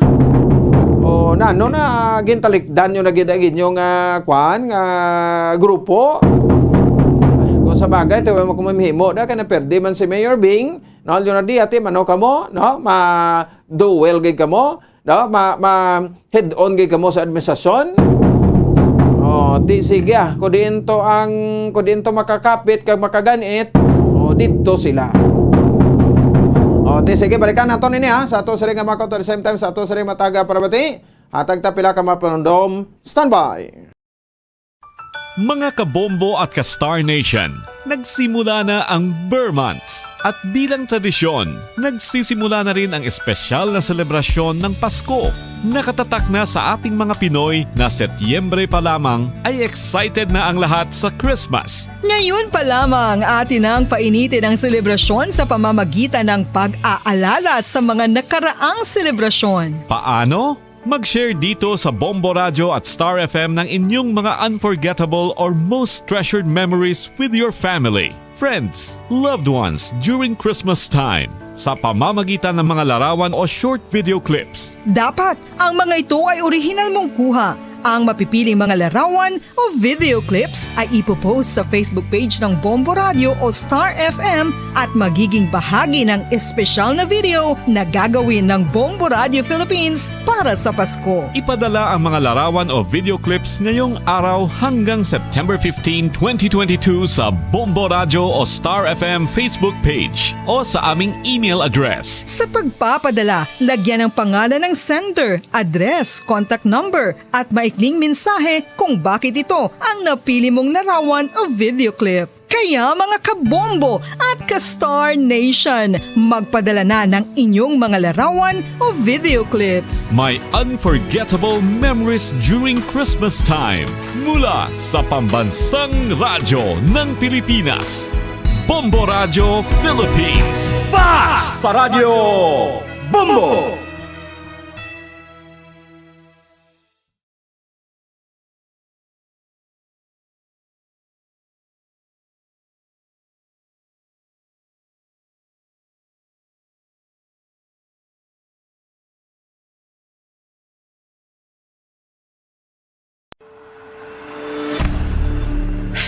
O nano na gintalikdan yung nagidagin yung kwan nga grupo. Kung sa bagay tayo mo kumamihimo da kana perde man si Mayor Bing, no, yun na di ati mano kamo, no, ma duel gay kamo, no, ma head on gay kamo sa administrasyon. Di sige kudin to makakapit kag makaganit, dito sila. Di sige, balikan nato nini sa ato sa ring mga at the same time sa ato sa ring mataga para bati. Hatag ta pila ka mapanundom. Standby! Mga kabombo at ka-Star Nation, nagsimula na ang Bear Months. At bilang tradisyon, nagsisimula na rin ang espesyal na selebrasyon ng Pasko. Nakatatak na sa ating mga Pinoy na Setyembre pa lamang ay excited na ang lahat sa Christmas. Ngayon pa lamang atin ang painitin ang selebrasyon sa pamamagitan ng pag-aalala sa mga nakaraang selebrasyon. Paano? Mag-share dito sa Bombo Radio at Star FM ng inyong mga unforgettable or most treasured memories with your family, friends, loved ones during Christmas time sa pamamagitan ng mga larawan o short video clips. Dapat ang mga ito ay orihinal mong kuha. Ang mapipiling mga larawan o video clips ay ipopost sa Facebook page ng Bombo Radio o Star FM at magiging bahagi ng espesyal na video na gagawin ng Bombo Radio Philippines para sa Pasko. Ipadala ang mga larawan o video clips ngayong araw hanggang September 15, 2022 sa Bombo Radio o Star FM Facebook page o sa aming email address. Sa pagpapadala, lagyan ng pangalan ng sender, address, contact number at maikling mensahe kung bakit ito ang napili mong larawan o video clip. Kaya mga kabombo at ka-Star Nation, magpadala na ng inyong mga larawan o video clips. May unforgettable memories during Christmas time mula sa Pambansang Radyo ng Pilipinas. Bombo Radio Philippines. Fast pa Radio Bombo!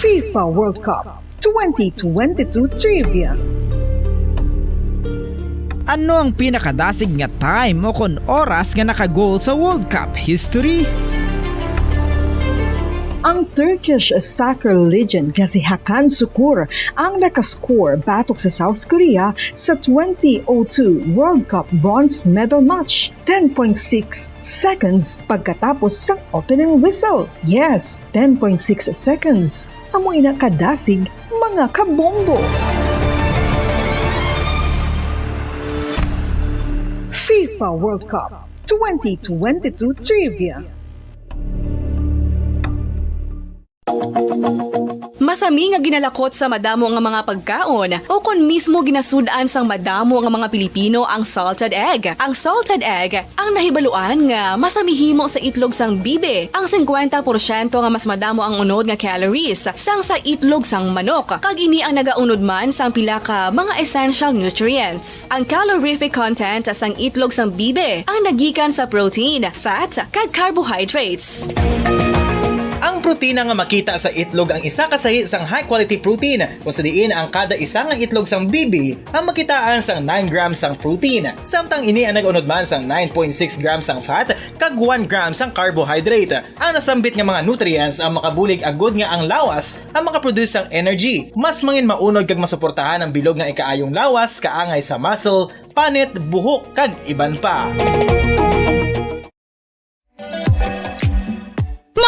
FIFA World Cup 2022 Trivia. Ano ang pinakadasig nga time o kon oras nga nakagol sa World Cup history? Ang Turkish soccer legend nga si Hakan Şükür ang nakascore batok sa South Korea sa 2002 World Cup bronze medal match 10.6 seconds pagkatapos sa opening whistle. Yes, 10.6 seconds. Amoy na kadasig mga kabombo. FIFA World Cup 2022 Trivia. Masami nga ginalakot sa madamo nga mga pagkaon o kon mismo ginasudaan sang madamo nga mga Pilipino ang salted egg. Ang salted egg ang nahibaluan nga masamihimo sa itlog sang bibe. Ang 50% nga mas madamo ang unod nga calories sang sa itlog sang manok. Kag ini ang nagaunod man sang pila ka mga essential nutrients. Ang calorific content sang itlog sang bibe ang nagikan sa protein, fat, kag carbohydrates. Ang protina nga makita sa itlog ang isa kasahi sang high quality protein kung sa diin ang kada isa nga itlog sang bibi ang makitaan sang 9 grams sang protein. Samtang ini ang nag-unod man sang 9.6 grams sang fat kag 1 grams sang carbohydrate. Ang nasambit nga mga nutrients ang makabulig agud nga ang lawas ang makaproduce sang energy. Mas mangin maunod kag masuportahan ang bilog nga ikaayong lawas kaangay sa muscle, panit, buhok kag iban pa.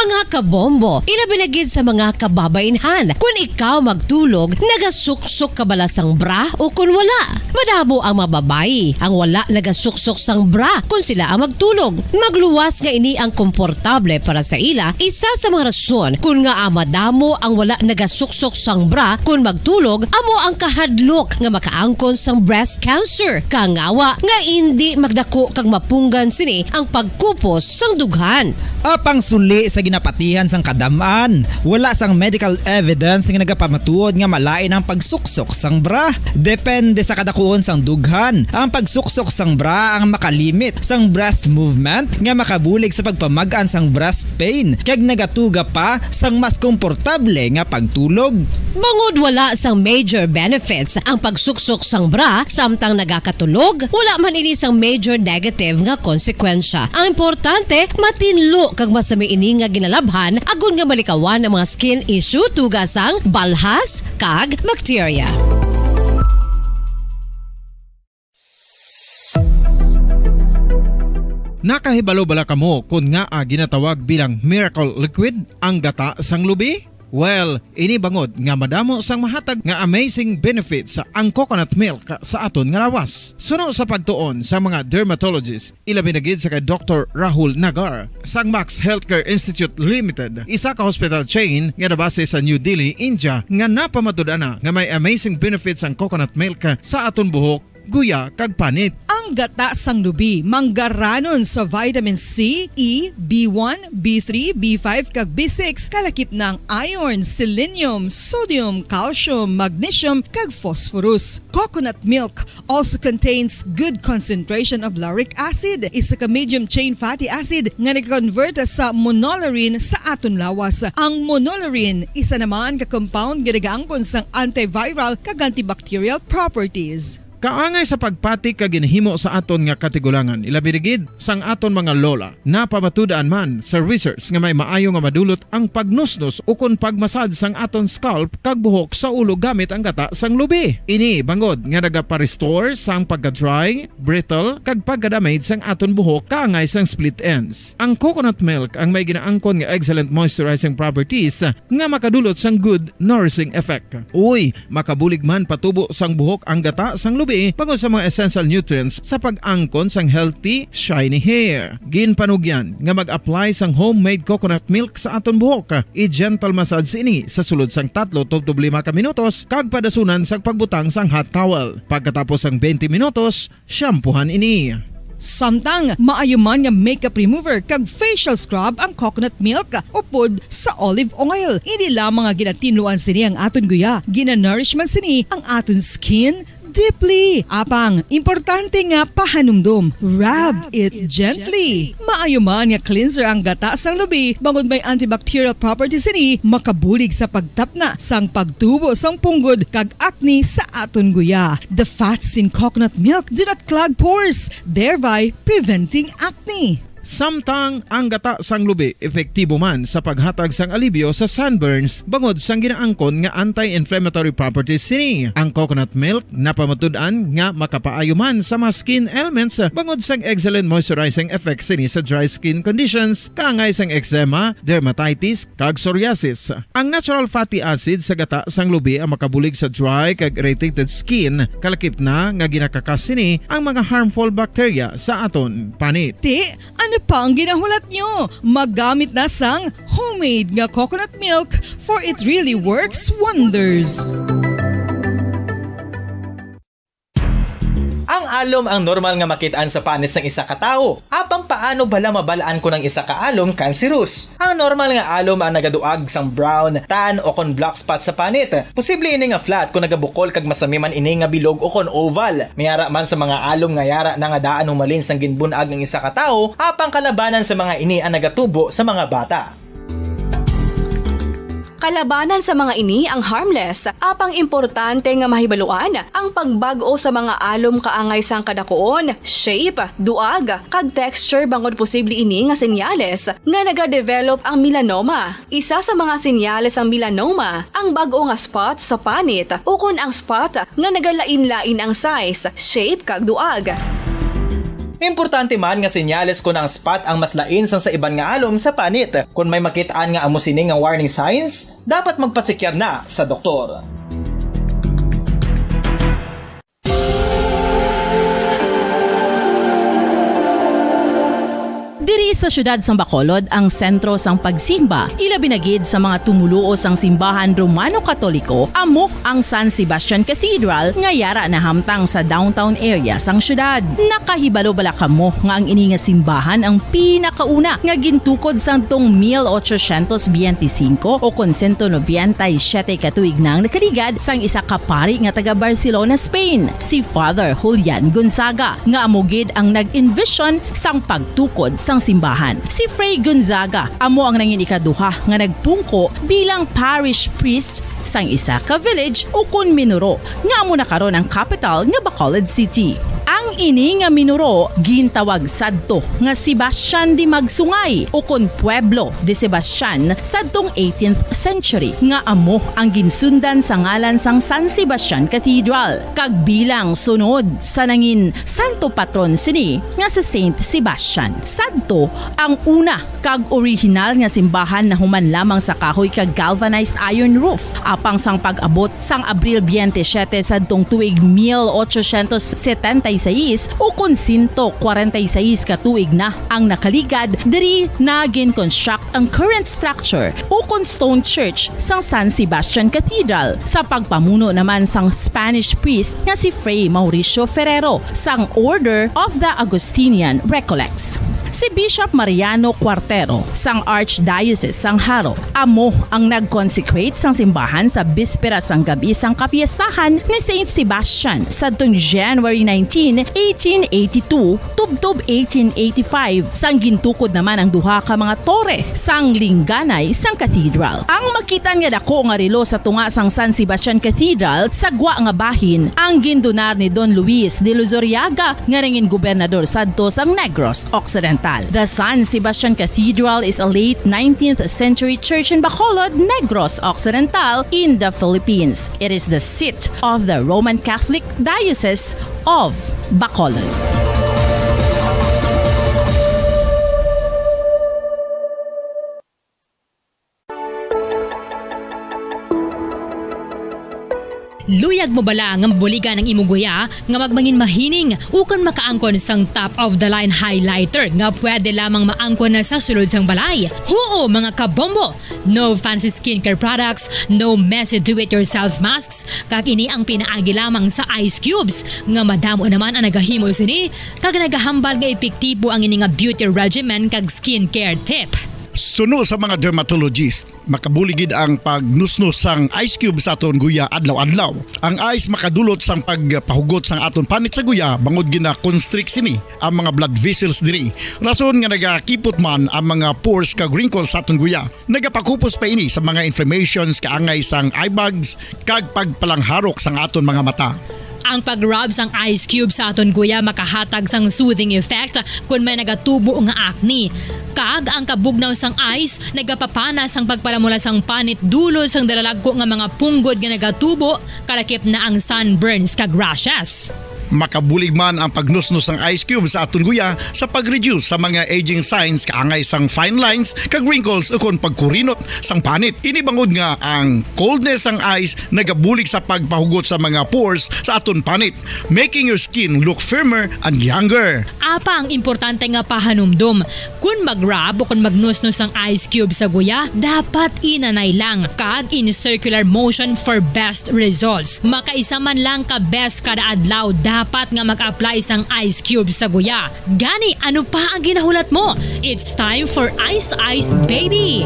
Mga kabombo, ilabinagid sa mga kababainhan. Kung ikaw magtulog, nagasuksok ka bala sang bra o kung wala. Madamo ang mababayi, ang wala nagasuksok sang bra kung sila ang magtulog. Magluwas nga ini ang komportable para sa ila, isa sa mga rason kung nga madamo ang wala nagasuksok sang bra kung magtulog, amo ang kahadlok nga makaangkon sang breast cancer. Kangawa nga hindi magdako kag mapunggan sini ang pagkupos sang dughan. Apang suli sa ginapatihan sang kadamaan, wala sang medical evidence nga nagapamatuod nga malain ang pagsuksok sang bra. Depende sa kadakuon sang dughan. Ang pagsuksok sang bra ang makalimit sang breast movement nga makabulig sa pagpamagaan sang breast pain kag nagatuga pa sang mas komportable nga pagtulog. Bangod wala sang major benefits ang pagsuksok sang bra samtang nagakatulog, wala man ini sang major negative nga konsekwensya. Ang importante, matinlo kag masami ini nga ginalabhan agon nga malikawan ang mga skin issue tugasang balhas kag bacteria. Nakahibalo bala kamo kung nga ginatawag bilang miracle liquid ang gata sang lubi? Well, ini bangod nga madamo sang mahatag nga amazing benefit sa ang coconut milk sa aton nga lawas. Suno sa pagtuon sa mga dermatologist, ilabi na gid sa kay Dr. Rahul Nagar sang Max Healthcare Institute Limited, isa ka hospital chain nga nabase sa New Delhi, India, nga napamatud-ana nga may amazing benefits ang coconut milk sa aton buhok guya kag panit. Ang gata sang lubi manggaranon sa vitamin C, E, B1, B3, B5 kag B6 kalakip ng iron, selenium, sodium, calcium, magnesium kag phosphorus. Coconut milk also contains good concentration of lauric acid, isa ka medium chain fatty acid nga nag-convert sa monolaurin sa aton lawas. Ang monolaurin isa naman ka compound nga nagaangkon sang antiviral kag antibacterial properties. Kaangay sa pagpati ka ginhimo sa aton nga katigulangan, ilabirigid sang aton mga lola. Napamatudaan man sa research nga may maayo nga madulot ang pagnusnos o kon pagmasad sang aton scalp kag buhok sa ulo gamit ang gata sang lubi. Ini bangod nga nagapa-restore sang pagka-dry, brittle kag pagka-damage sang aton buhok kaangay sang split ends. Ang coconut milk ang may ginaangkon nga excellent moisturizing properties nga makadulot sang good nourishing effect. Uy, makabulig man patubo sang buhok ang gata sang lubi bangod sa mga essential nutrients sa pag-angkon sang healthy, shiny hair. Ginpanugyan nga mag-apply sang homemade coconut milk sa aton buhok. I-gentle massage ini sa sulod sang 3 to 5 ka minutos kag padasunan sang pagbutang sang hot towel. Pagkatapos sang 20 minutos, shampoohan ini. Samtang maayo man nga makeup remover kag facial scrub ang coconut milk upod sa olive oil. Hindi lamang nga ginatinuan sini ang aton guya, ginanourishman sini ang aton skin deeply. Apang, importante nga pahanumdum. Rub it gently. Maayo man nga cleanser ang gata sang lubi, bangod may antibacterial properties ini, makabulig sa pagtapna sang pagtubo sang punggod kag acne sa aton guya. The fats in coconut milk do not clog pores, thereby preventing acne. Samtang ang gata sang lubi epektibo man sa paghatag sang alibyo sa sunburns bangod sang ginaangkon nga anti-inflammatory properties sini. Ang coconut milk napamatud-an nga makapaayo man sa mga skin ailments bangod sang excellent moisturizing effects sini sa dry skin conditions kaangay sang eczema, dermatitis kag psoriasis. Ang natural fatty acid sa gata sang lubi ang makabulig sa dry kag irritated skin kalakip na nga ginakakas sini ang mga harmful bacteria sa aton panit. Ano pa ang ginahulat nyo? Maggamit na sang homemade nga coconut milk for it really works wonders. Ang alom ang normal nga makitaan sa panit sang isa ka tawo. Apang paano bala mabalaan ko ng isa ka alom cancerous? Ang normal nga alom ang nagaduag sang brown, tan o kon black spot sa panit. Posible ini nga flat kung nagabukol kag masami man ini nga bilog o kon oval. Mayara man sa mga alom nga yara na nga daan humalin sang ginbunag ng isa ka tawo, apang kalabanan sa mga ini ang nagatubo sa mga bata. Kalabanan sa mga ini ang harmless, apang importante nga mahibaluan ang pagbago sa mga alom kaangay sang kadakuon, shape, duag, kag texture bangod posible ini nga senyales nga nagadevelop ang melanoma. Isa sa mga senyales ang melanoma, ang bago nga spot sa panit o kun ang spot nga nagalain-lain ang size, shape kag duag. Importante man nga senyales kung ang spot ang mas lain sang sa iban nga alom sa panit. Kung may makitaan nga amo sini nga warning signs, dapat magpasikyar na sa doktor. Diri sa syudad sang Bacolod ang sentro sang pagsimba, ilabi na gid sa mga tumuluo sang simbahan Romano-Katoliko, amo ang San Sebastian Cathedral nga yara na hamtang sa downtown area sang syudad. Nakahibalo bala kamo nga ang ini nga simbahan ang pinakauna nga gintukod sang tong 1825 o kon 197 katuig nang nakaligad sang isa ka pari nga taga Barcelona, Spain, si Father Julian Gonzaga, nga amo gid ang nag-envision sang pagtukod sang simbahan. Si Fray Gonzaga amo ang nangin ikaduha nga nagpungko bilang parish priest sang isa ka village o kun minuro nga amo na karon ang capital nga Bacolod City. Ang ini nga minuro gintawag sadto nga Sebastian de Magsungay o kon Pueblo de Sebastian sadtong 18th century nga amo ang ginsundan sa ngalan sang San Sebastian Cathedral kag bilang sunod sa nangin santo patron sini nga si Saint Sebastian. Sadto ang una kag original nga simbahan na human lamang sa kahoy kag galvanized iron roof apang sang pag-abot sang Abril 27 sadtong tuig 1876 Luis o kun 146 katuig na ang nakaligad diri na gin-construct ang current structure o kun stone church sang San Sebastian Cathedral sa pagpamuno naman sang Spanish priest nga si Fray Mauricio Ferrero sang Order of the Augustinian Recollects. Si Bishop Mariano Cuartero sang Archdiocese sang Haro amo ang nag-consecrate sang simbahan sa bispera sang gabi sang kapiestahan ni Saint Sebastian sadtong January 19, 1882 tubtob 1885 sang gintukod naman ang duha ka mga tore sang lingganay sang cathedral. Ang makitan nga dako nga relo sa tunga sang San Sebastian Cathedral sa gwa nga bahin ang gindonar ni Don Luis de Luzuriaga nga nangin gobernador sadto sang Negros Occidental. The San Sebastian Cathedral is a late 19th century church in Bacolod, Negros Occidental in the Philippines. It is the seat of the Roman Catholic Diocese of Bacolod. Luyag mo bala nga mabuligan ang imong guya nga magmangin mahining ukon makaangkon sang top of the line highlighter nga pwede lamang maangkon na sa sulod sang balay. Huo mga kabombo! No fancy skincare products, no messy do-it-yourself masks, kag ini ang pinaagi lamang sa ice cubes nga madamo naman ang nagahimo sini kag nagahambal nga epektibo ang ini nga beauty regimen kag skincare tip. Suno sa mga dermatologist, makabuligid ang pagnusnos sang ice cube sa aton guya adlaw-adlaw. Ang ice makadulot sang pagpahugot sang aton panit sa guya bangod gina-constrict sini ang mga blood vessels diri. Rason nga nagakipot man ang mga pores kag wrinkles sa aton guya. Nagapakupos pa ini sa mga inflammations kaangay sang eye bags kag pagpalangharok sang aton mga mata. Ang pag-rub sang ice cube sa aton guya makahatag sang soothing effect kung may nagatubo nga acne. Kag ang kabugnaw sang ice nagapapana sang pagpalamula sang panit dulo sang dalalagko nga mga punggod nga nagatubo kalakip na ang sunburns kag rashes. Makabulig man ang pagnusnos ng ice cube sa aton guya sa pag-reduce sa mga aging signs kaangay sang fine lines kag wrinkles ukon pagkurinot sang panit. Ini bangod nga ang coldness sang ice nagabulig sa pagpahugot sa mga pores sa aton panit, making your skin look firmer and younger. Apa ang importante nga pahanumdum, kung mag-rub o kung magnusnos ang ice cube sa guya, dapat inanay lang kag in circular motion for best results. Makaisa man lang ka best kada adlaw dapat nga mag-apply sang ice cube sa guya. Gani, ano pa ang ginahulat mo? It's time for Ice Ice Baby!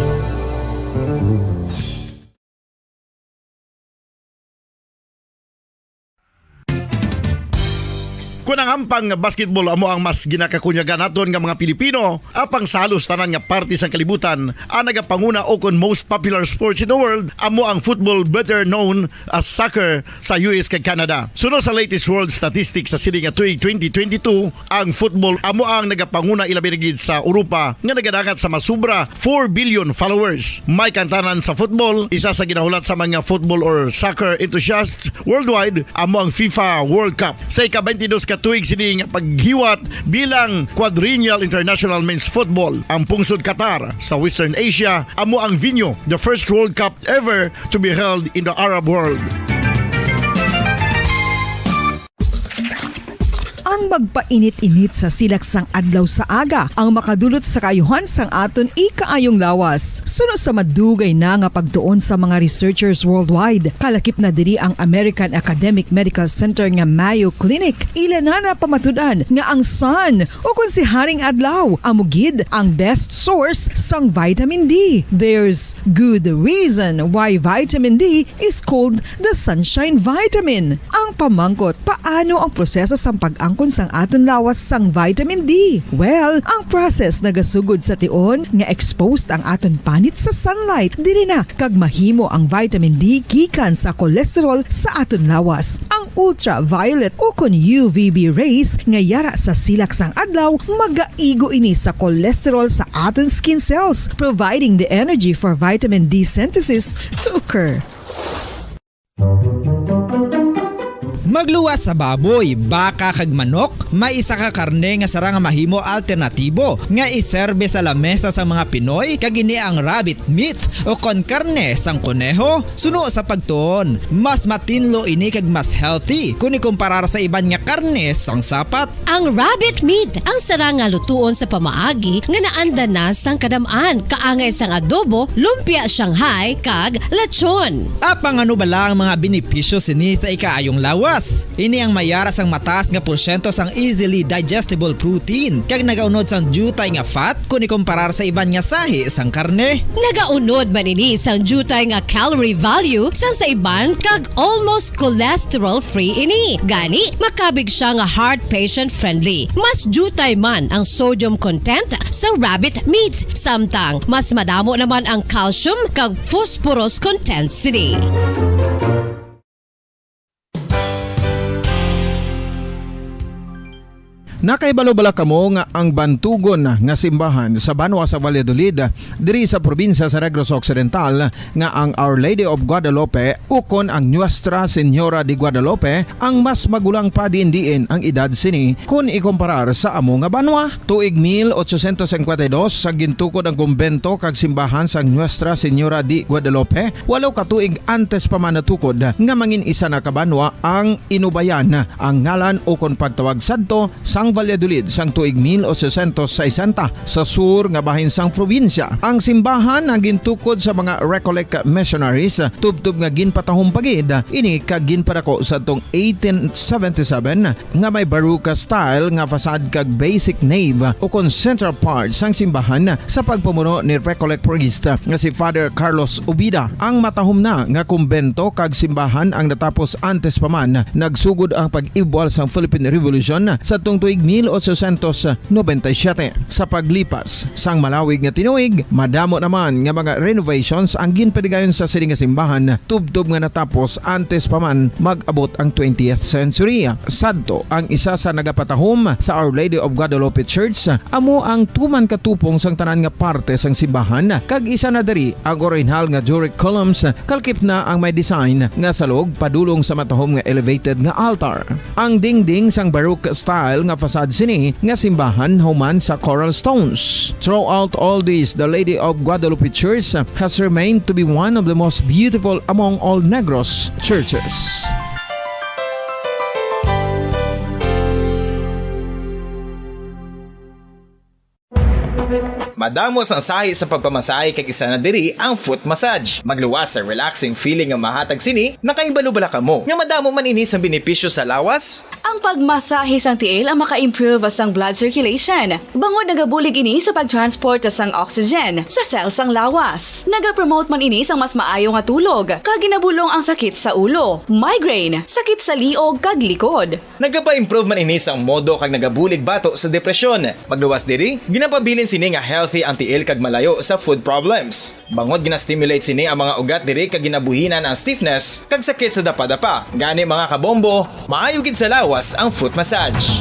Kung ang ampang basketball amo ang mas ginakakunyagan naton nga mga Pilipino, apang salos tanan nga parte sang kalibutan, ang nagapanguna o kon most popular sports in the world, amo ang football better known as soccer sa US kag Canada. Sunod sa latest world statistics sa sining nga tuig 2022, ang football amo ang nagapanguna ilabi na gid sa Europa nga nagadagat sa masubra 4 billion followers. May kantanan sa football, isa sa ginahulat sa mga football or soccer enthusiasts worldwide, amo ang FIFA World Cup. Sa ika-22 tuig sining paghiwat bilang quadrennial international men's football. Ang pungsod Qatar sa Western Asia amo ang venue, the first World Cup ever to be held in the Arab world. Ang magpainit-init sa silaksang adlaw sa aga ang makadulot sa kayuhan sang aton ikaayong lawas. Sunod sa madugay na nga pagtuon sa mga researchers worldwide, kalakip na diri ang American Academic Medical Center nga Mayo Clinic. Ila na pamatudan nga ang sun o kung si Haring Adlaw amugid ang best source sang vitamin D. There's good reason why vitamin D is called the sunshine vitamin. Ang pamangkot, paano ang proseso sa pag-angkon sang aton lawas sang vitamin D? Well, ang process nagasugod sa tion nga exposed ang aton panit sa sunlight dili na kag mahimo ang vitamin D gikan sa cholesterol sa aton lawas. Ang ultraviolet o kon UVB rays nga yara sa silak sang adlaw magaigo ini sa cholesterol sa aton skin cells, providing the energy for vitamin D synthesis to occur. Magluwas sa baboy, baka kag manok, may isa ka karne nga sara nga mahimo alternatibo nga iserbe sa lamesa sa mga Pinoy kag ini ang rabbit meat o kon karne sang kuneho. Suno sa pagtuon, mas matinlo ini kag mas healthy kung ikumparar sa iban nga karne sang sapat. Ang rabbit meat ang sara nga lutuon sa pamaagi nga naanda na sang kadamaan, kaangay sang adobo, lumpia Shanghai kag lechon. Apang ano ba lang mga benepisyo sini sa ikaayong lawas? Ini ang mayara sang mataas nga porsyento sang easily digestible protein kag nagaunod sang jutay nga fat kung ikumparar sa iban nga sahi sang karne. Nagaunod man ini sang jutay nga calorie value sang sa iban kag almost cholesterol free ini. Gani makabig siya nga heart patient friendly. Mas jutay man ang sodium content sa rabbit meat, samtang mas madamo naman ang calcium kag phosphorus content sini. Nakaibalo-bala kamo nga ang bantugon nga simbahan sa Banwa sa Valladolid diri sa probinsya sa Negros Occidental nga ang Our Lady of Guadalupe ukon ang Nuestra Señora de Guadalupe ang mas magulang pa diin ang edad sini kung ikumparar sa amo nga banwa. Tuig 1852 sa gintukod ang kumbento kag simbahan sa Nuestra Señora de Guadalupe, walo ka tuig antes pa man natukod nga mangin isa na kabanwa ang inubayan ang ngalan ukon pagtawag sadto sang Valladolid sang tuig 1860 sa sur nga bahin sang probinsya. Ang simbahan ang gintukod sa mga Recollect missionaries tubtub nga ginpatahong pagid ini kag ginpadako sa tong 1877 nga may baroque style nga fasad kag basic nave o kon central part sang simbahan sa pagpamuno ni Recollect priest nga si Father Carlos Ubida. Ang matahom na nga kumbento kag simbahan ang natapos antes pa man nagsugod ang pag-ibwal sang Philippine Revolution sa tong tuig 1897. Sa paglipas sang malawig nga tinuig, madamo naman nga mga renovations ang ginpadigayon sa sining nga simbahan tubtob nga natapos antes pa man mag-abot ang 20th century. Sadto ang isa sa nagapatahom sa Our Lady of Guadalupe Church, amo ang tuman katupong sang tanan nga parte sang simbahan kag isa na diri ang original nga Doric columns kalkip na ang may design nga salog padulong sa matahom nga elevated nga altar. Ang dingding sang baroque style nga fasad sini nga simbahan human sa coral stones. Throughout all this, the Lady of Guadalupe Church has remained to be one of the most beautiful among all Negros churches. Madamo sang sahi sa pagpamasahe kag isa na diri ang foot massage. Magluwas sa relaxing feeling nga mahatag sini, nakaibalo-bala kamo. Nga madamo man ini sa benepisyo sa lawas. Ang pagmasahe sang tiil ang maka-improve sang blood circulation. Bangod nagabulig ini sa pagtransport sang oxygen sa cell sang lawas. Nagapromote man ini sang mas maayo nga tulog, kag ginabulong ang sakit sa ulo, migraine, sakit sa liog kag likod. Nagapa-improve man ini sang modo kag nagabulig bato sa depresyon. Magluwas diri, ginapabilin sini nga healthy ang tiil kag malayo sa food problems. Bangod gina-stimulate sini ang mga ugat diri kag ginabuhinan ang stiffness kag sakit sa dapa-dapa. Gani mga kabombo, maayo gid sa lawas ang foot massage.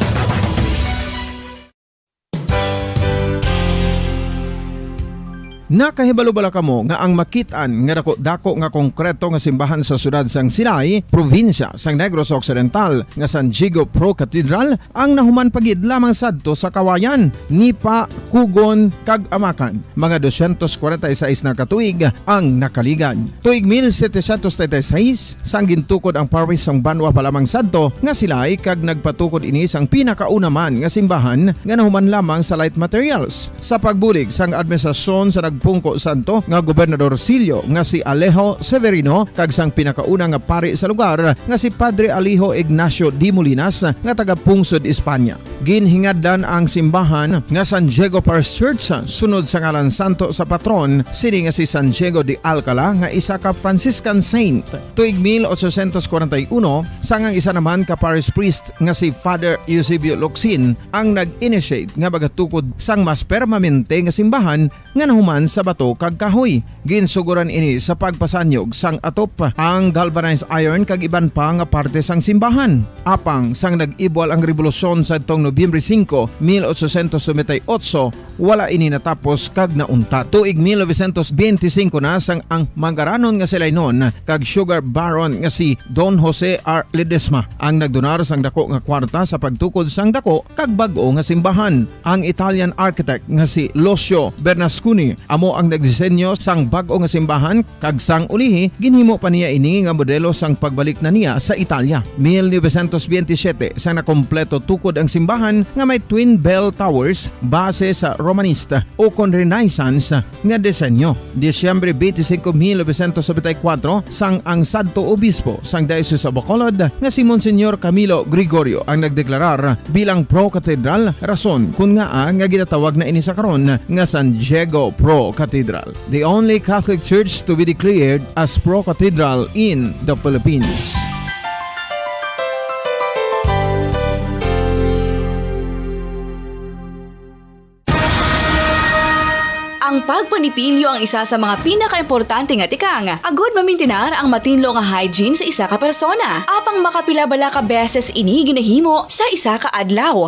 Nakahibalo-bala kamo nga ang makitaan nga dako nga konkreto nga simbahan sa sudad sang Sinay, probinsya sang Negros Occidental nga San Diego Pro Cathedral ang nahuman pagid lamang sadto sa Kawayan, Nipa, Kugon kag Amakan. Mga 246 na katuig ang nakaligan. Tuig 1736 sang gintukod ang parish sang Banwa pa lamang sadto nga Silay kag nagpatukod ini sang pinakauna man nga simbahan nga nahuman lamang sa light materials. Sa pagbulig sang administrasyon sa Pungko Santo nga Gobernador Silio nga si Alejo Severino kag sang pinakauna nga pari sa lugar nga si Padre Alijo Ignacio de Molinas nga taga Pungsod, Espanya. Ginhingad-dan ang simbahan nga San Diego Parish Church sunod sa ngalan santo sa patron sini nga si San Diego de Alcala nga isa ka Franciscan saint. Tuig 1841 sangang isa naman ka parish priest nga si Father Eusebio Locsin ang nag-initiate nga bagatukod sang mas permanente nga simbahan nga nahuman pagpabilin sa bato kag kahoy. Ginsuguran ini sa pagpasanyog sang atop ang galvanized iron kag iban pa nga parte sang simbahan. Apang sang nag-ibwal ang revolusyon sa tong Nobyembre 5, 1898, wala ini natapos kag nauntat. Tuig 1925 na sang ang manggaranon nga silay noon kag sugar baron nga si Don Jose R. Ledesma ang nagdonar sang dako nga kwarta sa pagtukod sang dako kag bag-o nga simbahan. Ang Italian architect nga si Lucio Bernasconi amo ang nagdisenyo sang bag-o nga simbahan kag sang ulihi ginhimo pa niya ini nga modelo sang pagbalik na niya sa Italia. 1927 sang nakompleto tukod ang simbahan nga may twin bell towers base sa Romanista o kon Renaissance nga disenyo. Disyembre 25, 1974 sang ang Santo Obispo sang Diocese of Bacolod nga si Monsignor Camilo Gregorio ang nagdeklarar bilang pro-cathedral, rason kung nga nga ginatawag na ini sa karon nga San Diego Pro-Cathedral, the only Catholic church to be declared as pro-cathedral in the Philippines. Ang pagpanipilyo ang isa sa mga pinaka-importante nga tikang. Agod mamintinar ang matinlo nga hygiene sa isa ka persona. Apang makapila-bala ka beses ini ginahimo sa isa ka adlaw.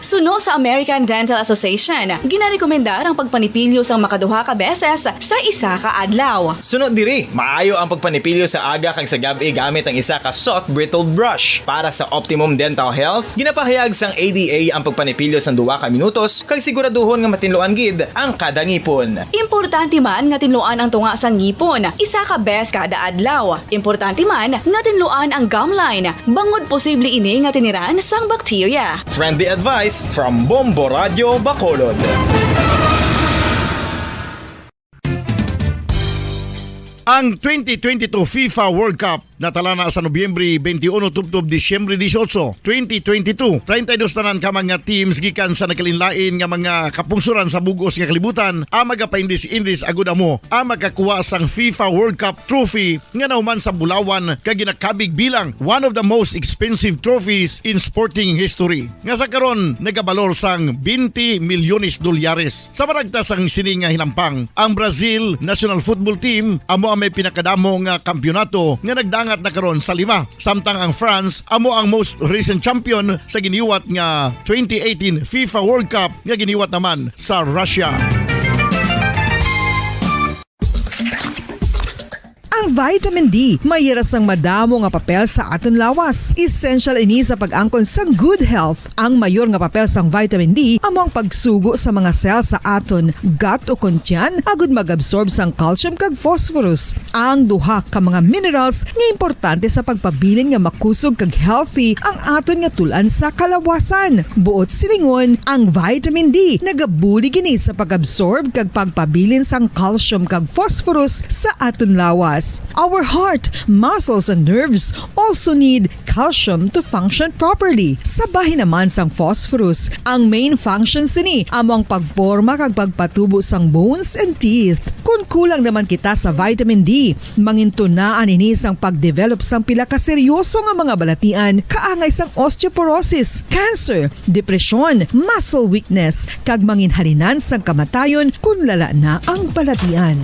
Suno sa American Dental Association, ginarekomendar ang pagpanipilyo sang makaduha ka beses sa isa ka adlaw. Sunod diri, maayo ang pagpanipilyo sa aga kag sa gabi gamit ang isa ka soft brittled brush. Para sa optimum dental health, ginapahayag sang ADA ang pagpanipilyo sang 2 ka minutos kag siguraduhon nga matinluan gid ang kada ngipon. Importante man nga tinluan ang tunga sang ngipon, isa ka bes kada adlaw. Importante man nga tinluan ang gum line, bangod posible ini nga tiniran sang bakterya. Friendly advice from Bombo Radio Bacolod. Ang 2022 FIFA World Cup natala na sa Nobyembre 21 tubtob Disyembre 18, 2022. 32 tanan ka mga teams gikan sa nakalinlain nga mga kapungsuran sa bugos nga kalibutan ang magapaindis-indis agud amo ang makakuha sang FIFA World Cup trophy nga nauman sa Bulawan kag ginakabig bilang one of the most expensive trophies in sporting history. Nga sa karon nagabalor sang 20 milyones dolyares. Sa maragta sang sini nga hinampang, ang Brazil National Football Team amo ang may pinakadamo nga kampyonato nga nagdangat na karon sa 5. Samtang ang France amo ang most recent champion sa giniwat nga 2018 FIFA World Cup nga giniwat naman sa Russia. Ang vitamin D mayira sang madamo nga papel sa aton lawas. Essential ini sa pag-angkon sang good health. Ang mayor nga papel sang vitamin D amo ang pagsugo sa mga cell sa aton gut o kuntyan agud mag-absorb sang calcium kag phosphorus. Ang duha ka mga minerals nga importante sa pagpabilin nga makusog kag healthy ang aton nga tulan sa kalawasan. Buot silingon, ang vitamin D nagabuli gini sa pag-absorb kag pagpabilin sang calcium kag phosphorus sa aton lawas. Our heart, muscles, and nerves also need calcium to function properly. Sabahin naman sang phosphorus, ang main function sini amo ang pagporma kag pagpatubo sang bones and teeth. Kung kulang naman kita sa vitamin D, mangintunaan ini sang pagdevelop sang pila ka seryoso nga mga balatian kaangay sang osteoporosis, cancer, depresyon, muscle weakness, kag manginhalinan sang kamatayon kung lala na ang balatian.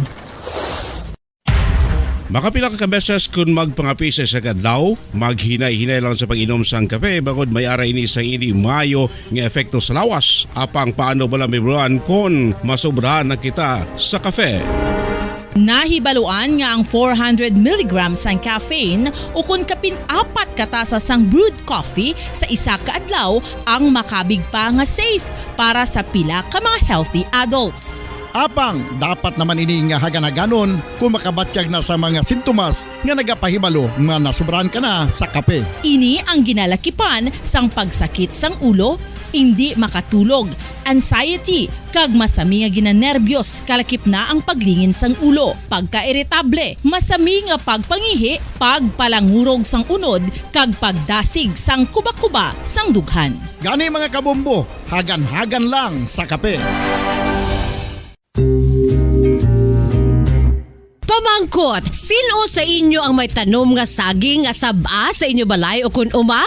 Makapila ka beses kung magpangapisa sa kadlaw, maghinay-hinay lang sa pag-inom sang kape bagod may ara ini sang ini mayo nga epekto sa lawas. Apang paano bala mibruan kung masobrahan na kita sa kape? Nahibaluan nga ang 400 mg sang caffeine o kung kapin-4 katasa sang brewed coffee sa isa ka adlaw ang makabig pa nga safe para sa pila ka mga healthy adults. Apang dapat naman ini nga haganaganon kung makabatyag na sa mga sintomas nga nagapahibalo nga nasubrahan ka na sa kape. Ini ang ginalakipan sang pagsakit sang ulo, hindi makatulog, anxiety, kag masami nga ginanerbiyos kalakip na ang paglingin sang ulo, pagka-irritable, masami nga pagpangihi, pagpalangurog sang unod, kag pagdasig sang kuba-kuba sang dughan. Gani mga kabombo, hagan-hagan lang sa kape. Pamangkot, sino sa inyo ang may tanom nga saging nga saba sa inyo balay o kun uma?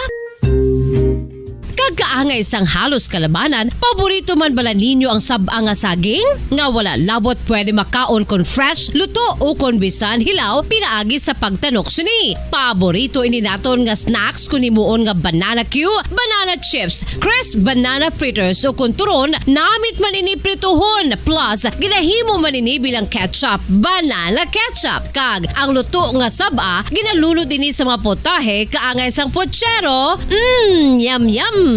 kag kaangay sang halos kalabanan, paborito man bala ninyo ang sab-a nga saging? Nga wala labot pwede makaon kon fresh, luto o kon bisan hilaw pinaagi sa pagtanok sini. Paborito ini naton nga snacks kun himuon nga banana Q, banana chips, crisp banana fritters o kun turon, namit man ini prituhon plus ginahimo man ini bilang ketchup, banana ketchup. Kag ang luto nga sab-a ginalunod ini sa mga potahe kaangay sang pochero. Yum yum.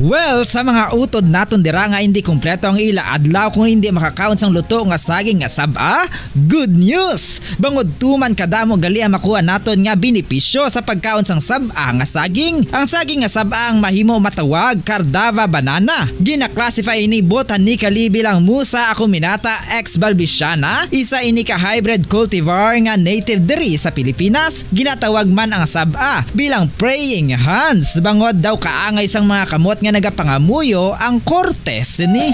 Well, sa mga utod naton dira nga hindi kumpleto ang ila adlaw kung hindi makakaon sang luto nga saging nga sab-a, good news! Bangod tuman kadamo gali ang makuha naton nga benepisyo sa pagkaon sang sab-a nga saging. Ang saging nga sab-a ang mahimo matawag Cardava banana. Gina-classify ini botanically bilang Musa acuminata ex balbisiana, isa ini ka hybrid cultivar nga native diri sa Pilipinas. Ginatawag man ang sab-a bilang praying hands. Bangod daw kaangay sang mga kamot nga nagapangamuyo ang kortes ni.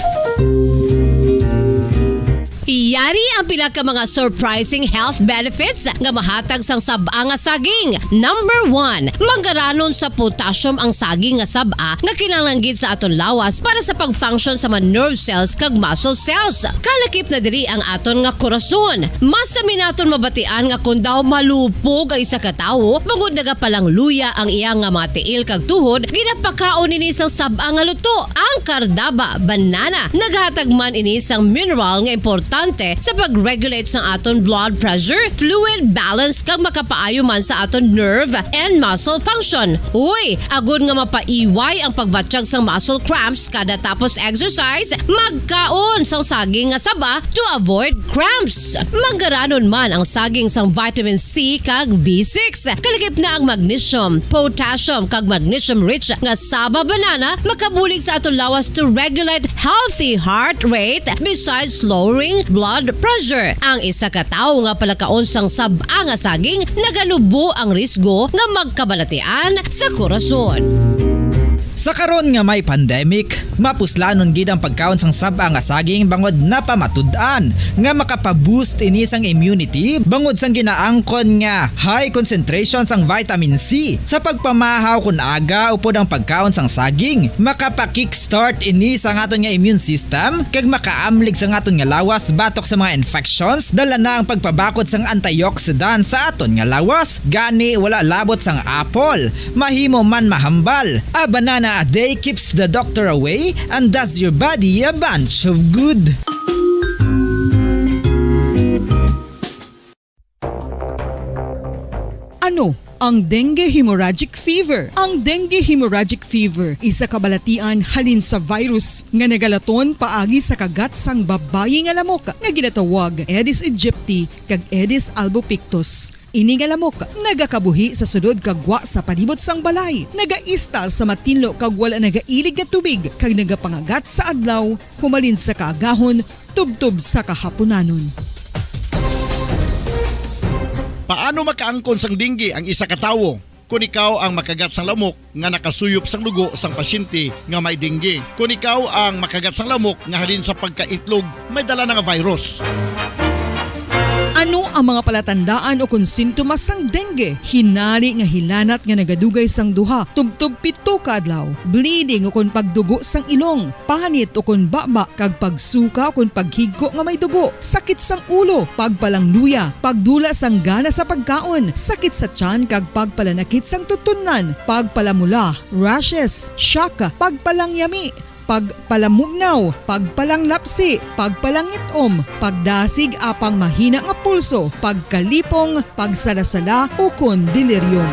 Yari ang pila ka mga surprising health benefits nga mahatag sang sab-a nga saging. Number 1, manggaranon sa potassium ang saging nga sab-a nga kinahanglan sa aton lawas para sa pag-function sa mga nerve cells kag muscle cells. Kalakip na diri ang aton nga korason. Mas sa minaton mabatian nga kun daw malupog ang isa ka tawo, bangod nagapalang luya ang iyang nga mga tiil kag tuhod, ginapakaon ini sang sab-a nga luto. Ang Cardava banana naghatag man ini sang mineral nga importante sa pag-regulate sa aton blood pressure, fluid balance kag makapaayo man sa aton nerve and muscle function. Uy, agud nga mapaiway ang pagbatsyag sang muscle cramps kada tapos exercise, magkaon sang saging nga saba to avoid cramps. Manggaranon man ang saging sang vitamin C kag B6. Kalakip na ang magnesium, potassium kag magnesium rich nga saba banana makabulig sa aton lawas to regulate healthy heart rate besides lowering blood pressure. Ang isa ka tawo nga palakaon sang sab-a nga saging naganubo ang risgo nga magkabalatian sa korason. Sa karon nga may pandemic, mapuslanon gid ang pagkaon sang sab-a nga saging bangod napamatud-an nga makapaboost ini sang immunity bangod sang ginaangkon nga high concentration sang vitamin C sa pagpamahaw kun aga upod ang pagkaon sang saging. Makapa-kickstart ini sa aton nga immune system kag makaamlig sa aton nga lawas batok sa mga infections, dala na ang pagpabakod sang antioxidant sa aton nga lawas. Gani wala labot sang apple, mahimo man mahambal. A banana a day keeps the doctor away and does your body a bunch of good. Ano ang dengue hemorrhagic fever? Ang dengue hemorrhagic fever isa kabalatian halin sa virus nga nagalaton paagi sa kagat sang babayi nga lamok nga ginatawag Aedes aegypti kag Aedes albopictus. Ini nga lamok nagakabuhi sa sudod kagwa sa palibot sang balay, nagaistar sa matinlo kag wala nagailig nga tubig kag nagapangagat sa adlaw, humalin sa kaagahon, tubtob sa kahaponanon. Paano makaangkon sang dengue ang isa ka tawo? Kung ikaw ang makagat sang lamok nga nakasuyop sang dugo sang pasyente nga may dengue. Kung ikaw ang makagat sang lamok nga halin sa pagkaitlog may dala nga virus. Ano ang mga palatandaan o kung sintomas sang dengue? Hinari nga hilanat nga nagadugay sang duha, tubtob pito ka adlaw, bleeding o kung pagdugo sang ilong, panit o kung baba, kag pagsuka o kung paghigko nga may dugo, sakit sang ulo, pagpalangluya, pagdula sang gana sa pagkaon, sakit sa tiyan kag pagpalanakit sang tutunan, pagpalamula, rashes, shock, pagpalangyami, pagpalamugnaw, pagpalanglapsi, pagpalangitom, pagdasig apang mahina nga pulso, pagkalipong, pagsalasala o kon delirium.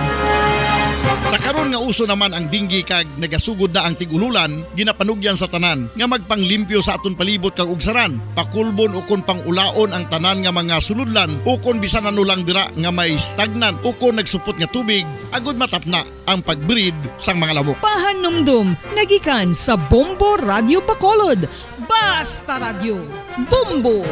Sa karon nga uso naman ang dengue kag nagasugod na ang tigululan, ginapanugyan sa tanan nga magpanglimpyo sa aton palibot kag ugsaran, pakulbon o kon pangulaon ang tanan nga mga suludlan o kon bisan ano lang dira nga may stagnan o kon nagsupot nga tubig, agud matapna ang pagbreed sang mga lamok. Pahanumdum, nagikan sa Bombo Radio Bacolod. Basta Radio, Bombo!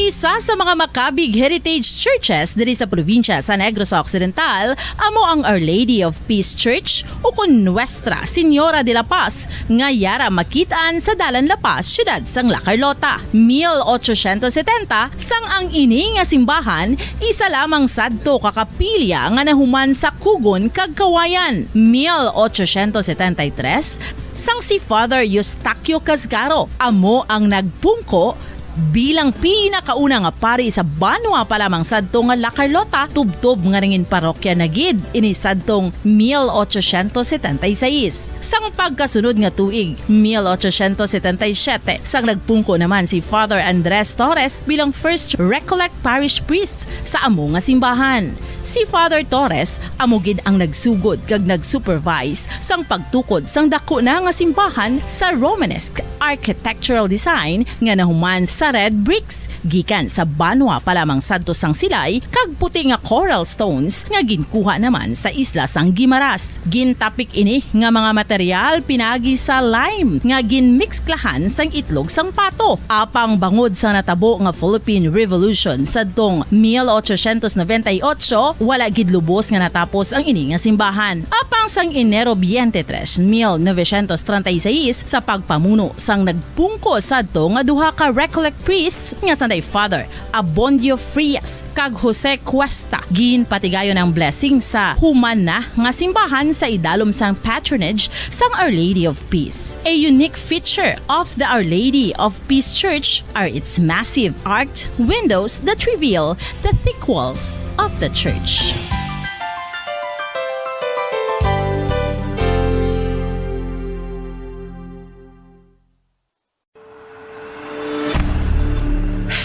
Isa sa mga makabig heritage churches diri sa probinsya sa Negros Occidental amo ang Our Lady of Peace Church o kun Nuestra Señora de la Paz nga yara makitaan sa Dalan La Paz, siyudad sang La Carlota. 1870 sang ang ini nga simbahan isa lamang sadto kakapilya nga nahuman sa Kugon kag Kawayan. 1873 sang si Father Eustaquio Casgaro amo ang nagpungko bilang pinakauna nga pari sa Banwa pa lamang sadto nga La Carlota, tubtob nga ringin parokya na gid ini sadtong 1876. Sang pagkasunod nga tuig 1877 sang nagpungko naman si Father Andres Torres bilang first Recollect Parish Priest sa amo nga simbahan. Si Father Torres amo gid ang nagsugod kag nagsupervise sang pagtukod sang dako na nga simbahan sa Romanesque architectural design nga nahuman sa red bricks gikan sa Banwa pa lamang sadto sang silay kag puti nga coral stones nga ginkuha naman sa isla sang Guimaras. Gintapik ini nga mga material pinagi sa lime nga ginmixklahan sang itlog sang pato. Apang bangod sa natabo nga Philippine Revolution sadtong 1898 wala gid lubos nga natapos ang ini nga simbahan. Apang sang Enero 23, 1936 sa pagpamuno sang nagpungko sadto nga duha ka Recollect priests nga sanday Father Abondio Frias kag Jose Cuesta ginpatigayon ang blessing sa human na nga simbahan sa idalom sang patronage sang Our Lady of Peace. A unique feature of the Our Lady of Peace Church are its massive arched windows that reveal the thick walls of the church.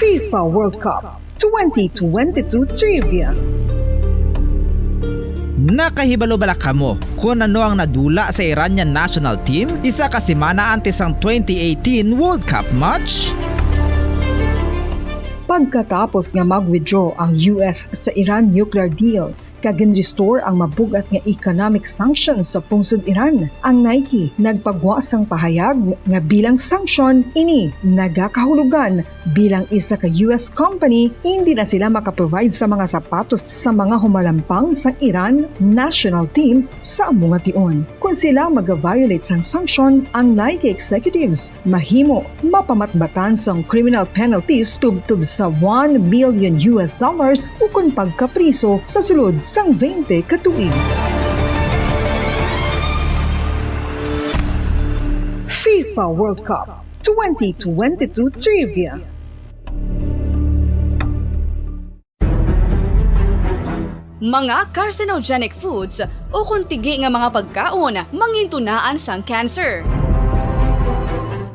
FIFA World Cup 2022 Trivia. Nakahibalo bala kamo kung ano ang nadula sa Iranian national team isa ka semana antes ang 2018 World Cup match? Pagkatapos nga mag-withdraw ang US sa Iran nuclear deal, kagin-restore ang mabugat nga economic sanctions sa pungsod Iran. Ang Nike nagpagwasang pahayag nga bilang sanction ini nagakahulugan bilang isa ka US company hindi na sila makaprovide sa mga sapatos sa mga humalampang sang Iran national team sa among tion. Kung sila mag-violate sang sanction, ang Nike executives mahimo mapamatbatan sang criminal penalties tubtub sa $1 billion o kung pagkapriso sa sulod sang 20 katuig. FIFA World Cup 2022 Trivia. Mga carcinogenic foods o kung tigi nga mga pagkaon mangintunaan sang cancer.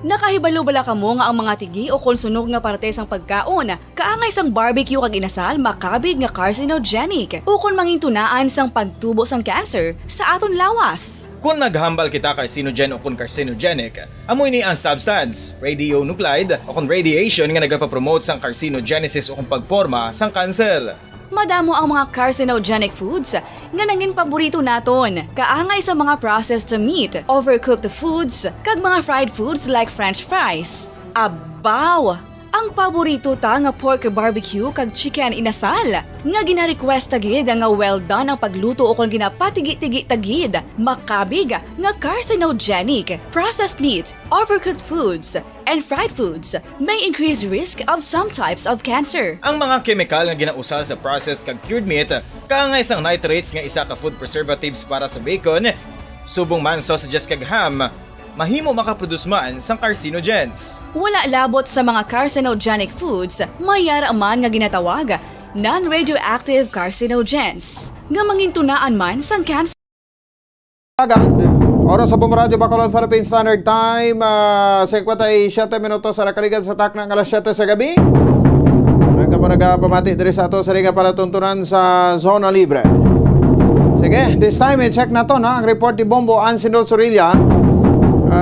Nakahibalo bala kamo nga ang mga tigi o konsunog nga parte sang pagkaon kaangay sang barbecue kag inasal makabig nga carcinogenic o kon mangintunaan sang pagtubo sang cancer sa aton lawas. Kung naghambal kita carcinogen o kung carcinogenic, amoy ni ang substance, radionuclide o kung radiation nga nagapapromote sang carcinogenesis o kung pagporma sang cancer. Madamo ang mga carcinogenic foods nga nangin paborito naton. Kaangay sa mga processed meat, overcooked foods, kag mga fried foods like french fries. Abaw! Ang paborito ta nga pork barbecue kag chicken inasal. Nga gina-request tagid nga well done ang pagluto o kung ginapatigi-tigi tagid. Makabig nga carcinogenic, processed meat, overcooked foods, and fried foods may increase risk of some types of cancer. Ang mga chemical nga ginausal sa processed kag cured meat, kaangay sang nitrates nga isa ka food preservatives para sa bacon, subong man sausages kag ham, mahimo makaproduce man sang carcinogens. Wala labot sa mga carcinogenic foods, mayara man nga ginatawag non-radioactive carcinogens, nga mangintunaan man sang cancer. Oras sa Bomboradyo Bacolod Philippine Standard Time, 57 minutos sa nakaligan sa takna ng alas 7 sa gabi. Nagkapamati diri sa ato sa liga para tuntunan sa Zona Libre. Sige, this time i-check na to na ang report ni Bombo Ansinor Sorilla.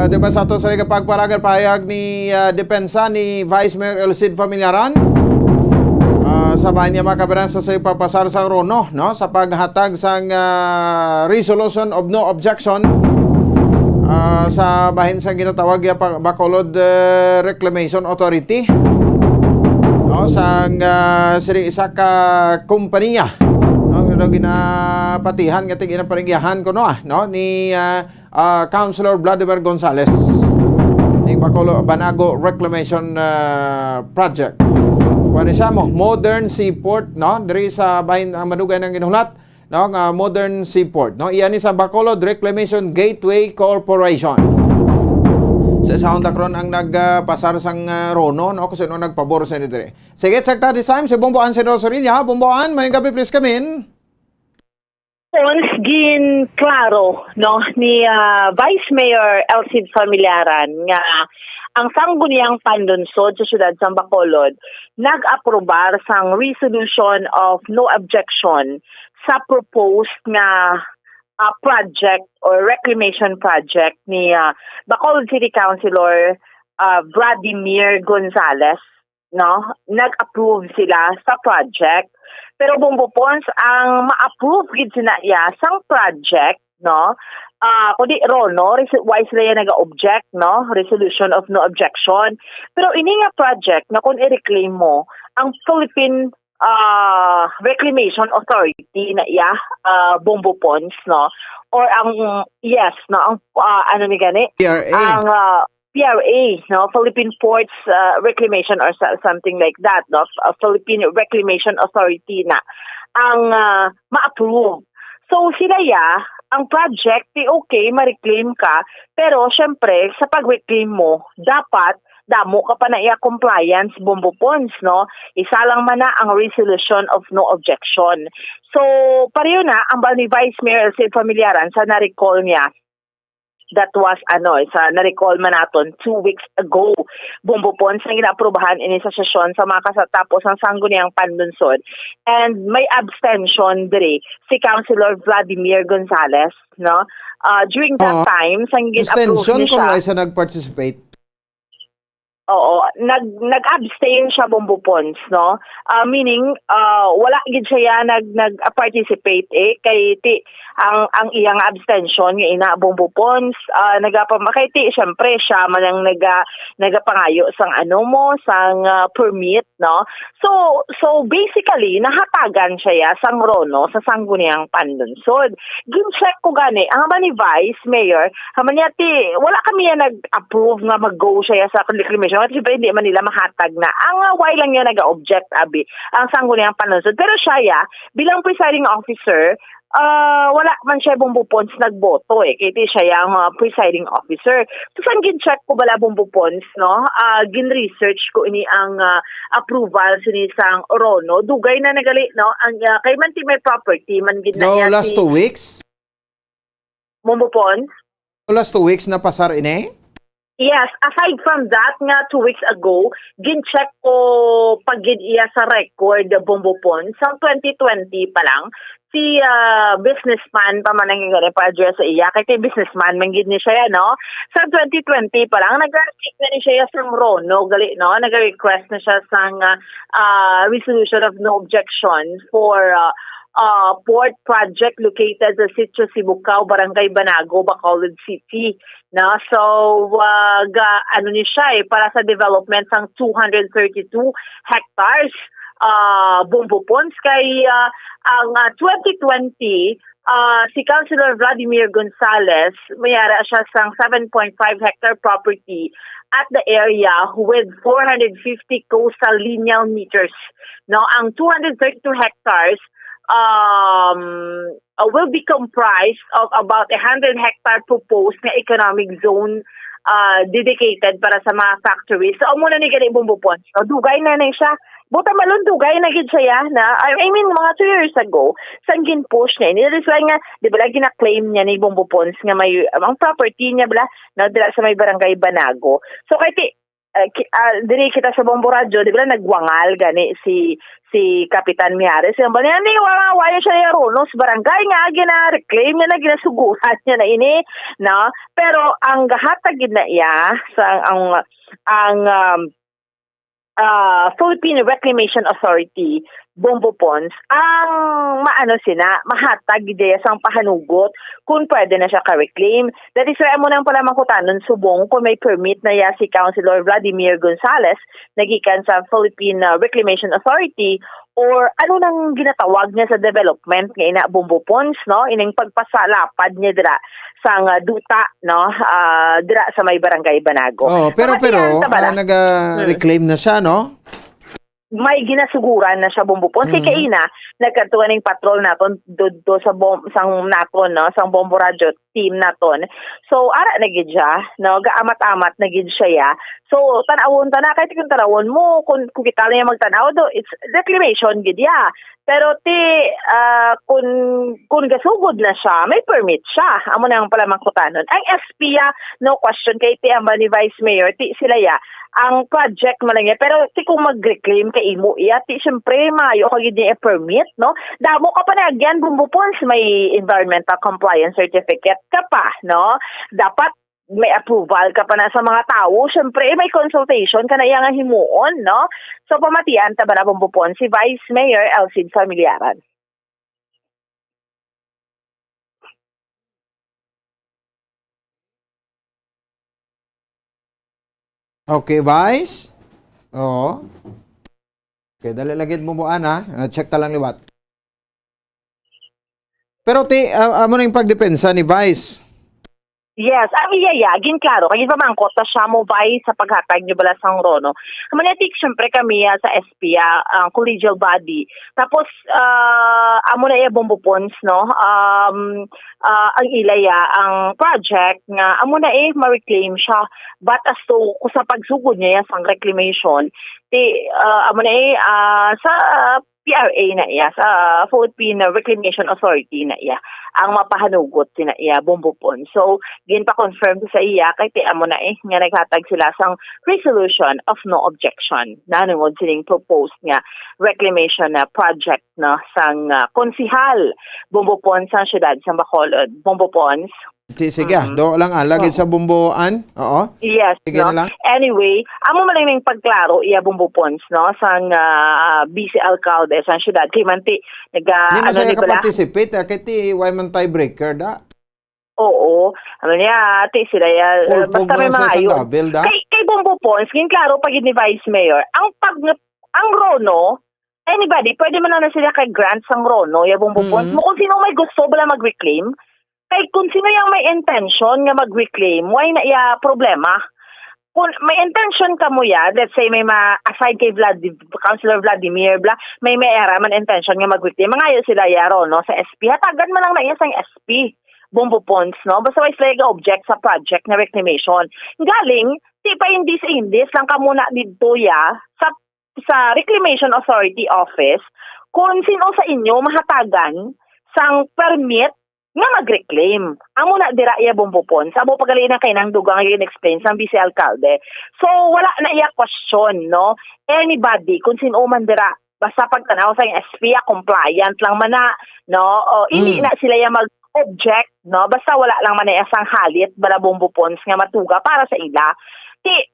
Diba sa ato sa liga pagparagan pahayag ni depensa ni Vice Mayor Elcid Familiaran. Sa bahay niya makabaran sa papasar sa Rono, no? Sa paghatag sang resolution of no objection sa bahin sa ginatawag ya Bacolod Reclamation Authority. no sang siri isa ka kompanya no ginapatihan nga ginaparigihan ko no ni Councilor Vladimir Gonzales ni Bacolod Banago Reclamation Project. Kuan isa mo Modern Seaport no diri sa bahin ang madugay ng ginulat no nga Modern Seaport no iyan ni sa Bacolod Reclamation Gateway Corporation. Sa sound akron ang nagpasar sang Rono no kasi no nagpabor sa ni dire. Sige sakta this time si Bomboan si Rosarinia. Bomboan, may gabi please come in. Gin klaro no ni Vice Mayor Elcid Familiaran nga ang sangguniang panlunsod sa siyudad sa Bacolod nag-aprobar sang resolution of no objection sa proposed nga project or reclamation project ni Bacolod City Councilor Vladimir Gonzales no nag-approve sila sa project. Pero Bombo Pons ang ma-approve gid sina iya sang project no kundi Rono why sila yan naga-object no resolution of no objection pero ini nga project na kung i-reclaim mo ang Philippine Reclamation Authority na iya Bombo Pons no or ang yes no ang ano ni gani ang PRA, no, Philippine Ports Reclamation or something like that, no, Philippine Reclamation Authority na ang ma-approve. So sila ang project okay, ma-reclaim ka, pero syempre sa pag-reclaim mo, dapat damo ka pa na iya compliance Bombo Pons, no? Isa lang man na ang resolution of no objection. So pareho na ang ni Vice Mayor Elcid Familiaran sa na-recall niya. That was sa na-recall man naton 2 weeks ago. Bombo Pons na ginaaprobahan ini sa sesyon sa mga kasatapos ng sangguniang panlunsod. And may abstention dire si Councilor Vladimir Gonzales, no? During that time, sang gin-approve abstention niya kung isa nag-participate. Oo, nag-abstain siya Bombo Pons, no? Meaning wala gid siya nag-participate kay ang iyang abstention nga ina Bombo Pons nagapamakay syempre siya man ang nagapangayo sang sang permit, no? So basically nahatagan siya sang Rono sa sangguniang panlunsod. Gin-check ko gani ang ni Vice Mayor haman niya wala kami nag-approve nga mag-go siya sa reclamation at siyempre hindi man nila mahatag na ang why lang niya nag-object abi ang sangguniang panlunsod pero siya bilang presiding officer wala man siya Bombo Pons nagboto kaya siya yung presiding officer. So saan gin-check ko bala Bombo Pons, no? Gin-research ko ini ang approval sinisang Rono. Dugay na nagali, no? Ang kay man may property man gid na No, last 2 weeks? Bombo Pons? Last 2 weeks na pasar ini? Yes, aside from that nga 2 weeks ago, gin-check ko pagid iya sa record Bombo Pons sa 2020 pa lang si businessman pa man ang pa-address sa iya kay businessman man gid ni siya no sa 2020 pa lang nag-request na ni siya sa Rono gali no nag-request na siya sang resolution of no objection for port project located sa Sitio Sibucao, Barangay Banago, Bacolod City. No? So, ni siya para sa development ng 232 hectares. Bombo Pons kay ang 2020 si Councilor Vladimir Gonzales mayara siya sang 7.5 hectare property at the area with 450 coastal lineal meters. No, ang 232 hectares will be comprised of about 100 hectare proposed na economic zone dedicated para sa mga factories. So, muna ni gani Bombo Pons. So, dugay na siya. Buta malun dugay na gid siya na I mean mga 2 years ago sang gin-push niya. Nilis lang nga di ba lagi na-claim niya ni Bombo Pons nga may ang property niya bala na dira sa may Barangay Banago. So kay diri kita sa Bombo Radio di ba nagwangal gani si Kapitan Miares ang bali ni wala siya Rono sa barangay nga gina-reclaim niya na ginasuguran niya na ini no pero ang gahatag gid na iya sa ang Philippine Reclamation Authority Bombo Ponds ang mahatag ideya sang pahanugot kung pwede na siya ka-reclaim. That is why mo nang pala makutanon subong kung may permit na ya si Councilor Vladimir Gonzales nagikan sa Philippine Reclamation Authority or ano nang ginatawag niya sa development nga ina Bombo Ponds, no? Ining pagpasalapad niya dira sang duta, no? Dira sa may barangay Banago. Oh, pero naga-reclaim na siya, no? May ginasuguran na siya Bombo Ponds. Kaya kaina, nagkatuwa ng patrol naton do sa sang naton, no? Sang Bombo Radio team naton. So, ara na gid siya, no? Gaamat-amat na gid siya ya. So, tanawon kahit kung tanawon mo, kung kita niya magtanaw do, it's reclamation gid ya. Pero kung gasugod na siya, may permit siya. Amo na ang pala makutanon. Ang SP no question kay ti amba ni Vice Mayor, ti sila ya. Ang project mo lang yan. Pero kung mag-reclaim kay imo, siyempre maayo ka gid niya permit, no? Damo ka pa na again, Bombo Ponds, may environmental compliance certificate ka pa, no? Dapat may approval ka pa na sa mga tao. Siyempre, may consultation ka na yang himuon, no? So, pamatian ta ba na Bombo Ponds si Vice Mayor Elcid Familiaran. Okay, Vice? Oo. Okay, dali lagid mo ana. Check ta lang liwat. Pero amo na yung pagdepensa ni Vice. Yes, ang iyayagin, klaro. Kaya pamangkot na siya mo sa paghatag niyo bala sang Rono. Manatik, syempre kami sa SP, ang collegial body. Tapos, amo na iya Bombo Ponds, no? Ang ilaya, ang project nga, amo na ma-reclaim siya. But as to, kung sa pagsugod niya sang reclamation, amo na sa PRA na iya, sa Philippine Reclamation Authority na iya, ang mapahanugot na iya Bombo Ponds. So, ginpa-confirm sa iya, kay amo na nga naghatag sila sang resolution of no objection. Nanungod sining proposed nga reclamation na project na sang konsihal Bombo Ponds sa siyudad sa Bacolod. Bombo Ponds. Sige, do lang lagid sa Bomboan. Oo. Yes, Sige no? na lang. Anyway, amo man lang pagklaro iya Bombo Ponds, no? Sang BC Alcalde sa siyudad. Kay manti Hindi na siya ka-participate, kiti Wyman tiebreaker da. Oo. Ano niya, sila ya, basta may mga ayon. Kay Bombo Ponds, klaro pag ni Vice Mayor, ang Rono, anybody, pwede man na sila kay grant sang Rono, ya Bombo Ponds. Mo kung sino may gusto bala mag-reclaim, kay kung sino yung may intention nga mag-reclaim, why na iya problema? Kung may intention ka mo let's say may aside kay Councilor Vladimir, may era man intention nga mag-reclaim, mga sila yaro, no, sa SP. Hatagan mo lang na iya sang SP, Bombo Ponds, no? Basta may sila object sa project na reclamation. Galing, pa indis lang ka muna dito sa Reclamation Authority Office, kung sino sa inyo mahatagan sang permit nga mag-reclaim. Amo na dira iya Bombo Ponds. Amo pagaling na kay nang dugang yung explain sa BC Alcalde. So wala na iya question, no? Anybody kung sino man dira basta pagtanaw sa SP compliant lang man na, no? Hindi na sila ya mag-object, no? Basta wala lang man na isang halit bala Bombo Ponds nga matuga para sa ila.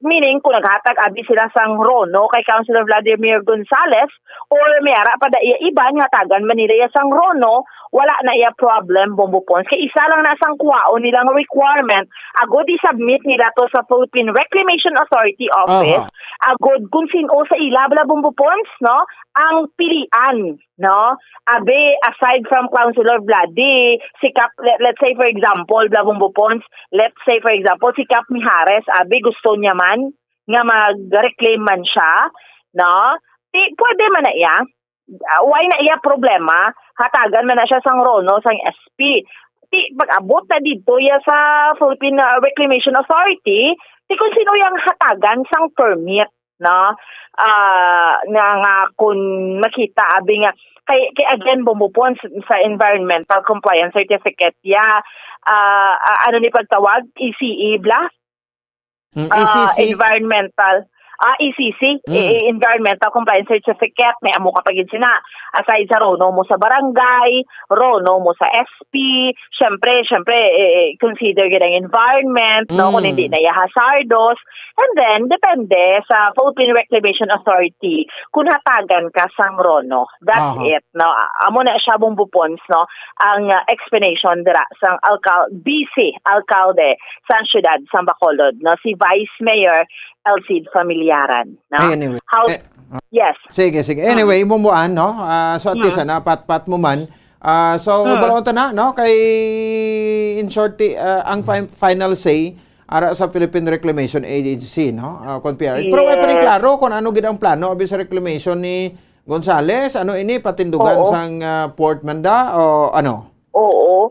Meaning, kung naghatag abi sila sang Rono kay Councilor Vladimir Gonzales or may ara pa da iya iba nga tagan man nila sang Rono, wala na iya problem Bombo Ponds. Kaya isa lang na sang kuwaon nilang requirement, agod i-submit nila to sa Philippine Reclamation Authority Office, agod kung sino sa ila bala Bombo Ponds, no? Ang pilian, no? Abe, aside from Councilor Vladi, si Cap, let's say for example, Bombo Ponds, let's say for example, si Cap Mijares, abe, gusto niya man, nga mag-reclaim man siya, no? Pwede man na iya. Why na iya problema? Hatagan man na siya sang Rono, sang SP. Pag-abot na dito ya sa Philippine Reclamation Authority, kung sino yung hatagan sang permit, no? Nga kung makita abi nga kay again Bombo Ponds sa environmental compliance certificate ano ni pagtawag ECE ECC environmental ECC, Environmental Compliance Certificate, may amo kapagid sina. Aside sa rono mo sa barangay, rono mo sa SP, syempre, consider gid ang environment, no, kung hindi na hazardous. And then, depende sa Philippine Reclamation Authority kung hatagan ka sang rono. That's it, no. Amo na siya bumbupons, no, ang explanation dira sang BC Alcalde sa siyudad sa Bacolod, no, si Vice Mayor Elcid Familiaran, no. Anyway, yes. Sige. Anyway, bumbuan, no. So at least na pat mo man. So balawon ta na, no, kay in short ang final say ara sa Philippine Reclamation Agency, no. Kon PRA. Pero ay pa rin klaro kung ano gid ang plano abi sa reclamation ni Gonzales, ano ini patindugan sang Port Manda o ano? Oo.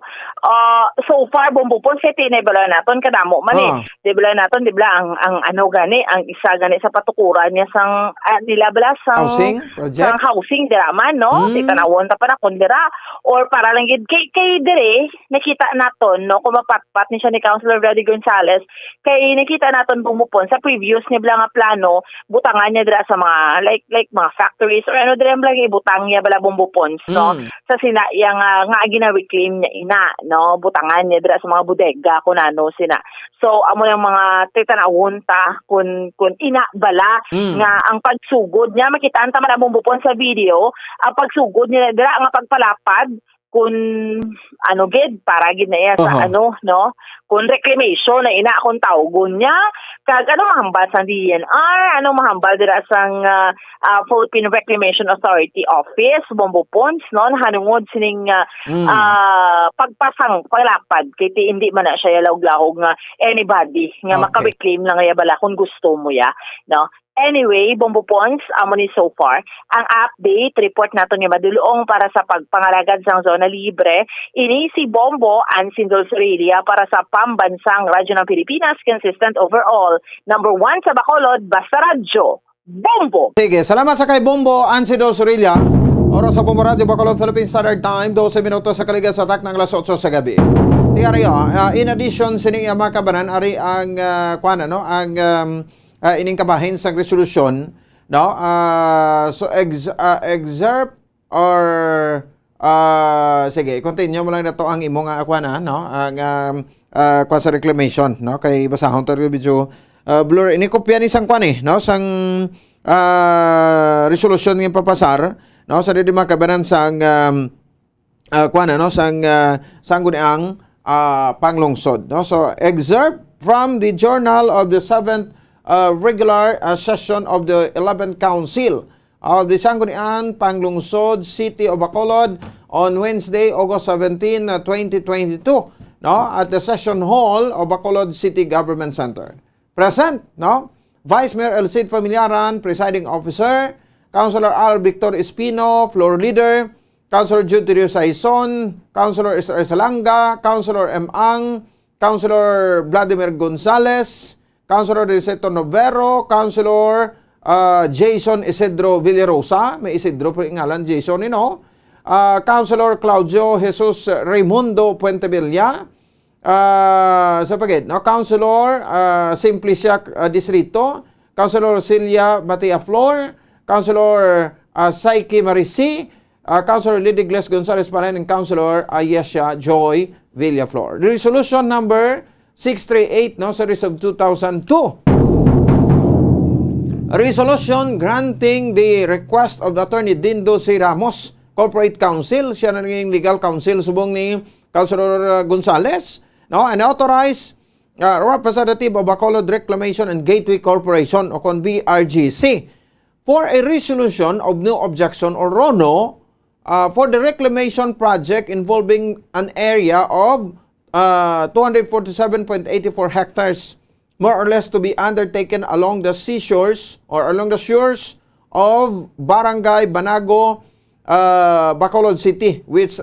So far bumbupon sa tinebala naton kadamo man dibla naton ang ano gani ang isa gani sa patukuran niya sang nila bala sang housing project sang housing dira man, no. Di tanawon ta pa na kun dira or para lang gid kay dire nakita naton, no, kung mapatpat ni siya ni Councilor Freddy Gonzales kay nakita naton bumbupon sa previous ni bala nga plano butangan niya dira sa mga like mga factories or ano dira bala ibutang niya bala bumbupon, no, sa sina yang nga gina-reclaim niya ina, no, butangan niya dira sa mga bodega kun ano sina. So amo yung mga titanawon ta kun ina bala nga ang pagsugod niya makita ta man bumbupon sa video ang pagsugod niya dira nga pagpalapad kun ano gid para gid na iya sa ano, no, kun reclamation na ina kun tawgon niya kag ano mahambal sa DNR, ano mahambal dira sang Philippine Reclamation Authority Office bumbupons, no, hanungod sining pagpasang paglapad kay hindi man na siya lawog-lawog nga anybody nga maka-reclaim lang ya bala kung gusto mo ya, no. Anyway, bumbupons, amo ni so far, ang update report nato ni madulong para sa pagpangalagad sang zona libre, ini si Bombo Ansin Dulceria para sa pambansang radyo ng Pilipinas, consistent overall. Number 1 sa Bacolod, basta radyo, Bombo! Sige, salamat sa kay Bombo Ansin Dulceria. Oras sa Bombo Radio Bacolod Philippine Standard Time, 12 minutos sa kaligas sa atak ng alas 8 sa gabi. Tingari in addition sining makabanan, ari ang ining kabahin sa resolusyon, no, so excerpt or sige continue mo lang nato ang imong akwana, no, ang sa reclamation, no, kay basahon ta video blur ini kopya ni sang kwan no, sang resolution ng papasar, no, sa di makabanan sang no, sang guniang panglungsod, no. So excerpt from the journal of the 7th regular session of the 11th Council of the Sangguniang Panglungsod City of Bacolod on Wednesday, August 17, 2022, no, at the Session Hall of Bacolod City Government Center. Present, no, Vice Mayor Elcid Familiaran, Presiding Officer, Councilor Al Victor Espino, Floor Leader, Councilor Jude Saison, Councilor Israel Salanga, Councilor M. Ang, Councilor Vladimir Gonzales, Councilor Riseto Novero, Councilor Jason Isidro Villarosa, may Isidro po yung ngalan, Jason, Councilor Claudio Jesus Raimundo Puentevilla, sa pagid, no, Councilor Simplicia Distrito, Councilor Celia Matia Flor, Councilor Saiki Marisi, Councilor Lidy Gles Gonzales Palen, and Councilor Ayesha Joy Villaflor. Resolution number 638, no, series of 2002. Resolution granting the request of the Attorney Dindo C. Ramos, Corporate Counsel, siya na naging legal counsel subong ni Councilor Gonzales, no, and authorized representative of Bacolod Reclamation and Gateway Corporation o kon BRGC for a resolution of no objection or RONO for the reclamation project involving an area of 247.84 hectares, more or less, to be undertaken along the seashores or along the shores of Barangay Banago, Bacolod City, which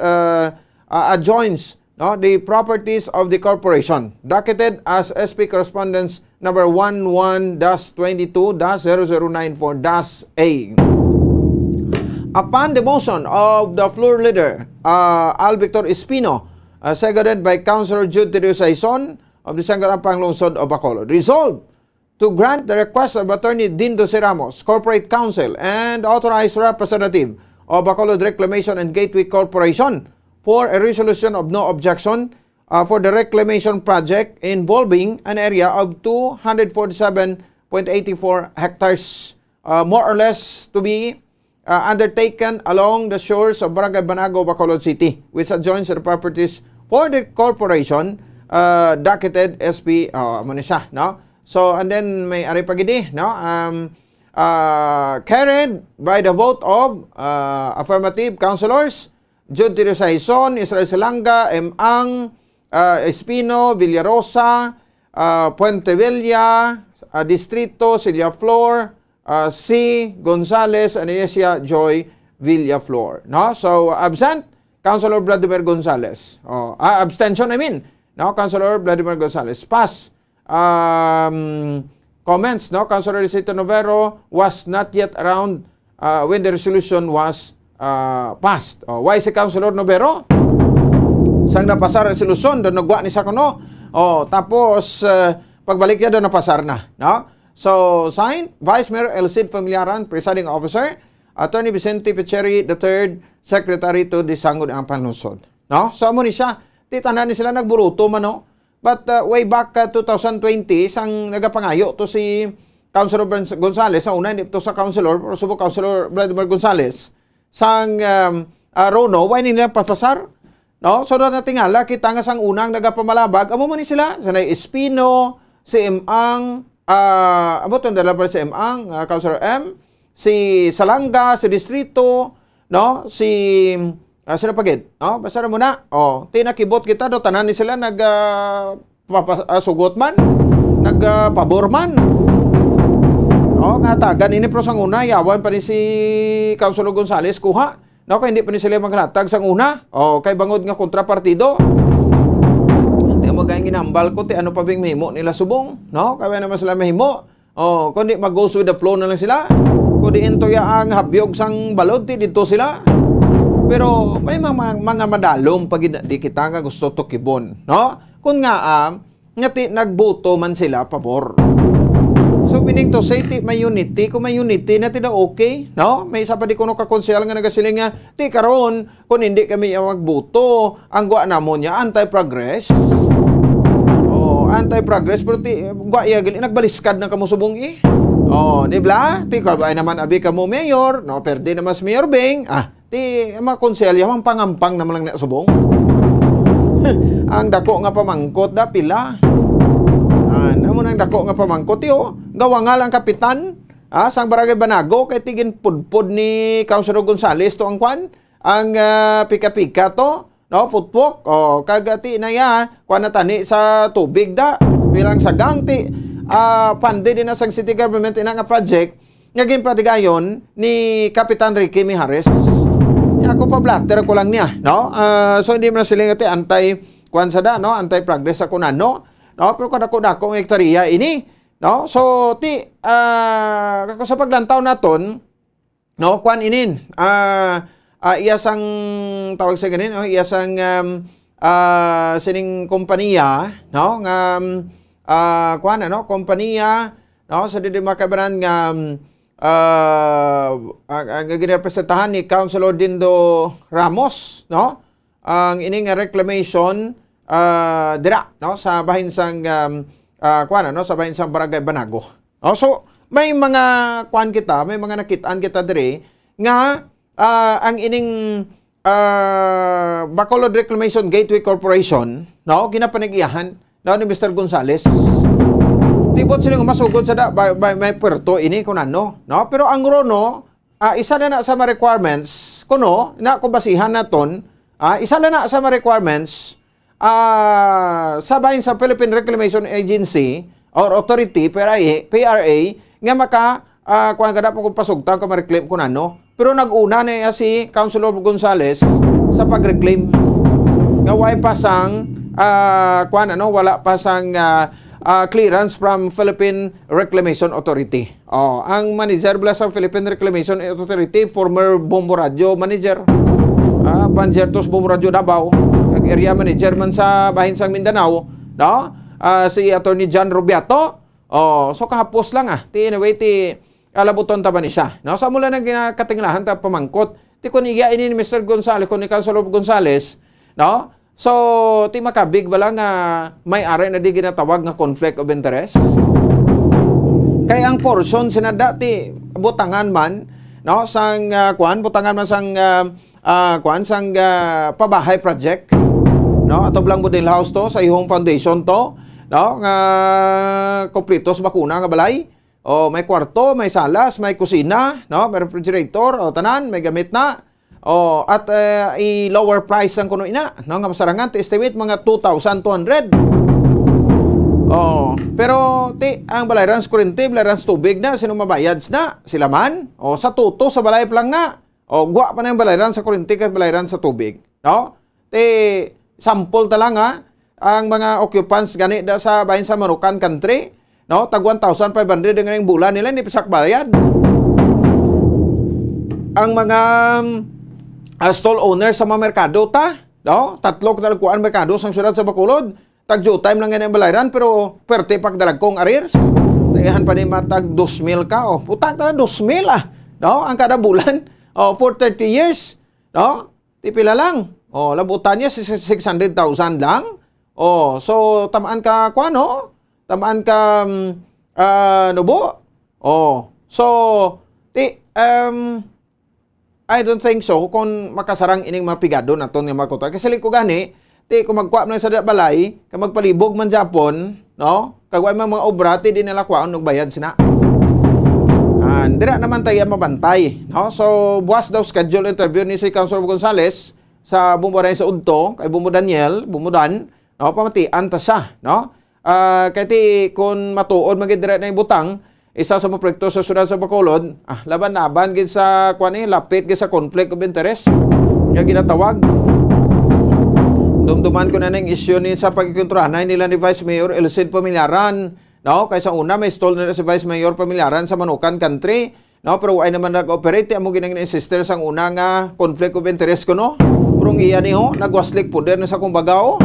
adjoins, no, the properties of the corporation, docketed as SP Correspondence number 11-22-0094-A. Upon the motion of the floor leader, Al Victor Espino, seconded by Councilor Jude Saison of the Sangguniang Panglungsod of Bacolod, resolved to grant the request of Attorney Dindo C. Ramos, Corporate Counsel, and Authorized Representative of Bacolod Reclamation and Gateway Corporation for a resolution of no objection for the reclamation project involving an area of 247.84 hectares, more or less to be undertaken along the shores of Barangay Banago, Bacolod City, which adjoins the properties for the corporation, docketed SP, siya, no? So, and then may ari pagidi, no? Carried by the vote of affirmative councilors, Jude Tirasaison, Israel Silanga, Ang, Espino, Villarosa, Puente Villa, Distrito, Celia Flor, C. Gonzales, and Anesia Joy Villaflor. No? So, absent, Councilor Vladimir Gonzales. Abstention, I mean. No? Councilor Vladimir Gonzales. Pass. Comments, no? Councilor Lisito Novero was not yet around when the resolution was passed. Why si Councilor Novero? Sang napasar resolution, doon nagwa ni Sakono. Tapos, pagbalik niya doon napasar na. No? So, signed, Vice Mayor Elcid Familiaran, Presiding Officer, Attorney Vicente Picheri III, Secretary to Disangod ang Panlungsod. No? So, amo ni siya. Titanan ni sila nagburuto man, no? But way back 2020, sang nagapangayo to si Councilor Gonzales, sa una, hindi to sa Councilor, pero subo Councilor Vladimir Gonzales, sang Rono, why nila papasar? No? So, doon natingala, kita nga sang unang nagapamalabag, amo man ni sila, sanay Espino, si Ang, amo itong dalawa si Ang, Councilor M, si Salanga, si Distrito, no? Si sino pagid? No? Basta mo na. Tinakibot kita do tanan ni sila sugot man, nagpabor man. Nga tagan ini pro sang una yawan pa ni si Councilor Gonzales kuha. No, kay hindi pa ni sila maglatag sang una. Kay bangod nga kontrapartido. Hindi mo gayang ginambal ko ti ano pa bing mahimo nila subong, no? Kaya naman sila mahimo. Kundi mag-goes with the flow na lang sila. Kundi into ya ang habyog sang balod ti dito sila. Pero may mga madalom pag di kita nga gusto to kibon, no? Kung nga ngati nagboto man sila pabor. So meaning to say may unity, kung may unity na tida okay, no? May isa pa di kuno ka konsehal nga nagasiling nga ti karon kung hindi kami magboto, ang gwa namon niya anti-progress. Anti-progress pero ti gwa iya gali nagbaliskad na kamo subong di ba? Ti ka ba naman abi kamo mayor, no? Perde naman si Mayor Beng. Ti mga konselya mang pangampang naman lang na subong. Ang dako nga pamangkot da pila. Amo nang dako nga pamangkot gawa nga lang kapitan sang Barangay Banago kay tigin pudpud ni Councilor Gonzales to ang kwan ang pika-pika to, no? Putpok kagati na ya kwan na tani sa tubig da bilang sagang ti pande din na sang city government ina nga project nga ginpatigayon ni Kapitan Ricky Mijares. Ako pa blatter ko lang niya, no? So hindi man sila ngati anti-kwan sada, no? Anti-progress ako na, no? Pero kadako-dako ang hektarya ini, no? So sa paglantaw naton, no? Kwan inin, iyasang tawag sa ganin, no? Iyasang sining kompanya, no? Kwan ano, kompanya, no? Sa di makabaran nga ang girepresentahan ni Councilor Dindo Ramos, no? Ang ining reclamation dira, no? Sa bahinsang sa bahinsang Barangay Banago. So may mga kwan kita, may mga nakitaan kita dire nga ang ining Bacolod Reclamation Gateway Corporation, no? Ginapanag-iyahan ni Mr. Gonzales. Tibot silang masugod sa may puerto ini kung ano, no? Pero ang Rono, isa na sa mga requirements, kuno, na kubasihan naton, isa na sa mga requirements, sabahin sa Philippine Reclamation Agency or Authority, PRA, nga kuhan ka na po kung pasugtang ka ma-reclaim kung ano. Pero nag-una na si Councilor Gonzales sa pag-reclaim. Nga way pasang, wala pasang clearance from Philippine Reclamation Authority. Ang manager bala sa Philippine Reclamation Authority, former Bombo Radio manager, Banjertos Bombo Radio Davao, area manager man sa bahinsang Mindanao, no? Si Attorney John Rubiato, Oh, so kahapos lang ti anyway ti alabuton ta ba ni siya. No, sa mula nang ginakatinglahan ta pamangkot. Ti kun iya ini ni Mr. Gonzales, kun ni Councilor Gonzales, no? So, ti makabig bala nga may-ari na di ginatawag nga conflict of interest. Kaya ang portion sinada ti butangan man, no, sang butangan man sang sang pabahay project, no, ato blang model house to sa ihong foundation to, no, nga kompletos bakuna nga balay. O may kwarto, may salas, may kusina, no, may refrigerator, o tanan, may gamit na. Oh, at i-lower price ang kuno ina, no, nga masarangan ti estimate mga 2,200. Oh, pero ang balayran sa kuryente, balayran sa tubig na sino mabayad na sila man. Oh, sa tuto sa balay lang na. Oh, gwa pa na yung balayran sa kuryente ket balayran sa tubig, no? Sample ta lang ang mga occupants gani da sa bahin sa Manukan country, no? Tag 1,500 ang bulan nila ni pisak bayad. Ang mga stall owner sa mga merkado no? 3 kalkuan merkado sa siyudad sa Bacolod. Tag-due time lang yan ang balayran, pero perte pagdalag kong arrears. Tayahan pa ni matag 2,000 ka. Oh, putang na 2,000 no? Ang kada bulan. Oh, for 30 years. No? Tipila lang. Oh, labutan niya 600,000 lang. Oh, so tamaan ka no? Tamaan ka nubo. Oh, so I don't think so kung makasarang ining mga pigado naton nga makuta. Kasi liko gani, kung magkuha na sa balay, kung magpalibog man Japon, no? Kagway mga obra, di nila kuhaan nagbayad sina. Dira naman tayo mabantay, no? So, buwas daw schedule interview ni si Councilor Gonzales sa Bumbudan sa Udto, kay Bumbudan, no? Pamatian ta siya, no? Kaya kung matuod magidira na yung butang, isa sa mga proyekto sa siyudad sa Bacolod, laban-laban gid sa lapit gid sa conflict of interest. Nga ginatawag. Dumduman ko na ng issue ni sa pagkikontrahanay nila ni Vice Mayor Elcid Pamilaran, no? Kaysa una may stall na si Vice Mayor Pamilaran sa Manukan country, no? Pero ay naman nag-operate amo ginang insister sang una nga conflict of interest ko, no? Purong iya ni nagwaslik puder na sa kumbagao.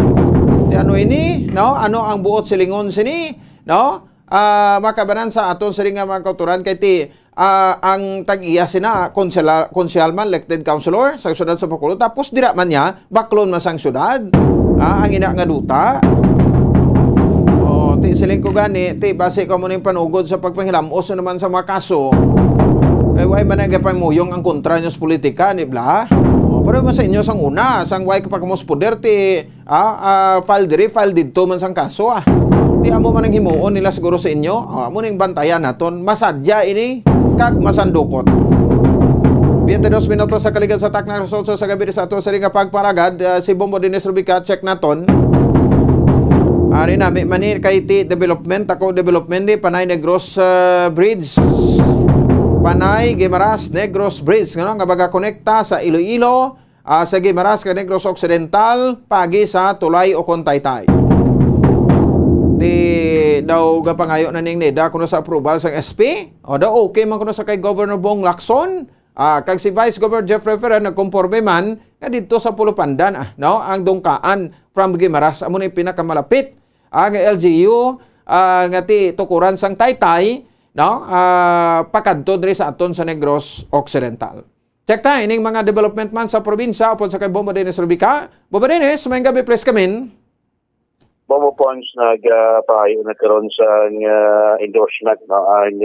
Di ano ini, no? Ano ang buot silingon sini, no? Makabanan sa aton sa nga mga kauturan kay ang tag-iya sina konsyalman elected councilor sa siyudad sa Bacolod, tapos dira man niya baklon man sang siyudad, ang ina nga duta. Siling ko gani base ko mo ning panugod sa pagpanghilamos naman sa mga kaso kay way man nagapamuyong ang kontra nyo sa politika ni bla. Pero man sa inyo sang una sang way kapag mos poder file dito man sang kaso amo man ang himuon nila siguro sa inyo. Amo ning bantayan naton masadya ini kag masandukot. 22 minutos sa kaligan sa takna results sa gabi sa ato sa ringa pagparagad. Si Bombo Dennis Rubica, check naton. Ari na manir kay development Panay Negros Bridge. Panay Guimaras Negros Bridge nga baga konekta sa Iloilo sa Guimaras kag Negros Occidental pagi sa Tulay o Kontaytay. Daw gapangayo na ning NEDA kuno sa approval sa SP. O daw okay man kuno sa kay Governor Bong Lacson. Kag si Vice Governor Jeff Referan nagkomporme man nga dito sa Pulupandan no? Ang dungkaan from Guimaras amo ni pinakamalapit ang LGU nga tukuran sang Taytay, no? Pakadto diri sa aton sa Negros Occidental. Check ta ining mga development man sa probinsya upon sa kay Bombo Dennis Rubica. Bombo Dennis, may gabi please kamin. Bombo Pons nagpahayo nagkaroon sa endorsement ang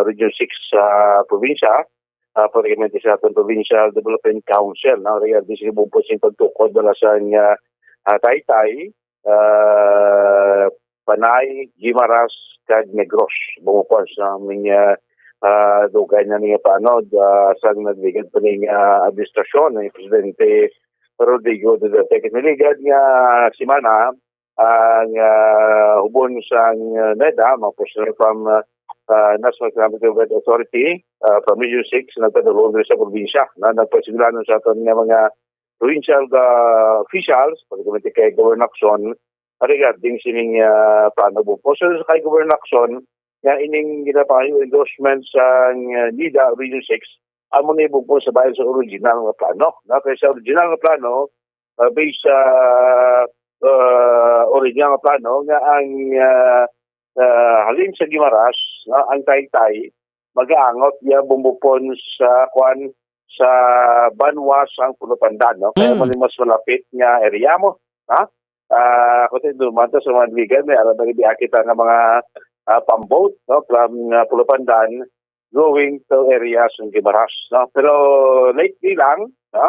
Region 6 sa probinsya. Pagkakamenti sa ating Provincial Development Council. Regarding sa ibang po siyang pagtukod wala sa Taytay, Panay, Guimaras, kag Negros. Bumupon sa aming dugay na niya paanod sa nagbigad pa niya administrasyon ng Presidente Rodrigo Duterte. Kiniligad nga simana ang hubon sa NEDA, mga personal from National Economic Development Authority from Region 6 nagpadulong sa probinsya na nagpasiguranon sa aton nga mga provincial officials pagkamenti kay Governor Lacson regarding sining plano po. So sa kay Governor Lacson nga ining ginapayo endorsement sa NIDA Region 6 amo ni po sa bayan sa original nga plano. Kaya sa original nga plano based sa original nga plano nga ang halin sa Guimaras, ang Taytay mag-aangot niya bumupon sa sa Banwas ang Pulupandan, no? Kaya mas malapit nga area mo, ha? Kasi dumanto sa mga ligan, may araw na kita ng mga pamboat, no? From Pulupandan going to areas ng Guimaras, no? Pero lately lang, no?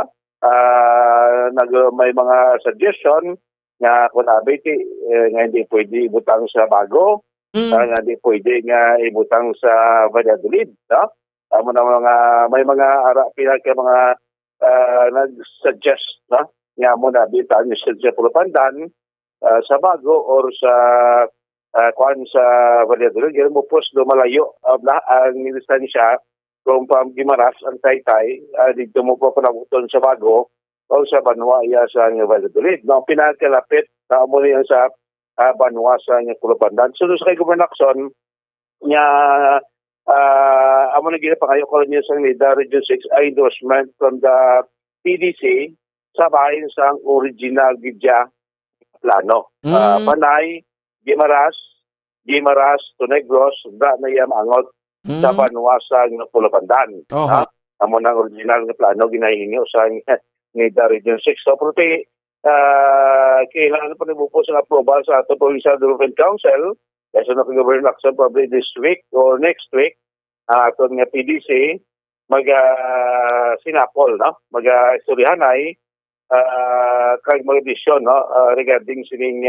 May mga suggestion nga kung nga hindi pwede ibutang sa Bago, nga hindi pwede nga ibutang sa Valladolid, no? May mga mga nag-suggest, no? Nga muna bitang sa Pulupandan, sa Bago or sa sa Valladolid, yan mo post do malayo ang distansya kung Guimaras ang Taytay, dito mo po panabuton sa Bago o sa Banwa sa Valladolid. No, pinagkalapit na mo yan sa Banwa sa Pulupandan. So sa kay Governor Lacson, niya amo na gina pa kayo ko niya sa NIDA Region 6 endorsement from the PDC sa bahin sa original gidya plano. Panay, Guimaras to Negros, na angot sa Banwa sa Pulupandan. Amo ng original nga plano ginahinyo sa NIDA Region 6. So, prote, kailangan pa nibupo sa approval sa ato Provincial Development Council. Kasi na Governor Lacson probably this week or next week, ato nga PDC, sinapol, no? Mag-istoryahanay, kag mga desisyon, no? Regarding sining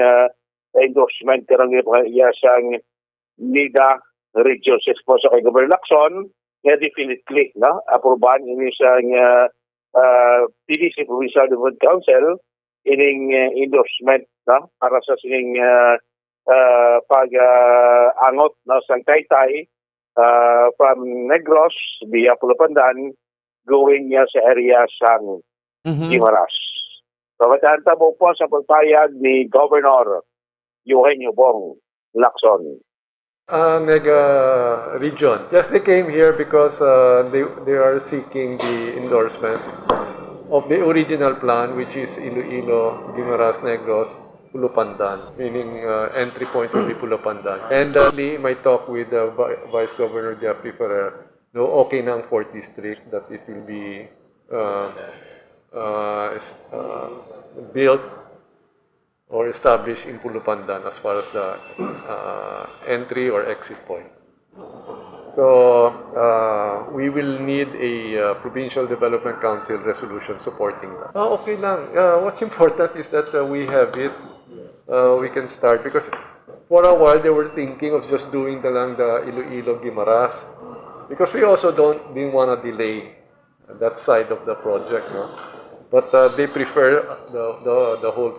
endorsement karang siyang NIDA Region 6 po sa kay Governor Lacson, nga definitely, no? Aprobahan ini siyang PDC Provincial Development Council ining endorsement, no? Para sa sining pag-angot, no? Sang Taytay from Negros via Pulupandan going niya sa area sang Guimaras. So, matahanta mo po sa pagpayag ni Governor Eugenio Bong Lacson. Mega region. Yes, they came here because they are seeking the endorsement of the original plan, which is Iloilo, Guimaras, Negros, Pulupandan, meaning entry point will be Pulupandan. And my talk with Vice Governor Jeffrey Ferrer, no, okay na ang 4th District, that it will be built or established in Pulupandan as far as the entry or exit point. So we will need a Provincial Development Council resolution supporting that. Okay lang. What's important is that we have it. We can start because for a while they were thinking of just doing the Iloilo Guimaras because we also didn't want to delay that side of the project, no? But they prefer the whole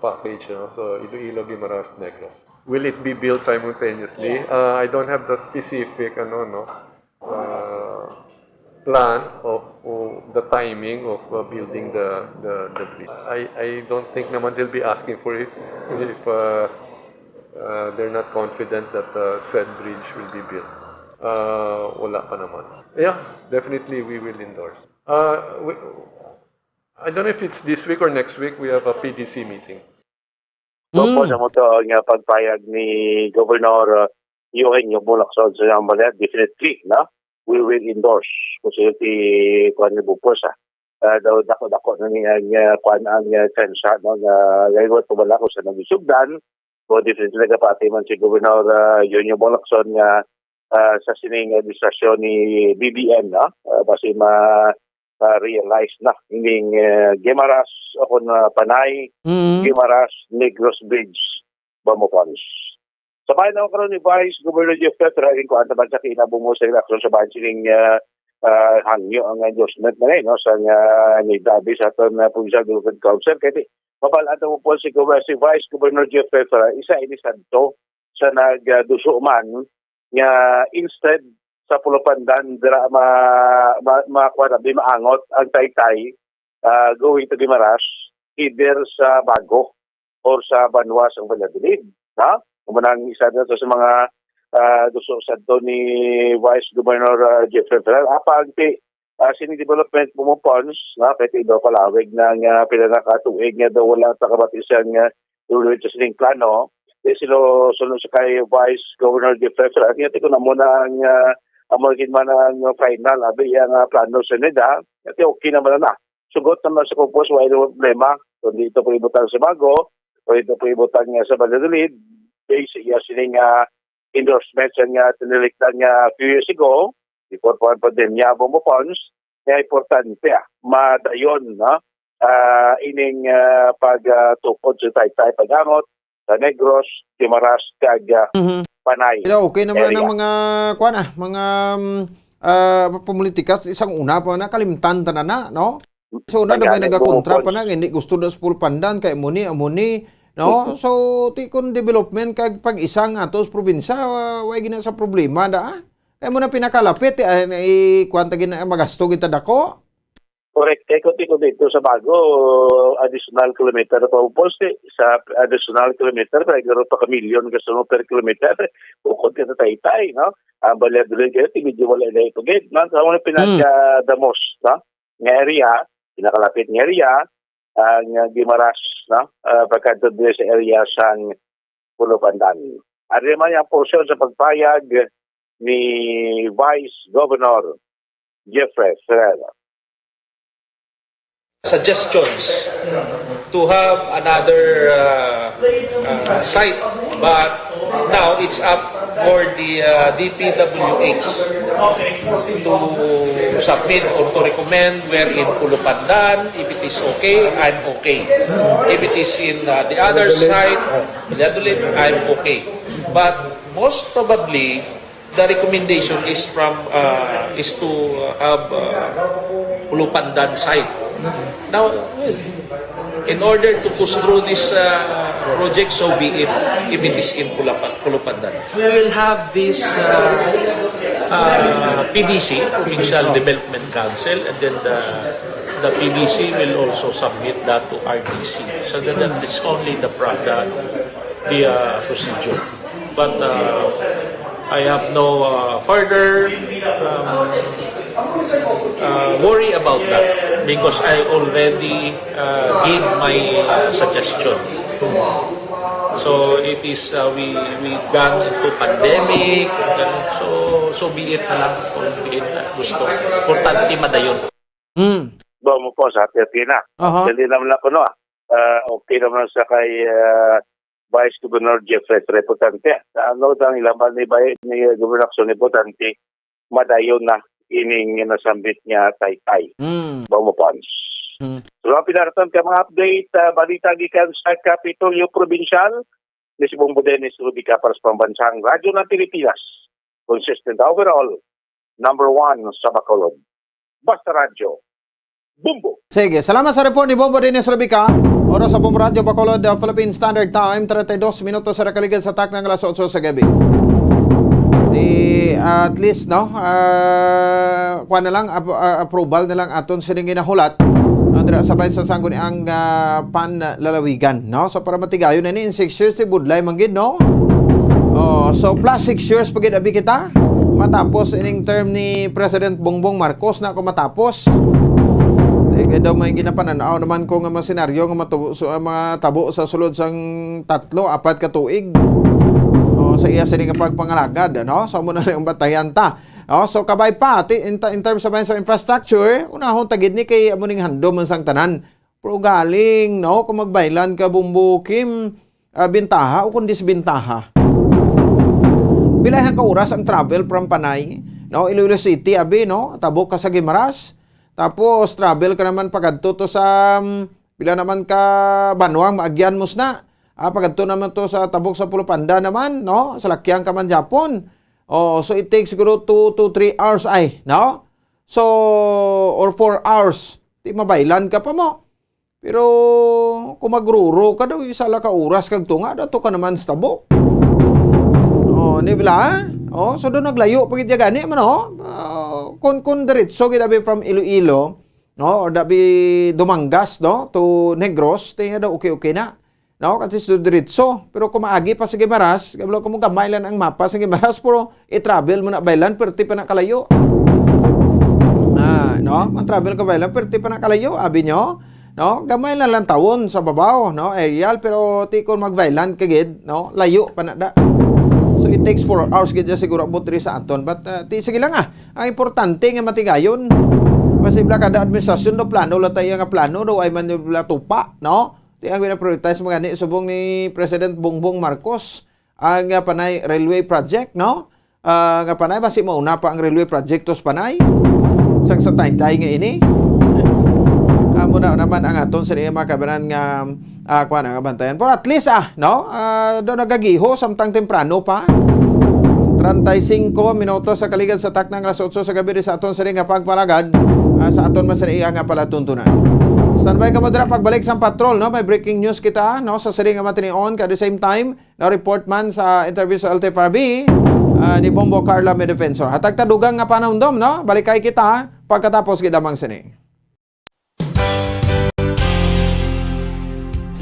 package, no? So Iloilo, Guimaras, Negros. Will it be built simultaneously? I don't have the specific plan of the timing of building the bridge. I don't think naman they'll be asking for it if they're not confident that said bridge will be built. Wala pa naman. Yeah, definitely we will endorse. I don't know if it's this week or next week, we have a PDC meeting. So po sa mo to nga pagpayag ni Governor Eugenio Bong Lacson sa Ambalat, definitely, no? We will endorse kasi kuan ni Buposa. Daw dako na niya kuan ang tensya, no? Ngayon to wala ko sa nagisugdan. So definitely nagapati man si Governor Eugenio Bong Lacson nga sa sining administrasyon ni BBM, no? Basi realize na ining Guimaras o Panay, Guimaras, Negros Bridge, Bamopons. Sa bayan ng karoon ni Vice Governor Jeff Petra, rin ko ang taban sa kinabong mo sa reaksyon sa bayan sining hangyo ang endorsement na ngayon, no? Sa NIDA sa aton Provincial Development Council. Kaya mabalata mo po si Vice Governor Jeff Petra, isa inisadto sa nagduso man nga instead sa Pulupandan dira maangot ang Taytay going to Guimaras either sa Bago or sa Banwa ang Valladolid, ha? Kumanang isa na sa mga duso sa ni Vice Governor Jeffrey Ferrer apang sining development pumupons na pwede daw palawig ng pinakatuig nga daw wala sa kabatisan nga dulo sa sining plano sino sunod sa kay Vice Governor Jeffrey. At yun ko na muna ang amagin man ang final. Abi yung plano sa NEDA. At okay naman na. Sugot naman sa kupos, wala yung problema. Kung dito po ibutang sa Bago, kung dito po ibutang sa Valladolid, based iya sining endorsements nga tiniliktan nga a few years ago, before po ang pandemya mo funds, kaya importante madayon ining pagtukod sa Taytay Pagamot, sa Negros, Timaras, kag Panay. Pero okay naman area. ang mga mga pumulitika isang una pa na kalimtan na, no? So una na ba nagakontra pa na hindi gusto na sa pulpandan kay amuni, no? So tikon development kag pag-isang atos probinsya way gina sa problema da. Kay mo na pinakalapit kwanta gina magasto kita dako. Correct. Kaya dito sa Bago, additional kilometer pa uposte. Sa additional kilometer, kaya gano'n pa ka-million gusto mo per kilometer. Bukod ka sa Taytay, no? Ang Valladolid, kaya tinidyo wala na ito. Sa mga pinaka-damos, no? Ng area, pinakalapit ng area, ang Guimaras, no? Pagkatod sa area sang Pulo Pandan. Ano naman yung portion sa pagpayag ni Vice Governor Jeffrey Ferreira. Suggestions to have another site, but now it's up for the DPWH to submit or to recommend where in Pulupandan. If it is okay, I'm okay. If it is in the other side, Valladolid, I'm okay. But most probably, the recommendation is to have Pulupandan site. Now, in order to push through this project, so be it, if it is in Pulupandan. We will have this PDC, Provincial Development Council, and then the PDC will also submit that to RDC. So that is only the procedure. But I have no further worry about that because I already gave my suggestion. So it is we gone into pandemic, so be it na lang kung be it na gusto. Importante madayon. Ba mo po sa Atina. Dali naman lang ko no. Okay naman sa kay Vice Governor Jeffrey Reputante. Ano ang ilaban ni Governor Action Reputante madayon na ining nasambit niya Taytay. Bamo Pons. So, pinaratan ka mga update, balita gikan sa Kapitolyo Provincial, ni si Bongbong Dennis Rubica para sa Pambansang Radyo ng Pilipinas. Consistent overall, number 1 sa Bacolod. Basta Radyo. Bumbo. Sige, salamat sa report ni Bombo Dennis Rubica. Oras sa Bombo Radio Bacolod, Philippine Standard Time, 32 minutos sa nakaligid sa tak ng alas 8 sa gabi. At least, no, kuha na lang, approval na lang aton sining ginahulat. Sabay sa sanggon ang panlalawigan, no? So, para matigayon na in 6 years, si Budlay manggid, no? So, plus 6 years pagid abi kita. Matapos ining term ni President Bongbong Marcos na ako matapos. Kaya daw may ginapananaw naman ko nga mga senaryo nga matabo sa sulod sang 3-4 ka tuig. Sa iya sining pagpangalagad, no? So muna lang batayan ta. So kabay pa in terms of infrastructure, unahon tagid ni kay amuning handom man sang tanan. Pero galing, no, kung magbaylan ka bumbukim bintaha o kun disbintaha. Bilayhan ka oras ang travel from Panay, no, Iloilo City abi, no, tabok ka sa Guimaras. Tapos travel ka naman pagadto to sa bila naman ka Banwang maagyan mos na. Pagkadto naman to sa tabok sa Pulupanda naman, no? Sa Lakyang ka man Japon. So it takes siguro 2 to 3 hours no? So, or 4 hours. Di mabaylan ka pa mo. Pero, kung magruro ka daw, isa lang ka oras kag tunga, dato ka naman sa tabok. Ni bila, so doon naglayo, pagit ya gani, man, kung diretso, kitabi from Iloilo, no? Or dabi Dumangas, no? To Negros, tingin daw okay na. No, kasi sa diretso. Pero kung maagi pa sa Guimaras, kablo kung gamay lang ang mapa sa Guimaras, pero i-travel mo na baylan, pero ti pa na kalayo. No, man travel ka baylan, pero ti pa na kalayo, abi nyo. no? Gamay lang tawon sa babaw, no? Aerial, pero ti kon mag-violent kagid, no? Layo pa na da. So it takes 4 hours gid siguro abot diri sa aton, but sige lang ang importante nga matigayon. Masibla kada administrasyon do plano la tayo nga plano do ay man tupa, no? Ti ang gina-prioritize mga ni subong ni President Bongbong Marcos ang panay railway project, no? Nga panay basi mauna pa ang railway project tos panay. Sang sa time-time nga ini. Muna naman ang aton sa mga kabanan nga kuan nga bantayan. Pero at least no? Do nagagiho samtang temprano pa. 35 minutos sa kaligan sa taknang alas 8 sa gabi sa aton sa nga pagpalagad sa aton man sa nga pala tuntunan. Standby ka mo dira pagbalik sa patrol, no? May breaking news kita, no? Sa sari nga matinion at the same time, na report man sa interview sa LTFRB ni Bombo Carla Medefensor. Hatag tadugang nga panahon, no? Balikay kita pagkatapos gidamang sini.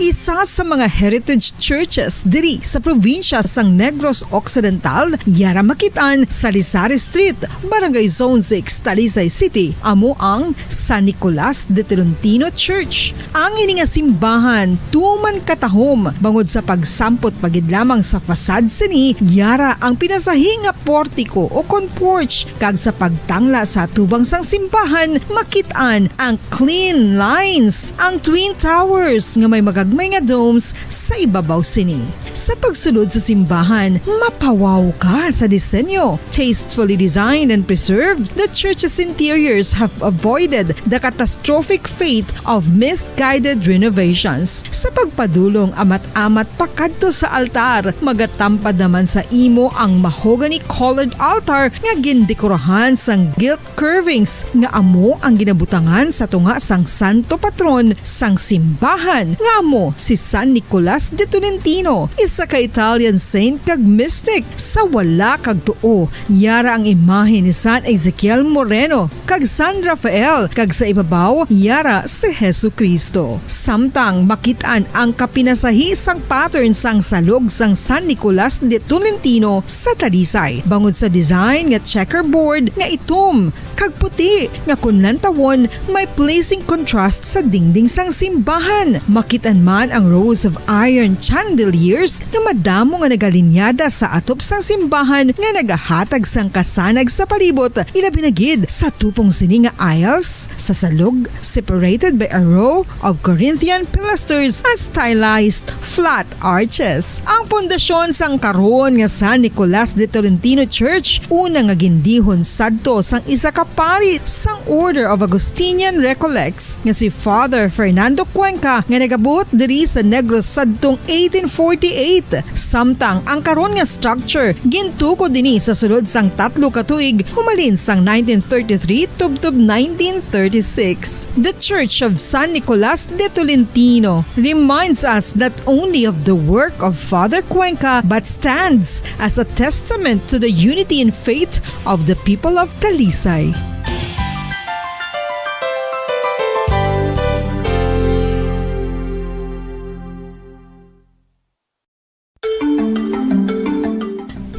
Isa sa mga heritage churches diri sa probinsya sang Negros Occidental, yara makitaan sa Rizal Street, Barangay Zone 6, Talisay City, amo ang San Nicolas de Tolentino Church. Ang ini nga simbahan tuman katahom bangod sa pagsampot pagid lamang sa fasad sini, yara ang pinasahi nga portiko o kon porch, kag sa pagtangla sa tubang sang simbahan makitaan ang clean lines, ang twin towers nga may magagmay nga domes sa ibabaw sini. Sa pagsulod sa simbahan, mapawaw ka sa disenyo. Tastefully designed and preserved, the church's interiors have avoided the catastrophic fate of misguided renovations. Sa pagpadulong amat-amat pakadto sa altar, magatampad naman sa imo ang mahogany colored altar nga gindekorahan sang gilt curvings nga amo ang ginabutangan sa tunga sang santo patron sang simbahan nga amo si San Nicolas de Tolentino, isa ka Italian saint kag mystic. Sa wala kag tuo, yara ang imahe ni San Ezekiel Moreno kag San Rafael, kag sa ibabaw yara si Jesucristo. Samtang makitaan ang kapinasahi sang pattern sang salog sang San Nicolas de Tolentino sa Talisay, bangod sa design nga checkerboard nga itom kag puti nga kunlantawon may pleasing contrast sa dingding sang simbahan. Makitaan man ang rows of iron chandeliers nga madamo nga nagalinyada sa atop sang simbahan nga nagahatag sang kasanag sa palibot, ilabi na gid sa tupong sini nga aisles sa salog separated by a row of Corinthian pilasters and stylized flat arches. Ang pundasyon sang karon nga San Nicolas de Tolentino Church una nga gindihon sadto sang isa ka pari sang Order of Augustinian Recollects nga si Father Fernando Cuenca nga nagabot diri sa Negros sadtong 1848. Samtang ang karon nga structure gintuko dinhi sa sulod sang 3 ka tuig humalin sang 1933 tubtob 1936. The Church of San Nicolas de Tolentino reminds us not only of the work of Father Cuenca but stands as a testament to the unity and faith of the people of Talisay.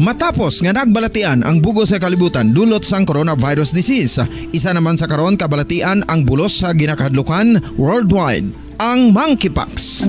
Matapos nga nagbalatian ang bugos sa kalibutan dulot sang coronavirus disease, isa naman sa karon kabalatian ang bulos sa ginakahadlukan worldwide, ang monkeypox.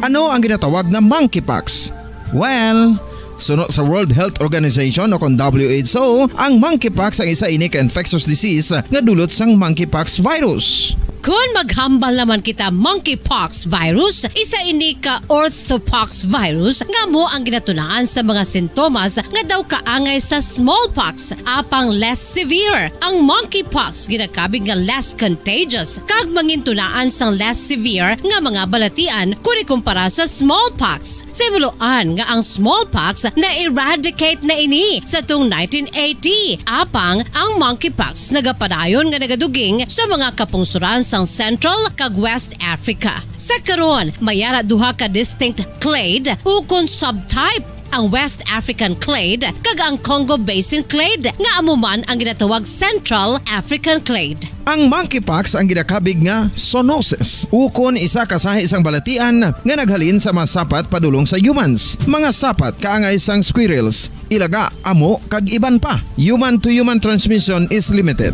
Ano ang ginatawag na monkeypox? Well, sunod sa World Health Organization o kon WHO, ang monkeypox ang isa ini ka infectious disease nga dulot sang monkeypox virus. Kung maghambal naman kita monkeypox virus, isa ini ka orthopox virus nga mo ang ginatunaan sa mga sintomas nga daw kaangay sa smallpox, apang less severe. Ang monkeypox ginakabig nga less contagious kag mangintunaan sang less severe nga mga balatian kung ikumpara sa smallpox. Simuloan nga ang smallpox na-eradicate na ini sa tung 1980, apang ang monkeypox nagapadayon nga nagaduging sa mga kapungsuran sang Central kag West Africa. Sa karon, mayara duha ka distinct clade ukon subtype, ang West African clade kag ang Congo Basin clade nga amo man ang ginatawag Central African clade. Ang monkeypox ang ginakabig nga zoonosis, ukon isa ka sa isang balatian nga naghalin sa mga sapat padulong sa humans. Mga sapat kaangay sang squirrels, ilaga, amo kag iban pa. Human to human transmission is limited.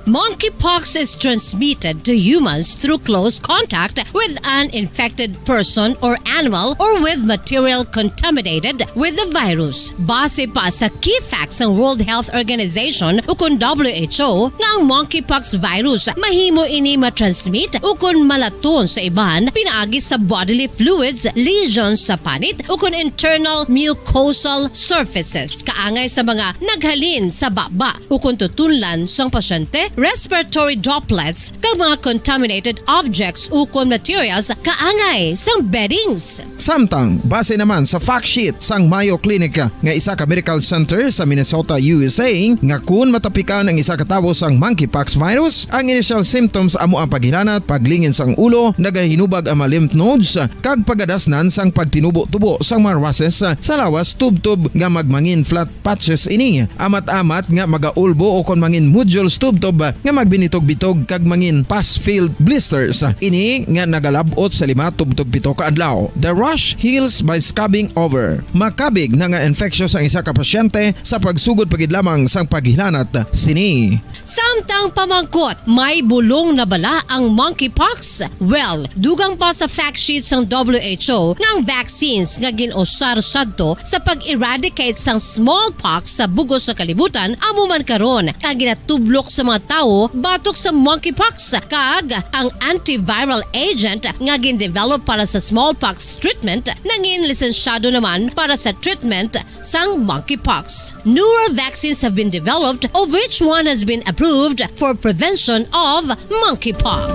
Monkeypox is transmitted to humans through close contact with an infected person or animal or with material contaminated with the virus. Base pa sa key facts ng World Health Organization o kung WHO na ang monkeypox virus mahimo ini matransmit o kung malaton sa iban pinaagi sa bodily fluids, lesions sa panit o kung internal mucosal surfaces kaangay sa mga naghalin sa baba o kung tutunlan sang pasyente, respiratory droplets kag mga contaminated objects o kung materials kaangay sang beddings. Samtang base naman sa fact sheet sang Mayo Clinic nga isa ka medical center sa Minnesota, USA nga kun matapikan ang isa ka tawo sang monkeypox virus, ang initial symptoms amo ang paghilanat, paglingin sang ulo, nagahinubag ang mga lymph nodes kag pagadasnan sang pagtinubo-tubo sang mga rashes sa lawas tubtob nga magmangin flat patches ini. Amat-amat nga magaulbo o kon mangin nodules tubtob nga magbinitog-bitog kag mangin pus-filled blisters. Ini nga nagalabot sa 5 tubtob 7 ka adlaw. The rash heals by scrubbing over. Makabig na nga infectious ang isa ka pasyente sa pagsugod pagid lamang sang paghilanat sini. Samtang pamangkot, may bulong na bala ang monkeypox? Well, dugang pa sa fact sheet sang WHO nga ang vaccines nga ginusar sadto sa pag-eradicate sang smallpox sa bugos sa kalibutan amo man karon ang ginatublok sa mga tao batok sa monkeypox kag ang antiviral agent nga gin-develop para sa smallpox treatment nangin lisensyado naman para sa treatment sang monkeypox. Newer vaccines have been developed of which one has been approved for prevention of monkeypox.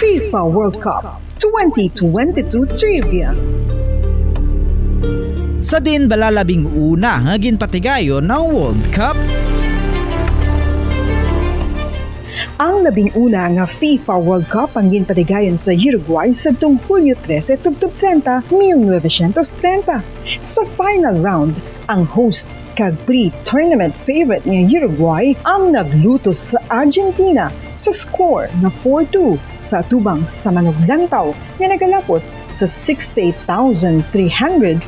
FIFA World Cup 2022 Trivia. Sa din balalabing una nga ginpatigayon ng World Cup. Ang 11 nga FIFA World Cup ang ginpatigayon sa Uruguay sa Hulyo 13, 1930. Sa final round, ang host kag pre-tournament favorite nga Uruguay ang nagluto sa Argentina sa score na 4-2 sa tubang sa manuglantaw nga nagalapot sa 68,346.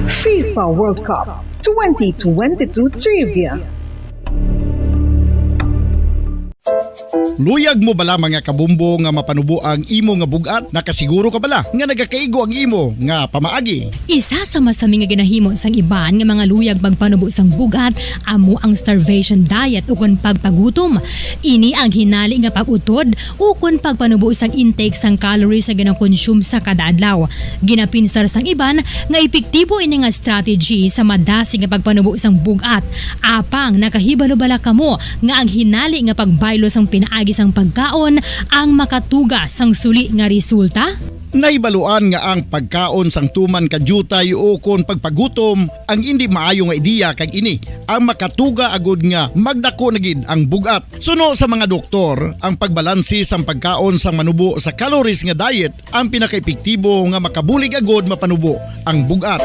FIFA World Cup 2022 Trivia. Luyag mo bala mga kabumbo nga mapanubo ang imo nga bugat? Nakasiguro ka bala nga nagakaigo ang imo nga pamaagi? Isa sa masami nga ginahimo sang iban nga mga luyag magpanubo sang bugat amo ang starvation diet ukon pagpagutom. Ini ang hinali nga pag-utod ukon pagpanubo sang intake sang calories nga gina-consume sa kada adlaw. Ginapinsar sang iban nga epektibo ini nga strategy sa madasi nga pagpanubo sang bugat. Apang nakahibalo bala kamo nga ang hinali nga pagbaylo sang pinaagi sang pagkaon ang makatuga sang suli nga resulta? Naibaluan nga ang pagkaon sang tuman kadyutay o kon pagpagutom ang hindi maayo nga ideya kag ini ang makatuga agud nga magdako na gid ang bugat. Suno sa mga doktor, ang pagbalansi sang pagkaon sang manubo sa calories nga diet ang pinakaepektibo nga makabulig agud mapanubo ang bugat.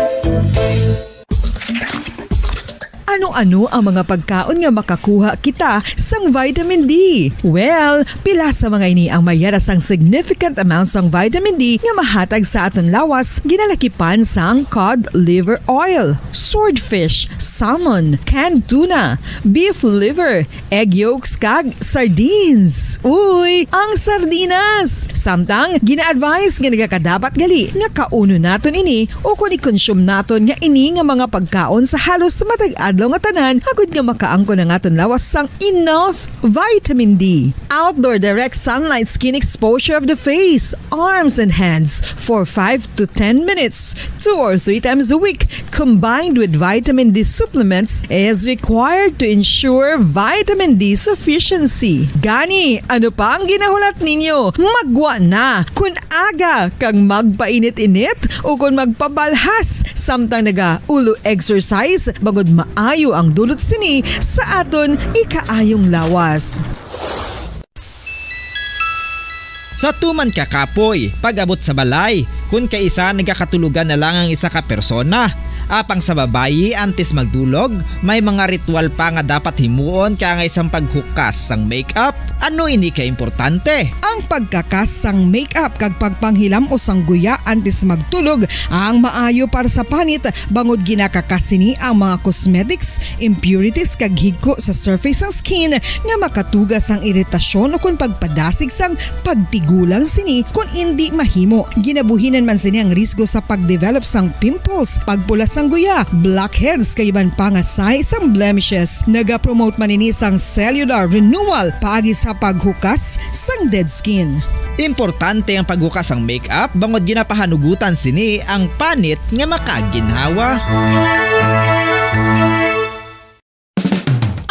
Ano-ano ang mga pagkaon nga makakuha kita sang vitamin D? Well, pila sa mga ini ang mayara sang significant amounts sang vitamin D nga mahatag sa aton lawas ginalakipan sang cod liver oil, swordfish, salmon, canned tuna, beef liver, egg yolks kag sardines. Uy, ang sardinas! Samtang gina-advise nga nagakadapat gali nga kauno naton ini o kung i-consume naton nga ini nga mga pagkaon sa halos matag-adlaw nga tanan agud nga makaangko na aton lawas sang enough vitamin D. Outdoor direct sunlight skin exposure of the face, arms and hands for 5 to 10 minutes 2 or 3 times a week combined with vitamin D supplements is required to ensure vitamin D sufficiency. Gani, ano pa ang ginahulat ninyo? Magwa na kun aga kang magpainit-init o kun magpabalhas samtang naga-ulo exercise bagod maayo ang dulot sini sa aton ikaayong lawas. Sa tuman kakapoy, pag-abot sa balay, kung kaisa nagkakatulugan na lang ang isa ka persona, Apang sa babayi antes magdulog, may mga ritual pa nga dapat himuon kaya nga isang paghukas sang makeup. Ano ini ka importante? Ang pagkakas sang makeup kag pagpanghilam o sangguya antes magtulog ang maayo para sa panit bangod ginakakas sini ang mga cosmetics, impurities kag higko sa surface ng skin nga makatugas ang iritasyon o kung pagpadasig sang pagtigulang sini kung hindi mahimo. Ginabuhinan man sini ang risgo sa pagdevelop sang pimples, pagpula sang guya, blackheads kay iban pa nga size sang blemishes. Naga-promote man ini sang cellular renewal paagi sa paghukas sang dead skin. Importante ang paghukas ang makeup bangod ginapahanugutan sini ang panit nga makaginhawa.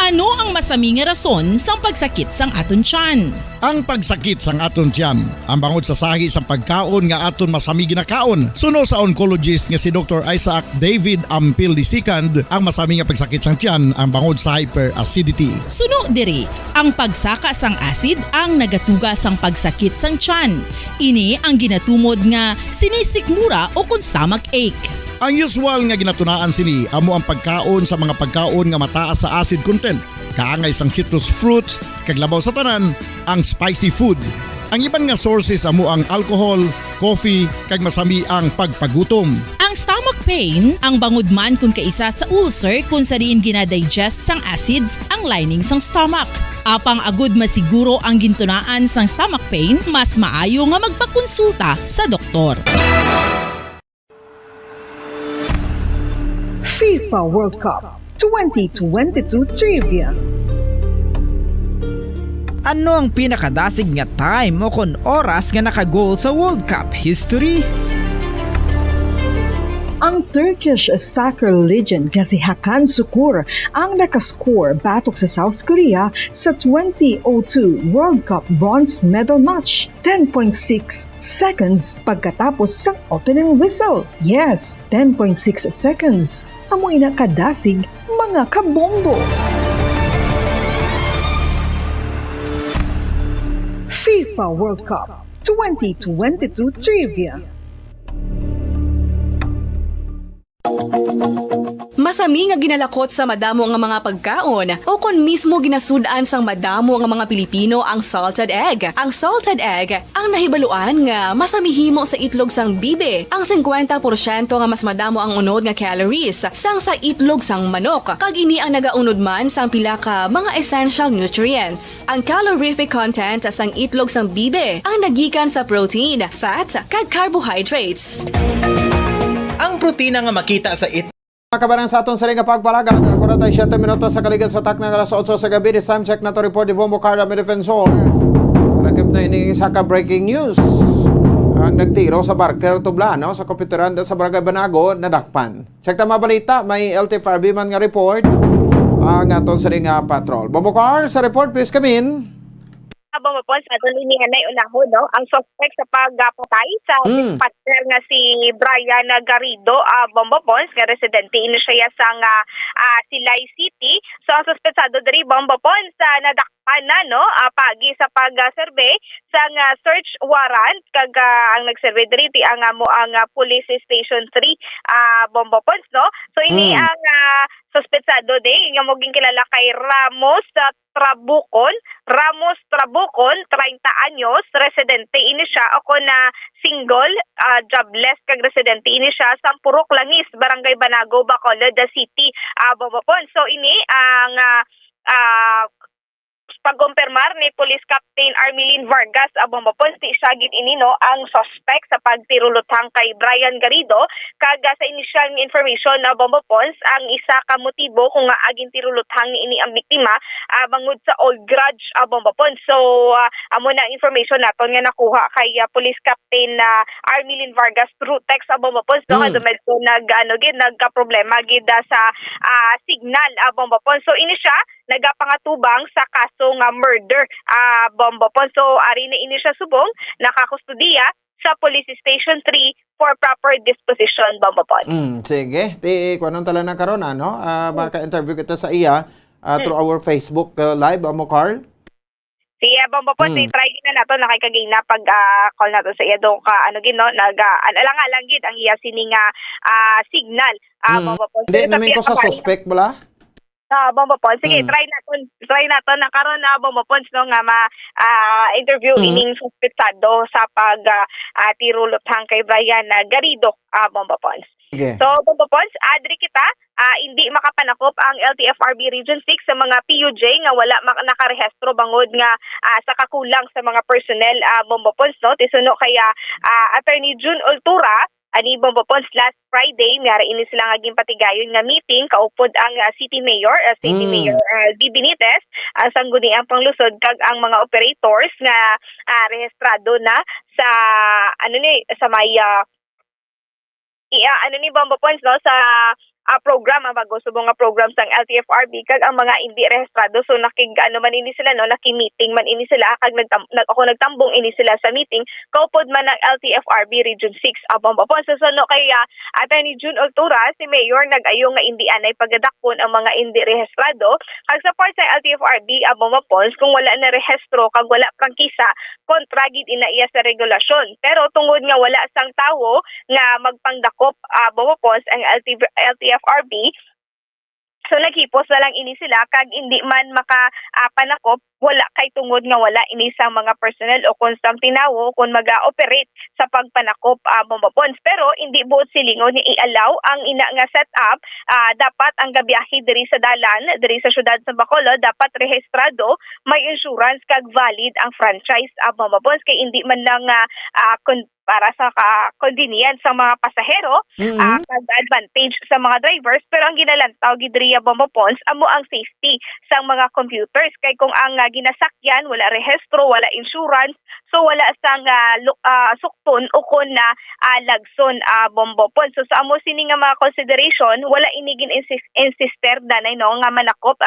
Ano ang masami nga rason sa pagsakit sang aton tiyan? Ang pagsakit sang aton tiyan, ang bangod sa sahi sang pagkaon nga aton masami ginakaon. Suno sa oncologist nga si Dr. Isaac David Ampil II, ang masami nga pagsakit sang tiyan ang bangod sa hyperacidity. Suno diri, ang pagsaka sang acid ang nagatuga sang pagsakit sang tiyan. Ini ang ginatumod nga sinisikmura o kung stomach ache. Ang usual nga ginatunaan sini amo ang pagkaon sa mga pagkaon nga mataas sa acid content, kaangay sang citrus fruits, kag labaw sa tanan ang spicy food. Ang iban nga sources amo ang alcohol, coffee, kag masami ang pagpagutom. Ang stomach pain ang bangod man kung kaisa sa ulcer kung sa diin ginadigest sang acids ang lining sang stomach. Apang agud masiguro ang gintunaan sang stomach pain, mas maayo nga magpakonsulta sa doktor. FIFA World Cup 2022 Trivia. Ano ang pinakadasig nga time o kon oras nga nakagol sa World Cup history? Ang Turkish soccer legend nga si Hakan Şükür ang nakascore batok sa South Korea sa 2002 World Cup bronze medal match. 10.6 seconds pagkatapos sa opening whistle. Yes, 10.6 seconds. Amoy na kadasig mga kabombo. FIFA World Cup 2022 Trivia. Masami nga ginalakot sa madamo nga mga pagkaon o kon mismo ginasudan sang madamo nga mga Pilipino ang salted egg. Ang salted egg ang nahibaluan nga masamihimo sa itlog sang bibe. Ang 50% nga mas madamo ang unod nga calories sang sa itlog sang manok. Kag ini ang nagaunod man sang pila ka mga essential nutrients. Ang calorific content sang itlog sang bibe ang nagikan sa protein, fat, kag carbohydrates. Ang protina nga makita sa itlog Mga kabarang sa aton sa ring pagpalagan, 47 minutos sa kaligid sa tak ng alas 8 sa gabi. This time check na to report ni Bombo Carla Medefensor. Nagkip na ini sa ka-breaking news. Ang nagtiro sa Barker Tublano sa Kopiteran sa Barangay Banago nadakpan. Check na mabalita, may LTFRB man nga report ang aton sa ring patrol. Bombo Car, sa report please come in. Habang mapon sa aton linihan na unaho, no? Ang suspect sa pagpatay sa dispatcher nga si Brian Garrido Bombapons, nga residente ino siya sa Silay City. So ang suspetsado diri Bombapons nadakpan na, no? Pagi sa pag-survey sa search warrant kag ang nag-survey diri ti ang mo ang Police Station 3 Bombapons, no? So ini ang suspetsado din nga moging kilala kay Ramos Trabucon, 30 anyos, residente ini siya ako na single, jobless kag residente ini siya sa Purok Langis, Barangay Banago, Bacolod City, Bombapon. So ini ang pagkumpirmar ni Police Captain Armelin Vargas Bombapon si siya gid ini, no, ang suspect sa pagtiruluthang kay Brian Garrido kag sa initial information na Bombapons ang isa ka motibo kung aging tiruluthang ni ini ang biktima bangod sa old grudge Bombapon. So amo na information naton nga nakuha kay Police Captain Armelin Vargas through text Bombapons, no, nga medyo nagka-problema gid sa signal Bombapon. So ini siya nagapangatubang sa kaso nga murder Bombapon. So ari na ini siya subong nakakustudiya sa Police Station 3 for proper disposition Bombapon. Sige, kuanon tala na karon ano, maka-interview kita sa iya through our Facebook live amo Carl. Siya Bombapon, try na nato nakikagay na pag call nato sa iya do ka ano gid no alang gid ang iya sining signal Bombo Pons. Hindi namin ko sa suspect bala. Bombo Pons. Sige, try naton na karon na Bombo Pons no nga interview ining suspetsado sa pag tiruluthang kay Brian Garrido Bombo Pons. Sige. So Bombo Pons, adri kita hindi makapanakop ang LTFRB Region 6 sa mga PUJ nga wala nakarehistro bangod nga sa kakulang sa mga personnel Bombo Pons no tisuno kaya Attorney June Ultura ani Bombo Pons last Friday mayara ini sila nga ginpatigayon nga meeting kaupod ang City Mayor D. Benitez sangguni ang panglusod kag ang mga operators nga rehistrado na sa sa may Bombo Pons no sa program bago subong nga program sang LTFRB kag ang mga hindi rehistrado so man ini sila no naki-meeting man ini sila kag nagtambong ini sila sa meeting kaupod man ang LTFRB Region 6 Bombo Pons so kaya Attorney June Ultura si Mayor nag-ayo nga hindi anay pagadakpon ang mga hindi rehistrado kag sa part sa LTFRB Bombo Pons kung wala na rehistro kag wala prangkisa kontra gid ina iya sa regulasyon pero tungod nga wala sang tawo nga magpangdakop Bombo Pons ang LTFRB so naghipos na lang ini sila kag hindi man makapanakop wala kay tungod nga wala ini sa mga personnel o konsang tinawo kung mag-operate sa pagpanakop Bombo Pons pero hindi buot silingon ni i-allow ang ina nga setup dapat ang gabiyahe diri sa dalan diri sa syudad sa Bacolod dapat rehistrado may insurance kag valid ang franchise Bombo Pons kay hindi man lang para sa convenience sa mga pasahero kag advantage sa mga drivers pero ang ginalantaw gid diri Bombo Pons amo ang safety sa mga computers kay kung ang ginasakyan wala rehistro wala insurance so wala sang sukton o kun na lagson Bombo Pons so sa amo sini nga mga consideration wala inigin insister danay no nga manakop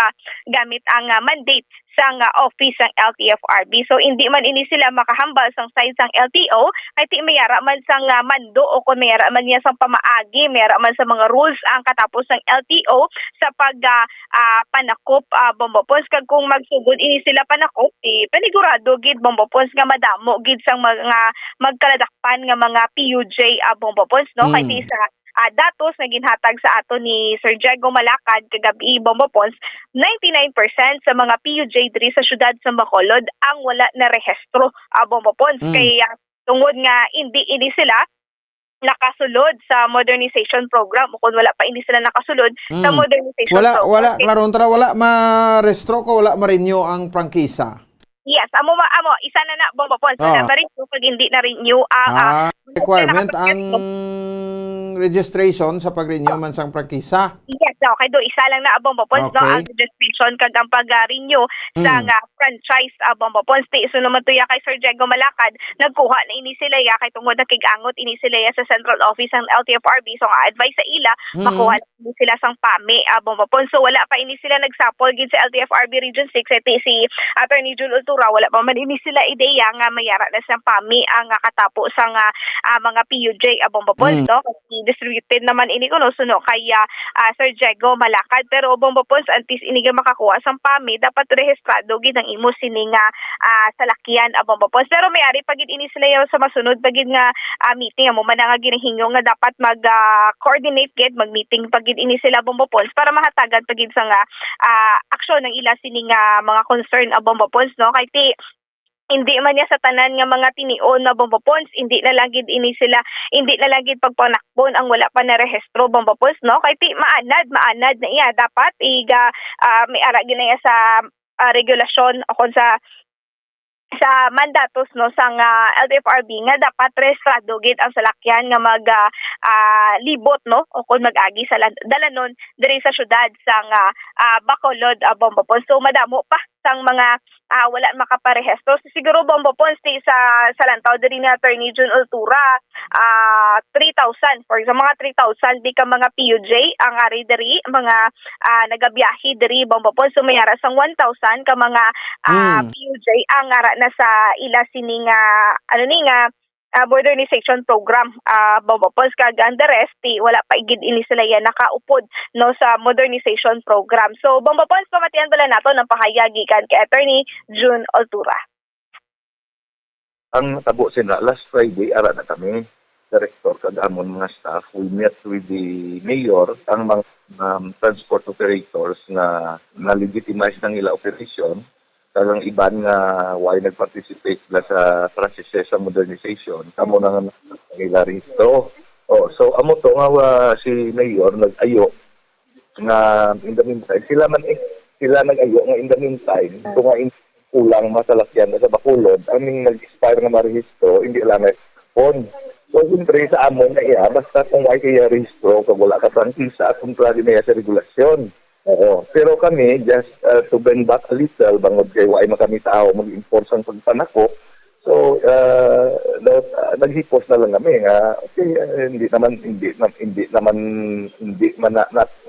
gamit ang mandate sang office ng LTFRB. So hindi man ini sila makahambal sang side sang LTO kay ti mayara man sang mando o kung mayara man niya sang pamaagi, mayara man sa mga rules ang katapos ng LTO sa pag panakop Bombo Pons kag kung magsugod ini sila panakop panigurado gid Bombo Pons nga madamo gid sang mga magkaladakpan nga mga PUJ Bombo Pons no kay ti sa datos na ginhatag sa ato ni Sir Diego Malacad kagabi Bombo Pons 99% sa mga PUJ diri sa syudad sa Bacolod ang wala na rehistro Bombo Pons kaya tungod nga hindi ini sila nakasulod sa modernization program o kung wala pa hindi sila nakasulod sa modernization program wala ma-restro ko wala ma-renew ang prangkisa. Yes, amo isa na Bombo Pons na ma-renew kag hindi na renew ang requirement ang registration sa pag-renew man sang prangkisa. Yes, okay do isa lang na Bombo Pons no ang registration kag ang pag-renew sa franchise Bombo Pons ti iso naman tuya kay Sir Diego Malacad nagkuha na ini sila ya kay tungod nakigangot ini sila ya sa central office ng LTFRB so nga advice sa ila makuha na sila sang PAMI Bombo Pons so wala pa ini sila nagsapol gid sa LTFRB Region 6 si Attorney June Ultura wala pa man ini sila ideya nga mayara na sang PAMI ang katapo sang mga PUJ Bombo Pons no kasi distributed naman ini kuno suno kaya Sir Diego Malacad pero Bombo Pons antis ini ga makakuha sang PAMI dapat rehistrado gid ang imo sini nga salakyan Bombo Pons pero mayari pagid ini sila sa masunod pagid nga meeting amo man nga ginahingo nga dapat mag coordinate gid mag-meeting pagid ini sila Bombo Pons para mahatagan pagid sa nga aksyon ng ila sini nga mga concern Bombo Pons no kay ti hindi man niya sa tanan nga mga tinion na Bombo Pons hindi na lang gid pagpanakbon ang wala pa na rehistro Bombo Pons no kay ti maanad na iya dapat may ara gid na sa regulasyon o kon sa mandatos no sang LTFRB nga dapat rehistrado gid ang salakyan nga mag libot no o kung mag-agi sa dalanon diri sa syudad sang Bacolod Bombo Pons so madamo pa sang mga wala makaparehistro so, siguro Bombo Pons sa lantaw diri ni Attorney June Ultura 3,000 for example mga 3,000 di ka mga PUJ ang ari diri mga nagabiyahe diri Bombo Pons so mayara sang 1,000 ka mga PUJ ang ara na sa ila sining modernization program Bombo Pons kag ang the rest wala pa igid ini sila yan nakaupod no sa modernization program so Bombo Pons pamatian bala nato ng pahayag gikan kay Attorney June Ultura. Ang natabo sila, last Friday, ara na kami, director, kagamon mga staff, we met with the mayor, ang mga transport operators na na-legitimize ng ila operation, tagang iban nga why nag-participate sila sa processes sa modernization, kamo na nga nila rito. So amo to nga si mayor nag-ayo nga in the meantime, sila nag-ayo nga in the meantime, kung nga kulang masalakyan na sa Bacolod, aming nag-expire na marehistro, hindi lang on. So, siyempre sa amon na iya, basta kung ay kaya rehistro, kung wala ka prangkisa, kontrari na iya sa regulasyon. Oo. Pero kami, just to bend back a little, bangod kayo ay makami tao mag-enforce ang pagpanako. So, naghipos na lang kami nga, okay, hindi man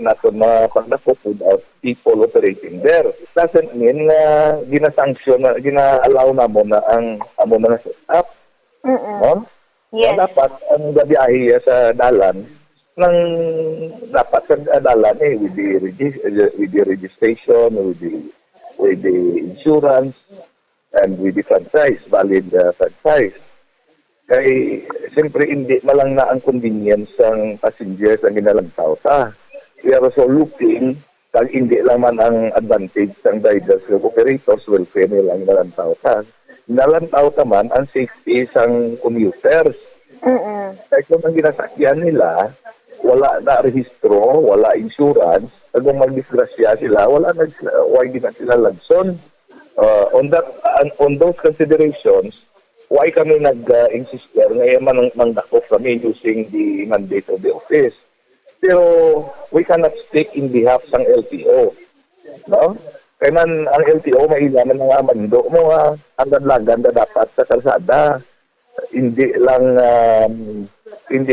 natin mapagdako without people operating there. Doesn't mean na ginasanksyon, gina-allow na mo na ang amo na set up. No? Yes. Dapat ang gabiyahe sa dalan ng dapat sa dalan with the registration, with the insurance, and with the franchise, valid franchise. Kay, siyempre, hindi malang na ang convenience ng passengers ang ginalagtaw ta. We are also looking, kag hindi lang man ang advantage ng drivers ng operators, welfare nila ang ginalagtaw ta. Ginalagtaw ta man ang safety ng commuters. Kaya kung ang ginasakyan nila, wala na rehistro, wala insurance, kung magdisgrasya sila, why di na sila lagson. On those considerations, why kami nag-insist ngayon mandakop kami using the mandate of the office. Pero we cannot speak in behalf ng LTO. No? Kaya man ang LTO mailaman ng mando mo ang lagan na dapat sa kalsada. Hindi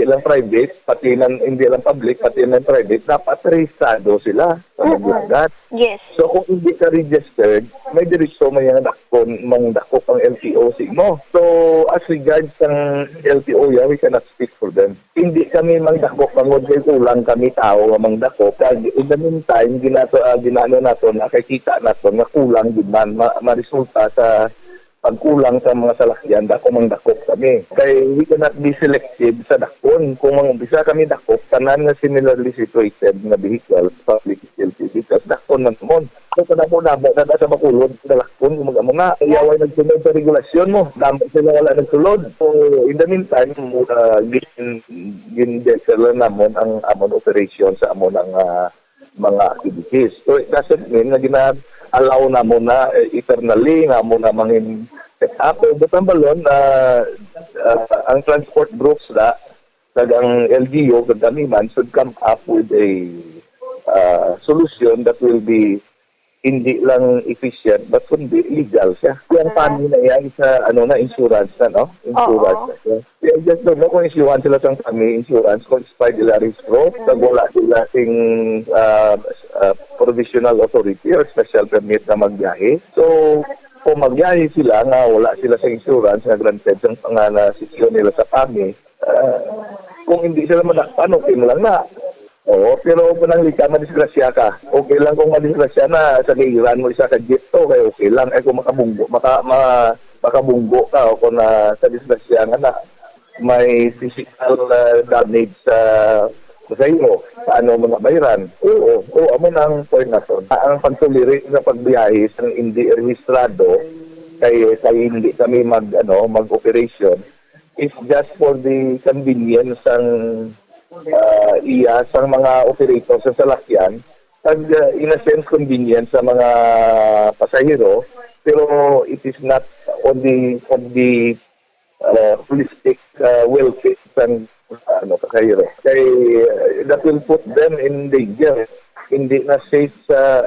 lang private, pati hindi lang public, pati lang private, dapat rehistrado sila sa maglagat. Yes. So kung hindi ka registered, may diretso may mangdakop ang LTO mo. So as regards ng LTO, we cannot speak for them. Hindi kami mangdakop, kay kulang kami tao mangdakop. In the meantime, ginano nato, nakikita nato na kulang din man, ma-resulta sa pagkulang sa mga salakyan, mangdakop kami. Kaya we cannot be selective sa dakon. Kung bisa kami dakop, tanan na similarly situated na vehicles, public utility vehicles, dakon man mo. So, kanamo na sa Bacolod, dalakon, mag-amo nga, iyaway nagsunod sa regulasyon mo. Damo sila wala nagsulod. So, in the meantime, gin-declare namon ang amon operation sa amon ang mga activities. So, it doesn't mean na allow na mo na eternally nga mo na mangin set up. But ang balon, ang transport groups na ang LGU, kadamiman, should come up with a solution that will be hindi lang efficient but kundi legal siya. Yung paano na yan sa insurance na, no? Insurance na. I just don't know kung isyuhan sila sa kami insurance kung expired nila risk-rope, wala sila ting provisional authority or special permit na magbiyahe. So, kung magbiyahe sila nga wala sila sa insurance na granted sa panganasisyon nila sa kami, kung hindi sila madakpan, okay mo lang na. Oo, pero kung nanglika, madisgrasya ka. Okay lang kung madisgrasya na sa gairan mo isa sa jeep to, kaya okay lang. Kung makabunggo ka o kung sa disgrasya nga na may physical damage sa iyo, paano mo nabayaran? Oo, amo na ang point na to. Ang pagtuliri sa pagbiyahe sa hindi rehistrado, kaya hindi kami mag-operation, is just for the convenience ng sa mga operators sa salakyan, in a sense convenience sa mga pasahero, pero it is not on the holistic welfare ng pasahero. Kaya that will put them in danger. Hindi na safe sa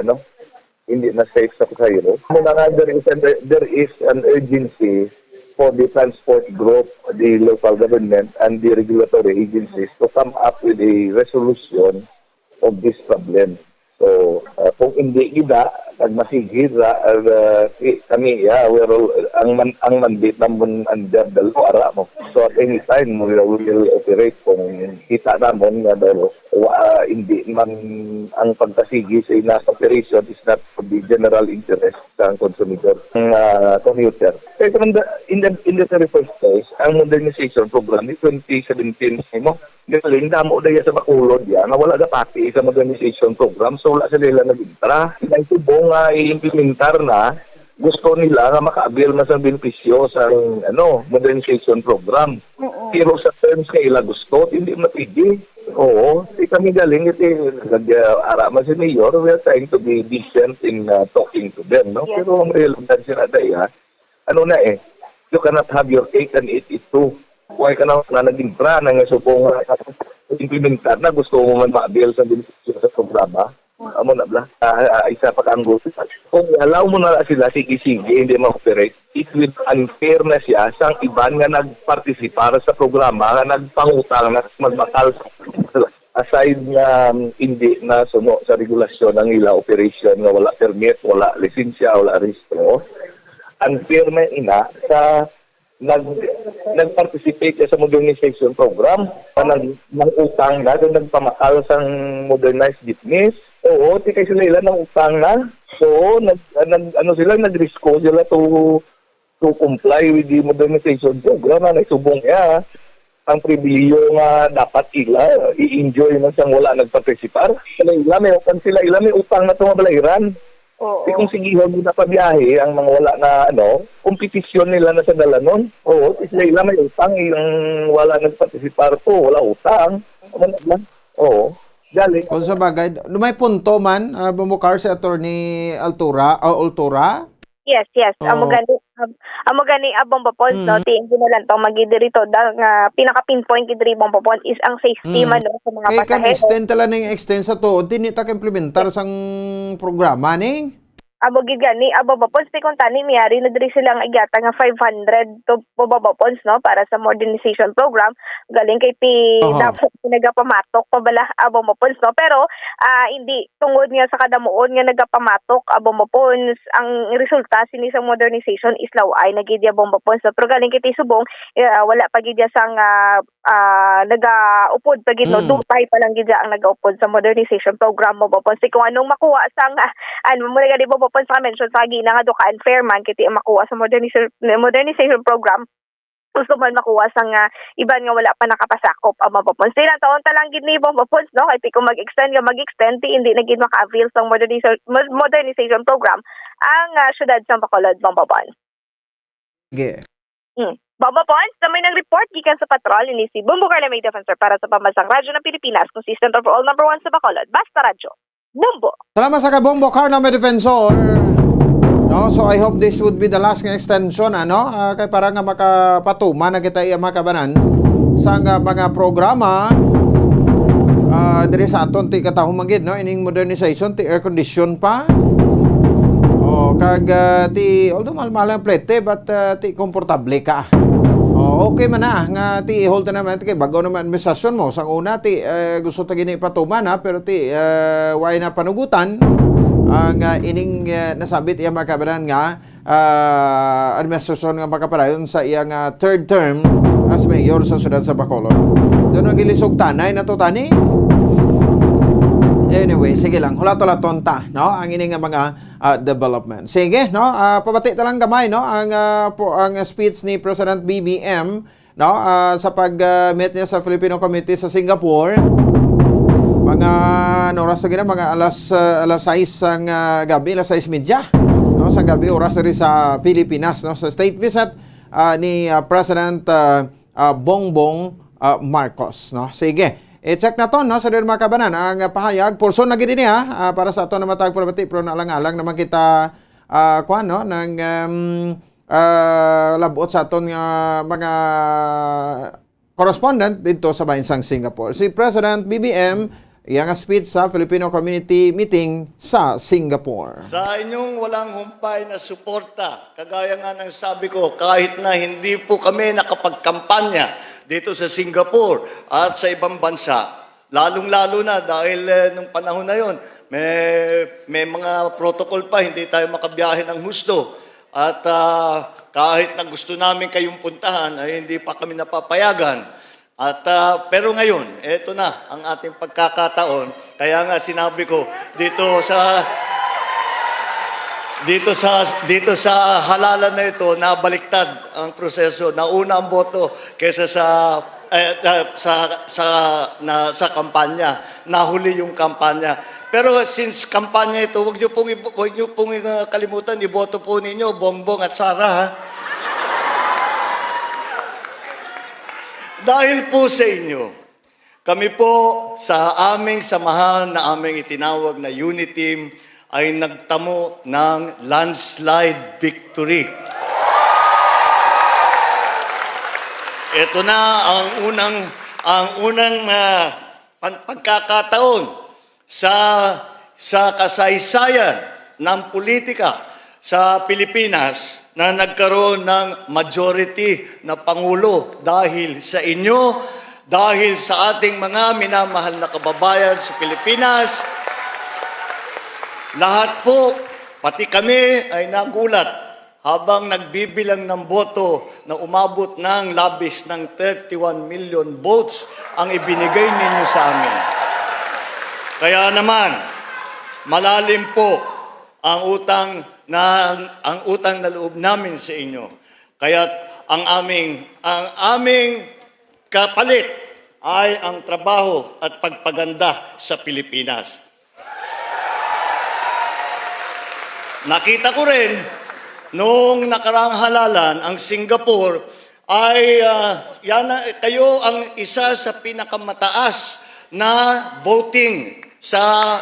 pasahero. There is an urgency for the transport group, the local government, and the regulatory agencies to come up with a resolution of this problem. So, kung hindi gida, nagmasigid kami, we're all, ang mandate naman under the law, ara mo. So, at any time, we will operate kung kita naman nga daw, hindi man ang pagpasigid sa ina operation is not for the general interest sa consumidor, ng commuter. Pero in the very first place, ang modernization program ni 2017 mo, galing damo daya sa Bacolod yan, na wala na pati sa modernization program, so wala sila nag-intra. Ito bong i-implementar na, gusto nila na maka-avail na sa benepisyo sa modernization program. Pero sa terms nila gusto, hindi mapigi. Oo, kami galing araman si Mayor, we are trying to be decent in talking to them, no? Yes. Pero ang realidad sila daya, you cannot have your cake and eat it too. Kung ka na naging pra na nga supong implementar na gusto mo man ma-avail sa benepisyo sa programa, amo na bla, isa pa kang gusto. Kung allow mo na sila, sige, hindi ma-operate, it will unfair na siya sa iban nga nagpartisipar sa programa, nga nagpangutang na magbakal aside nga hindi na suno sa regulasyon ng ila operation nga wala permit, wala lisensya, wala rehistro. Unfair na ina sa nag-participate sa modernization program, nang-utang na, nagpamakal sa modernized business. Oo, tikay sila ilan ng utang na. So, nag-risko sila to comply with the modernization program na nagsubong niya. Ang pribiliyo nga dapat ila, i-enjoy man siyang wala nagparticipar. Sila may utang na itong mabalayran. Kung sigihan mo na pabiyahe, ang mga wala na kompetisyon nila na sa dalanon. Oo, sila may utang, yung wala nagparticipar po, wala utang. Oo, galing. Kung sa bagay, may punto man, bumukar si Attorney Altura. Yes. Amo gani Bombo Pons, no? Tingin ko na lang itong magidirito. Pinaka-pinpoint gidiri Bombo Pons is ang safety man sa mga pasahero. Kaya extend tala na yung extend sa to, dinitak implementar sang programa ning? Amo gani Bombo Pons, kung tani miyari na diri silang igata nga 500 to Bombo Pons, no? Para sa modernization program. Galing kay dapat nagapamatok pa bala Bombo Pons, no? Pero hindi tungod nga sa kadamuon nga nagapamatok Bombo Pons, ang resulta sini sa modernization is laway nagidya Bombo Pons, no? Pero galing kay subong wala pa gidya sang nagaupod pa gid, no? Dupay pa lang gidya ang nagaupod sa modernization program Bombo Pons. Kung anong makuha sang mo gani Bombo Pons sa mention sa gina nga do ka unfair man kiti makuha sa modernization program, gusto man makuha sa nga iban nga wala pa nakapasakop ang mapapons. Silang taon talang gid ni mapapons, no? Kaya kung mag-extend hindi na gid maka-avail sa modernization program ang syudad sa Bacolod, Bampapons. Okay. Bampapons, na may nag-report gikan sa patrol ni si Bumbo Carla May Defensor para sa Pambansang Radyo ng Pilipinas, consistent of all number 1 sa Bacolod, Basta Radyo. Bumbo. Salamat sa Bumbo Carla May Defensor. No, so I hope this would be the last nga extension kay para nga makapatuma na kita iya makabanan sa mga programa diri sa aton ti katahong magid, no, ining modernization ti air condition pa. Kag although mahal ang plete but ti komportable ka. Okay man na nga ti hold na naman kay bago naman administrasyon mo sang una ti gusto ta gini patuma na pero ti way na panugutan ang ining nasabit iya makabanan nga administrasyon nga makapadayon sa iyang third term as mayor sa siyudad sa Bacolod. Doon ang gilisog tanay na to tani. Anyway, sige lang, hulato-laton ta, no? Ang ining mga development. Sige, no? Pabati ta lang gamay, no? Ang speech ni President BBM, no? Sa pag-meet niya sa Filipino Committee sa Singapore. Mga oras na mga alas 6 ang gabi, alas 6:30, no? Sa gabi, oras rin sa Pilipinas, no? Sa state visit ni President Bongbong Marcos, no? Sige. I-check na to, no, sa mga kabanan ang pahayag porson na gid niya para sa ato na matag probati pero naalang-alang naman kita no ng labot sa aton mga correspondent dito sa bansang Singapore. Si President BBM iyang speech sa Filipino Community Meeting sa Singapore. Sa inyong walang humpay na suporta, kagaya nga ng sabi ko, kahit na hindi po kami nakapagkampanya dito sa Singapore at sa ibang bansa, Lalong-lalo na dahil nung panahon na yon, may mga protocol pa, hindi tayo makabiyahe ng husto. At kahit na gusto namin kayong puntahan, ay hindi pa kami napapayagan. At pero ngayon, eto na ang ating pagkakataon. Kaya nga sinabi ko dito sa halalan na ito, nabaliktad ang proseso. Nauna ang boto kaysa sa kampanya. Nahuli yung kampanya. Pero since kampanya ito, huwag niyo pong kalimutan, iboto po ninyo, Bongbong at Sara, ha? Dahil po sa inyo, kami po sa aming samahan na aming itinawag na Unity Team ay nagtamo ng landslide victory. Ito na ang unang pagkakataon sa kasaysayan ng politika sa Pilipinas na nagkaroon ng majority na Pangulo dahil sa inyo, dahil sa ating mga minamahal na kababayan sa Pilipinas. Lahat po, pati kami ay nagulat habang nagbibilang ng boto na umabot ng labis ng 31 million votes ang ibinigay ninyo sa amin. Kaya naman, malalim po ang utang na loob namin sa inyo. Kaya ang aming kapalit ay ang trabaho at pagpaganda sa Pilipinas. Nakita ko rin, noong nakaraang halalan, ang Singapore ay kayo ang isa sa pinakamataas na voting sa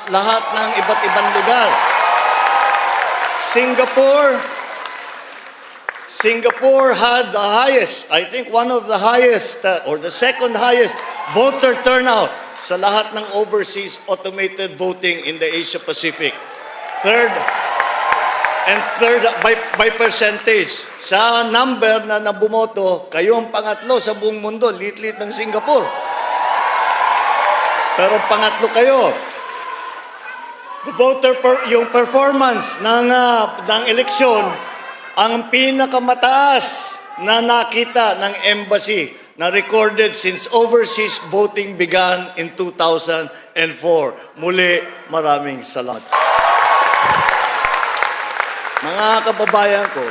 lahat ng iba't ibang lugar. Singapore had the highest, I think one of the highest or the second highest voter turnout sa lahat ng overseas automated voting in the Asia Pacific. Third by percentage. Sa number na nabumoto, kayo ang pangatlo sa buong mundo, lit-lit ng Singapore. Pero pangatlo kayo. Yung performance ng eleksyon, ang pinakamataas na nakita ng embassy na recorded since overseas voting began in 2004. Muli, maraming salamat. Mga kababayan ko,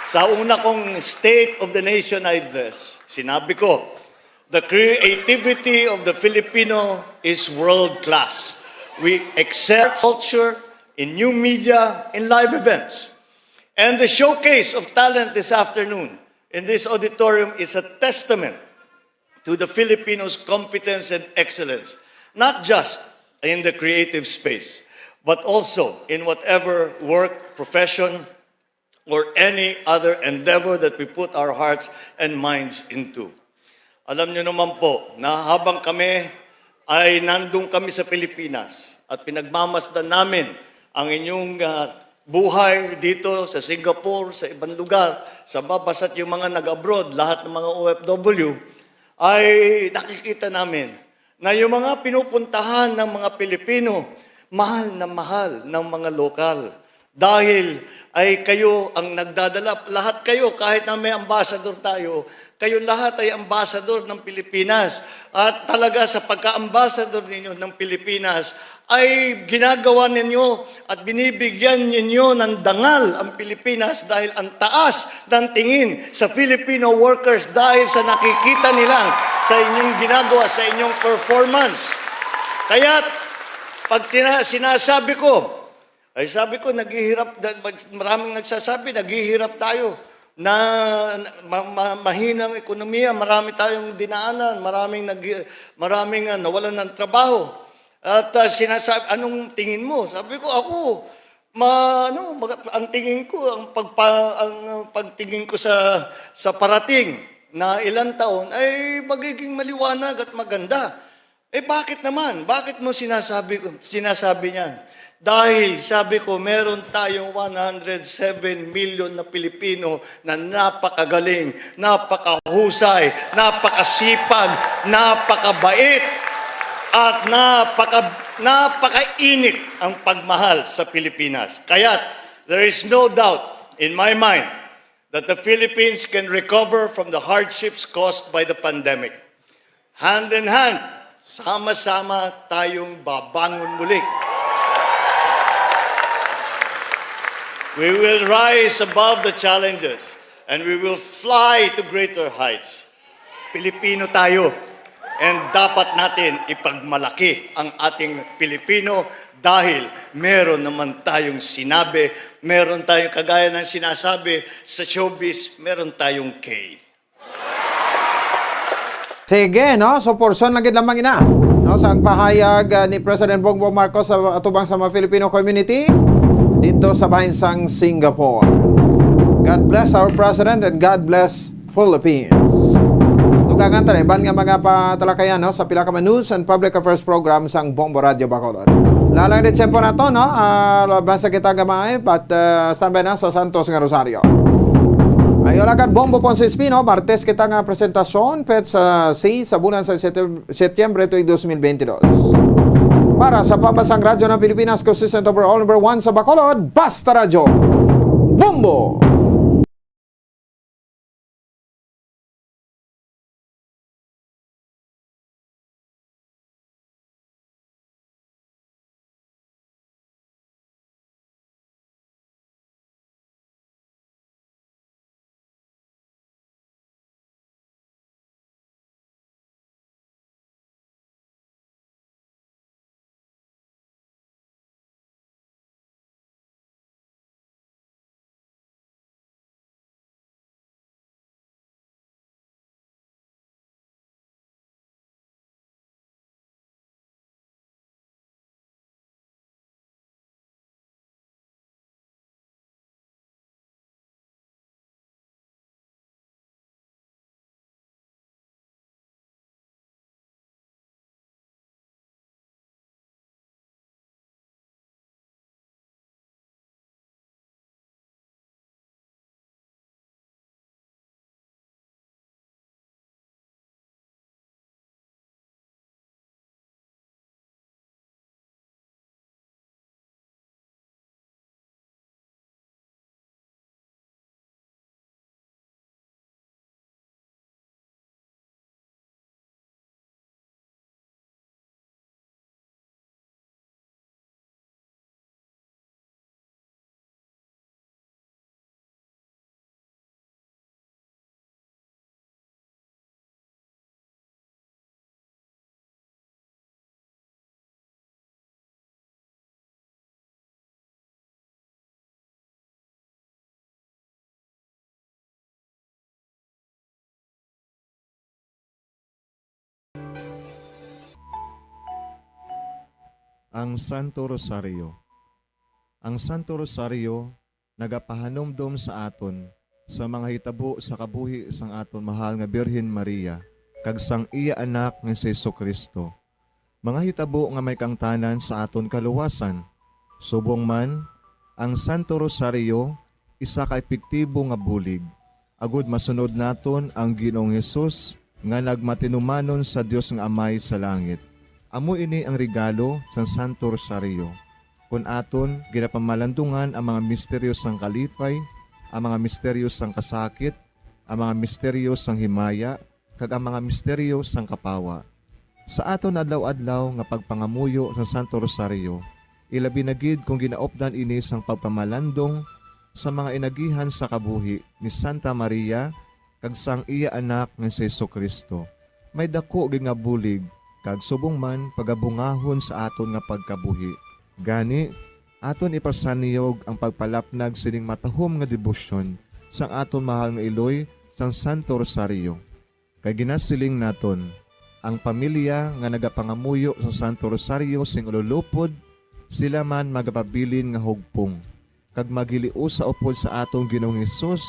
sa una kong State of the Nation address, sinabi ko, the creativity of the Filipino is world-class. We excel culture, in new media, in live events. And the showcase of talent this afternoon in this auditorium is a testament to the Filipinos' competence and excellence, not just in the creative space, but also in whatever work, profession, or any other endeavor that we put our hearts and minds into. Alam niyo naman po na habang kami ay nandun kami sa Pilipinas at pinagmamasdan namin ang inyong buhay dito sa Singapore, sa ibang lugar, sa babasat yung mga nag-abroad, lahat ng mga OFW, ay nakikita namin na yung mga pinupuntahan ng mga Pilipino, mahal ng mga lokal. Dahil ay kayo ang nagdadala, lahat kayo, kahit na may ambassador tayo, kayo lahat ay ambassador ng Pilipinas. At talaga sa pagka-ambassador ninyo ng Pilipinas, ay ginagawa ninyo at binibigyan ninyo ng dangal ang Pilipinas dahil ang taas ng tingin sa Filipino workers dahil sa nakikita nilang sa inyong ginagawa, sa inyong performance. Kaya pag sinasabi ko, ay sabi ko, naghihirap, maraming nagsasabi, naghihirap tayo na mahinang ekonomiya, marami tayong dinaanan, maraming nawalan ng trabaho. At sinasabi, anong tingin mo? Sabi ko, ako, ang tingin ko, ang pagtingin ko sa parating na ilang taon ay magiging maliwanag at maganda. Bakit naman? Bakit mo sinasabi niyan? Dahil, sabi ko, meron tayong 107 million na Pilipino na napakagaling, napakahusay, napakasipag, napakabait. At napakainit ang pagmahal sa Pilipinas. Kaya there is no doubt in my mind that the Philippines can recover from the hardships caused by the pandemic. Hand in hand, sama-sama tayong babangon muli. We will rise above the challenges and we will fly to greater heights. Pilipino tayo and dapat natin ipagmalaki ang ating Pilipino dahil meron naman tayong sinabi, meron tayong kagaya ng sinasabi sa showbiz, meron tayong K. Sige, no? So, porson lang lamang ina. No? Sa pahayag ni President Bongbong Marcos sa atubang sa mga Filipino community dito sa bahinsang Singapore. God bless our President and God bless Philippines. Tugangan tayo, ban nga mga patalakayan no? Sa pila ka news and public affairs program sang Bombo Radio Bacolod. Lalang din tempo na to, no? Basta kita gamay, but standby na sa Santos nga Rosario. Ayon agad Bombo Ponce Espino, Martes kita nga presentasyon pet sa sa bulan sa Setyembre 2022. Para sa pambasang radyo ng Pilipinas, consistent overall number 1 sa Bacolod, Basta Radyo, Bombo! Ang Santo Rosario. Ang Santo Rosario nagapahanomdom sa aton sa mga hitabo sa kabuhi sang aton mahal nga Birhen Maria kag sang iya anak nga si Jesucristo. Mga hitabo nga may kangtanan sa aton kaluwasan. Subong man, ang Santo Rosario isa ka epektibo nga bulig. Agud masunod naton ang Ginoong Hesus nga nagmatinumanon sa Dios nga Amay sa langit. Amo ini ang regalo sa Santo Rosario. Kung aton ginapamalandungan ang mga misteryo sang kalipay, ang mga misteryo sang kasakit, ang mga misteryo sang himaya, kag ang mga misteryo sang kapawa. Sa aton adlaw-adlaw nga pagpangamuyo sa Santo Rosario, ilabi na gid kung ginaopdan ini sang pagpamalandong sa mga inagihan sa kabuhi ni Santa Maria kag sang iya anak nga si Jesucristo. May dako gid nga bulig kag subong man pagabungahon sa aton nga pagkabuhi. Gani, aton ipasaniyog ang pagpalapnag sining matahom nga debosyon sang aton mahal nga iloy sang Santo Rosario. Kay ginasiling naton, ang pamilya nga nagapangamuyo sa Santo Rosario sing ululupod, sila man magapabilin nga hugpong. Kag magiliu sa upod sa atong Ginoong Hesus,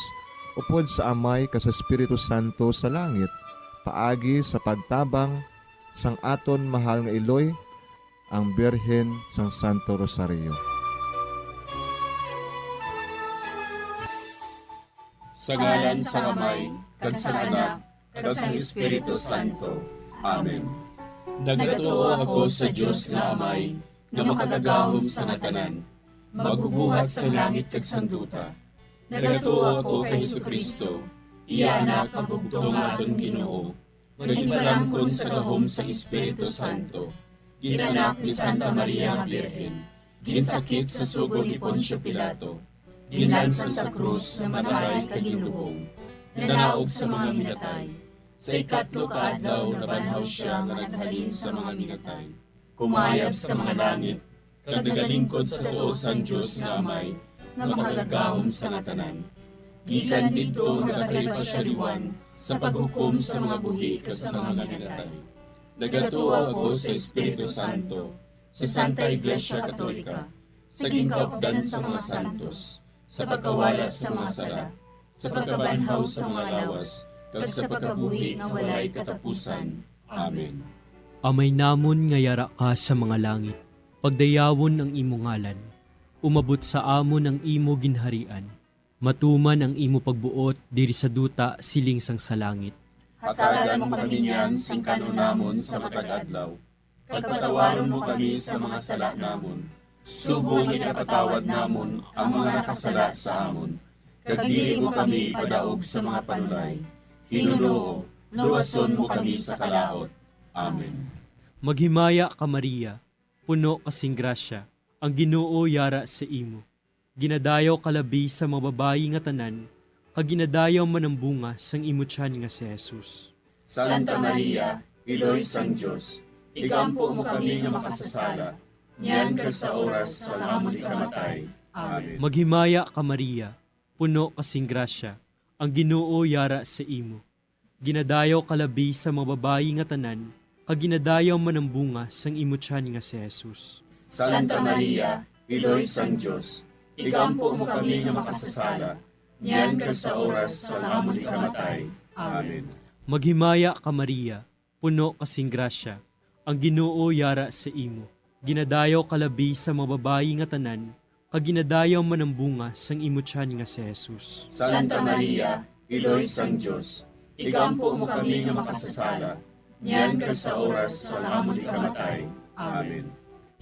upod sa Amay kas Espiritu Santo sa langit, paagi sa pagtabang sang aton mahal nga iloy, ang Birhen sang Santo Rosario. Sa ngalan sang Amay, kag sang Anak, kag sang Espiritu Santo. Amen. Nagatuo ako sa Dios nga Amay, nga makagagahom sa natanan, magbubuhat sa langit kag sanduta. Nagatuo ako kay Jesucristo, iya anak ang bugtong aton Ginoo, nagimbalangkon sa gahom sa Espiritu Santo, ginanak ni Santa Maria nga Birhen, ginsakit sa sugod ni Poncio Pilato, ginlansang sa krus na mamaray kag ginlubong, nanaog sa mga minatay. Sa ikatlo ka adlaw nabanhaw siya nga naghalin sa mga minatay. Kumayab sa mga langit, kag nagalingkod sa tuos ang Diyos nga Amay, nga makagagahom sa natanan. Gikan dito nagakalipasyariwan sa paghukom sa mga buhi kas sa mga minatay. Nagatuo ako sa Espiritu Santo, sa Santa Iglesia Katolika, sa gingkaupdan sa mga santos, sa pagkawala sa mga sala, sa pagkabanhaw sa mga lawas, kag sa pagkabuhi nga walay katapusan. Amen. Amay namon nga yara ka sa mga langit, pagdayawon ang imo ngalan, umabot sa amon ang imo ginharian, matuman ang imo pagbuot diri sa duta siling sang sa langit. Hatagan mo kami niyan sing kanunamon sa matag adlaw, kag patawaron mo kami sa mga sala namon, subong ipatawad namon ang mga nakasala sa amon, kag dili mo kami padaog sa mga panulay. Hinunoo, luwason mo kami sa kalaot. Amen. Maghimaya ka Maria, puno kasing grasya, ang Ginoo yara sa imo. Ginadayaw kalabi sa mga babayi nga tanan, kag ginadayaw man ang bunga sang imo tiyan nga si Jesus. Santa Maria, Iloy sang Diyos, igampo mo kami nga makasasala, niyan kag sa oras sa amon ikamatay. Amen. Maghimaya ka Maria, puno kasing grasya, ang Ginoo yara sa imo. Ginadayaw kalabi sa mga babayi nga tanan, kag ginadayaw man ang bunga sang imo tiyan nga si Jesus. Santa Maria, Iloy sang Diyos, igampo mo kami nga makasasala, niyan kag sa oras sa amon ikamatay. Amen. Maghimaya ka Maria, puno kasing grasya, ang Ginoo yara sa imo. Ginadayaw kalabi sa mga babayi nga tanan, kag ginadayaw man ang bunga sang imo tiyan nga si Jesus. Santa Maria, Iloy sang Diyos, igampo mo kami nga makasasala, niyan kag sa oras sa amon ikamatay. Amen.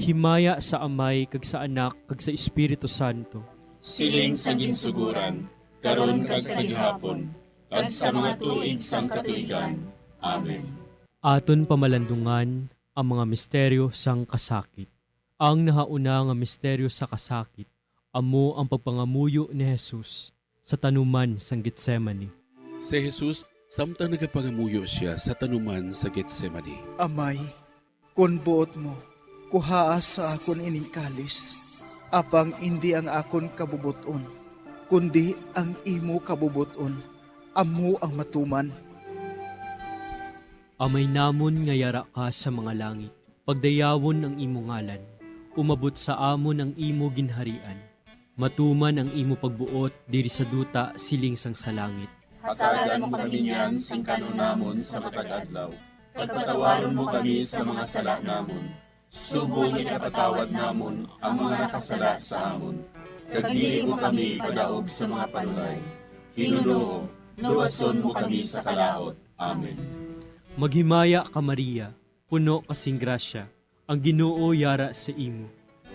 Himaya sa Amay kag sa Anak kag sa Espiritu Santo. Siling sa ginsuguran, karon kag sa gihapon, kag sa mga tuig sang katuigan. Amen. Aton pamalandungan ang mga misteryo sang kasakit. Ang nahauna nga misteryo sa kasakit, amo ang pagpangamuyo ni Jesus sa tanuman sang Getsemani. Si Jesus, samtang nagapangamuyo siya sa tanuman sa Getsemani. Amay, kun buot mo, kuhaas sa akon ining kalis, apang hindi ang akon kabubuton, kundi ang imo kabubuton, amo ang matuman. Amay namon nga yara ka sa mga langit, pagdayawon ang imo ngalan, umabot sa amon ang imo ginharian, matuman ang imo pagbuot diri sa duta siling sang sa langit. Hatagan mo kami niyan sing kanunamon sa matag adlaw, kag patawaron mo kami sa mga sala namon, subong ipatawad namon ang mga nakasala sa amon, kag dili mo kami padaog sa mga panulay. Hinunoo, luwason mo kami sa kalaot. Amen. Maghimaya ka Maria, puno kasing grasya, ang Ginoo yara sa imo.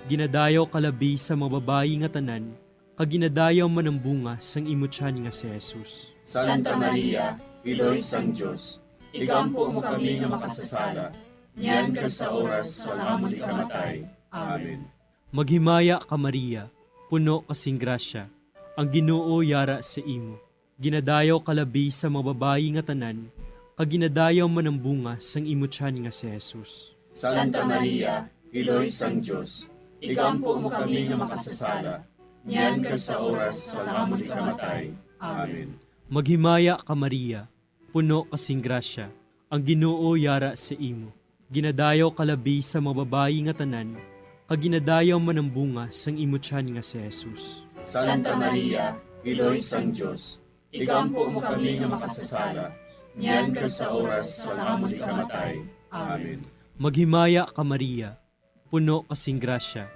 Ginadayaw kalabi sa mga babayi nga tanan, kag ginadayaw man ang bunga sang imo tiyan nga si Jesus. Santa Maria, Iloy sang Diyos, igampo mo kami nga makasasala, niyan kag sa oras sa amon ikamatay. Amen. Maghimaya ka Maria, puno kasing grasya, ang Ginoo yara sa imo. Ginadayaw kalabi sa mga babayi nga tanan, kag ginadayaw man ang bunga sang imo tiyan nga si Jesus. Santa Maria, Iloy sang Diyos, igampo mo kami nga makasasala, niyan kag sa oras sa amon ikamatay. Amen. Maghimaya ka Maria, puno kasing grasya, ang Ginoo yara sa imo. Ginadayaw kalabi sa mga babayi nga tanan, kag ginadayaw man ang bunga sang imo tiyan nga si Jesus. Santa Maria, Iloy sang Diyos, igampo mo kami nga makasasala, niyan kag sa oras sa amon ikamatay. Amen. Maghimaya ka Maria, puno kasing grasya,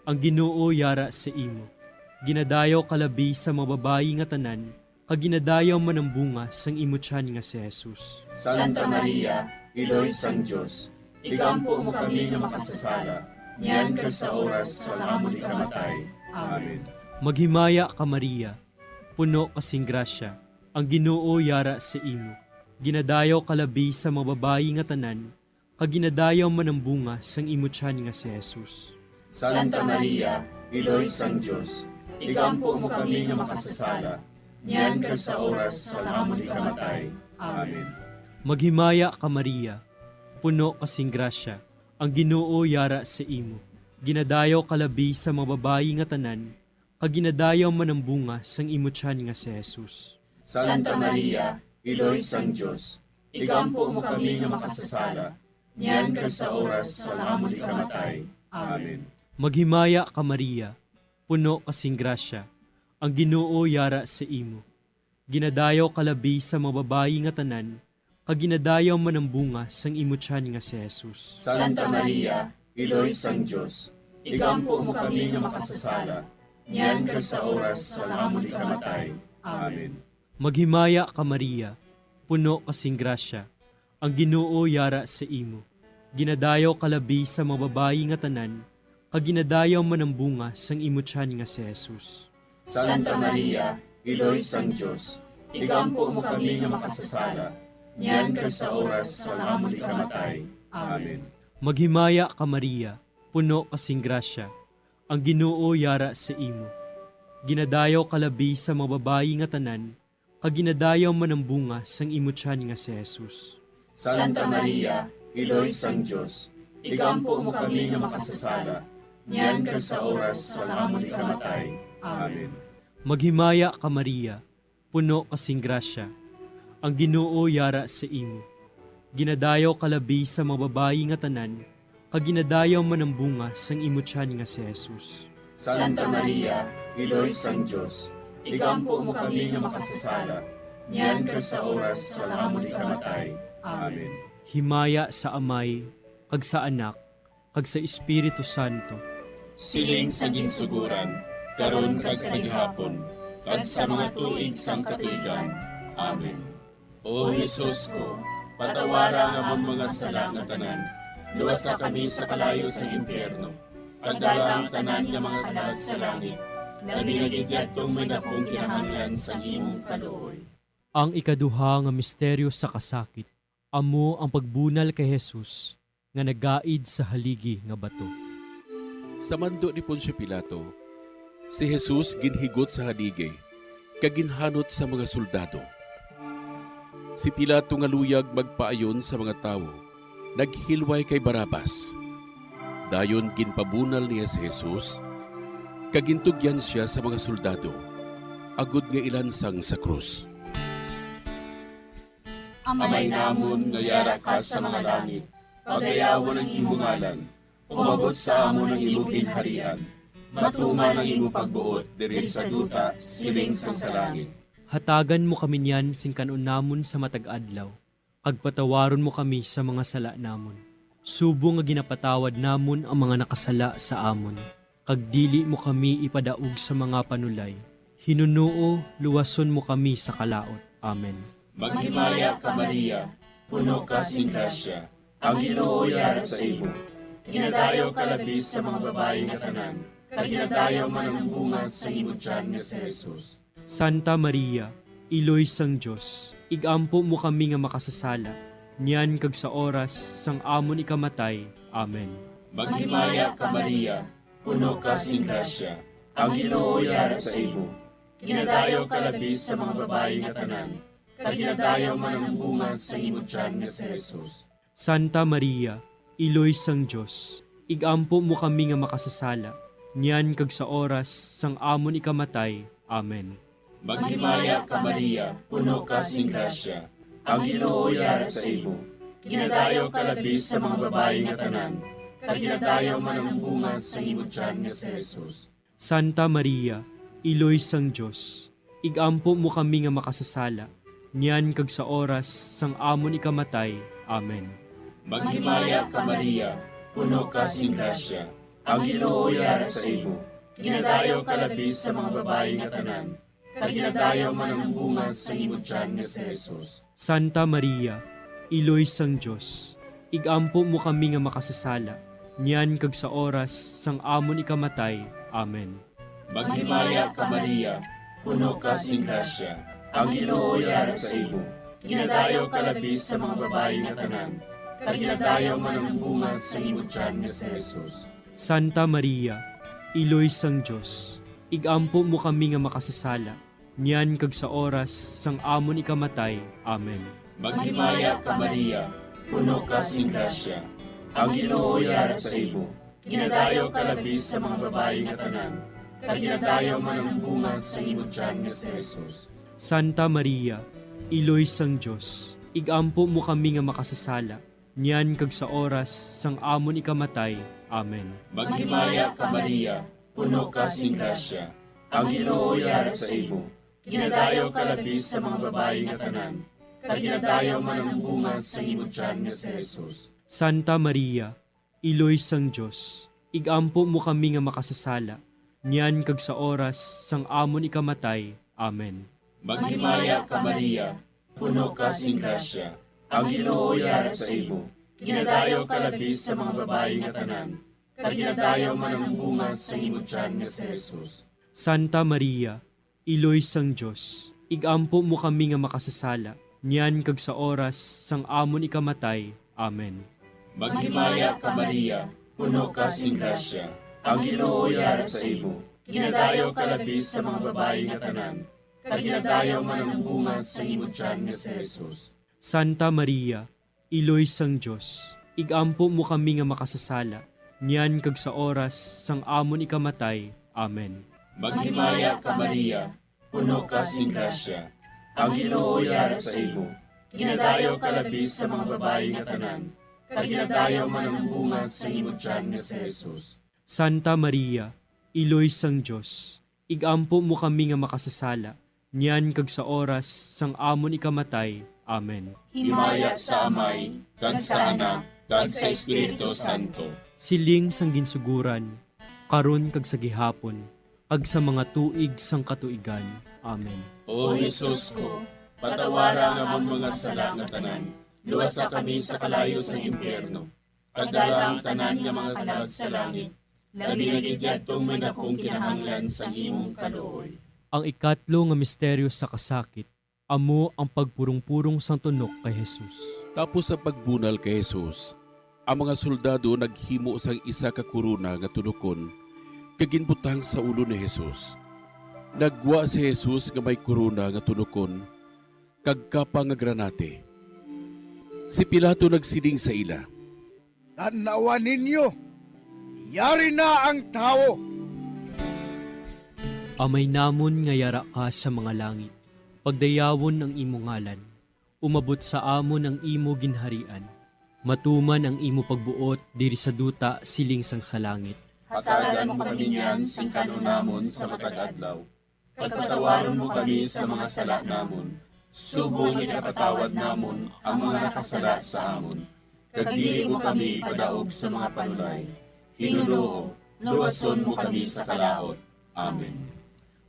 ang Ginoo yara sa imo. Ginadayaw kalabi sa mga babayi nga tanan, kag ginadayaw man ang bunga sang imo tiyan nga si Jesus. Santa Maria, Iloy sang Diyos, ikampo mo kami nga makasasala, niyan kag sa oras sa amon ikamatay. Amen. Maghimaya ka Maria, puno kasing grasya, ang Ginoo yara sa imo. Ginadayaw kalabi sa mga babayi nga tanan, kag ginadayaw man ang bunga sang imo tiyan nga si Jesus. Santa Maria, Iloy sang Diyos, ikampo mo kami nga makasasala, niyan kag sa oras sa amon ikamatay. Amen. Maghimaya ka Maria, puno kasing grasya, ang Ginoo yara sa imo. Ginadayaw kalabi sa mga babayi nga tanan, kag ginadayaw man ang bunga sang imo tiyan nga si Jesus. Santa Maria, Iloy sang Diyos, ikampo mo kami nga makasasala, niyan kag sa oras sa amon ikamatay. Amen. Maghimaya ka Maria, puno kasing grasya, ang Ginoo yara sa imo. Ginadayaw kalabi sa mga babayi nga tanan, kag ginadayaw man ang bunga sang imo tiyan nga si Jesus. Santa Maria, Iloy sang Diyos, ikampo mo kami nga makasasala, niyan kag sa oras sa amon ikamatay. Amen. Maghimaya ka Maria, puno kasing grasya, ang Ginoo yara sa imo. Ginadayaw kalabi sa mga babayi nga tanan, kag ginadayaw man ang bunga sang imo tiyan nga si Jesus. Santa Maria, Iloy sang Diyos, ikampo mo kami nga makasasala, niyan kag sa oras sa amon ikamatay. Amen. Maghimaya ka Maria, puno kasing grasya, ang Ginoo yara sa imo. Ginadayaw kalabi sa mga babayi nga tanan, kag ginadayaw man ang bunga sang imo tiyan nga si Jesus. Santa Maria, Iloy sang Diyos, ikampo mo kami nga makasasala, niyan kag sa oras sa amon ikamatay. Amen. Maghimaya ka Maria, puno kasing grasya, ang Ginoo yara sa imo. Ginadayaw kalabi sa mga babayi nga tanan, kag ginadayaw man ang bunga sang imo tiyan nga si Jesus. Santa Maria, Iloy sang Diyos, ikampo mo kami nga makasasala, niyan kag sa oras sa amon ikamatay. Amen. Himaya sa Amay, kag sa Anak, kag sa Espiritu Santo. Siling sa ginsuguran, karon kag sa gihapon, kag sa mga tuig sang katuigan. Amen. O Jesus ko, patawara nga among mga sala nga tanan, luwasa kami sa kalayo sa impyerno, kadala ang tanan nga mga kalag sa langit, na binagidyatong may dakong kinahanglan sa imong kaluoy. Ang ikaduha nga misteryo sa kasakit, amo ang pagbunal kay Jesus nga nagaid sa haligi nga bato. Sa mando ni Poncio Pilato, si Jesus ginhigot sa haligi, kaginhanot sa mga soldado. Si Pilato nga luyag magpaayon sa mga tawo, naghilway kay Barabas. Dayon ginpabunal niya si Jesus, kagintugyan siya sa mga soldado, agud nga ilansang sa krus. Amay namon nga yara ka sa mga langit, pagayawon ang imong ngalan, umabot sa amon ang imong ginharian, matuman ang imong pagbuot diri sa duta siling sa langit. Hatagan mo kami niyan sing kanon namon sa matag adlaw, kag patawaron mo kami sa mga sala namon. Subo nga ginapatawad namon ang mga nakasala sa amon, kag dili mo kami ipadaog sa mga panulay. Hinunuo, luwason mo kami sa kalaot. Amen. Maghimaya ka Maria, puno ka sing grasya, ang Ginoo yara sa imo. Ginadayaw ka labis sa mga babayi nga tanan, kag ginadayaw man ang bunga sa imo tiyan nga si Jesus. Santa Maria, Iloy sang Diyos, igampo mo kami nga makasasala, niyan kag sa oras sang amon ikamatay. Amen. Maghimaya ka Maria, puno ka sing grasya, ang Ginoo yara sa imo. Ginadayaw ka labis sa mga babayi nga tanan, kag ginadayaw man ang bunga sa imo tiyan nga si Jesus. Santa Maria, Iloy sang Diyos, igampo mo kami nga makasasala, niyan kag sa oras sang amon ikamatay. Amen. Maghimaya ka Maria, puno ka sing grasya, ang Ginoo yara sa imo. Ginadayaw ka labis sa mga babayi nga tanan, kag ginadayaw man ang bunga sa imo tiyan nga si Jesus. Santa Maria, Iloy sang Diyos, igampo mo kami nga makasasala, niyan kag sa oras sang amon ikamatay. Amen. Maghimaya ka Maria, puno ka sing grasya, ang Ginoo yara sa imo. Ginadayaw ka labis sa mga babayi nga tanan, kag ginadayaw man ang bunga sa imo tiyan nga si Jesus. Santa Maria, Iloy sang Diyos, igampo mo kami nga makasasala, niyan kag sa oras sang amon ikamatay. Amen. Maghimaya ka Maria, puno ka sing grasya, ang Ginoo yara sa imo. Ginadayaw ka labis sa mga babae nga tanan, kag ginadayaw man ang bunga sa imo tiyan nga si Jesus. Santa Maria, Iloy sang Diyos, igampo mo kami nga makasasala, niyan kag sa oras sang amon ikamatay. Amen. Maghimaya ka Maria, puno ka sing grasya, ang Ginoo yara sa imo. Ginadayaw ka labis sa mga babae nga tanan, kag ginadayaw man ang bunga sa imo tiyan nga si Jesus. Santa Maria, Iloy sang Diyos, igampo mo kami nga makasasala, niyan kag sa oras sang amon ikamatay. Amen. Maghimaya ka Maria, puno ka sing grasya, ang Ginoo yara sa imo. Ginadayaw ka labis sa mga babae nga tanan, kag ginadayaw man ang bunga sa imo tiyan nga si Jesus. Santa Maria, Iloy sang Diyos, igampo mo kami nga makasasala, niyan kag sa oras sang amon ikamatay. Amen. Maghimaya ka Maria, puno ka sing grasya, ang Ginoo yara sa imo. Ginadayaw ka labis sa mga babae nga tanan, kag ginadayaw man ang bunga sa imo tiyan nga si Jesus. Santa Maria, Iloy sang Diyos, igampo mo kami nga makasasala, niyan kag sa oras sang amon ikamatay. Amen. Maghimaya ka Maria, puno ka sing grasya, ang Ginoo yara sa imo. Ginadayaw ka labis sa mga babae nga tanan, kag ginadayaw man ang bunga sa imo tiyan nga si Jesus. Santa Maria, Iloy sang Diyos, igampo mo kami nga makasasala, niyan kag sa oras sang amon ikamatay. Amen. Maghimaya ka Maria, puno ka sing grasya, ang Ginoo yara sa imo. Ginadayaw ka labis sa mga babae nga tanan, kag ginadayaw man ang bunga sa imo tiyan nga si Jesus. Santa Maria, Iloy sang Diyos, igampo mo kami nga makasasala, niyan kag sa oras sang amon ikamatay. Amen. Himaya sa Amay, kag sa Anak, kag sa Espiritu Santo. Siling sang ginsuguran, karon kag sa gihapon, kag sa mga tuig sang katuigan. Amen. O Jesus ko, patawara nga ang mga sala nga tanan, luwasa kami sa kalayo sa impyerno, kag dala ang tanan nga mga kalag sa langit, labi na gidyadtong may nakong kinahanglan sa imong kaluoy. Ang ikatlo nga misteryo sa kasakit, amo ang pagpurong-purong sang tunok kay Jesus. Tapos sa pagbunal kay Jesus, ang mga soldado naghimo sang isa ka kuruna nga tunokon kaginbutang sa ulo ni Jesus. Nagwa si Jesus nga may kuruna nga tunokon kag kapa nga granate. Si Pilato nagsiling sa ila, Tanawan ninyo, yari na ang tao. Amay namon nga yara ka sa mga langit, pagdayawon ang imo ngalan, umabot sa amon ang imo ginharian, matuman ang imo pagbuot diri sa duta siling sang sa langit. Hatagan mo kami niyan sing kanunamon sa matag-adlaw. Pagpatawaron mo kami sa mga sala namon. Subong ikapatawad namon ang mga nakasala sa amon. Kag dili mo kami padaog sa mga panulay. Hinuloo, luwason mo kami sa kalaot. Amen.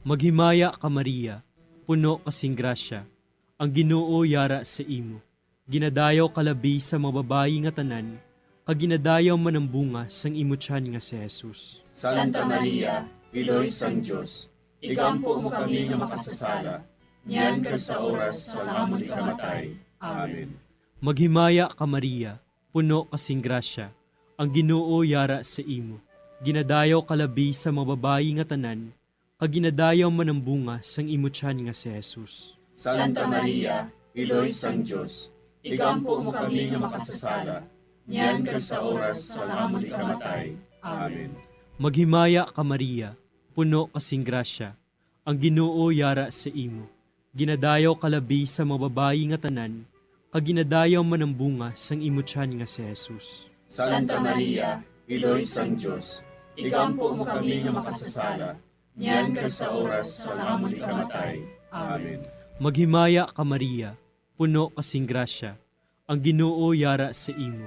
Maghimaya ka Maria, puno kasing grasya, ang Ginoo yara sa imo. Ginadayaw kalabi sa mga babayi nga tanan, kag ginadayaw man ang bunga sang imo tiyan nga si Jesus. Santa Maria, Iloy sang Diyos, igampo mo kami nga makasasala, niyan kag sa oras sa amon ikamatay. Amen. Maghimaya ka Maria, puno kasing grasya, ang Ginoo yara sa imo. Ginadayaw kalabi sa mga babayi nga tanan, kag ginadayaw man ang bunga sang imo tiyan nga si Jesus. Santa Maria, Iloy sang Diyos, igampo mo kami nga makasasala, niyan kag sa oras sa amon ikamatay. Amen. Maghimaya ka Maria, puno kasing grasya, ang Ginoo yara sa imo. Ginadayaw kalabi sa mga babayi nga tanan, kag ginadayaw man ang bunga sang imo tiyan nga si Jesus. Santa Maria, Iloy sang Diyos, igampo mo kami nga makasasala, niyan kag sa oras sa amon ikamatay. Amen. Maghimaya ka Maria, puno kasing grasya, ang Ginoo yara sa imo.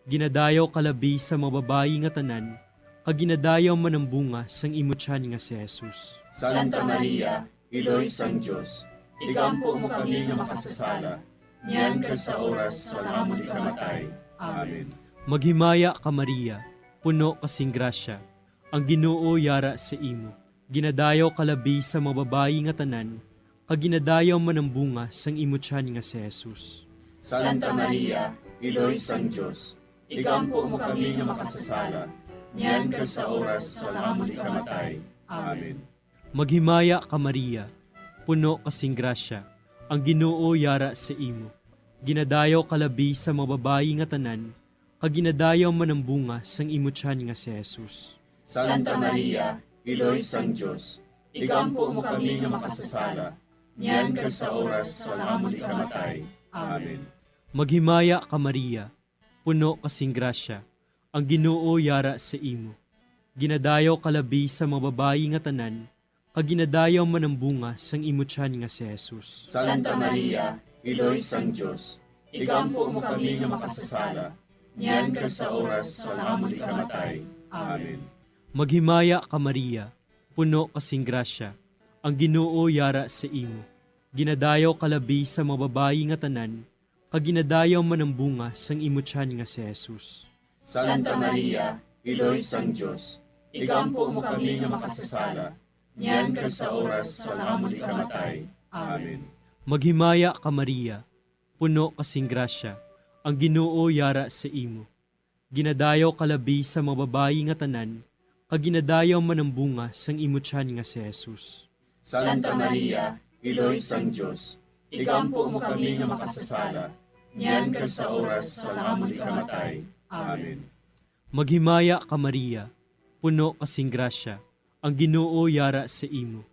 Ginadayaw kalabi sa mga babayi nga tanan, kag ginadayaw man ang bunga sang imo tiyan nga si Jesus. Santa Maria, Iloy sang Diyos, igampo mo kami nga makasasala, niyan kag sa oras sa amon ikamatay. Amen. Maghimaya ka Maria, puno kasing grasya, ang Ginoo yara sa imo. Ginadayaw kalabi sa mga babayi nga tanan, kag ginadayaw man ang bunga sang imo tiyan nga si Jesus. Santa Maria, Iloy sang Diyos, igampo mo kami nga makasasala, niyan ka sa oras sa amon ikamatay. Amen. Maghimaya ka Maria, puno kasing grasya, ang Ginoo yara sa imo. Ginadayaw kalabi sa mga babayi nga tanan, kag ginadayaw man ang bunga sang imo tiyan nga si Jesus. Santa Maria, Iloy sang Diyos, igampo mo kami nga makasasala, niyan ka sa oras sa amon ikamatay. Amen. Maghimaya ka Maria, puno kasing grasya, ang Ginoo yara sa imo. Ginadayaw kalabi sa mga babayi nga tanan, kag ginadayaw man ang bunga sang imo tiyan nga si Jesus. Santa Maria, Iloy sang Diyos, igampo mo kami nga makasasala, niyan ka sa oras sa amon ikamatay. Amen. Maghimaya ka Maria, puno kasing grasya, ang Ginoo yara sa imo. Ginadayaw kalabi sa mga babayi nga tanan, kag ginadayaw man ang bunga sang imo tiyan nga si Jesus. Santa Maria, Iloy sang Diyos, igampo mo kami nga makasasala, niyan ka sa oras sa amon ikamatay. Amen. Maghimaya ka Maria, puno kasing grasya, ang Ginoo yara sa imo. Ginadayaw kalabi sa mga babayi nga tanan, kag ginadayaw man ang bunga sang imo tiyan nga si Jesus. Santa Maria, Iloy sang Diyos, igampo mo kami nga makasasala, niyan ka sa oras sa amon ikamatay. Amen. Maghimaya ka Maria, puno kasing grasya, ang Ginoo yara sa imo.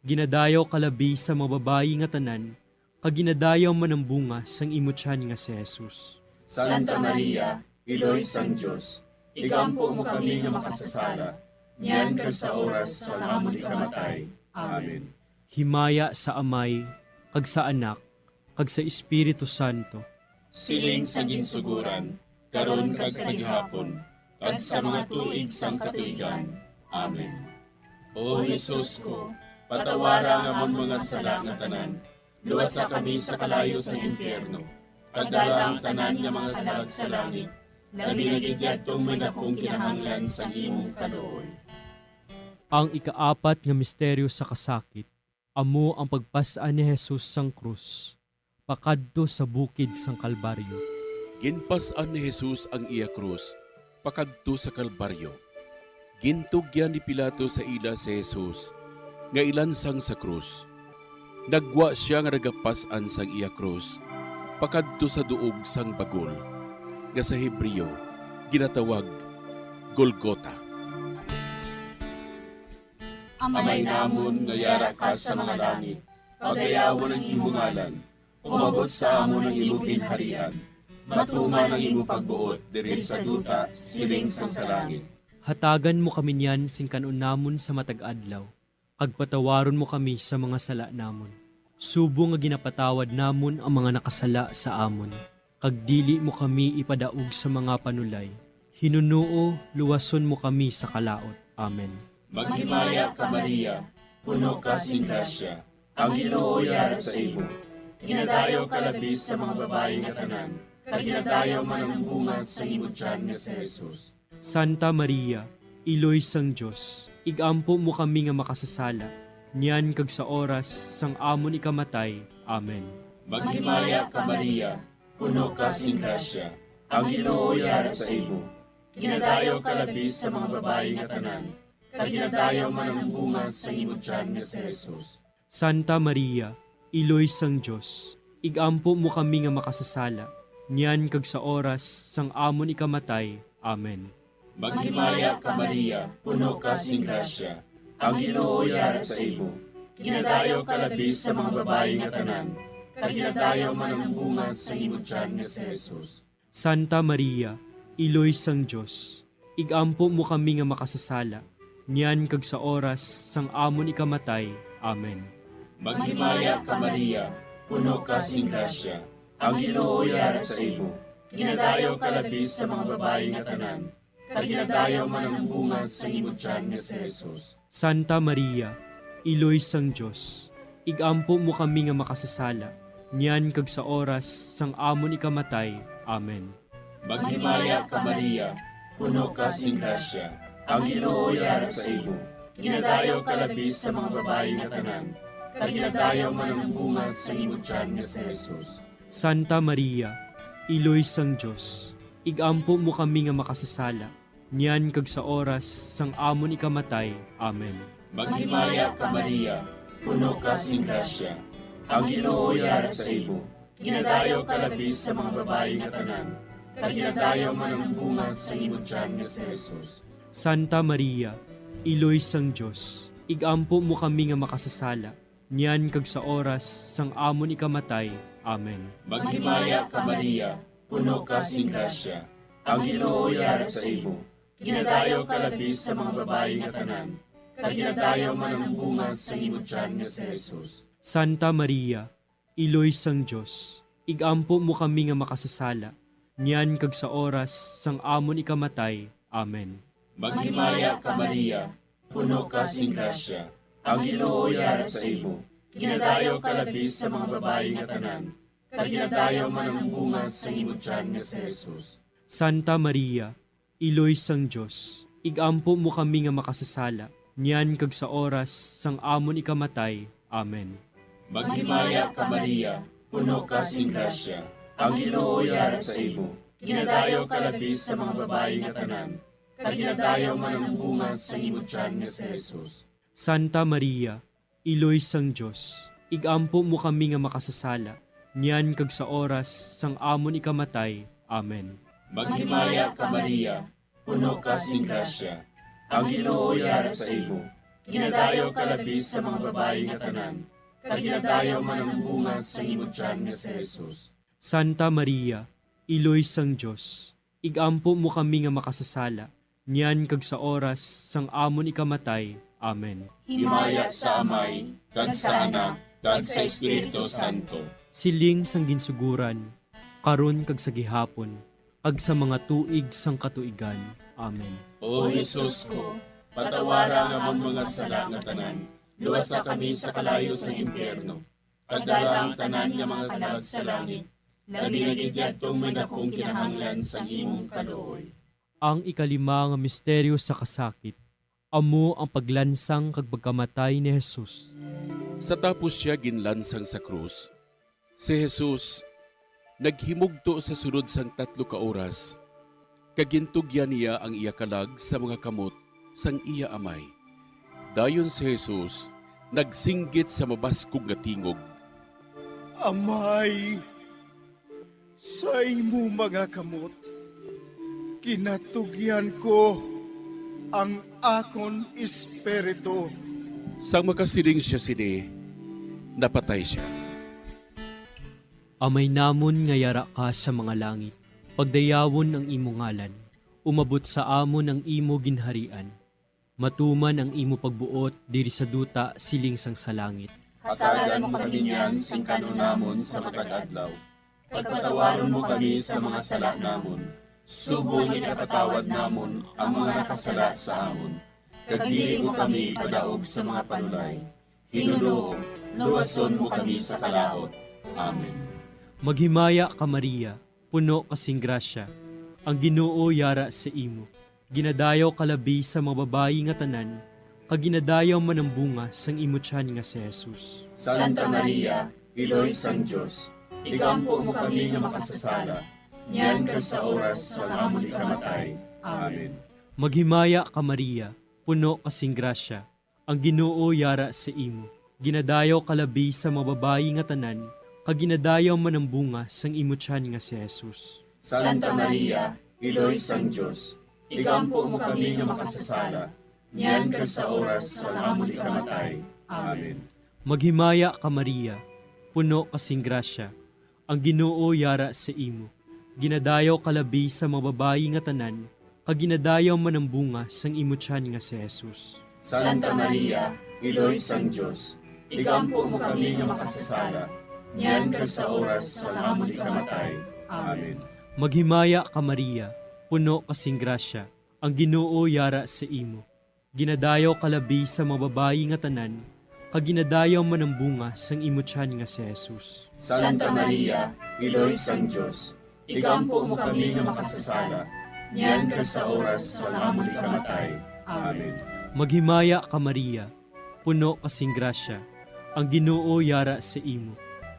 Ginadayaw kalabi sa mga babayi nga tanan, kag ginadayaw man ang bunga sang imo tiyan nga si Jesus. Santa Maria, Iloy sang Diyos, igampo mo kami nga makasasala, niyan ka sa oras sa amon ikamatay. Amen. Himaya sa Amay, kag sa Anak, kag sa Espiritu Santo. Siling sa ginsuguran, karon kag sa gihapon, kag sa mga tuig sang katuigan. Amen. O Jesus ko, patawara nga among mga sala nga tanan, luwasa kami sa kalayo sa impyerno, kag dala ang tanan nga mga kalag sa langit, labi na gidyadtong man akong kinahanglan sa imong kaluoy. Ang ikaapat nga misteryo sa kasakit, amo ang pagpasaan ni Jesus sang krus, pakadto sa bukid sang Kalbaryo. Ginpasan ni Jesus ang iya krus, pakadto sa Kalbaryo. Gintugyan ni Pilato sa ila si Jesus, nga ilansang sa krus. Nagwa siya nga nagapasan sang iya krus, pakadto sa duog sang bagol, nga sa Hebreo ginatawag Golgota. Amay namon nga yara ka sa mga langit, pagayawon ang imong ngalan, umabot sa amon ang imong ginharian, matuman ang imong pagbuot diri sa duta siling sa langit. Hatagan mo kami niyan sing kanon namon sa matag adlaw, kag patawaron mo kami sa mga sala namon. Subo nga ginapatawad namon ang mga nakasala sa amon, kag dili mo kami ipadaog sa mga panulay. Hinunuo, luwason mo kami sa kalaot. Amen. Maghimaya ka Maria, puno ka sing grasya, ang Ginoo yara sa imo. Ginadayaw ka labis sa mga babayi nga tanan, kag ginadayaw man ang bunga sa imo tiyan nga si Jesus. Santa Maria, Iloy sang Diyos, igampo mo kami nga makasasala, niyan kag sa oras sang amon ikamatay. Amen. Maghimaya ka Maria, puno ka sing grasya, ang Ginoo yara sa imo. Ginadayaw ka labis sa mga babayi nga tanan, kag ginadayaw man ang bunga sa imo tiyan nga si Jesus. Santa Maria, Iloy sang Diyos, igampo mo kami nga makasasala, niyan kag sa oras sang amon ikamatay. Amen. Maghimaya ka Maria, puno ka sing grasya, ang Ginoo yara sa imo. Ginadayaw ka labis sa mga babayi nga tanan, kag ginadayaw man ang bunga sa imo tiyan nga si Jesus. Santa Maria, Iloy sang Diyos, igampo mo kami nga makasasala, niyan kag sa oras sang amon ikamatay. Amen. Maghimaya ka Maria, puno ka sing grasya, ang Ginoo yara sa imo. Ginadayaw ka labis sa mga babayi nga tanan, kag ginadayaw man ang bunga sa imo tiyan nga si Jesus. Santa Maria, Iloy sang Diyos, igampo mo kami nga makasasala, niyan kag sa oras sang amon ikamatay. Amen. Maghimaya ka Maria, puno ka sing grasya, ang Ginoo yara sa imo. Ginadayaw ka labis sa mga babae nga tanan, kag ginadayaw man ang bunga sa imo tiyan nga si Jesus. Santa Maria, Iloy sang Diyos, igampo mo kami nga makasasala, niyan kag sa oras sang amon ikamatay. Amen. Maghimaya ka Maria, puno ka sing grasya, ang Ginoo yara sa imo. Ginadayaw ka labis sa mga babae nga tanan, kag ginadayaw man ang bunga sa imo tiyan nga si Jesus. Santa Maria, Iloy sang Diyos, igampo mo kami nga makasasala, niyan kag sa oras sang amon ikamatay. Amen. Maghimaya ka Maria, puno ka sing grasya, ang Ginoo yara sa imo. Ginadayaw ka labis sa mga babae nga tanan, kag ginadayaw man ang bunga sa imo tiyan nga si Jesus. Santa Maria, Iloy sang Diyos, igampo mo kami nga makasasala, niyan kag sa oras sang amon ikamatay. Amen. Maghimaya ka Maria, puno ka sing grasya, ang Ginoo yara sa imo. Ginadayaw ka labis sa mga babae nga tanan, kag ginadayaw man ang bunga sa imo tiyan nga si Jesus. Santa Maria, Iloy sang Diyos, igampo mo kami nga makasasala, niyan kag sa oras sang amon ikamatay. Amen. Maghimaya ka Maria, puno ka sing grasya, ang Ginoo yara sa imo. Ginadayaw ka labis sa mga babae nga tanan, kag ginadayaw man ang bunga sa imo tiyan nga si Jesus. Santa Maria, Iloy sang Diyos, igampo mo kami nga makasasala, niyan kag sa oras sang amon ikamatay. Amen. Maghimaya ka Maria, puno ka sing grasya, ang Ginoo yara sa imo. Ginadayaw ka labis sa mga babae nga tanan, kag ginadayaw man ang bunga sa imo tiyan nga si Jesus. Santa Maria, Iloy sang Diyos, igampo mo kami nga makasasala, niyan kag sa oras sang amon ikamatay. Amen. Himaya sa Amay, kag sa Anak, kag sa Espiritu Santo. Siling sang ginsuguran, karon kag sa gihapon, ag sa mga tuig sang katuigan. Amen. O Jesus ko, patawara nga ang mga sala nga tanan, luwasa kami sa kalayo sa impyerno, kagdala ang tanan nga mga kalag sa langit, nabinagidyatong may nakong kinahanglan sa imong kaluoy. Ang ikalima nga misteryo sa kasakit, amo ang paglansang kag pagkamatay ni Jesus. Sa tapos siya ginlansang sa krus, si Jesus naghimugto sa sunod sang 3 ka oras, kagintugyan niya ang iya kalag sa mga kamot sang iya amay. Dayon si Jesus nagsinggit sa mabaskog nga tingog, Amay, sa imo mga kamot, kinatugyan ko ang akon espiritu. Sang makasiling siya sini, napatay siya. Amay namon nga yara ka sa mga langit, pagdayawon ang imo ngalan, umabot sa amon ang imo ginharian. Matuman ang imo pagbuot diri sa duta siling sang sa langit. Hatagan mo kami niyan sing kanon namon sa matag adlaw. Pagpatawaron mo kami sa mga sala namon. Subong ipatawad namon ang mga nakasala sa amon. Kag dili mo kami padaog sa mga panulay. Hinuloo, luwason mo kami sa kalaot. Amen. Maghimaya ka Maria, puno kasing grasya, ang Ginoo yara sa imo. Ginadayaw kalabi sa mga babayi nga tanan, kag ginadayaw man ang bunga sang imo tiyan nga si Jesus. Santa Maria, Iloy sang Diyos, igampo mo kami nga makasasala, niyan kag sa oras sa amon ikamatay. Amen. Maghimaya ka Maria, puno kasing grasya, ang Ginoo yara sa imo. Ginadayaw kalabi sa mga babayi nga tanan, kag ginadayaw man ang bunga sang imo tiyan nga si Jesus. Santa Maria, Iloy sang Diyos, igampo mo kami nga makasasala, niyan kag sa oras sa amon ikamatay. Amen. Maghimaya ka Maria, puno kasing grasya, ang Ginoo yara sa imo. Ginadayaw kalabi sa mga babayi nga tanan, kag ginadayaw man ang bunga sang imo tiyan nga si Jesus. Santa Maria, Iloy sang Diyos, igampo mo kami nga makasasala, niyan kag sa oras sa amon ikamatay. Amen. Maghimaya ka Maria, puno kasing grasya, ang Ginoo yara sa imo. Ginadayaw kalabi sa mga babayi nga tanan, kag ginadayaw man ang bunga sang imo tiyan nga si Jesus. Santa Maria, Iloy sang Diyos, igampo mo kami nga makasasala, niyan ka sa oras sa amon ikamatay. Amen. Maghimaya ka Maria, puno kasing grasya, ang Ginoo yara sa imo.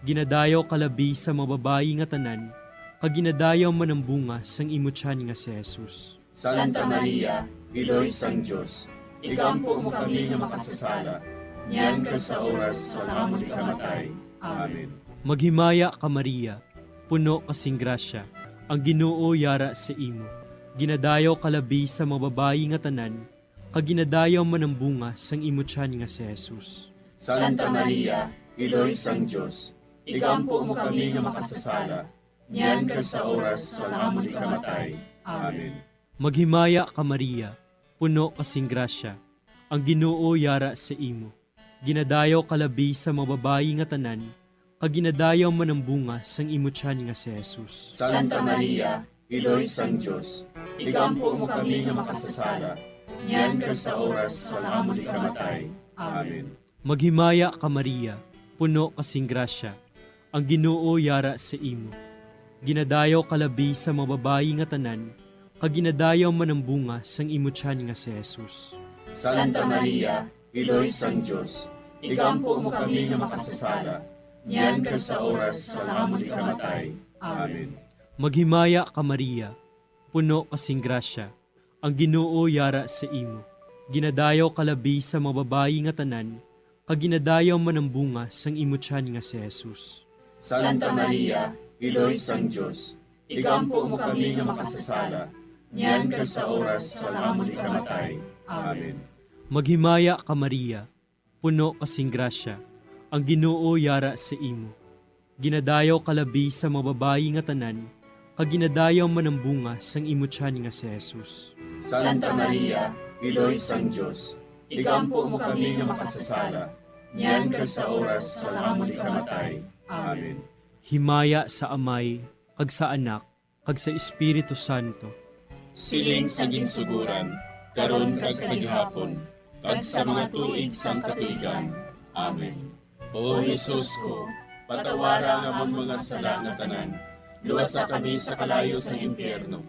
Ginadayaw kalabi sa mga babayi nga tanan, kag ginadayaw man ang bunga sang imo tiyan nga si Jesus. Santa Maria, Iloy sang Diyos, igampo mo kami nga makasasala, niyan ka sa oras sa amon ikamatay. Amen. Maghimaya ka Maria, puno kasing grasya, ang Ginoo yara sa imo. Ginadayaw kalabi sa mga babayi nga tanan, kag ginadayaw man ang bunga sang imo tiyan nga si Jesus. Santa Maria, Iloy sang Diyos, igampo mo kami nga makasasala, niyan ka sa oras sa amon ikamatay. Amen. Maghimaya ka Maria, puno kasing grasya, ang Ginoo yara sa imo. Ginadayaw kalabi sa mga babayi nga tanan, kag ginadayaw man ang bunga sang imo tiyan nga si Jesus. Santa Maria, Iloy sang Diyos, igampo mo kami nga makasasala, niyan ka sa oras sa amon ikamatay. Amen. Maghimaya ka Maria, puno kasing grasya, ang Ginoo yara sa imo. Ginadayaw kalabi sa mga babayi nga tanan, kag ginadayaw man ang bunga sang imo tiyan nga si Jesus. Santa Maria, Iloy sang Diyos, igampo mo kami nga makasasala, niyan ka sa oras sa amon ikamatay. Amen. Maghimaya ka Maria, puno kasing grasya, ang Ginoo yara sa imo. Ginadayaw kalabi sa mga babayi nga tanan, kag ginadayaw man ang bunga sang imo tiyan nga si Jesus. Santa Maria, Iloy sang Diyos, igampo mo kami nga makasasala, niyan ka sa oras sa amon ikamatay. Amen. Maghimaya ka Maria, puno kasing grasya, ang Ginoo yara sa imo. Ginadayaw kalabi sa mga babayi nga tanan, kag ginadayaw man ang bunga sang imo tiyan nga si Jesus. Santa Maria, Iloy sang Diyos, igampo mo kami nga makasasala, niyan ka sa oras sa amon ikamatay. Amen. Himaya sa Amay, kag sa Anak, kag sa Espiritu Santo. Siling sa ginsuguran, karon kag sa gihapon, kag sa mga tuig sang katuigan. Amen. O Jesus ko, patawara nga among mga sala nga tanan, luwasa kami sa kalayo sa impyerno,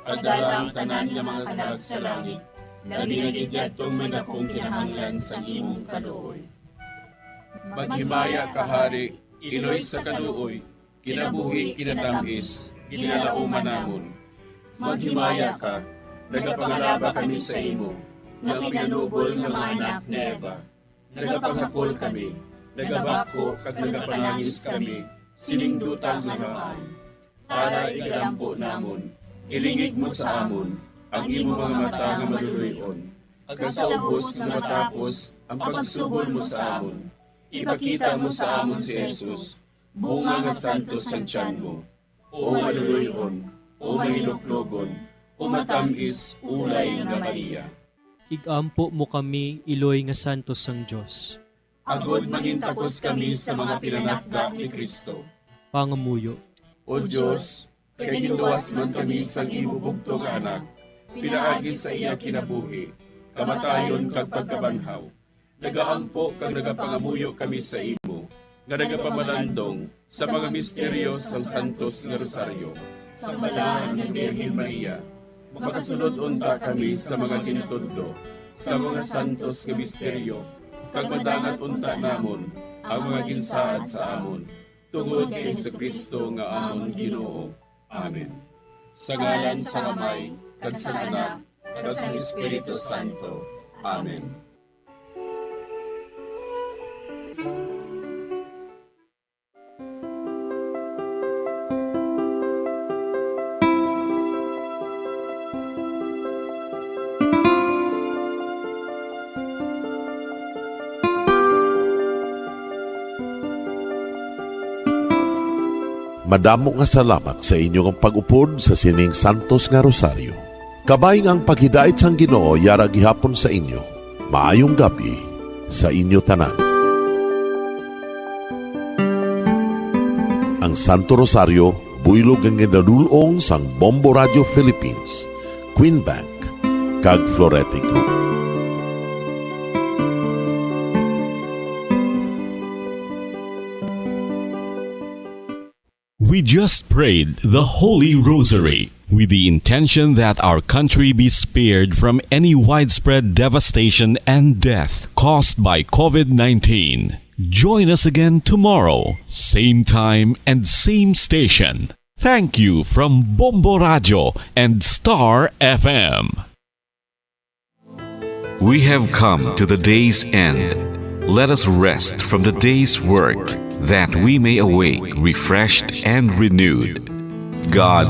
pagdala ang tanan nga mga kalag sa langit, labi na gidyatong may dakong kinahanglan sa imong kaluoy. Maghimaya ka Hari, Iloy sa kaluoy, kinabuhi kinatamis, ginalauman namon. Maghimaya ka, nagapangalaba kami sa imo, nga pinanubol nga mga anak ni Eva. Nagapangakol kami, nagabako kag nagapanangis kami, siningdutan nga naman. Para igalampo namon, ilingig mo sa amon, ang imo mga mata nga maluluyon. Kag sa ubos nga matapos, ang pagsugod mo sa amon. Ipakita mo sa amon si Jesus, bunga nga santos ang tiyan mo. O maluluyon, o mahiloklogon, o matamis, ulay nga Maria. Igampo mo kami, Iloy nga santos sang Diyos. Agod magintapos kami sa mga pinanakda ni Kristo. Pangamuyo. O Diyos, kay ginuwas man kami sa imo bugtong nga anak, pinaagi sa iya kinabuhi, kamatayon kag pagkabanhaw. Nagaampo kag nagapangamuyo kami sa imo, nga nagapamalandong sa mga misteryo sang Santos nga Rosario. Sa balahan ng Birhen Maria, makasunod unta kami sa mga ginutudlo, sa mga santos nga misteryo, kag madangat unta namon ang mga ginsaad sa amon, tungod kay Jesucristo nga amon Ginoo. Amen. Sa ngalan sa Amay, kag sa Anak, kag sa Espiritu Santo. Amen. Madamo nga salamat sa inyong pag-upod sa sining Santos nga Rosario. Kabayng ang paghidait sang Ginoo yara gihapon sa inyo. Maayong gabi sa inyo tanan. Ang Santo Rosario buylog ang ginadulong sang Bombo Radio Philippines, Queen Bank, kag Florete Group. We just prayed the Holy Rosary with the intention that our country be spared from any widespread devastation and death caused by COVID-19. Join us again tomorrow, same time and same station. Thank you from Bombo Radio and Star FM. We have come to the day's end. Let us rest from the day's work, that we may awake refreshed and renewed. God,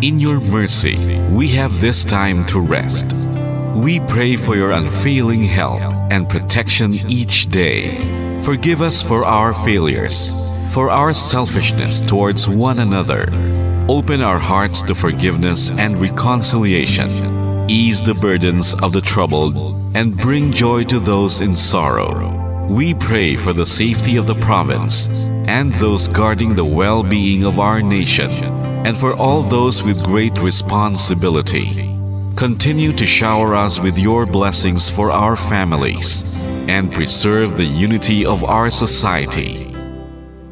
in your mercy, we have this time to rest. We pray for your unfailing help and protection each day. Forgive us for our failures, for our selfishness towards one another. Open our hearts to forgiveness and reconciliation. Ease the burdens of the troubled and bring joy to those in sorrow. We pray for the safety of the province and those guarding the well-being of our nation, and for all those with great responsibility. Continue to shower us with your blessings for our families and preserve the unity of our society.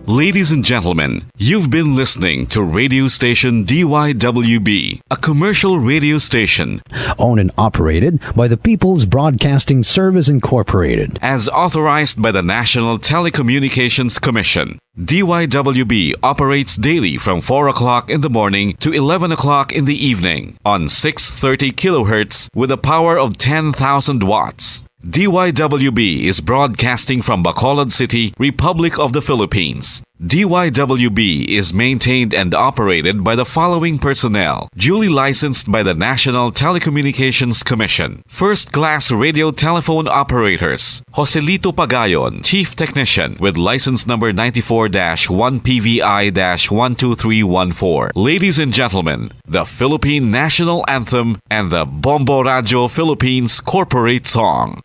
Ladies and gentlemen, you've been listening to radio station DYWB, a commercial radio station owned and operated by the People's Broadcasting Service Incorporated, as authorized by the National Telecommunications Commission. DYWB operates daily from 4 o'clock in the morning to 11 o'clock in the evening on 630 kilohertz with a power of 10,000 watts. DYWB is broadcasting from Bacolod City, Republic of the Philippines. DYWB is maintained and operated by the following personnel, duly licensed by the National Telecommunications Commission. First-class radio telephone operators, Joselito Pagayon, Chief Technician with license number 94-1PVI-12314. Ladies and gentlemen, the Philippine National Anthem and the Bombo Radio Philippines Corporate Song.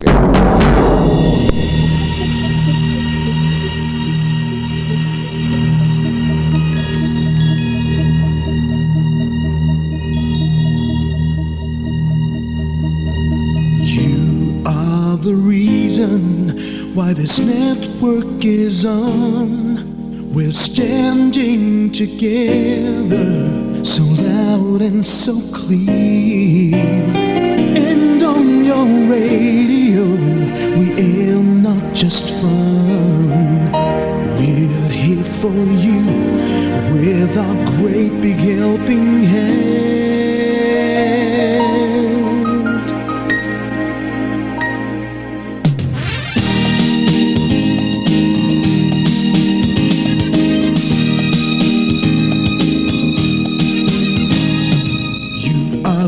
The reason why this network is on, we're standing together so loud and so clear, and on your radio we aim not just fun, we're here for you with our great big helping hand.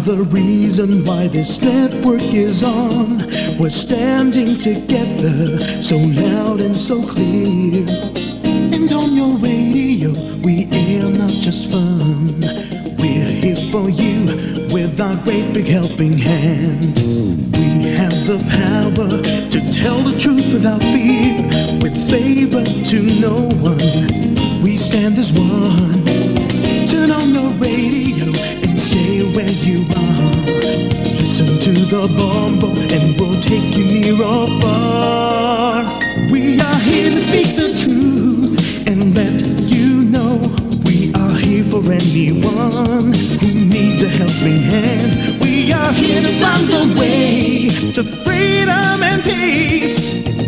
The reason why this network is on, we're standing together so loud and so clear, and on your radio we air not just fun, we're here for you with our great big helping hand. We have the power to tell the truth without fear, with favor to no one, we stand as one. Turn on your radio and stay where you are. Listen to the Bombo and we'll take you near or far. We are here to speak the truth and let you know we are here for anyone who needs a helping hand. We are here to find the way to freedom and peace,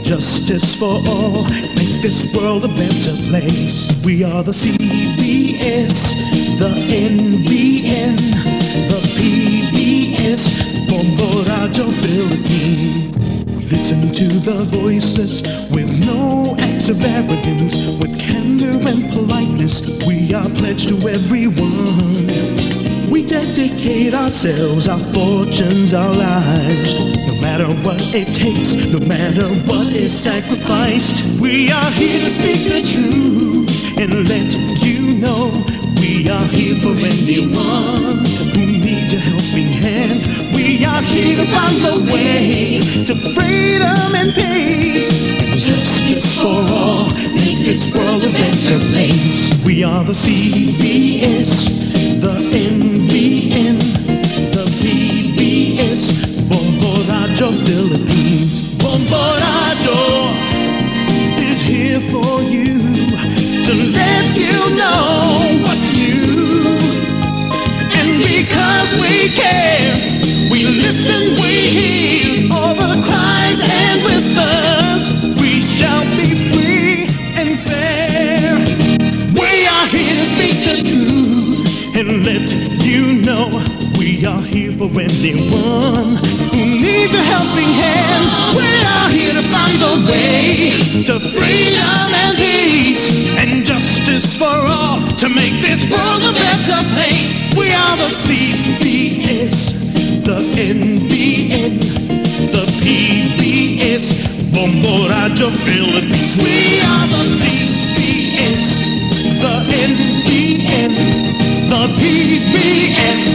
justice for all, make this world a better place. We are the CBS, the NBN, the PBS, Bombo Radio Philippines. Listen to the voiceless with no acts of arrogance, with candor and politeness. We are pledged to everyone. We dedicate ourselves, our fortunes, our lives, no matter what it takes, no matter what is sacrificed. We are here to speak the truth and let you know we are here for anyone who needs a helping hand. We are here to find the way to freedom and peace, and justice for all, make this world a better place. We are the CBS, the NBN, the PBS, Bombo Radio Philippines. Bombo Radio is here for you, so let let you know what's new. And because we care, we listen, we hear all the cries and whispers. We shall be free and fair. We are here to speak the truth and let you know we are here for anyone who needs a helping hand. We are here to find the way to freedom and peace and justice for all, to make this world a better place. We are the CBS, the NBN, the PBS, Bombo Radio Philippines. We are the CBS, the NBN, the PBS.